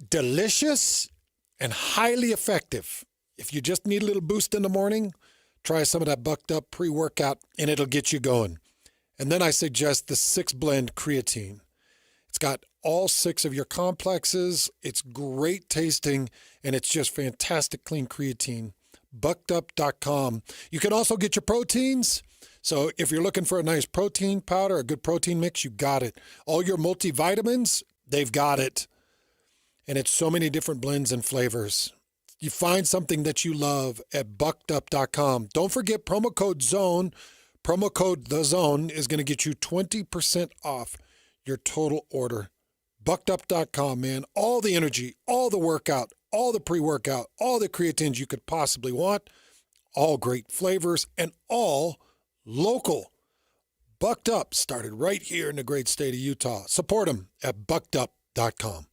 Delicious and highly effective. If you just need a little boost in the morning, try some of that Bucked Up pre-workout and it'll get you going. And then I suggest the 6-blend creatine. It's got all 6 of your complexes. It's great tasting and it's just fantastic clean creatine. Buckedup.com. You can also get your proteins. So if you're looking for a nice protein powder, a good protein mix, you got it. All your multivitamins, they've got it. And it's so many different blends and flavors. You find something that you love at buckedup.com. Don't forget promo code ZONE. Promo code The Zone is going to get you 20% off your total order. Buckedup.com, man. All the energy, all the workout, all the pre-workout, all the creatines you could possibly want. All great flavors and all local. Bucked Up started right here in the great state of Utah. Support them at buckedup.com.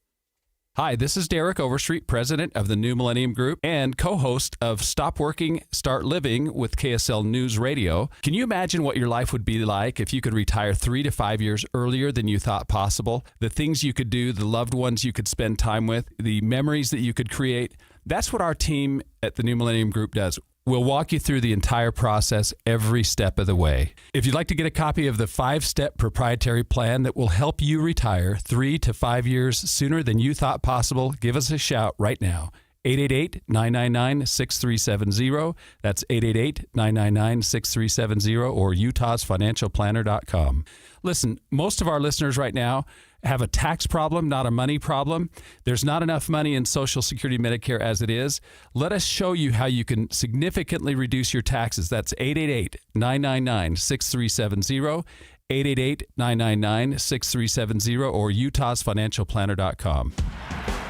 Hi, this is Derek Overstreet, president of the New Millennium Group and co-host of Stop Working, Start Living with KSL News Radio. Can you imagine what your life would be like if you could retire 3 to 5 years earlier than you thought possible? The things you could do, the loved ones you could spend time with, the memories that you could create. That's what our team at the New Millennium Group does. We'll walk you through the entire process every step of the way. If you'd like to get a copy of the 5-step proprietary plan that will help you retire 3 to 5 years sooner than you thought possible, give us a shout right now. 888-999-6370. That's 888-999-6370 or utahsfinancialplanner.com. Listen, most of our listeners right now have a tax problem, not a money problem. There's not enough money in Social Security Medicare as it is. Let us show you how you can significantly reduce your taxes. That's 888-999-6370, 888-999-6370 or utahsfinancialplanner.com.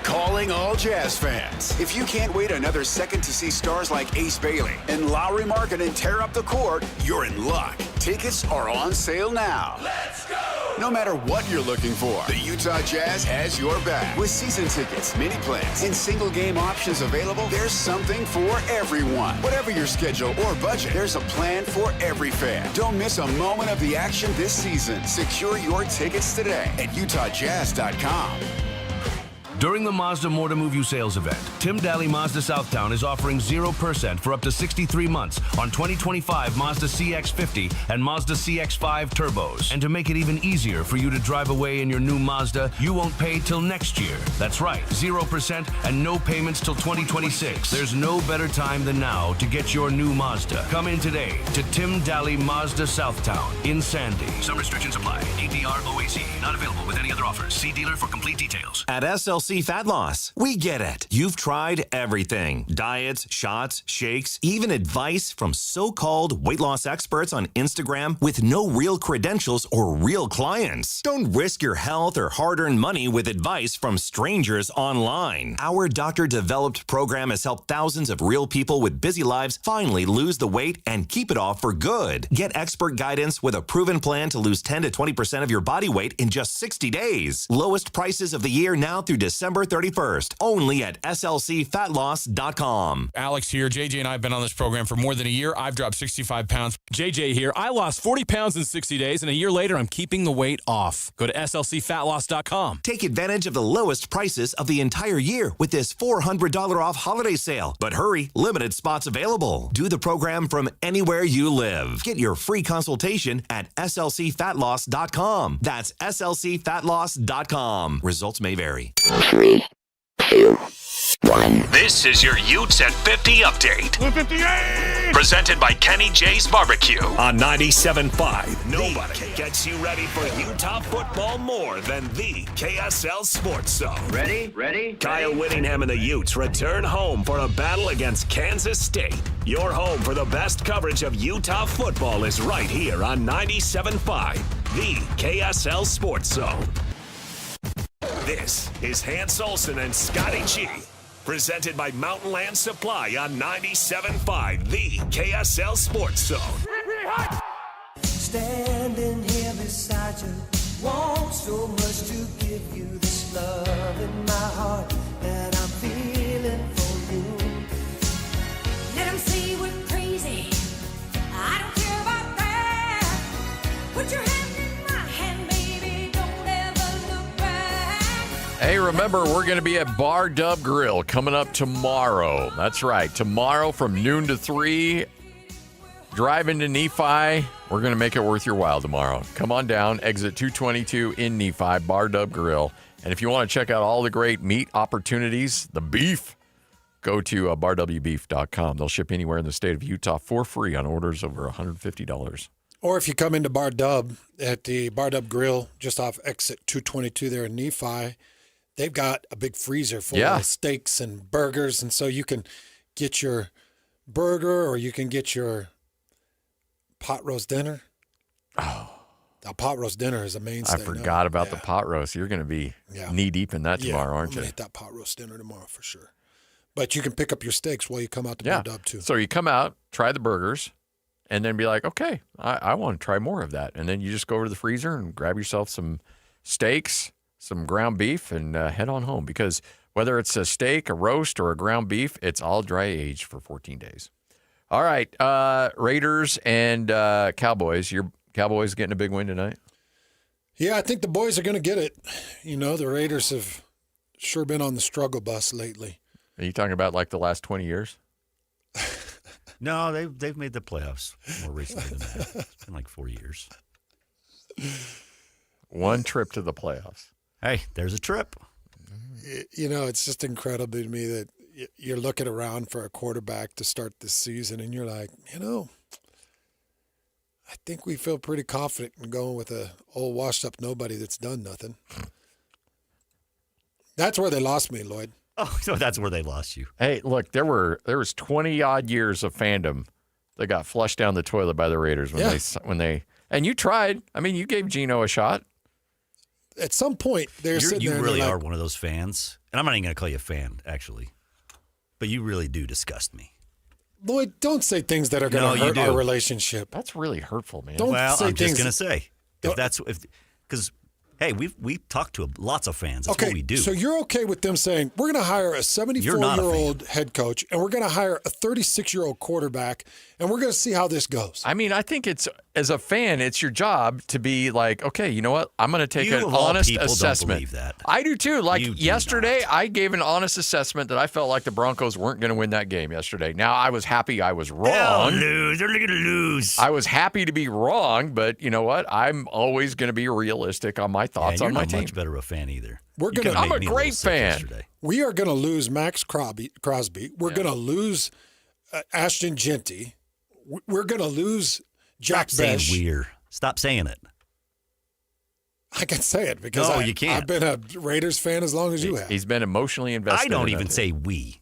Calling all Jazz fans. If you can't wait another second to see stars like Ace Bailey and Lowry Markkanen tear up the court, you're in luck. Tickets are on sale now. Let's go! No matter what you're looking for, the Utah Jazz has your back. With season tickets, mini plans, and single game options available, there's something for everyone. Whatever your schedule or budget, there's a plan for every fan. Don't miss a moment of the action this season. Secure your tickets today at utahjazz.com. During the Mazda More to Move You sales event, Tim Daly Mazda Southtown is offering 0% for up to 63 months on 2025 Mazda CX-50 and Mazda CX-5 turbos. And to make it even easier for you to drive away in your new Mazda, you won't pay till next year. That's right, 0% and no payments till 2026. There's no better time than now to get your new Mazda. Come in today to Tim Daly Mazda Southtown in Sandy. Some restrictions apply. APR OAC. Not available with any other offers. See dealer for complete details. At SLC Fat Loss, we get it. You've tried everything. Diets, shots, shakes, even advice from so-called weight loss experts on Instagram with no real credentials or real clients. Don't risk your health or hard-earned money with advice from strangers online. Our doctor-developed program has helped thousands of real people with busy lives finally lose the weight and keep it off for good. Get expert guidance with a proven plan to lose 10 to 20% of your body weight in just 60 days. Lowest prices of the year now through December December 31st, only at slcfatloss.com. Alex here. JJ and I have been on this program for more than a year. I've dropped 65 pounds. JJ here. I lost 40 pounds in 60 days, and a year later, I'm keeping the weight off. Go to slcfatloss.com. Take advantage of the lowest prices of the entire year with this $400 off holiday sale. But hurry, limited spots available. Do the program from anywhere you live. Get your free consultation at slcfatloss.com. That's slcfatloss.com. Results may vary. 3, 2, 1. This is your Utes at 50 update. 58! Presented by Kenny J's Barbecue on 97.5. Nobody gets you ready for Utah football more than the KSL Sports Zone. Ready? Kyle Whittingham and the Utes return home for a battle against Kansas State. Your home for the best coverage of Utah football is right here on 97.5, the KSL Sports Zone. This is Hans Olsen and Scotty G. Presented by Mountain Land Supply on 97.5, the KSL Sports Zone. Standing here beside you, want so much to give you this love in my heart that I'm feeling for you. Let them say we're crazy, I don't care about that. Put your hand in my hand, baby, don't ever look back. Hey, remember, we're going to be at Bar Dub Grill coming up tomorrow. That's right. Tomorrow from noon to 3, driving to Nephi. We're going to make it worth your while tomorrow. Come on down, exit 222 in Nephi, Bar Dub Grill. And if you want to check out all the great meat opportunities, the beef, go to barwbeef.com. They'll ship anywhere in the state of Utah for free on orders over $150. Or if you come into Bar Dub at the Bar Dub Grill, just off exit 222 there in Nephi, they've got a big freezer full of steaks and burgers. And so you can get your burger or you can get your pot roast dinner. Oh, the pot roast dinner is a mainstay. I forgot about the pot roast. You're going to be knee deep in that tomorrow, aren't you? I'm going to hit that pot roast dinner tomorrow for sure. But you can pick up your steaks while you come out to Bar Dub too. So you come out, try the burgers, and then be like, okay, I want to try more of that. And then you just go over to the freezer and grab yourself some steaks, some ground beef, and head on home. Because whether it's a steak, a roast, or a ground beef, it's all dry aged for 14 days. All right, Raiders and Cowboys. Your Cowboys getting a big win tonight? Yeah, I think the boys are going to get it. You know, the Raiders have sure been on the struggle bus lately. Are you talking about like the last 20 years? No, they've made the playoffs more recently than that. It's been like 4 years. One trip to the playoffs. Hey, there's a trip. You know, it's just incredible to me that you're looking around for a quarterback to start this season, and you're like, you know, I think we feel pretty confident in going with a old washed-up nobody that's done nothing. That's where they lost me, Lloyd. Oh, so that's where they lost you. Hey, look, there was 20-odd years of fandom that got flushed down the toilet by the Raiders when they and you tried. I mean, you gave Geno a shot. At some point, sitting there. You really like, are one of those fans, and I'm not even going to call you a fan, actually. But you really do disgust me. Lloyd, don't say things that are going to hurt our relationship. That's really hurtful, man. I'm just going to say, because hey, we've talked to lots of fans. That's what we do. So you're okay with them saying, we're going to hire a 74-year-old head coach, and we're going to hire a 36-year-old quarterback, and we're going to see how this goes. I mean, I think as a fan, it's your job to be like, okay, you know what? I'm going to take an honest assessment. Don't believe that. I do too. Like yesterday, I gave an honest assessment that I felt like the Broncos weren't going to win that game yesterday. Now, I was happy I was wrong. They're going to lose. I was happy to be wrong, but you know what? I'm always going to be realistic on my thoughts on my team. You're not much better of a fan either. I'm a great fan. We are going to lose Max Crosby. We're going to lose Ashton Genty. We're going to lose Jack Besh. Stop saying we're. Stop saying it. I can say it because you can't. I've been a Raiders fan as long as you have. He's been emotionally invested. I don't even say we.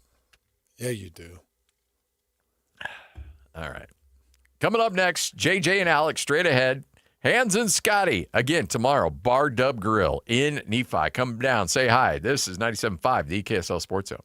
Yeah, you do. All right. Coming up next, JJ and Alex straight ahead. Hans and Scotty. Again, tomorrow, Bar Dub Grill in Nephi. Come down, say hi. This is 97.5, the KSL Sports Zone.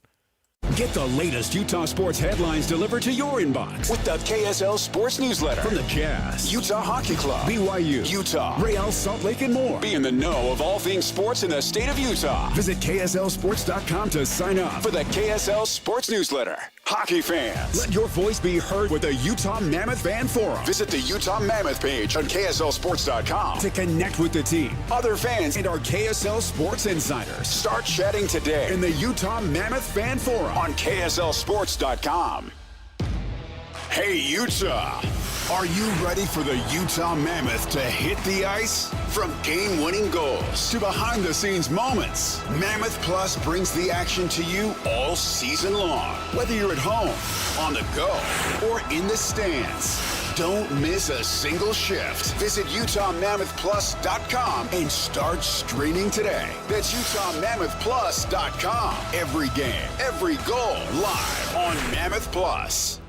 Get the latest Utah sports headlines delivered to your inbox with the KSL Sports Newsletter. From the Jazz, Utah Hockey Club, BYU, Utah, Real Salt Lake, and more. Be in the know of all things sports in the state of Utah. Visit KSLSports.com to sign up for the KSL Sports Newsletter. Hockey fans, let your voice be heard with the Utah Mammoth Fan Forum. Visit the Utah Mammoth page on KSLSports.com to connect with the team, other fans, and our KSL Sports insiders. Start chatting today in the Utah Mammoth Fan Forum on KSLSports.com. Hey, Utah. Are you ready for the Utah Mammoth to hit the ice? From game-winning goals to behind-the-scenes moments, Mammoth Plus brings the action to you all season long. Whether you're at home, on the go, or in the stands, don't miss a single shift. Visit UtahMammothPlus.com and start streaming today. That's UtahMammothPlus.com. Every game, every goal, live on Mammoth Plus.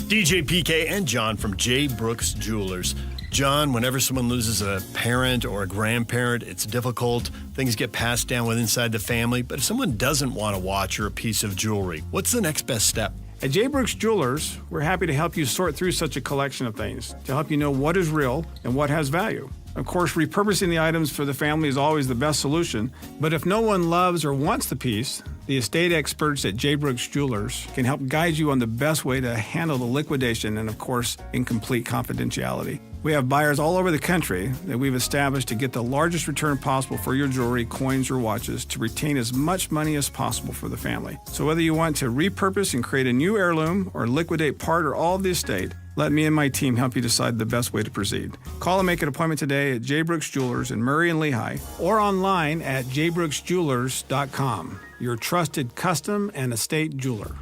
DJ PK and John from J. Brooks Jewelers. John, whenever someone loses a parent or a grandparent, it's difficult. Things get passed down inside the family. But if someone doesn't want a watch or a piece of jewelry, what's the next best step? At J. Brooks Jewelers, we're happy to help you sort through such a collection of things to help you know what is real and what has value. Of course, repurposing the items for the family is always the best solution, but if no one loves or wants the piece, the estate experts at J. Brooks Jewelers can help guide you on the best way to handle the liquidation and, of course, in complete confidentiality. We have buyers all over the country that we've established to get the largest return possible for your jewelry, coins, or watches to retain as much money as possible for the family. So whether you want to repurpose and create a new heirloom or liquidate part or all of the estate, let me and my team help you decide the best way to proceed. Call and make an appointment today at J. Brooks Jewelers in Murray and Lehigh or online at jbrooksjewelers.com, your trusted custom and estate jeweler.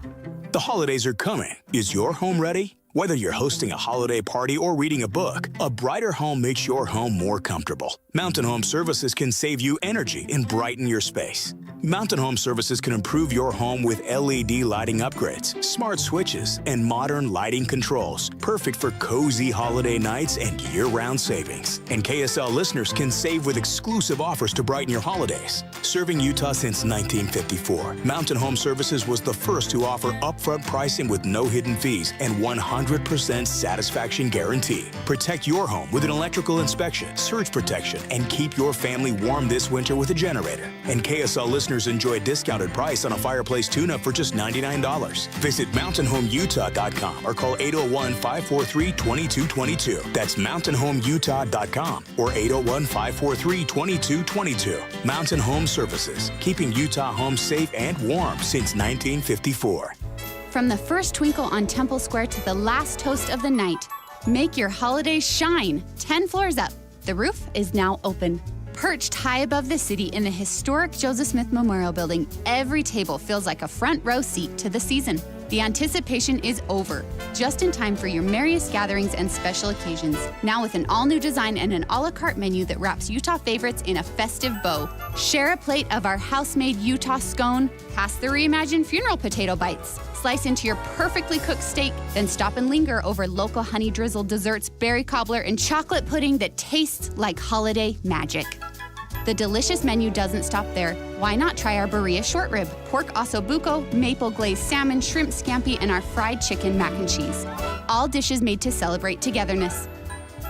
The holidays are coming. Is your home ready? Whether you're hosting a holiday party or reading a book, a brighter home makes your home more comfortable. Mountain Home Services can save you energy and brighten your space. Mountain Home Services can improve your home with LED lighting upgrades, smart switches, and modern lighting controls, perfect for cozy holiday nights and year-round savings. And KSL listeners can save with exclusive offers to brighten your holidays. Serving Utah since 1954, Mountain Home Services was the first to offer upfront pricing with no hidden fees and 100% satisfaction guarantee. Protect your home with an electrical inspection, surge protection, and keep your family warm this winter with a generator. And KSL listeners enjoy a discounted price on a fireplace tune-up for just $99. Visit MountainHomeUtah.com or call 801-543-2222. That's MountainHomeUtah.com or 801-543-2222. Mountain Home Services, keeping Utah homes safe and warm since 1954. From the first twinkle on Temple Square to the last toast of the night, make your holidays shine 10 floors up. The roof is now open. Perched high above the city in the historic Joseph Smith Memorial Building, every table feels like a front row seat to the season. The anticipation is over, just in time for your merriest gatherings and special occasions. Now with an all-new design and an a la carte menu that wraps Utah favorites in a festive bow. Share a plate of our house-made Utah scone, pass the reimagined funeral potato bites, slice into your perfectly cooked steak, then stop and linger over local honey-drizzled desserts, berry cobbler, and chocolate pudding that tastes like holiday magic. The delicious menu doesn't stop there. Why not try our burrito short rib, pork ossobuco, maple glazed salmon, shrimp scampi, and our fried chicken mac and cheese. All dishes made to celebrate togetherness.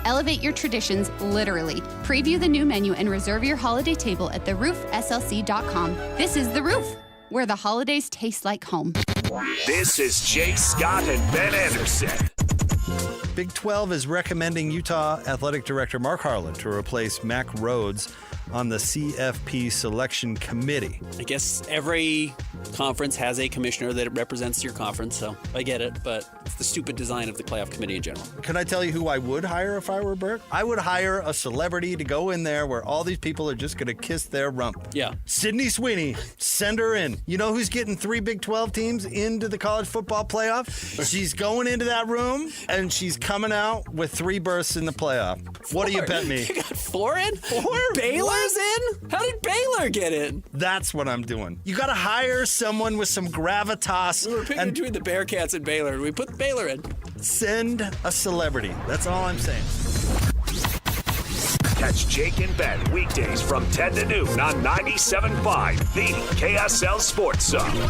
Elevate your traditions literally. Preview the new menu and reserve your holiday table at theroofslc.com. This is The Roof, where the holidays taste like home. This is Jake Scott and Ben Anderson. Big 12 is recommending Utah Athletic Director Mark Harlan to replace Mac Rhodes on the CFP selection committee. I guess every conference has a commissioner that represents your conference, so I get it, but it's the stupid design of the playoff committee in general. Can I tell you who I would hire if I were Burke? I would hire a celebrity to go in there where all these people are just going to kiss their rump. Yeah. Sydney Sweeney, send her in. You know who's getting 3 Big 12 teams into the college football playoff? She's going into that room, and she's coming out with 3 berths in the playoff. 4. What do you bet me? You got 4 in? 4? Baylor's in? How did Baylor get in? That's what I'm doing. You got to hire someone with some gravitas. We were picking between the Bearcats and Baylor, and we put Baylor in. Send a celebrity. That's all I'm saying. Catch Jake and Ben weekdays from 10 to noon on 97.5, the KSL Sports Zone.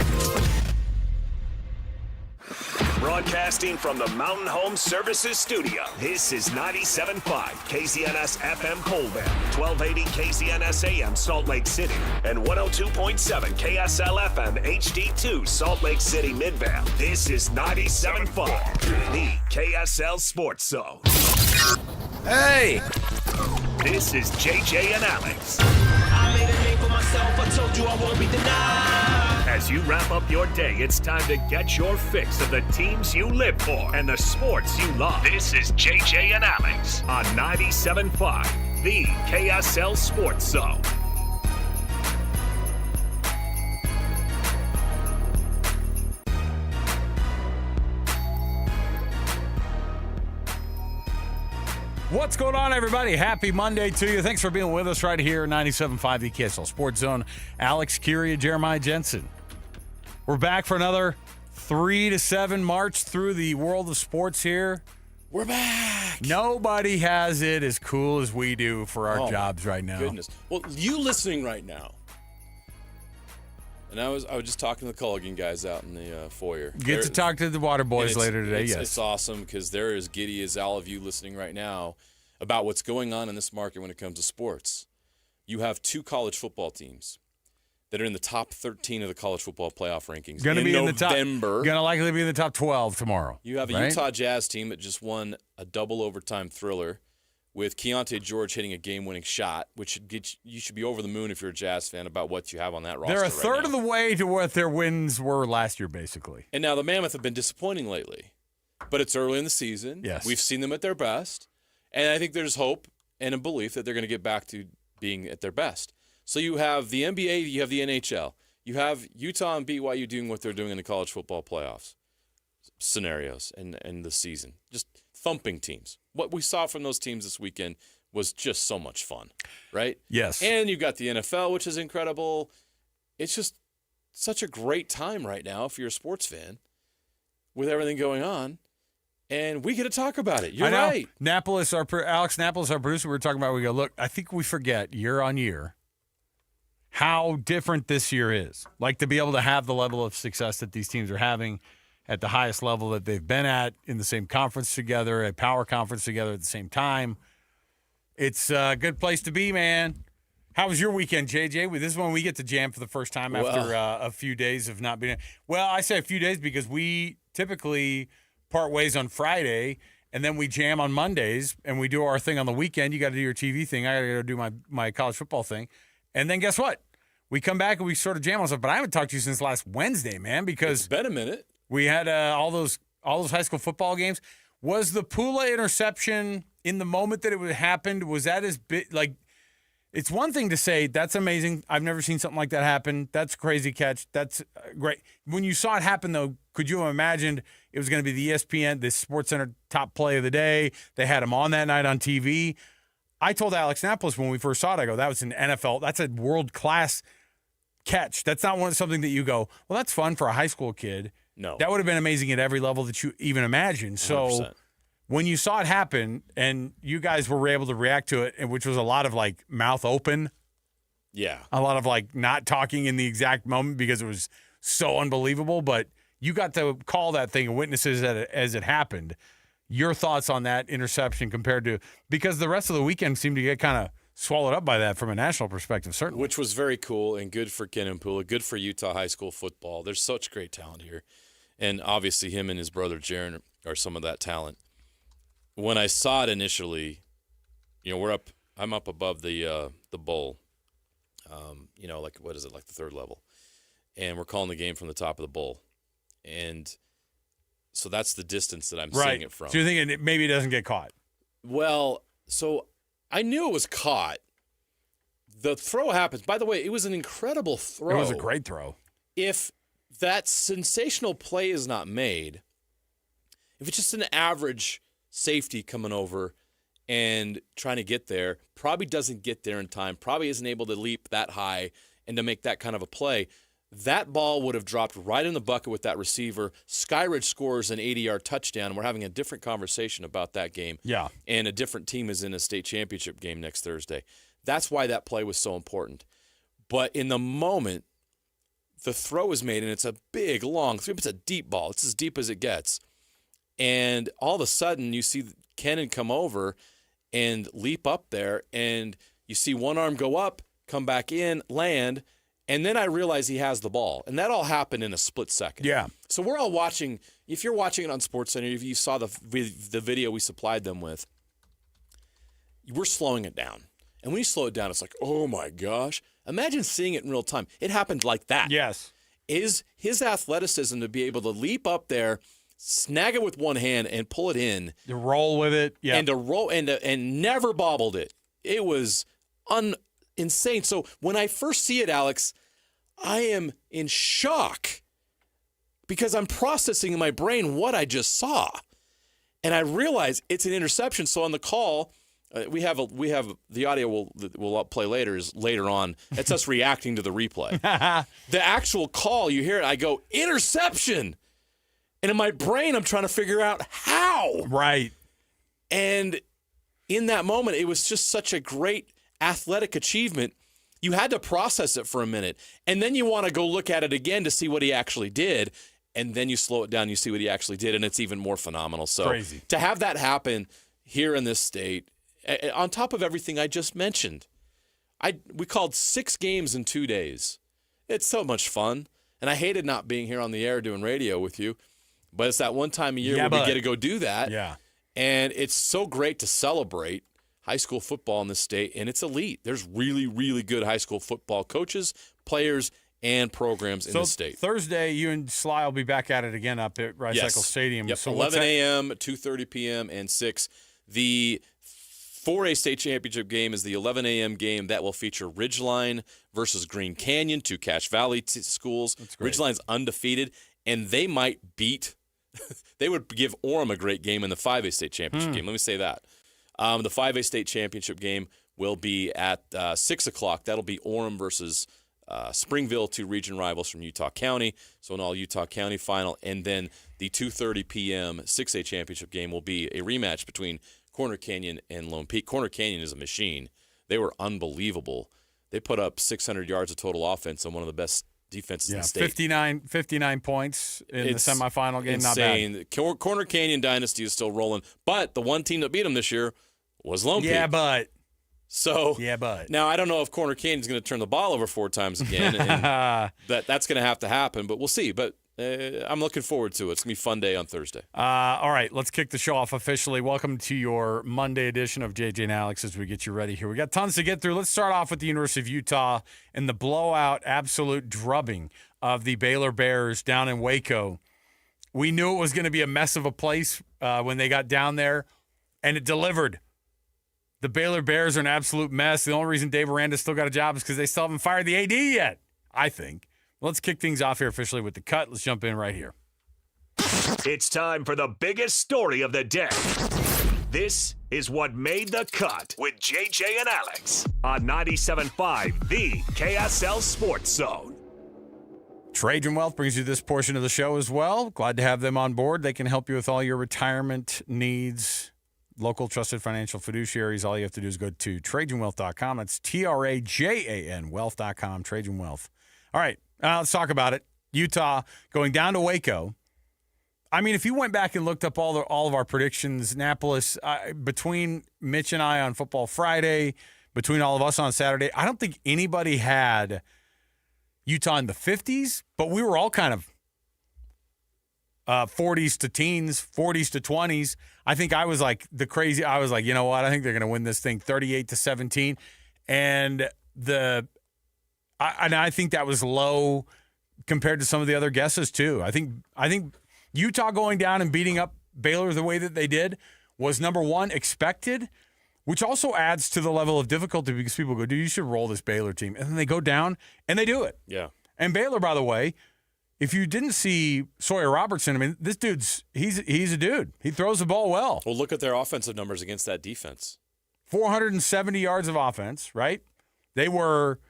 Broadcasting from the Mountain Home Services Studio, this is 97.5 KZNS FM Colville, 1280 KZNS AM Salt Lake City, and 102.7 KSL FM HD2 Salt Lake City Midvale. This is 97.5, the KSL Sports Zone. Hey! This is JJ and Alex. I made a name for myself. I told you I won't be denied. As you wrap up your day, it's time to get your fix of the teams you live for and the sports you love. This is JJ and Alex on 97.5, the KSL Sports Zone. What's going on, everybody? Happy Monday to you. Thanks for being with us right here, 97.5, the KSL Sports Zone. Alex Curia, Jeremiah Jensen. We're back for another 3 to 7 march through the world of sports here. We're back. Nobody has it as cool as we do for our jobs right now. Goodness. Well, you listening right now, and I was just talking to the Culligan guys out in the foyer. Get to talk to the Water Boys later today, yes. It's awesome because they're as giddy as all of you listening right now about what's going on in this market when it comes to sports. You have 2 college football teams that are in the top 13 of the college football playoff rankings. Going to be in the top. November. Going to likely be in the top 12 tomorrow. You have a Utah Jazz team that just won a double overtime thriller with Keontae George hitting a game-winning shot, which should get you should be over the moon if you're a Jazz fan about what you have on that roster. They're a third of the way to what their wins were last year, basically. And now the Mammoth have been disappointing lately, but it's early in the season. Yes. We've seen them at their best, and I think there's hope and a belief that they're going to get back to being at their best. So you have the NBA, you have the NHL. You have Utah and BYU doing what they're doing in the college football playoffs scenarios and the season. Just thumping teams. What we saw from those teams this weekend was just so much fun, right? Yes. And you've got the NFL, which is incredible. It's just such a great time right now if you're a sports fan with everything going on. And we get to talk about it. You're right. Alex Napolis, our producer, we were talking about, we go, look, I think we forget year on year how different this year is. Like to be able to have the level of success that these teams are having at the highest level that they've been at in the same conference together, a power conference together at the same time. It's a good place to be, man. How was your weekend, JJ? This is when we get to jam for the first time after a few days of not being. Well, I say a few days because we typically part ways on Friday, and then we jam on Mondays, and we do our thing on the weekend. You got to do your TV thing. I got to go do my college football thing. And then guess what? We come back and we sort of jam on stuff. But I haven't talked to you since last Wednesday, man, because it's been a minute. We had all those high school football games. Was the Pula interception in the moment that it happened? Was that as big? Like, it's one thing to say that's amazing. I've never seen something like that happen. That's a crazy catch. That's great. When you saw it happen, though, could you have imagined it was going to be the ESPN, the SportsCenter top play of the day? They had him on that night on TV. I told Alex Napolis when we first saw it, I go, that was an NFL. That's a world-class catch. That's not something that you go, well, that's fun for a high school kid. No. That would have been amazing at every level that you even imagined. So 100%. When you saw it happen and you guys were able to react to it, which was a lot of like mouth open. Yeah. A lot of like not talking in the exact moment because it was so unbelievable, but you got to call that thing and witness it as it happened. Your thoughts on that interception compared to, because the rest of the weekend seemed to get kind of swallowed up by that from a national perspective, certainly. Which was very cool and good for Ken Pula, good for Utah high school football. There's such great talent here. And obviously him and his brother Jaron are some of that talent. When I saw it initially, I'm up above the bowl. Like what is it, like the third level. And we're calling the game from the top of the bowl. And so that's the distance that I'm seeing it from. So you're thinking maybe it doesn't get caught. Well, so I knew it was caught. The throw happens. By the way, it was an incredible throw. It was a great throw. If that sensational play is not made, if it's just an average safety coming over and trying to get there, probably doesn't get there in time, probably isn't able to leap that high and to make that kind of a play. that ball would have dropped right in the bucket with that receiver. Skyridge scores an 80-yard touchdown, and we're having a different conversation about that game. Yeah. And a different team is in a state championship game next Thursday. That's why that play was so important. But in the moment, the throw is made, and it's a big, long, it's a deep ball. It's as deep as it gets. And all of a sudden, you see Kennan come over and leap up there, and you see one arm go up, come back in, land, and then I realize he has the ball. And that all happened in a split second. Yeah. So we're all watching. If you're watching it on SportsCenter, if you saw the video we supplied them with, we're slowing it down. And when you slow it down, it's like, oh, my gosh. Imagine seeing it in real time. It happened like that. Yes. Is his athleticism to be able to leap up there, snag it with one hand, and pull it in. To roll with it. Yeah. And to roll and never bobbled it. It was insane. So when I first see it, Alex, I am in shock because I'm processing in my brain what I just saw. And I realize it's an interception. So on the call, we have the audio we'll play later is later on. It's us reacting to the replay. The actual call, you hear it, I go, interception. And in my brain, I'm trying to figure out how. Right. And in that moment, it was just such a great athletic achievement. You had to process it for a minute. And then you want to go look at it again to see what he actually did. And then you slow it down, you see what he actually did, and it's even more phenomenal. So crazy. To have that happen here in this state, on top of everything I just mentioned, we called 6 games in 2 days. It's so much fun. And I hated not being here on the air doing radio with you. But it's that one time a year where we get to go do that. Yeah. And it's so great to celebrate high school football in this state, and it's elite. There's really, really good high school football coaches, players, and programs in the state. Thursday, you and Sly will be back at it again up at Rice Eccles Stadium. Yep. So 11 a.m., 2:30 p.m., and 6. The 4A state championship game is the 11 a.m. game that will feature Ridgeline versus Green Canyon, 2 Cache Valley schools. Ridgeline's undefeated, and they might beat they would give Orem a great game in the 5A state championship game. Let me say that. The 5A state championship game will be at 6 o'clock. That'll be Orem versus Springville, 2 region rivals from Utah County. So an all-Utah County final. And then the 2:30 p.m. 6A championship game will be a rematch between Corner Canyon and Lone Peak. Corner Canyon is a machine. They were unbelievable. They put up 600 yards of total offense on one of the best defenses in the state. 59 points in the semifinal game. Insane. Not bad. Corner Canyon dynasty is still rolling. But the one team that beat them this year was Lone Peak. Yeah, but. So yeah, but. Now, I don't know if Corner Canyon's going to turn the ball over 4 times again. And that's going to have to happen, but we'll see. But I'm looking forward to it. It's going to be a fun day on Thursday. All right, let's kick the show off officially. Welcome to your Monday edition of JJ and Alex as we get you ready here. We got tons to get through. Let's start off with the University of Utah and the blowout, absolute drubbing of the Baylor Bears down in Waco. We knew it was going to be a mess of a place when they got down there, and it delivered. The Baylor Bears are an absolute mess. The only reason Dave Aranda's still got a job is because they still haven't fired the AD yet, I think. Let's kick things off here officially with the cut. Let's jump in right here. It's time for the biggest story of the day. This is what made the cut with JJ and Alex on 97.5, the KSL Sports Zone. Trajan Wealth brings you this portion of the show as well. Glad to have them on board. They can help you with all your retirement needs. Local trusted financial fiduciaries. All you have to do is go to TrajanWealth.com. That's TRAJAN Wealth.com, Trajan Wealth. All right, let's talk about it. Utah going down to Waco. I mean, if you went back and looked up all of our predictions, Annapolis, between Mitch and I on Football Friday, between all of us on Saturday, I don't think anybody had Utah in the 50s, but we were all kind of 40s to teens, 40s to 20s. I think I was like I was like, you know what? I think they're going to win this thing 38-17. And I think that was low compared to some of the other guesses too. I think Utah going down and beating up Baylor the way that they did was, number one, expected, which also adds to the level of difficulty because people go, dude, you should roll this Baylor team. And then they go down and they do it. Yeah. And Baylor, by the way, if you didn't see Sawyer Robertson, I mean, this dude's he's a dude. He throws the ball well. Well, look at their offensive numbers against that defense. 470 yards of offense, right? They were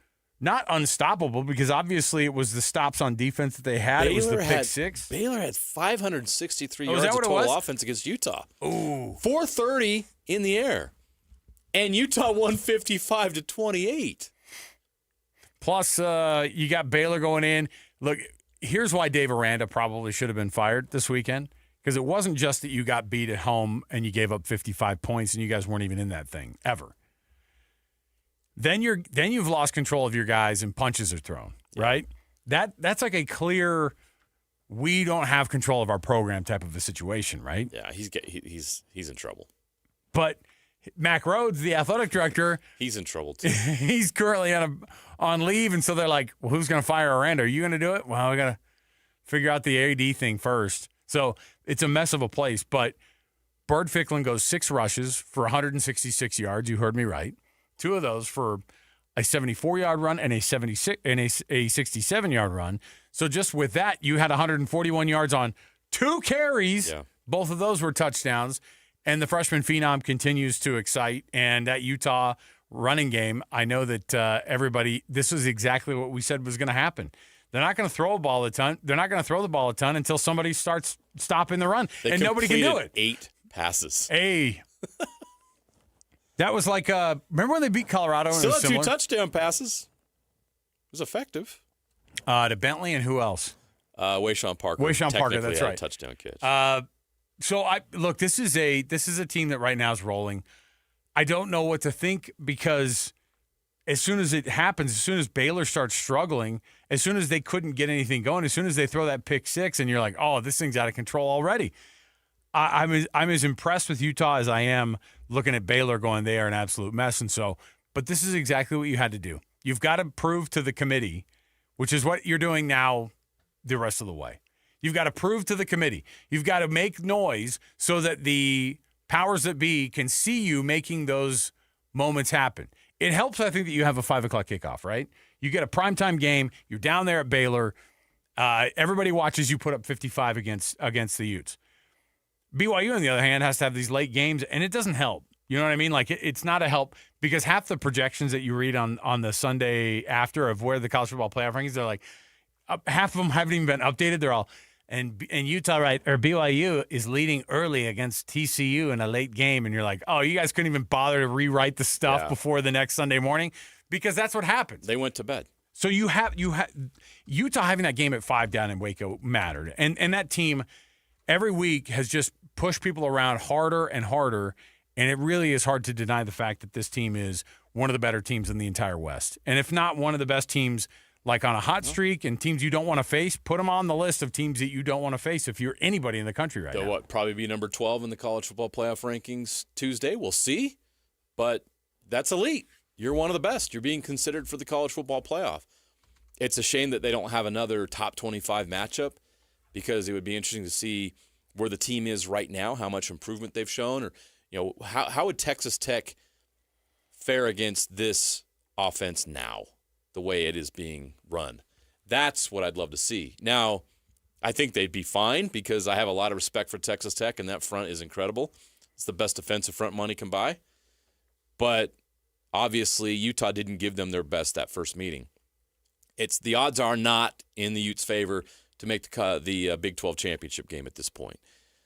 not unstoppable, because obviously it was the stops on defense that they had. It was the pick six. Baylor had 563 Oh, yards is that of what it total was? offense against Utah. Ooh. 430 in the air. And Utah won 55-28. Plus, you got Baylor going in. Look, here's why Dave Aranda probably should have been fired this weekend. Because it wasn't just that you got beat at home and you gave up 55 points and you guys weren't even in that thing, ever. Then you've lost control of your guys and punches are thrown, right? That's like a clear, we don't have control of our program type of a situation, right? Yeah, he's in trouble. But Mac Rhodes, the athletic director, He's in trouble too. he's currently on leave, and so they're like, well, who's going to fire Aranda? Are you going to do it? Well, we got to figure out the AD thing first. So it's a mess of a place, but Bird Ficklin goes 6 rushes for 166 yards. You heard me right. 2 of those for a 74-yard run and a 67-yard run. So just with that, you had 141 yards on 2 carries. Yeah. Both of those were touchdowns. And the freshman phenom continues to excite. And that Utah running game, I know that everybody, this is exactly what we said was going to happen. They're not going to throw a ball a ton. They're not going to throw the ball a ton until somebody starts stopping the run. They and nobody can do it. 8 passes. Hey. That was like, remember when they beat Colorado? Still had 2 similar? touchdown passes. It was effective. To Bentley and who else? Wayshawn Parker. Wayshawn Parker, technically that's had right. A touchdown catch. So look, this is a team that right now is rolling. I don't know what to think, because as soon as it happens, as soon as Baylor starts struggling, as soon as they couldn't get anything going, as soon as they throw that pick 6, and you're like, oh, this thing's out of control already. I'm as impressed with Utah as I am looking at Baylor going, they are an absolute mess. And so, but this is exactly what you had to do. You've got to prove to the committee, which is what you're doing now the rest of the way. You've got to prove to the committee. You've got to make noise so that the powers that be can see you making those moments happen. It helps, I think, that you have a 5 o'clock kickoff, right? You get a primetime game. You're down there at Baylor. Everybody watches you put up 55 against the Utes. BYU, on the other hand, has to have these late games, and it doesn't help. You know what I mean? Like, it's not a help, because half the projections that you read on the Sunday after of where the college football playoff rankings, they're like, half of them haven't even been updated. They're all, and Utah, right, or BYU is leading early against TCU in a late game, and you're like, oh, you guys couldn't even bother to rewrite the stuff before the next Sunday morning, because that's what happens. They went to bed. So you have Utah having that game at 5 down in Waco mattered, and that team every week has just pushed people around harder and harder, and it really is hard to deny the fact that this team is one of the better teams in the entire West, and if not one of the best teams, like on a hot streak, and teams you don't want to face, put them on the list of teams that you don't want to face if you're anybody in the country right now. They'll probably be number 12 in the college football playoff rankings Tuesday. We'll see, but that's elite. You're one of the best. You're being considered for the college football playoff. It's a shame that they don't have another top 25 matchup, because it would be interesting to see where the team is right now, how much improvement they've shown, or how would Texas Tech fare against this offense now, the way it is being run. That's what I'd love to see. Now, I think they'd be fine, because I have a lot of respect for Texas Tech, and that front is incredible. It's the best defensive front money can buy. But obviously, Utah didn't give them their best that first meeting. The odds are not in the Utes' favor to make the Big 12 championship game at this point.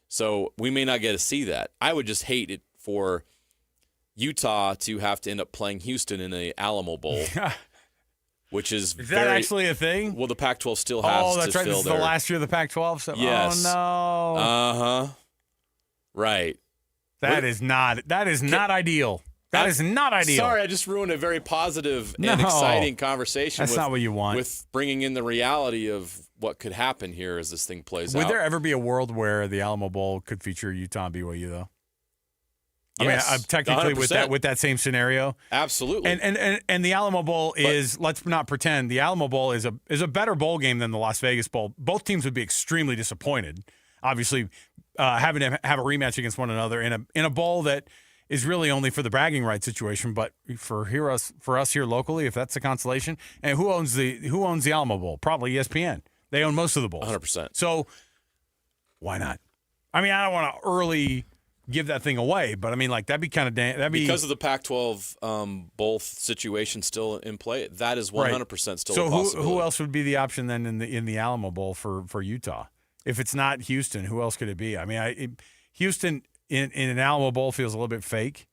So we may not get to see that. I would just hate it for Utah to have to end up playing Houston in a Alamo Bowl, which is that actually a thing? Well, the Pac-12 still has to fill that's right. This is the last year of the Pac-12. So, yes. Oh, no. Uh-huh. Right. That is not ideal. That is not ideal. Sorry, I just ruined a very positive and exciting conversation. That's not what you want. With bringing in the reality of what could happen here as this thing plays out. Would there ever be a world where the Alamo Bowl could feature Utah and BYU, though? Yes, I mean, technically 100%. with that same scenario. Absolutely. And the Alamo Bowl is, let's not pretend, the Alamo Bowl is a better bowl game than the Las Vegas Bowl. Both teams would be extremely disappointed, obviously, having to have a rematch against one another in a bowl that is really only for the bragging rights situation. But for us here locally, if that's the consolation, and who owns the Alamo Bowl? Probably ESPN. They own most of the bowls. 100%. So why not? I mean, I don't want to early give that thing away. But I mean, like that'd be kind of that'd be because of the Pac-12 both situation still in play. That is 100% still a possibility. So who else would be the option then in the Alamo Bowl for Utah? If it's not Houston, who else could it be? I mean, Houston in an Alamo Bowl feels a little bit fake.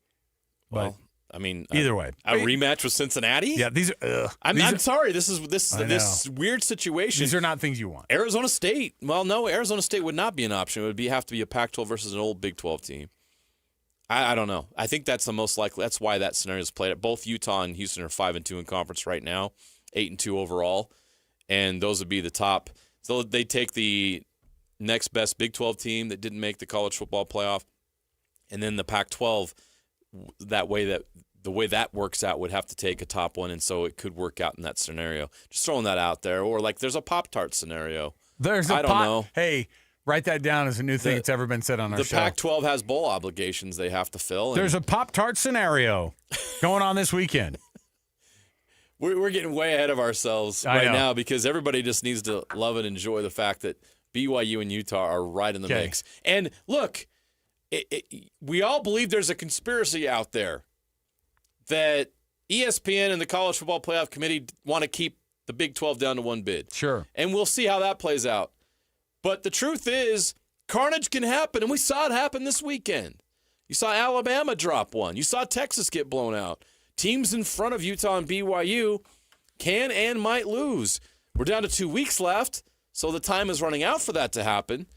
Well, I mean, either way, a rematch with Cincinnati. Yeah, these are. I'm sorry. This weird situation. These are not things you want. Arizona State. Well, no, Arizona State would not be an option. It would have to be a Pac-12 versus an old Big 12 team. I don't know. I think that's the most likely. That's why that scenario is played. Both Utah and Houston are 5-2 in conference right now, 8-2 overall, and those would be the top. So they take the next best Big 12 team that didn't make the college football playoff, and then the Pac-12. The way that works out would have to take a top one, and so it could work out in that scenario. Just throwing that out there, or like there's a Pop-Tart scenario. I don't know. Hey, write that down as a new thing that's ever been said on our show. The Pac-12 has bowl obligations they have to fill. There's a Pop-Tart scenario going on this weekend. We're getting way ahead of ourselves right now because everybody just needs to love and enjoy the fact that BYU and Utah are right in the mix. And look, we all believe there's a conspiracy out there that ESPN and the College Football Playoff Committee want to keep the Big 12 down to one bid. Sure. And we'll see how that plays out. But the truth is, carnage can happen, and we saw it happen this weekend. You saw Alabama drop one. You saw Texas get blown out. Teams in front of Utah and BYU can and might lose. We're down to 2 weeks left, so the time is running out for that to happen.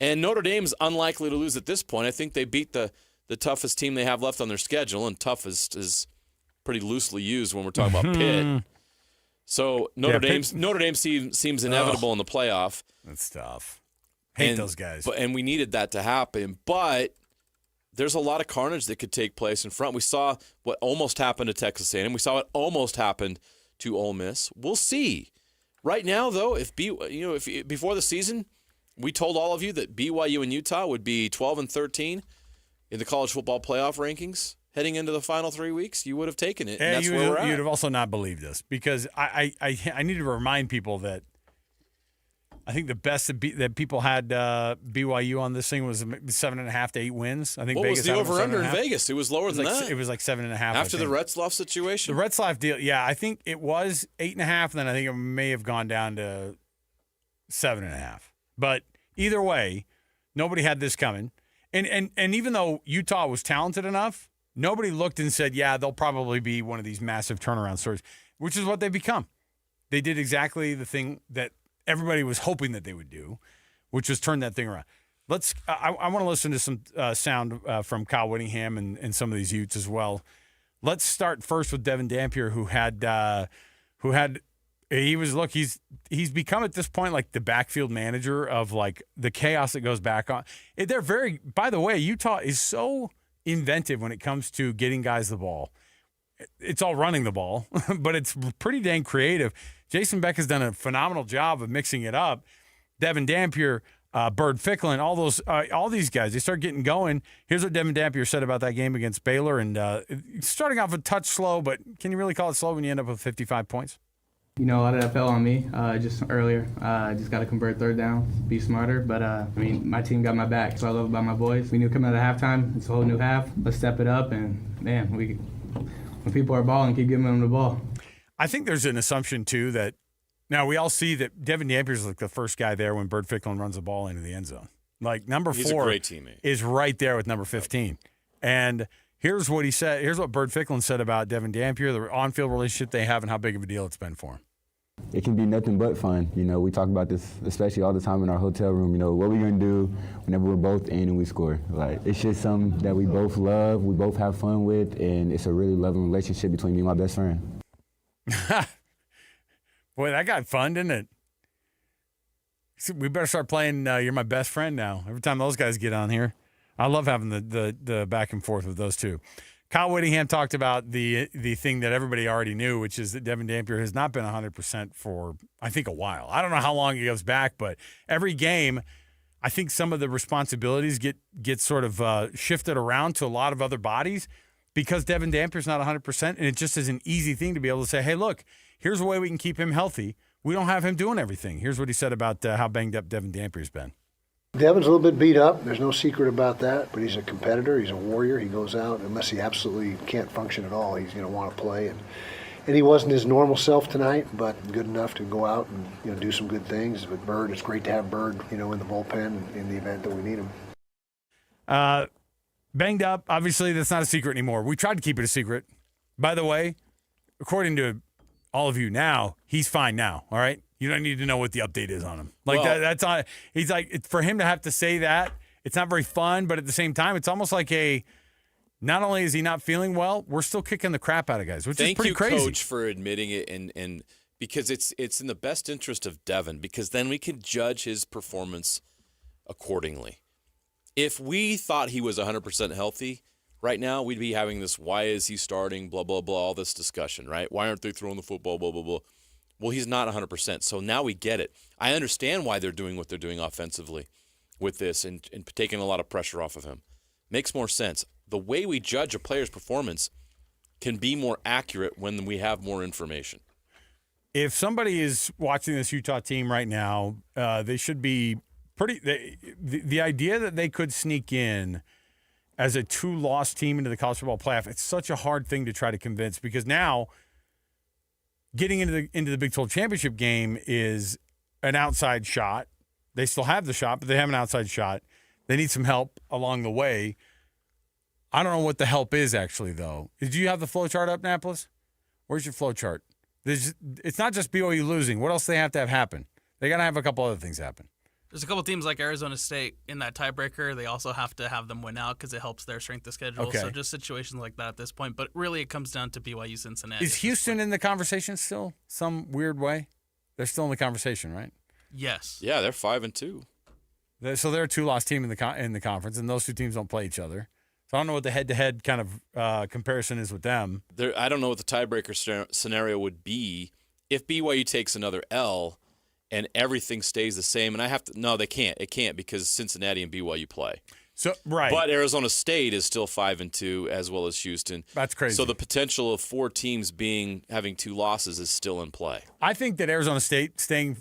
And Notre Dame's unlikely to lose at this point. I think they beat the toughest team they have left on their schedule, and toughest is pretty loosely used when we're talking about Pitt. So Notre Dame seems inevitable in the playoff. That's tough. Hate those guys. And we needed that to happen. But there's a lot of carnage that could take place in front. We saw what almost happened to Texas A&M. We saw what almost happened to Ole Miss. We'll see. Right now, though, if before the season, we told all of you that BYU and Utah would be 12 and 13 in the college football playoff rankings heading into the final 3 weeks, you would have taken it. And that's where we're at. You'd have also not believed this because I need to remind people that I think the best that people had BYU on this thing was 7.5 to 8 wins. I think what Vegas was the over-under in Vegas? It was lower than that. It was like 7.5. After the Retzlaff situation? The Retzlaff deal, yeah. I think it was 8.5, and then I think it may have gone down to 7.5. But either way, nobody had this coming. And even though Utah was talented enough, nobody looked and said, yeah, they'll probably be one of these massive turnaround stories, which is what they've become. They did exactly the thing that everybody was hoping that they would do, which was turn that thing around. I want to listen to some sound from Kyle Whittingham and some of these Utes as well. Let's start first with Devin Dampier, he's become at this point like the backfield manager of like the chaos that goes back on. By the way, Utah is so inventive when it comes to getting guys the ball. It's all running the ball, but it's pretty dang creative. Jason Beck has done a phenomenal job of mixing it up. Devin Dampier, Bird Ficklin, all these guys, they start getting going. Here's what Devin Dampier said about that game against Baylor. And starting off a touch slow, but can you really call it slow when you end up with 55 points? A lot of that fell on me just earlier. Just got to convert third down, be smarter. But, my team got my back, so I love about my boys. We knew coming out of halftime, it's a whole new half. Let's step it up, and, man, when people are balling, keep giving them the ball. I think there's an assumption, too, that now we all see that Devin Dampier is like the first guy there when Bird Ficklin runs the ball into the end zone. Like, number 4 He's a great teammate. Is right there with number 15. And here's what he said. Here's what Bird Ficklin said about Devin Dampier, the on-field relationship they have and how big of a deal it's been for him. It can be nothing but fun. We talk about this, especially all the time in our hotel room. What we're going to do whenever we're both in and we score. Like, it's just something that we both love, we both have fun with, and it's a really loving relationship between me and my best friend. Boy, that got fun, didn't it? We better start playing You're My Best Friend now. Every time those guys get on here. I love having the back and forth with those two. Kyle Whittingham talked about the thing that everybody already knew, which is that Devin Dampier has not been 100% for, I think, a while. I don't know how long he goes back, but every game, I think some of the responsibilities get sort of shifted around to a lot of other bodies because Devin Dampier's not 100%, and it just is an easy thing to be able to say, hey, look, here's a way we can keep him healthy. We don't have him doing everything. Here's what he said about how banged up Devin Dampier's been. Devin's a little bit beat up. There's no secret about that, but he's a competitor. He's a warrior. He goes out, unless he absolutely can't function at all, he's going to want to play. And he wasn't his normal self tonight, but good enough to go out and do some good things. With Bird, it's great to have Bird, in the bullpen in the event that we need him. Banged up. Obviously, that's not a secret anymore. We tried to keep it a secret. By the way, according to all of you now, he's fine now, all right? You don't need to know what the update is on him. That's on. He's like, for him to have to say that, it's not very fun, but at the same time, it's almost like not only is he not feeling well, we're still kicking the crap out of guys, which is pretty crazy. Thank you, Coach, for admitting it, and because it's in the best interest of Devin, because then we can judge his performance accordingly. If we thought he was 100% healthy right now, we'd be having this, why is he starting, blah, blah, blah, all this discussion, right? Why aren't they throwing the football, blah, blah, blah. Well, he's not 100%, so now we get it. I understand why they're doing what they're doing offensively with this and taking a lot of pressure off of him. Makes more sense. The way we judge a player's performance can be more accurate when we have more information. If somebody is watching this Utah team right now, they should be the idea that they could sneak in as a 2-loss team into the college football playoff, it's such a hard thing to try to convince, because now getting into the Big 12 championship game is an outside shot. They still have the shot, but they have an outside shot. They need some help along the way. I don't know what the help is actually, though. Did you have the flow chart up, Napolis? Where's your flow chart? It's not just BYU losing. What else do they have to have happen? They got to have a couple other things happen. There's a couple teams like Arizona State in that tiebreaker. They also have to have them win out because it helps their strength of schedule. Okay. So just situations like that at this point. But really, it comes down to BYU Cincinnati. Is Houston in the conversation still, some weird way? They're still in the conversation, right? Yes. Yeah, they're 5-2. So they're a 2-loss team in the conference, and those two teams don't play each other. So I don't know what the head-to-head kind of comparison is with them. I don't know what the tiebreaker scenario would be if BYU takes another L and everything stays the same. And they can't. It can't, because Cincinnati and BYU play. So right. But Arizona State is still 5-2, as well as Houston. That's crazy. So the potential of 4 teams having 2 losses is still in play. I think that Arizona State staying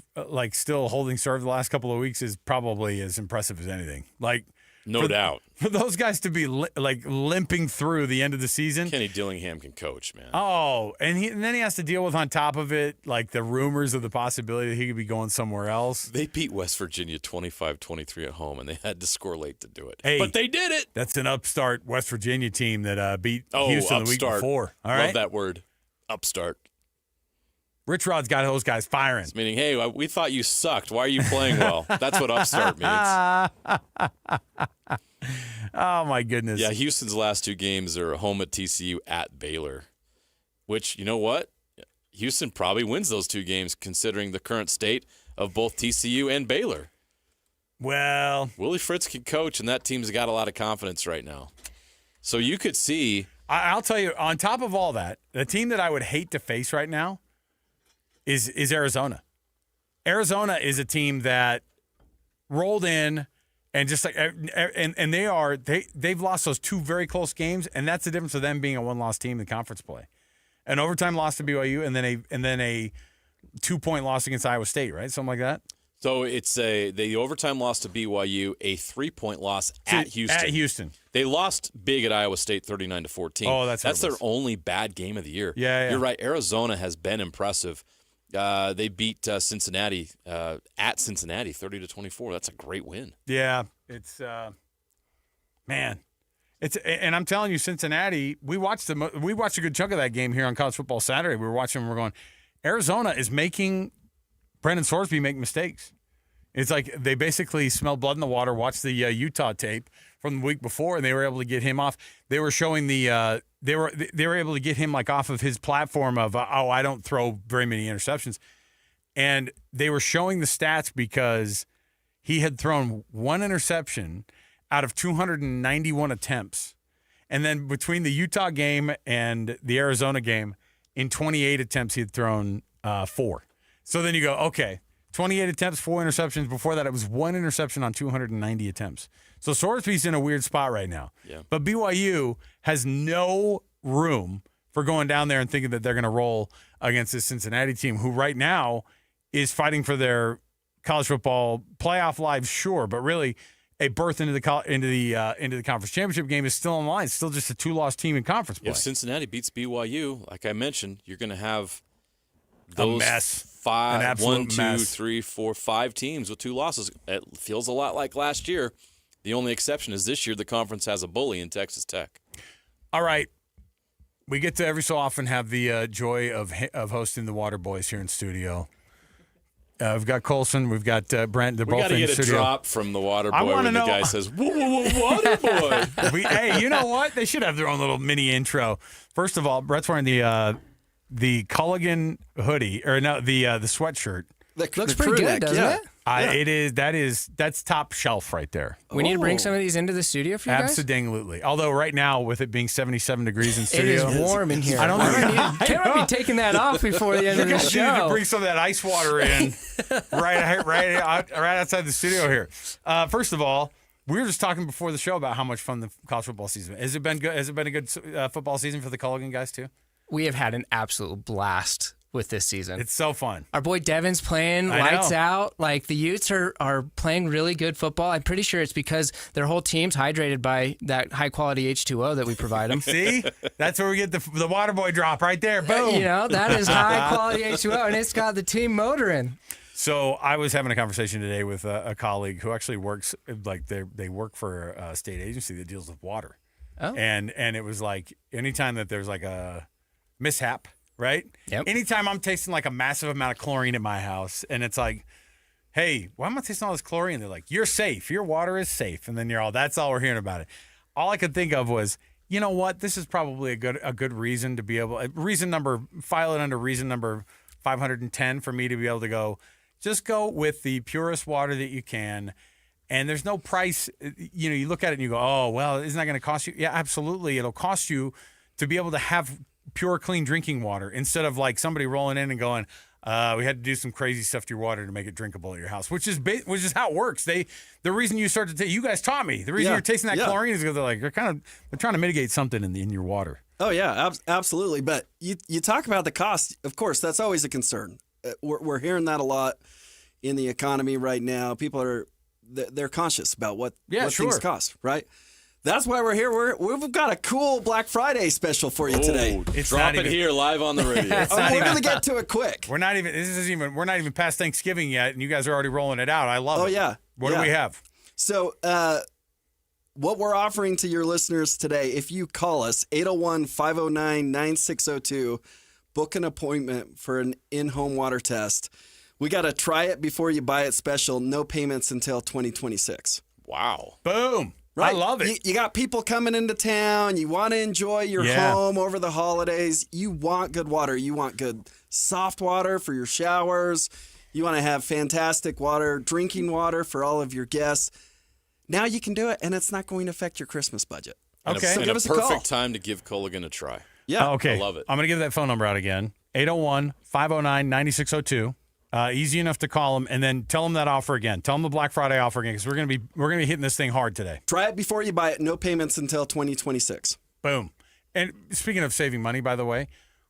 still holding serve the last couple of weeks is probably as impressive as anything. No doubt. For those guys to be limping through the end of the season. Kenny Dillingham can coach, man. Oh, and then he has to deal with, on top of it, the rumors of the possibility that he could be going somewhere else. They beat West Virginia 25-23 at home, and they had to score late to do it. Hey, but they did it. That's an upstart West Virginia team that beat Houston the week before. All right? Love that word, upstart. Rich Rod's got those guys firing. It's meaning, hey, we thought you sucked. Why are you playing well? That's what upstart means. Oh, my goodness. Yeah, Houston's last 2 games are home at TCU, at Baylor, which, you know what? Houston probably wins those 2 games, considering the current state of both TCU and Baylor. Well, Willie Fritz can coach, and that team's got a lot of confidence right now. So you could see. I'll tell you, on top of all that, the team that I would hate to face right now is Arizona. Arizona is a team that rolled in and just and they've lost those 2 very close games, and that's the difference of them being a 1-loss team in conference play. An overtime loss to BYU, and then a 2-point loss against Iowa State, right? Something like that. So it's the overtime loss to BYU, a 3-point loss at Houston. At Houston. They lost big at Iowa State 39-14. Oh, that's their only bad game of the year. Yeah. You're right. Arizona has been impressive. They beat Cincinnati at Cincinnati 30-24. That's a great win. Yeah, it's man. And I'm telling you, Cincinnati, we watched a good chunk of that game here on College Football Saturday. We were watching and we're going, Arizona is making Brendan Sorsby make mistakes. It's like they basically smelled blood in the water, watched the Utah tape from the week before, and they were able to get him off. They were showing they were able to get him off of his platform of I don't throw very many interceptions, and they were showing the stats because he had thrown 1 interception out of 291 attempts, and then between the Utah game and the Arizona game, in 28 attempts he had thrown 4. So then you go, okay, 28 attempts, 4 interceptions. Before that, it was 1 interception on 290 attempts. So Sorsby's in a weird spot right now. Yeah. But BYU has no room for going down there and thinking that they're going to roll against this Cincinnati team, who right now is fighting for their college football playoff lives, sure, but really a berth into the conference championship game is still in line. It's still just a 2-loss team in conference play. If Cincinnati beats BYU, like I mentioned, you're going to have A those mess. An five, absolute 1, 2, mess. 3, 4, 5 teams with 2 losses. It feels a lot like last year. The only exception is this year the conference has a bully in Texas Tech. All right. We get to every so often have the joy of hosting the Water Boys here in studio. We've got Colson. We've got Brent. They're We both got to in the get a studio. drop from the Water I Boy wanna when the know- guy says, whoa, whoa, whoa, Water Boy. Hey, you know what? They should have their own little mini intro. First of all, Brett's wearing the Culligan hoodie, or no, the sweatshirt. Looks pretty good, doesn't it? It is. That's top shelf right there. We need to bring some of these into the studio for you guys. Absolutely. Although right now, with it being 77 degrees in It studio, is warm in here. I don't know. Can't be taking that off before the end of the You guys need show. to bring some of that ice water in right outside the studio here. First of all, we were just talking before the show about how much fun the college football season has it been. Good? Has it been a good football season for the Culligan guys too? We have had an absolute blast with this season. It's so fun. Our boy Devin's playing I lights know. out. Like the Utes are playing really good football. I'm pretty sure it's because their whole team's hydrated by that high quality H2O that we provide them. See, that's where we get the Water Boy drop right there. Boom. You know, that is high quality H2O, and it's got the team motoring. So I was having a conversation today with a colleague who actually works, like they work for a state agency that deals with water. Oh. And it was like anytime that there's like a mishap, right? Yep. Anytime I'm tasting like a massive amount of chlorine in my house, and it's like, hey, why am I tasting all this chlorine? They're like, you're safe. Your water is safe. And then that's all we're hearing about it. All I could think of was, you know what? This is probably a good reason to be able, file it under reason number 510 for me to be able to go, just go with the purest water that you can. And there's no price. You know, you look at it and you go, oh, well, isn't that going to cost you? Yeah, absolutely. It'll cost you to be able to have pure, clean drinking water instead of like somebody rolling in and going, we had to do some crazy stuff to your water to make it drinkable at your house, which is how it works. The reason you start to take, you guys taught me, the reason you're tasting that chlorine is because they're trying to mitigate something in your water. Oh yeah, absolutely. But you talk about the cost. Of course, that's always a concern. We're hearing that a lot in the economy right now. People they're conscious about what things cost, right? That's why we're here. We've got a cool Black Friday special for you today. Drop it here live on the radio. We're going to get to it quick. We're not even past Thanksgiving yet, and you guys are already rolling it out. I love it. Oh yeah. What do we have? So what we're offering to your listeners today, if you call us 801-509-9602, book an appointment for an in-home water test. We got a try it before you buy it special, no payments until 2026. Wow. Boom. Right? I love it. You got people coming into town. You want to enjoy your home over the holidays. You want good water. You want good soft water for your showers. You want to have fantastic water, drinking water for all of your guests. Now you can do it, and it's not going to affect your Christmas budget. Okay. So give us a call. Perfect time to give Culligan a try. Yeah. Okay. I love it. I'm going to give that phone number out again. 801-509-9602. Easy enough to call them, and then tell them that offer again. Tell them the Black Friday offer again, because we're gonna be hitting this thing hard today. Try it before you buy it. No payments until 2026. Boom. And speaking of saving money, by the way,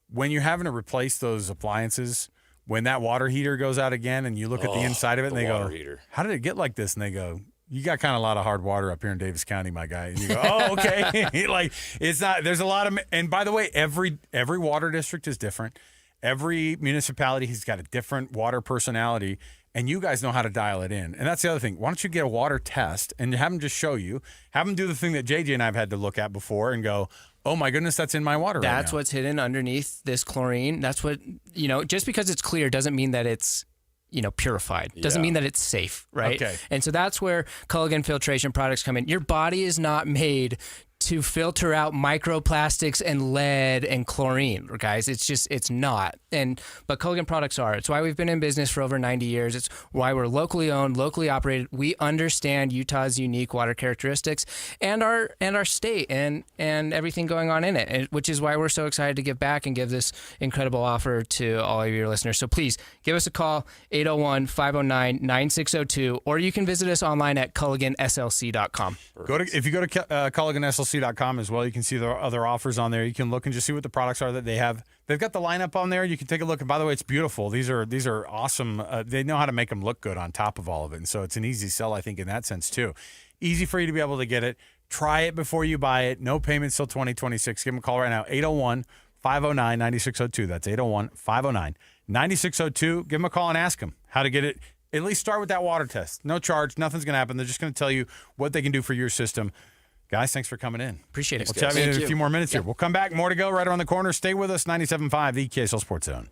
when you're having to replace those appliances, when that water heater goes out again, and you look at the inside of it, and they go, "How did it get like this?" And they go, "You got kind of a lot of hard water up here in Davis County, my guy." And you go, "Oh, okay." Like it's not. There's a lot of. And by the way, every water district is different. Every municipality has got a different water personality, and you guys know how to dial it in. And that's the other thing. Why don't you get a water test and have them just show you? Have them do the thing that JJ and I have had to look at before and go, oh, my goodness, that's in my water right now. That's what's hidden underneath this chlorine. That's what, just because it's clear doesn't mean that it's, purified. Doesn't mean that it's safe, right? Okay. And so that's where Culligan filtration products come in. Your body is not made to filter out microplastics and lead and chlorine, guys. It's not. But Culligan products are. It's why we've been in business for over 90 years. It's why we're locally owned, locally operated. We understand Utah's unique water characteristics and our state and everything going on in it, which is why we're so excited to give back and give this incredible offer to all of your listeners. So please give us a call, 801-509-9602, or you can visit us online at culliganslc.com. If you go to culliganslc.com, KSLSportsZone.com as well. You can see the other offers on there. You can look and just see what the products are that they have. They've got the lineup on there. You can take a look. And by the way, it's beautiful. These are awesome. They know how to make them look good on top of all of it. And so it's an easy sell, I think, in that sense too. Easy for you to be able to get it. Try it before you buy it. No payments till 2026. Give them a call right now. 801-509-9602. That's 801-509-9602. Give them a call and ask them how to get it. At least start with that water test. No charge. Nothing's going to happen. They're just going to tell you what they can do for your system. Guys, thanks for coming in. Appreciate it. We'll chat with you in a few more minutes here. We'll come back. More to go right around the corner. Stay with us. 97.5, the KSL Sports Zone.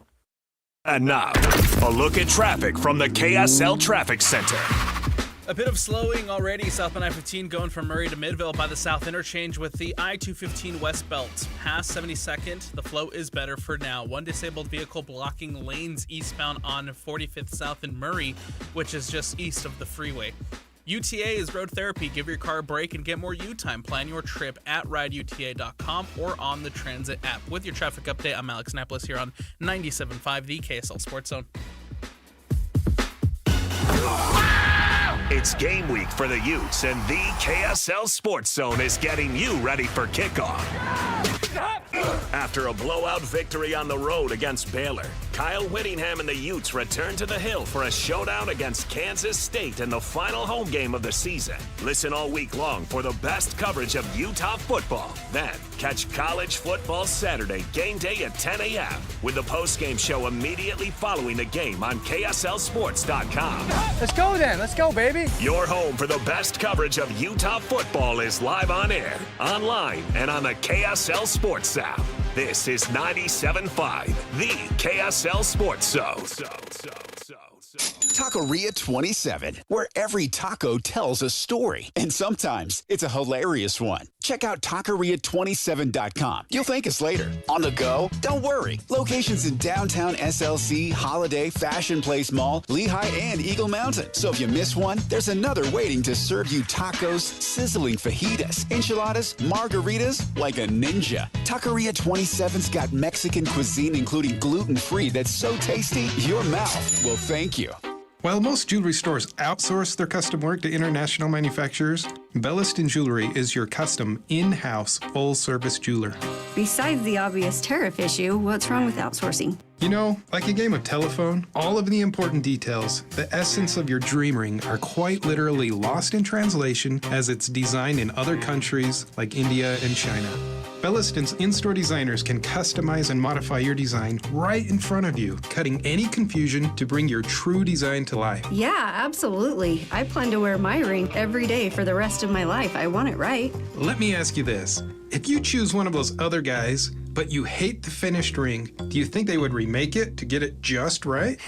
And now, a look at traffic from the KSL Traffic Center. A bit of slowing already southbound I-15 going from Murray to Midville by the South Interchange with the I-215 west belt. Past 72nd, the flow is better for now. One disabled vehicle blocking lanes eastbound on 45th South in Murray, which is just east of the freeway. UTA is road therapy. Give your car a break and get more U-time. Plan your trip at rideuta.com or on the Transit app. With your traffic update, I'm Alex Napoles here on 97.5, the KSL Sports Zone. It's game week for the Utes, and the KSL Sports Zone is getting you ready for kickoff. After a blowout victory on the road against Baylor, Kyle Whittingham and the Utes return to the Hill for a showdown against Kansas State in the final home game of the season. Listen all week long for the best coverage of Utah football. Then, catch College Football Saturday game day at 10 a.m. with the postgame show immediately following the game on KSLSports.com. Let's go then. Let's go, baby. Your home for the best coverage of Utah football is live on air, online, and on the KSL Sports app. This is 97.5, the KSL Sports Zone. Taqueria 27, where every taco tells a story. And sometimes it's a hilarious one. Check out Taqueria27.com. You'll thank us later. On the go? Don't worry. Locations in downtown SLC, Holiday, Fashion Place Mall, Lehigh, and Eagle Mountain. So if you miss one, there's another waiting to serve you tacos, sizzling fajitas, enchiladas, margaritas, like a ninja. Taqueria 27's got Mexican cuisine, including gluten-free, that's so tasty, your mouth will thank you. While most jewelry stores outsource their custom work to international manufacturers, Belliston Jewelry is your custom, in-house, full-service jeweler. Besides the obvious tariff issue, what's wrong with outsourcing? You know, like a game of telephone, all of the important details, the essence of your dream ring, are quite literally lost in translation as it's designed in other countries like India and China. Belliston's in-store designers can customize and modify your design right in front of you, cutting any confusion to bring your true design to life. Yeah, absolutely. I plan to wear my ring every day for the rest of my life. I want it right. Let me ask you this. If you choose one of those other guys, but you hate the finished ring, do you think they would remake it to get it just right?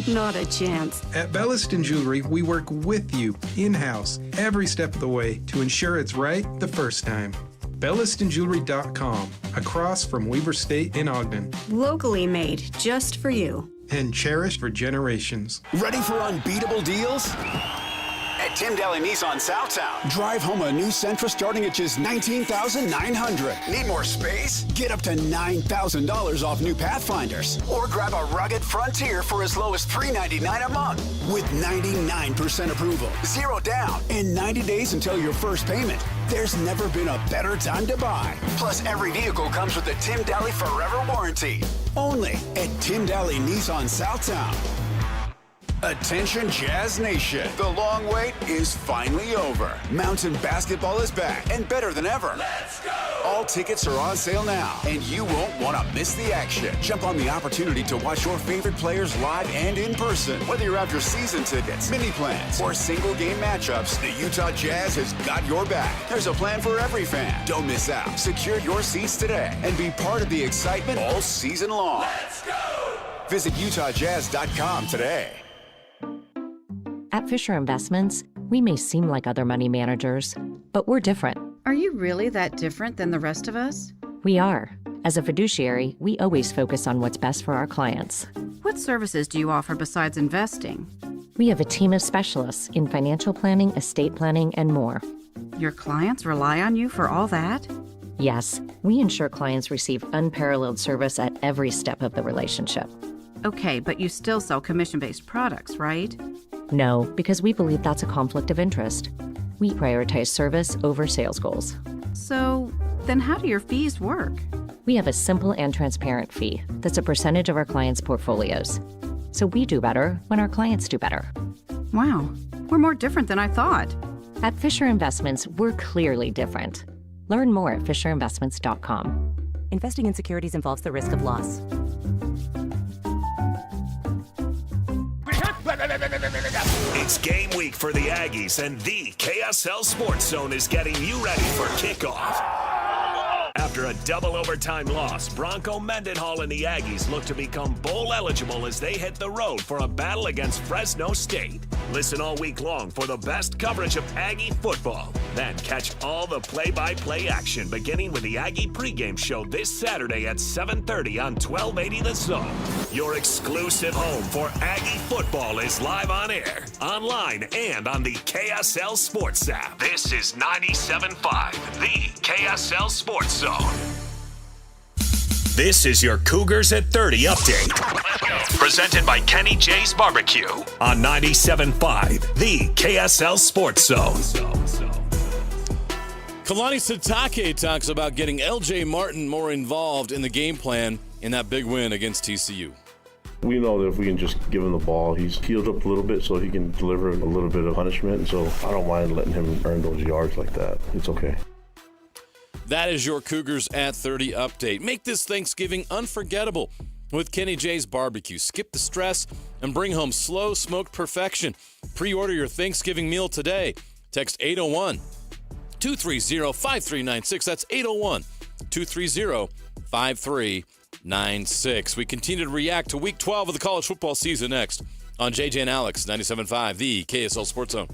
Not a chance. At Belliston Jewelry, we work with you in-house every step of the way to ensure it's right the first time. BellistonJewelry.com, across from Weber State in Ogden. Locally made, just for you. And cherished for generations. Ready for unbeatable deals? At Tim Daly Nissan Southtown, drive home a new Sentra starting at just $19,900. Need more space? Get up to $9,000 off new Pathfinders. Or grab a rugged Frontier for as low as $399 a month. With 99% approval, 0 down, and 90 days until your first payment. There's never been a better time to buy. Plus, every vehicle comes with a Tim Daly Forever warranty. Only at Tim Daly Nissan Southtown. Attention Jazz Nation, the long wait is finally over. Mountain basketball is back and better than ever. Let's go! All tickets are on sale now, and you won't want to miss the action. Jump on the opportunity to watch your favorite players live and in person. Whether you're after season tickets, mini plans, or single game matchups, the Utah Jazz has got your back. There's a plan for every fan. Don't miss out. Secure your seats today and be part of the excitement all season long. Let's go! Visit UtahJazz.com today. At Fisher Investments, we may seem like other money managers, but we're different. Are you really that different than the rest of us? We are. As a fiduciary, we always focus on what's best for our clients. What services do you offer besides investing? We have a team of specialists in financial planning, estate planning, and more. Your clients rely on you for all that? Yes, we ensure clients receive unparalleled service at every step of the relationship. Okay, but you still sell commission-based products, right? No, because we believe that's a conflict of interest. We prioritize service over sales goals. So then how do your fees work? We have a simple and transparent fee that's a percentage of our clients' portfolios. So we do better when our clients do better. Wow, we're more different than I thought. At Fisher Investments, we're clearly different. Learn more at fisherinvestments.com. Investing in securities involves the risk of loss. It's game week for the Aggies, and the KSL Sports Zone is getting you ready for kickoff. After a double overtime loss, Bronco Mendenhall and the Aggies look to become bowl eligible as they hit the road for a battle against Fresno State. Listen all week long for the best coverage of Aggie football. Then catch all the play-by-play action beginning with the Aggie pregame show this Saturday at 7:30 on 1280 The Zone. Your exclusive home for Aggie football is live on air, online, and on the KSL Sports app. This is 97.5, the KSL Sports Zone. This is your Cougars at 30 update. Presented by Kenny J's Barbecue on 97.5, the KSL Sports Zone. Kalani Sitake talks about getting LJ Martin more involved in the game plan in that big win against TCU. We know that if we can just give him the ball, he's healed up a little bit so he can deliver a little bit of punishment. And so I don't mind letting him earn those yards like that. It's okay. That is your Cougars at 30 update. Make this Thanksgiving unforgettable with Kenny J's Barbecue. Skip the stress and bring home slow smoked perfection. Pre-order your Thanksgiving meal today. Text 801-230-5396. That's 801-230-5396. We continue to react to Week 12 of the college football season next on JJ and Alex, 97.5, the KSL Sports Zone.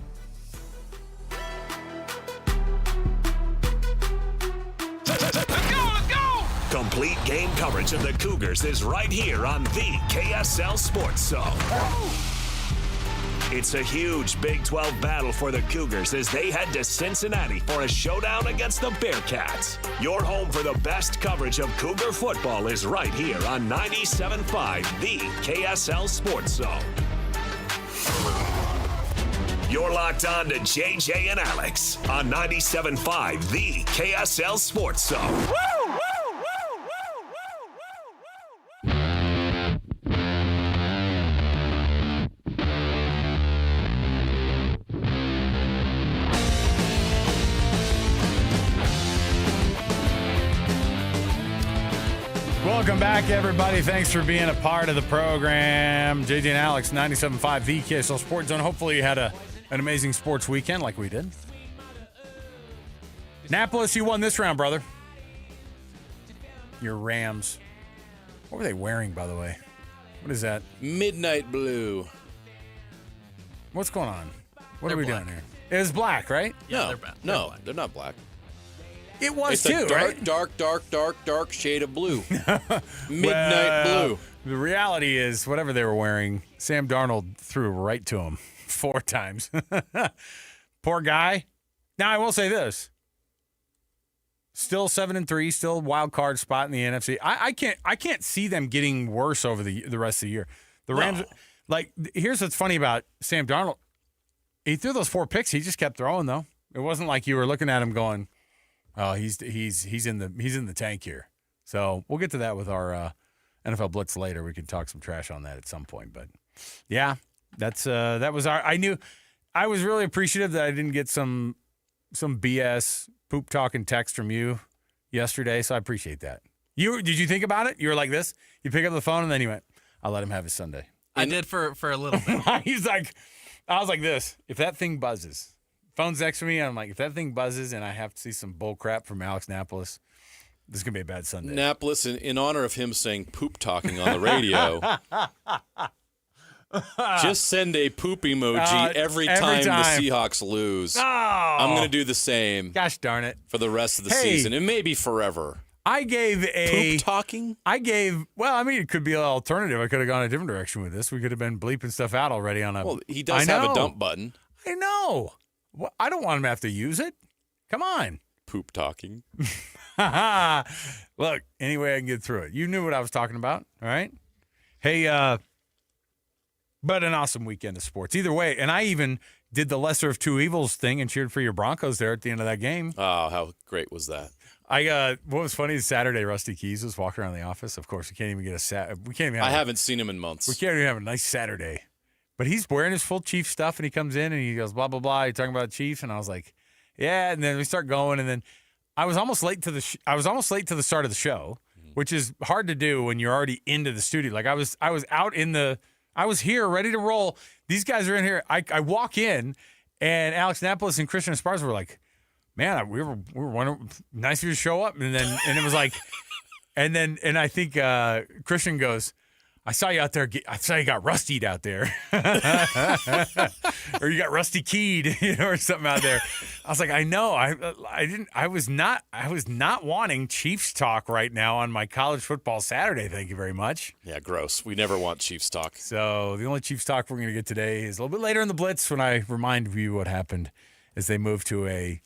Complete game coverage of the Cougars is right here on the KSL Sports Zone. It's a huge Big 12 battle for the Cougars as they head to Cincinnati for a showdown against the Bearcats. Your home for the best coverage of Cougar football is right here on 97.5, the KSL Sports Zone. You're locked on to JJ and Alex on 97.5, the KSL Sports Zone. Welcome back, everybody. Thanks for being a part of the program. JJ and Alex, 97.5, the KSL Sports Zone. Hopefully you had an amazing sports weekend like we did. Annapolis, you won this round, brother. Your Rams. What were they wearing, by the way? What is that? Midnight blue. What's going on? What They're are we black. doing here? It was black, right? Yeah, they're not black. It was it's too, a right? dark shade of blue. Midnight blue. The reality is, whatever they were wearing, Sam Darnold threw right to him 4 times. Poor guy. Now, I will say this. Still 7-3, still wild card spot in the NFC. I can't see them getting worse over the rest of the year. The Rams, here's what's funny about Sam Darnold. He threw those 4 picks. He just kept throwing, though. It wasn't like you were looking at him going, oh, he's in the tank here. So we'll get to that with our NFL Blitz later. We can talk some trash on that at some point. But yeah, that was our. I was really appreciative that I didn't get some BS poop talking text from you yesterday. So I appreciate that. Did you think about it? You were like this. You pick up the phone and then you went, "I'll let him have his Sunday." I did for a little bit. I was like this. If that thing buzzes. Phone's next to me, and I'm like, if that thing buzzes and I have to see some bull crap from Alex Annapolis, this is going to be a bad Sunday. Annapolis, in honor of him saying poop talking on the radio, just send a poop emoji every time the Seahawks lose. Oh. I'm going to do the same. Gosh darn it. For the rest of the season, and maybe forever. I gave poop talking? It could be an alternative. I could have gone a different direction with this. We could have been bleeping stuff out already on a. Well, he does have a dump button. I know. Well, I don't want him to have to use it. Come on. Poop talking. Look, any way I can get through it. You knew what I was talking about, all right? Hey, but an awesome weekend of sports. Either way, and I even did the lesser of two evils thing and cheered for your Broncos there at the end of that game. Oh, how great was that? What was funny is Saturday, Rusty Keys was walking around the office. Of course, we can't even get I haven't seen him in months. We can't even have a nice Saturday. But he's wearing his full Chief stuff, and he comes in and he goes, blah, blah, blah. You're talking about Chiefs? And I was like, yeah. And then we start going, and then I was almost late to the start of the show, which is hard to do when you're already into the studio. Like I was here ready to roll. These guys are in here. I walk in, and Alex Napolis and Christian Esparza were like, man, we were wondering, nice of you to show up. And it was like, and I think Christian goes, I saw you out there. I saw you got rustied out there, or you got rusty keyed, or something out there. I was like, I know. I was not wanting Chiefs talk right now on my college football Saturday. Thank you very much. Yeah, gross. We never want Chiefs talk. So the only Chiefs talk we're going to get today is a little bit later in the Blitz when I remind you what happened as they moved to a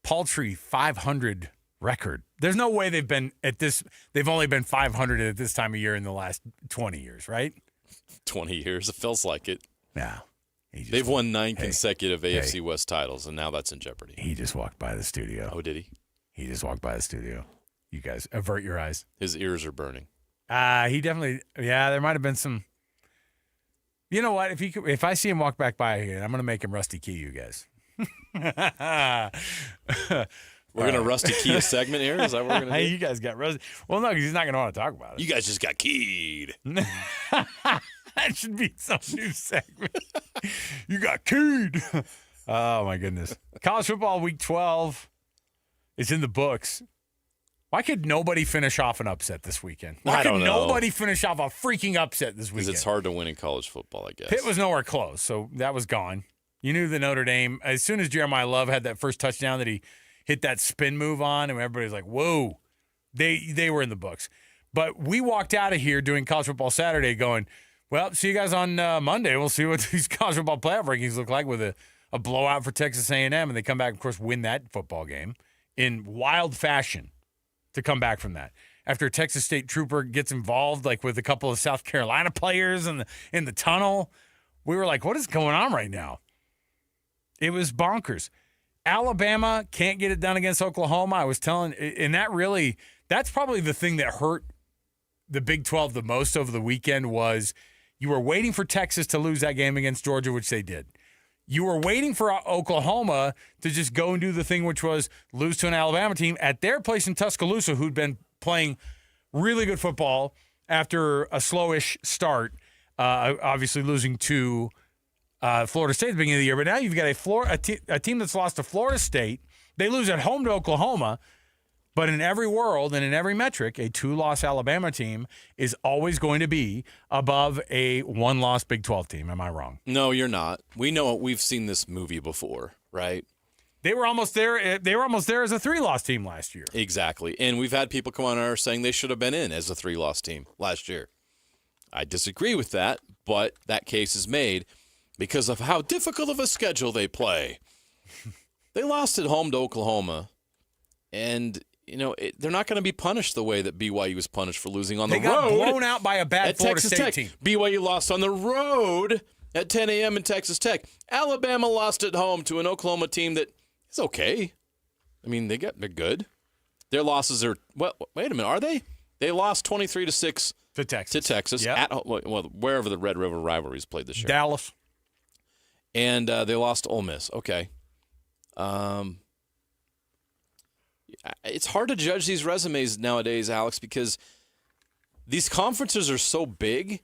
paltry 500 record. There's no way they've only been 500 at this time of year in the last 20 years, right? 20 years. It feels like it. Yeah. They've won 9 consecutive AFC West titles, and now that's in jeopardy. He just walked by the studio. Oh, did he? He just walked by the studio. You guys, avert your eyes. His ears are burning. He definitely, there might have been some. You know what? If I see him walk back by here, I'm going to make him rusty key you guys. We're going to rusty key a segment here? Is that what we're going to do? Hey, you guys got rusty. Well, no, because he's not going to want to talk about it. You guys just got keyed. That should be some new segment. You got keyed. Oh, my goodness. College football week 12 is in the books. Why could nobody finish off an upset this weekend? Why could nobody finish off a freaking upset this weekend? Because it's hard to win in college football, I guess. Pitt was nowhere close, so that was gone. You knew the Notre Dame, as soon as Jeremiah Love had that first touchdown that he hit that spin move on, and everybody was like, whoa, they were in the books. But we walked out of here doing College Football Saturday going, well, see you guys on Monday. We'll see what these college football playoff rankings look like with a blowout for Texas A&M, and they come back, of course, win that football game in wild fashion to come back from that. After a Texas State trooper gets involved, like with a couple of South Carolina players in the tunnel, we were like, what is going on right now? It was bonkers. Alabama can't get it done against Oklahoma. I was telling, and that's probably the thing that hurt the Big 12 the most over the weekend was you were waiting for Texas to lose that game against Georgia, which they did. You were waiting for Oklahoma to just go and do the thing, which was lose to an Alabama team at their place in Tuscaloosa, who'd been playing really good football after a slowish start, obviously losing to Florida State at the beginning of the year. But now you've got a team that's lost to Florida State. They lose at home to Oklahoma. But in every world and in every metric, a 2-loss Alabama team is always going to be above a 1-loss Big 12 team. Am I wrong? No, you're not. We know we've seen this movie before, right? They were almost there. They were almost there as a 3-loss team last year. Exactly. And we've had people come on air saying they should have been in as a 3-loss team last year. I disagree with that, but that case is made because of how difficult of a schedule they play. They lost at home to Oklahoma, and they're not going to be punished the way that BYU was punished for losing on the road. They got blown out by a bad Florida Texas State Tech. team. BYU lost on the road at 10 a.m. in Texas Tech. Alabama lost at home to an Oklahoma team that is okay. I mean, they're good. Their losses are wait a minute, are they? They lost 23-6 to Texas. Yep. Wherever the Red River rivalries played this year. Dallas. And they lost to Ole Miss. Okay. It's hard to judge these resumes nowadays, Alex, because these conferences are so big.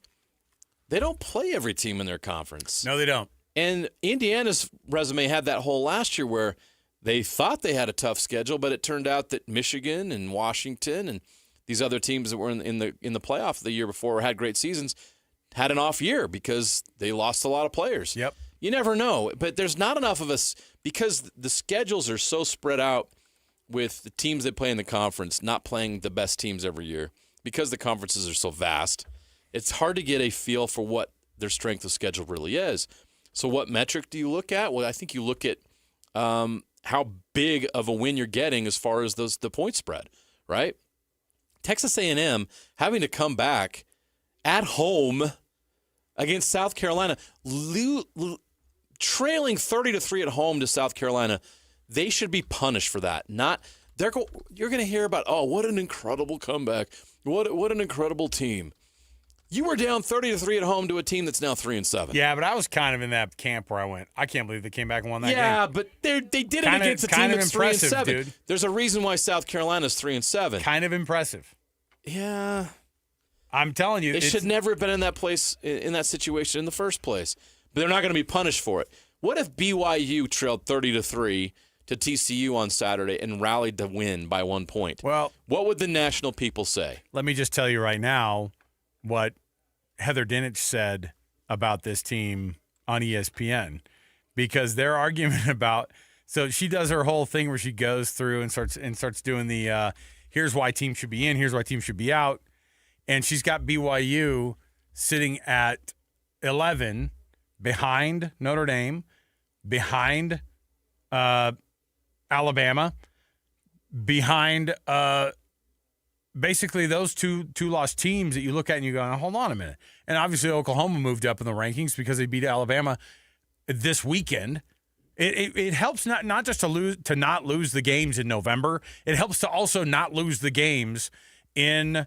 They don't play every team in their conference. No, they don't. And Indiana's resume had that hole last year where they thought they had a tough schedule, but it turned out that Michigan and Washington and these other teams that were in the playoff the year before had great seasons had an off year because they lost a lot of players. Yep. You never know, but there's not enough of us because the schedules are so spread out with the teams that play in the conference not playing the best teams every year because the conferences are so vast. It's hard to get a feel for what their strength of schedule really is. So what metric do you look at? Well, I think you look at how big of a win you're getting as far as the point spread, right? Texas A&M having to come back at home against South Carolina, trailing 30-3 at home to South Carolina, they should be punished for that. You're going to hear about, oh, what an incredible comeback. What an incredible team. You were down 30-3 at home to a team that's now 3-7. Yeah, but I was kind of in that camp where I went, I can't believe they came back and won that game. Yeah, but they did it against a team that's 3-7. Dude. There's a reason why South Carolina's 3-7. Kind of impressive. Yeah. I'm telling you. They should never have been in that place, in that situation in the first place. But they're not going to be punished for it. What if BYU trailed 30-3 to TCU on Saturday and rallied to win by 1 point? Well, what would the national people say? Let me just tell you right now what Heather Dinich said about this team on ESPN, because their argument about, so she does her whole thing where she goes through and starts doing the here's why teams should be in, here's why teams should be out, and she's got BYU sitting at 11 behind Notre Dame, behind Alabama, behind basically those two lost teams that you look at and you go, hold on a minute. And obviously Oklahoma moved up in the rankings because they beat Alabama this weekend. It helps not just to not lose the games in November. It helps to also not lose the games in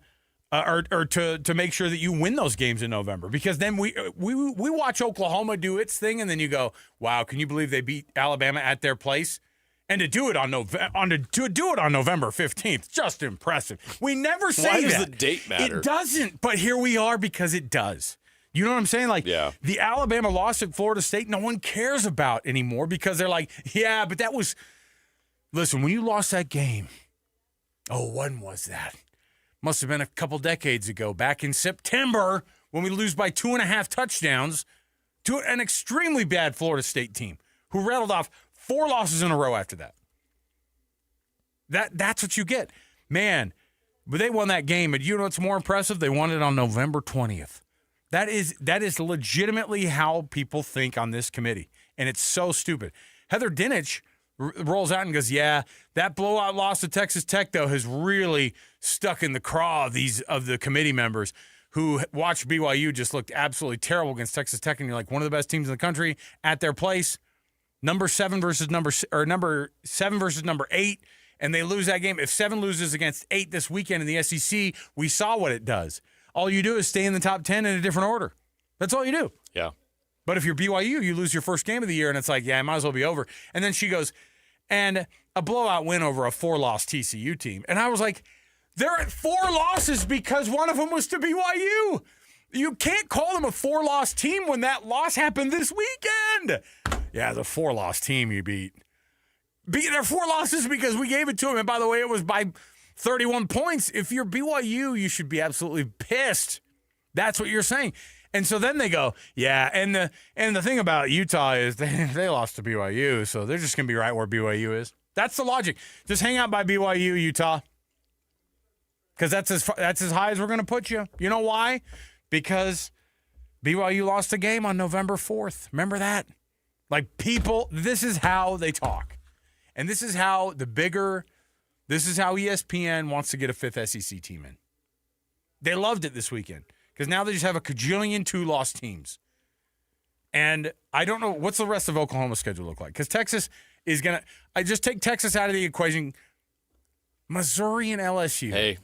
or to make sure that you win those games in November, because then we watch Oklahoma do its thing and then you go, wow, can you believe they beat Alabama at their place? And to do it on November 15th, just impressive. We never say that. Why does the date matter? It doesn't, but here we are because it does. You know what I'm saying? Like, the Alabama loss at Florida State, no one cares about anymore because they're like, yeah, but that was – listen, when you lost that game, when was that? Must have been a couple decades ago, back in September, when we lose by 2.5 touchdowns to an extremely bad Florida State team who rattled off 4 losses in a row after that. That's what you get. Man, but they won that game, and you know what's more impressive? They won it on November 20th. That is legitimately how people think on this committee, and it's so stupid. Heather Dinich rolls out and goes, yeah, that blowout loss to Texas Tech, though, has really stuck in the craw of the committee members who watched BYU just looked absolutely terrible against Texas Tech, and you're like, one of the best teams in the country at their place. Number 7 versus number 8, and they lose that game. If 7 loses against 8 this weekend in the SEC, we saw what it does. All you do is stay in the top 10 in a different order. That's all you do. Yeah. But if you're BYU, you lose your first game of the year, and it's like, yeah, it might as well be over. And then she goes, and a blowout win over a 4-loss TCU team. And I was like, they're at 4 losses because one of them was to BYU. You can't call them a 4-loss team when that loss happened this weekend. Yeah, the 4-loss team you beat. They're 4 losses because we gave it to them. And by the way, it was by 31 points. If you're BYU, you should be absolutely pissed. That's what you're saying. And so then they go, yeah, and the thing about Utah is they lost to BYU, so they're just going to be right where BYU is. That's the logic. Just hang out by BYU, Utah, because that's as high as we're going to put you. You know why? Because BYU lost a game on November 4th. Remember that? Like, people, this is how they talk. And this is how ESPN wants to get a 5th SEC team in. They loved it this weekend because now they just have a cajillion 2-loss teams. And I don't know, what's the rest of Oklahoma's schedule look like? Because Texas is going to – I just take Texas out of the equation. Missouri and LSU. Hey.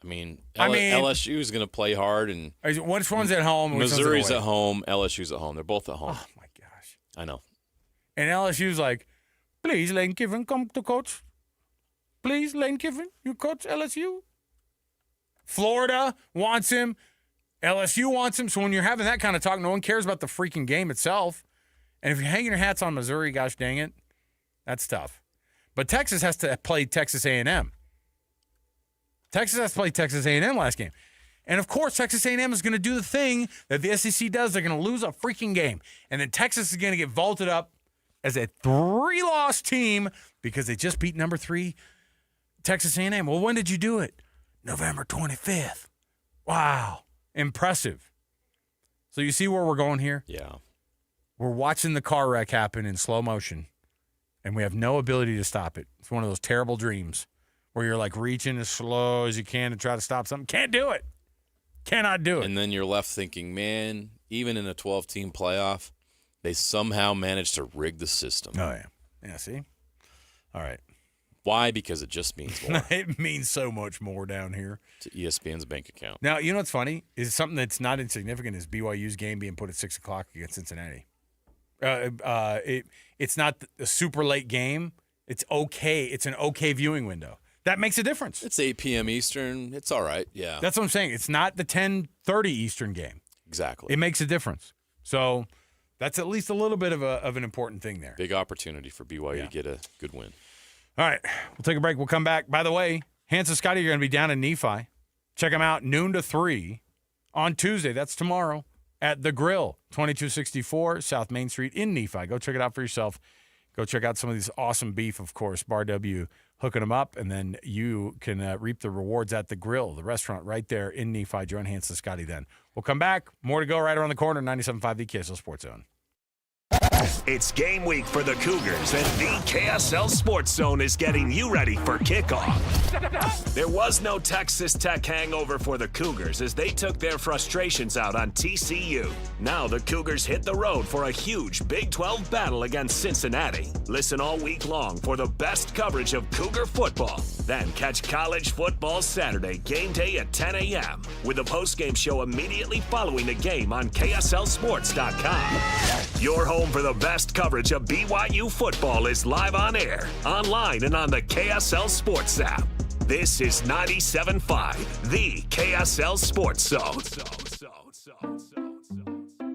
I mean, LSU is going to play hard. And which one's at home? Missouri's at home. LSU's at home. They're both at home. Oh, my gosh. I know. And LSU's like, please, Lane Kiffin, come to coach. Please, Lane Kiffin, you coach LSU. Florida wants him. LSU wants him. So when you're having that kind of talk, no one cares about the freaking game itself. And if you're hanging your hats on Missouri, gosh dang it, that's tough. But Texas has to play Texas A&M. Texas has to play Texas A&M last game. And, of course, Texas A&M is going to do the thing that the SEC does. They're going to lose a freaking game. And then Texas is going to get vaulted up as a 3-loss team because they just beat number 3 Texas A&M. Well, when did you do it? November 25th. Wow. Impressive. So you see where we're going here? Yeah. We're watching the car wreck happen in slow motion, and we have no ability to stop it. It's one of those terrible dreams where you're like reaching as slow as you can to try to stop something. Can't do it. Cannot do it. And then you're left thinking, man, even in a 12-team playoff, They somehow managed to rig the system. Oh, yeah. Yeah, see? All right. Why? Because it just means more. It means so much more down here. To ESPN's bank account. Now, you know what's funny? Is something that's not insignificant is BYU's game being put at 6 o'clock against Cincinnati. It's not a super late game. It's okay. It's an okay viewing window. That makes a difference. It's 8 p.m. Eastern. It's all right. Yeah. That's what I'm saying. It's not the 10:30 Eastern game. Exactly. It makes a difference. So that's at least a little bit of an important thing there. Big opportunity for BYU to get a good win. All right. We'll take a break. We'll come back. By the way, Hans and Scotty are going to be down in Nephi. Check them out noon to 3 on Tuesday. That's tomorrow at The Grill, 2264 South Main Street in Nephi. Go check it out for yourself. Go check out some of these awesome beef, of course. Bar W hooking them up, and then you can reap the rewards at The Grill, the restaurant right there in Nephi. Join Hans and Scotty then. We'll come back. More to go right around the corner, 97.5 the KSL Sports Zone. It's game week for the Cougars, and the KSL Sports Zone is getting you ready for kickoff. There was no Texas Tech hangover for the Cougars as they took their frustrations out on TCU. Now the Cougars hit the road for a huge Big 12 battle against Cincinnati. Listen all week long for the best coverage of Cougar football. Then catch College Football Saturday game day at 10 a.m. with a postgame show immediately following the game on KSLSports.com. Your home for the best coverage of BYU football is live on air, online, and on the KSL Sports app. This is 97.5, the KSL Sports Zone.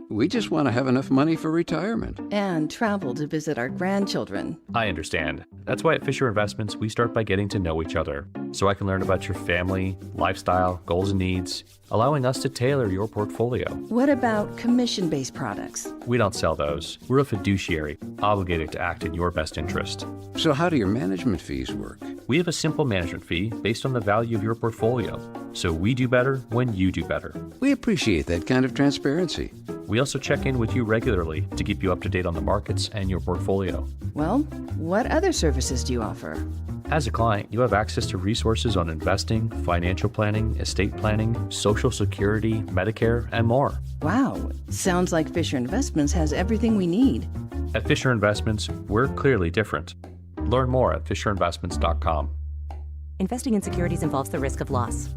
We just want to have enough money for retirement. And travel to visit our grandchildren. I understand. That's why at Fisher Investments, we start by getting to know each other, so I can learn about your family, lifestyle, goals and needs, allowing us to tailor your portfolio. What about commission-based products? We don't sell those. We're a fiduciary, obligated to act in your best interest. So how do your management fees work? We have a simple management fee based on the value of your portfolio, so we do better when you do better. We appreciate that kind of transparency. We also check in with you regularly to keep you up to date on the markets and your portfolio. Well, what other services do you offer? As a client, you have access to resources on investing, financial planning, estate planning, Social Security, Medicare, and more. Wow, sounds like Fisher Investments has everything we need. At Fisher Investments, we're clearly different. Learn more at FisherInvestments.com. Investing in securities involves the risk of loss.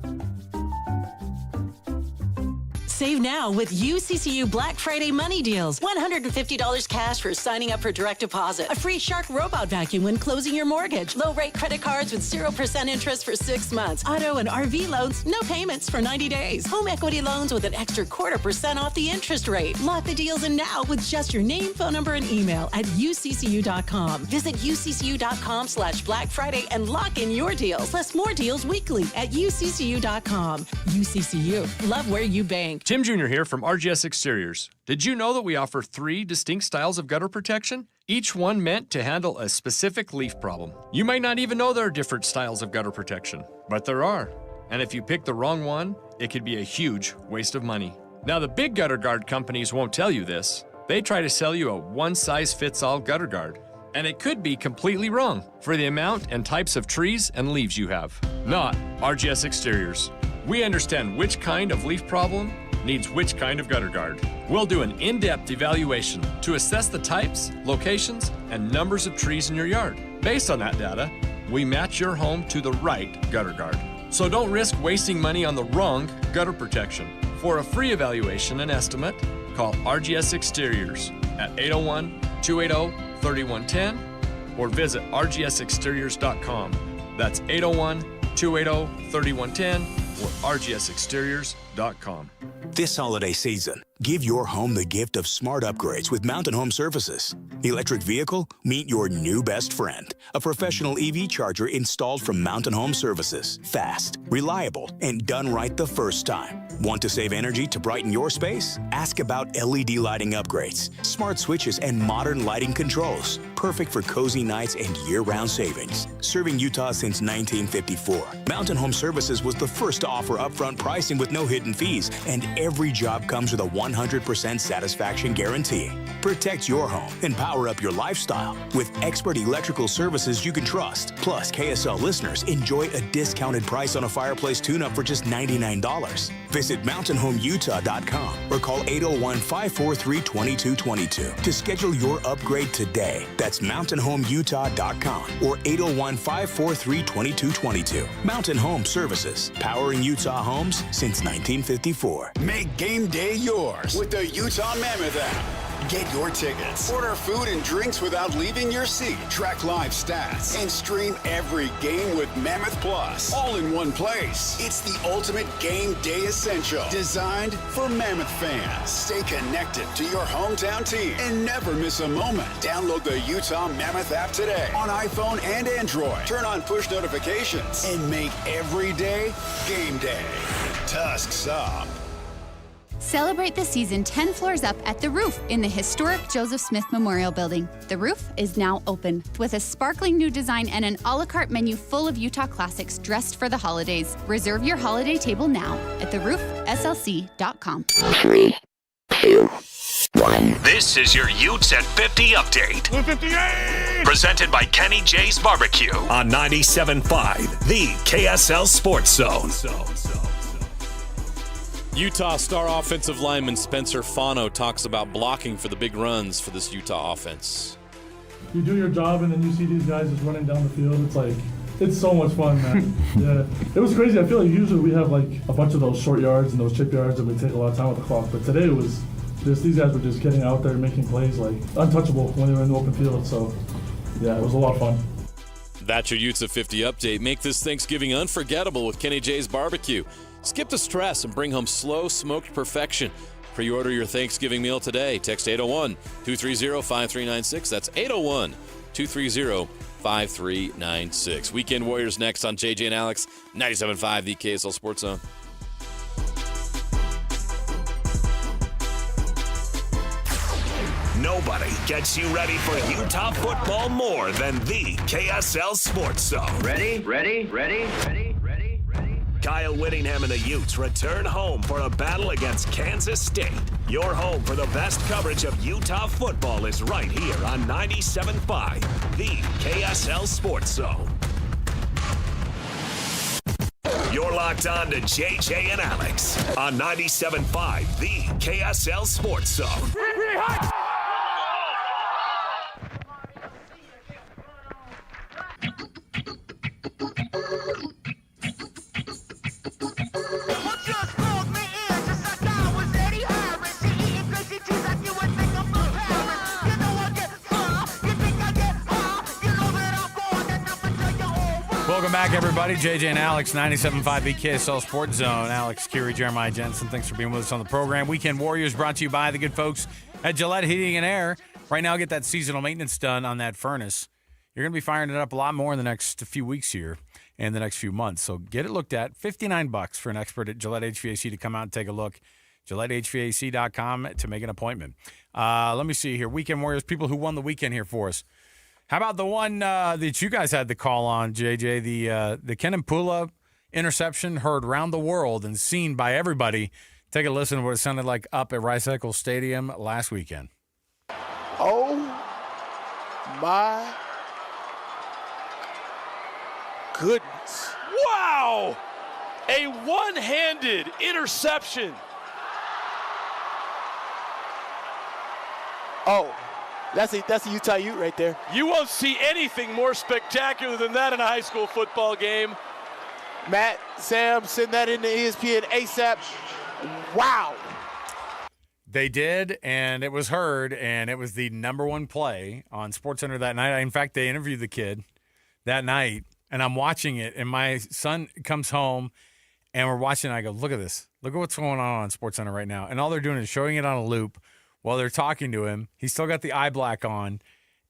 Save now with UCCU Black Friday money deals. $150 cash for signing up for direct deposit. A free Shark robot vacuum when closing your mortgage. Low-rate credit cards with 0% interest for 6 months. Auto and RV loans, no payments for 90 days. Home equity loans with an extra 0.25% off the interest rate. Lock the deals in now with just your name, phone number, and email at uccu.com. Visit uccu.com/Black Friday and lock in your deals. Plus more deals weekly at uccu.com. UCCU. Love where you bank. Tim Jr. here from RGS Exteriors. Did you know that we offer 3 distinct styles of gutter protection? Each one meant to handle a specific leaf problem. You might not even know there are different styles of gutter protection, but there are. And if you pick the wrong one, it could be a huge waste of money. Now, the big gutter guard companies won't tell you this. They try to sell you a one-size-fits-all gutter guard. And it could be completely wrong for the amount and types of trees and leaves you have. Not RGS Exteriors. We understand which kind of leaf problem needs which kind of gutter guard. We'll do an in-depth evaluation to assess the types, locations, and numbers of trees in your yard. Based on that data, we match your home to the right gutter guard. So don't risk wasting money on the wrong gutter protection. For a free evaluation and estimate, call RGS Exteriors at 801-280-3110 or visit rgsexteriors.com. That's 801-280-3110 or rgsexteriors.com. This holiday season, give your home the gift of smart upgrades with Mountain Home Services. Electric vehicle? Meet your new best friend. A professional EV charger installed from Mountain Home Services. Fast, reliable, and done right the first time. Want to save energy to brighten your space? Ask about LED lighting upgrades, smart switches, and modern lighting controls. perfect for cozy nights and year-round savings. Serving Utah since 1954, Mountain Home Services was the first to offer upfront pricing with no hidden fees, and every job comes with a 100% satisfaction guarantee. Protect your home and power up your lifestyle with expert electrical services you can trust. Plus, KSL listeners enjoy a discounted price on a fireplace tune-up for just $99. Visit mountainhomeutah.com or call 801-543-2222 to schedule your upgrade today. That's mountainhomeutah.com or 801-543-2222. Mountain Home Services, powering Utah homes since 1954. Make game day yours with the Utah Mammoth app. Get your tickets, order food and drinks without leaving your seat, track live stats, and stream every game with Mammoth Plus, all in one place. It's the ultimate game day essential, designed for Mammoth fans. Stay connected to your hometown team and never miss a moment. Download the Utah Mammoth app today on iPhone and Android. Turn on push notifications and make every day game day. Tusks up. Celebrate the season 10 floors up at The Roof in the historic Joseph Smith Memorial Building. The Roof is now open with a sparkling new design and an a la carte menu full of Utah classics dressed for the holidays. Reserve your holiday table now at theroofslc.com. 3, 2, 1. This is your Utes at 50 update. 58! Presented by Kenny J's Barbecue on 97.5, the KSL Sports Zone. Utah star offensive lineman Spencer Fano talks about blocking for the big runs for this Utah offense. You do your job and then you see these guys just running down the field. It's so much fun, man. Yeah, it was crazy. I feel like usually we have like a bunch of those short yards and those chip yards and we take a lot of time with the clock. But today it was just these guys were just getting out there making plays like untouchable when they were in the open field. So yeah, it was a lot of fun. That's your Utes at 50 update. Make this Thanksgiving unforgettable with Kenny J's Barbecue. Skip the stress and bring home slow smoked perfection. Pre-order your Thanksgiving meal today. Text 801-230-5396. That's 801-230-5396. Weekend Warriors next on JJ and Alex, 97.5, the KSL Sports Zone. Nobody gets you ready for Utah football more than the KSL Sports Zone. Ready? Kyle Whittingham and the Utes return home for a battle against Kansas State. Your home for the best coverage of Utah football is right here on 97.5, the KSL Sports Zone. You're locked on to JJ and Alex on 97.5, the KSL Sports Zone. Welcome back, everybody. JJ and Alex, 97.5 the KSL Sports Zone. Alex, Curie, Jeremiah Jensen, thanks for being with us on the program. Weekend Warriors brought to you by the good folks at Gillette Heating and Air. Right now, get that seasonal maintenance done on that furnace. You're going to be firing it up a lot more in the next few weeks here and the next few months. So get it looked at. $59 for an expert at Gillette HVAC to come out and take a look. GilletteHVAC.com to make an appointment. Let me see here. Weekend Warriors, people who won the weekend here for us. How about the one that you guys had the call on, JJ? The Ken Pula interception heard around the world and seen by everybody. Take a listen to what it sounded like up at Rice-Eccles Stadium last weekend. Oh, my goodness. Wow! A one-handed interception. Oh. That's a Utah Ute right there. You won't see anything more spectacular than that in a high school football game. Matt, Sam, send that into ESPN ASAP. Wow. They did, and it was heard, and it was the number one play on SportsCenter that night. In fact, they interviewed the kid that night, and I'm watching it, and my son comes home, and we're watching, and I go, look at this. Look at what's going on SportsCenter right now. And all they're doing is showing it on a loop while they're talking to him. He's still got the eye black on,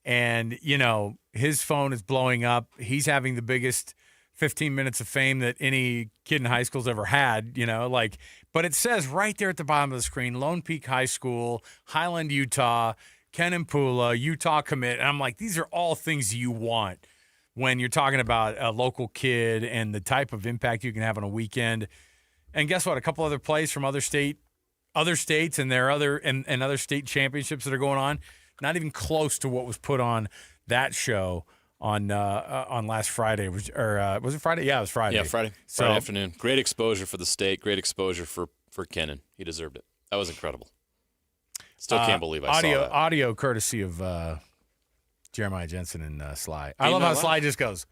and, you know, his phone is blowing up. He's having the biggest 15 minutes of fame that any kid in high school's ever had, you know, but it says right there at the bottom of the screen, Lone Peak High School, Highland, Utah, Ken Impula, Utah commit. And I'm like, these are all things you want when you're talking about a local kid and the type of impact you can have on a weekend. And guess what? A couple other plays from other states and their other state championships that are going on, not even close to what was put on that show on last Friday. Was it Friday? Yeah, it was Friday. Yeah, Friday afternoon. Great exposure for the state. Great exposure for Kennan. He deserved it. That was incredible. Still can't believe I saw that. Audio courtesy of Jeremiah Jensen and Sly. I love how Sly just goes,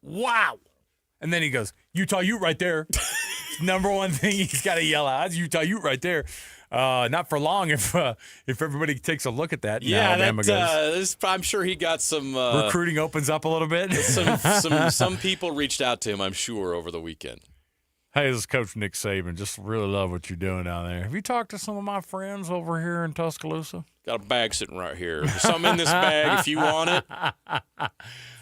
wow. And then he goes, Utah Ute right there. Number one thing he's got to yell out. That's Utah Ute right there. Not for long if everybody takes a look at that. Yeah, I'm sure he got some recruiting opens up a little bit. some people reached out to him, I'm sure, over the weekend. Hey, this is Coach Nick Saban. Just really love what you're doing down there. Have you talked to some of my friends over here in Tuscaloosa? Got a bag sitting right here. There's something in this bag. If you want it,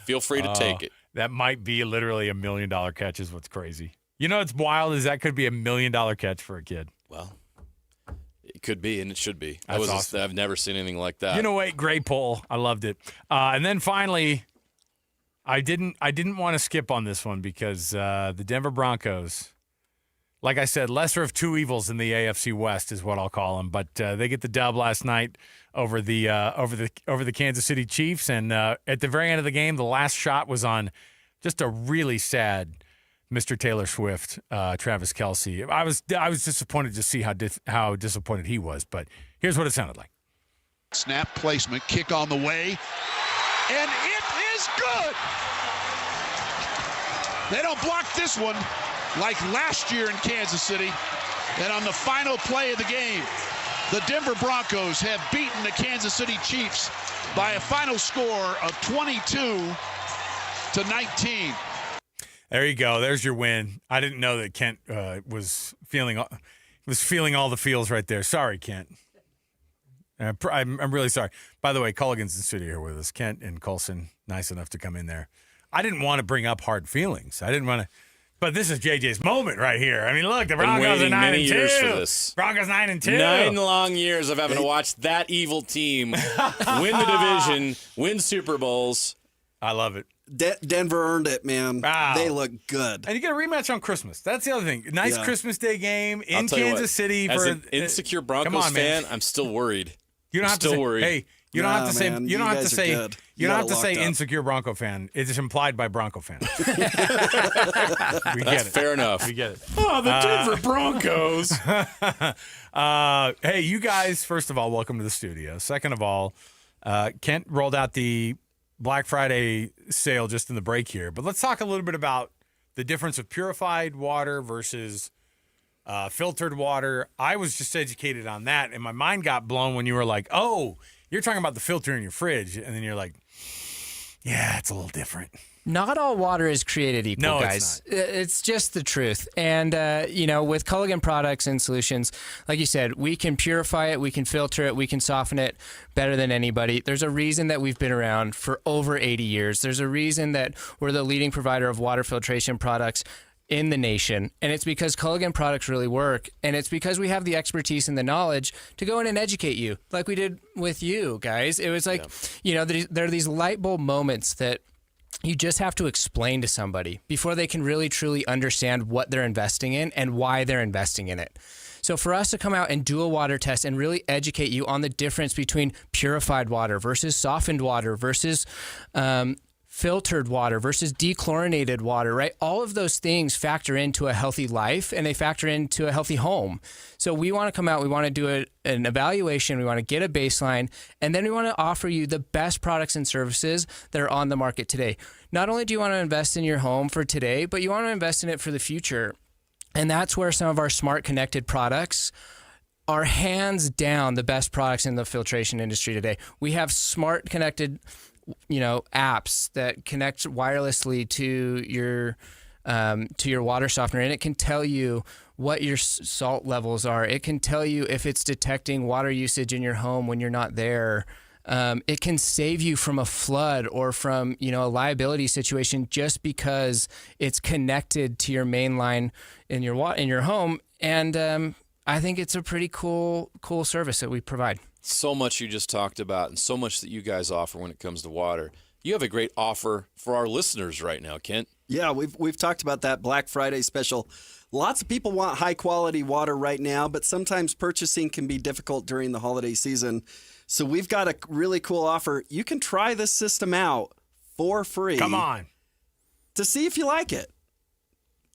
feel free to take it. That might be literally $1 million catch is what's crazy. You know what's wild is that could be $1 million catch for a kid. Well, it could be, and it should be. That's awesome. I've never seen anything like that. You know what? Great poll. I loved it. And then finally, I didn't want to skip on this one because the Denver Broncos, like I said, lesser of two evils in the AFC West is what I'll call them. But they get the dub last night over the Kansas City Chiefs, and at the very end of the game, the last shot was on just a really sad Mr. Taylor Swift, Travis Kelce. I was disappointed to see how disappointed he was, but here's what it sounded like. Snap placement, kick on the way, and it is good. They don't block this one like last year in Kansas City. And on the final play of the game, the Denver Broncos have beaten the Kansas City Chiefs by a final score of 22-19. There you go. There's your win. I didn't know that Kent was feeling all the feels right there. Sorry, Kent. I'm really sorry. By the way, Culligan's in the studio here with us. Kent and Colson, nice enough to come in there. I didn't want to bring up hard feelings. I didn't want to. But this is JJ's moment right here. I mean, look, the Broncos are 9-2. Years for this. Broncos 9-2. 9 long years of having to watch that evil team win the division, win Super Bowls. I love it. Denver earned it, man. Wow. They look good. And you get a rematch on Christmas. That's the other thing. Nice Christmas Day game in Kansas City. As an insecure Broncos fan, I'm still worried. You don't have to say, hey, you don't have to say, you don't have to say, you don't have to say insecure Bronco fan. It's implied by Bronco fan. We get it. Fair enough. We get it. Oh, the Denver Broncos. Hey, you guys, first of all, welcome to the studio. Second of all, Kent rolled out the Black Friday sale just in the break here. But let's talk a little bit about the difference of purified water versus filtered water. I was just educated on that, and my mind got blown when you were like, oh, you're talking about the filter in your fridge. And then you're like, yeah, it's a little different. Not all water is created equal, guys. It's just the truth. And, with Culligan products and solutions, like you said, we can purify it, we can filter it, we can soften it better than anybody. There's a reason that we've been around for over 80 years. There's a reason that we're the leading provider of water filtration products in the nation. And it's because Culligan products really work. And it's because we have the expertise and the knowledge to go in and educate you, like we did with you guys. It was like, there are these light bulb moments that you just have to explain to somebody before they can really, truly understand what they're investing in and why they're investing in it. So for us to come out and do a water test and really educate you on the difference between purified water versus softened water versus filtered water versus dechlorinated water, right? All of those things factor into a healthy life and they factor into a healthy home. So we want to come out, we want to do an evaluation, we want to get a baseline, and then we want to offer you the best products and services that are on the market today. Not only do you want to invest in your home for today, but you want to invest in it for the future. And that's where some of our smart connected products are hands down the best products in the filtration industry today. We have smart connected apps that connect wirelessly to your water softener, and it can tell you what your salt levels are. It can tell you if it's detecting water usage in your home when you're not there. It can save you from a flood or from a liability situation just because it's connected to your main line in your home. And I think it's a pretty cool service that we provide. So much you just talked about and so much that you guys offer when it comes to water. You have a great offer for our listeners right now, Kent. Yeah, we've talked about that Black Friday special. Lots of people want high-quality water right now, but sometimes purchasing can be difficult during the holiday season. So we've got a really cool offer. You can try this system out for free. Come on. To see if you like it.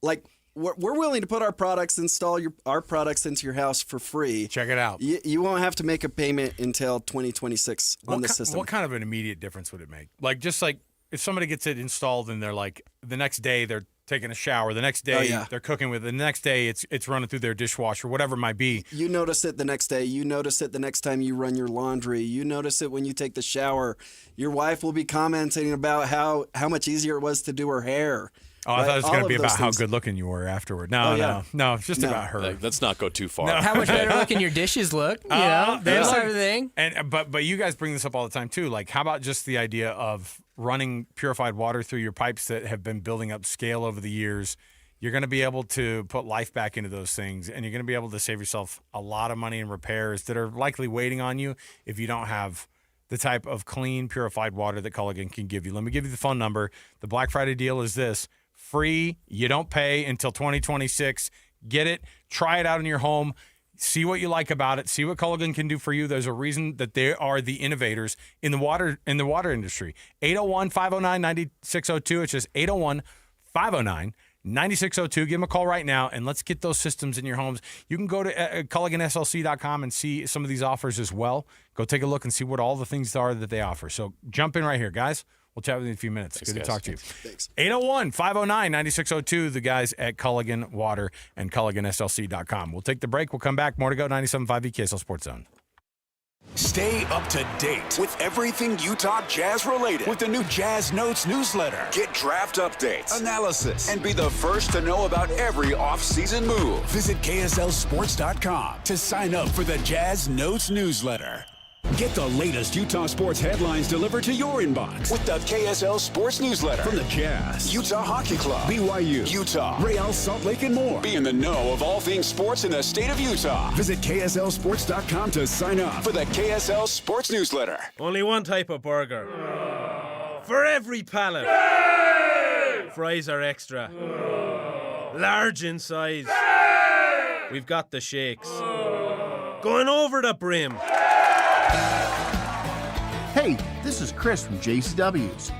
Like, we're willing to put our products, install our products into your house for free. Check it out. You won't have to make a payment until 2026 on this system. What kind of an immediate difference would it make? Like, just like if somebody gets it installed and they're like, the next day they're taking a shower, the next day they're cooking with it, the next day it's running through their dishwasher, whatever it might be. You notice it the next day. You notice it the next time you run your laundry. You notice it when you take the shower. Your wife will be commenting about how much easier it was to do her hair. Oh, I thought it was going to be about how good looking you were afterward. No, it's just about her. Let's not go too far. No. How much better looking your dishes look, that sort of thing. But you guys bring this up all the time too. Like, how about just the idea of running purified water through your pipes that have been building up scale over the years? You're going to be able to put life back into those things, and you're going to be able to save yourself a lot of money in repairs that are likely waiting on you if you don't have the type of clean, purified water that Culligan can give you. Let me give you the phone number. The Black Friday deal is this. Free. You don't pay until 2026. Get it. Try it out in your home. See what you like about it. See what Culligan can do for you. There's a reason that they are the innovators in the water industry. 801-509-9602. It's just 801-509-9602. Give them a call right now, and let's get those systems in your homes. You can go to CulliganSLC.com and see some of these offers as well. Go take a look and see what all the things are that they offer. So jump in right here, guys. We'll chat with you in a few minutes. Thanks, Good guys. to talk to you. Thanks. 801-509-9602, the guys at Culligan Water and CulliganSLC.com. We'll take the break. We'll come back. More to go. 97.5 KSL Sports Zone. Stay up to date with everything Utah Jazz related with the new Jazz Notes newsletter. Get draft updates, analysis, and be the first to know about every offseason move. Visit KSLSports.com to sign up for the Jazz Notes newsletter. Get the latest Utah sports headlines delivered to your inbox with the KSL Sports Newsletter from the Jazz, Utah Hockey Club, BYU, Utah, Real Salt Lake, and more. Be in the know of all things sports in the state of Utah. Visit KSLSports.com to sign up for the KSL Sports Newsletter. Only one type of burger. For every pallet. Fries are extra. Large in size. We've got the shakes. Going over the brim. Hey, this is Chris from JCW's.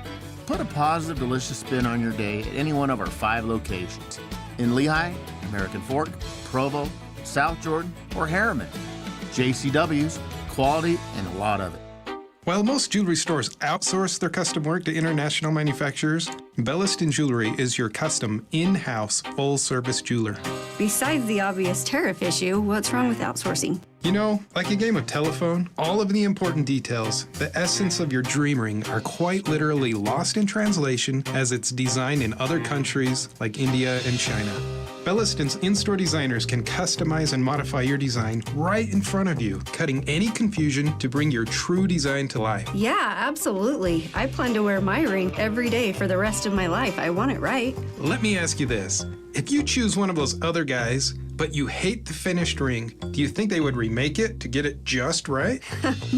Put a positive, delicious spin on your day at any one of our 5 locations. In Lehigh, American Fork, Provo, South Jordan, or Harriman. JCW's, quality and a lot of it. While most jewelry stores outsource their custom work to international manufacturers, Belliston Jewelry is your custom, in-house, full-service jeweler. Besides the obvious tariff issue, what's wrong with outsourcing? You know, like a game of telephone, all of the important details, the essence of your dream ring, are quite literally lost in translation as it's designed in other countries like India and China. Belliston's in-store designers can customize and modify your design right in front of you, cutting any confusion to bring your true design to life. Yeah, absolutely. I plan to wear my ring every day for the rest of my life. I want it right. Let me ask you this. If you choose one of those other guys, but you hate the finished ring, do you think they would remake it to get it just right?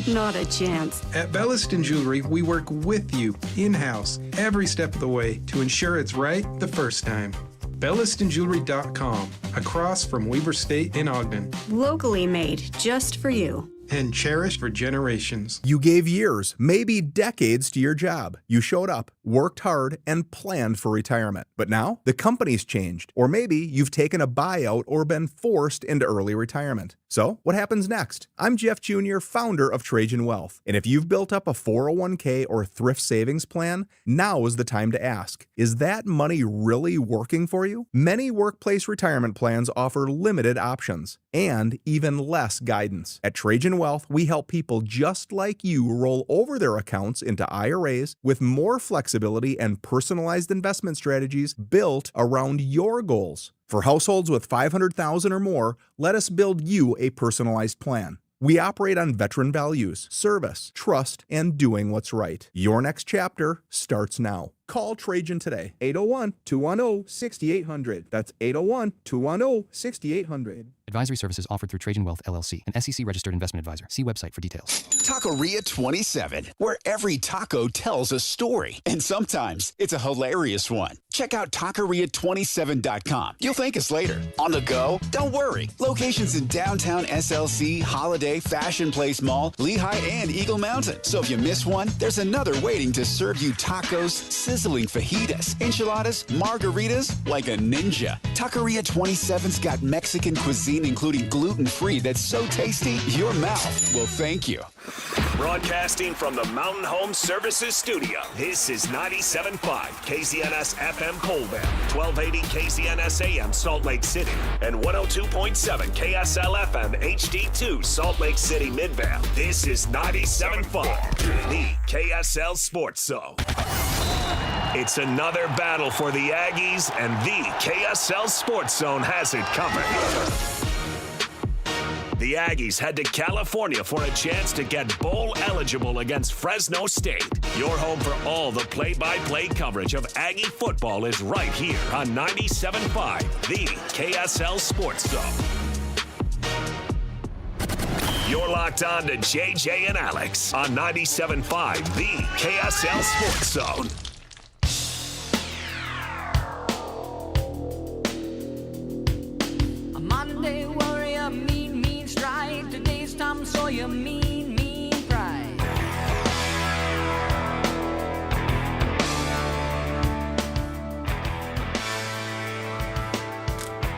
Not a chance. At Belliston Jewelry, we work with you in-house every step of the way to ensure it's right the first time. BellistonJewelry.com, across from Weber State in Ogden. Locally made, just for you. And cherished for generations. You gave years, maybe decades to your job. You showed up, worked hard, and planned for retirement. But now, the company's changed. Or maybe you've taken a buyout or been forced into early retirement. So, what happens next? I'm Jeff Jr., founder of Trajan Wealth. And if you've built up a 401k or thrift savings plan, now is the time to ask, is that money really working for you? Many workplace retirement plans offer limited options and even less guidance. At Trajan Wealth, we help people just like you roll over their accounts into IRAs with more flexibility and personalized investment strategies built around your goals. For households with $500,000 or more, let us build you a personalized plan. We operate on veteran values, service, trust, and doing what's right. Your next chapter starts now. Call Trajan today, 801-210-6800. That's 801-210-6800. Advisory services offered through Trajan Wealth, LLC, an SEC-registered investment advisor. See website for details. Taqueria 27, where every taco tells a story. And sometimes it's a hilarious one. Check out taqueria27.com. You'll thank us later. On the go? Don't worry. Locations in downtown SLC, Holiday, Fashion Place Mall, Lehigh, and Eagle Mountain. So if you miss one, there's another waiting to serve you tacos, sizzling fajitas, enchiladas, margaritas like a ninja. Taqueria 27's got Mexican cuisine, including gluten-free, that's so tasty, your mouth will thank you. Broadcasting from the Mountain Home Services Studio, this is 97.5 KZNS FM Colville, 1280 KZNS AM Salt Lake City, and 102.7 KSL FM HD2 Salt Lake City Midvale. This is 97.5, the KSL Sports Zone. It's another battle for the Aggies, and the KSL Sports Zone has it covered. The Aggies head to California for a chance to get bowl eligible against Fresno State. Your home for all the play-by-play coverage of Aggie football is right here on 97.5, the KSL Sports Zone. You're locked on to JJ and Alex on 97.5, the KSL Sports Zone. A Monday warrior, mean stride. Today's Tom Sawyer, mean pride.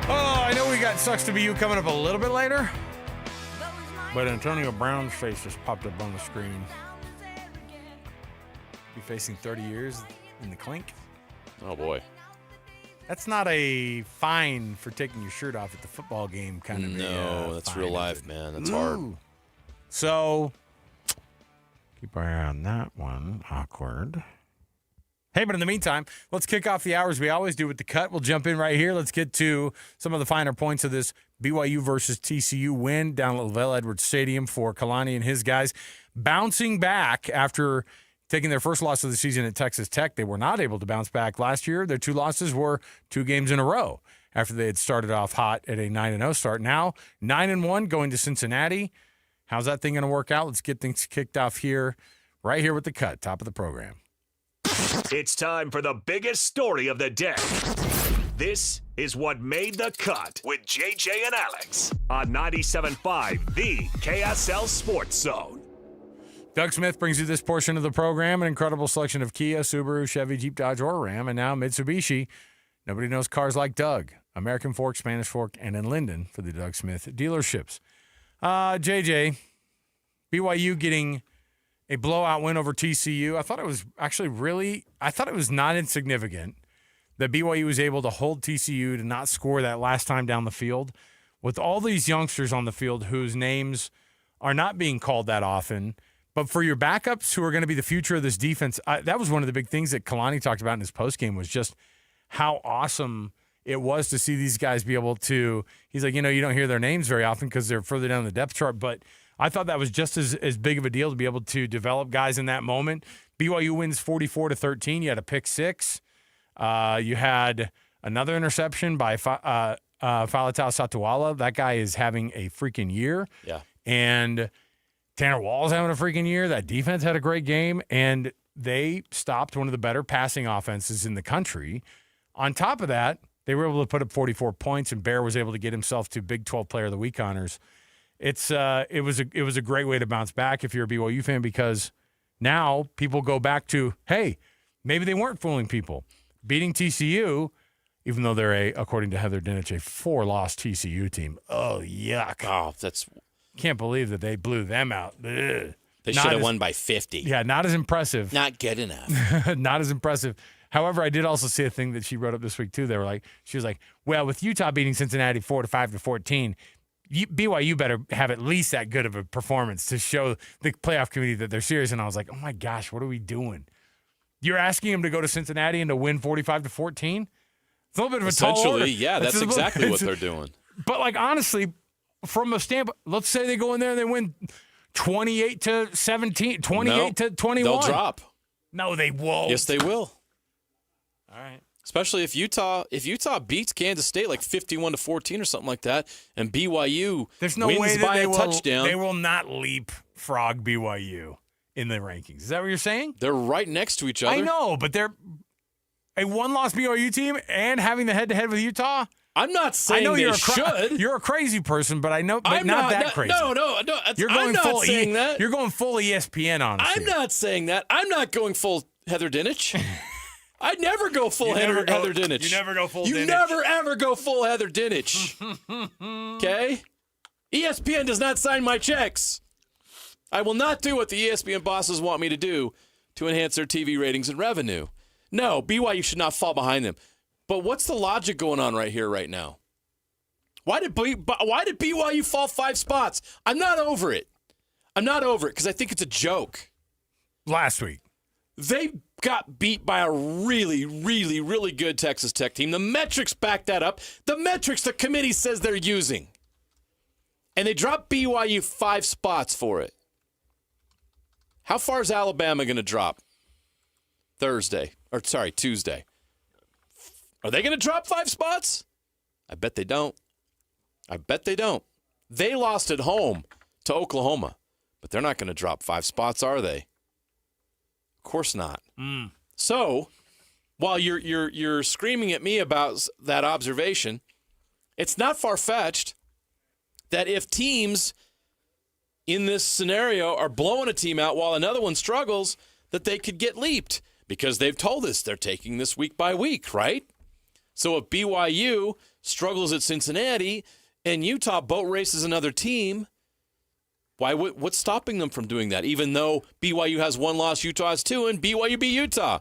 Oh, I know we got Sucks to Be You coming up a little bit later. But Antonio Brown's face just popped up on the screen. Be facing 30 years in the clink. Oh, boy. That's not a fine for taking your shirt off at the football game kind of. No, that's fine, real life, man. That's hard. So, keep an eye on that one. Awkward. Hey, but in the meantime, let's kick off the hours we always do with the cut. We'll jump in right here. Let's get to some of the finer points of this BYU versus TCU win down at LaVell Edwards Stadium for Kalani and his guys. Bouncing back after taking their first loss of the season at Texas Tech. They were not able to bounce back last year. Their two losses were 2 games in a row after they had started off hot at a 9-0 start. Now, 9-1 going to Cincinnati. How's that thing going to work out? Let's get things kicked off here, right here with the cut, top of the program. It's time for the biggest story of the day. This is what made the cut with JJ and Alex on 97.5, the KSL Sports Zone. Doug Smith brings you this portion of the program, an incredible selection of Kia, Subaru, Chevy, Jeep, Dodge, or Ram, and now Mitsubishi. Nobody knows cars like Doug. American Fork, Spanish Fork, and in Linden for the Doug Smith dealerships. JJ, BYU getting a blowout win over TCU. I thought it was not insignificant that BYU was able to hold TCU to not score that last time down the field. With all these youngsters on the field whose names are not being called that often, but for your backups who are going to be the future of this defense, that was one of the big things that Kalani talked about in his postgame was just how awesome it was to see these guys be able to – he's like, you don't hear their names very often because they're further down the depth chart, but I thought that was just as big of a deal to be able to develop guys in that moment. BYU wins 44-13. You had a pick six. You had another interception by Faletau Satuala. That guy is having a freaking year. Yeah. And Tanner Wall's having a freaking year. That defense had a great game, and they stopped one of the better passing offenses in the country. On top of that, they were able to put up 44 points, and Bear was able to get himself to Big 12 Player of the Week honors. It was a great way to bounce back if you're a BYU fan, because now people go back to, hey, maybe they weren't fooling people. Beating TCU, even though they're according to Heather Dinich, a 4-loss TCU team. Oh, yuck. Oh, Can't believe that they blew them out. Ugh. They should have won by 50. Yeah, not as impressive. Not good enough. Not as impressive. However, I did also see a thing that she wrote up this week, too. She was like, well, with Utah beating Cincinnati 45-14, BYU better have at least that good of a performance to show the playoff committee that they're serious. And I was like, oh, my gosh, what are we doing? You're asking them to go to Cincinnati and to win 45-14? It's a little bit of a tall order. Essentially, yeah, that's exactly what they're doing. But, honestly, from a standpoint, let's say they go in there and they win 28-17, 28-21. They'll drop. No, they won't. Yes, they will. All right. Especially if Utah beats Kansas State like 51-14 or something like that, and BYU There's no wins way that by a touchdown. They will not leapfrog BYU in the rankings. Is that what you're saying? They're right next to each other. I know, but they're a one-loss BYU team and having the head-to-head with Utah. I'm not saying they should. You're a crazy person, but I know, but I'm not that crazy. No. You're going I'm not full saying that. You're going full ESPN on us. I'm not saying that. I'm not going full Heather Dinich. I'd never go full Heather Dinich. You never go full You Dinich. never, ever go full Heather Dinich. Okay? ESPN does not sign my checks. I will not do what the ESPN bosses want me to do to enhance their TV ratings and revenue. No, BYU should not fall behind them. But what's the logic going on right here, right now? Why did BYU fall 5 spots? I'm not over it. I'm not over it because I think it's a joke. Last week. They got beat by a really, really, really good Texas Tech team. The metrics back that up. The metrics the committee says they're using. And they dropped BYU 5 spots for it. How far is Alabama going to drop? Tuesday. Are they going to drop 5 spots? I bet they don't. They lost at home to Oklahoma, but they're not going to drop 5 spots, are they? Of course not. So, while you're screaming at me about that observation, it's not far-fetched that if teams in this scenario are blowing a team out while another one struggles, that they could get leaped because they've told us they're taking this week by week, right? So if BYU struggles at Cincinnati and Utah boat races another team, what's stopping them from doing that? Even though BYU has 1 loss, Utah has 2, and BYU beat Utah.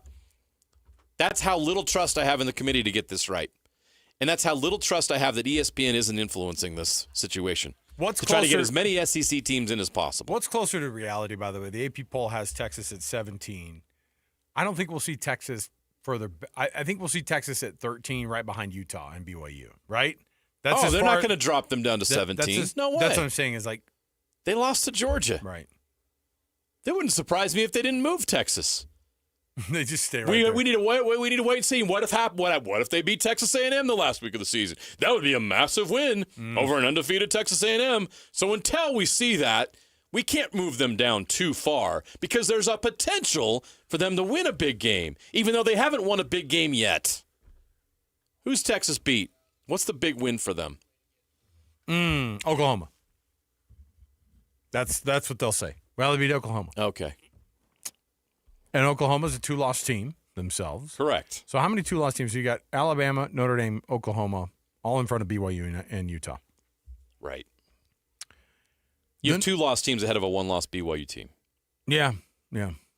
That's how little trust I have in the committee to get this right. And that's how little trust I have that ESPN isn't influencing this situation. Try to get as many SEC teams in as possible. What's closer to reality, by the way? The AP poll has Texas at 17. I don't think we'll see Texas further. I think we'll see Texas at 13, right behind Utah and BYU, right? They're not going to drop them down to 17. No way. That's what I'm saying is like. They lost to Georgia. Right. It wouldn't surprise me if they didn't move Texas. They just stay right there. We need to wait. We need to wait and see what if they beat Texas A&M the last week of the season. That would be a massive win over an undefeated Texas A&M. So until we see that, we can't move them down too far because there's a potential for them to win a big game, even though they haven't won a big game yet. Who's Texas beat? What's the big win for them? Oklahoma. That's what they'll say. Well, they beat Oklahoma. Okay. And Oklahoma's a 2-loss team themselves. Correct. So how many 2-loss teams? So you got Alabama, Notre Dame, Oklahoma, all in front of BYU and Utah. Right. You have 2-loss teams ahead of a 1-loss BYU team. Yeah.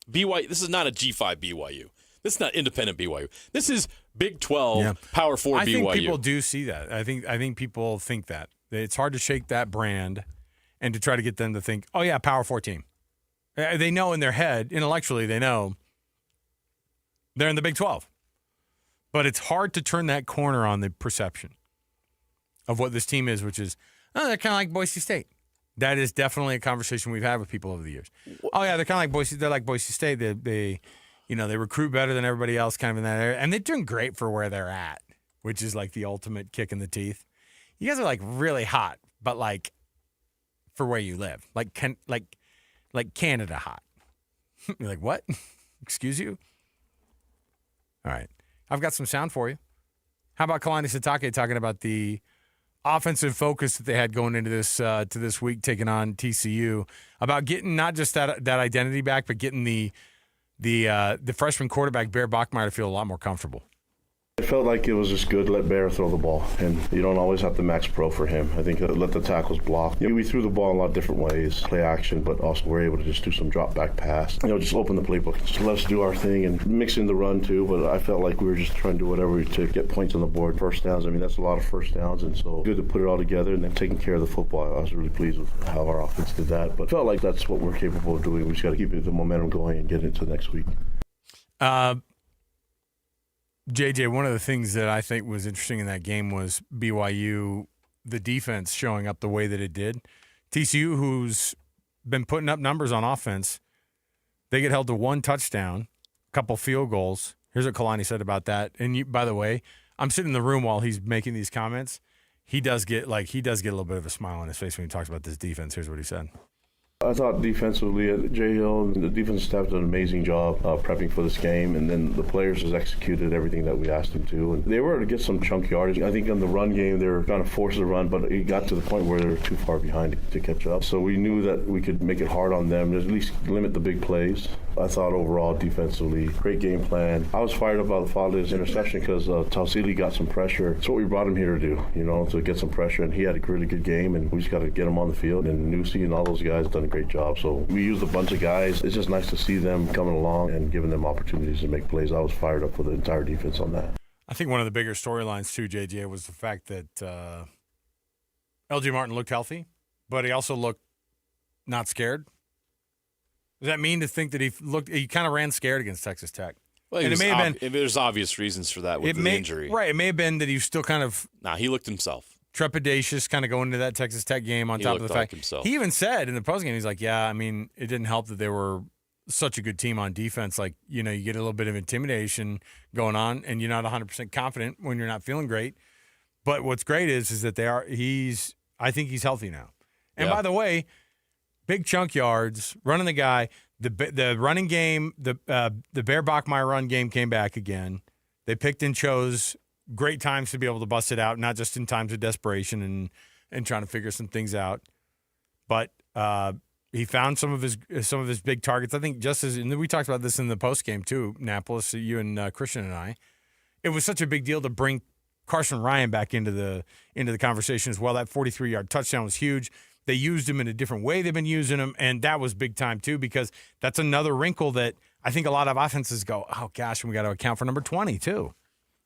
BYU. This is not a G5 BYU. This is not independent BYU. This is Big 12, Power 4 BYU. I think people do see that. I think people think that. It's hard to shake that brand and to try to get them to think, oh, yeah, Power 4 team. They know in their head, intellectually, they know they're in the Big 12. But it's hard to turn that corner on the perception of what this team is, which is, they're kind of like Boise State. That is definitely a conversation we've had with people over the years. Oh, yeah, they're kind of like Boise. They're like Boise State. They recruit better than everybody else kind of in that area. And they're doing great for where they're at, which is like the ultimate kick in the teeth. You guys are like really hot, but like for where you live. Like Canada hot. You're like, what? Excuse you? All right. I've got some sound for you. How about Kalani Sitake talking about the offensive focus that they had going into this to this week, taking on TCU, about getting not just that identity back, but getting the freshman quarterback Bear Bachmeier to feel a lot more comfortable. It felt like it was just good to let Bear throw the ball, and you don't always have to max pro for him. I think let the tackles block. We threw the ball in a lot of different ways, play action, but also we're able to just do some drop back pass. Just open the playbook, just let us do our thing and mix in the run too. But I felt like we were just trying to do whatever to get points on the board. First downs, that's a lot of first downs, and so good to put it all together and then taking care of the football. I was really pleased with how our offense did that, but felt like that's what we're capable of doing. We just got to keep the momentum going and get into next week. JJ, one of the things that I think was interesting in that game was BYU, the defense showing up the way that it did. TCU, who's been putting up numbers on offense, they get held to 1 touchdown, a couple field goals, Here's what Kalani said about that. And by the way, I'm sitting in the room while he's making these comments. He does get a little bit of a smile on his face when he talks about this defense. Here's what he said. I thought defensively at J Hill, the defense staff did an amazing job prepping for this game, and then the players just executed everything that we asked them to. And they were able to get some chunk yardage. I think in the run game, they were kind of forced to run, but it got to the point where they were too far behind to catch up. So we knew that we could make it hard on them, at least limit the big plays. I thought overall defensively, great game plan. I was fired up about the Fadley's interception because Tausili got some pressure. It's what we brought him here to do, to get some pressure, and he had a really good game, and we just got to get him on the field. And Newsy and all those guys done a great job. So we used a bunch of guys. It's just nice to see them coming along and giving them opportunities to make plays. I was fired up for the entire defense on that. I think one of the bigger storylines too, JJ, was the fact that LJ Martin looked healthy, but he also looked not scared. Does that mean to think that he kind of ran scared against Texas Tech? Well, and it may have been. There's obvious reasons for that with the injury. Right. It may have been that he was still kind of. He looked himself. Trepidatious, kind of going into that Texas Tech game on top of the fact. Himself. He even said in the postgame, he's like, yeah, I mean, it didn't help that they were such a good team on defense. Like, you get a little bit of intimidation going on, and you're not 100% confident when you're not feeling great. But what's great is that I think he's healthy now. And by the way, big chunk yards, running the guy, the running game, the Bear Bachmeier run game came back again. They picked and chose great times to be able to bust it out, not just in times of desperation and trying to figure some things out. But he found some of his big targets. I think and we talked about this in the post game too, Napolis, you and Christian and I. It was such a big deal to bring Carson Ryan back into the conversation as well. That 43-yard touchdown was huge. They used him in a different way they've been using him, and that was big time too, because that's another wrinkle that I think a lot of offenses go, oh gosh, and we got to account for number 20 too.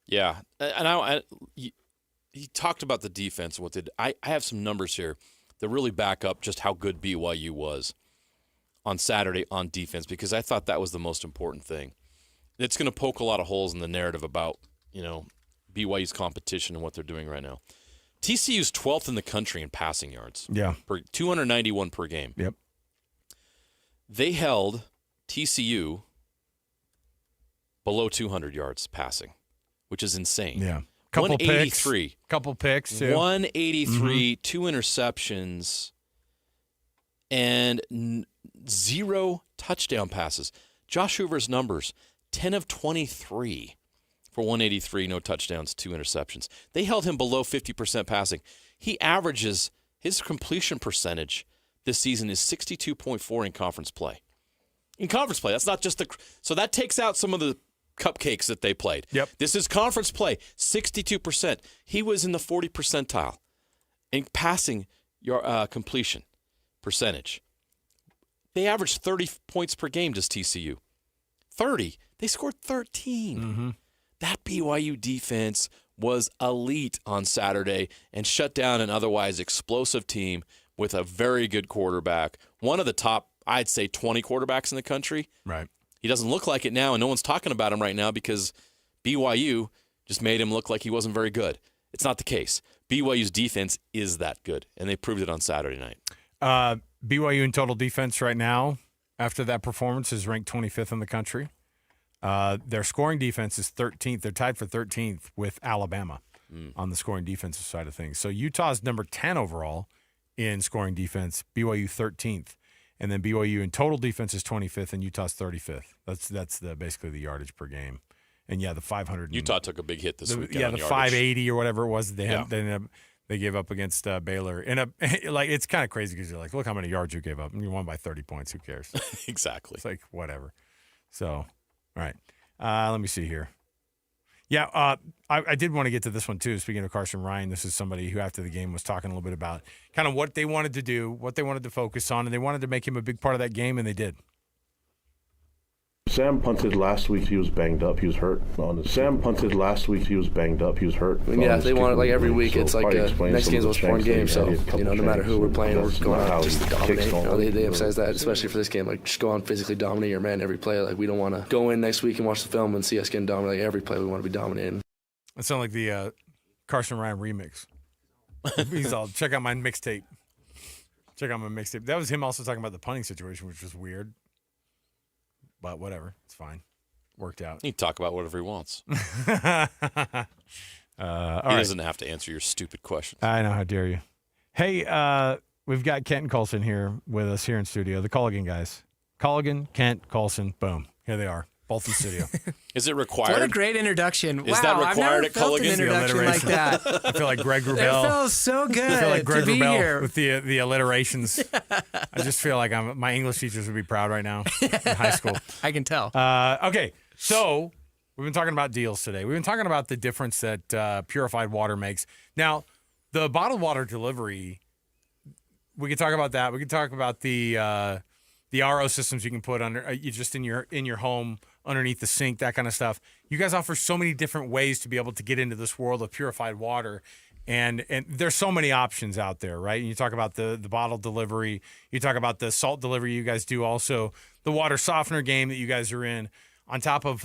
Yeah, and he talked about the defense and what they did. I have some numbers here that really back up just how good BYU was on Saturday on defense, because I thought that was the most important thing. It's going to poke a lot of holes in the narrative about, BYU's competition and what they're doing right now. TCU's 12th in the country in passing yards. Yeah. 291 per game. Yep. They held TCU below 200 yards passing, which is insane. Yeah. 183. Couple picks, too. 183, 2 interceptions, and 0 touchdown passes. Josh Hoover's numbers, 10 of 23 for 183, no touchdowns, 2 interceptions. They held him below 50% passing. He averages, his completion percentage this season is 62.4 in conference play. In conference play, that's not just so that takes out some of the cupcakes that they played. Yep. This is conference play, 62%. He was in the 40 percentile in passing your completion percentage. They averaged 30 points per game, does TCU. 30. They scored 13. Mm-hmm. That BYU defense was elite on Saturday and shut down an otherwise explosive team with a very good quarterback. One of the top, I'd say, 20 quarterbacks in the country. Right. He doesn't look like it now, and no one's talking about him right now because BYU just made him look like he wasn't very good. It's not the case. BYU's defense is that good, and they proved it on Saturday night. BYU in total defense right now, after that performance, is ranked 25th in the country. Their scoring defense is 13th. They're tied for 13th with Alabama on the scoring defensive side of things. So Utah's number 10 overall in scoring defense, BYU 13th. And then BYU in total defense is 25th, and Utah's 35th. That's basically the yardage per game. And yeah, the 500. Utah took a big hit this weekend. Yeah, on the yardage. 580 or whatever it was. They gave up against Baylor. And it's kind of crazy because you're like, look how many yards you gave up, and you won by 30 points. Who cares? Exactly. It's like whatever. So, all right. Let me see here. Yeah, I did want to get to this one too. Speaking of Carson Ryan, this is somebody who after the game was talking a little bit about kind of what they wanted to do, what they wanted to focus on, and they wanted to make him a big part of that game, and they did. Sam punted last week. He was banged up. He was hurt. Sam punted last week. He was banged up. He was hurt. Yeah, they want it like every week. It's like next game's the most important game. So no matter who we're playing, we're going out just to dominate. They emphasize that, especially for this game. Like just go on physically dominate your man every play. Like we don't want to go in next week and watch the film and see us getting dominated. Like every play we want to be dominating. That sounds like the Carson Ryan remix. He's all check out my mixtape. Check out my mixtape. That was him also talking about the punting situation, which was weird. But whatever, it's fine. worked out. He can talk about whatever he wants. He doesn't have to answer your stupid questions. I know. How dare you? Hey, we've got Kent and Colson here with us here in studio. The Culligan guys. Culligan, Kent, Colson, boom. Here they are. Both in studio. Is it required? What a great introduction. Is that required at I've never felt an introduction like that. I feel like Greg Wrubell. It feels so good I feel like Greg to be Wrubell here. with the alliterations. I just feel like my English teachers would be proud right now in high school. I can tell. Okay, so we've been talking about deals today. We've been talking about the difference that purified water makes. Now, the bottled water delivery, we could talk about that. We could talk about the RO systems you can put under just in your home, underneath the sink, that kind of stuff. You guys offer so many different ways to be able to get into this world of purified water, and there's so many options out there, right? And you talk about the bottle delivery, you talk about the salt delivery you guys do, also the water softener game that you guys are in, on top of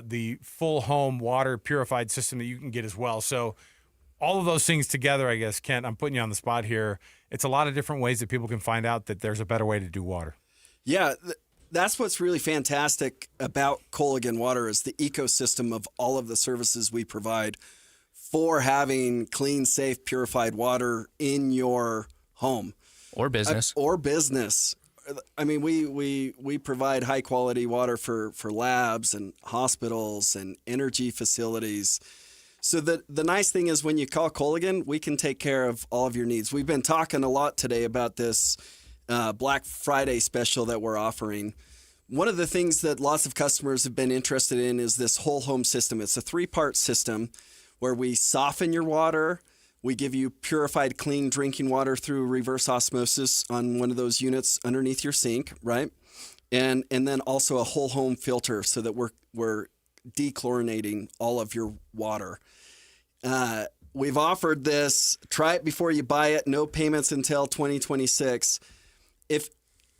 the full home water purified system that you can get as well. So all of those things together, I guess, Kent, I'm putting you on the spot here. It's a lot of different ways that people can find out that there's a better way to do water. Yeah, that's what's really fantastic about Culligan Water is the ecosystem of all of the services we provide for having clean, safe, purified water in your home. Or business. I mean, we provide high quality water for labs and hospitals and energy facilities. So the nice thing is when you call Culligan, we can take care of all of your needs. We've been talking a lot today about this Black Friday special that we're offering. One of the things that lots of customers have been interested in is this whole home system. It's a 3-part system where we soften your water. We give you purified, clean drinking water through reverse osmosis on one of those units underneath your sink, right? And then also a whole home filter so that we're dechlorinating all of your water. We've offered this, try it before you buy it, no payments until 2026. If,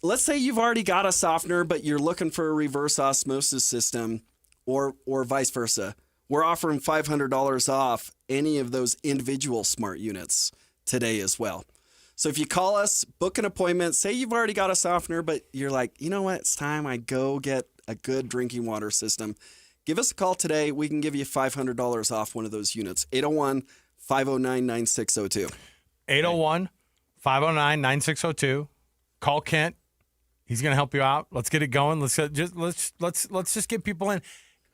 let's say you've already got a softener, but you're looking for a reverse osmosis system or vice versa, we're offering $500 off any of those individual smart units today as well. So if you call us, book an appointment, say you've already got a softener, but you're like, you know what, it's time I go get a good drinking water system. Give us a call today. We can give you $500 off one of those units. 801-509-9602. 801-509-9602. Call Kent. He's going to help you out. Let's get it going. Let's just get people in.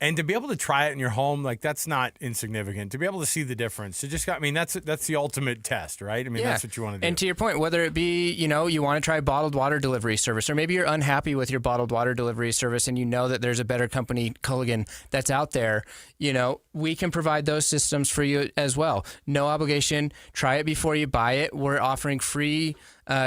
And to be able to try it in your home, like that's not insignificant. To be able to see the difference, that's the ultimate test, right? I mean, that's what you want to do. And to your point, whether it be, you want to try bottled water delivery service, or maybe you're unhappy with your bottled water delivery service and you know that there's a better company, Culligan, that's out there, we can provide those systems for you as well. No obligation. Try it before you buy it. We're offering free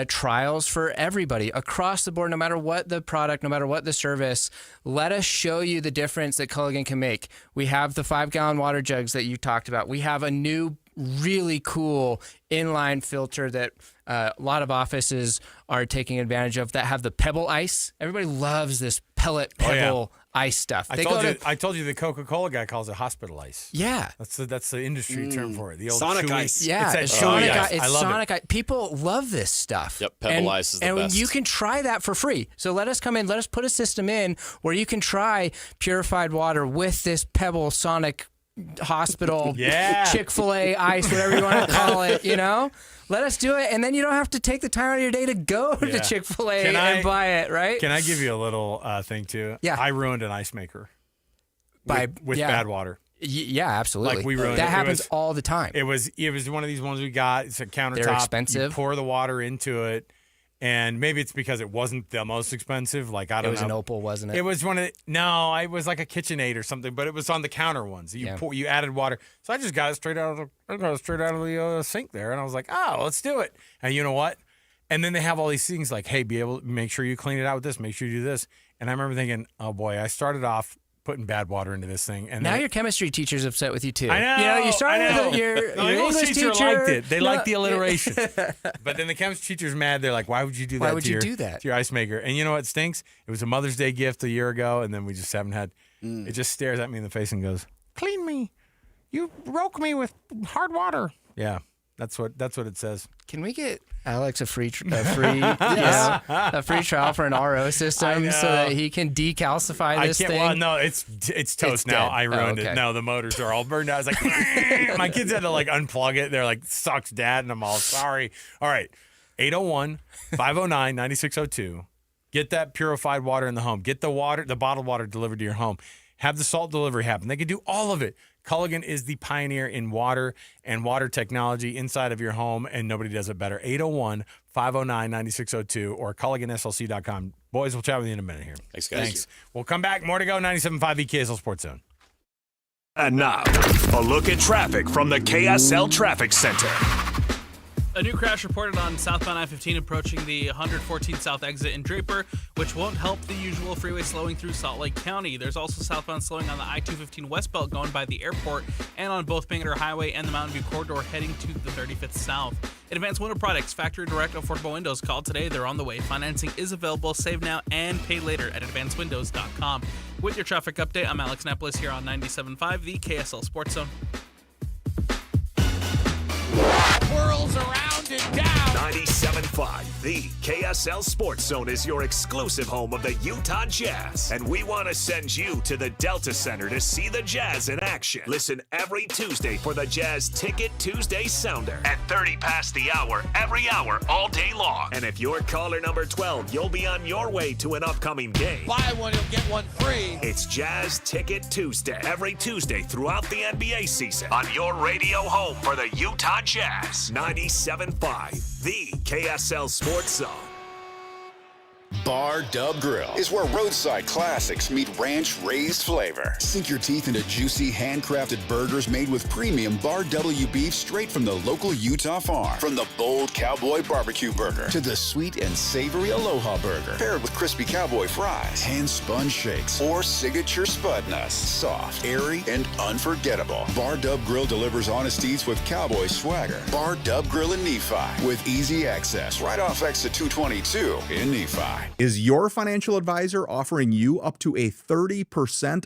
trials for everybody across the board, no matter what the product, no matter what the service. Let us show you the difference that Culligan can make. We have the 5-gallon water jugs that you talked about. We have a new, really cool inline filter that a lot of offices are taking advantage of that have the pebble ice. Everybody loves this pellet pebble ice stuff. I told you the Coca-Cola guy calls it hospital ice. Yeah. That's the industry term for it. The old Sonic chewy ice. Yeah, it's Sonic ice. It's I love Sonic it. ice. People love this stuff. Yep, pebble ice is the and best. you can try that for free. So let us come in. Let us put a system in where you can try purified water with this pebble Sonic hospital, Chick-fil-A ice, whatever you want to call it, Let us do it, and then you don't have to take the time out of your day to go to Chick-fil-A and buy it, right? Can I give you a little thing, too? Yeah. I ruined an ice maker with yeah. bad water. Yeah, absolutely. Like we ruined that it. happens all the time. It was one of these ones we got. It's a countertop. They're expensive. You pour the water into it, and maybe it's because it wasn't the most expensive. Like I don't know. It was an Opal, wasn't it? It was one of it was like a KitchenAid or something, but it was on the counter ones. You added water, so I just got it straight out of the sink there, and I was like, oh, let's do it. And you know what? And then they have all these things like, hey, make sure you clean it out with this, make sure you do this. And I remember thinking, oh boy, I started off putting bad water into this thing, and now your chemistry teacher's upset with you too. I know. You started with your English teacher liked it. They liked the alliteration. But then the chemistry teacher's mad. They're like, "Why would you do that? Why would you do that to your ice maker?" And you know what stinks? It was a Mother's Day gift a year ago, and then we just haven't had. It just stares at me in the face and goes, "Clean me. You broke me with hard water." Yeah. That's what it says. Can we get Alex a free trial for an RO system so that he can decalcify this thing? Well, no, it's toast now. Dead. I ruined it. No, the motors are all burned out. I was like, my kids had to like unplug it. They're like, sucks, Dad, and I'm all sorry. All right, 801-509-9602. Get that purified water in the home. Get the bottled water delivered to your home. Have the salt delivery happen. They can do all of it. Culligan is the pioneer in water and water technology inside of your home, and nobody does it better. 801-509-9602 or CulliganSLC.com. Boys, we'll chat with you in a minute here. Thanks, guys. Thanks. We'll come back. More to go. 97.5 the KSL Sports Zone. And now, a look at traffic from the KSL Traffic Center. A new crash reported on southbound I-15 approaching the 114 South exit in Draper, which won't help the usual freeway slowing through Salt Lake County. There's also southbound slowing on the I-215 westbound going by the airport and on both Bangerter Highway and the Mountain View Corridor heading to the 35th South. In Advanced Window Products, factory direct affordable windows. Call today. They're on the way. Financing is available. Save now and pay later at advancedwindows.com. With your traffic update, I'm Alex Nepolis here on 97.5, the KSL Sports Zone. Whirls around and down. 97.5, the KSL Sports Zone is your exclusive home of the Utah Jazz. And we want to send you to the Delta Center to see the Jazz in action. Listen every Tuesday for the Jazz Ticket Tuesday Sounder at 30 past the hour, every hour, all day long. And if you're caller number 12, you'll be on your way to an upcoming game. Buy one, you'll get one free. It's Jazz Ticket Tuesday, every Tuesday throughout the NBA season on your radio home for the Utah Jazz. 97.5, the KSL Sports Zone. Bar Dub Grill is where roadside classics meet ranch-raised flavor. Sink your teeth into juicy, handcrafted burgers made with premium Bar W beef straight from the local Utah farm. From the bold cowboy barbecue burger to the sweet and savory Aloha burger, paired with crispy cowboy fries, hand-spun shakes, or signature spud nuts. Soft, airy, and unforgettable. Bar Dub Grill delivers honesties with cowboy swagger. Bar Dub Grill in Nephi with easy access right off exit 222 in Nephi. Is your financial advisor offering you up to a 30%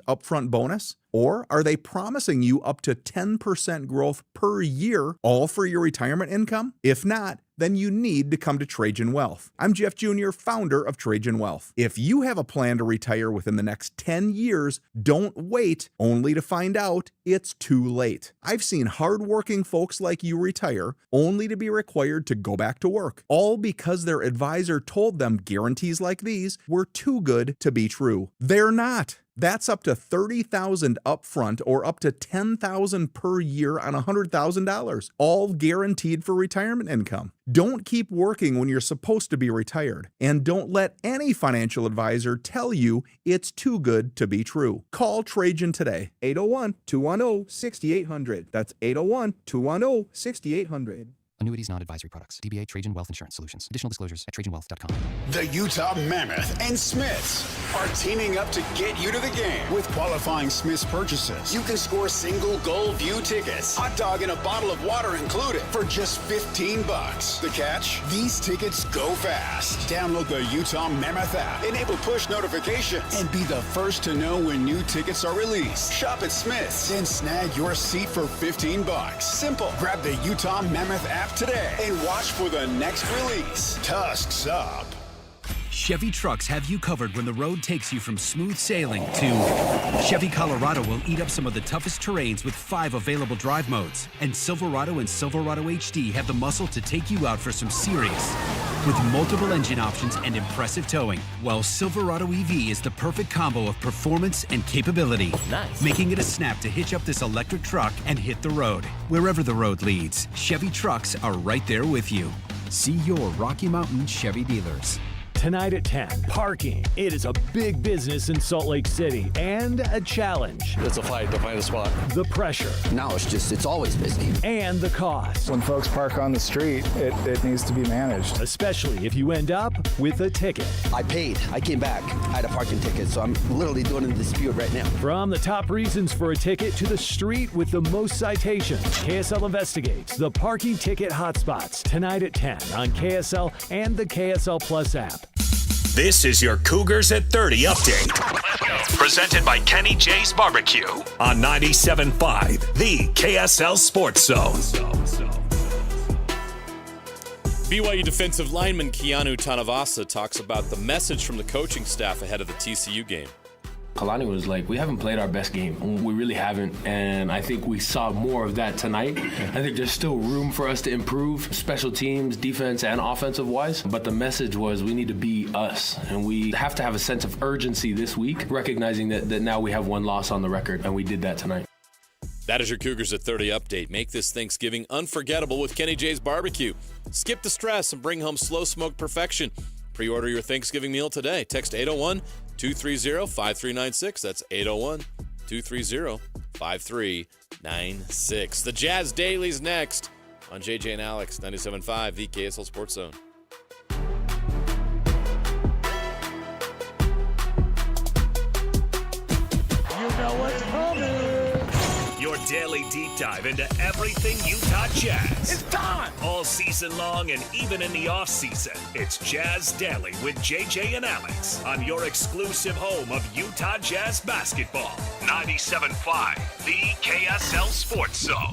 upfront bonus? Or are they promising you up to 10% growth per year, all for your retirement income? If not, then you need to come to Trajan Wealth. I'm Jeff Jr., founder of Trajan Wealth. If you have a plan to retire within the next 10 years, don't wait only to find out it's too late. I've seen hardworking folks like you retire only to be required to go back to work, all because their advisor told them guarantees like these were too good to be true. They're not. That's up to $30,000 upfront or up to $10,000 per year on $100,000, all guaranteed for retirement income. Don't keep working when you're supposed to be retired, and don't let any financial advisor tell you it's too good to be true. Call Trajan today, 801-210-6800. That's 801-210-6800. Annuities, non-advisory products. DBA Trajan Wealth Insurance Solutions. Additional disclosures at TrajanWealth.com. The Utah Mammoth and Smiths are teaming up to get you to the game. With qualifying Smiths purchases, you can score single goal view tickets, hot dog and a bottle of water included for just $15. The catch? These tickets go fast. Download the Utah Mammoth app, enable push notifications, and be the first to know when new tickets are released. Shop at Smiths, then snag your seat for $15. Simple. Grab the Utah Mammoth app today and watch for the next release. Tusks up. Chevy trucks have you covered when the road takes you from smooth sailing to Chevy Colorado will eat up some of the toughest terrains with 5 available drive modes. And Silverado and Silverado HD have the muscle to take you out for some serious. With multiple engine options and impressive towing, while Silverado EV is the perfect combo of performance and capability. Nice. Making it a snap to hitch up this electric truck and hit the road. Wherever the road leads, Chevy trucks are right there with you. See your Rocky Mountain Chevy dealers. Tonight at 10, parking. It is a big business in Salt Lake City and a challenge. It's a fight to find a spot. The pressure. Now it's always busy. And the cost. When folks park on the street, it needs to be managed. Especially if you end up with a ticket. I paid. I came back. I had a parking ticket, so I'm literally doing a dispute right now. From the top reasons for a ticket to the street with the most citations, KSL investigates the parking ticket hotspots. Tonight at 10 on KSL and the KSL Plus app. This is your Cougars at 30 update. Presented by Kenny J's Barbecue on 97.5, the KSL Sports Zone. BYU defensive lineman Keanu Tanavasa talks about the message from the coaching staff ahead of the TCU game. Kalani was like, we haven't played our best game. We really haven't, and I think we saw more of that tonight. I think there's still room for us to improve, special teams, defense, and offensive-wise, but the message was we need to be us, and we have to have a sense of urgency this week, recognizing that now we have one loss on the record, and we did that tonight. That is your Cougars at 30 update. Make this Thanksgiving unforgettable with Kenny J's Barbecue. Skip the stress and bring home slow smoked perfection. Pre-order your Thanksgiving meal today. Text 801-230-5396. That's 801-230-5396. The Jazz Daily's next on JJ and Alex, 97.5, the KSL Sports Zone. You know what's coming. Your daily deep dive into everything Utah Jazz. It's time! All season long and even in the offseason. It's Jazz Daily with JJ and Alex on your exclusive home of Utah Jazz basketball. 97.5, the KSL Sports Zone.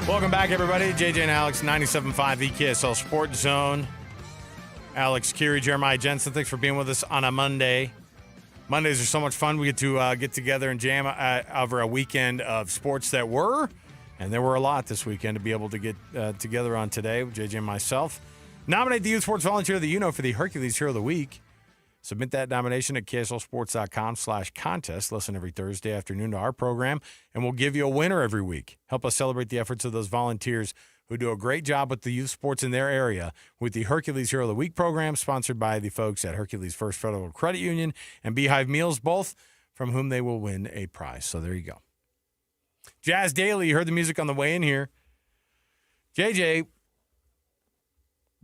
Welcome back, everybody. JJ and Alex, 97.5, the KSL Sports Zone. Alex Keary, Jeremiah Jensen, thanks for being with us on a Monday. Mondays are so much fun. We get to get together and jam over a weekend of sports that were, and there were a lot this weekend to be able to get together on today with JJ and myself. Nominate the Youth Sports Volunteer that you know for the Hercules Hero of the Week. Submit that nomination at kslsports.com/contest. Listen every Thursday afternoon to our program, and we'll give you a winner every week. Help us celebrate the efforts of those volunteers who do a great job with the youth sports in their area with the Hercules Hero of the Week program, sponsored by the folks at Hercules First Federal Credit Union and Beehive Meals, both from whom they will win a prize. So there you go. Jazz Daily, you heard the music on the way in here. JJ,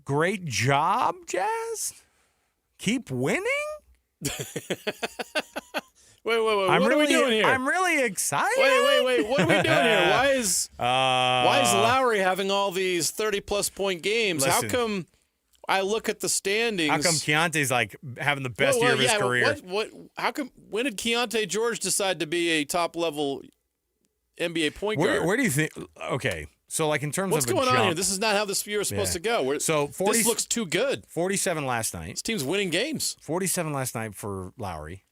great job, Jazz. Keep winning? Wait. What are we doing here? I'm really excited. Wait. What are we doing here? Why is Lowry having all these 30-plus point games? Listen, how come I look at the standings? How come Keontae's like having the best year of his career? When did Keontae George decide to be a top-level NBA point guard? Where do you think? Okay. So, like, in terms What's of going jump, on here? This is not how this year is supposed to go. This looks too good. 47 last night. This team's winning games. 47 last night for Lowry,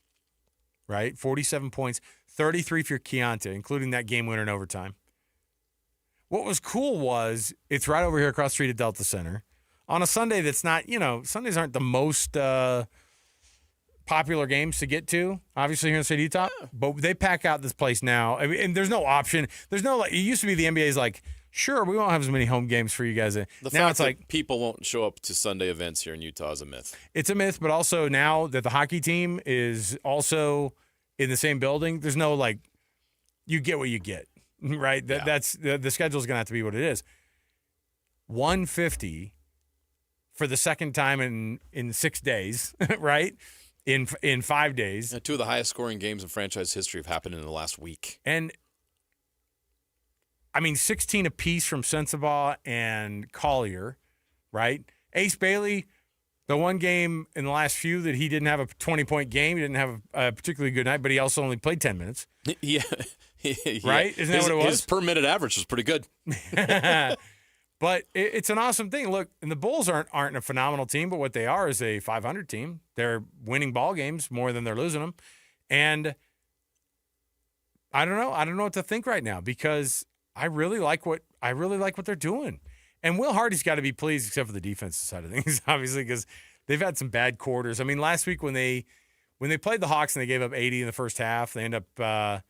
right? 47 points, 33 for Keontae, including that game winner in overtime. What was cool was it's right over here across the street at Delta Center on a Sunday that's not, Sundays aren't the most popular games to get to, obviously, here in the state of Utah, but they pack out this place now. I mean, and there's no option. There's no, it used to be the NBA's like, sure, we won't have as many home games for you guys. The now fact it's that like people won't show up to Sunday events here in Utah is a myth. It's a myth, but also now that the hockey team is also in the same building, there's no like, you get what you get, right? That's the schedule's going to have to be what it is. 150 for the second time in 6 days, right? In 5 days. Two of the highest scoring games in franchise history have happened in the last week. And 16 apiece from Sensabaugh and Collier, right? Ace Bailey, the one game in the last few that he didn't have a 20-point game, he didn't have a particularly good night, but he also only played 10 minutes. Yeah. Right? Isn't that what it was? His per-minute average was pretty good. But it's an awesome thing. Look, and the Bulls aren't a phenomenal team, but what they are is a 500 team. They're winning ball games more than they're losing them. And I don't know. I don't know what to think right now because I really like what they're doing. And Will Hardy's got to be pleased, except for the defensive side of things, obviously, because they've had some bad quarters. I mean, last week when they played the Hawks and they gave up 80 in the first half, they end up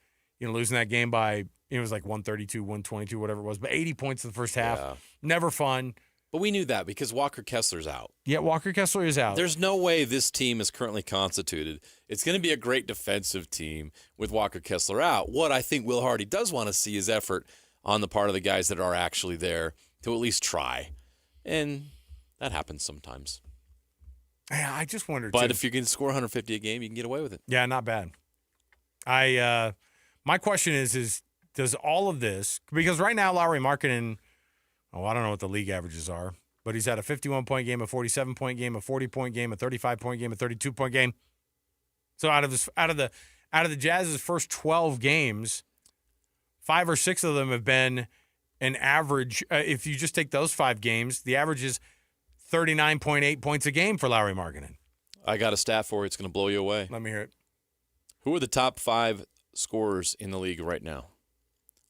losing that game by it was like 132, 122, whatever it was, but 80 points in the first half. Yeah. Never fun. But we knew that because Walker Kessler's out. Yeah, Walker Kessler is out. There's no way this team is currently constituted. It's going to be a great defensive team with Walker Kessler out. What I think Will Hardy does want to see is effort on the part of the guys that are actually there to at least try. And that happens sometimes. Yeah, I just wondered. But if you can score 150 a game, you can get away with it. Yeah, not bad. My question is does all of this, because right now Lowry Markkinen, Oh, I don't know what the league averages are, but he's had a 51-point game, a 47-point game, a 40-point game, a 35-point game, a 32-point game. So out of the Jazz's first 12 games, 5 or 6 of them have been an average. If you just take those 5 games, the average is 39.8 points a game for Lauri Markkanen. I got a stat for you. It's going to blow you away. Let me hear it. Who are the top 5 scorers in the league right now?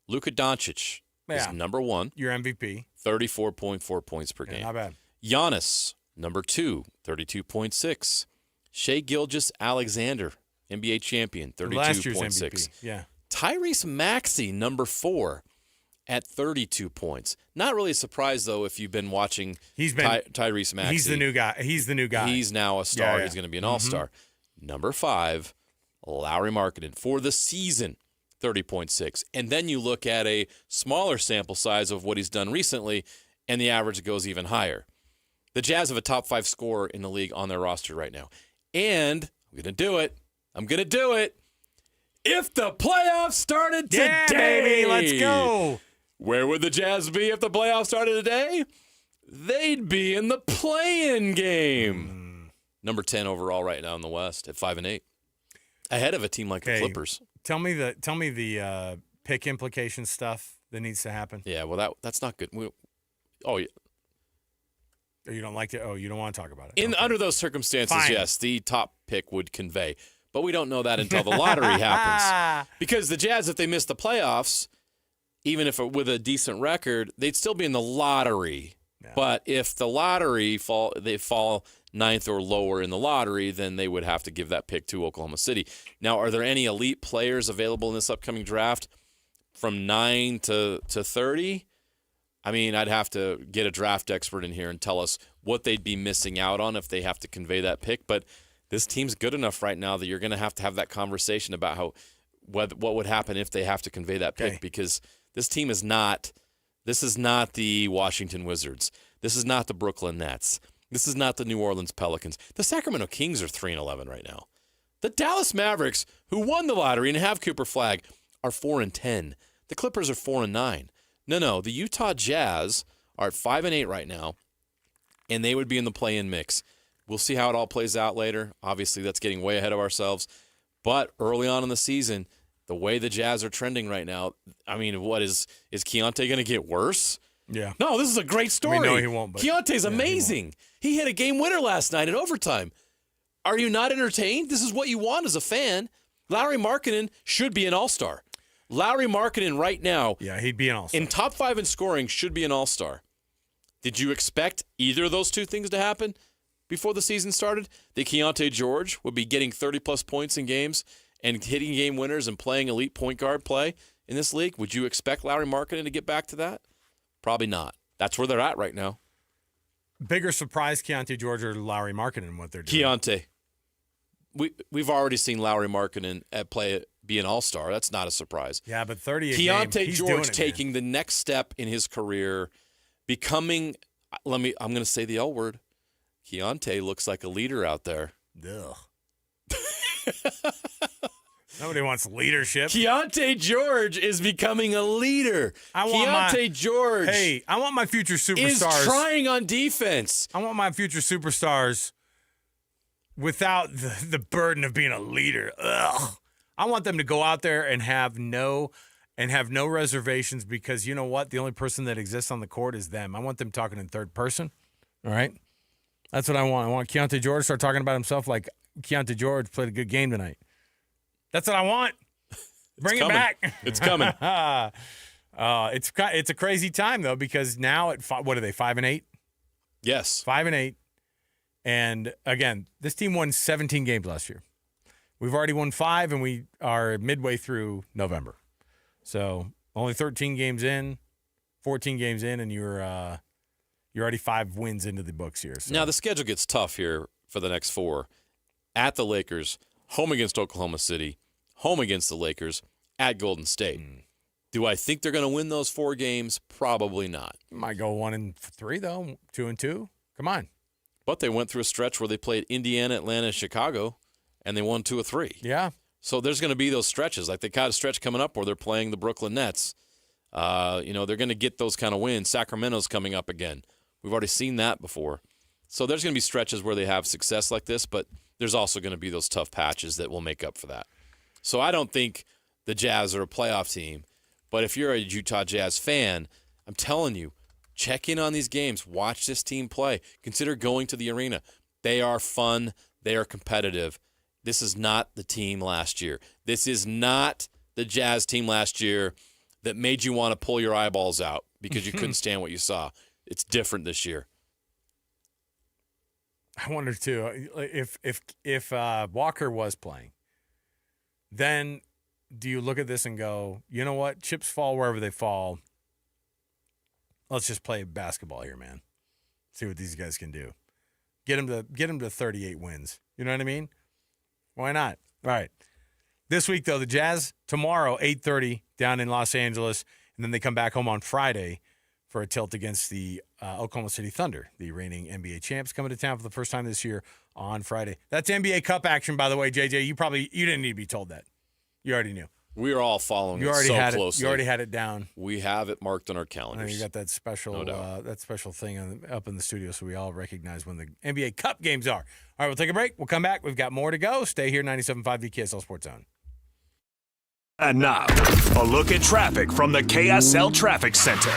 Luka Doncic is number 1. Your MVP. 34.4 points per game. Not bad. Giannis, number 2, 32.6. Shai Gilgeous-Alexander, NBA champion, 32.6. Last year's MVP. Yeah. Tyrese Maxey, number 4, at 32 points. Not really a surprise, though, if you've been watching Tyrese Maxey. He's the new guy. He's now a star. Yeah. He's going to be an all-star. Number 5, Lauri Markkanen for the season, 30.6. And then you look at a smaller sample size of what he's done recently, and the average goes even higher. The Jazz have a top 5 scorer in the league on their roster right now. And I'm going to do it. If the playoffs started today, baby, let's go. Where would the Jazz be if the playoffs started today? They'd be in the play-in game. Number 10 overall right now in the West at 5-8. Ahead of a team like the Clippers. Tell me the pick implication stuff that needs to happen. Yeah, well that's not good. Yeah. Or you don't like it? Oh, you don't want to talk about it. Under those circumstances, yes, the top pick would convey. But we don't know that until the lottery happens. Because the Jazz, if they miss the playoffs, even if with a decent record, they'd still be in the lottery. Yeah. But if the lottery they fall 9th or lower in the lottery, then they would have to give that pick to Oklahoma City. Now, are there any elite players available in this upcoming draft from 9 to 30? I mean, I'd have to get a draft expert in here and tell us what they'd be missing out on if they have to convey that pick. But this team's good enough right now that you're going to have that conversation about what would happen if they have to convey that pick, because this team is not the Washington Wizards. This is not the Brooklyn Nets. This is not the New Orleans Pelicans. The Sacramento Kings are 3-11 right now. The Dallas Mavericks, who won the lottery and have Cooper Flagg, are 4-10. The Clippers are 4-9. No, the Utah Jazz are at 5-8 right now, and they would be in the play-in mix. We'll see how it all plays out later. Obviously, that's getting way ahead of ourselves. But early on in the season, the way the Jazz are trending right now, I mean, what is Keontae going to get worse? Yeah. No, this is a great story. No, he won't. But Keontae's amazing. He hit a game winner last night in overtime. Are you not entertained? This is what you want as a fan. Lauri Markkanen should be an all-star. Lauri Markkanen right now, he'd be an all-star. In top 5 in scoring, should be an all-star. Did you expect either of those two things to happen before the season started? That Keontae George would be getting 30-plus points in games and hitting game winners and playing elite point guard play in this league? Would you expect Lauri Markkanen to get back to that? Probably not. That's where they're at right now. Bigger surprise, Keontae George or Lauri Markkanen, what they're doing? Keontae. We've already seen Lauri Markkanen be an all-star. That's not a surprise. Yeah, but 30 a Keontae game, he's George doing it, taking man. the next step in his career, becoming. I'm going to say the L word. Keontae looks like a leader out there. Ugh. Nobody wants leadership. Keontae George is becoming a leader. George. Hey, I want my future superstars. Is trying on defense. I want my future superstars without the burden of being a leader. Ugh. I want them to go out there and have no reservations, because you know what? The only person that exists on the court is them. I want them talking in third person. All right? That's what I want. I want Keontae George to start talking about himself like Keontae George played a good game tonight. That's what I want. Bring it back. It's coming. It's a crazy time, though, because now what are they, 5-8? Yes. 5-8. And, again, this team won 17 games last year. We've already won 5, and we are midway through November. So only 13 games in, 14 games in, and you're already 5 wins into the books here. So. Now, the schedule gets tough here for the next 4. At the Lakers, home against Oklahoma City, home against the Lakers, at Golden State. Do I think they're going to win those 4 games? Probably not. Might go 1-3, though, 2-2. Come on. But they went through a stretch where they played Indiana, Atlanta, Chicago, and they won 2 of 3. Yeah. So there's going to be those stretches. Like they got a stretch coming up where they're playing the Brooklyn Nets. They're going to get those kind of wins. Sacramento's coming up again. We've already seen that before. So there's going to be stretches where they have success like this, but there's also going to be those tough patches that will make up for that. So I don't think the Jazz are a playoff team, but if you're a Utah Jazz fan, I'm telling you, check in on these games. Watch this team play. Consider going to the arena. They are fun. They are competitive. This is not the team last year. This is not the Jazz team last year that made you want to pull your eyeballs out because you couldn't stand what you saw. It's different this year. I wonder, too, if Walker was playing, then do you look at this and go, you know what? Chips fall wherever they fall. Let's just play basketball here, man. See what these guys can do. Get them to 38 wins. You know what I mean? Why not? All right. This week, though, the Jazz, tomorrow, 8:30 down in Los Angeles, and then they come back home on Friday for a tilt against the Oklahoma City Thunder, the reigning NBA champs, coming to town for the first time this year on Friday. That's NBA Cup action, by the way, JJ. You didn't need to be told that. You already knew. We are all following it so closely. You already had it down. We have it marked on our calendars. You got that special thing up in the studio, so we all recognize when the NBA Cup games are. All right, we'll take a break. We'll come back. We've got more to go. Stay here, 97.5 the KSL Sports Zone. And now, a look at traffic from the KSL Traffic Center.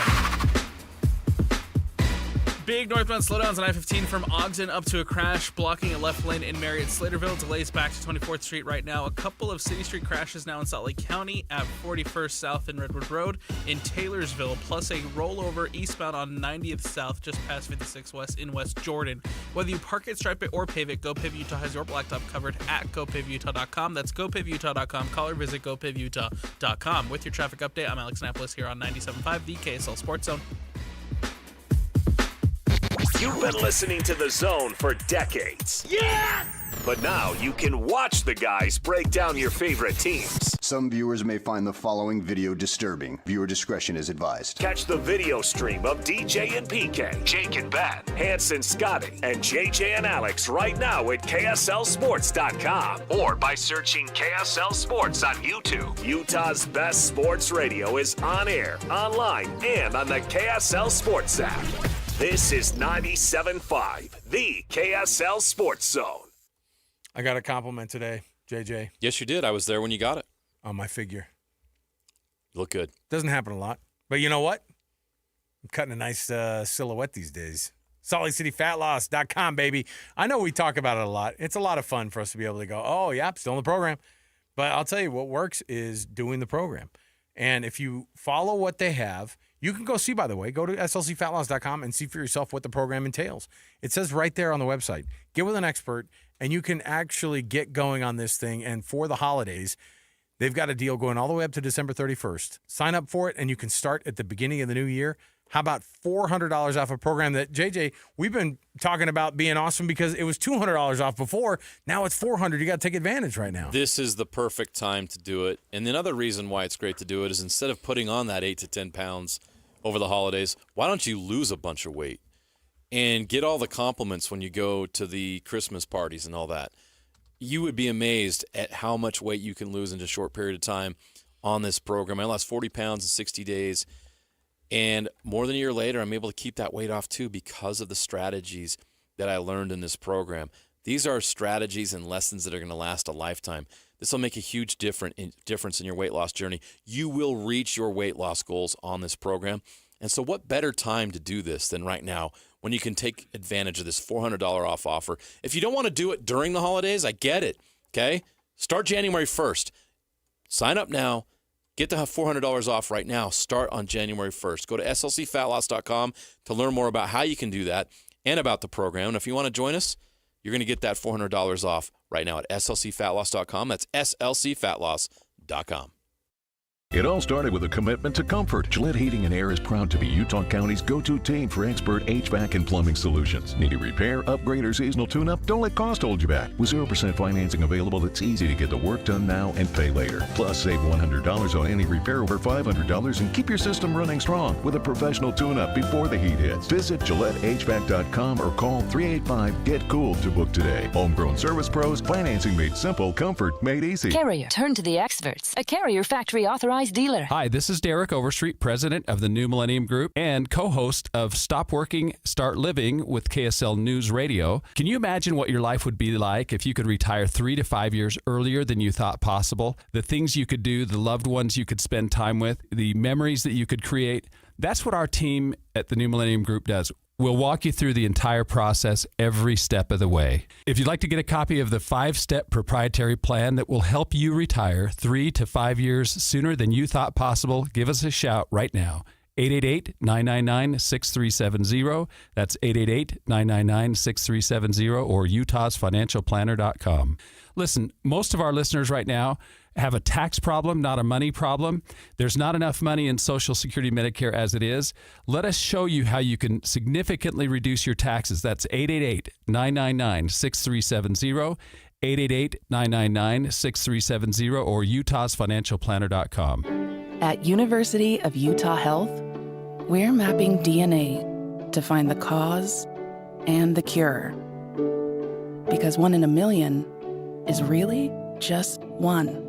Big northbound slowdowns on I-15 from Ogden up to a crash, blocking a left lane in Marriott-Slaterville. Delays back to 24th Street right now. A couple of City Street crashes now in Salt Lake County at 41st South and Redwood Road in Taylorsville, plus a rollover eastbound on 90th South just past 56 West in West Jordan. Whether you park it, stripe it, or pave it, GoPave Utah has your blacktop covered at GoPaveUtah.com. That's GoPaveUtah.com. Call or visit GoPaveUtah.com. With your traffic update, I'm Alex Napolis here on 97.5 the KSL Sports Zone. You've been listening to The Zone for decades. Yes! But now you can watch the guys break down your favorite teams. Some viewers may find the following video disturbing. Viewer discretion is advised. Catch the video stream of DJ and PK, Jake and Ben, Hanson, Scotty, and JJ and Alex right now at KSLSports.com or by searching KSL Sports on YouTube. Utah's best sports radio is on air, online, and on the KSL Sports app. This is 97.5, the KSL Sports Zone. I got a compliment today, JJ. Yes, you did. I was there when you got it. On my figure. You look good. Doesn't happen a lot. But you know what? I'm cutting a nice silhouette these days. SaltLakeCityFatLoss.com, baby. I know we talk about it a lot. It's a lot of fun for us to be able to go, oh, yeah, still in the program. But I'll tell you, what works is doing the program. And if you follow what they have, you can go see, by the way, go to SLCFatLoss.com and see for yourself what the program entails. It says right there on the website, get with an expert, and you can actually get going on this thing. And for the holidays, they've got a deal going all the way up to December 31st. Sign up for it, and you can start at the beginning of the new year. How about $400 off a program that, JJ, we've been talking about being awesome because it was $200 off before. Now it's $400. You got to take advantage right now. This is the perfect time to do it. And another reason why it's great to do it is instead of putting on that 8 to 10 pounds over the holidays, why don't you lose a bunch of weight and get all the compliments when you go to the Christmas parties and all that? You would be amazed at how much weight you can lose in just a short period of time on this program. I lost 40 pounds in 60 days. And more than a year later, I'm able to keep that weight off too because of the strategies that I learned in this program. These are strategies and lessons that are going to last a lifetime. This will make a huge difference in your weight loss journey. You will reach your weight loss goals on this program. And so what better time to do this than right now when you can take advantage of this $400 off offer? If you don't want to do it during the holidays, I get it, okay? Start January 1st. Sign up now. Get the $400 off right now. Start on January 1st. Go to slcfatloss.com to learn more about how you can do that and about the program. And if you want to join us, you're going to get that $400 off right now at slcfatloss.com. That's slcfatloss.com. It all started with a commitment to comfort. Gillette Heating and Air is proud to be Utah County's go-to team for expert HVAC and plumbing solutions. Need a repair, upgrade, or seasonal tune-up? Don't let cost hold you back. With 0% financing available, it's easy to get the work done now and pay later. Plus, save $100 on any repair over $500 and keep your system running strong with a professional tune-up before the heat hits. Visit GilletteHVAC.com or call 385-GET-COOL to book today. Homegrown service pros, financing made simple, comfort made easy. Carrier, turn to the experts. A Carrier factory authorized authorized dealer. Hi, this is Derek Overstreet, president of the New Millennium Group and co-host of Stop Working, Start Living with KSL News Radio. Can you imagine what your life would be like if you could retire 3 to 5 years earlier than you thought possible? The things you could do, the loved ones you could spend time with, the memories that you could create. That's what our team at the New Millennium Group does. We'll walk you through the entire process every step of the way. If you'd like to get a copy of the 5-step proprietary plan that will help you retire 3 to 5 years sooner than you thought possible, give us a shout right now. 888-999-6370. That's 888-999-6370 or utahsfinancialplanner.com. Listen, most of our listeners right now have a tax problem, not a money problem. There's not enough money in Social Security Medicare as it is. Let us show you how you can significantly reduce your taxes. That's 888-999-6370, 888-999-6370 or utahsfinancialplanner.com. At University of Utah Health, we're mapping DNA to find the cause and the cure. Because 1 in a million is really just one.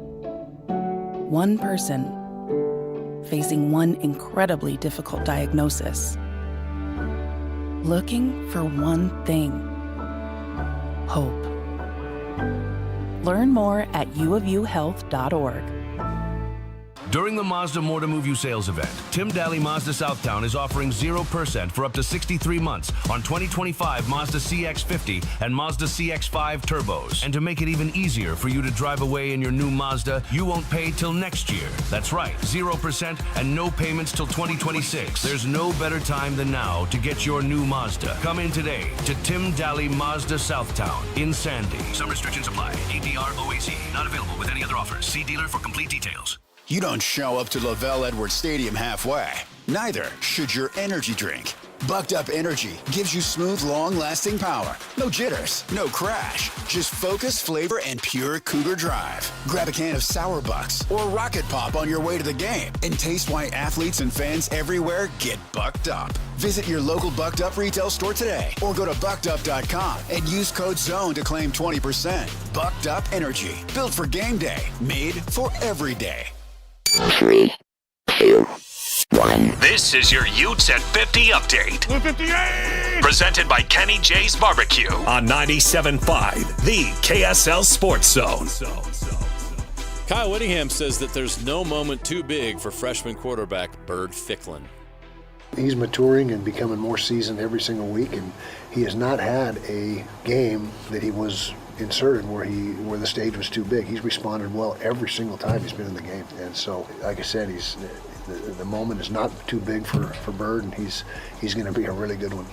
One person facing one incredibly difficult diagnosis. Looking for one thing: hope. Learn more at uofuhealth.org. During the Mazda More to Move You sales event, Tim Daly Mazda Southtown is offering 0% for up to 63 months on 2025 Mazda CX-50 and Mazda CX-5 turbos. And to make it even easier for you to drive away in your new Mazda, you won't pay till next year. That's right, 0% and no payments till 2026. There's no better time than now to get your new Mazda. Come in today to Tim Daly Mazda Southtown in Sandy. Some restrictions apply. APR OAC. Not available with any other offers. See dealer for complete details. You don't show up to Lavelle Edwards Stadium halfway. Neither should your energy drink. Bucked Up Energy gives you smooth, long-lasting power. No jitters, no crash. Just focus, flavor, and pure Cougar drive. Grab a can of Sour Bucks or Rocket Pop on your way to the game and taste why athletes and fans everywhere get bucked up. Visit your local Bucked Up retail store today or go to buckedup.com and use code ZONE to claim 20%. Bucked Up Energy, built for game day, made for every day. 3, 2, 1. This is your Utes at 50 update. 58! Presented by Kenny J's Barbecue on 97.5, the KSL Sports Zone. Kyle Whittingham says that there's no moment too big for freshman quarterback Bird Ficklin. He's maturing and becoming more seasoned every single week, and he has not had a game that he was inserted where the stage was too big. He's responded well every single time he's been in the game, and so, like I said, the moment is not too big for Bird, and he's going to be a really good one.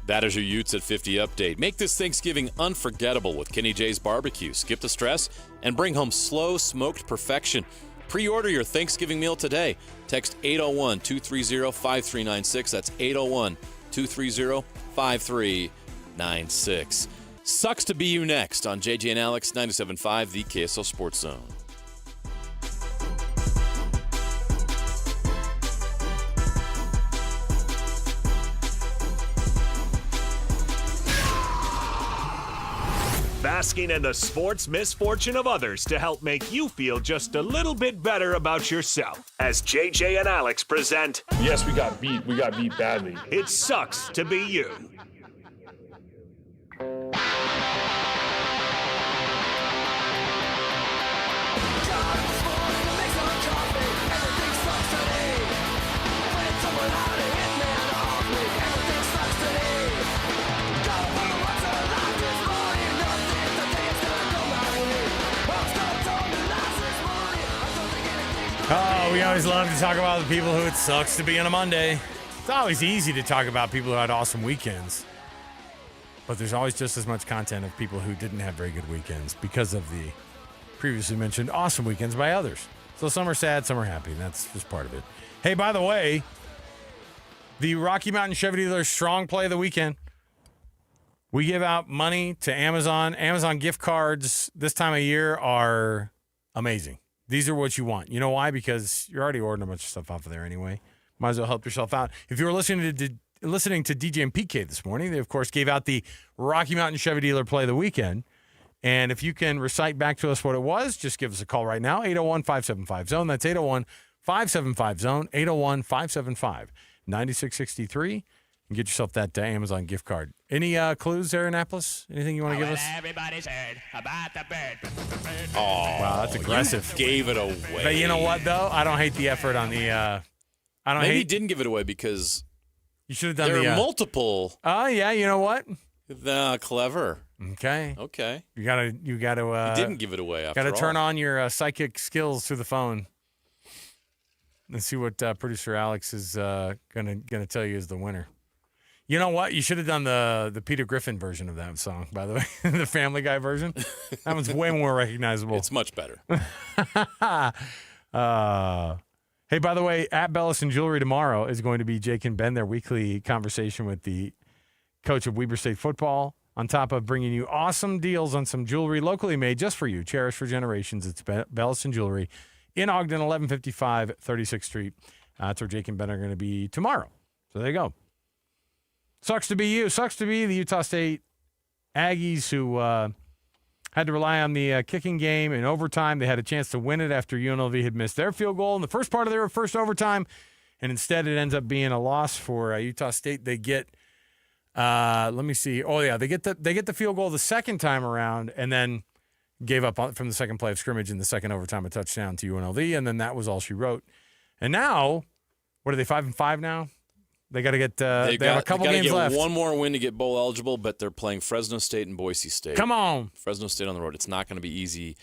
That is your Utes at 50 update. Make this Thanksgiving unforgettable with Kenny J's Barbecue. Skip the stress and bring home slow smoked perfection. Pre-order your Thanksgiving meal today. Text 801-230-5396. That's 801-230-5396. Sucks to be you next on JJ and Alex 97.5, the KSL Sports Zone. Basking in the sports misfortune of others to help make you feel just a little bit better about yourself. As JJ and Alex present, yes, we got beat. We got beat badly. It sucks to be you. Oh, we always love to talk about the people who it sucks to be on a Monday. It's always easy to talk about people who had awesome weekends. But there's always just as much content of people who didn't have very good weekends because of the previously mentioned awesome weekends by others. So some are sad, some are happy. That's just part of it. Hey, by the way, the Rocky Mountain Chevy Dealer Strong Play of the Weekend. We give out money to Amazon. Amazon gift cards this time of year are amazing. These are what you want. You know why? Because you're already ordering a bunch of stuff off of there anyway. Might as well help yourself out. If you were listening to DJ and PK this morning, they, of course, gave out the Rocky Mountain Chevy Dealer Play of the Weekend. And if you can recite back to us what it was, just give us a call right now, 801-575-ZONE. That's 801-575-ZONE, 801-575-9663. And get yourself that Amazon gift card. Any clues there, Annapolis? Anything you want to give us? Everybody's heard about the bird. Oh, wow, that's aggressive. You gave it away. But you know what, though? I don't hate the effort on the Maybe he didn't give it away because you should have done there the are multiple. Oh, yeah, you know what? Clever. Okay. You gotta. He didn't give it away after all. Gotta turn on your psychic skills through the phone. Let's see what producer Alex is gonna tell you is the winner. You know what? You should have done the Peter Griffin version of that song, by the way, the Family Guy version. That one's way more recognizable. It's much better. Hey, by the way, at Bellis and Jewelry tomorrow is going to be Jake and Ben, their weekly conversation with the coach of Weber State football. On top of bringing you awesome deals on some jewelry locally made just for you, cherished for generations. It's Bellis and Jewelry in Ogden, 1155 36th Street. That's where Jake and Ben are going to be tomorrow. So there you go. Sucks to be you. Sucks to be the Utah State Aggies who had to rely on the kicking game in overtime. They had a chance to win it after UNLV had missed their field goal in the first part of their first overtime, and instead it ends up being a loss for Utah State. They get, let me see. Oh yeah, they get the field goal the second time around, and then gave up from the second play of scrimmage in the second overtime, a touchdown to UNLV, and then that was all she wrote. And now, what are they, 5-5 now? They got to get. They have a couple games left. One more win to get bowl eligible, but they're playing Fresno State and Boise State. Come on, Fresno State on the road. It's not going to be easy.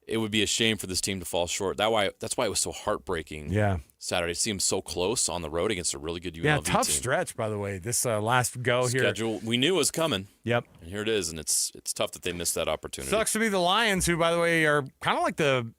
It would be a shame for this team to fall short. That's why it was so heartbreaking. Yeah, Saturday seemed so close on the road against a really good UNLV team. team. Tough stretch, by the way. This last go schedule, we knew was coming. Yep, and here it is, and it's tough that they missed that opportunity. Sucks to be the Lions, who, by the way, are kind of like the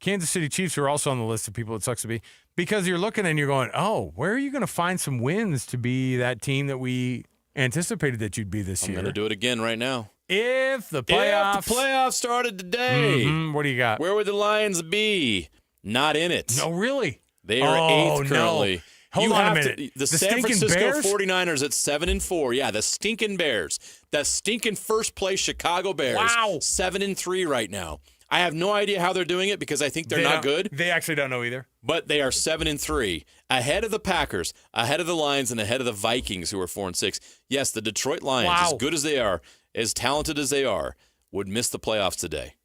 Kansas City Chiefs, who are also on the list of people it sucks to be. Because you're looking and you're going, oh, where are you going to find some wins to be that team that we anticipated that you'd be this year? I'm going to do it again right now. If the playoffs started today, what do you got? Where would the Lions be? Not in it. No, really? They are 8th currently. No. Hold on a minute. The San Francisco 49ers at 7-4. Yeah, the stinking Bears. The stinking first place Chicago Bears. Wow. 7-3 right now. I have no idea how they're doing it because I think they're not good. They actually don't know either. But they are 7-3, ahead of the Packers, ahead of the Lions, and ahead of the Vikings, who are 4-6. Yes, the Detroit Lions, as good as they are, as talented as they are, would miss the playoffs today.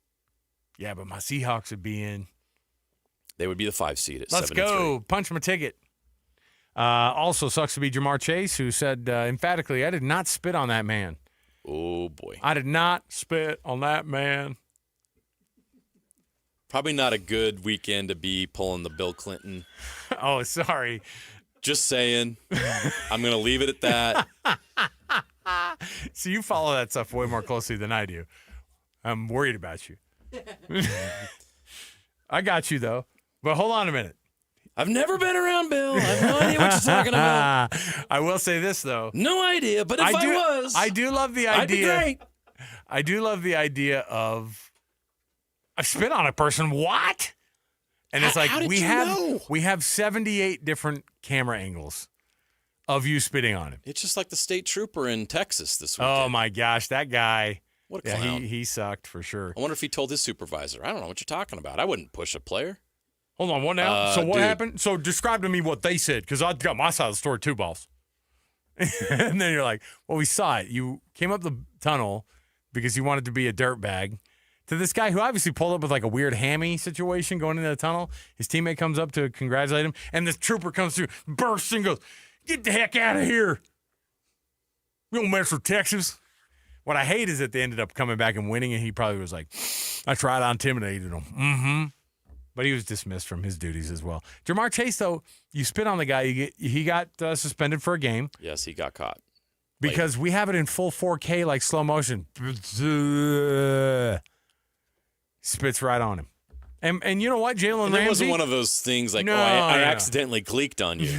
Yeah, but my Seahawks would be in. They would be the 5 seed at 7-3. Let's go. Punch my ticket. Also sucks to be Jamar Chase, who said emphatically, I did not spit on that man. Oh, boy. I did not spit on that man. Probably not a good weekend to be pulling the Bill Clinton. Oh, sorry. Just saying. I'm going to leave it at that. So you follow that stuff way more closely than I do. I'm worried about you. I got you, though. But hold on a minute. I've never been around Bill. I have no idea what you're talking about. I will say this, though. No idea, but if I was, I do love the idea. I'd be great. I do love the idea of I spit on a person. What? And it's like we have 78 different camera angles of you spitting on him. It's just like the state trooper in Texas this weekend. Oh my gosh, that guy! What a clown. He sucked for sure. I wonder if he told his supervisor. I don't know what you're talking about. I wouldn't push a player. Hold on, what now? So what happened? So describe to me what they said, because I got my side of the story too, boss. And then you're like, well, we saw it. You came up the tunnel because you wanted to be a dirtbag. To this guy who obviously pulled up with like a weird hammy situation going into the tunnel. His teammate comes up to congratulate him, and this trooper comes through, bursts and goes, get the heck out of here. We don't mess with Texas. What I hate is that they ended up coming back and winning, and he probably was like, I tried to intimidate him. Mm-hmm. But he was dismissed from his duties as well. Jamar Chase, though, you spit on the guy. He got suspended for a game. Yes, he got caught. Because we have it in full 4K, like slow motion. Spits right on him. And you know what, Jalen Ramsey? It wasn't one of those things like, I accidentally gleeked on you.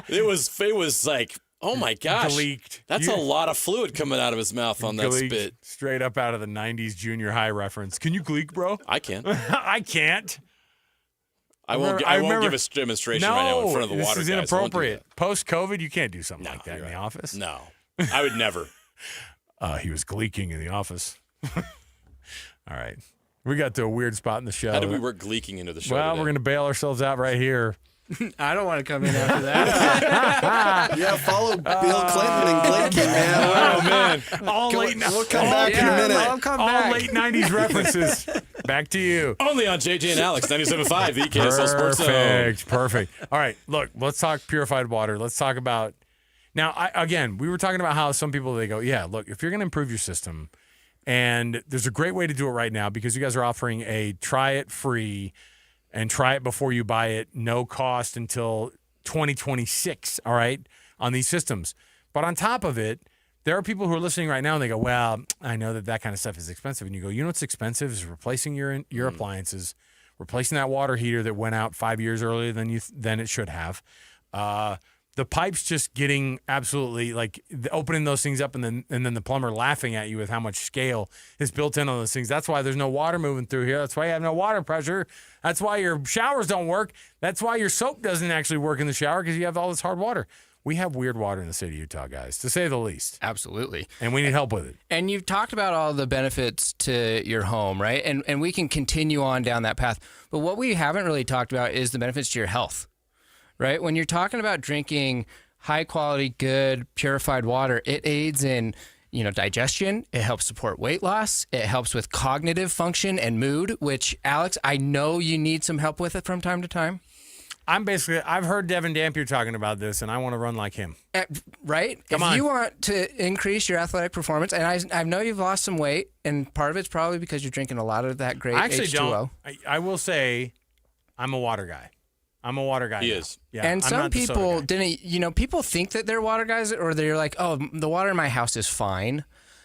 It was like, oh my gosh. Gleeked. That's a lot of fluid coming out of his mouth on that spit. Straight up out of the 90s junior high reference. Can you gleek, bro? I can. I can't. I won't give a demonstration right now in front of the water guys. This is inappropriate. Post-COVID, you can't do something like that in the office. No, I would never. He was gleeking in the office. All right. We got to a weird spot in the show. How did we work gleeking into the show Well, today? we're going to bail ourselves out right here. I don't want to come in after that. Yeah, follow Bill Clinton and Gleeking, man. Oh, man. We'll come back in a minute. I'll come All back. late 90s references. Back to you. Only on JJ and Alex, 97.5, the KSL Sports Zone. Perfect. All right, look, let's talk purified water. Let's talk about now. Again, we were talking about how some people, they go, yeah, look, if you're going to improve your system, and there's a great way to do it right now because you guys are offering a try it free and try it before you buy it, no cost until 2026, all right, on these systems. But on top of it, there are people who are listening right now and they go, well, I know that kind of stuff is expensive. And you go, you know what's expensive is replacing your appliances, replacing that water heater that went out 5 years earlier than it should have. The pipes just getting absolutely opening those things up and then the plumber laughing at you with how much scale is built in on those things. That's why there's no water moving through here. That's why you have no water pressure. That's why your showers don't work. That's why your soap doesn't actually work in the shower because you have all this hard water. We have weird water in the state of Utah, guys, to say the least. Absolutely. And we need help with it. And you've talked about all the benefits to your home, right? And we can continue on down that path. But what we haven't really talked about is the benefits to your health, right? When you're talking about drinking high quality, good, purified water, it aids in, digestion. It helps support weight loss. It helps with cognitive function and mood, which, Alex, I know you need some help with it from time to time. I've heard Devin Dampier talking about this, and I want to run like him. Right? If you want to increase your athletic performance, and I know you've lost some weight, and part of it's probably because you're drinking a lot of that great H2O. I actually don't. I will say I'm a water guy. He is. Yeah, and some people didn't, people think that they're water guys, or they're like, oh, the water in my house is fine.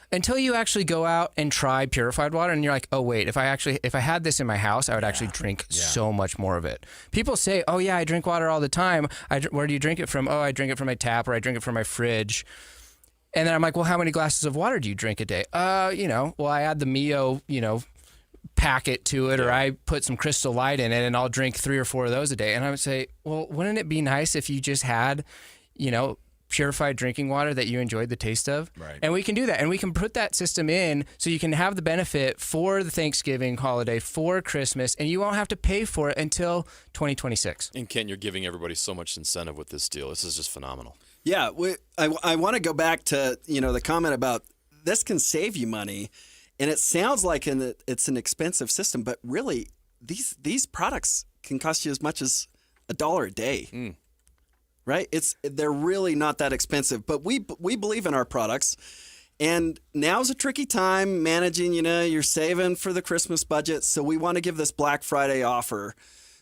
Until you actually go out and try purified water, and you're like, oh wait, if I had this in my house, I would actually drink so much more of it. People say, oh yeah, I drink water all the time. Where do you drink it from? Oh, I drink it from my tap, or I drink it from my fridge. And then I'm like, well, how many glasses of water do you drink a day? Well, I add the Mio, packet to it, or I put some Crystal Light in it, and I'll drink 3 or 4 of those a day. And I would say, well, wouldn't it be nice if you just had, purified drinking water that you enjoyed the taste of? Right. And we can do that. And we can put that system in so you can have the benefit for the Thanksgiving holiday, for Christmas, and you won't have to pay for it until 2026. And Ken, you're giving everybody so much incentive with this deal. This is just phenomenal. Yeah, I want to go back to, the comment about this can save you money. And it sounds like it's an expensive system, but really these products can cost you as much as $1 a day. Right? They're really not that expensive, but we believe in our products. And now's a tricky time managing, you're saving for the Christmas budget. So we want to give this Black Friday offer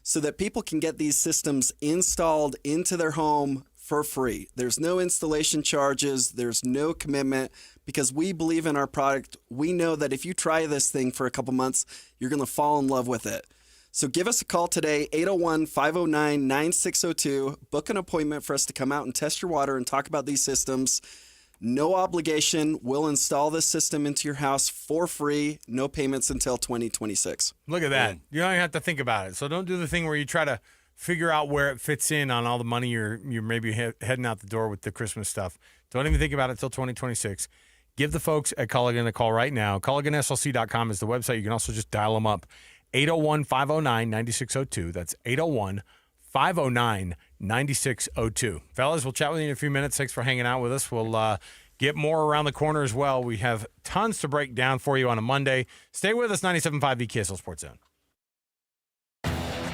so that people can get these systems installed into their home for free. There's no installation charges. There's no commitment because we believe in our product. We know that if you try this thing for a couple months, you're going to fall in love with it. So give us a call today, 801-509-9602. Book an appointment for us to come out and test your water and talk about these systems. No obligation. We'll install this system into your house for free. No payments until 2026. Look at that. You don't even have to think about it. So don't do the thing where you try to figure out where it fits in on all the money you're maybe heading out the door with the Christmas stuff. Don't even think about it until 2026. Give the folks at Culligan a call right now. CulliganSLC.com is the website. You can also just dial them up. 801-509-9602. That's 801-509-9602. Fellas, we'll chat with you in a few minutes. Thanks for hanging out with us. We'll get more around the corner as well. We have tons to break down for you on a Monday. Stay with us, 97.5 the KSL Sports Zone.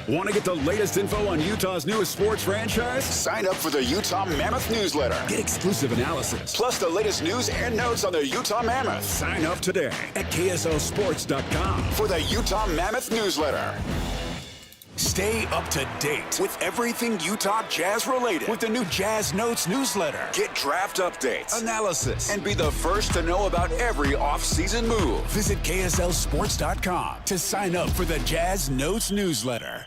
Want to get the latest info on Utah's newest sports franchise? Sign up for the Utah Mammoth newsletter. Get exclusive analysis, plus the latest news and notes on the Utah Mammoth. Sign up today at KSLSports.com for the Utah Mammoth newsletter. Stay up to date with everything Utah Jazz related with the new Jazz Notes newsletter. Get draft updates, analysis, and be the first to know about every off-season move. Visit KSLSports.com to sign up for the Jazz Notes newsletter.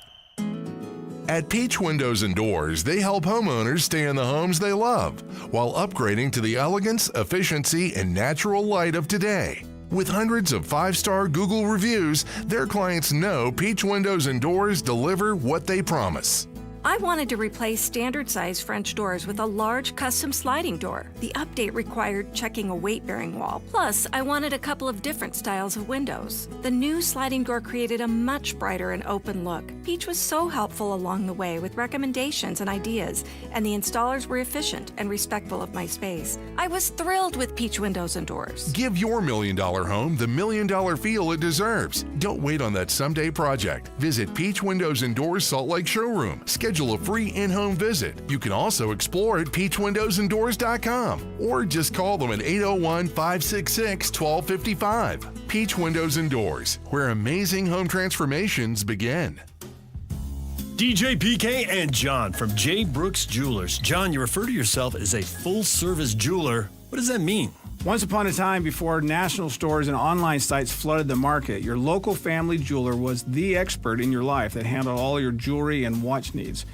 At Peach Windows and Doors, they help homeowners stay in the homes they love while upgrading to the elegance, efficiency, and natural light of today. With hundreds of 5-star Google reviews, their clients know Peach Windows and Doors deliver what they promise. I wanted to replace standard-sized French doors with a large custom sliding door. The update required checking a weight-bearing wall. Plus, I wanted a couple of different styles of windows. The new sliding door created a much brighter and open look. Peach was so helpful along the way with recommendations and ideas, and the installers were efficient and respectful of my space. I was thrilled with Peach Windows and Doors. Give your $1 million home the $1 million feel it deserves. Don't wait on that someday project. Visit Peach Windows and Doors Salt Lake Showroom. Schedule a free in-home visit. You can also explore at peachwindowsanddoors.com or just call them at 801-566-1255. Peach Windows and Doors, where amazing home transformations begin. DJ PK and John from J. Brooks Jewelers. John, you refer to yourself as a full-service jeweler. What does that mean? Once upon a time, before national stores and online sites flooded the market, your local family jeweler was the expert in your life that handled all your jewelry and watch needs.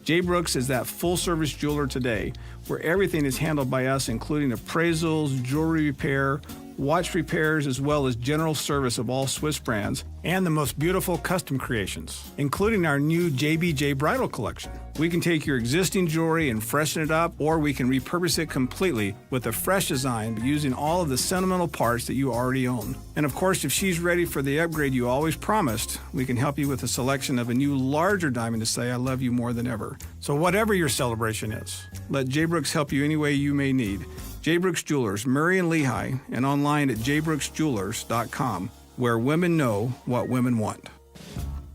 J. Brooks is that full-service jeweler today, where everything is handled by us, including appraisals, jewelry repair, watch repairs, as well as general service of all Swiss brands, and the most beautiful custom creations, including our new JBJ Bridal Collection. We can take your existing jewelry and freshen it up, or we can repurpose it completely with a fresh design, but using all of the sentimental parts that you already own. And of course, if she's ready for the upgrade you always promised, we can help you with a selection of a new larger diamond to say I love you more than ever. So whatever your celebration is, let J. Brooks help you any way you may need. J. Brooks Jewelers, Murray and Lehigh, and online at jbrooksjewelers.com, where women know what women want.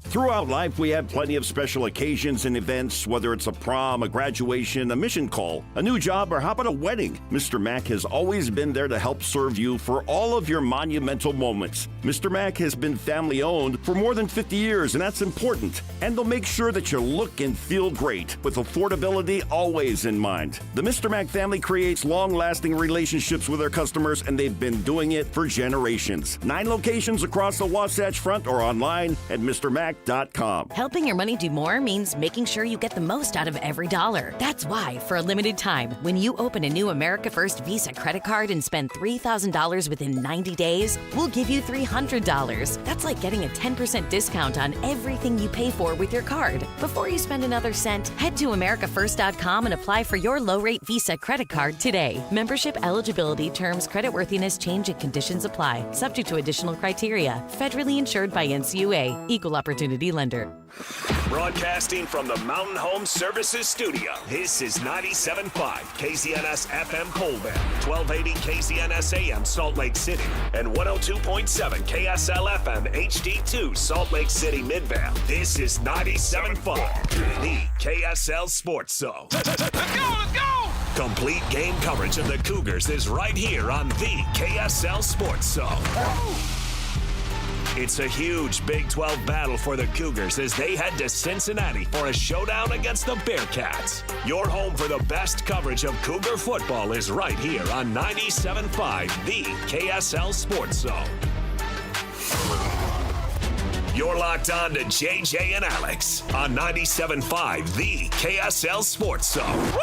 Throughout life, we have plenty of special occasions and events, whether it's a prom, a graduation, a mission call, a new job, or how about a wedding? Mr. Mac has always been there to help serve you for all of your monumental moments. Mr. Mac has been family-owned for more than 50 years, and that's important. And they'll make sure that you look and feel great, with affordability always in mind. The Mr. Mac family creates long-lasting relationships with their customers, and they've been doing it for generations. 9 locations across the Wasatch Front or online at MrMac.com. Helping your money do more means making sure you get the most out of every dollar. That's why, for a limited time, when you open a new America First Visa credit card and spend $3,000 within 90 days, we'll give you $300. That's like getting a 10% discount on everything you pay for with your card. Before you spend another cent, head to AmericaFirst.com and apply for your low-rate Visa credit card today. Membership eligibility, terms, creditworthiness, change, and conditions apply. Subject to additional criteria. Federally insured by NCUA. Equal Opportunity Lender. Broadcasting from the Mountain Home Services Studio, this is 97.5 KZNS FM Colbert, 1280 KZNS AM Salt Lake City, and 102.7 KSL FM HD2 Salt Lake City Midvale. This is 97.5, the KSL Sports Zone. Let's go! Complete game coverage of the Cougars is right here on the KSL Sports Zone. It's a huge Big 12 battle for the Cougars as they head to Cincinnati for a showdown against the Bearcats. Your home for the best coverage of Cougar football is right here on 97.5, the KSL Sports Zone. You're locked on to JJ and Alex on 97.5, the KSL Sports Zone.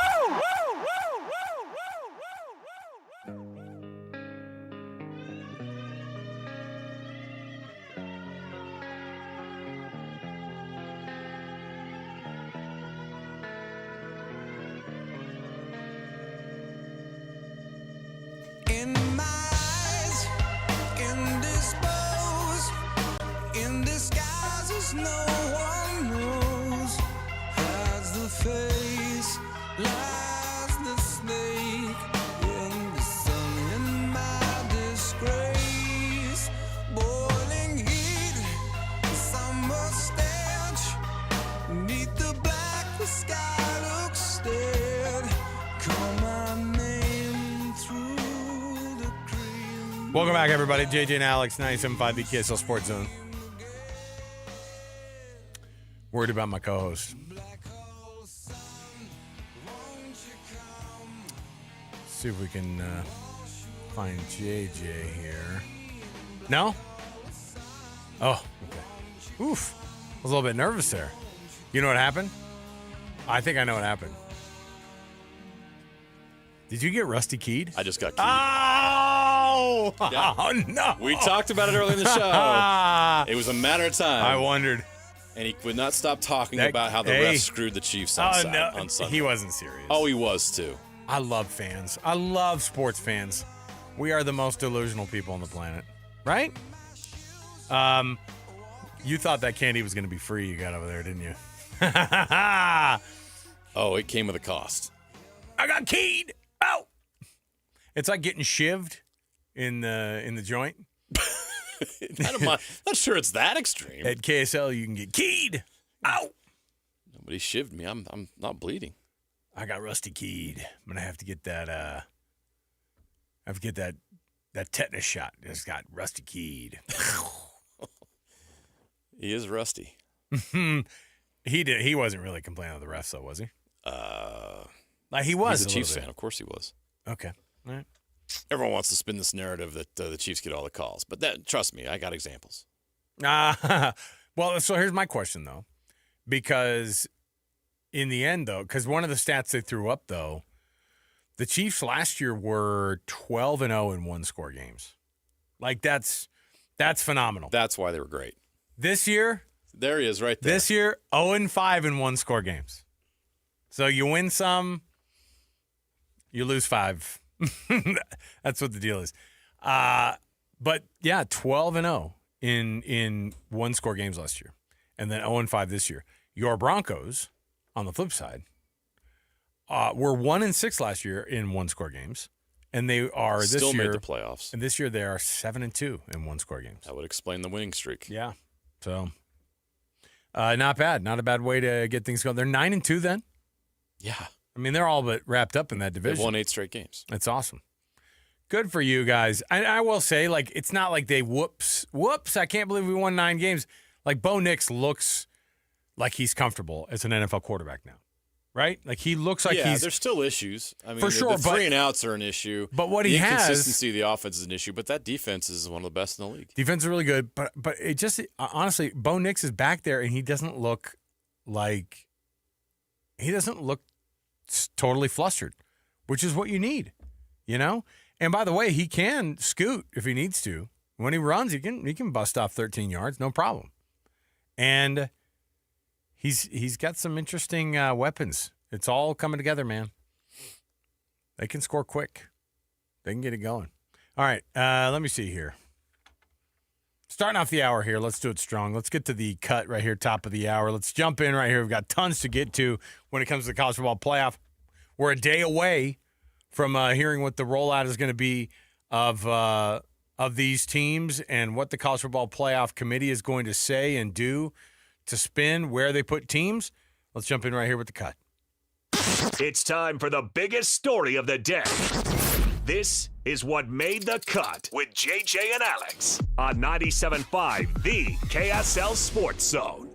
Welcome back, everybody. JJ and Alex, 97.5, the KSL Sports Zone. Worried about my co-host. See if we can find JJ here. No? Oh, okay. Oof. I was a little bit nervous there. You know what happened? I think I know what happened. Did you get rusty keyed? I just got keyed. Oh! Yeah. Oh, no. We talked about it earlier in the show. It was a matter of time. I wondered. And he would not stop talking about how the refs screwed the Chiefs on Sunday. He wasn't serious. Oh, he was too. I love fans. I love sports fans. We are the most delusional people on the planet, right? You thought that candy was going to be free you got over there, didn't you? Oh, it came with a cost. I got keyed. Oh! It's like getting shivved in the joint. Not sure it's that extreme. At KSL, you can get keyed. Ow! Nobody shivved me. I'm not bleeding. I got rusty keyed. I'm gonna have to get that. I have to get that tetanus shot. It's got rusty keyed. He is rusty. He wasn't really complaining of the refs, though, was he? Like he was. He's a Chiefs fan. Of course he was. Okay. All right. Everyone wants to spin this narrative that the Chiefs get all the calls, but trust me, I got examples. Well, so here's my question though, because in the end though, because one of the stats they threw up though, the Chiefs last year were 12-0 in one-score games. Like that's phenomenal. That's why they were great. This year, there he is, right there. This year, 0-5 in one-score games. So you win some, you lose 5. That's what the deal is. But yeah, 12-0 in one-score games last year, and then 0-5 this year. Your Broncos, on the flip side, were 1-6 last year in one-score games, and they are this still year made the playoffs. And this year they are 7-2 in one-score games. That would explain the winning streak. Yeah. So not bad. Not a bad way to get things going. They're 9-2 then. Yeah. I mean, they're all but wrapped up in that division. They've won 8 straight games. That's awesome. Good for you guys. I will say, like, it's not like they whoops, I can't believe we won 9 games. Like, Bo Nix looks like he's comfortable as an NFL quarterback now, right? Like, he looks like he's... there's still issues. I mean, for sure, the 3 and outs are an issue. But what he has... The inconsistency of the offense is an issue, but that defense is one of the best in the league. Defense is really good, but it just... Honestly, Bo Nix is back there, and he doesn't look like... He doesn't look totally flustered, which is what you need, you know? And by the way, he can scoot if he needs to. When he runs, he can bust off 13 yards, no problem. And he's got some interesting weapons. It's all coming together, man. They can score quick. They can get it going. All right, let me see here. Starting off the hour here, let's do it strong. Let's get to the cut right here, top of the hour. Let's jump in right here. We've got tons to get to when it comes to the college football playoff. We're a day away from hearing what the rollout is going to be of these teams and what the college football playoff committee is going to say and do to spin where they put teams. Let's jump in right here with the cut. It's time for the biggest story of the day. This is what made the cut with JJ and Alex on 97.5, the KSL Sports Zone.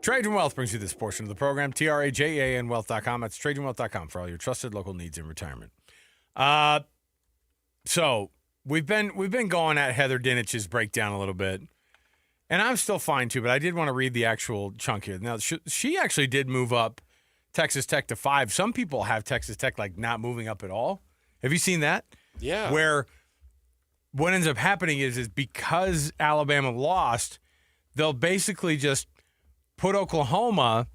Trajan Wealth brings you this portion of the program. TRAJAN Wealth.com. That's TrajanWealth.com for all your trusted local needs in retirement. So we've been going at Heather Dinich's breakdown a little bit, and I'm still fine too. But I did want to read the actual chunk here. Now she actually did move up Texas Tech to 5. Some people have Texas Tech like not moving up at all. Have you seen that? Yeah. Where what ends up happening is because Alabama lost, they'll basically just put Oklahoma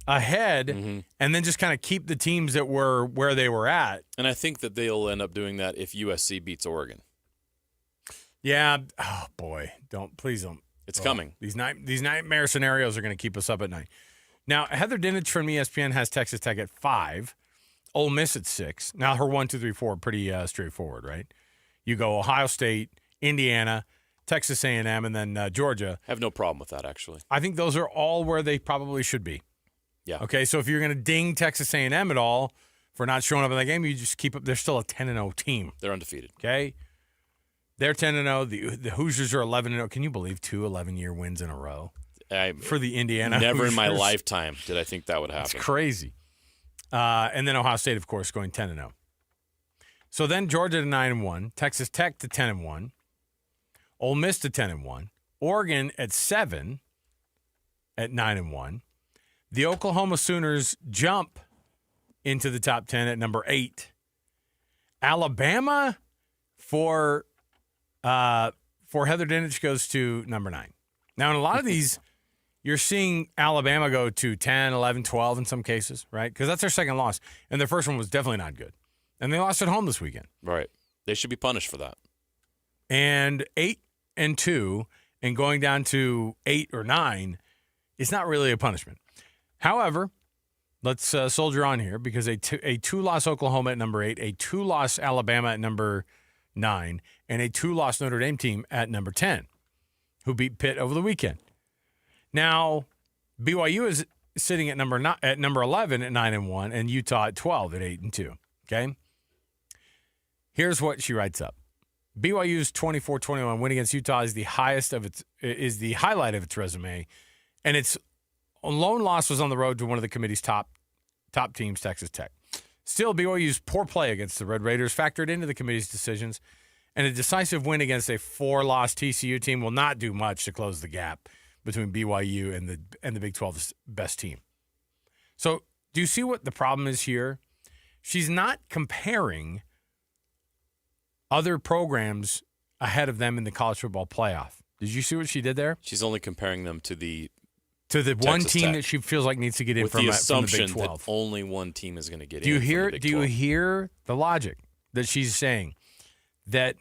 ahead and then just kind of keep the teams that were where they were at. And I think that they'll end up doing that if USC beats Oregon. Yeah. Oh, boy. Please don't. It's coming. These nightmare scenarios are going to keep us up at night. Now, Heather Dinich from ESPN has Texas Tech at 5, Ole Miss at 6. Now, her 1, 2, 3, 4 pretty straightforward, right? You go Ohio State, Indiana, Texas A&M, and then Georgia. I have no problem with that, actually. I think those are all where they probably should be. Yeah. Okay, so if you're going to ding Texas A&M at all for not showing up in that game, you just keep up. They're still a 10-0 team. They're undefeated. Okay? They're 10-0. The Hoosiers are 11-0. Can you believe 2 11-year wins in a row for the Indiana Never Hoosiers? in my lifetime did I think that would happen. It's crazy. And then Ohio State, of course, going 10-0. So then Georgia to 9-1, Texas Tech to 10-1, Ole Miss to 10-1, Oregon at 7 at 9-1. The Oklahoma Sooners jump into the top 10 at number 8. Alabama for Heather Dinich goes to number 9. Now, in a lot of these, you're seeing Alabama go to 10, 11, 12 in some cases, right? Because that's their second loss. And their first one was definitely not good. And they lost at home this weekend. Right. They should be punished for that. And 8-2 and going down to 8 or 9 is not really a punishment. However, let's soldier on here because a two-loss Oklahoma at number 8, a two-loss Alabama at number 9, and a two-loss Notre Dame team at number 10, who beat Pitt over the weekend. Now, BYU is sitting at number 11 at 9-1, and Utah at 12 at 8-2. Okay. Here's what she writes up: BYU's 24-21 win against Utah is the highlight of its resume, and its lone loss was on the road to one of the committee's top teams, Texas Tech. Still, BYU's poor play against the Red Raiders factored into the committee's decisions, and a decisive win against a 4-loss TCU team will not do much to close the gap between BYU and the Big 12's best team. So, do you see what the problem is here? She's not comparing other programs ahead of them in the college football playoff. Did you see what she did there? She's only comparing them to the one team that she feels like needs to get in with from the the assumption Big 12. that only one team is going to get Do you in. hear? From the Big Do you 12. hear the logic that she's saying? That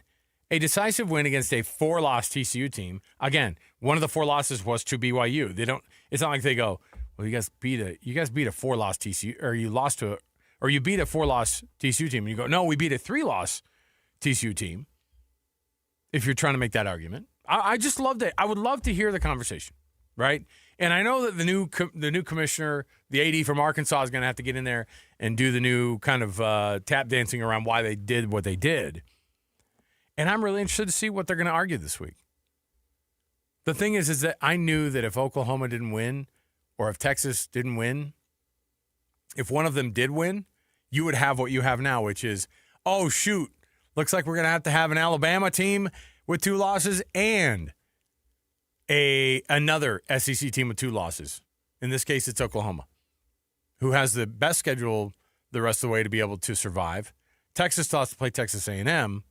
a decisive win against a 4-loss TCU team. Again, one of the 4 losses was to BYU. They don't. It's not like they go, well, you guys beat a 4-loss TCU, or you beat a 4-loss TCU team, and you go, no, we beat a 3-loss TCU team. If you're trying to make that argument, I just loved it. I would love to hear the conversation, right? And I know that the new commissioner, the AD from Arkansas, is going to have to get in there and do the new kind of tap dancing around why they did what they did. And I'm really interested to see what they're going to argue this week. The thing is that I knew that if Oklahoma didn't win, or if Texas didn't win, if one of them did win, you would have what you have now, which is, oh, shoot, looks like we're going to have an Alabama team with 2 losses and another SEC team with 2 losses. In this case, it's Oklahoma, who has the best schedule the rest of the way to be able to survive. Texas still has to play Texas A&M.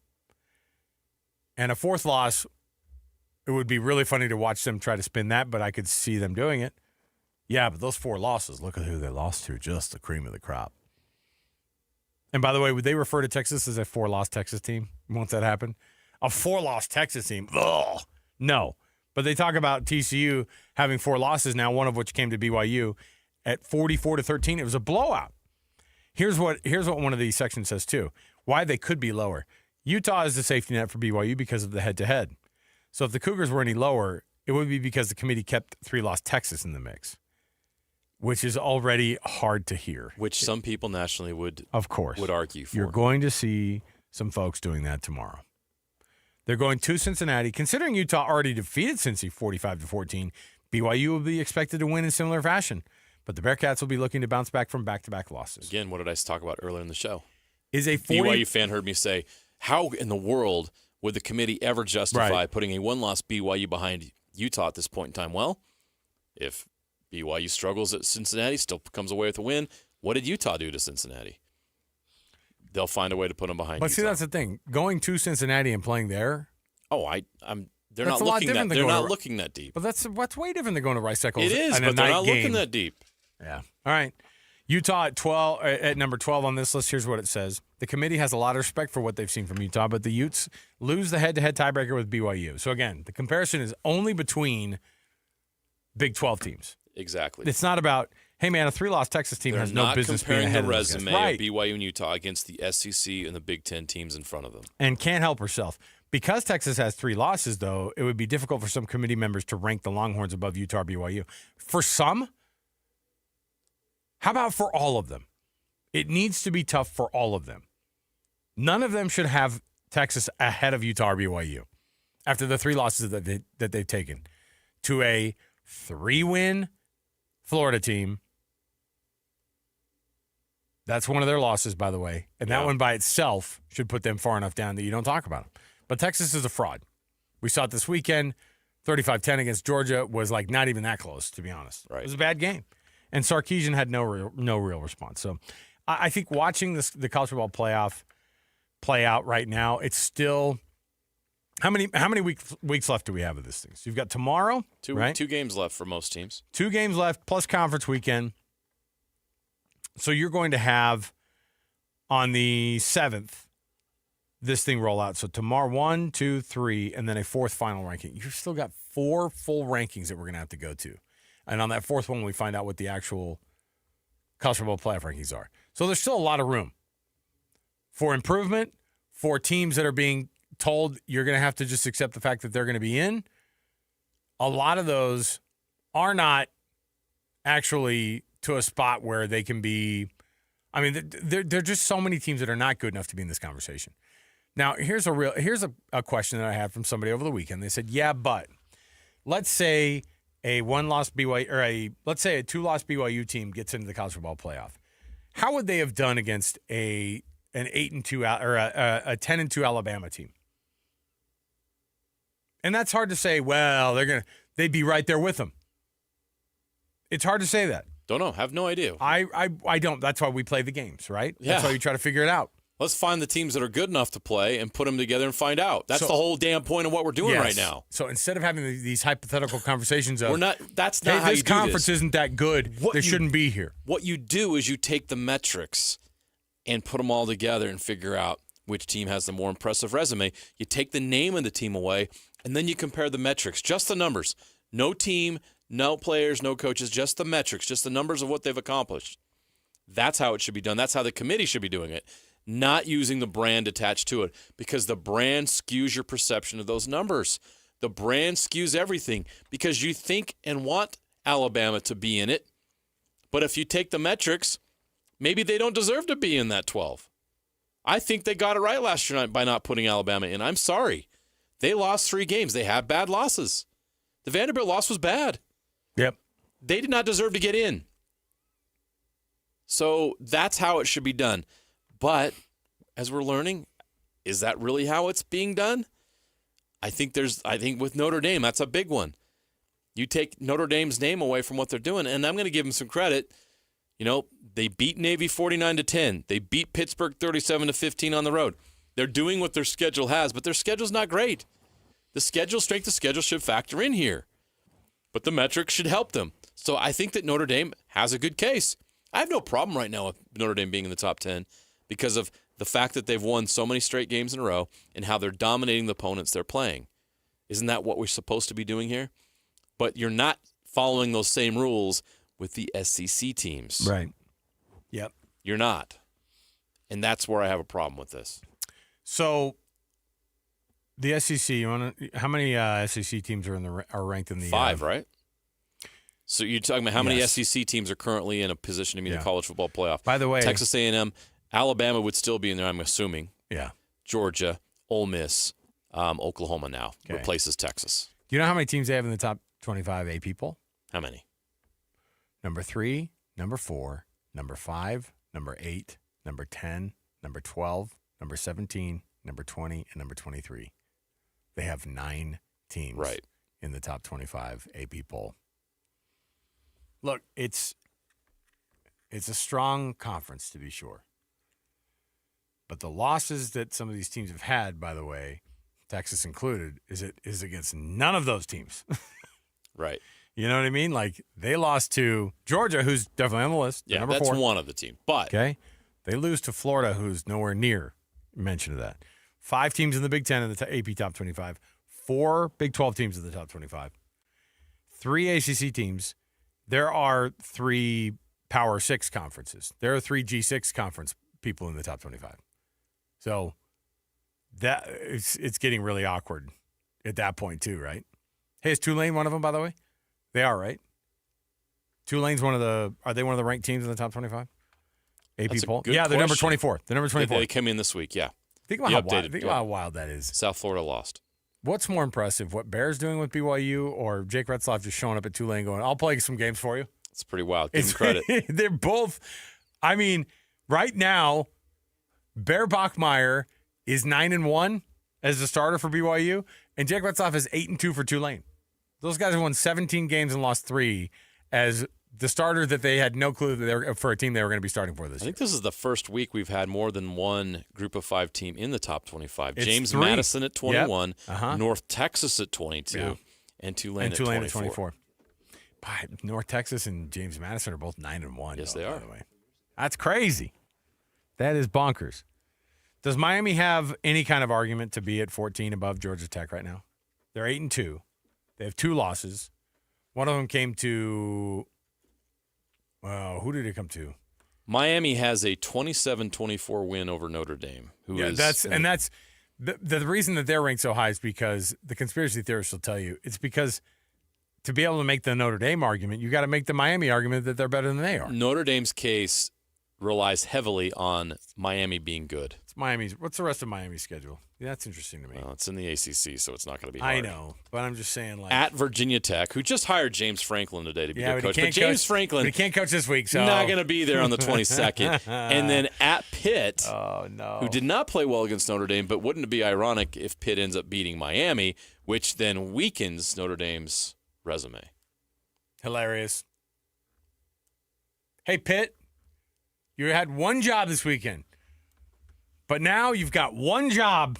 And a 4th loss, it would be really funny to watch them try to spin that, but I could see them doing it. Yeah, but those 4 losses, look at who they lost to, just the cream of the crop. And by the way, would they refer to Texas as a 4-loss Texas team once that happened? A 4-loss Texas team? Ugh. No. But they talk about TCU having 4 losses now, one of which came to BYU at 44-13. It was a blowout. Here's what one of these sections says, too. Why they could be lower. Utah is the safety net for BYU because of the head-to-head. So if the Cougars were any lower, it would be because the committee kept 3-loss Texas in the mix, which is already hard to hear. Which some people nationally would argue for. You're going to see some folks doing that tomorrow. They're going to Cincinnati. Considering Utah already defeated Cincy 45-14, BYU will be expected to win in similar fashion. But the Bearcats will be looking to bounce back from back-to-back losses. Again, what did I talk about earlier in the show? Is a BYU fan heard me say, how in the world would the committee ever justify putting a 1-loss BYU behind Utah at this point in time? Well, if BYU struggles at Cincinnati, still comes away with a win, what did Utah do to Cincinnati? They'll find a way to put them behind Utah. But see, that's the thing. Going to Cincinnati and playing there. Oh, they're not looking that deep. But that's way different than going to Rice Eccles. It is, but they're not looking that deep. Yeah. All right. Utah at number 12 on this list. Here's what it says. The committee has a lot of respect for what they've seen from Utah, but the Utes lose the head-to-head tiebreaker with BYU. So, again, the comparison is only between Big 12 teams. Exactly. It's not about, hey, man, a 3-loss Texas team has no business being ahead of those guys. They're not comparing the resume of BYU and Utah against the SEC and the Big 10 teams in front of them. And can't help herself. Because Texas has 3 losses, though, it would be difficult for some committee members to rank the Longhorns above Utah or BYU. For some, how about for all of them? It needs to be tough for all of them. None of them should have Texas ahead of Utah or BYU after the 3 losses that they've taken to a 3-win Florida team. That's one of their losses, by the way. And that one by itself should put them far enough down that you don't talk about them. But Texas is a fraud. We saw it this weekend. 35-10 against Georgia was like not even that close, to be honest. Right. It was a bad game. And Sarkisian had no real response. So I think watching the college football playoff play out right now, it's still How many weeks left do we have of this thing? So you've got tomorrow, right? 2 games left for most teams. 2 games left plus conference weekend. So you're going to have on the 7th this thing roll out. So tomorrow, 1, 2, 3, and then a 4th final ranking. You've still got 4 full rankings that we're going to have to go to. And on that 4th one, we find out what the actual college football playoff rankings are. So there's still a lot of room for improvement, for teams that are being told you're going to have to just accept the fact that they're going to be in. A lot of those are not actually to a spot where they can be. I mean, there are just so many teams that are not good enough to be in this conversation. Now, here's a question that I had from somebody over the weekend. They said, "Yeah, but let's say a 1-loss BYU or let's say a 2-loss BYU team gets into the college football playoff. How would they have done against an 8-2 or a 10-2 Alabama team?" And that's hard to say. Well, they'd be right there with them. It's hard to say that. Don't know. Have no idea. I don't. That's why we play the games, right? Yeah. That's why you try to figure it out. Let's find the teams that are good enough to play and put them together and find out. That's the whole damn point of what we're doing right now. So instead of having these hypothetical conversations of that's not how you do this. This conference isn't that good. They shouldn't be here. What you do is you take the metrics and put them all together and figure out which team has the more impressive resume. You take the name of the team away, and then you compare the metrics, just the numbers. No team, no players, no coaches, just the metrics, just the numbers of what they've accomplished. That's how it should be done. That's how the committee should be doing it, not using the brand attached to it, because the brand skews your perception of those numbers. The brand skews everything because you think and want Alabama to be in it, but if you take the metrics, maybe they don't deserve to be in that 12. I think they got it right last year by not putting Alabama in. I'm sorry. They lost 3 games. They had bad losses. The Vanderbilt loss was bad. Yep. They did not deserve to get in. So that's how it should be done. But as we're learning, is that really how it's being done? I think with Notre Dame, that's a big one. You take Notre Dame's name away from what they're doing, and I'm going to give them some credit. You know, they beat Navy 49-10. They beat Pittsburgh 37-15 on the road. They're doing what their schedule has, but their schedule's not great. The strength of schedule should factor in here, but the metrics should help them. So I think that Notre Dame has a good case. I have no problem right now with Notre Dame being in the top 10 because of the fact that they've won so many straight games in a row and how they're dominating the opponents they're playing. Isn't that what we're supposed to be doing here? But you're not following those same rules with the SEC teams. Right. Yep. You're not. And that's where I have a problem with this. So the SEC, how many SEC teams are ranked in the 5, right? So you're talking about how many SEC teams are currently in a position to be in the college football playoff. By the way, Texas A&M, Alabama would still be in there, I'm assuming. Yeah. Georgia, Ole Miss, Oklahoma now replaces Texas. Do you know how many teams they have in the top 25 AP poll? How many? Number 3, number 4, number 5, number 8, number 10, number 12, number 17, number 20, and number 23. They have 9 teams in the top 25 AP poll. Look, it's a strong conference, to be sure. But the losses that some of these teams have had, by the way, Texas included, is against none of those teams. Right. You know what I mean? Like, they lost to Georgia, who's definitely on the list. Yeah, number that's 4. one of the teams. But they lose to Florida, who's nowhere near mention of that. 5 teams in the Big Ten in the AP top 25. 4 Big 12 teams in the top 25. 3 ACC teams. There are 3 Power 6 conferences. There are 3 G6 conference people in the top 25. So that it's getting really awkward at that point too, right? Hey, is Tulane one of them, by the way? They are, right? Tulane's are they one of the ranked teams in the top 25? AP poll? Yeah, they're number 24. They're number 24. They came in this week, yeah. Think about how wild that is. South Florida lost. What's more impressive, what Bear's doing with BYU or Jake Retzlaff just showing up at Tulane going, I'll play some games for you? It's pretty wild. Give him credit. They're both, I mean, right now, Bear Bachmeier is 9-1 as the starter for BYU, and Jake Retzlaff is 8-2 for Tulane. Those guys have won 17 games and lost 3 as the starter that they had no clue that they were for a team they were going to be starting for this I year. think this is the first week we've had more than one Group of 5 team in the top 25. It's James 3. Madison at 21, Yep. North Texas at 22, and Tulane at 24. North Texas and James Madison are both 9-1. Yes, they are. By the way. That's crazy. That is bonkers. Does Miami have any kind of argument to be at 14 above Georgia Tech right now? They're 8-2. They have 2 losses. One of them came to who did it come to? Miami has a 27-24 win over Notre Dame. That's the reason that they're ranked so high is because the conspiracy theorists will tell you it's because to be able to make the Notre Dame argument, you got to make the Miami argument that they're better than they are. Notre Dame's case relies heavily on Miami being good. It's Miami's. What's the rest of Miami's schedule? Yeah, that's interesting to me. Well, it's in the ACC, so it's not going to be hard. I know, but I'm just saying, like at Virginia Tech, who just hired James Franklin today to be their coach. But James Franklin, he can't coach this week, so not going to be there on the 22nd. And then at Pitt, who did not play well against Notre Dame, but wouldn't it be ironic if Pitt ends up beating Miami, which then weakens Notre Dame's resume? Hilarious. Hey, Pitt, you had one job this weekend, but now you've got one job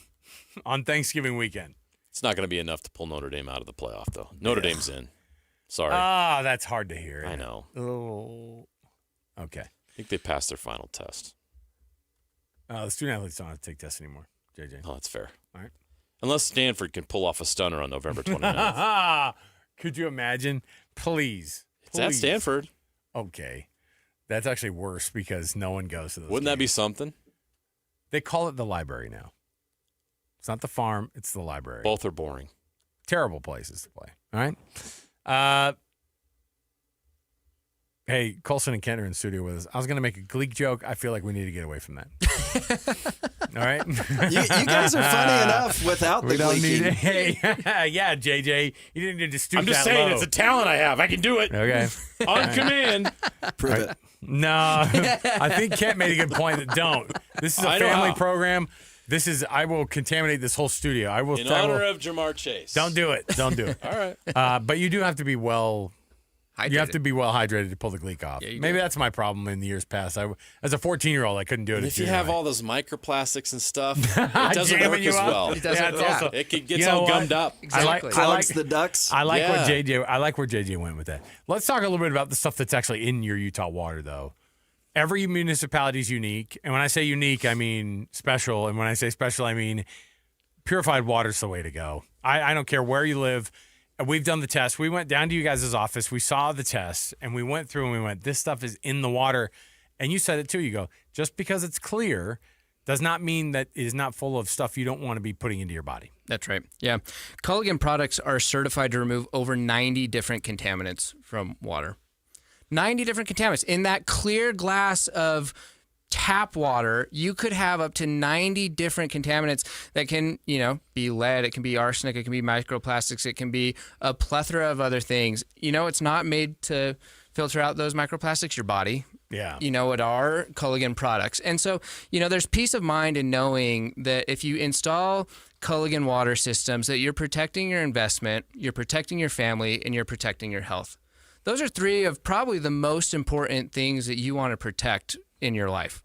on Thanksgiving weekend. It's not going to be enough to pull Notre Dame out of the playoff, though. Notre Dame's in. Sorry. That's hard to hear. I know. Oh, okay. I think they passed their final test. The student athletes don't have to take tests anymore, JJ. Oh, that's fair. All right. Unless Stanford can pull off a stunner on November 29th. Could you imagine? Please. It's at Stanford. Okay. That's actually worse because no one goes to those Wouldn't that be something? They call it the library now. It's not the farm. It's the library. Both are boring. Terrible places to play. All right. Hey, Colson and Kent are in the studio with us. I was going to make a Gleek joke. I feel like we need to get away from that. All right? You guys are funny enough without the we don't gleeking. need it. Hey, yeah, JJ. You didn't need to stoop I'm just that saying, low. it's a talent I have. I can do it. Okay. On command. Prove it. No, I think Kent made a good point that don't. This is a family program. I will contaminate this whole studio. I will. In honor of Jamar Chase. Don't do it. Don't do it. All right. But you do have to be well. Hydrated. You have to be well hydrated to pull the Gleek off. Yeah, Maybe that's my problem in the years past. As a 14-year-old, I couldn't do it. And if you have all those microplastics and stuff, it doesn't Jamming work you as up. well. It doesn't- yeah, it's also- It You gets know all what? gummed up. Exactly. Clogs the ducks. I like Yeah. where JJ went with that. Let's talk a little bit about the stuff that's actually in your Utah water, though. Every municipality is unique, and when I say unique, I mean special, and when I say special, I mean purified water's the way to go. I don't care where you live. We've done the test. We went down to you guys' office. We saw the test, and we went through and we went, this stuff is in the water. And you said it too. You go, just because it's clear does not mean that it is not full of stuff you don't want to be putting into your body. That's right. Yeah. Culligan products are certified to remove over 90 different contaminants from water. 90 different contaminants. In that clear glass of tap water, you could have up to 90 different contaminants that can, be lead, it can be arsenic, it can be microplastics, it can be a plethora of other things. It's not made to filter out those microplastics, your body. Yeah. It are Culligan products. And so, there's peace of mind in knowing that if you install Culligan water systems, that you're protecting your investment, you're protecting your family, and you're protecting your health. Those are 3 of probably the most important things that you want to protect in your life.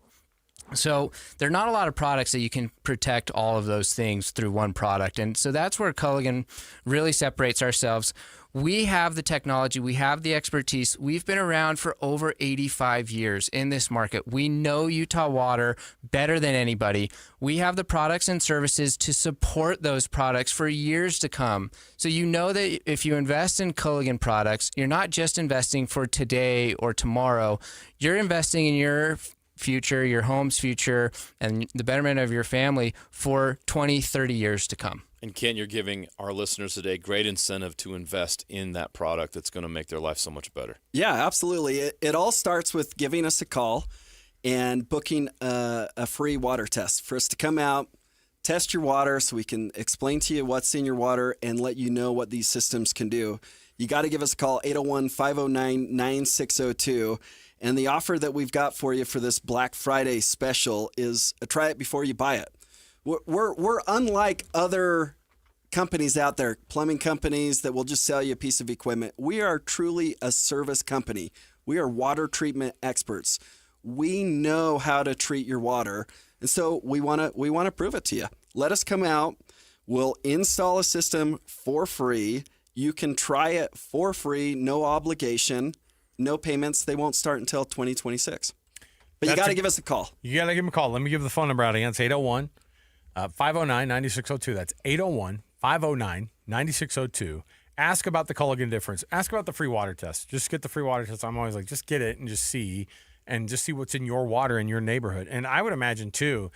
So there are not a lot of products that you can protect all of those things through one product. And so that's where Culligan really separates ourselves. We have the technology. We have the expertise. We've been around for over 85 years in this market. We know Utah water better than anybody. We have the products and services to support those products for years to come. So you know that if you invest in Culligan products, you're not just investing for today or tomorrow. You're investing in your future, your home's future, and the betterment of your family for 20, 30 years to come. And Ken, you're giving our listeners today great incentive to invest in that product that's going to make their life so much better. Yeah, absolutely. It all starts with giving us a call and booking a free water test for us to come out, test your water so we can explain to you what's in your water and let you know what these systems can do. You got to give us a call, 801-509-9602. And the offer that we've got for you for this Black Friday special is try it before you buy it. We're unlike other companies out there, plumbing companies that will just sell you a piece of equipment. We are truly a service company. We are water treatment experts. We know how to treat your water, and so we want to prove it to you. Let us come out. We'll install a system for free. You can try it for free, no obligation, no payments. They won't start until 2026. But you got to give us a call. You got to give them a call. Let me give the phone number out again. It's 801-509-9602. That's 801-509-9602. Ask about the Culligan difference. Ask about the free water test. Just get the free water test. I'm always like, just get it and just see what's in your water in your neighborhood. And I would imagine too,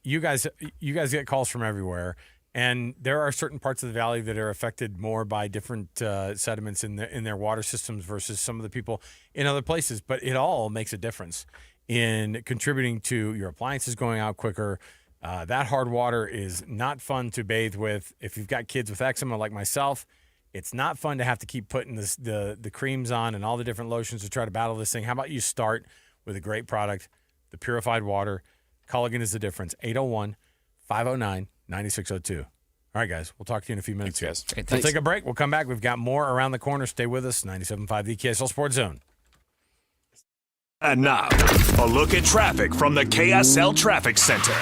you guys get calls from everywhere, and there are certain parts of the valley that are affected more by different sediments in their water systems versus some of the people in other places. But it all makes a difference in contributing to your appliances going out quicker. That hard water is not fun to bathe with. If you've got kids with eczema like myself, it's not fun to have to keep putting the creams on and all the different lotions to try to battle this thing. How about you start with a great product, the purified water? Culligan is the difference. 801-509-9602. All right, guys. We'll talk to you in a few minutes. Thanks, guys. We'll take a break. We'll come back. We've got more around the corner. Stay with us. 97.5, the KSL Sports Zone. And now, a look at traffic from the KSL Traffic Center.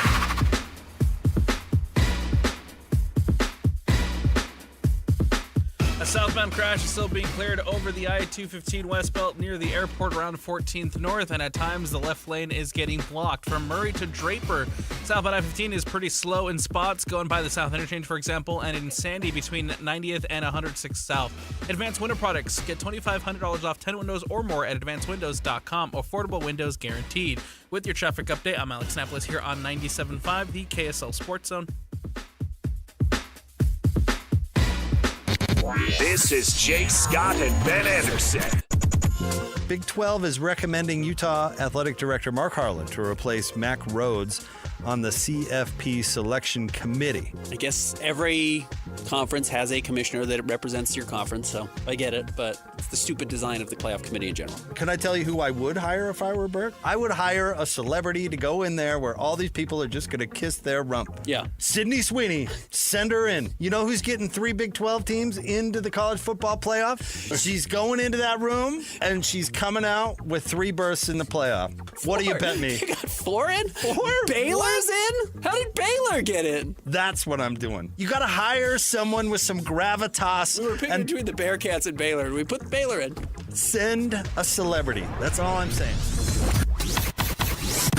A southbound crash is still being cleared over the I-215 West Belt near the airport around 14th North, and at times the left lane is getting blocked. From Murray to Draper, southbound I-15 is pretty slow in spots going by the South Interchange, for example, and in Sandy between 90th and 106th South. Advanced Window Products. Get $2,500 off 10 windows or more at advancedwindows.com. Affordable windows guaranteed. With your traffic update, I'm Alex Napolis here on 97.5, the KSL Sports Zone. This is Jay Scott and Ben Anderson. Big 12 is recommending Utah Athletic Director Mark Harlan to replace Mac Rhodes on the CFP selection committee. I guess every conference has a commissioner that represents your conference, so I get it, but it's the stupid design of the playoff committee in general. Can I tell you who I would hire if I were Bert? I would hire a celebrity to go in there where all these people are just going to kiss their rump. Yeah. Sydney Sweeney, send her in. You know who's getting 3 Big 12 teams into the college football playoff? She's going into that room, and she's coming out with 3 berths in the playoff. What do you bet me? You got 4 in? 4? Baylor's in? How did Baylor get in? That's what I'm doing. You got to hire someone with some gravitas. We were picking between the Bearcats and Baylor. We put Baylor in. Send a celebrity. That's all I'm saying.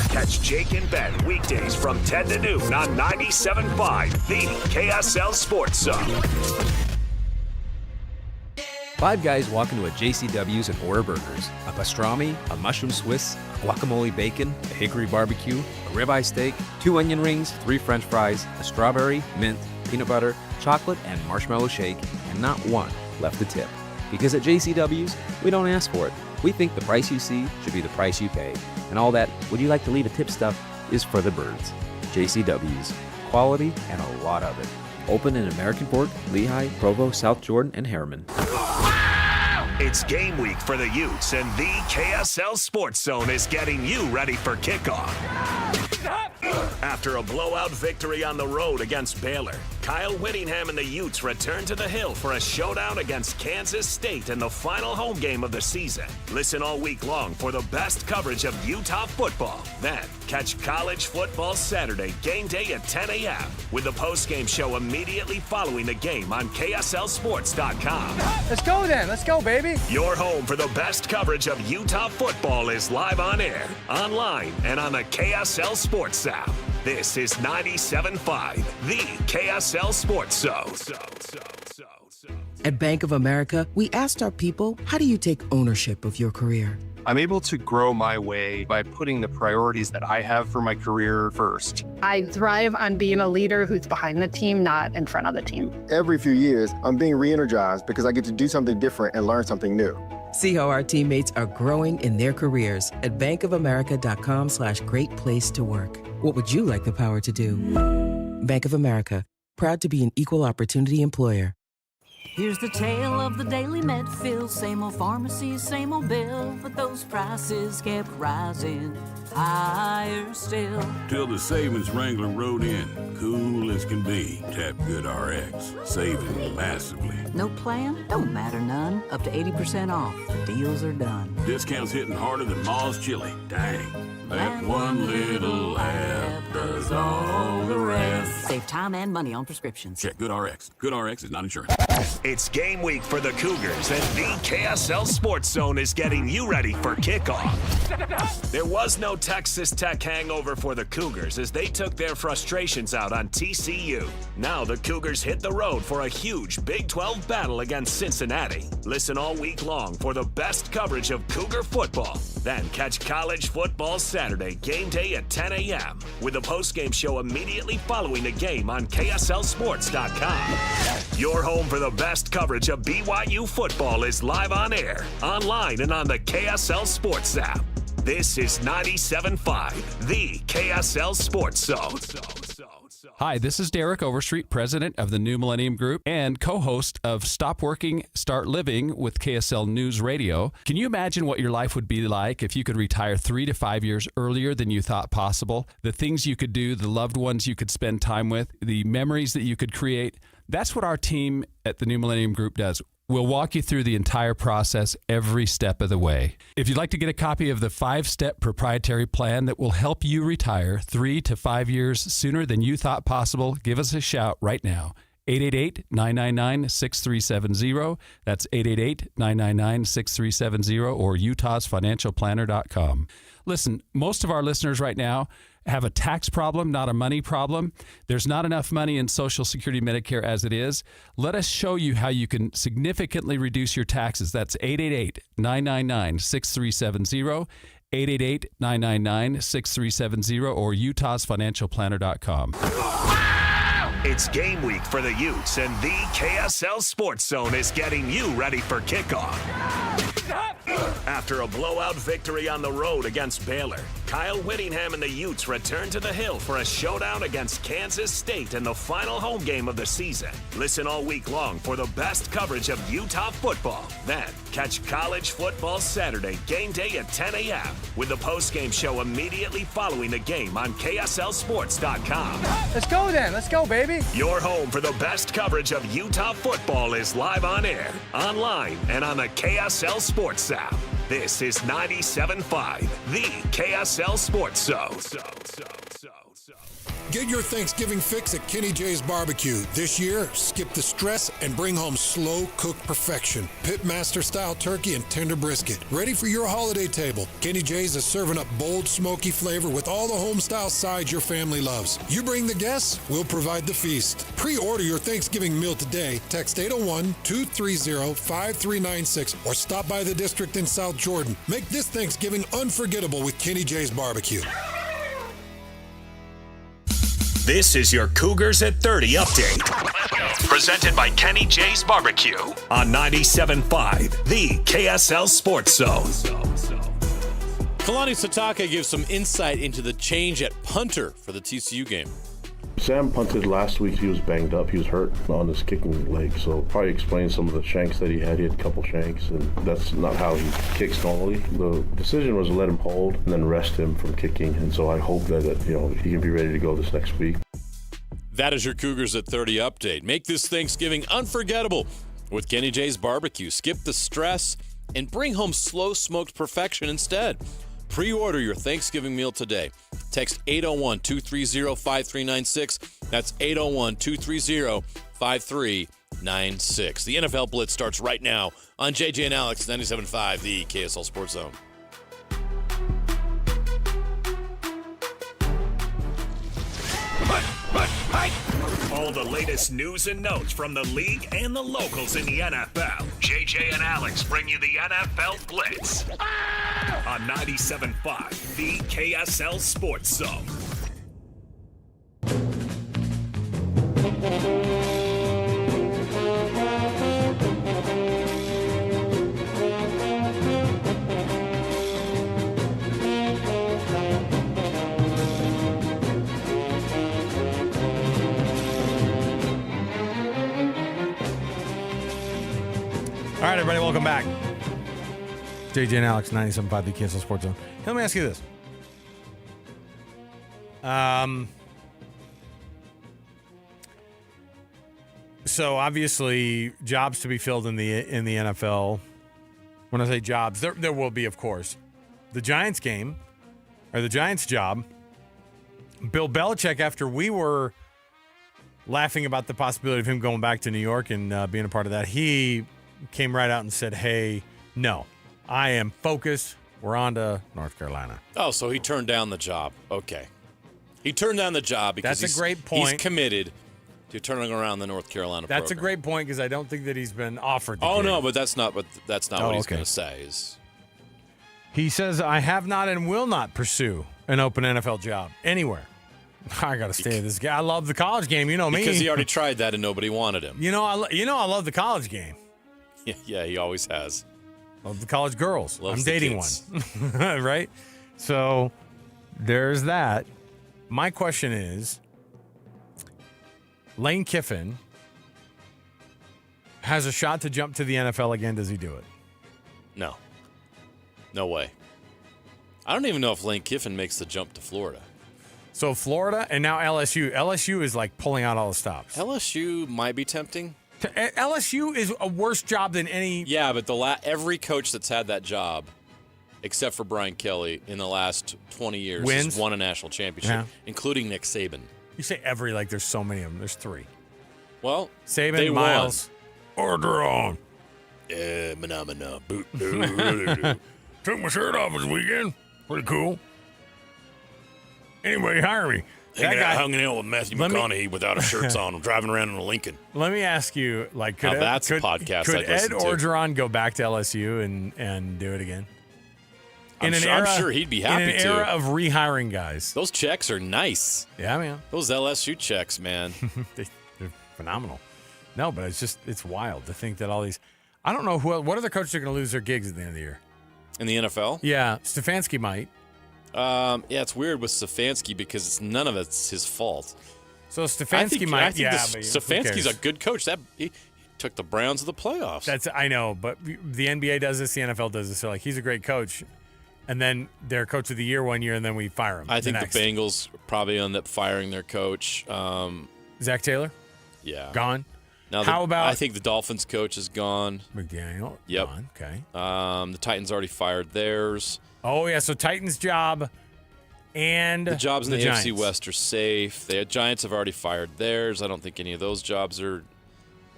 Catch Jake and Ben weekdays from 10 to noon on 97.5, the KSL Sports Zone. 5 guys walk into a JCW's and order burgers. A pastrami, a mushroom Swiss, a guacamole bacon, a hickory barbecue, a ribeye steak, 2 onion rings, 3 french fries, a strawberry, mint, peanut butter, chocolate, and marshmallow shake, and not one left to tip. Because at JCW's, we don't ask for it. We think the price you see should be the price you pay. And all that, would you like to leave a tip stuff, is for the birds. JCW's. Quality and a lot of it. Open in American Fork, Lehigh, Provo, South Jordan, and Harriman. It's game week for the Utes, and the KSL Sports Zone is getting you ready for kickoff. After a blowout victory on the road against Baylor, Kyle Whittingham and the Utes return to the Hill for a showdown against Kansas State in the final home game of the season. Listen all week long for the best coverage of Utah football. Then, catch College Football Saturday game day at 10 a.m. with the postgame show immediately following the game on KSLSports.com. Let's go then. Let's go, baby. Your home for the best coverage of Utah football is live on air, online, and on the KSL Sports app. This is 97.5, the KSL Sports Zone. At Bank of America, we asked our people, how do you take ownership of your career? I'm able to grow my way by putting the priorities that I have for my career first. I thrive on being a leader who's behind the team, not in front of the team. Every few years, I'm being re-energized because I get to do something different and learn something new. See how our teammates are growing in their careers at bankofamerica.com/great place to work. What would you like the power to do? Bank of America, proud to be an equal opportunity employer. Here's the tale of the daily Medfill. Same old pharmacies, same old bill, but those prices kept rising higher still. Till the savings wrangler rode in, Cool as can be. Tap GoodRx. Saving massively. No plan? Don't matter none. Up to 80% off. The deals are done. Discounts hitting harder than Ma's chili. Dang. That one little app does all the rest. Save time and money on prescriptions. Check GoodRx. GoodRx is not insurance. It's game week for the Cougars, and the KSL Sports Zone is getting you ready for kickoff. There was no Texas Tech hangover for the Cougars as they took their frustrations out on TCU. Now the Cougars hit the road for a huge Big 12 battle against Cincinnati. Listen all week long for the best coverage of Cougar football. Then catch college football Saturday game day at 10 a.m. with a postgame show immediately following the game on KSLSports.com. Your home for the best coverage of BYU football is live on air, online, and on the KSL Sports app. This is 97.5, the KSL Sports Zone. Hi, this is Derek Overstreet, president of the New Millennium Group and co-host of Stop Working, Start Living with KSL News Radio. Can you imagine what your life would be like if you could retire 3 to 5 years earlier than you thought possible? The things you could do, the loved ones you could spend time with, the memories that you could create. That's what our team at the New Millennium Group does. We'll walk you through the entire process every step of the way. If you'd like to get a copy of the 5-step proprietary plan that will help you retire 3 to 5 years sooner than you thought possible, give us a shout right now. 888-999-6370. That's 888-999-6370 or utahsfinancialplanner.com. Listen, most of our listeners right now have a tax problem, not a money problem. There's not enough money in Social Security Medicare as it is. Let us show you how you can significantly reduce your taxes. That's 888-999-6370, 888-999-6370, or utahsfinancialplanner.com. It's game week for the Utes, and the KSL Sports Zone is getting you ready for kickoff. After a blowout victory on the road against Baylor, Kyle Whittingham and the Utes return to the Hill for a showdown against Kansas State in the final home game of the season. Listen all week long for the best coverage of Utah football. Then, catch college football Saturday game day at 10 a.m. with the postgame show immediately following the game on KSLSports.com. Let's go then. Let's go, baby. Your home for the best coverage of Utah football is live on air, online, and on the KSL Sports app. This is 97.5, the KSL Sports Zone. Get your Thanksgiving fix at Kenny J's Barbecue. This year, skip the stress and bring home slow-cooked perfection. Pitmaster-style turkey and tender brisket. Ready for your holiday table. Kenny J's is serving up bold, smoky flavor with all the home-style sides your family loves. You bring the guests, we'll provide the feast. Pre-order your Thanksgiving meal today. Text 801-230-5396 or stop by the district in South Jordan. Make this Thanksgiving unforgettable with Kenny J's Barbecue. This is your Cougars at 30 update. Presented by Kenny J's Barbecue on 97.5, the KSL Sports Zone. Kalani Sitake gives some insight into the change at punter for the TCU game. Sam punted last week. He was banged up. He was hurt on his kicking leg, so probably explains some of the shanks that he had. He had a couple shanks, and that's not how he kicks normally. The decision was to let him hold and then rest him from kicking, and so I hope that he can be ready to go this next week. That is your Cougars at 30 update. Make this Thanksgiving unforgettable with Kenny J's Barbecue. Skip the stress and bring home slow-smoked perfection instead. Pre-order your Thanksgiving meal today. Text 801-230-5396. That's 801-230-5396. The NFL Blitz starts right now on JJ and Alex, 97.5, the KSL Sports Zone. All the latest news and notes from the league and the locals in the NFL. JJ and Alex bring you the NFL Blitz on 97.5, the KSL Sports Zone. All right, everybody, welcome back. JJ and Alex, 97.5, the KSL Sports Zone. Let me ask you this. So obviously, jobs to be filled in the NFL. When I say jobs, there will be, of course. The Giants game, or the Giants job. Bill Belichick, after we were laughing about the possibility of him going back to New York and being a part of that, he came right out and said, "Hey, no, I am focused. We're on to North Carolina." Oh, so he turned down the job. Okay. He turned down the job because That's a great point. He's committed to turning around the North Carolina That's program. a great point because I don't think that he's been offered the Oh, gig. no, but that's not what he's okay. going to say. He says, "I have not and will not pursue an open NFL job anywhere. I got to stay with this guy. I love the college game. You know me." Because he already tried that and nobody wanted him. I love the college game. Yeah, he always has. Love the college girls. Loves I'm the dating kids. one. Right? So there's that. My question is, Lane Kiffin has a shot to jump to the NFL again. Does he do it? No. No way. I don't even know if Lane Kiffin makes the jump to Florida. So Florida and now LSU. LSU is like pulling out all the stops. LSU might be tempting. LSU is a worse job than any. Yeah, but every coach that's had that job, except for Brian Kelly, in the last 20 years Wins? has won a national championship, Yeah. including Nick Saban. You say every, like there's so many of them. There's 3. Well, Saban, they Miles, Orgeron. Yeah, mana, boot. Took my shirt off this weekend. Pretty cool. Anyway, hire me. Hanging out with Matthew McConaughey without his shirts on. I'm driving around in a Lincoln. Let me ask you, like, could Now that's a podcast Could I'd Ed listen to. Orgeron go back to LSU and do it again? I'm sure he'd be happy in an to. era of rehiring guys. Those checks are nice. Yeah, man. Those LSU checks, man. They're phenomenal. No, but it's wild to think that all these. I don't know what other coaches are going to lose their gigs at the end of the year. In the NFL? Yeah, Stefanski might. Yeah, it's weird with Stefanski because none of it's his fault. So Stefanski might. I think but Stefanski's who a good coach. He took the Browns to the playoffs. I know, but the NBA does this, the NFL does this. So like, he's a great coach, and then they're coach of the year one year, and then we fire him. I think next. the Bengals probably end up firing their coach. Zach Taylor? Yeah. Gone? Now, How about I think the Dolphins coach is gone. McDaniel? Yep. Gone. Okay. The Titans already fired theirs. Oh, yeah, so Titans' job and the jobs in the Giants. AFC West are safe. The Giants have already fired theirs. I don't think any of those jobs are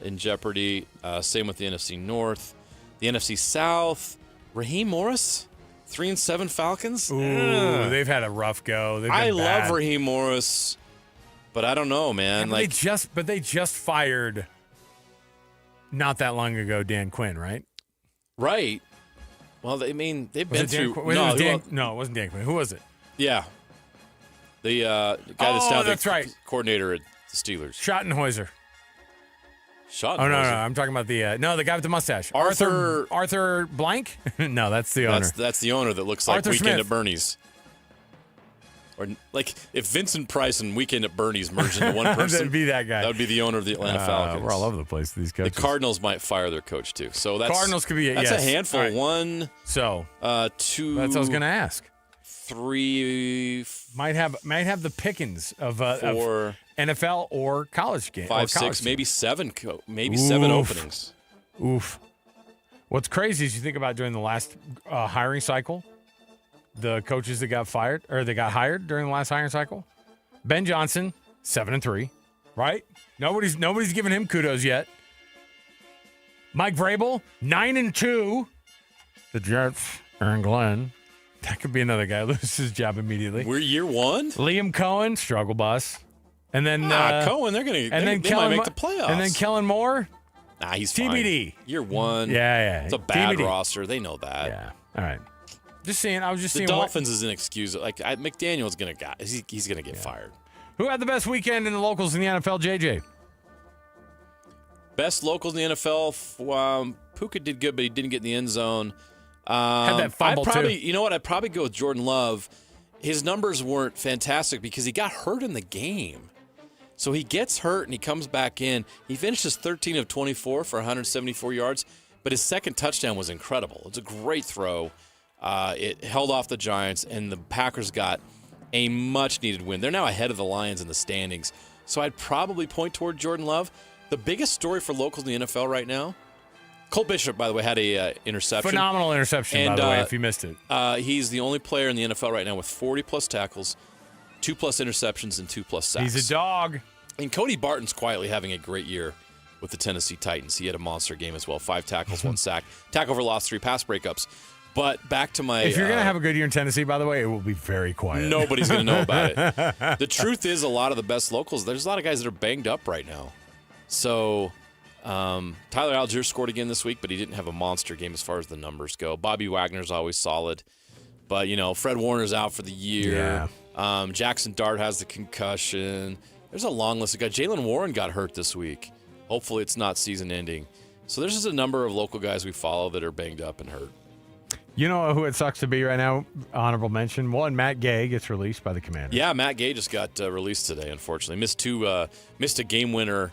in jeopardy. Same with the NFC North. The NFC South, Raheem Morris, 3-7 Falcons. Ooh, they've had a rough go. They've been I bad. love Raheem Morris, but I don't know, man. Yeah, like they just fired not that long ago Dan Quinn, right? Right. Well, they've been through. No, it wasn't Dan Quinn. Who was it? Yeah. The guy that's now that's right. coordinator at the Steelers. Schottenhäuser. Schottenhäuser. Oh, no. I'm talking about the guy with the mustache. Arthur Blank? No, that's the owner. That's the owner that looks like Arthur Weekend Smith. at Bernie's. Or like if Vincent Price and Weekend at Bernie's merged into one person. That'd be that guy. That would be the owner of the Atlanta Falcons. We're all over the place with these coaches. The Cardinals might fire their coach too. So Cardinals could be that's yes. a handful. All right. 1, so 2. That's what I was going to ask. 3 might have the pickings of 4 NFL or college game. 5, 6, maybe 7. Maybe 7 openings. Oof. What's crazy is you think about during the last hiring cycle, the coaches that got fired or they got hired during the last hiring cycle. Ben Johnson, 7-3, right? Nobody's given him kudos yet. Mike Vrabel, 9-2. The Jets, Aaron Glenn. That could be another guy loses his job immediately. We're year 1. Liam Cohen, struggle bus. And then Cohen, they might make the playoffs. And then Kellen Moore. Nah, he's TBD. Fine. Year 1. Yeah. It's a bad TBD. roster. They know that. Yeah. All right. Just saying. I was just the seeing. Dolphins is an excuse. Like McDaniel's gonna he's gonna get fired. Who had the best weekend in the locals in the NFL? JJ. Best locals in the NFL. Puka did good, but he didn't get in the end zone. Had that fumble too. You know what? I'd probably go with Jordan Love. His numbers weren't fantastic because he got hurt in the game. So he gets hurt and he comes back in. He finishes 13 of 24 for 174 yards, but his second touchdown was incredible. It's a great throw. It held off the Giants, and the Packers got a much-needed win. They're now ahead of the Lions in the standings. So I'd probably point toward Jordan Love. The biggest story for locals in the NFL right now, Cole Bishop, by the way, had a interception. Phenomenal interception, by the way, if you missed it. He's the only player in the NFL right now with 40-plus tackles, 2+ interceptions, and 2+ sacks. He's a dog. And Cody Barton's quietly having a great year with the Tennessee Titans. He had a monster game as well. 5 tackles, 1 sack. Tackle for loss, 3 pass breakups. But back to my... If you're going to have a good year in Tennessee, by the way, it will be very quiet. Nobody's going to know about it. The truth is, a lot of the best locals, there's a lot of guys that are banged up right now. So... Tyler Algier scored again this week, but he didn't have a monster game as far as the numbers go. Bobby Wagner's always solid, but Fred Warner's out for the year. Yeah. Jackson Dart has the concussion. There's a long list of guys. Jalen Warren got hurt this week. Hopefully it's not season ending. So there's just a number of local guys we follow that are banged up and hurt. You know who it sucks to be right now? Honorable mention. One, Matt Gay gets released by the Commanders. Yeah, Matt Gay just got released today, unfortunately. Missed a game winner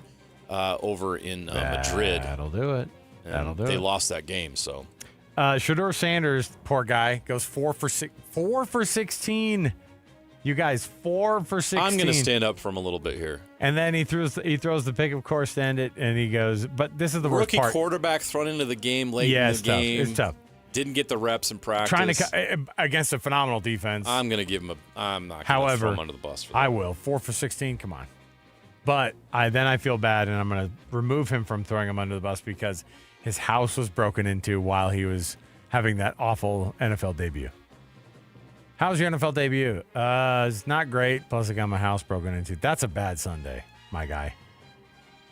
over in Madrid. That'll do it. They lost that game, so. Shedeur Sanders, poor guy, goes 4 for 16. You guys, 4 for 16. I'm going to stand up for him a little bit here. And then he throws the pick, of course, to end it, and he goes, but this is the worst part. Rookie quarterback thrown into the game late in the game. It's tough. Didn't get the reps in practice. Trying to against a phenomenal defense. I'm going to give him I'm not going to throw him under the bus for that. I will. 4 for 16, come on. But I feel bad, and I'm going to remove him from throwing him under the bus because his house was broken into while he was having that awful NFL debut. How's your NFL debut? It's not great. Plus, I got my house broken into. That's a bad Sunday, my guy.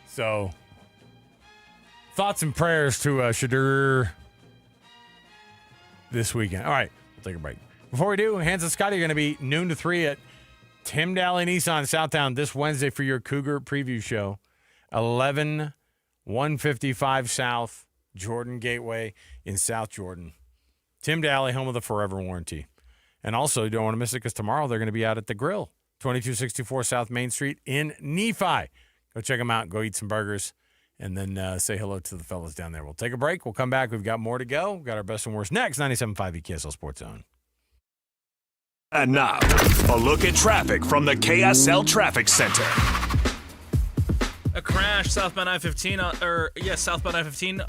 So, thoughts and prayers to Shedeur this weekend. All right, we'll take a break. Before we do, Hans and Scotty are going to be noon to 3 at Tim Daly Nissan Southtown this Wednesday for your Cougar preview show. 11155 South, Jordan Gateway in South Jordan. Tim Daly, home of the Forever Warranty. And also, you don't want to miss it because tomorrow they're going to be out at the Grill, 2264 South Main Street in Nephi. Go check them out. Go eat some burgers. And then say hello to the fellas down there. We'll take a break. We'll come back. We've got more to go. We've got our best and worst next. 97.5 KSL Sports Zone. And now, a look at traffic from the KSL Traffic Center. A crash southbound I-15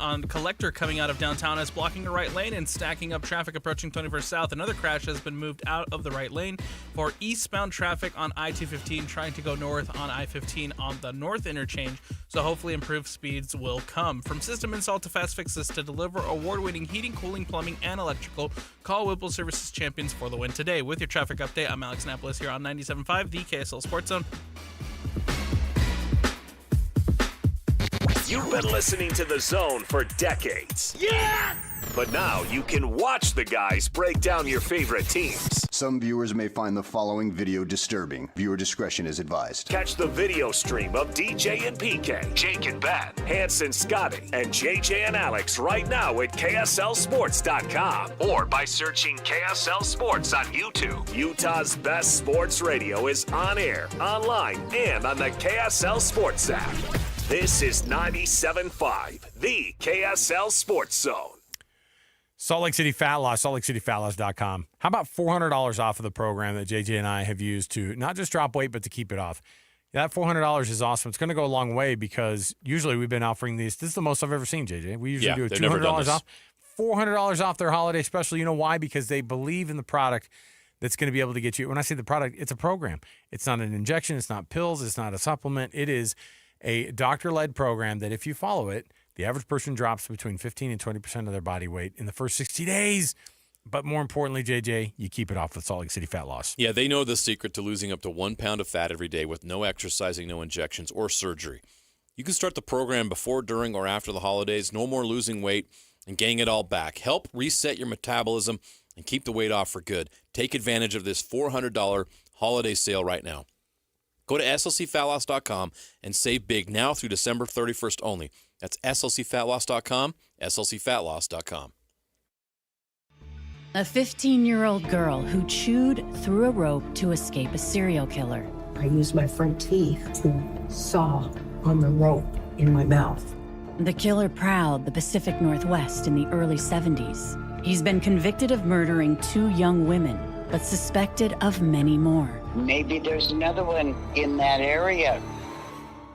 on Collector coming out of downtown is blocking the right lane and stacking up traffic approaching 21st South. Another crash has been moved out of the right lane for eastbound traffic on I-215 trying to go north on I-15 on the north interchange. So hopefully improved speeds will come. From system install to fast fixes to deliver award-winning heating, cooling, plumbing, and electrical, call Whipple Services Champions for the win today. With your traffic update, I'm Alex Napolis here on 97.5, the KSL Sports Zone. You've been listening to The Zone for decades. Yes! But now you can watch the guys break down your favorite teams. Some viewers may find the following video disturbing. Viewer discretion is advised. Catch the video stream of DJ and PK, Jake and Ben, Hanson, Scotty, and JJ and Alex right now at KSLSports.com or by searching KSL Sports on YouTube. Utah's best sports radio is on air, online, and on the KSL Sports app. This is 97.5, the KSL Sports Zone. Salt Lake City Fat Loss, SaltLakeCityFatLoss.com. How about $400 off of the program that JJ and I have used to not just drop weight, but to keep it off? Yeah, that $400 is awesome. It's going to go a long way because usually we've been offering these. This is the most I've ever seen, JJ. We usually do a $200 off. $400 off their holiday special. You know why? Because they believe in the product that's going to be able to get you. When I say the product, it's a program. It's not an injection. It's not pills. It's not a supplement. It is a doctor-led program that if you follow it, the average person drops between 15 and 20% of their body weight in the first 60 days. But more importantly, JJ, you keep it off with Salt Lake City Fat Loss. Yeah, they know the secret to losing up to 1 pound of fat every day with no exercising, no injections, or surgery. You can start the program before, during, or after the holidays. No more losing weight and gaining it all back. Help reset your metabolism and keep the weight off for good. Take advantage of this $400 holiday sale right now. Go to slcfatloss.com and save big now through December 31st only. That's slcfatloss.com, slcfatloss.com. A 15-year-old girl who chewed through a rope to escape a serial killer. I used my front teeth to saw on the rope in my mouth. The killer prowled the Pacific Northwest in the early 70s. He's been convicted of murdering 2 young women, but suspected of many more. Maybe there's another one in that area.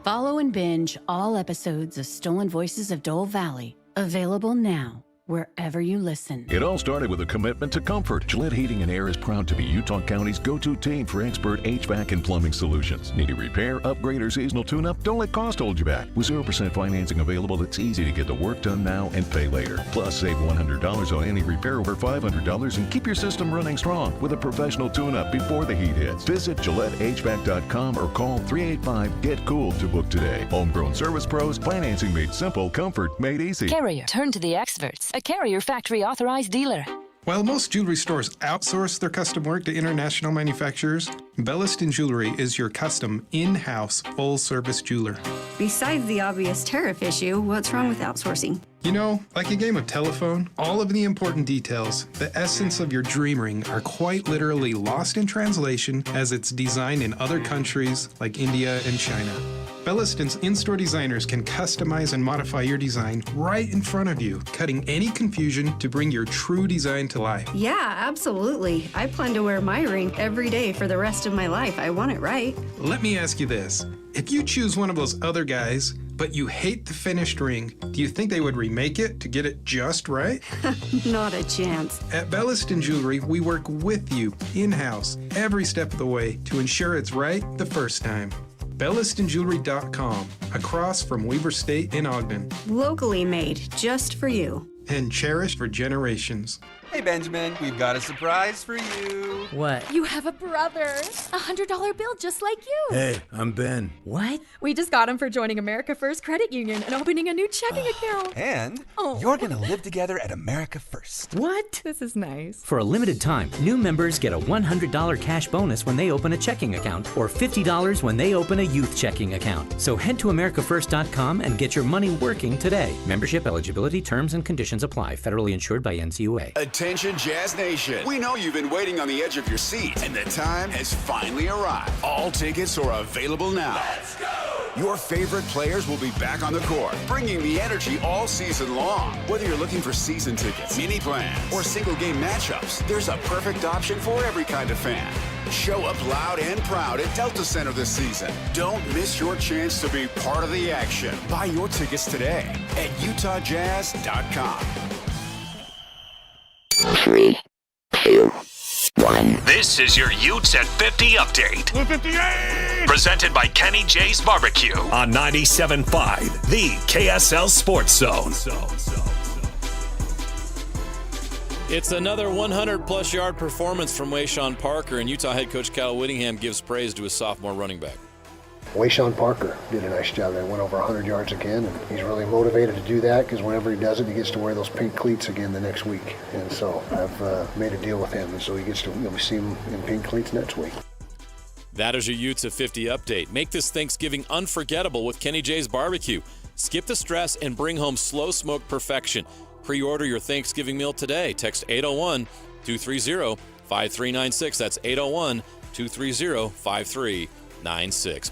Follow and binge all episodes of Stolen Voices of Dole Valley. Available now, wherever you listen. It all started with a commitment to comfort. Gillette Heating and Air is proud to be Utah County's go-to team for expert HVAC and plumbing solutions. Need a repair, upgrade, or seasonal tune-up? Don't let cost hold you back. With 0% financing available, it's easy to get the work done now and pay later. Plus, save $100 on any repair over $500 and keep your system running strong with a professional tune-up before the heat hits. Visit GilletteHVAC.com or call 385-GET-COOL to book today. Homegrown service pros, financing made simple, comfort made easy. Carrier, turn to the experts. A Carrier factory authorized dealer. While most jewelry stores outsource their custom work to international manufacturers, Belliston Jewelry is your custom, in-house, full-service jeweler. Besides the obvious tariff issue, what's wrong with outsourcing? You know, like a game of telephone, all of the important details, the essence of your dream ring, are quite literally lost in translation as it's designed in other countries like India and China. Belliston's in-store designers can customize and modify your design right in front of you, cutting any confusion to bring your true design to life. Yeah, absolutely. I plan to wear my ring every day for the rest of my life. I want it right. Let me ask you this. If you choose one of those other guys, but you hate the finished ring, do you think they would remake it to get it just right? Not a chance. At Belliston Jewelry, we work with you in-house every step of the way to ensure it's right the first time. BellistonJewelry.com, across from Weber State in Ogden. Locally made, just for you. And cherished for generations. Hey, Benjamin, we've got a surprise for you. What? You have a brother. $100 bill just like you. Hey, I'm Ben. What? We just got him for joining America First Credit Union and opening a new checking account. And you're going to live together at America First. What? This is nice. For a limited time, new members get a $100 cash bonus when they open a checking account or $50 when they open a youth checking account. So head to AmericaFirst.com and get your money working today. Membership eligibility, terms, and conditions apply. Federally insured by NCUA. Attention, Jazz Nation. We know you've been waiting on the edge of your seat, and the time has finally arrived. All tickets are available now. Let's go! Your favorite players will be back on the court, bringing the energy all season long. Whether you're looking for season tickets, mini plans, or single game matchups, there's a perfect option for every kind of fan. Show up loud and proud at Delta Center this season. Don't miss your chance to be part of the action. Buy your tickets today at UtahJazz.com. 3, 2, 1. This is your Utes at 50 update. 58! Presented by Kenny J's Barbecue on 97.5, the KSL Sports Zone. It's another 100-plus yard performance from Wayshawn Parker, and Utah head coach Cal Whittingham gives praise to his sophomore running back. Wayshawn Parker did a nice job there, went over 100 yards again, and he's really motivated to do that because whenever he does it, he gets to wear those pink cleats again the next week. And so I've made a deal with him, and so he gets to see him in pink cleats next week. That is your Utes at 50 update. Make this Thanksgiving unforgettable with Kenny J's Barbecue. Skip the stress and bring home slow smoke perfection. Pre-order your Thanksgiving meal today. Text 801-230-5396. That's 801-230-5396.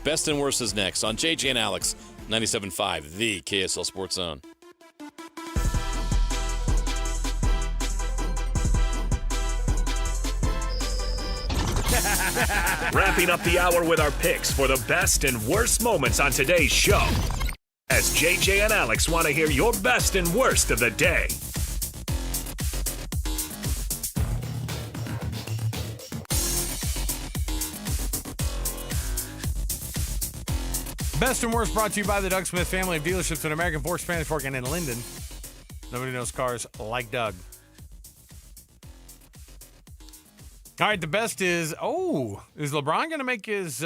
Best and worst is next on JJ and Alex, 97.5, the KSL Sports Zone. Wrapping up the hour with our picks for the best and worst moments on today's show. As JJ and Alex want to hear your best and worst of the day. Best and worst brought to you by the Doug Smith family of dealerships in American Fork, Spanish Fork, and in Linden. Nobody knows cars like Doug. All right, the best is LeBron going to make his is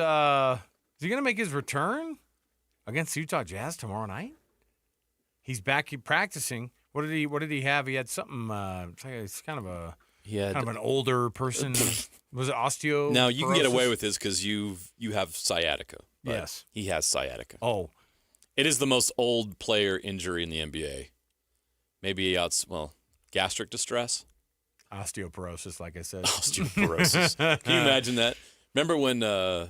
he going to make his return against Utah Jazz tomorrow night? He's back practicing. What did he have? He had something it's kind of an older person. Was it osteo? Now, you can get away with this because you have sciatica. Yes. He has sciatica. Oh. It is the most old player injury in the NBA. Maybe gastric distress. Osteoporosis, like I said. Osteoporosis. Can you imagine that? Remember when, was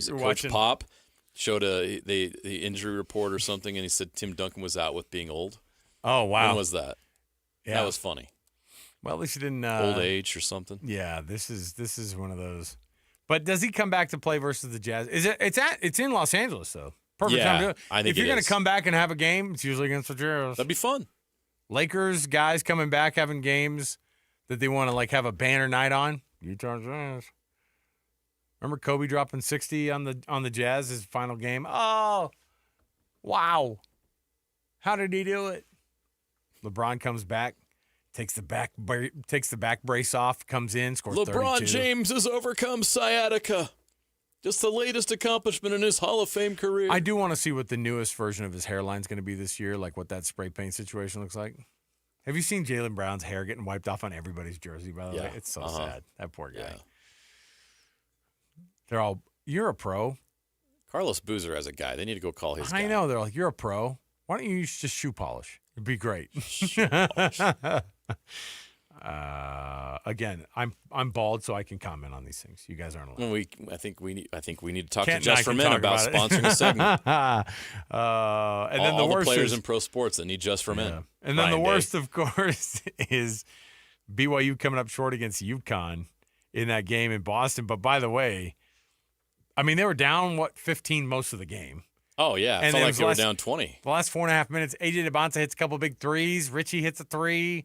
it Coach Pop showed the injury report or something, and he said Tim Duncan was out with being old? Oh, wow. When was that? Yeah. That was funny. Well, at least he didn't. Old age or something. Yeah, this is one of those. But does he come back to play versus the Jazz? It's in Los Angeles though. Perfect time to do it. I think if you're going to come back and have a game, it's usually against the Jazz. That'd be fun. Lakers guys coming back having games that they want to like have a banner night on. Utah Jazz. Remember Kobe dropping 60 on the Jazz, his final game? Oh, wow. How did he do it? LeBron comes back, takes the back brace off, comes in, scores 32. LeBron James has overcome sciatica. Just the latest accomplishment in his Hall of Fame career. I do want to see what the newest version of his hairline is going to be this year, like what that spray paint situation looks like. Have you seen Jaylen Brown's hair getting wiped off on everybody's jersey, by the way? It's so sad. That poor guy. Yeah. They're all, you're a pro. Carlos Boozer as a guy. They need to go call his guy. I know. They're like, you're a pro. Why don't you use just shoe polish? It'd be great. Shoe polish. Again, I'm bald, so I can comment on these things. You guys aren't allowed. I think we need to talk Kent to Just for Men about sponsoring a segment. And then all the worst the players is, in pro sports that need Just for Men. And then the worst, of course, is BYU coming up short against UConn in that game in Boston. But by the way, I mean, they were down, 15 most of the game. Oh, yeah. It felt like they were down 20. The last 4.5 minutes, AJ DeBonta hits a couple big threes. Richie hits a three.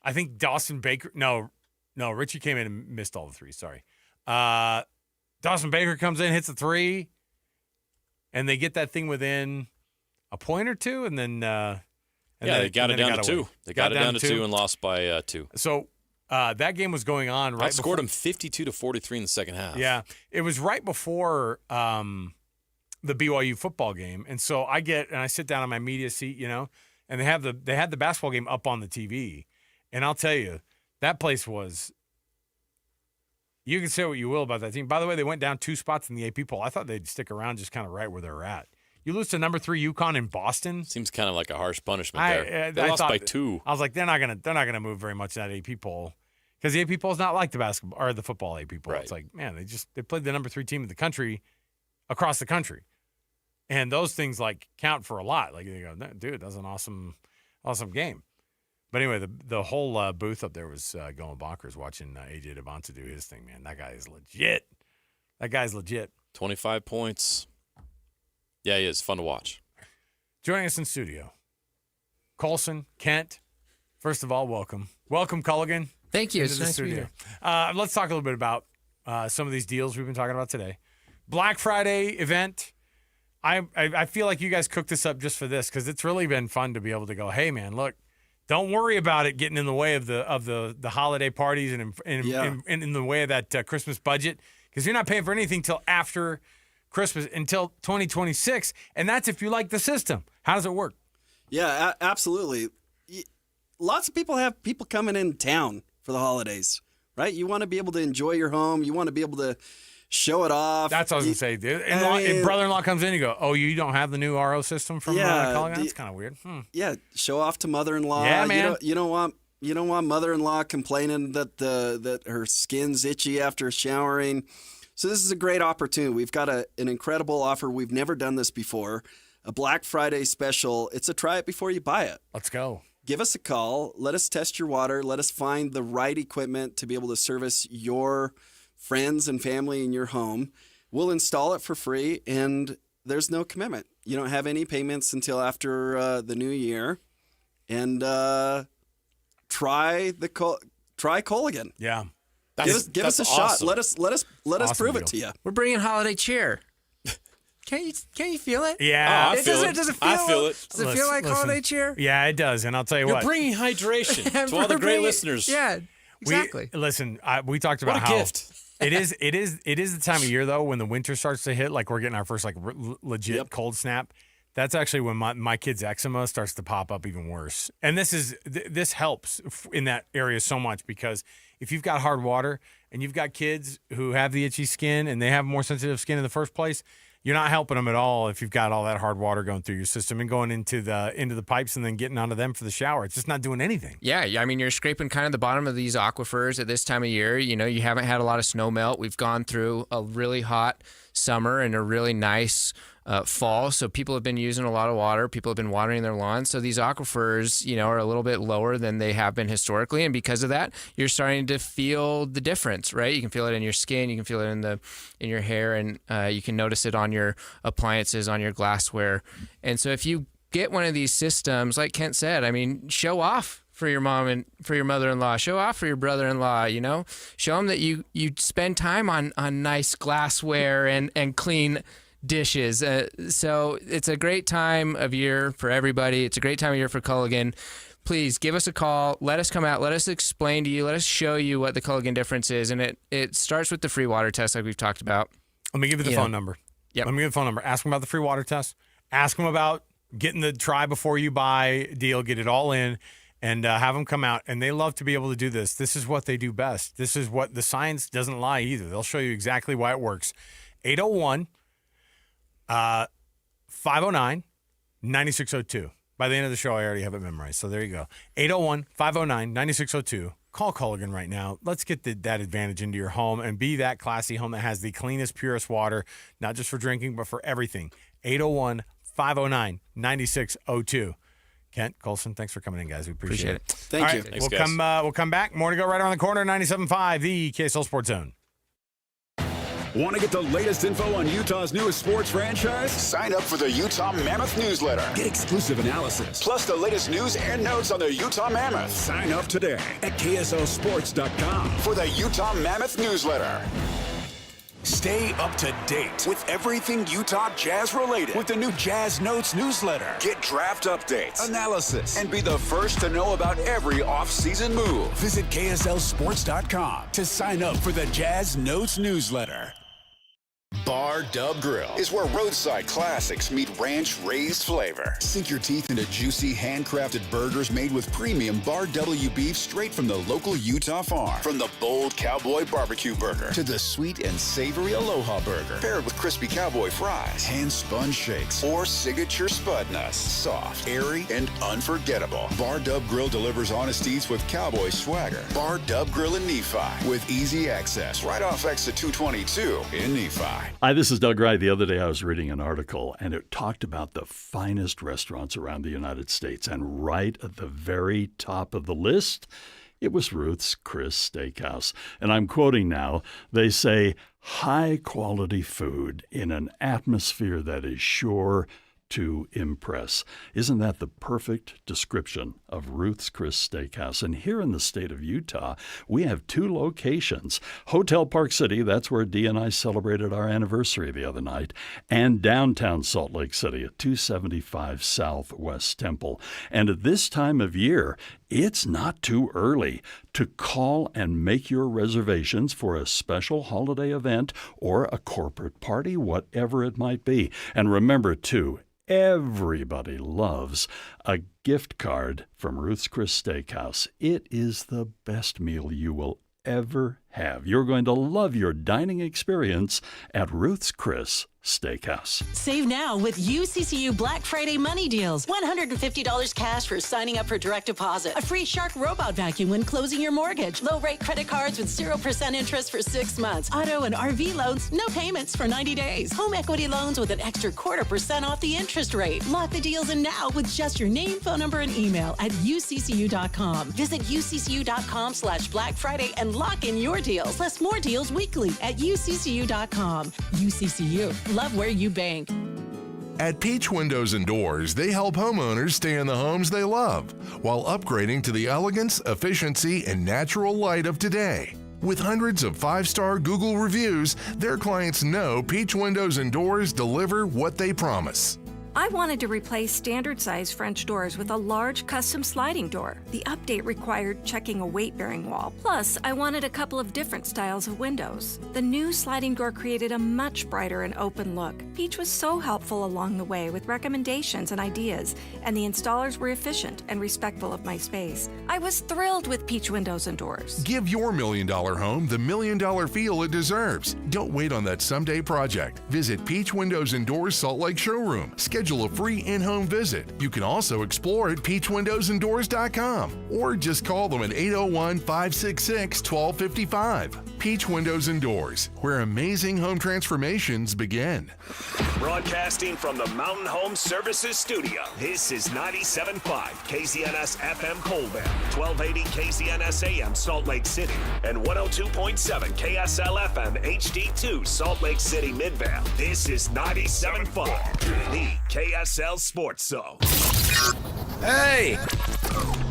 I think Dawson Baker – no, Richie came in and missed all the threes. Sorry. Dawson Baker comes in, hits a three, and they get that thing within a point or two, and then they got it down to 2. They got it down to 2 and lost by 2. So that game was going on right before. Outscored them 52-43 in the second half. Yeah. It was right before the BYU football game. And so I sit down on my media seat, and they had the basketball game up on the TV. And I'll tell you, that place was – you can say what you will about that team. By the way, they went down 2 spots in the AP poll. I thought they'd stick around just kind of right where they're at. You lose to number 3 UConn in Boston. Seems kind of like a harsh punishment there. They lost by 2. I was like, they're not gonna move very much in that AP poll because the AP poll is not like the basketball or the football AP poll. Right. It's like, man, they played the number 3 team in the country across the country, and those things like count for a lot. Like they go, dude, that's an awesome game. But anyway, the whole booth up there was going bonkers watching AJ DeBonta do his thing, man. That guy is legit. 25 points. Yeah, he is. Fun to watch. Joining us in studio, Colson, Kent. First of all, welcome. Welcome, Culligan. Thank you. It's nice to be here. Let's talk a little bit about some of these deals we've been talking about today. Black Friday event. I feel like you guys cooked this up just for this because it's really been fun to be able to go, hey, man, look, don't worry about it getting in the way of the holiday parties and in the way of that Christmas budget because you're not paying for anything till after Christmas until 2026, and that's if you like the system. How does it work? Yeah, absolutely. Lots of people have people coming in town for the holidays, right? You want to be able to enjoy your home. You want to be able to show it off. That's what I was going to say, dude. If brother-in-law comes in, you go, oh, you don't have the new RO system from Colligan? That's kind of weird. Yeah, show off to mother-in-law. Yeah, man. You don't want mother-in-law complaining that her skin's itchy after showering. So this is a great opportunity. We've got an incredible offer. We've never done this before. A Black Friday special. It's a try it before you buy it. Let's go. Give us a call. Let us test your water. Let us find the right equipment to be able to service your friends and family in your home. We'll install it for free, and there's no commitment. You don't have any payments until after the new year. And try Colligan. Yeah. Give us a shot. Let us prove it to you. We're bringing holiday cheer. Can't you feel it? Yeah, I feel it. Does it feel? I feel it. Does it feel like holiday cheer? Yeah, it does. And I'll tell you You're what. bringing hydration to all the great listeners. Yeah, exactly. We talked about what a how gift. It is the time of year though when the winter starts to hit. Like we're getting our first legit cold snap. That's actually when my kid's eczema starts to pop up even worse. And this helps in that area so much because if you've got hard water and you've got kids who have the itchy skin and they have more sensitive skin in the first place, you're not helping them at all if you've got all that hard water going through your system and going into the pipes and then getting onto them for the shower. It's just not doing anything. Yeah, I mean, you're scraping kind of the bottom of these aquifers at this time of year. You know, you haven't had a lot of snow melt. We've gone through a really hot summer and a really nice fall. So people have been using a lot of water. People have been watering their lawns. So these aquifers, are a little bit lower than they have been historically. And because of that, you're starting to feel the difference, right? You can feel it in your skin. You can feel it in your hair, and you can notice it on your appliances, on your glassware. And so if you get one of these systems, like Kent said, show off for your mom and for your mother-in-law, show off for your brother-in-law, show them that you spend time on nice glassware and clean dishes. So it's a great time of year for everybody. It's a great time of year for Culligan. Please give us a call. Let us come out. Let us explain to you. Let us show you what the Culligan difference is. And it starts with the free water test like we've talked about. Let me give you the phone number. Yep. Let me give you the phone number. Ask them about the free water test. Ask them about getting the try before you buy deal. Get it all in. And have them come out, and they love to be able to do this. This is what they do best. This is what the science doesn't lie either. They'll show you exactly why it works. 801-509-9602. By the end of the show, I already have it memorized. So there you go. 801-509-9602. Call Culligan right now. Let's get that advantage into your home and be that classy home that has the cleanest, purest water, not just for drinking, but for everything. 801-509-9602. Kent, Colson, thanks for coming in, guys. We appreciate it. Thank you. Thanks, we'll come back. More to go right around the corner. 97.5, the KSL Sports Zone. Want to get the latest info on Utah's newest sports franchise? Sign up for the Utah Mammoth newsletter. Get exclusive analysis, plus the latest news and notes on the Utah Mammoth. Sign up today at KSLSports.com for the Utah Mammoth newsletter. Stay up to date with everything Utah Jazz related with the new Jazz Notes newsletter. Get draft updates, analysis, and be the first to know about every off-season move. Visit KSLSports.com to sign up for the Jazz Notes newsletter. Bar Dub Grill is where roadside classics meet ranch-raised flavor. Sink your teeth into juicy, handcrafted burgers made with premium Bar W beef straight from the local Utah farm. From the bold cowboy barbecue burger to the sweet and savory Aloha burger, paired with crispy cowboy fries, hand-spun shakes, or signature spud nuts. Soft, airy, and unforgettable. Bar Dub Grill delivers honest eats with cowboy swagger. Bar Dub Grill in Nephi with easy access right off exit 222 in Nephi. Hi, this is Doug Wright. The other day I was reading an article, and it talked about the finest restaurants around the United States. And right at the very top of the list, it was Ruth's Chris Steakhouse. And I'm quoting now. They say, high-quality food in an atmosphere that is sure to impress. Isn't that the perfect description of Ruth's Chris Steakhouse? And here in the state of Utah, we have two locations. Hotel Park City, that's where Dee and I celebrated our anniversary the other night, and downtown Salt Lake City at 275 Southwest Temple. And at this time of year, it's not too early to call and make your reservations for a special holiday event or a corporate party, whatever it might be. And remember, too, everybody loves a gift card from Ruth's Chris Steakhouse. It is the best meal you will ever have. You're going to love your dining experience at Ruth's Chris Steakhouse. Save now with UCCU Black Friday money deals. $150 cash for signing up for direct deposit. A free Shark robot vacuum when closing your mortgage. Low rate credit cards with 0% interest for 6 months. Auto and RV loans, no payments for 90 days. Home equity loans with an extra 0.25% off the interest rate. Lock the deals in now with just your name, phone number, and email at UCCU.com. Visit UCCU.com/Black Friday and lock in your deals. Plus more deals weekly at UCCU.com. UCCU. Love where you bank. At Peach Windows and Doors, they help homeowners stay in the homes they love while upgrading to the elegance, efficiency, and natural light of today. With hundreds of 5-star Google reviews, their clients know Peach Windows and Doors deliver what they promise. I wanted to replace standard-size French doors with a large custom sliding door. The update required checking a weight-bearing wall. Plus, I wanted a couple of different styles of windows. The new sliding door created a much brighter and open look. Peach was so helpful along the way with recommendations and ideas, and the installers were efficient and respectful of my space. I was thrilled with Peach Windows and Doors. Give your $1 million home the $1 million feel it deserves. Don't wait on that someday project. Visit Peach Windows and Doors Salt Lake Showroom. Schedule a free in-home visit. You can also explore at peachwindowsanddoors.com or just call them at 801-566-1255. Peach Windows and Doors, where amazing home transformations begin. Broadcasting from the Mountain Home Services Studio, this is 97.5 KZNS FM Colville, 1280 KZNS AM Salt Lake City, and 102.7 KSL FM HD2 Salt Lake City Midvale. This is 97.5, the KSL Sports Zone. Hey!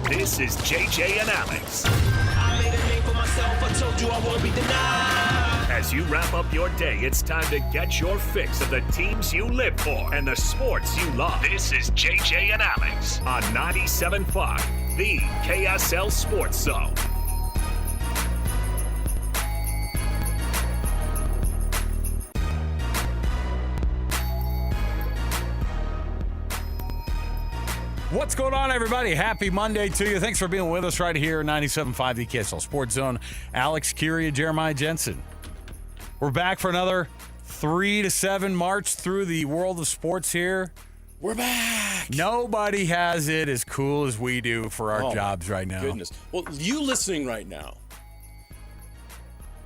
This is JJ and Alex. I made a name for myself, I told you I won't be denied. As you wrap up your day, it's time to get your fix of the teams you live for and the sports you love. This is JJ and Alex on 97.5, the KSL Sports Zone. What's going on, everybody? Happy Monday to you. Thanks for being with us right here at 97.5, the KSL Sports Zone. Alex Curia, Jeremiah Jensen. We're back for another 3 to 7 march through the world of sports here. We're back. Nobody has it as cool as we do for our jobs right now. Goodness. Well, you listening right now.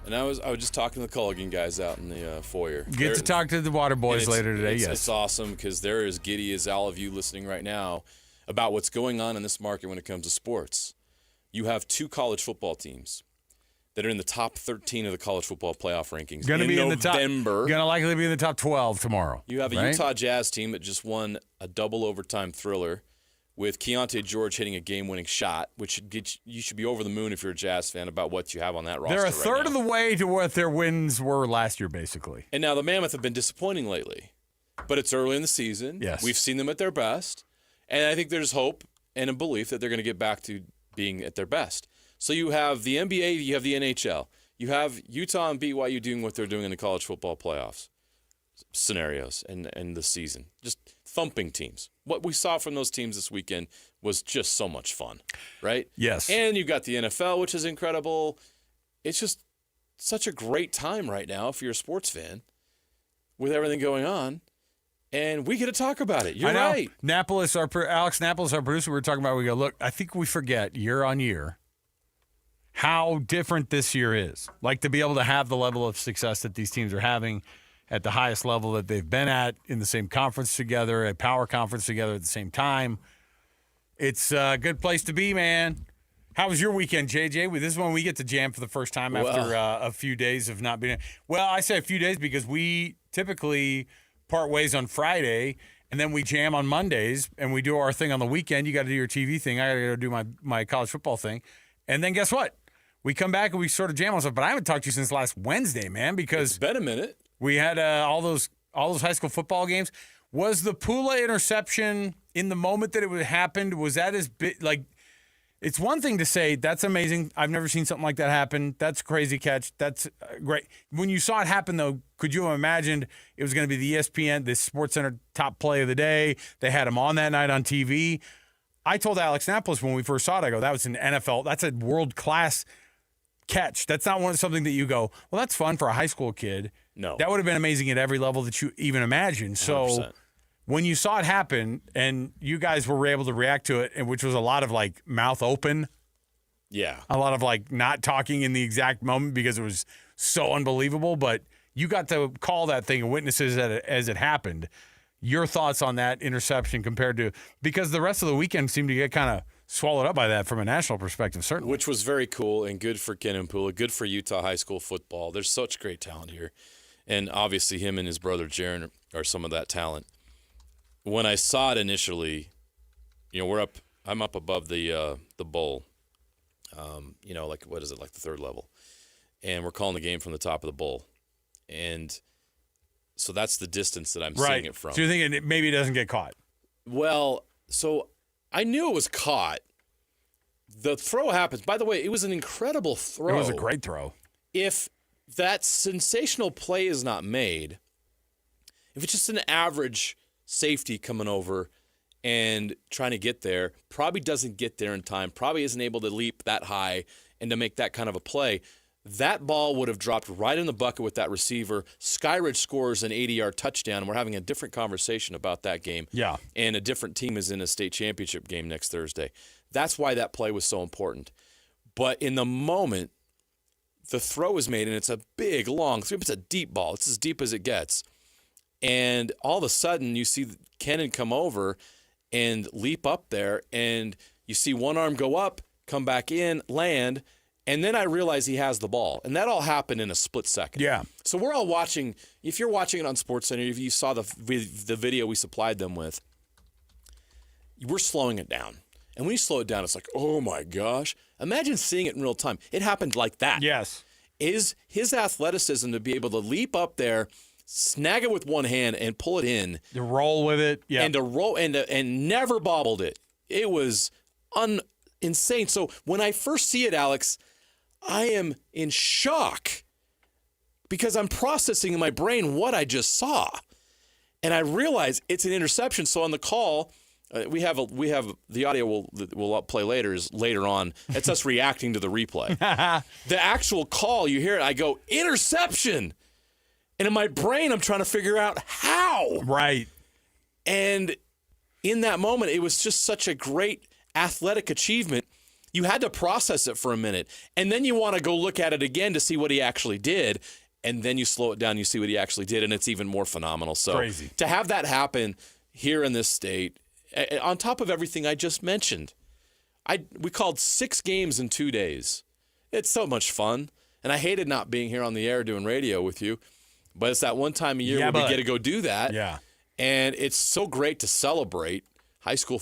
And I was just talking to the Culligan guys out in the foyer. Get to talk to the Water Boys later today, yes. It's awesome because they're as giddy as all of you listening right now about what's going on in this market when it comes to sports. You have 2 college football teams that are in the top 13 of the college football playoff rankings Going to be in November. Going to likely be in the top 12 tomorrow. You have a Utah Jazz team that just won a double overtime thriller with Keontae George hitting a game-winning shot, which you should be over the moon if you're a Jazz fan about what you have on that roster. They're a third of the way to what their wins were last year, basically. And now the Mammoth have been disappointing lately, but it's early in the season. Yes. We've seen them at their best. And I think there's hope and a belief that they're going to get back to being at their best. So you have the NBA, you have the NHL. You have Utah and BYU doing what they're doing in the college football playoffs scenarios and the season. Just thumping teams. What we saw from those teams this weekend was just so much fun, right? Yes. And you've got the NFL, which is incredible. It's just such a great time right now if you're a sports fan with everything going on. And we get to talk about it. You're right. Alex Napolis, our producer, we were talking about, we go, look, I think we forget year on year how different this year is. Like to be able to have the level of success that these teams are having at the highest level that they've been at in the same conference together, a power conference together at the same time. It's a good place to be, man. How was your weekend, JJ? This is when we get to jam for the first time after a few days of not being. Well, I say a few days because we typically part ways on Friday, and then we jam on Mondays, and we do our thing on the weekend. You got to do your TV thing. I got to go do my college football thing. And then guess what? We come back and we sort of jam on stuff. But I haven't talked to you since last Wednesday, man, because it's been a minute. We had all those high school football games. Was the Pula interception in the moment that it happened, was that as big? Like, it's one thing to say, that's amazing. I've never seen something like that happen. That's a crazy catch. That's great. When you saw it happen, though, could you have imagined it was going to be the ESPN, the SportsCenter top play of the day? They had him on that night on TV. I told Alex Napolis when we first saw it, I go, that was an NFL. That's a world-class catch. That's not something that you go, well, that's fun for a high school kid. No. That would have been amazing at every level that you even imagined. So 100%. When you saw it happen and you guys were able to react to it, and which was a lot of like mouth open. Yeah. A lot of like not talking in the exact moment because it was so unbelievable, but you got to call that thing and witnesses as it happened. Your thoughts on that interception compared to, because the rest of the weekend seemed to get kind of swallowed up by that from a national perspective, certainly. Which was very cool and good for Ken Pula, good for Utah high school football. There's such great talent here. And obviously him and his brother Jaron are some of that talent. When I saw it initially, I'm up above the bowl. Like what is it, like the third level. And we're calling the game from the top of the bowl. And so that's the distance that I'm seeing it from. So you're thinking maybe it doesn't get caught. Well, so I knew it was caught. The throw happens. By the way, it was an incredible throw. It was a great throw. If that sensational play is not made, if it's just an average safety coming over and trying to get there, probably doesn't get there in time, probably isn't able to leap that high and to make that kind of a play, that ball would have dropped right in the bucket with that receiver. Skyridge scores an 80-yard touchdown. We're having a different conversation about that game. Yeah. And a different team is in a state championship game next Thursday. That's why that play was so important. But in the moment, the throw is made, and it's a big, long three. It's a deep ball. It's as deep as it gets. And all of a sudden, you see Kennan come over and leap up there, and you see one arm go up, come back in, land, and then I realize he has the ball. And that all happened in a split second. Yeah. So we're all watching. If you're watching it on SportsCenter, if you saw the video we supplied them with, we're slowing it down. And when you slow it down, it's like, oh my gosh. Imagine seeing it in real time. It happened like that. Yes. Is his athleticism to be able to leap up there, snag it with one hand, and pull it in. To roll with it. Yeah. And to roll and never bobbled it. It was insane. So when I first see it, Alex, I am in shock because I'm processing in my brain what I just saw. And I realize it's an interception. So on the call, we have the audio we'll play later is later on. It's us reacting to the replay. The actual call, you hear it, I go, interception. And in my brain, I'm trying to figure out how. Right. And in that moment, it was just such a great athletic achievement. You had to process it for a minute. And then you want to go look at it again to see what he actually did. And then you slow it down, you see what he actually did, and it's even more phenomenal. So crazy. To have that happen here in this state, on top of everything I just mentioned, we called 6 games in 2 days. It's so much fun. And I hated not being here on the air doing radio with you. But it's that one time a year where we get to go do that. Yeah. And it's so great to celebrate high school